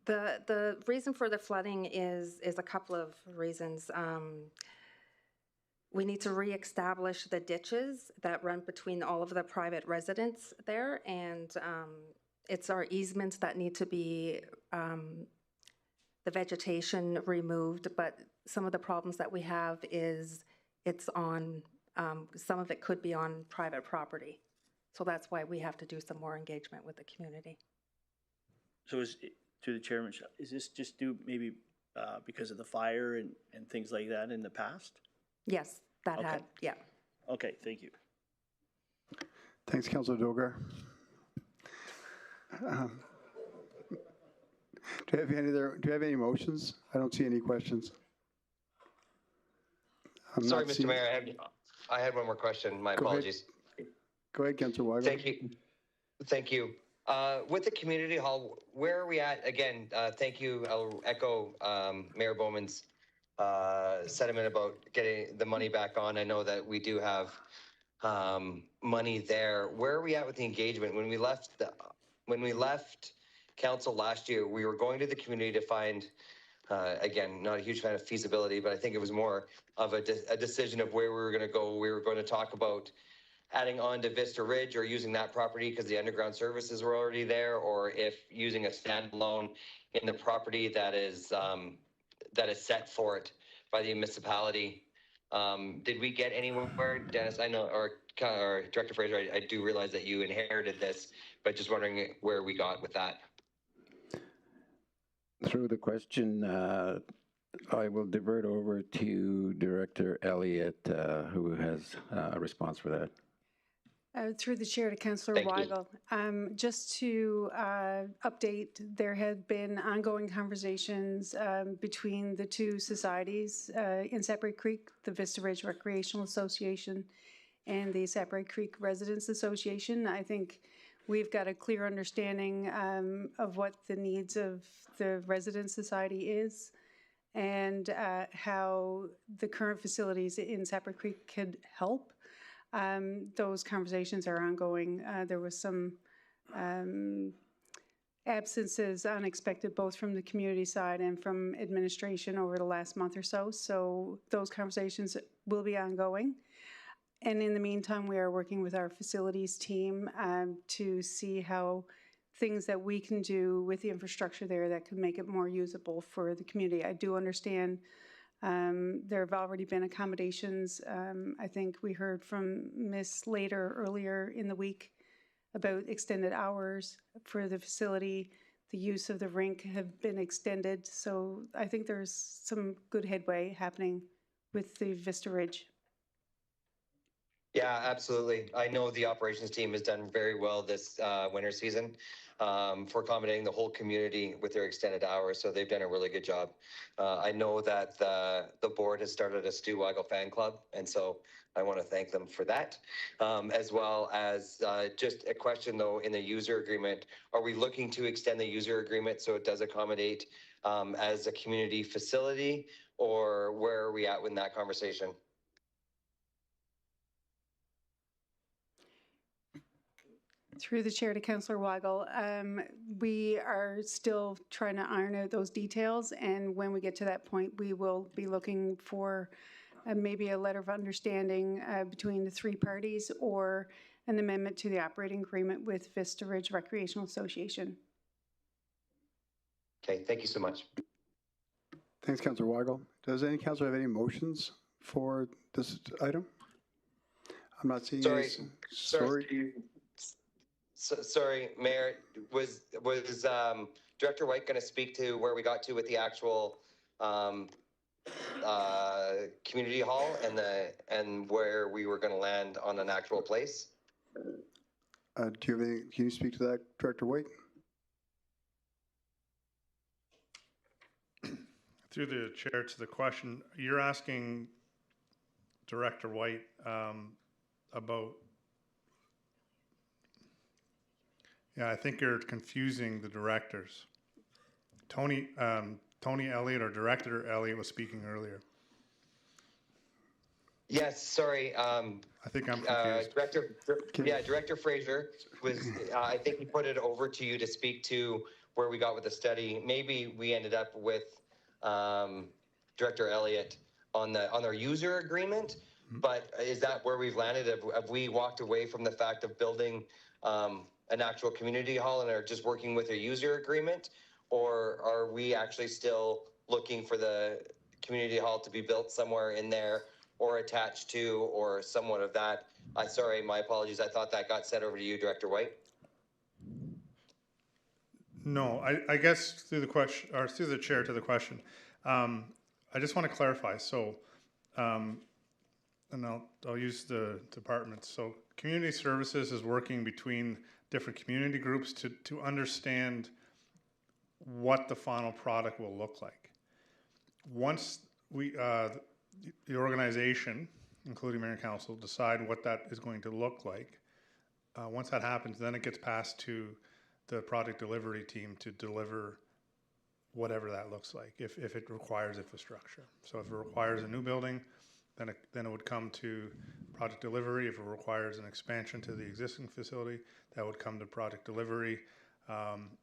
The reason for the flooding is a couple of reasons. We need to reestablish the ditches that run between all of the private residents there, and it's our easements that need to be the vegetation removed. But some of the problems that we have is it's on, some of it could be on private property. So that's why we have to do some more engagement with the community. So to the chairman, is this just due maybe because of the fire and things like that in the past? Yes, that Okay. had, yeah. Okay, thank you. Thanks, Councilor Dogar. Do you have any motions? I don't see any questions. Sorry, Mr. Mayor, I had one more question. My apologies. Go ahead, Councilor Weigel. Thank you. Thank you. With the community hall, where are we at? Again, thank you. I'll echo Mayor Bowman's sentiment about getting the money back on. I know that we do have money there. Where are we at with the engagement? When we left council last year, we were going to the community to find, again, not a huge fan of feasibility, but I think it was more of a decision of where we were going to go. We were going to talk about adding on to Vista Ridge or using that property because the underground services were already there, or if using a standalone in the property that is set for it by the municipality. Did we get anywhere, Dennis? I know, or Director Fraser, I do realize that you inherited this, but just wondering where we got with that. Through the question, I will divert over to Director Elliott, who has a response for that. Through the chair to Councillor Weigel. Just to update, there have been ongoing conversations between the two societies in Separate Creek, the Vista Ridge Recreational Association and the Separate Creek Residents Association. I think we've got a clear understanding of what the needs of the resident society is and how the current facilities in Separate Creek could help. Those conversations are ongoing. There was some absences unexpected both from the community side and from administration over the last month or so. So those conversations will be ongoing. And in the meantime, we are working with our facilities team to see how things that we can do with the infrastructure there that could make it more usable for the community. I do understand there have already been accommodations. I think we heard from Ms. Later earlier in the week about extended hours for the facility. The use of the rink have been extended. So I think there's some good headway happening with the Vista Ridge. Yeah, absolutely. I know the operations team has done very well this winter season for accommodating the whole community with their extended hours. So they've done a really good job. I know that the board has started a Stu Weigel fan club, and so I want to thank them for that. As well as just a question though, in the user agreement, are we looking to extend the user agreement so it does accommodate as a community facility, or where are we at with that conversation? Through the chair to Councillor Weigel, we are still trying to iron out those details, and when we get to that point, we will be looking for maybe a letter of understanding between the three parties or an amendment to the operating agreement with Vista Ridge Recreational Association. Okay, thank you so much. Thanks, Councillor Weigel. Does any councillor have any motions for this item? I'm not seeing any. Sorry, Mayor, was Director White going to speak to where we got to with the actual community hall and where we were going to land on an actual place? Do you have any? Can you speak to that, Director White? Through the chair to the question, you're asking Director White about. Yeah, I think you're confusing the directors. Tony Elliott or Director Elliott was speaking earlier. Yes, sorry. I think I'm confused. Director Fraser was. I think he put it over to you to speak to where we got with the study. Maybe we ended up with Director Elliott on our user agreement. But is that where we've landed? Have we walked away from the fact of building an actual community hall and are just working with a user agreement? Or are we actually still looking for the community hall to be built somewhere in there or attached to or somewhat of that. Sorry, my apologies. I thought that got sent over to you, Director White. No, I guess through the question, or through the chair to the question, I just want to clarify. So, and I'll use the departments. So community services is working between different community groups to understand what the final product will look like. Once we, the organization, including Mayor and Council, decide what that is going to look like, once that happens, then it gets passed to the project delivery team to deliver whatever that looks like, if it requires infrastructure. So if it requires a new building, then it would come to project delivery. If it requires an expansion to the existing facility, that would come to project delivery.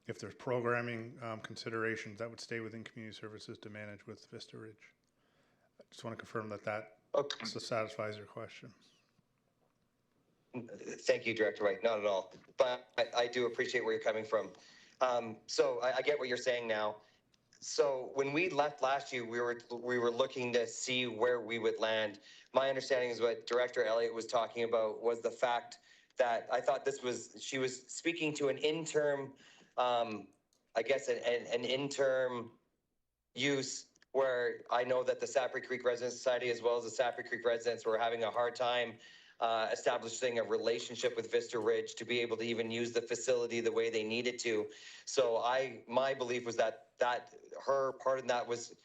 If there's programming considerations, that would stay within community services to manage with Vista Ridge. I just want to confirm that satisfies your question. Thank you, Director White. Not at all. But I do appreciate where you're coming from. So I get what you're saying now. So when we left last year, we were looking to see where we would land. My understanding is what Director Elliott was talking about was the fact that I thought she was speaking to an interim, I guess an interim use where I know that the Sapri Creek Residents Society as well as the Sapri Creek residents were having a hard time establishing a relationship with Vista Ridge to be able to even use the facility the way they needed to. So my belief was that her part of that was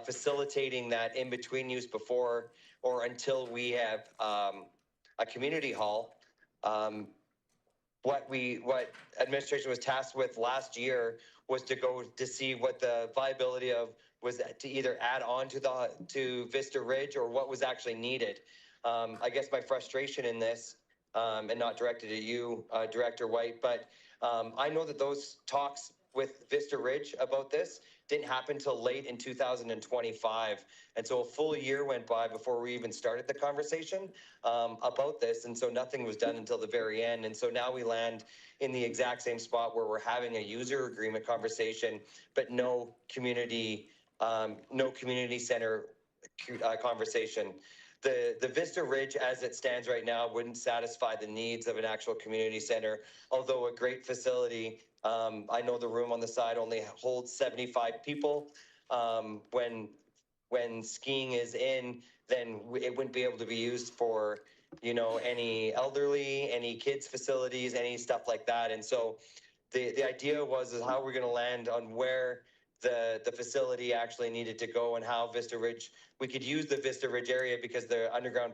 facilitating that in-between use before or until we have a community hall. What administration was tasked with last year was to go to see what the viability of was to either add on to Vista Ridge or what was actually needed. I guess my frustration in this, and not directed at you, Director White, but I know that those talks with Vista Ridge about this didn't happen till late in 2025. And so a full year went by before we even started the conversation about this. And so nothing was done until the very end. And so now we land in the exact same spot where we're having a user agreement conversation, but no community center conversation. The Vista Ridge, as it stands right now, wouldn't satisfy the needs of an actual community center, although a great facility. I know the room on the side only holds 75 people. When skiing is in, then it wouldn't be able to be used for, any elderly, any kids facilities, any stuff like that. And so the idea is how we're going to land on where the facility actually needed to go and how Vista Ridge, we could use the Vista Ridge area because the underground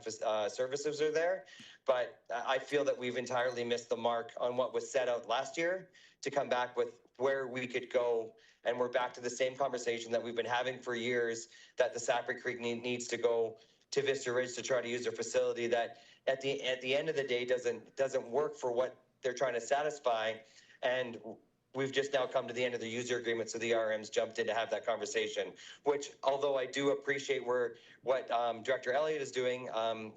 services are there. But I feel that we've entirely missed the mark on what was set out last year to come back with where we could go. And we're back to the same conversation that we've been having for years, that the Sapri Creek needs to go to Vista Ridge to try to use their facility that at the end of the day doesn't work for what they're trying to satisfy. And we've just now come to the end of the user agreement, so the RMs jumped in to have that conversation, which, although I do appreciate what Director Elliott is doing,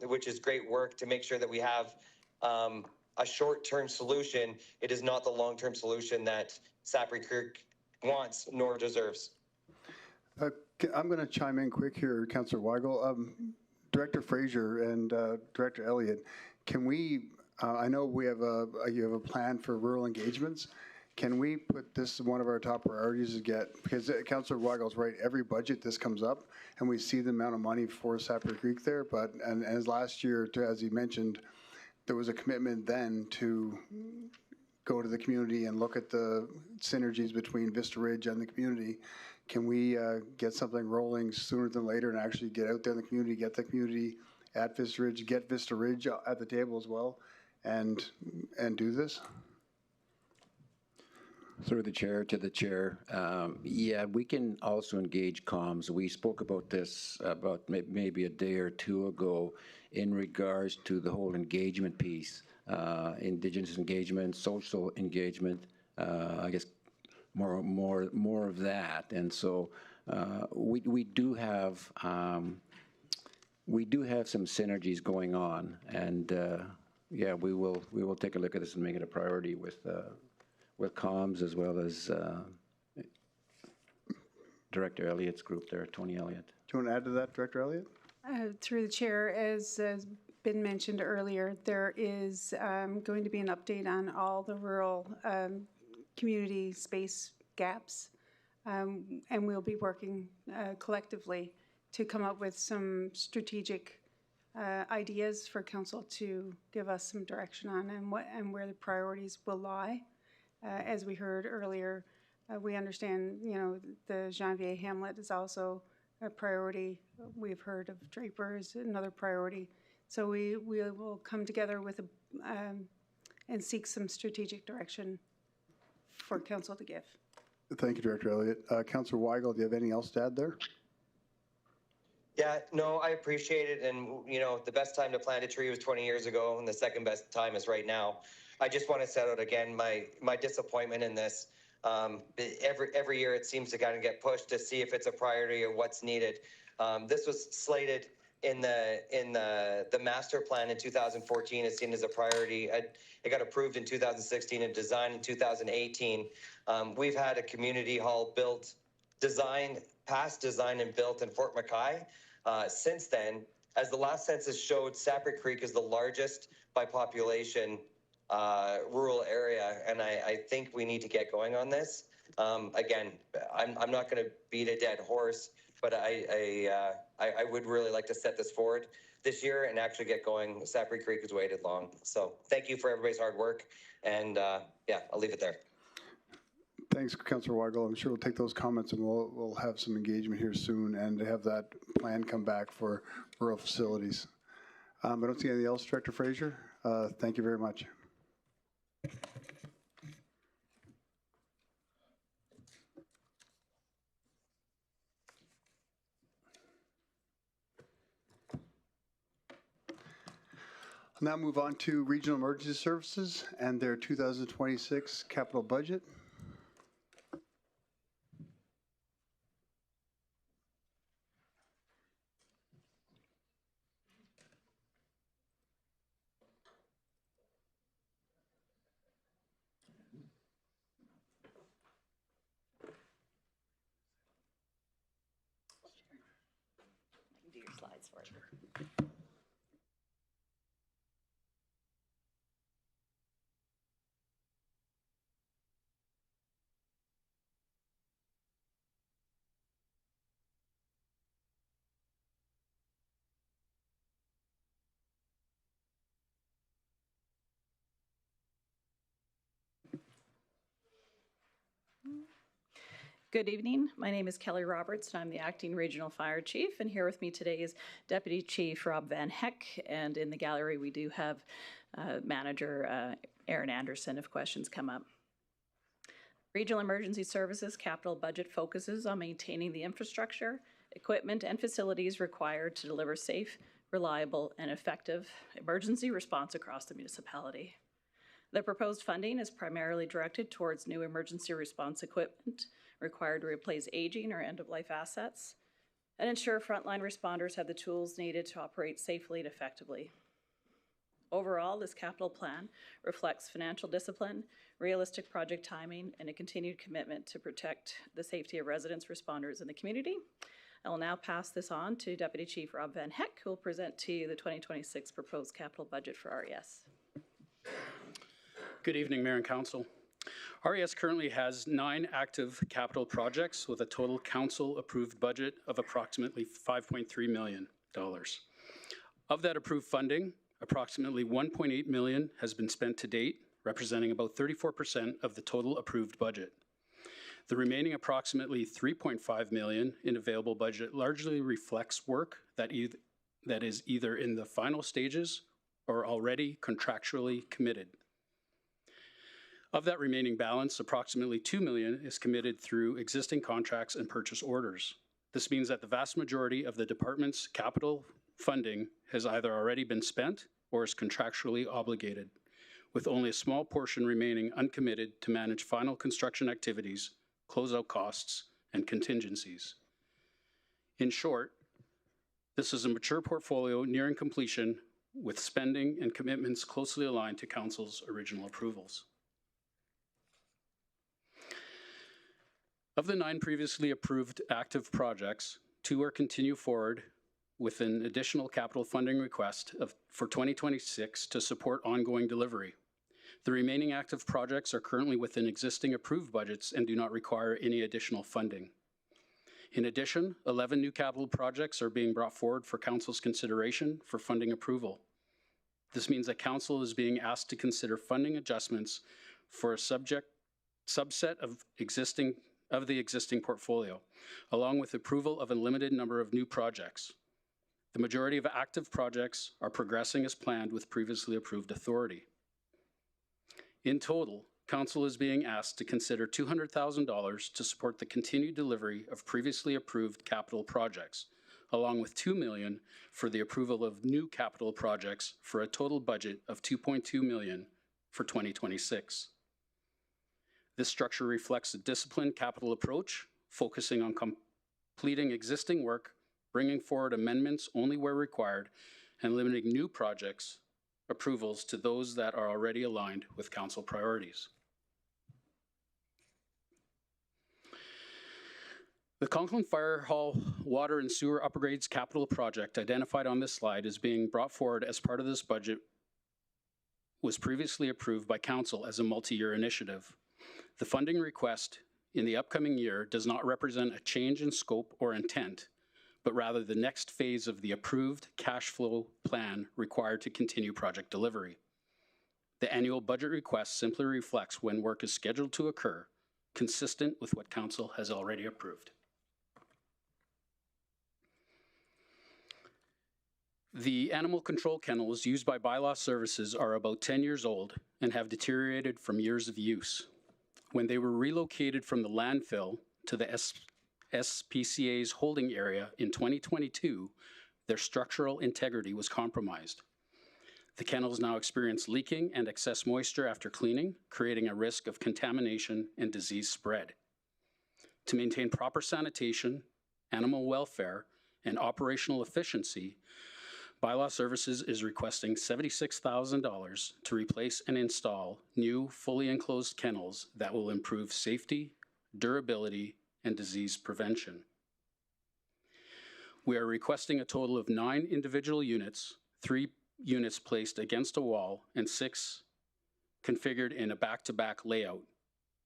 which is great work to make sure that we have a short-term solution, it is not the long-term solution that Sapri Creek wants nor deserves. I'm going to chime in quick here, Councillor Weigel. Director Fraser and Director Elliott, can we, I know you have a plan for rural engagements. Can we put this as one of our top priorities to get, because Councillor Weigel's right, every budget this comes up and we see the amount of money for Sapri Creek there, but, and as last year, as he mentioned, there was a commitment then to go to the community and look at the synergies between Vista Ridge and the community. Can we get something rolling sooner than later and actually get out there in the community, get the community at Vista Ridge, get Vista Ridge at the table as well, and do this? Through the chair to the chair. Yeah, we can also engage comms. We spoke about this about maybe a day or two ago in regards to the whole engagement piece, Indigenous engagement, social engagement, I guess more of that. And so we do have some synergies going on, and yeah, we will take a look at this and make it a priority with comms as well as Director Elliott's group there, Tony Elliott. Do you want to add to that, Director Elliott? Through the chair, as has been mentioned earlier, there is going to be an update on all the rural community space gaps. And we'll be working collectively to come up with some strategic ideas for council to give us some direction on and where the priorities will lie. As we heard earlier, we understand, the Janvier Hamlet is also a priority. We've heard of Draper is another priority. So we will come together with and seek some strategic direction for council to give. Thank you, Director Elliott. Councillor Weigel, do you have anything else to add there? Yeah, no, I appreciate it. And, the best time to plant a tree was 20 years ago, and the second best time is right now. I just want to set out again my disappointment in this. Every year it seems to kind of get pushed to see if it's a priority or what's needed. This was slated in the master plan in 2014 as seen as a priority. It got approved in 2016 and designed in 2018. We've had a community hall built, past designed and built in Fort McKay. Since then, as the last census showed, Sapper Creek is the largest by population rural area, and I think we need to get going on this. Again, I'm not going to beat a dead horse, but I would really like to set this forward this year and actually get going. Sapper Creek has waited long. So thank you for everybody's hard work, and yeah, I'll leave it there. Thanks, Councillor Weigel. I'm sure we'll take those comments and we'll have some engagement here soon and have that plan come back for rural facilities. I don't see anything else, Director Fraser. Thank you very much. I'll now move on to Regional Emergency Services and their 2026 capital budget. Do your slides for it. Good evening. My name is Kelly Roberts, and I'm the Acting Regional Fire Chief. And here with me today is Deputy Chief Rob Van Heck. And in the gallery, we do have Manager Aaron Anderson if questions come up. Regional Emergency Services capital budget focuses on maintaining the infrastructure, equipment, and facilities required to deliver safe, reliable, and effective emergency response across the municipality. The proposed funding is primarily directed towards new emergency response equipment required to replace aging or end-of-life assets and ensure frontline responders have the tools needed to operate safely and effectively. Overall, this capital plan reflects financial discipline, realistic project timing, and a continued commitment to protect the safety of residents, responders, and the community. I will now pass this on to Deputy Chief Rob Van Heck, who will present to you the 2026 proposed capital budget for RES. Good evening, Mayor and Council. RES currently has 9 active capital projects with a total council-approved budget of approximately $5.3 million. Of that approved funding, approximately $1.8 million has been spent to date, representing about 34% of the total approved budget. The remaining approximately $3.5 million in available budget largely reflects work that is either in the final stages or already contractually committed. Of that remaining balance, approximately $2 million is committed through existing contracts and purchase orders. This means that the vast majority of the department's capital funding has either already been spent or is contractually obligated, with only a small portion remaining uncommitted to manage final construction activities, closeout costs, and contingencies. In short, this is a mature portfolio nearing completion with spending and commitments closely aligned to Council's original approvals. Of the 9 previously approved active projects, 2 are continue forward with an additional capital funding request for 2026 to support ongoing delivery. The remaining active projects are currently within existing approved budgets and do not require any additional funding. In addition, 11 new capital projects are being brought forward for Council's consideration for funding approval. This means that Council is being asked to consider funding adjustments for a subset of the existing portfolio, along with approval of a limited number of new projects. The majority of active projects are progressing as planned with previously approved authority. In total, Council is being asked to consider $200,000 to support the continued delivery of previously approved capital projects, along with $2 million for the approval of new capital projects for a total budget of $2.2 million for 2026. This structure reflects a disciplined capital approach, focusing on completing existing work, bringing forward amendments only where required, and limiting new projects approvals to those that are already aligned with Council priorities. The Conklin Fire Hall Water and Sewer Upgrades Capital Project identified on this slide is being brought forward as part of this budget was previously approved by Council as a multi-year initiative. The funding request in the upcoming year does not represent a change in scope or intent, but rather the next phase of the approved cash flow plan required to continue project delivery. The annual budget request simply reflects when work is scheduled to occur, consistent with what Council has already approved. The animal control kennels used by bylaw services are about 10 years old and have deteriorated from years of use. When they were relocated from the landfill to the SPCA's holding area in 2022, their structural integrity was compromised. The kennels now experience leaking and excess moisture after cleaning, creating a risk of contamination and disease spread. To maintain proper sanitation, animal welfare, and operational efficiency, Bylaw Services is requesting $76,000 to replace and install new, fully enclosed kennels that will improve safety, durability, and disease prevention. We are requesting a total of 9 individual units, 3 units placed against a wall, and 6 configured in a back-to-back layout.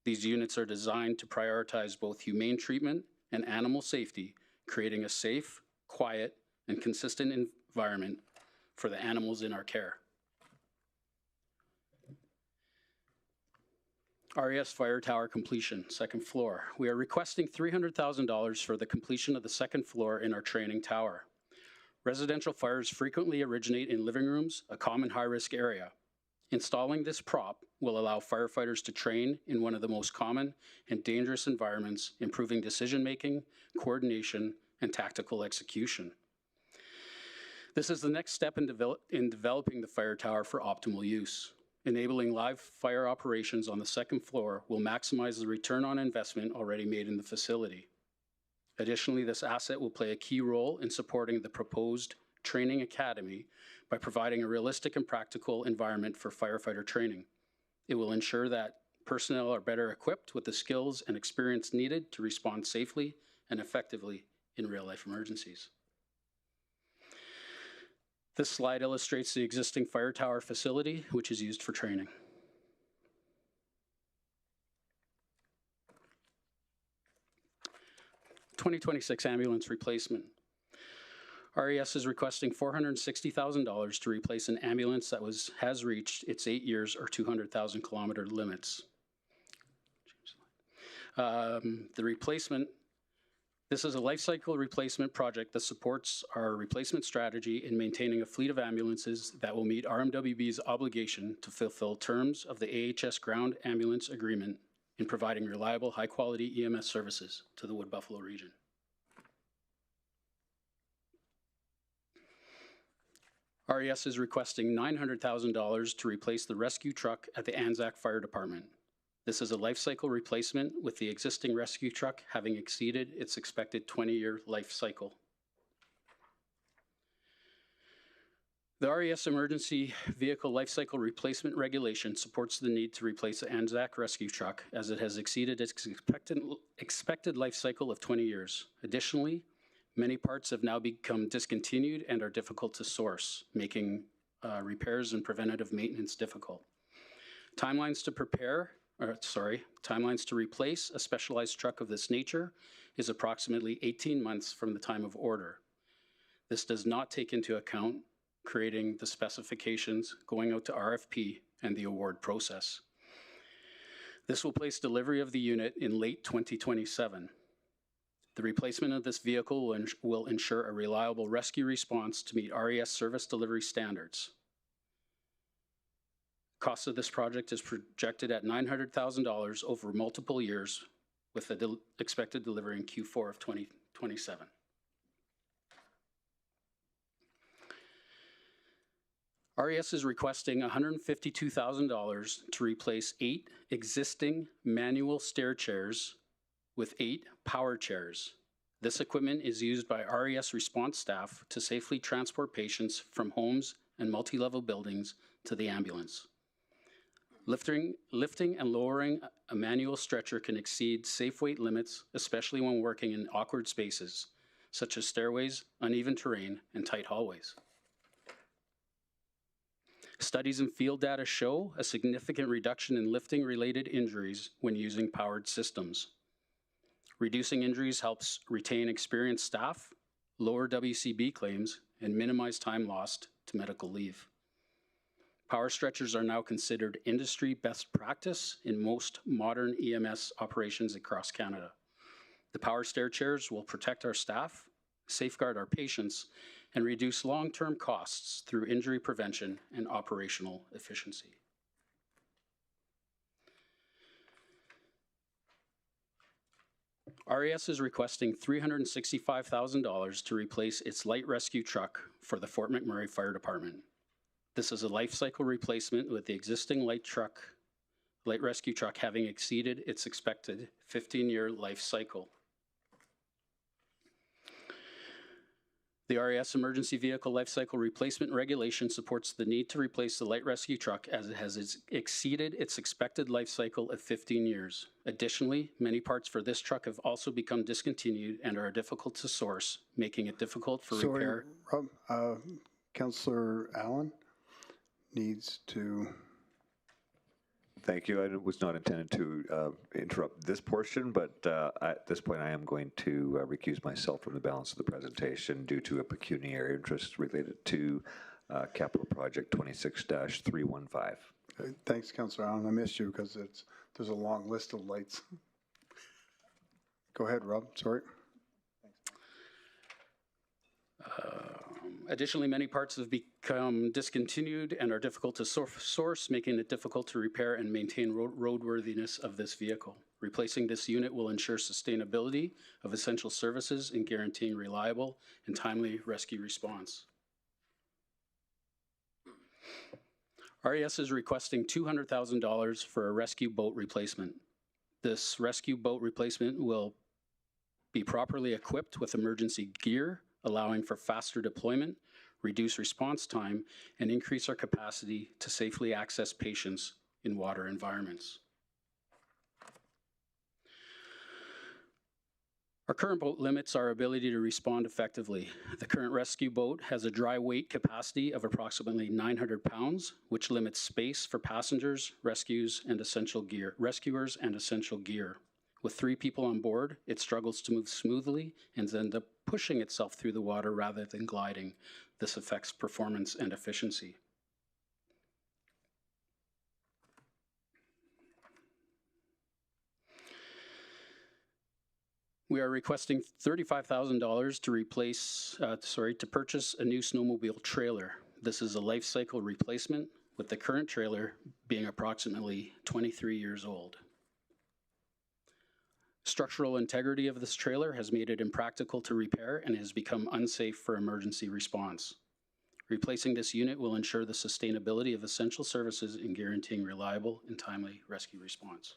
These units are designed to prioritize both humane treatment and animal safety, creating a safe, quiet, and consistent environment for the animals in our care. RES Fire Tower completion, second floor. We are requesting $300,000 for the completion of the second floor in our training tower. Residential fires frequently originate in living rooms, a common high-risk area. Installing this prop will allow firefighters to train in one of the most common and dangerous environments, improving decision-making, coordination, and tactical execution. This is the next step in developing the fire tower for optimal use. Enabling live fire operations on the second floor will maximize the return on investment already made in the facility. Additionally, this asset will play a key role in supporting the proposed training academy by providing a realistic and practical environment for firefighter training. It will ensure that personnel are better equipped with the skills and experience needed to respond safely and effectively in real-life emergencies. This slide illustrates the existing fire tower facility, which is used for training. '26 ambulance replacement. RES is requesting $460,000 to replace an ambulance that has reached its 8 years or 200,000 kilometer limits. The replacement. This is a life cycle replacement project that supports our replacement strategy in maintaining a fleet of ambulances that will meet RMWB's obligation to fulfill terms of the AHS Ground Ambulance Agreement in providing reliable, high-quality EMS services to the Wood Buffalo region. RES is requesting $900,000 to replace the rescue truck at the Anzac Fire Department. This is a life cycle replacement with the existing rescue truck having exceeded its expected 20-year life cycle. The RES Emergency Vehicle Life Cycle Replacement Regulation supports the need to replace the Anzac rescue truck as it has exceeded its expected life cycle of 20 years. Additionally, Many parts have now become discontinued and are difficult to source, making repairs and preventative maintenance difficult. Timelines to replace a specialized truck of this nature is approximately 18 months from the time of order. This does not take into account creating the specifications, going out to RFP, and the award process. This will place delivery of the unit in late 2027. The replacement of this vehicle will ensure a reliable rescue response to meet RES service delivery standards. Cost of this project is projected at $900,000 over multiple years, with the expected delivery in Q4 of 2027. RES is requesting $152,000 to replace 8 existing manual stair chairs with 8 power chairs. This equipment is used by RES response staff to safely transport patients from homes and multi-level buildings to the ambulance. Lifting and lowering a manual stretcher can exceed safe weight limits, especially when working in awkward spaces, such as stairways, uneven terrain, and tight hallways. Studies and field data show a significant reduction in lifting-related injuries when using powered systems. Reducing injuries helps retain experienced staff, lower WCB claims, and minimize time lost to medical leave. Power stretchers are now considered industry best practice in most modern EMS operations across Canada. The power stair chairs will protect our staff, safeguard our patients, and reduce long-term costs through injury prevention and operational efficiency. RES is requesting $365,000 to replace its light rescue truck for the Fort McMurray Fire Department. This is a life cycle replacement with the existing light rescue truck having exceeded its expected 15-year life cycle. The RES Emergency Vehicle Life Cycle Replacement Regulation supports the need to replace the light rescue truck as it has exceeded its expected life cycle of 15 years. Additionally, many parts for this truck have also become discontinued and are difficult to source, making it difficult for repair. Rob, Councillor Allen needs to. Thank you. I was not intended to interrupt this portion, but at this point I am going to recuse myself from the balance of the presentation due to a pecuniary interest related to Capital Project 26-315. Thanks, Councillor Allen. I missed you because there's a long list of lights. Go ahead, Rob. Sorry. Additionally, many parts have become discontinued and are difficult to source, making it difficult to repair and maintain roadworthiness of this vehicle. Replacing this unit will ensure sustainability of essential services and guaranteeing reliable and timely rescue response. RES is requesting $200,000 for a rescue boat replacement. This rescue boat replacement will be properly equipped with emergency gear, allowing for faster deployment, reduce response time, and increase our capacity to safely access patients in water environments. Our current boat limits our ability to respond effectively. The current rescue boat has a dry weight capacity of approximately 900 pounds, which limits space for passengers, rescuers, and essential gear. With 3 people on board, it struggles to move smoothly and ends up pushing itself through the water rather than gliding. This affects performance and efficiency. We are requesting $35,000 to purchase a new snowmobile trailer. This is a life cycle replacement, with the current trailer being approximately 23 years old. Structural integrity of this trailer has made it impractical to repair and has become unsafe for emergency response. Replacing this unit will ensure the sustainability of essential services and guaranteeing reliable and timely rescue response.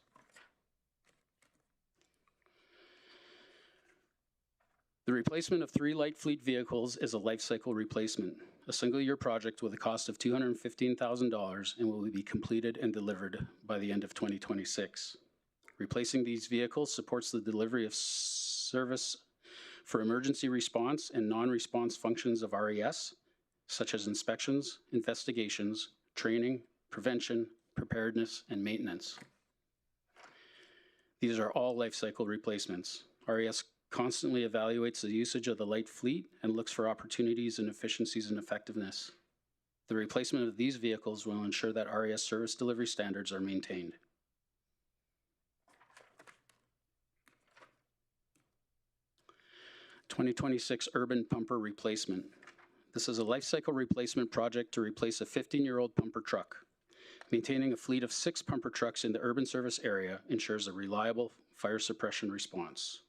The replacement of 3 light fleet vehicles is a life cycle replacement, a single-year project with a cost of $215,000 and will be completed and delivered by the end of 2026. Replacing these vehicles supports the delivery of service for emergency response and non-response functions of RES, such as inspections, investigations, training, prevention, preparedness, and maintenance. These are all life cycle replacements. RES constantly evaluates the usage of the light fleet and looks for opportunities in efficiencies and effectiveness. The replacement of these vehicles will ensure that RES service delivery standards are maintained. "2026 Urban Pumper Replacement. This is a life cycle replacement project to replace a 15-year-old pumper truck. Maintaining a fleet of 6 pumper trucks in the urban service area ensures a reliable fire suppression response.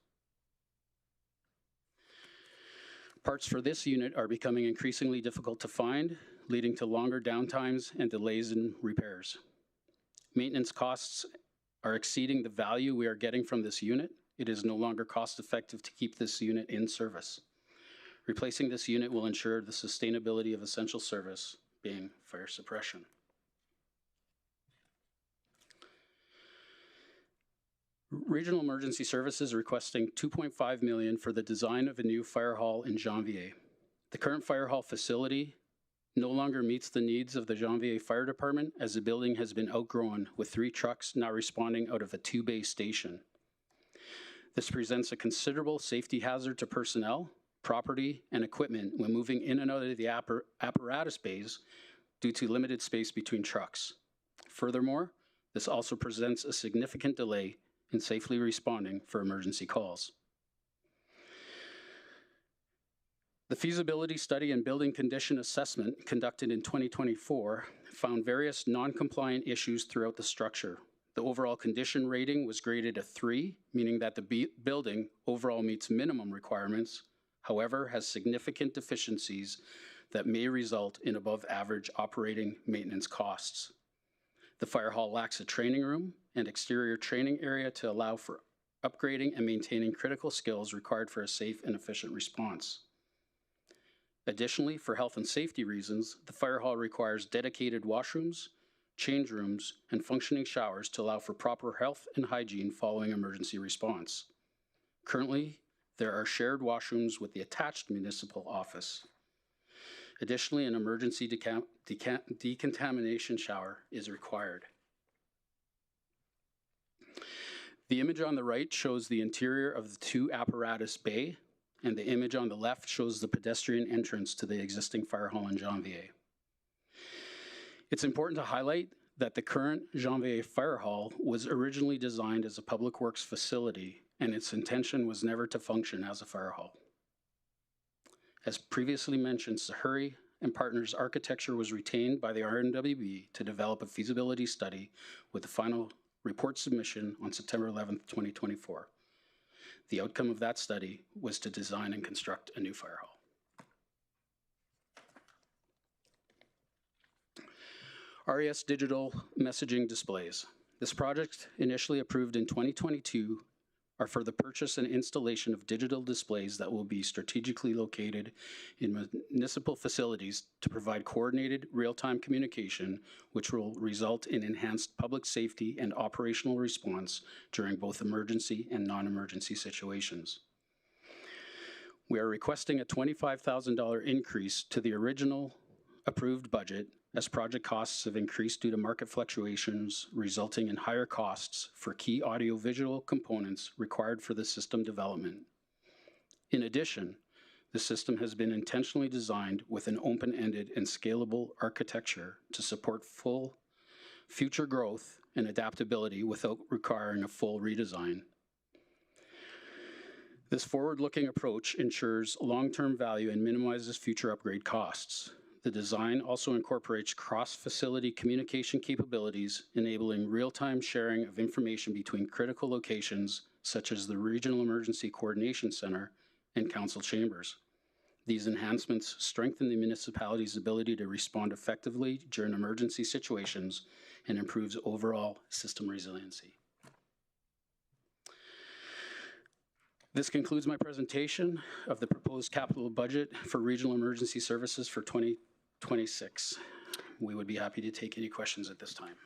Parts for this unit are becoming increasingly difficult to find, leading to longer downtimes and delays in repairs. Maintenance costs are exceeding the value we are getting from this unit. It is no longer cost-effective to keep this unit in service. Replacing this unit will ensure the sustainability of essential service, being fire suppression. Regional Emergency Services requesting $2.5 million for the design of a new fire hall in Janvier. The current fire hall facility no longer meets the needs of the Janvier Fire Department, as the building has been outgrown, with 3 trucks now responding out of a 2-bay station. This presents a considerable safety hazard to personnel, property, and equipment when moving in and out of the apparatus bays due to limited space between trucks. Furthermore, this also presents a significant delay in safely responding for emergency calls. The feasibility study and building condition assessment conducted in 2024 found various non-compliant issues throughout the structure. The overall condition rating was graded a 3, meaning that the building overall meets minimum requirements, however, has significant deficiencies that may result in above average operating maintenance costs. The fire hall lacks a training room and exterior training area to allow for upgrading and maintaining critical skills required for a safe and efficient response. Additionally, for health and safety reasons, the fire hall requires dedicated washrooms, change rooms, and functioning showers to allow for proper health and hygiene following emergency response. Currently, there are shared washrooms with the attached municipal office. Additionally, an emergency decontamination shower is required. The image on the right shows the interior of the 2 apparatus bay, and the image on the left shows the pedestrian entrance to the existing fire hall in Janvier. It's important to highlight that the current Janvier Fire Hall was originally designed as a public works facility, and its intention was never to function as a fire hall. As previously mentioned, Sahuri and Partners Architecture was retained by the RMWB to develop a feasibility study with the final report submission on September 11th, 2024. The outcome of that study was to design and construct a new fire hall. RES digital messaging displays. This project, initially approved in 2022, are for the purchase and installation of digital displays that will be strategically located in municipal facilities to provide coordinated real-time communication, which will result in enhanced public safety and operational response during both emergency and non-emergency situations. We are requesting a $25,000 increase to the original approved budget, as project costs have increased due to market fluctuations, resulting in higher costs for key audiovisual components required for the system development. In addition, the system has been intentionally designed with an open-ended and scalable architecture to support full future growth and adaptability without requiring a full redesign. This forward-looking approach ensures long-term value and minimizes future upgrade costs. The design also incorporates cross-facility communication capabilities, enabling real-time sharing of information between critical locations, such as the Regional Emergency Coordination Center and council chambers. These enhancements strengthen the municipality's ability to respond effectively during emergency situations and improves overall system resiliency. This concludes my presentation of the proposed capital budget for Regional Emergency Services for 2026. We would be happy to take any questions at this time.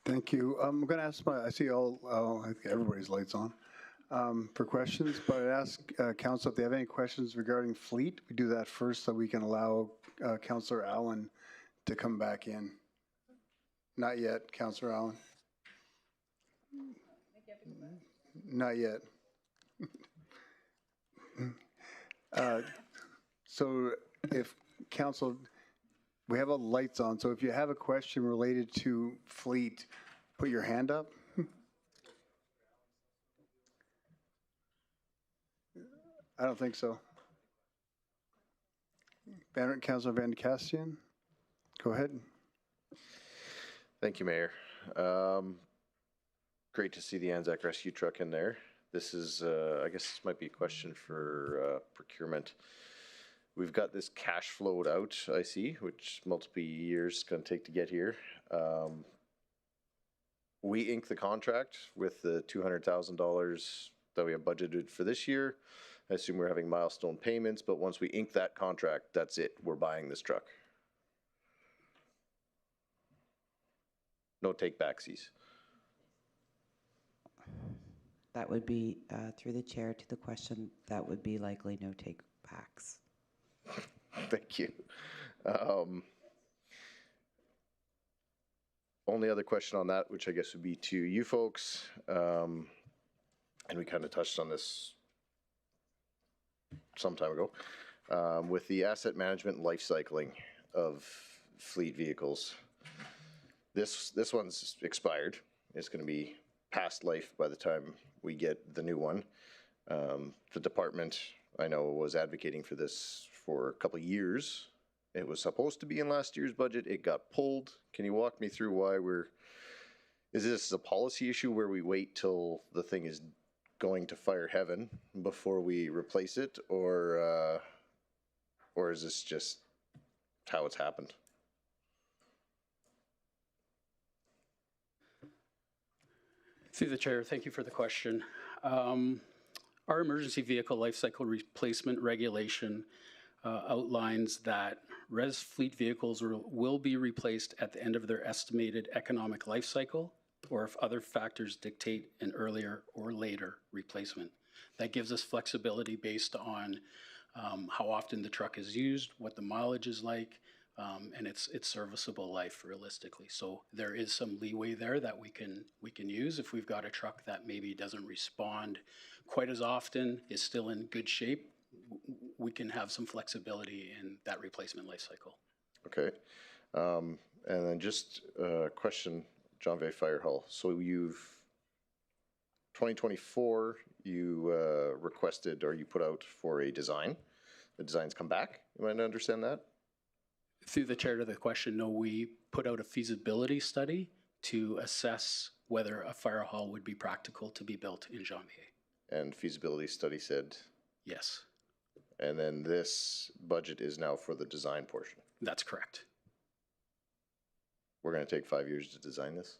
Thank you. I'm going to ask I see I think everybody's lights on. for questions, but I ask council if they have any questions regarding fleet. We do that first so we can allow Councillor Allen to come back in. Not yet, Councillor Allen. Not yet. So if council, we have all the lights on, so if you have a question related to fleet, put your hand up. I don't think so. Councilor Van de Castian, go ahead. Thank you, Mayor. Great to see the Anzac rescue truck in there. This is, I guess this might be a question for procurement. We've got this cash flowed out, I see, which multiple years going to take to get here. We inked the contract with the $200,000 that we have budgeted for this year. I assume we're having milestone payments, but once we ink that contract, that's it. We're buying this truck. No take backsies. That would be, through the chair to the question, that would be likely no take backs. Thank you. Only other question on that, which I guess would be to you folks, and we kind of touched on this some time ago, with the asset management life cycling of fleet vehicles. This one's expired. It's going to be past life by the time we get the new one. The department, I know, was advocating for this for a couple of years. It was supposed to be in last year's budget. It got pulled. Can you walk me through why is this a policy issue where we wait till the thing is going to fire heaven before we replace it, or is this just how it's happened? Through the chair, thank you for the question. Our emergency vehicle life cycle replacement regulation outlines that res fleet vehicles will be replaced at the end of their estimated economic life cycle, or if other factors dictate an earlier or later replacement. That gives us flexibility based on how often the truck is used, what the mileage is like, and its serviceable life realistically. So there is some leeway there that we can use if we've got a truck that maybe doesn't respond quite as often, is still in good shape. We can have some flexibility in that replacement life cycle. Okay, and then just a question, John Vay Fire Hall. So 2024, you requested, or you put out for a design. The designs come back. Am I to understand that? Through the chair to the question, no, we put out a feasibility study to assess whether a fire hall would be practical to be built in Janvier. And feasibility study said? Yes. And then this budget is now for the design portion? That's correct. We're going to take 5 years to design this?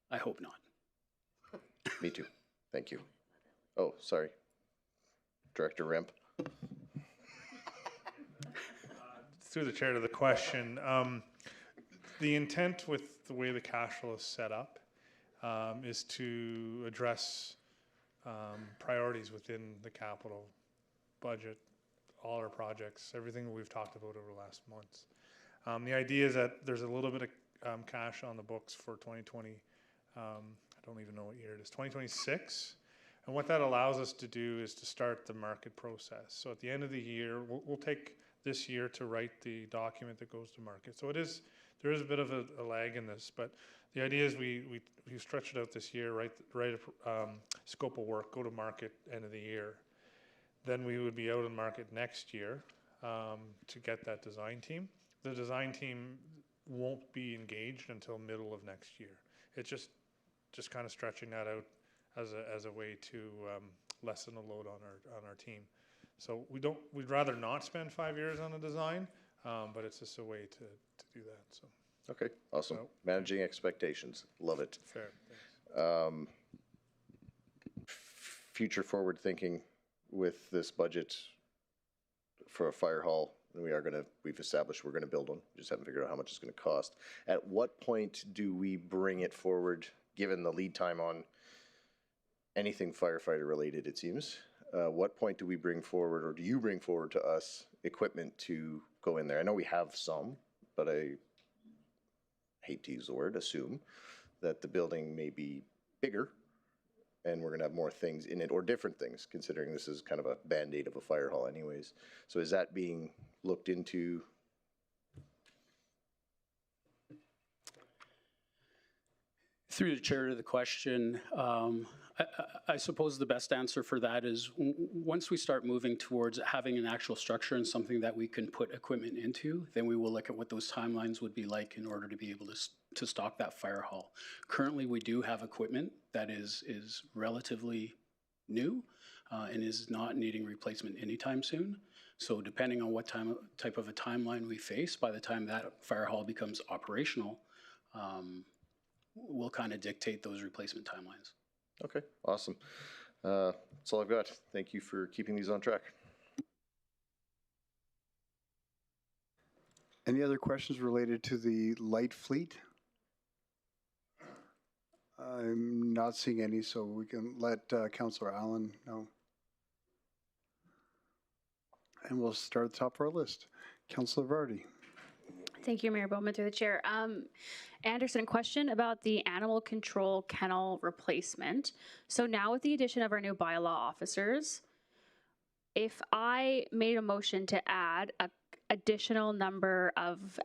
I hope not. Me too. Thank you. Oh, sorry. Director Remp. Through the chair to the question, the intent with the way the cash flow is set up is to address priorities within the capital budget, all our projects, everything we've talked about over the last months. The idea is that there's a little bit of cash on the books for 2020. I don't even know what year it is, 2026. And what that allows us to do is to start the market process. So at the end of the year, we'll take this year to write the document that goes to market. So there is a bit of a lag in this, but the idea is we stretch it out this year, write a scope of work, go to market end of the year. Then we would be out in market next year to get that design team. The design team won't be engaged until middle of next year. It's just kind of stretching that out as a way to lessen the load on our team. So we'd rather not spend 5 years on a design, but it's just a way to do that. So. Okay, awesome. So, managing expectations, love it. Fair. Thanks. Future forward thinking with this budget for a fire hall, we've established we're gonna build one. We just haven't figured out how much it's gonna cost. At what point do we bring it forward, given the lead time on anything firefighter related, it seems. What point do we bring forward, or do you bring forward to us equipment to go in there? I know we have some, but I hate to use the word, assume that the building may be bigger and we're going to have more things in it, or different things, considering this is kind of a Band-Aid of a fire hall anyways. So is that being looked into? Through the chair to the question, I suppose the best answer for that is once we start moving towards having an actual structure and something that we can put equipment into, then we will look at what those timelines would be like in order to be able to stock that fire hall. Currently, we do have equipment that is relatively new and is not needing replacement anytime soon. So depending on what type of a timeline we face, by the time that fire hall becomes operational, will kind of dictate those replacement timelines. Okay, awesome. That's all I've got. Thank you for keeping these on track. Any other questions related to the light fleet? I'm not seeing any, so we can let Councillor Allen know. And we'll start at the top of our list. Councillor Vardy. Thank you, Mayor Bowman, through the chair. Anderson, question about the animal control kennel replacement. So now with the addition of our new bylaw officers, if I made a motion to add an additional number of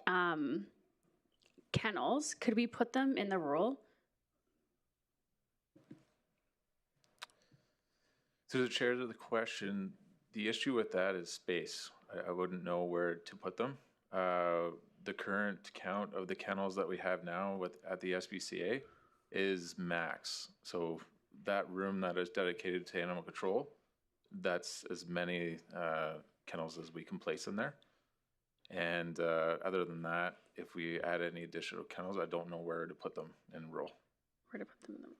kennels, could we put them in the rural? To the chair to the question, the issue with that is space. I wouldn't know where to put them. The current count of the kennels that we have now at the SPCA is max. So that room that is dedicated to animal control, that's as many kennels as we can place in there. And other than that, if we add any additional kennels, I don't know where to put them in rural. Where to put them in the rural?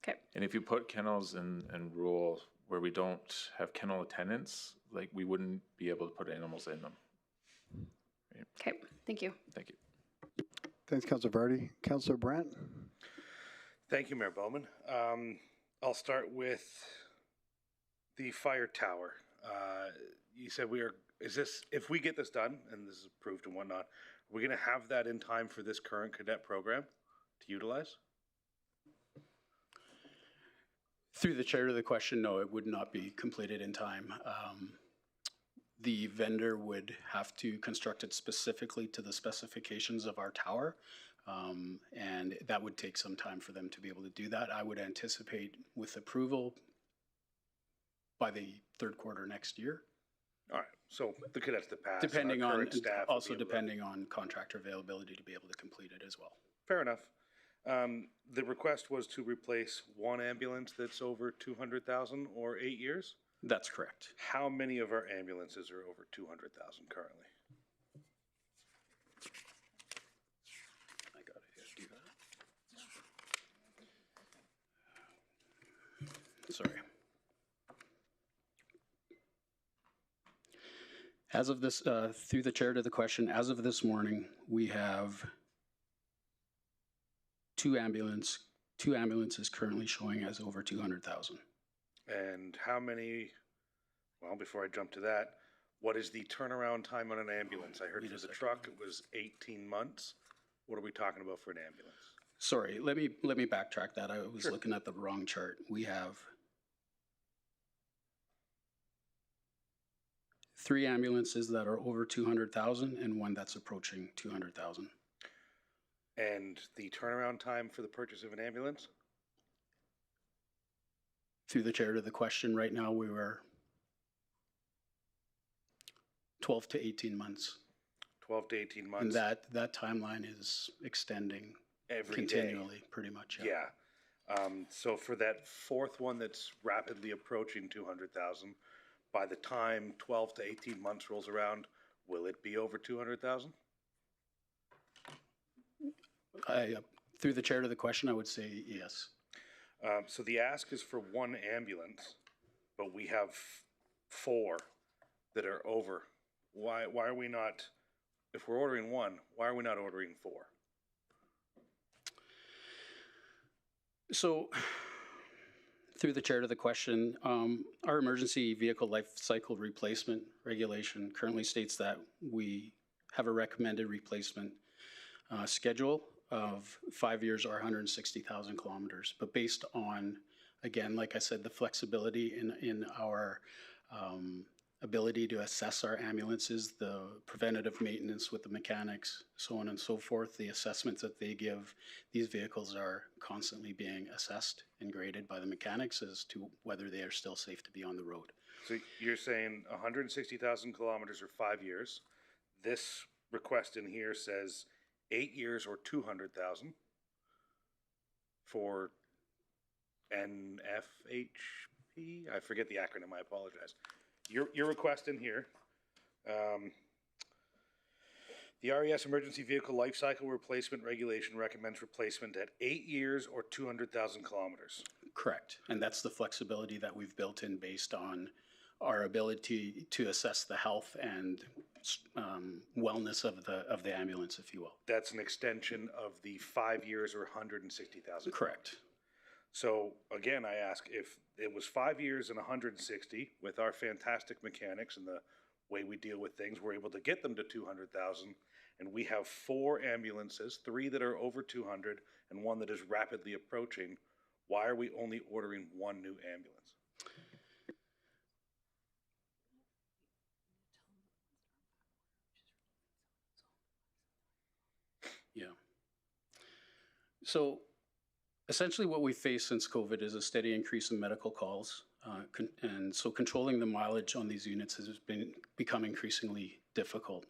Okay. And if you put kennels in rural where we don't have kennel attendants, like we wouldn't be able to put animals in them. Okay, thank you. Thank you. Thanks, Councillor Vardy. Councillor Brandt. Thank you, Mayor Bowman. I'll start with the fire tower. You said if we get this done, and this is approved and whatnot, are we going to have that in time for this current cadet program to utilize? Through the chair to the question, no, it would not be completed in time. The vendor would have to construct it specifically to the specifications of our tower, and that would take some time for them to be able to do that. I would anticipate with approval by the third quarter next year. All right, so the cadets that pass, depending our on, current staff also depending on contractor availability to be able to complete it as well. Fair enough. The request was to replace one ambulance that's over 200,000 or 8 years? That's correct. How many of our ambulances are over 200,000 currently? I got it. Do that. Sorry. As of this, through the chair to the question, as of this morning, we have two ambulances currently showing as over 200,000. And how many, well, before I jump to that, what is the turnaround time on an ambulance? I heard for the truck it was 18 months. What are we talking about for an ambulance? Sorry, let me backtrack that. I was looking at the wrong chart. We have 3 ambulances that are over 200,000 and one that's approaching 200,000. And the turnaround time for the purchase of an ambulance? Through the chair to the question, right now we were 12 to 18 months. 12 to 18 months. And that timeline is extending continually, pretty much. Yeah. So for that fourth one that's rapidly approaching 200,000, by the time 12 to 18 months rolls around, will it be over 200,000? Through the chair to the question, I would say yes. So the ask is for one ambulance, but we have 4 that are over. Why are we not, if we're ordering 1, why are we not ordering 4? So Through the chair to the question, our emergency vehicle life cycle replacement regulation currently states that we have a recommended replacement schedule of 5 years or 160,000 kilometers. But based on, again, like I said, the flexibility in our ability to assess our ambulances, the preventative maintenance with the mechanics, so on and so forth, the assessments that they give, these vehicles are constantly being assessed and graded by the mechanics as to whether they are still safe to be on the road. So you're saying 160,000 kilometers or 5 years. This request in here says 8 years or 200,000 for NFHP. I forget the acronym. I apologize. Your request in here, the RES Emergency Vehicle Life Cycle Replacement Regulation recommends replacement at 8 years or 200,000 kilometers. Correct, and that's the flexibility that we've built in based on our ability to assess the health and wellness of the ambulance, if you will. That's an extension of the 5 years or 160,000. Correct. So again, I ask, if it was 5 years and 160 with our fantastic mechanics and the way we deal with things, we're able to get them to 200,000, and we have 4 ambulances, 3 that are over 200 and 1 that is rapidly approaching. Why are we only ordering 1 new ambulance? Yeah. So essentially what we faced since COVID is a steady increase in medical calls. And so controlling the mileage on these units has become increasingly difficult.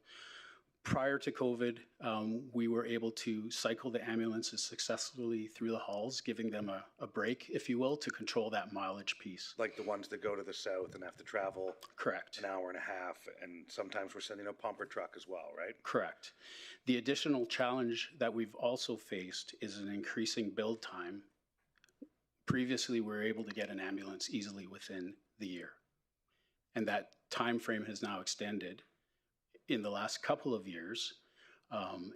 Prior to COVID, we were able to cycle the ambulances successfully through the halls, giving them a break, if you will, to control that mileage piece. Like the ones that go to the south and have to travel Correct. an hour and a half, and sometimes we're sending a pumper truck as well, right? Correct. The additional challenge that we've also faced is an increasing build time. Previously, we were able to get an ambulance easily within the year, and that time frame has now extended in the last couple of years,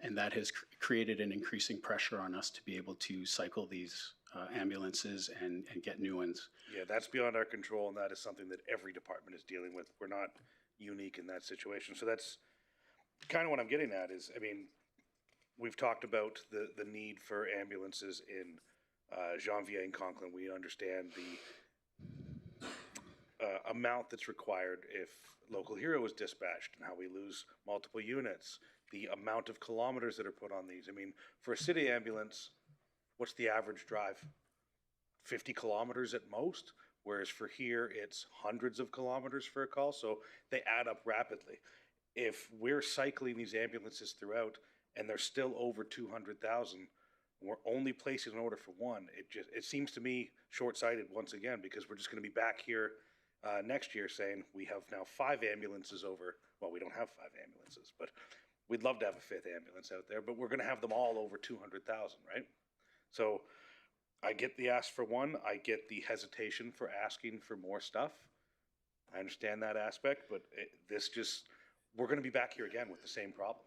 and that has created an increasing pressure on us to be able to cycle these ambulances and get new ones. Yeah, that's beyond our control, and that is something that every department is dealing with. We're not unique in that situation. So that's kind of what I'm getting at is, I mean, we've talked about the need for ambulances in Janvier and Conklin. We understand the amount that's required if local hero is dispatched and how we lose multiple units, the amount of kilometers that are put on these. I mean, for a city ambulance, what's the average drive? 50 kilometers at most, whereas for here, it's hundreds of kilometers for a call, so they add up rapidly. If we're cycling these ambulances throughout and they're still over 200,000, we're only placing an order for 1, it seems to me short-sighted once again, because we're just going to be back here next year saying we have now 5 ambulances over. Well, we don't have 5 ambulances, but we'd love to have a 5th ambulance out there, but we're going to have them all over 200,000, right? So I get the ask for 1. I get the hesitation for asking for more stuff. I understand that aspect, but we're going to be back here again with the same problem.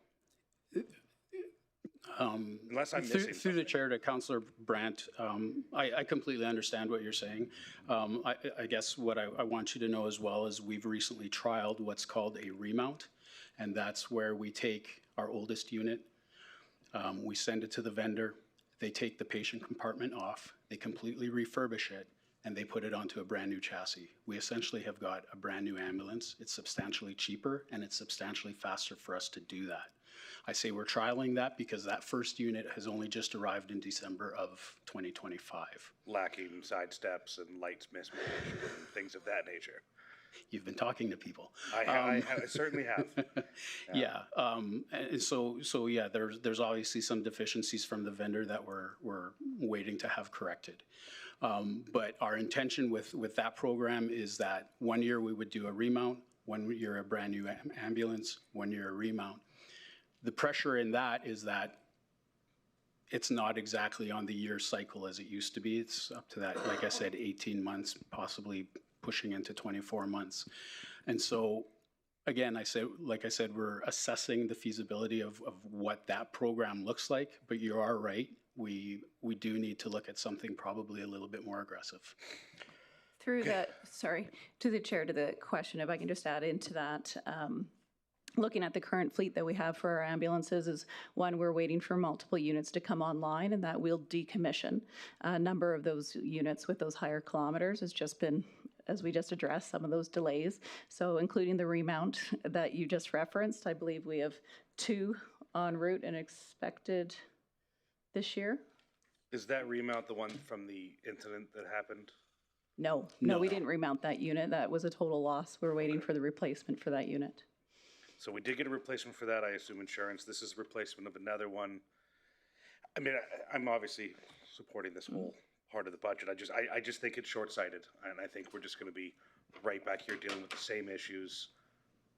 Unless I'm missing Through the chair to Councillor Brandt, I completely understand what you're saying. I guess what I want you to know as well is we've recently trialed what's called a remount, and that's where we take our oldest unit, we send it to the vendor, they take the patient compartment off, they completely refurbish it, and they put it onto a brand new chassis. We essentially have got a brand new ambulance. It's substantially cheaper and it's substantially faster for us to do that. I say we're trialing that because that first unit has only just arrived in December of 2025. Lacking side steps and lights mismanaged and things of that nature. You've been talking to people. I certainly have. Yeah. And so yeah, there's obviously some deficiencies from the vendor that we're waiting to have corrected. But our intention with that program is that 1 year we would do a remount, 1 year a brand new ambulance, 1 year a remount. The pressure in that is that it's not exactly on the year cycle as it used to be. It's up to that, like I said, 18 months, possibly pushing into 24 months. And so, again, like I said, we're assessing the feasibility of what that program looks like, but you are right. We do need to look at something probably a little bit more aggressive. Through the, sorry, to the chair to the question, if I can just add into that. Looking at the current fleet that we have for our ambulances is one, we're waiting for multiple units to come online and that we'll decommission. A number of those units with those higher kilometers has just been, as we just addressed, some of those delays. So including the remount that you just referenced, I believe we have 2 en route and expected this year. Is that remount the one from the incident that happened? No, we didn't remount that unit. That was a total loss. We're waiting for the replacement for that unit. So we did get a replacement for that, I assume insurance. This is a replacement of another one. I mean, I'm obviously supporting this whole part of the budget. I just think it's short-sighted, and I think we're just going to be right back here dealing with the same issues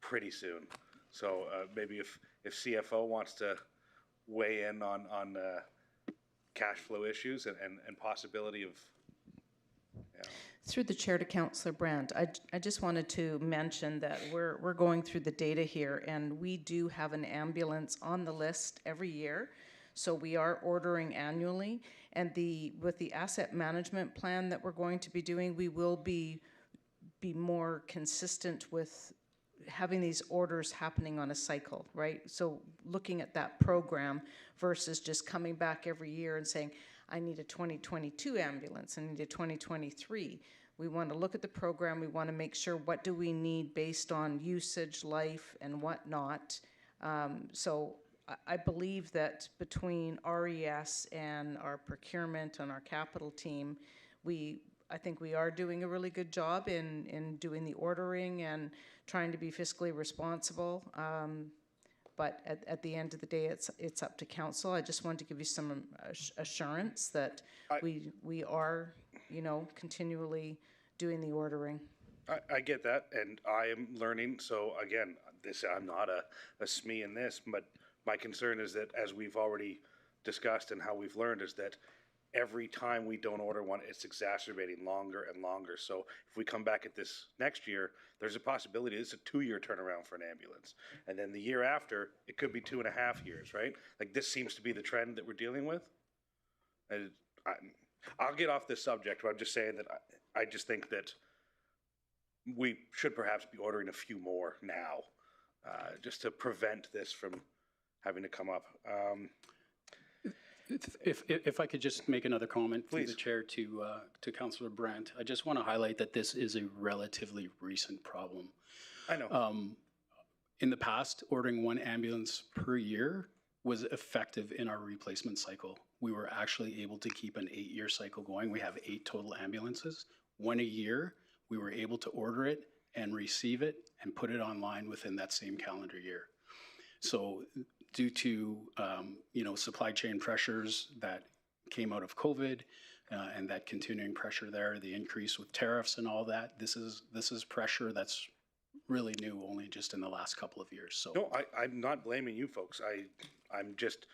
pretty soon. So maybe if CFO wants to weigh in on cash flow issues and possibility of. Yeah. Through the chair to Councillor Brandt, I just wanted to mention that we're going through the data here, and we do have an ambulance on the list every year. So we are ordering annually, and with the asset management plan that we're going to be doing, we will be more consistent with having these orders happening on a cycle, right? So looking at that program versus just coming back every year and saying, I need a 2022 ambulance, I need a 2023. We want to look at the program, we want to make sure what do we need based on usage, life, and whatnot. So I believe that between RES and our procurement and our capital team, I think we are doing a really good job in doing the ordering and trying to be fiscally responsible. But at the end of the day, it's up to council. I just wanted to give you some assurance that we are, continually doing the ordering. I get that, and I am learning. So again, I'm not a SME in this, but my concern is that, as we've already discussed and how we've learned, is that every time we don't order one, it's exacerbating longer and longer. So if we come back at this next year, there's a possibility it's a 2-year turnaround for an ambulance. And then the year after, it could be 2.5 years, right? Like, this seems to be the trend that we're dealing with. I'll get off this subject, but I'm just saying that I just think that we should perhaps be ordering a few more now, just to prevent this from having to come up. If I could just make another comment, Please. Through the chair to Councillor Brandt, I just want to highlight that this is a relatively recent problem. I know. In the past, ordering 1 ambulance per year was effective in our replacement cycle. We were actually able to keep an 8-year cycle going. We have 8 total ambulances. 1 a year, we were able to order it and receive it and put it online within that same calendar year. So due to supply chain pressures that came out of COVID and that continuing pressure there, the increase with tariffs and all that, this is pressure that's really new only just in the last couple of years. So No, I'm not blaming you folks. I'm just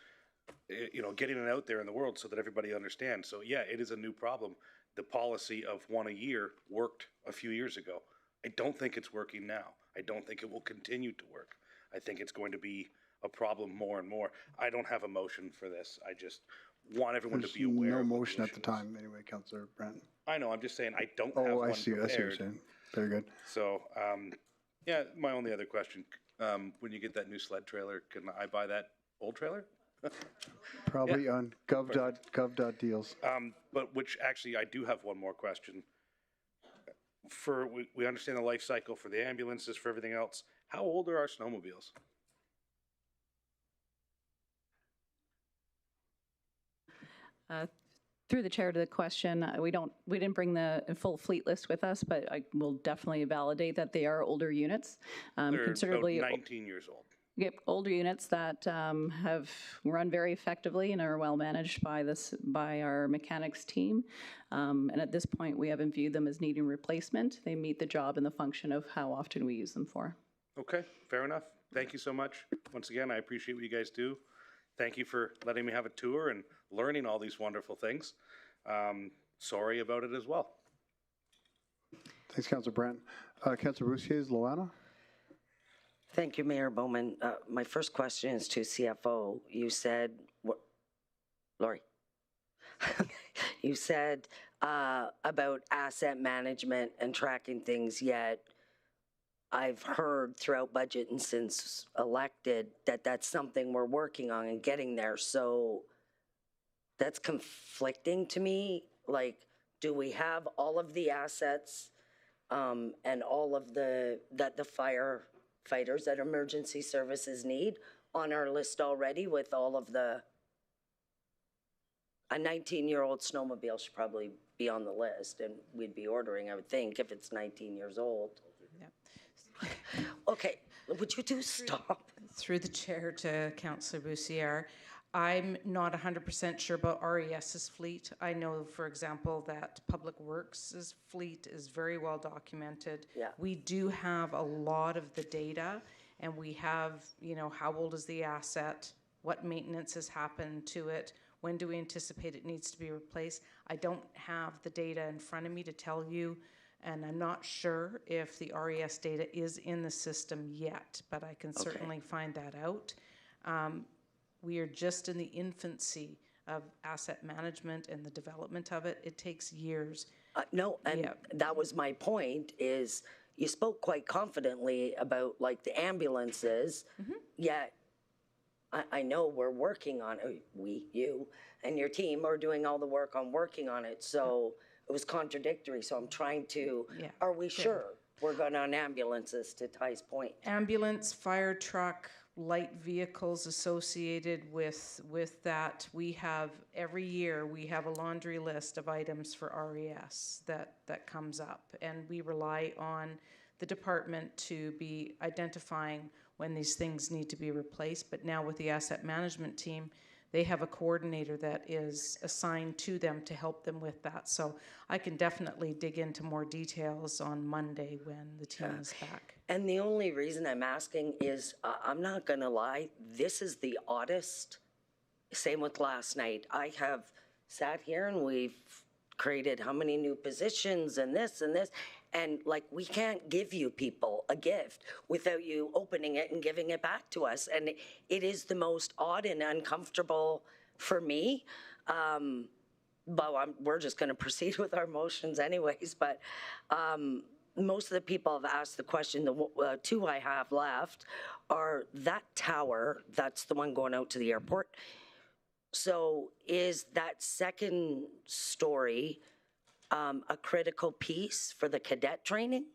getting it out there in the world so that everybody understands. So yeah, it is a new problem. The policy of 1 a year worked a few years ago. I don't think it's working now. I don't think it will continue to work. I think it's going to be a problem more and more. I don't have a motion for this. I just want everyone to be aware. No of what the motion at the issue is. time, anyway, Councillor Brandt. I know, I'm just saying I don't have Oh, one I see what prepared. you're saying. Very good. So, yeah, my only other question, when you get that new sled trailer, can I buy that old trailer? Probably on gov.deals. But which actually, I do have one more question. We understand the life cycle for the ambulances, for everything else. How old are our snowmobiles? Through the chair to the question, we didn't bring the full fleet list with us, but I will definitely validate that they are older units, They're considerably about 19 years old. Yep, older units that have run very effectively and are well managed by our mechanics team. And at this point, we haven't viewed them as needing replacement. They meet the job and the function of how often we use them for. Okay, fair enough. Thank you so much. Once again, I appreciate what you guys do. Thank you for letting me have a tour and learning all these wonderful things. Sorry about it as well. Thanks, Councillor Brandt. Councillor Roussier, Loana? Thank you, Mayor Bowman. My first question is to CFO. You said, Lori, you said about asset management and tracking things, yet I've heard throughout budget and since elected that that's something we're working on and getting there. So that's conflicting to me. Like, do we have all of the assets and all of that the firefighters that emergency services need on our list already with all of a 19-year-old snowmobile should probably be on the list, and we'd be ordering, I would think, if it's 19 years old. Yep. Okay, would you do stop? Through the chair to Councillor Bussière, I'm not 100% sure about RES's fleet. I know, for example, that Public Works' fleet is very well documented. Yeah. We do have a lot of the data, and we have, you know, how old is the asset, what maintenance has happened to it, when do we anticipate it needs to be replaced. I don't have the data in front of me to tell you, and I'm not sure if the RES data is in the system yet, but I can certainly find that out. We are just in the infancy of asset management and the development of it. It takes years. No, and that was my point, is you spoke quite confidently about like the ambulances, yet I know we're working on it. You and your team are doing all the work on working on it. So it was contradictory. So I'm trying to, are we sure we're going on ambulances, to Ty's point? Ambulance, fire truck, light vehicles associated with that. We have, every year, we have a laundry list of items for RES that comes up. And we rely on the department to be identifying when these things need to be replaced. But now with the asset management team, they have a coordinator that is assigned to them to help them with that. So I can definitely dig into more details on Monday when the team is back. And the only reason I'm asking is, I'm not going to lie, this is the oddest. Same with last night. I have sat here and we've created how many new positions and this and this. And like, we can't give you people a gift without you opening it and giving it back to us. And it is the most odd and uncomfortable for me. But we're just going to proceed with our motions anyways. But most of the people have asked the question. The two I have left are that tower, that's the one going out to the airport. So is that second story a critical piece for the cadet training?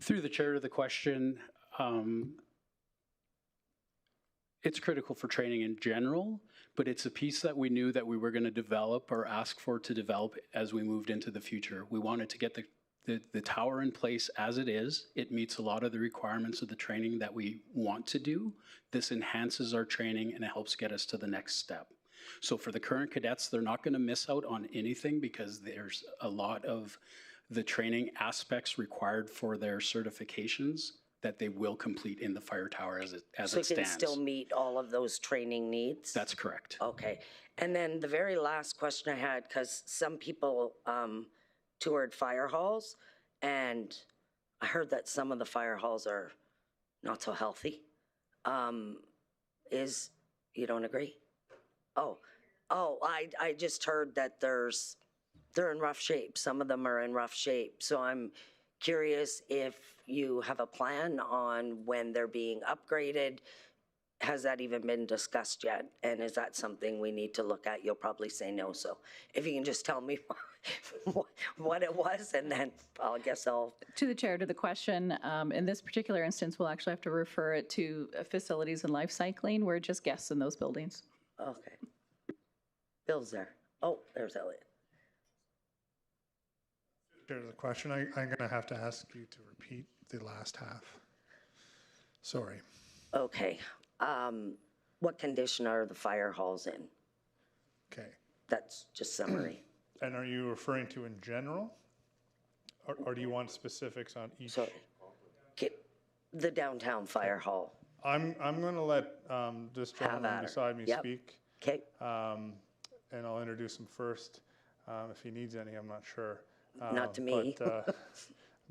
Through the chair to the question, it's critical for training in general, but it's a piece that we knew that we were going to develop or ask for to develop as we moved into the future. We wanted to get the tower in place as it is. It meets a lot of the requirements of the training that we want to do. This enhances our training and it helps get us to the next step. So for the current cadets, they're not going to miss out on anything because there's a lot of the training aspects required for their certifications that they will complete in the fire tower as it stands. So it can still meet all of those training needs? That's correct. Okay. And then the very last question I had, because some people toured fire halls, and I heard that some of the fire halls are not so healthy. You don't agree? Oh, I just heard that they're in rough shape. Some of them are in rough shape. So I'm curious if you have a plan on when they're being upgraded. Has that even been discussed yet? And is that something we need to look at? You'll probably say no. So if you can just tell me what it was, and then I guess I'll... To the chair, to the question, in this particular instance, we'll actually have to refer it to facilities and life cycling. We're just guests in those buildings. Okay. Bill's there. Oh, there's Elliot. Chair to the question, I'm going to have to ask you to repeat the last half. Sorry. Okay. What condition are the fire halls in? Okay. That's just summary. And are you referring to in general? Or do you want specifics on each? So, the downtown fire hall. I'm going to let this gentleman beside me speak. Okay. And I'll introduce him first. If he needs any, I'm not sure. Not to me. But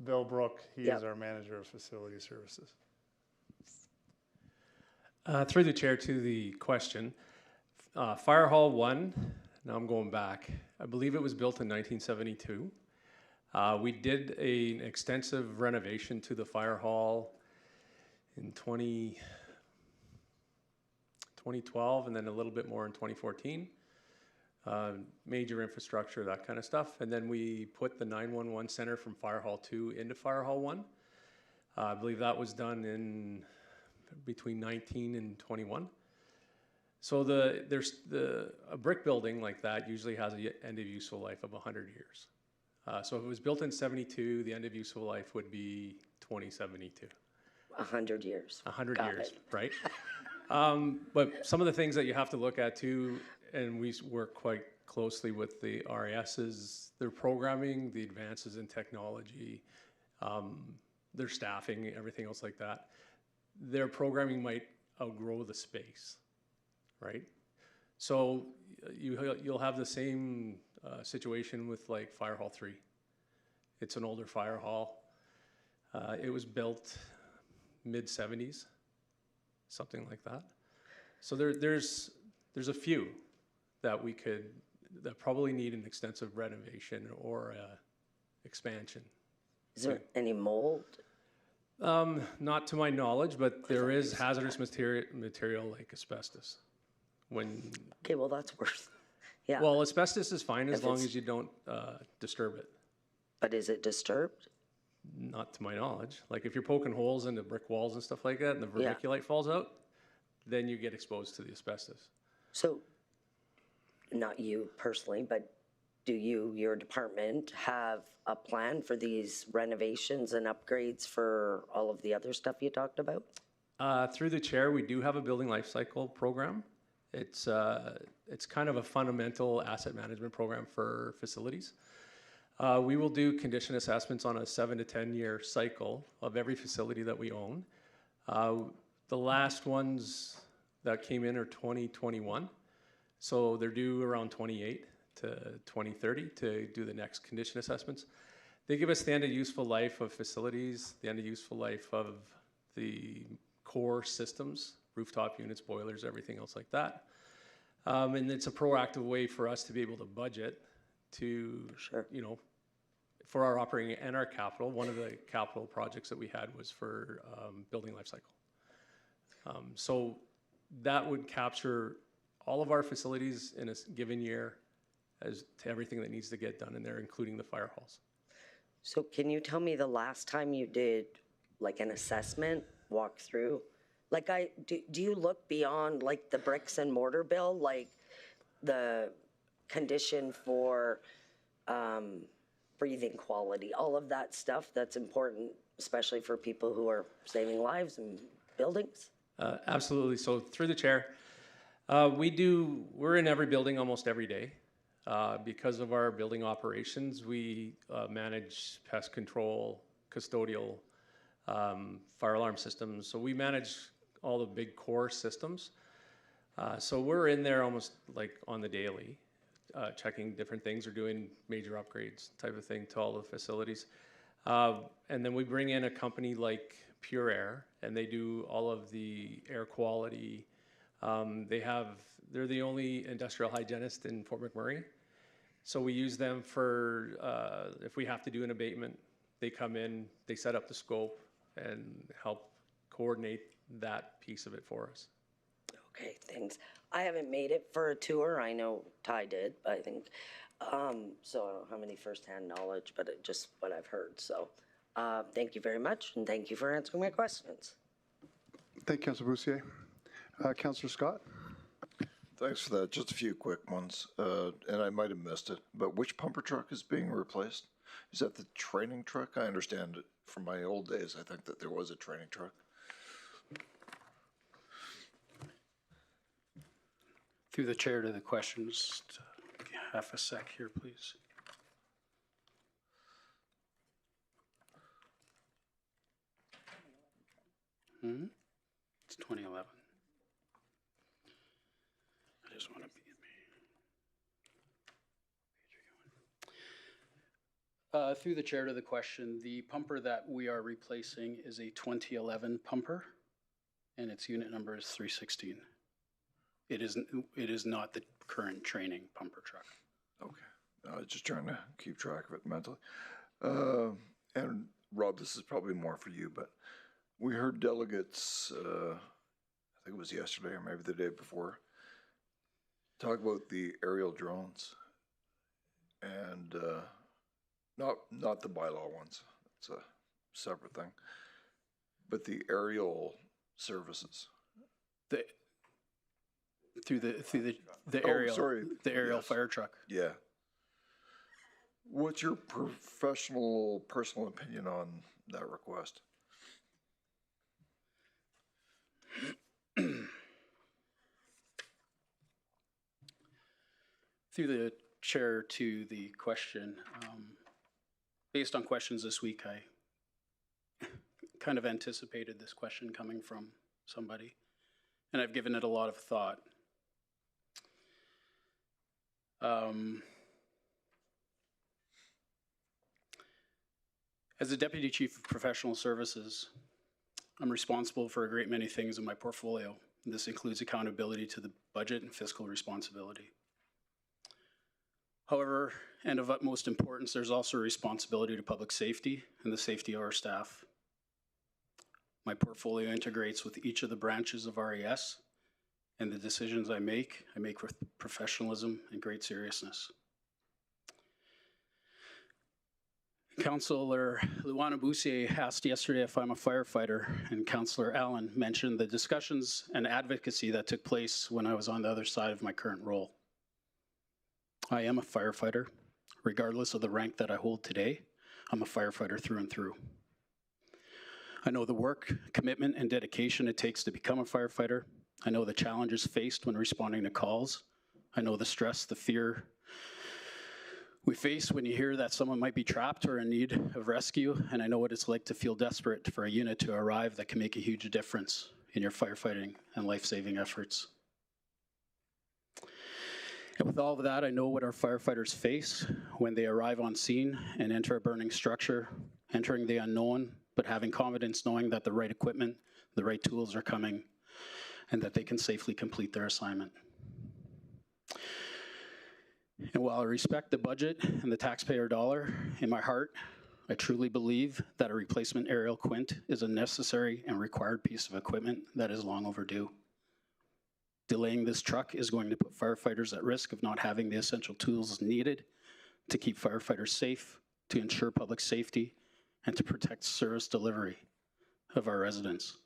Bill Brook, he is our manager of facility services. Through the chair to the question, Fire Hall 1, now I'm going back. I believe it was built in 1972. We did an extensive renovation to the fire hall in 2012, and then a little bit more in 2014. Major infrastructure, that kind of stuff. And then we put the 911 center from Fire Hall 2 into Fire Hall 1. I believe that was done in between 19 and 21. So a brick building like that usually has an end of useful life of 100 years. So if it was built in 72, the end of useful life would be 2072. 100 years. 100 Got years, it. right? But some of the things that you have to look at too, and we work quite closely with the RAS, is their programming, the advances in technology, their staffing, everything else like that. Their programming might outgrow the space, right? So you'll have the same situation with like Fire Hall 3. It's an older fire hall. It was built mid-70s, something like that. So there's a few that that probably need an extensive renovation or expansion. Is there any mold? Not to my knowledge, but there is hazardous material like asbestos. Okay, well, that's worse. Yeah. Well, asbestos is fine as long as you don't disturb it. But is it disturbed? Not to my knowledge. Like if you're poking holes into brick walls and stuff like that and the vermiculite falls out, then you get exposed to the asbestos. So, not you personally, but do your department have a plan for these renovations and upgrades for all of the other stuff you talked about? Through the chair, we do have a building life cycle program. It's kind of a fundamental asset management program for facilities. We will do condition assessments on a 7 to 10 year cycle of every facility that we own. The last ones that came in are 2021. So they're due around 28 to 2030 to do the next condition assessments. They give us the end of useful life of facilities, the end of useful life of the core systems, rooftop units, boilers, everything else like that. And it's a proactive way for us to be able to budget to, for our operating and our capital. One of the capital projects that we had was for building life cycle. So that would capture all of our facilities in a given year as to everything that needs to get done in there, including the fire halls. So can you tell me the last time you did like an assessment walkthrough? Like do you look beyond like the bricks and mortar bill, like the condition for breathing quality, all of that stuff that's important, especially for people who are saving lives and buildings? Absolutely. So through the chair, we're in every building almost every day. Because of our building operations, we manage pest control, custodial, fire alarm systems. So we manage all the big core systems. So we're in there almost like on the daily, checking different things or doing major upgrades type of thing to all the facilities. And then we bring in a company like Pure Air, and they do all of the air quality. They're the only industrial hygienist in Fort McMurray. So we use them for, if we have to do an abatement, they come in, they set up the scope and help coordinate that piece of it for us. Okay, thanks. I haven't made it for a tour. I know Ty did, I think. So I don't have any firsthand knowledge, but just what I've heard. So thank you very much, and thank you for answering my questions. Thank you, Councilor Boussier. Councilor Scott? Thanks for that. Just a few quick ones, and I might have missed it, but which pumper truck is being replaced? Is that the training truck? I understand it from my old days. I think that there was a training truck. Through the chair to the questions, half a sec here, please. It's 2011. I just want to be. Through the chair to the question, the pumper that we are replacing is a 2011 pumper, and its unit number is 316. It is not the current training pumper truck. Okay, I was just trying to keep track of it mentally. And Rob, this is probably more for you, but we heard delegates, I think it was yesterday or maybe the day before, talk about the aerial drones and not the bylaw ones. It's a separate thing, but the aerial services. Through the Oh, aerial, sorry. the aerial Yes. fire truck. Yeah. What's your personal opinion on that request? Through the chair to the question, based on questions this week, I kind of anticipated this question coming from somebody, and I've given it a lot of thought. As the Deputy Chief of Professional Services, I'm responsible for a great many things in my portfolio. This includes accountability to the budget and fiscal responsibility. However, and of utmost importance, there's also a responsibility to public safety and the safety of our staff. My portfolio integrates with each of the branches of RES, and the decisions I make with professionalism and great seriousness. Councillor Luana Boussier asked yesterday if I'm a firefighter, and Councillor Allen mentioned the discussions and advocacy that took place when I was on the other side of my current role. I am a firefighter. Regardless of the rank that I hold today, I'm a firefighter through and through. I know the work, commitment, and dedication it takes to become a firefighter. I know the challenges faced when responding to calls. I know the stress, the fear we face when you hear that someone might be trapped or in need of rescue, and I know what it's like to feel desperate for a unit to arrive that can make a huge difference in your firefighting and life-saving efforts. And with all of that, I know what our firefighters face when they arrive on scene and enter a burning structure, entering the unknown, but having confidence knowing that the right equipment, the right tools are coming, and that they can safely complete their assignment. And while I respect the budget and the taxpayer dollar, in my heart, I truly believe that a replacement aerial quint is a necessary and required piece of equipment that is long overdue. Delaying this truck is going to put firefighters at risk of not having the essential tools needed to keep firefighters safe, to ensure public safety, and to protect service delivery of our residents.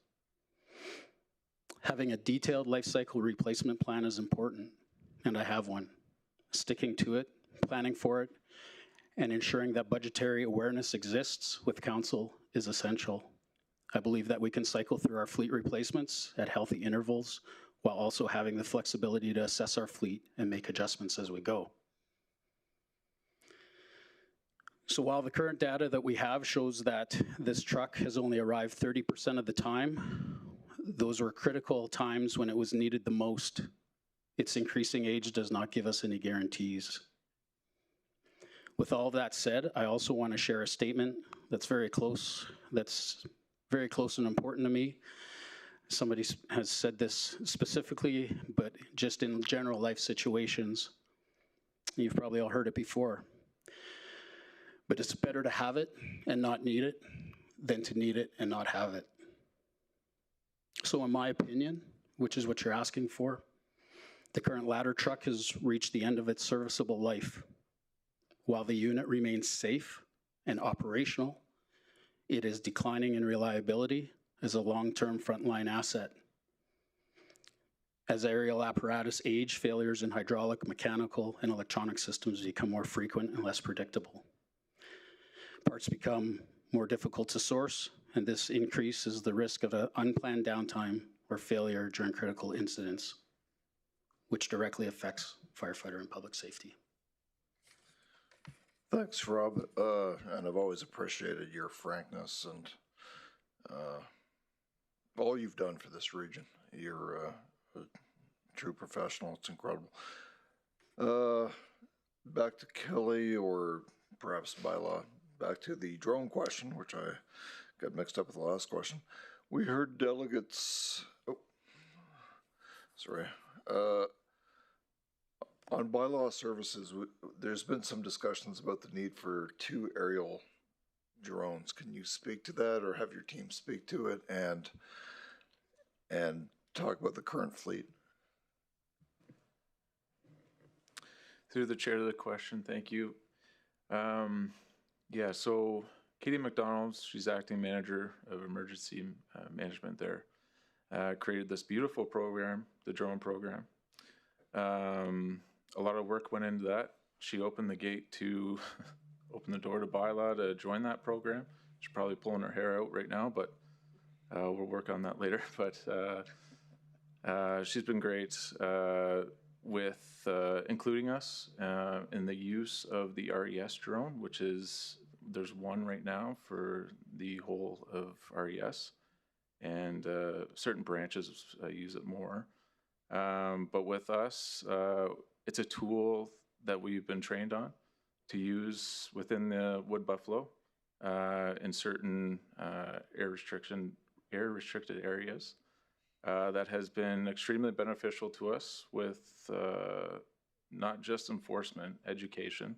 Having a detailed life cycle replacement plan is important, and I have one. Sticking to it, planning for it, and ensuring that budgetary awareness exists with council is essential. I believe that we can cycle through our fleet replacements at healthy intervals while also having the flexibility to assess our fleet and make adjustments as we go. So while the current data that we have shows that this truck has only arrived 30% of the time, those were critical times when it was needed the most. Its increasing age does not give us any guarantees. With all that said, I also want to share a statement that's very close and important to me. Somebody has said this specifically, but just in general life situations, you've probably all heard it before. But it's better to have it and not need it than to need it and not have it. So in my opinion, which is what you're asking for, the current ladder truck has reached the end of its serviceable life. While the unit remains safe and operational, it is declining in reliability as a long-term frontline asset. As aerial apparatus age, failures in hydraulic, mechanical, and electronic systems become more frequent and less predictable. Parts become more difficult to source, and this increases the risk of an unplanned downtime or failure during critical incidents, which directly affects firefighter and public safety. Thanks, Rob. And I've always appreciated your frankness and all you've done for this region. You're a true professional. It's incredible. Back to Kelly, or perhaps bylaw, back to the drone question, which I got mixed up with the last question. We heard delegates, On bylaw services, there's been some discussions about the need for 2 aerial drones. Can you speak to that, or have your team speak to it and talk about the current fleet? Through the chair to the question, thank you. Yeah, so Katie McDonald, she's acting manager of emergency management there, created this beautiful program, the drone program. A lot of work went into that. She opened the gate to open the door to bylaw to join that program. She's probably pulling her hair out right now, but we'll work on that later. But she's been great with including us in the use of the RES drone, which is, there's one right now for the whole of RES, and certain branches use it more. But with us, it's a tool that we've been trained on to use within the wood buffalo in certain air restricted areas. That has been extremely beneficial to us with not just enforcement, education,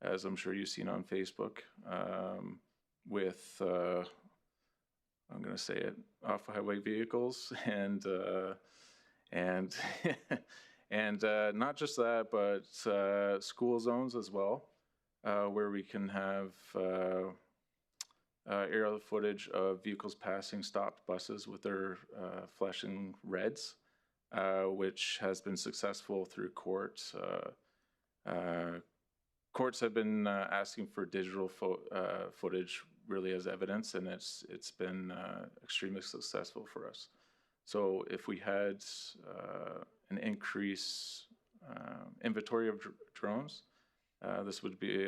as I'm sure you've seen on Facebook, with, I'm going to say it, off-highway vehicles and and not just that, but school zones as well, where we can have aerial footage of vehicles passing stopped buses with their flashing reds, which has been successful through courts. Courts have been asking for digital footage really as evidence, and it's been extremely successful for us. So if we had an increased inventory of drones, this would be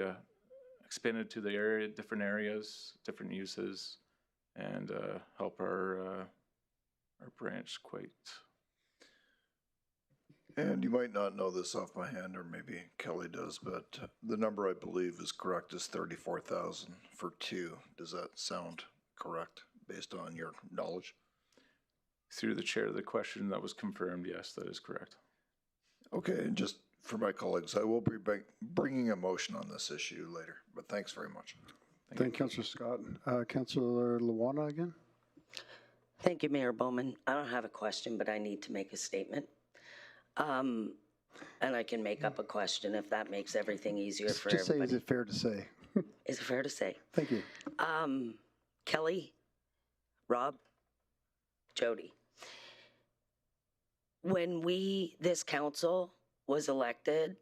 expanded to the area, different areas, different uses, and help our branch quite. And you might not know this off my hand, or maybe Kelly does, but the number I believe is correct is 34,000 for 2. Does that sound correct based on your knowledge? Through the chair of the question, that was confirmed. Yes, that is correct. Okay, and just for my colleagues, I will be bringing a motion on this issue later, but thanks very much. Thank you, Councillor Scott. Councillor Luana again. Thank you, Mayor Bowman. I don't have a question, but I need to make a statement. And I can make up a question if that makes everything easier for Just everybody. say, is it fair to say? Is it fair to say? Thank you. Kelly, Rob, Jody. When this council was elected,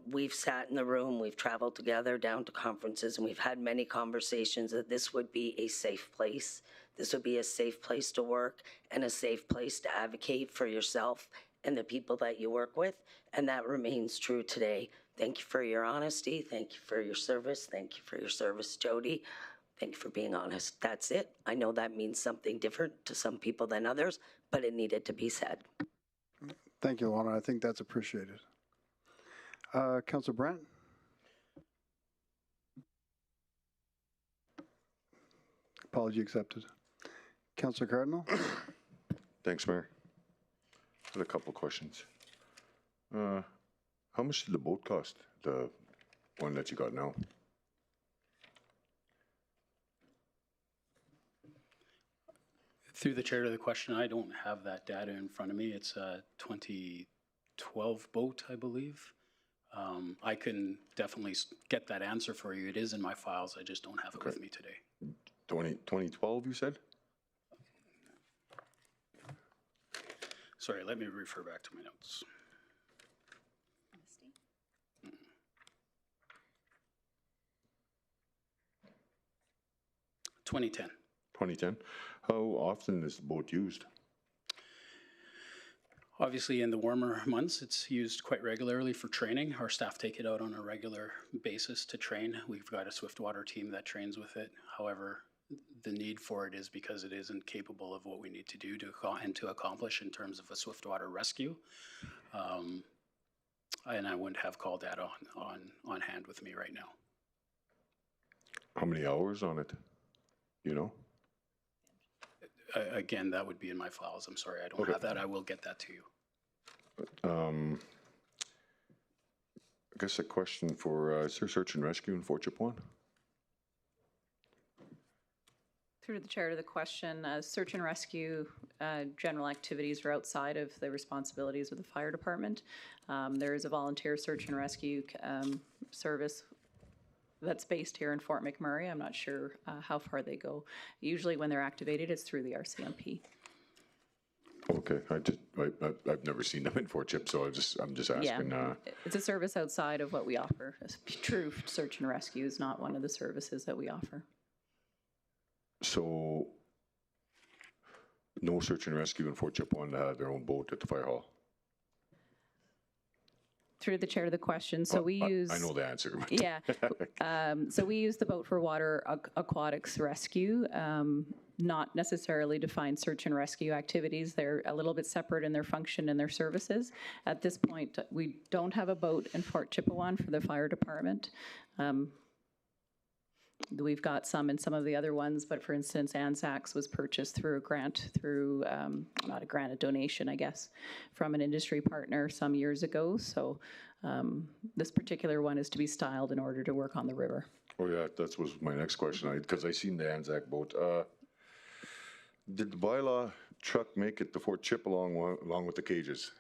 we've sat in the room, we've traveled together down to conferences, and we've had many conversations that this would be a safe place. This would be a safe place to work and a safe place to advocate for yourself and the people that you work with, and that remains true today. Thank you for your honesty. Thank you for your service. Thank you for your service, Jody. Thank you for being honest. That's it. I know that means something different to some people than others, but it needed to be said. Thank you, Luana. I think that's appreciated. Councillor Brandt? Apology accepted. Councillor Cardinal? Thanks, Mayor. I have a couple of questions. How much did the boat cost, the one that you got now? Through the chair to the question, I don't have that data in front of me. It's a 2012 boat, I believe. I can definitely get that answer for you. It is in my files. I just don't have it with me today. 2012, you said? Sorry, let me refer back to my notes. 2010. 2010. How often is the boat used? Obviously, in the warmer months, it's used quite regularly for training. Our staff take it out on a regular basis to train. We've got a Swiftwater team that trains with it. However, the need for it is because it isn't capable of what we need to do to accomplish in terms of a Swiftwater rescue. And I wouldn't have called that on hand with me right now. How many hours on it? You know? Again, that would be in my files. I'm sorry, I don't have that. I will get that to you. guess a question for search and rescue in Fort Chipewyan. Through the chair to the question, search and rescue general activities are outside of the responsibilities of the fire department. There is a volunteer search and rescue service that's based here in Fort McMurray. I'm not sure how far they go. Usually when they're activated, it's through the RCMP. Okay, I've never seen them in Fort Chip, so I'm just asking. Yeah, it's a service outside of what we offer. True search and rescue is not one of the services that we offer. So, no search and rescue in Fort Chipewyan to have their own boat at the fire hall? Through the chair to the question, so we use... I know the answer. Yeah. So we use the boat for water aquatics rescue, not necessarily to find search and rescue activities. They're a little bit separate in their function and their services. At this point, we don't have a boat in Fort Chipewyan for the fire department. We've got some in some of the other ones, but for instance, Anzacs was purchased through a grant, not a grant, a donation, I guess, from an industry partner some years ago. So this particular one is to be styled in order to work on the river. Oh yeah, that was my next question, because I seen the Anzac boat. Did the bylaw truck make it to Fort Chip along with the cages?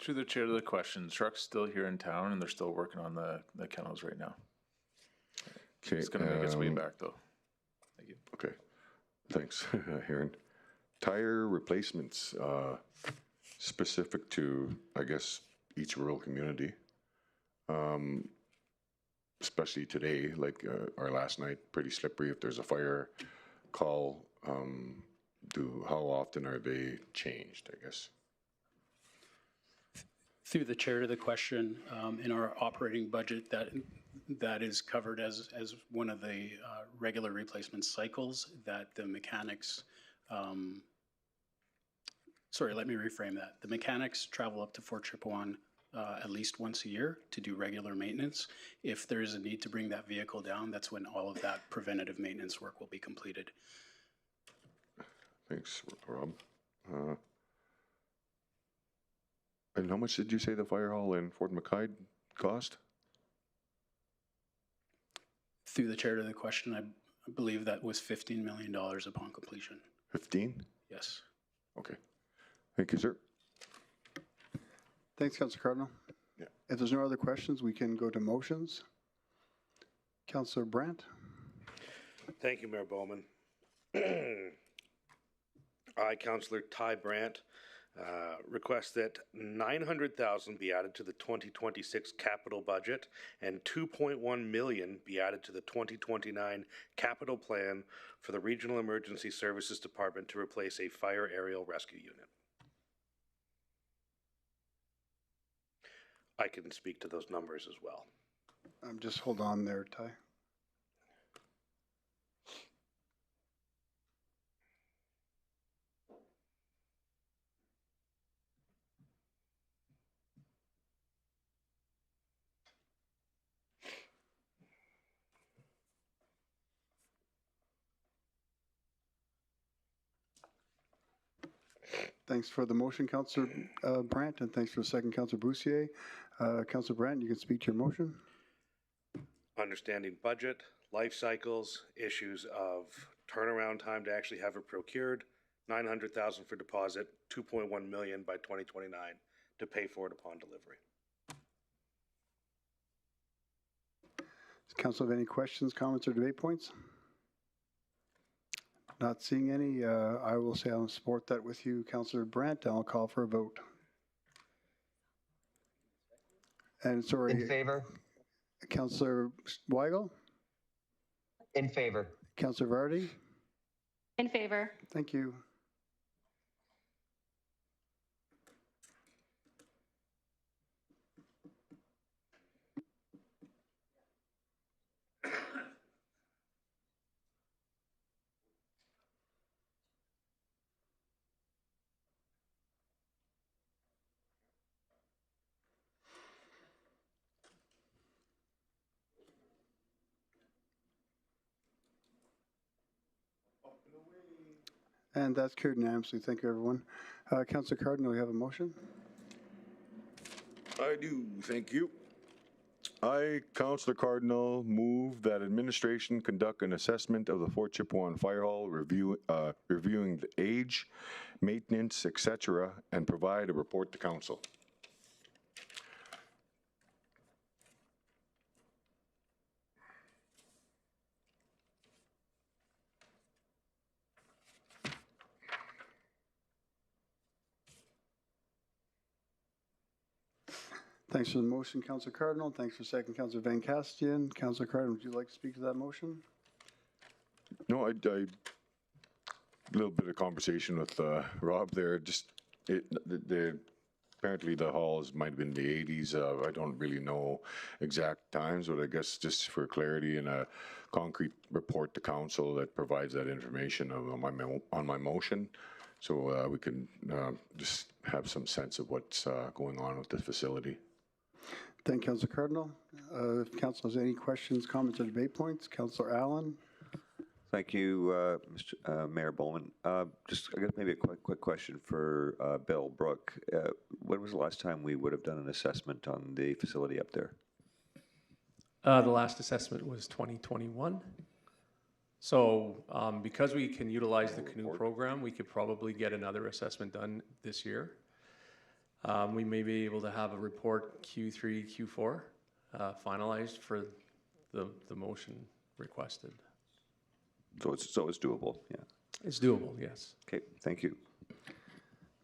Through the chair to the question, the truck's still here in town and they're still working on the kennels right now. Okay, it's going to make its way back though. Thank you. Okay, thanks, Aaron. Tire replacements, specific to, I guess, each rural community, especially today, like our last night, pretty slippery. If there's a fire call, how often are they changed, I guess? Through the chair to the question, in our operating budget, that is covered as one of the regular replacement cycles that the mechanics, sorry, let me reframe that. The mechanics travel up to Fort Chipewyan at least once a year to do regular maintenance. If there is a need to bring that vehicle down, that's when all of that preventative maintenance work will be completed. Thanks, Rob. And how much did you say the fire hall in Fort McKay cost? Through the chair to the question, I believe that was $15 million upon completion. 15? Yes. Okay. Thank you, sir. Thanks, Councillor Cardinal. Yeah. If there's no other questions, we can go to motions. Councillor Brandt. Thank you, Mayor Bowman. I, Councillor Ty Brandt, request that $900,000 be added to the 2026 capital budget and $2.1 million be added to the 2029 capital plan for the Regional Emergency Services Department to replace a fire aerial rescue unit. I can speak to those numbers as well. Just hold on there, Ty. Thanks for the motion, Councillor Brandt, and thanks for the second, Councillor Boussier. Councillor Brandt, you can speak to your motion. Understanding budget, life cycles, issues of turnaround time to actually have it procured, $900,000 for deposit, $2.1 million by 2029 to pay for it upon delivery. Does council have any questions, comments, or debate points? Not seeing any. I will say I'll support that with you, Councillor Brandt. I'll call for a vote. And sorry. In favor. Councillor Weigel? In favor. Councillor Vardy? In favor. Thank you. And that's carried unanimously. Thank you, everyone. Councillor Cardinal, you have a motion? I do, thank you. I, Councillor Cardinal, move that administration conduct an assessment of the Fort Chipewyan Fire Hall, reviewing the age, maintenance, etc., and provide a report to council. Thanks for the motion, Councillor Cardinal. Thanks for second, Councillor Van Castian. Councillor Cardinal, would you like to speak to that motion? No, a little bit of conversation with Rob there. Just apparently the halls might have been the 80s. I don't really know exact times, but I guess just for clarity and a concrete report to council that provides that information on my motion, so we can just have some sense of what's going on with the facility. Thank you, Councillor Cardinal. If council has any questions, comments, or debate points, Councillor Allen. Thank you, Mr. Mayor Bowman. Just, I guess, maybe a quick question for Bill Brook. When was the last time we would have done an assessment on the facility up there? The last assessment was 2021. So because we can utilize the canoe program, we could probably get another assessment done this year. We may be able to have a report Q3, Q4 finalized for the motion requested. So it's doable, yeah. It's doable, yes. Okay, thank you.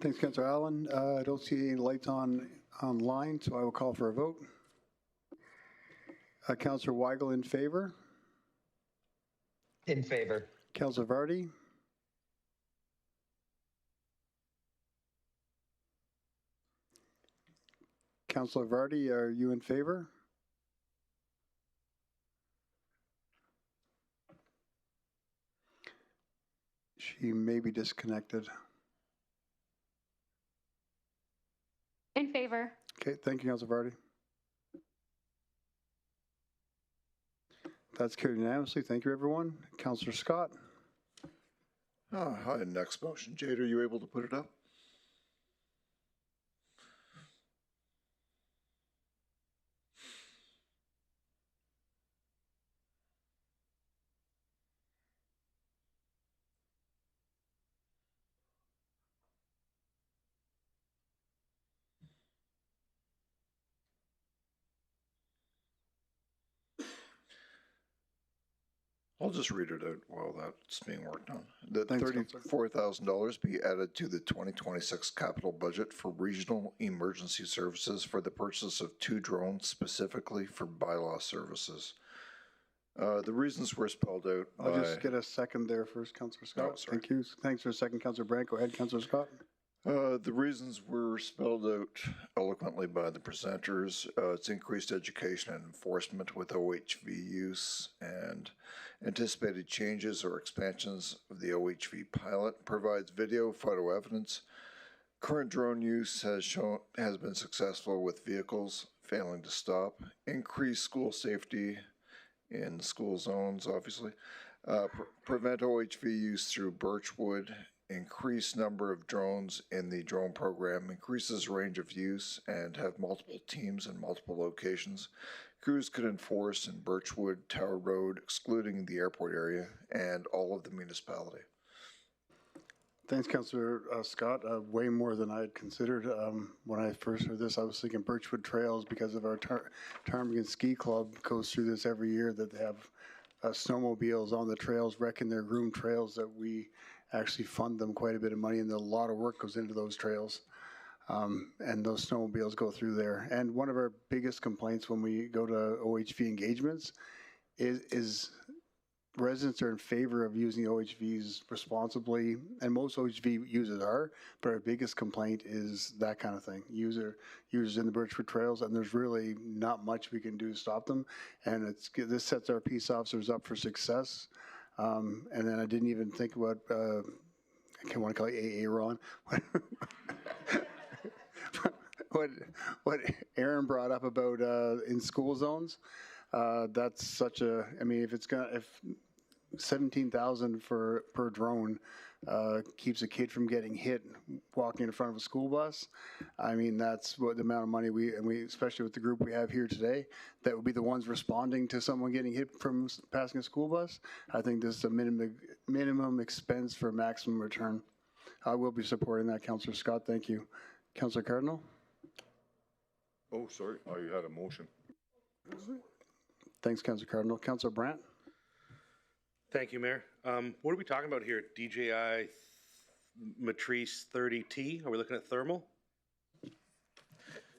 Thanks, Councillor Allen. I don't see any lights online, so I will call for a vote. Councillor Weigel in favor. In favor. Councillor Vardy. Councillor Vardy, are you in favor? She may be disconnected. In favor. Okay, thank you, Councillor Vardy. That's carried unanimously. Thank you, everyone. Councillor Scott. Hi, next motion. Jade, are you able to put it up? I'll just read it out while that's being worked on. That $34,000 be added to the 2026 capital budget for regional emergency services for the purchase of 2 drones specifically for bylaw services. The reasons were spelled out. I'll just get a second there first, Councillor Scott. Oh, sorry. Thank you. Thanks for a second, Councillor Brandt. Go ahead, Councillor Scott. The reasons were spelled out eloquently by the presenters. It's increased education and enforcement with OHV use, and anticipated changes or expansions of the OHV pilot, provides video photo evidence. Current drone use has been successful with vehicles failing to stop. Increased school safety in school zones, obviously. Prevent OHV use through Birchwood. Increased number of drones in the drone program, increases range of use, and have multiple teams in multiple locations. Crews could enforce in Birchwood, Tower Road, excluding the airport area, and all of the municipality. Thanks, Councillor Scott. Way more than I had considered. When I first heard this, I was thinking Birchwood Trails because of our Ptarmigan Ski Club goes through this every year, that they have snowmobiles on the trails, wrecking their groomed trails, that we actually fund them quite a bit of money, and a lot of work goes into those trails. And those snowmobiles go through there. And one of our biggest complaints when we go to OHV engagements is residents are in favor of using OHVs responsibly, and most OHV users are, but our biggest complaint is that kind of thing. Users in the Birchwood Trails, and there's really not much we can do to stop them. And this sets our peace officers up for success. And then I didn't even think about, I can't want to call it AA, Ron. What Aaron brought up about in school zones, that's such a, I mean, if $17,000 per drone keeps a kid from getting hit walking in front of a school bus. I mean, that's what the amount of money we especially with the group we have here today, that would be the ones responding to someone getting hit from passing a school bus. I think this is a minimum expense for maximum return. I will be supporting that, Councillor Scott. Thank you. Councillor Cardinal? Oh, sorry. Oh, you had a motion. Thanks, Councillor Cardinal. Councillor Brandt? Thank you, Mayor. What are we talking about here? DJI Matrice 30T? Are we looking at thermal?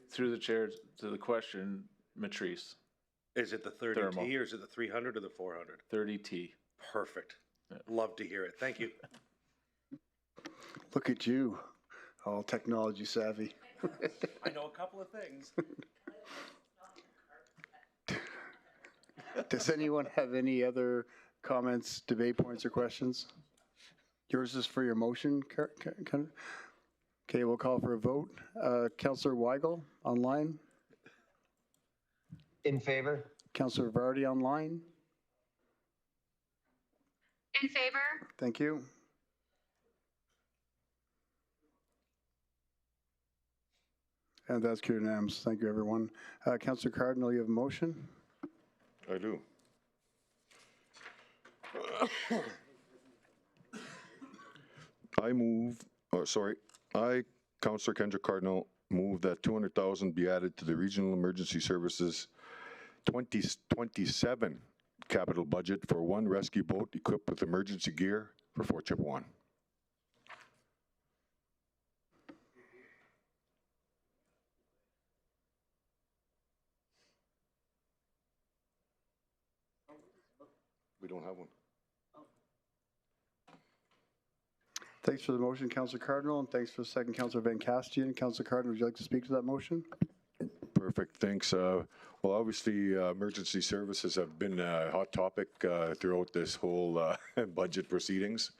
Through the chair to the question, Matrice. Is it the 30T Thermal. or is it the 300 or the 400? 30T. Perfect. Love to hear it. Thank you. Look at you, all technology savvy. I know a couple of things. Does anyone have any other comments, debate points, or questions? Yours is for your motion, Okay, we'll call for a vote. Councillor Weigel, online. In favor? Councillor Vardy, online. In favor? Thank you. And that's carried unanimous. Thank you, everyone. Councillor Cardinal, you have a motion? I do. I, Councillor Kendrick Cardinal, move that $200,000 be added to the Regional Emergency Services 2027 capital budget for one rescue boat equipped with emergency gear for Fort Chipewyan. We don't have one. Thanks for the motion, Councillor Cardinal, and thanks for the second, Councillor Van Castian. Councillor Cardinal, would you like to speak to that motion? Perfect, thanks. Well, obviously, emergency services have been a hot topic throughout this whole budget proceedings,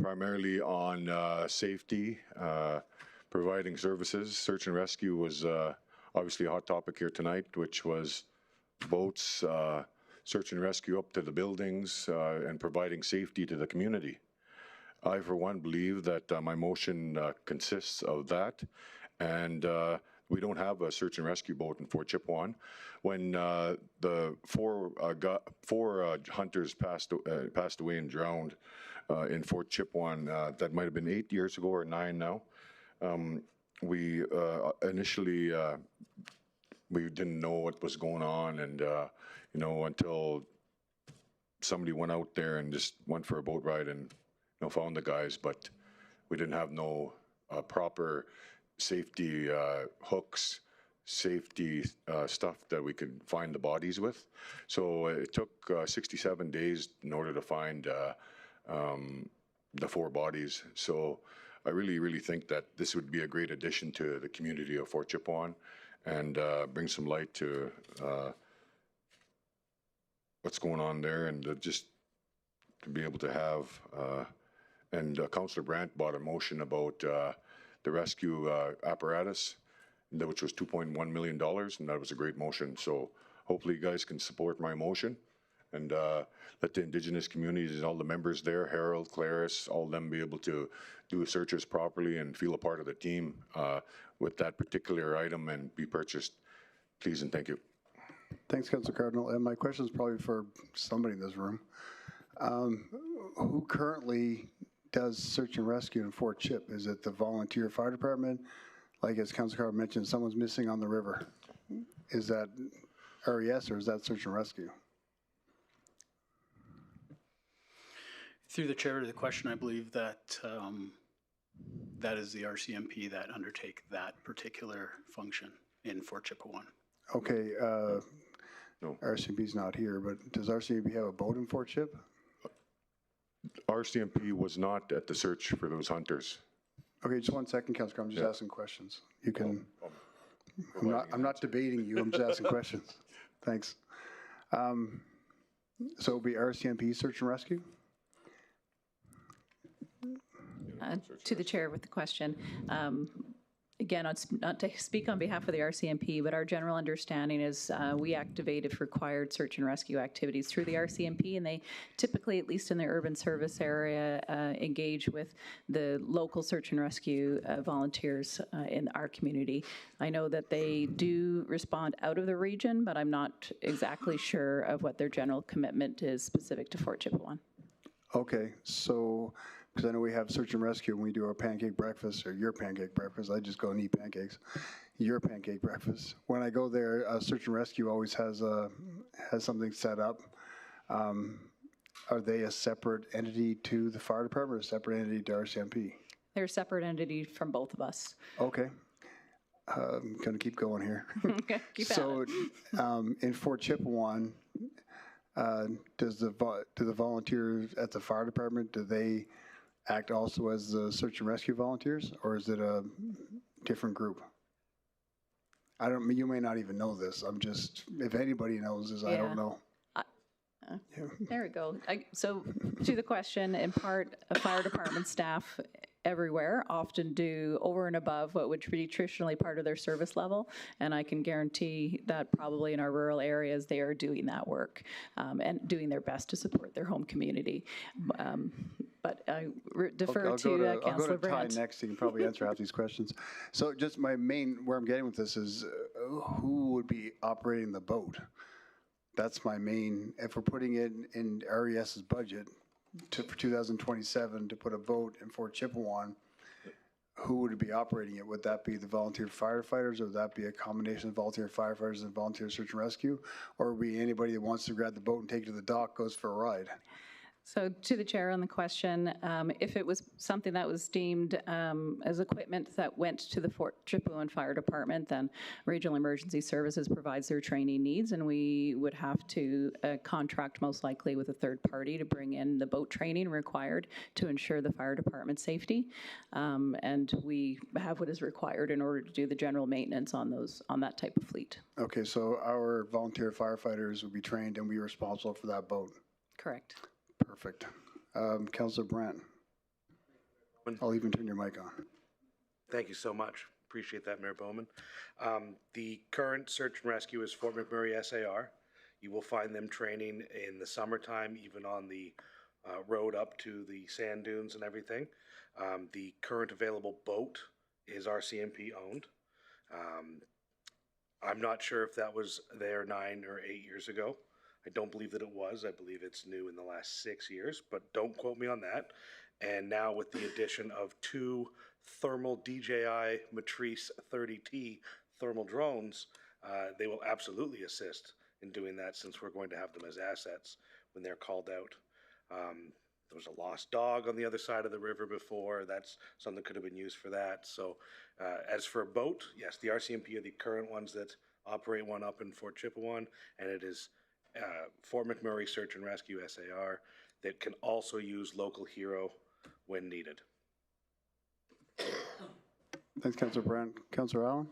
primarily on safety, providing services. Search and rescue was obviously a hot topic here tonight, which was boats, search and rescue up to the buildings, and providing safety to the community. I, for one, believe that my motion consists of that, and we don't have a search and rescue boat in Fort Chipewyan. When the four hunters passed away and drowned in Fort Chipewyan, that might have been 8 years ago or 9 now. We initially we didn't know what was going on, and you know, until somebody went out there and just went for a boat ride and found the guys, but we didn't have no proper safety hooks, safety stuff that we could find the bodies with. So it took 67 days in order to find the 4 bodies. So I really think that this would be a great addition to the community of Fort Chipewyan and bring some light to what's going on there, and just to be able to have and Councillor Brandt brought a motion about the rescue apparatus, which was $2.1 million, and that was a great motion. So hopefully you guys can support my motion and let the Indigenous communities and all the members there, Harold, Claris, all of them be able to do searches properly and feel a part of the team with that particular item and be purchased. Please and thank you. Thanks, Councillor Cardinal. And my question is probably for somebody in this room. Who currently does search and rescue in Fort Chip? Is it the volunteer fire department? Like as Councillor Cardinal mentioned, someone's missing on the river. Is that RES or is that search and rescue? Through the chair to the question, I believe that that is the RCMP that undertake that particular function in Fort Chipewyan. Okay, no. RCMP's not here, but does RCMP have a boat in Fort Chip? RCMP was not at the search for those hunters. Okay, just 1 second, Councillor. I'm just asking questions. You can. I'm not debating you. I'm just asking questions. Thanks. So it'll be RCMP search and rescue. To the chair with the question. again, it's not to speak on behalf of the RCMP, but our general understanding is we activate if required search and rescue activities through the RCMP, and they typically, at least in the urban service area, engage with the local search and rescue volunteers in our community. I know that they do respond out of the region, but I'm not exactly sure of what their general commitment is specific to Fort Chipewyan. Okay, so, because I know we have search and rescue when we do our pancake breakfast, or your pancake breakfast. I just go and eat pancakes. Your pancake breakfast. When I go there, search and rescue always has something set up. Are they a separate entity to the fire department, or a separate entity to RCMP? They're a separate entity from both of us. Okay. I'm going to keep going here. Okay, keep so, in Fort Chipewyan, do the volunteers at the fire department, do they act also as the search and rescue volunteers, or is it a different group? You may not even know this. I'm just, if anybody knows this, I don't know. There we go. So to the question, in part, fire department staff everywhere often do over and above what would be traditionally part of their service level, and I can guarantee that probably in our rural areas they are doing that work and doing their best to support their home community. But I defer to Councillor Brandt. I'll go to Ty next. He can probably answer half these questions. So just where I'm getting with this is who would be operating the boat? That's my main, if we're putting it in RES's budget for 2027 to put a boat in Fort Chipewyan, who would be operating it? Would that be the volunteer firefighters, or would that be a combination of volunteer firefighters and volunteer search and rescue? Or would it be anybody that wants to grab the boat and take it to the dock goes for a ride? So to the chair on the question, if it was something that was deemed as equipment that went to the Fort Chipewyan Fire Department, then Regional Emergency Services provides their training needs, and we would have to contract most likely with a third party to bring in the boat training required to ensure the fire department's safety. And we have what is required in order to do the general maintenance on that type of fleet. Okay, so our volunteer firefighters would be trained and be responsible for that boat? Correct. Perfect. Councillor Brandt, I'll even turn your mic on. Thank you so much. Appreciate that, Mayor Bowman. The current search and rescue is Fort McMurray SAR. You will find them training in the summertime, even on the road up to the sand dunes and everything. The current available boat is RCMP owned. I'm not sure if that was there 9 or 8 years ago. I don't believe that it was. I believe it's new in the last 6 years, but don't quote me on that. And now with the addition of 2 thermal DJI Matrice 30T thermal drones, they will absolutely assist in doing that, since we're going to have them as assets when they're called out. There was a lost dog on the other side of the river before. That's something that could have been used for that. So as for a boat, yes, the RCMP are the current ones that operate one up in Fort Chipewyan, and it is Fort McMurray Search and Rescue SAR that can also use local hero when needed. Thanks, Councillor Brandt. Councillor Allen?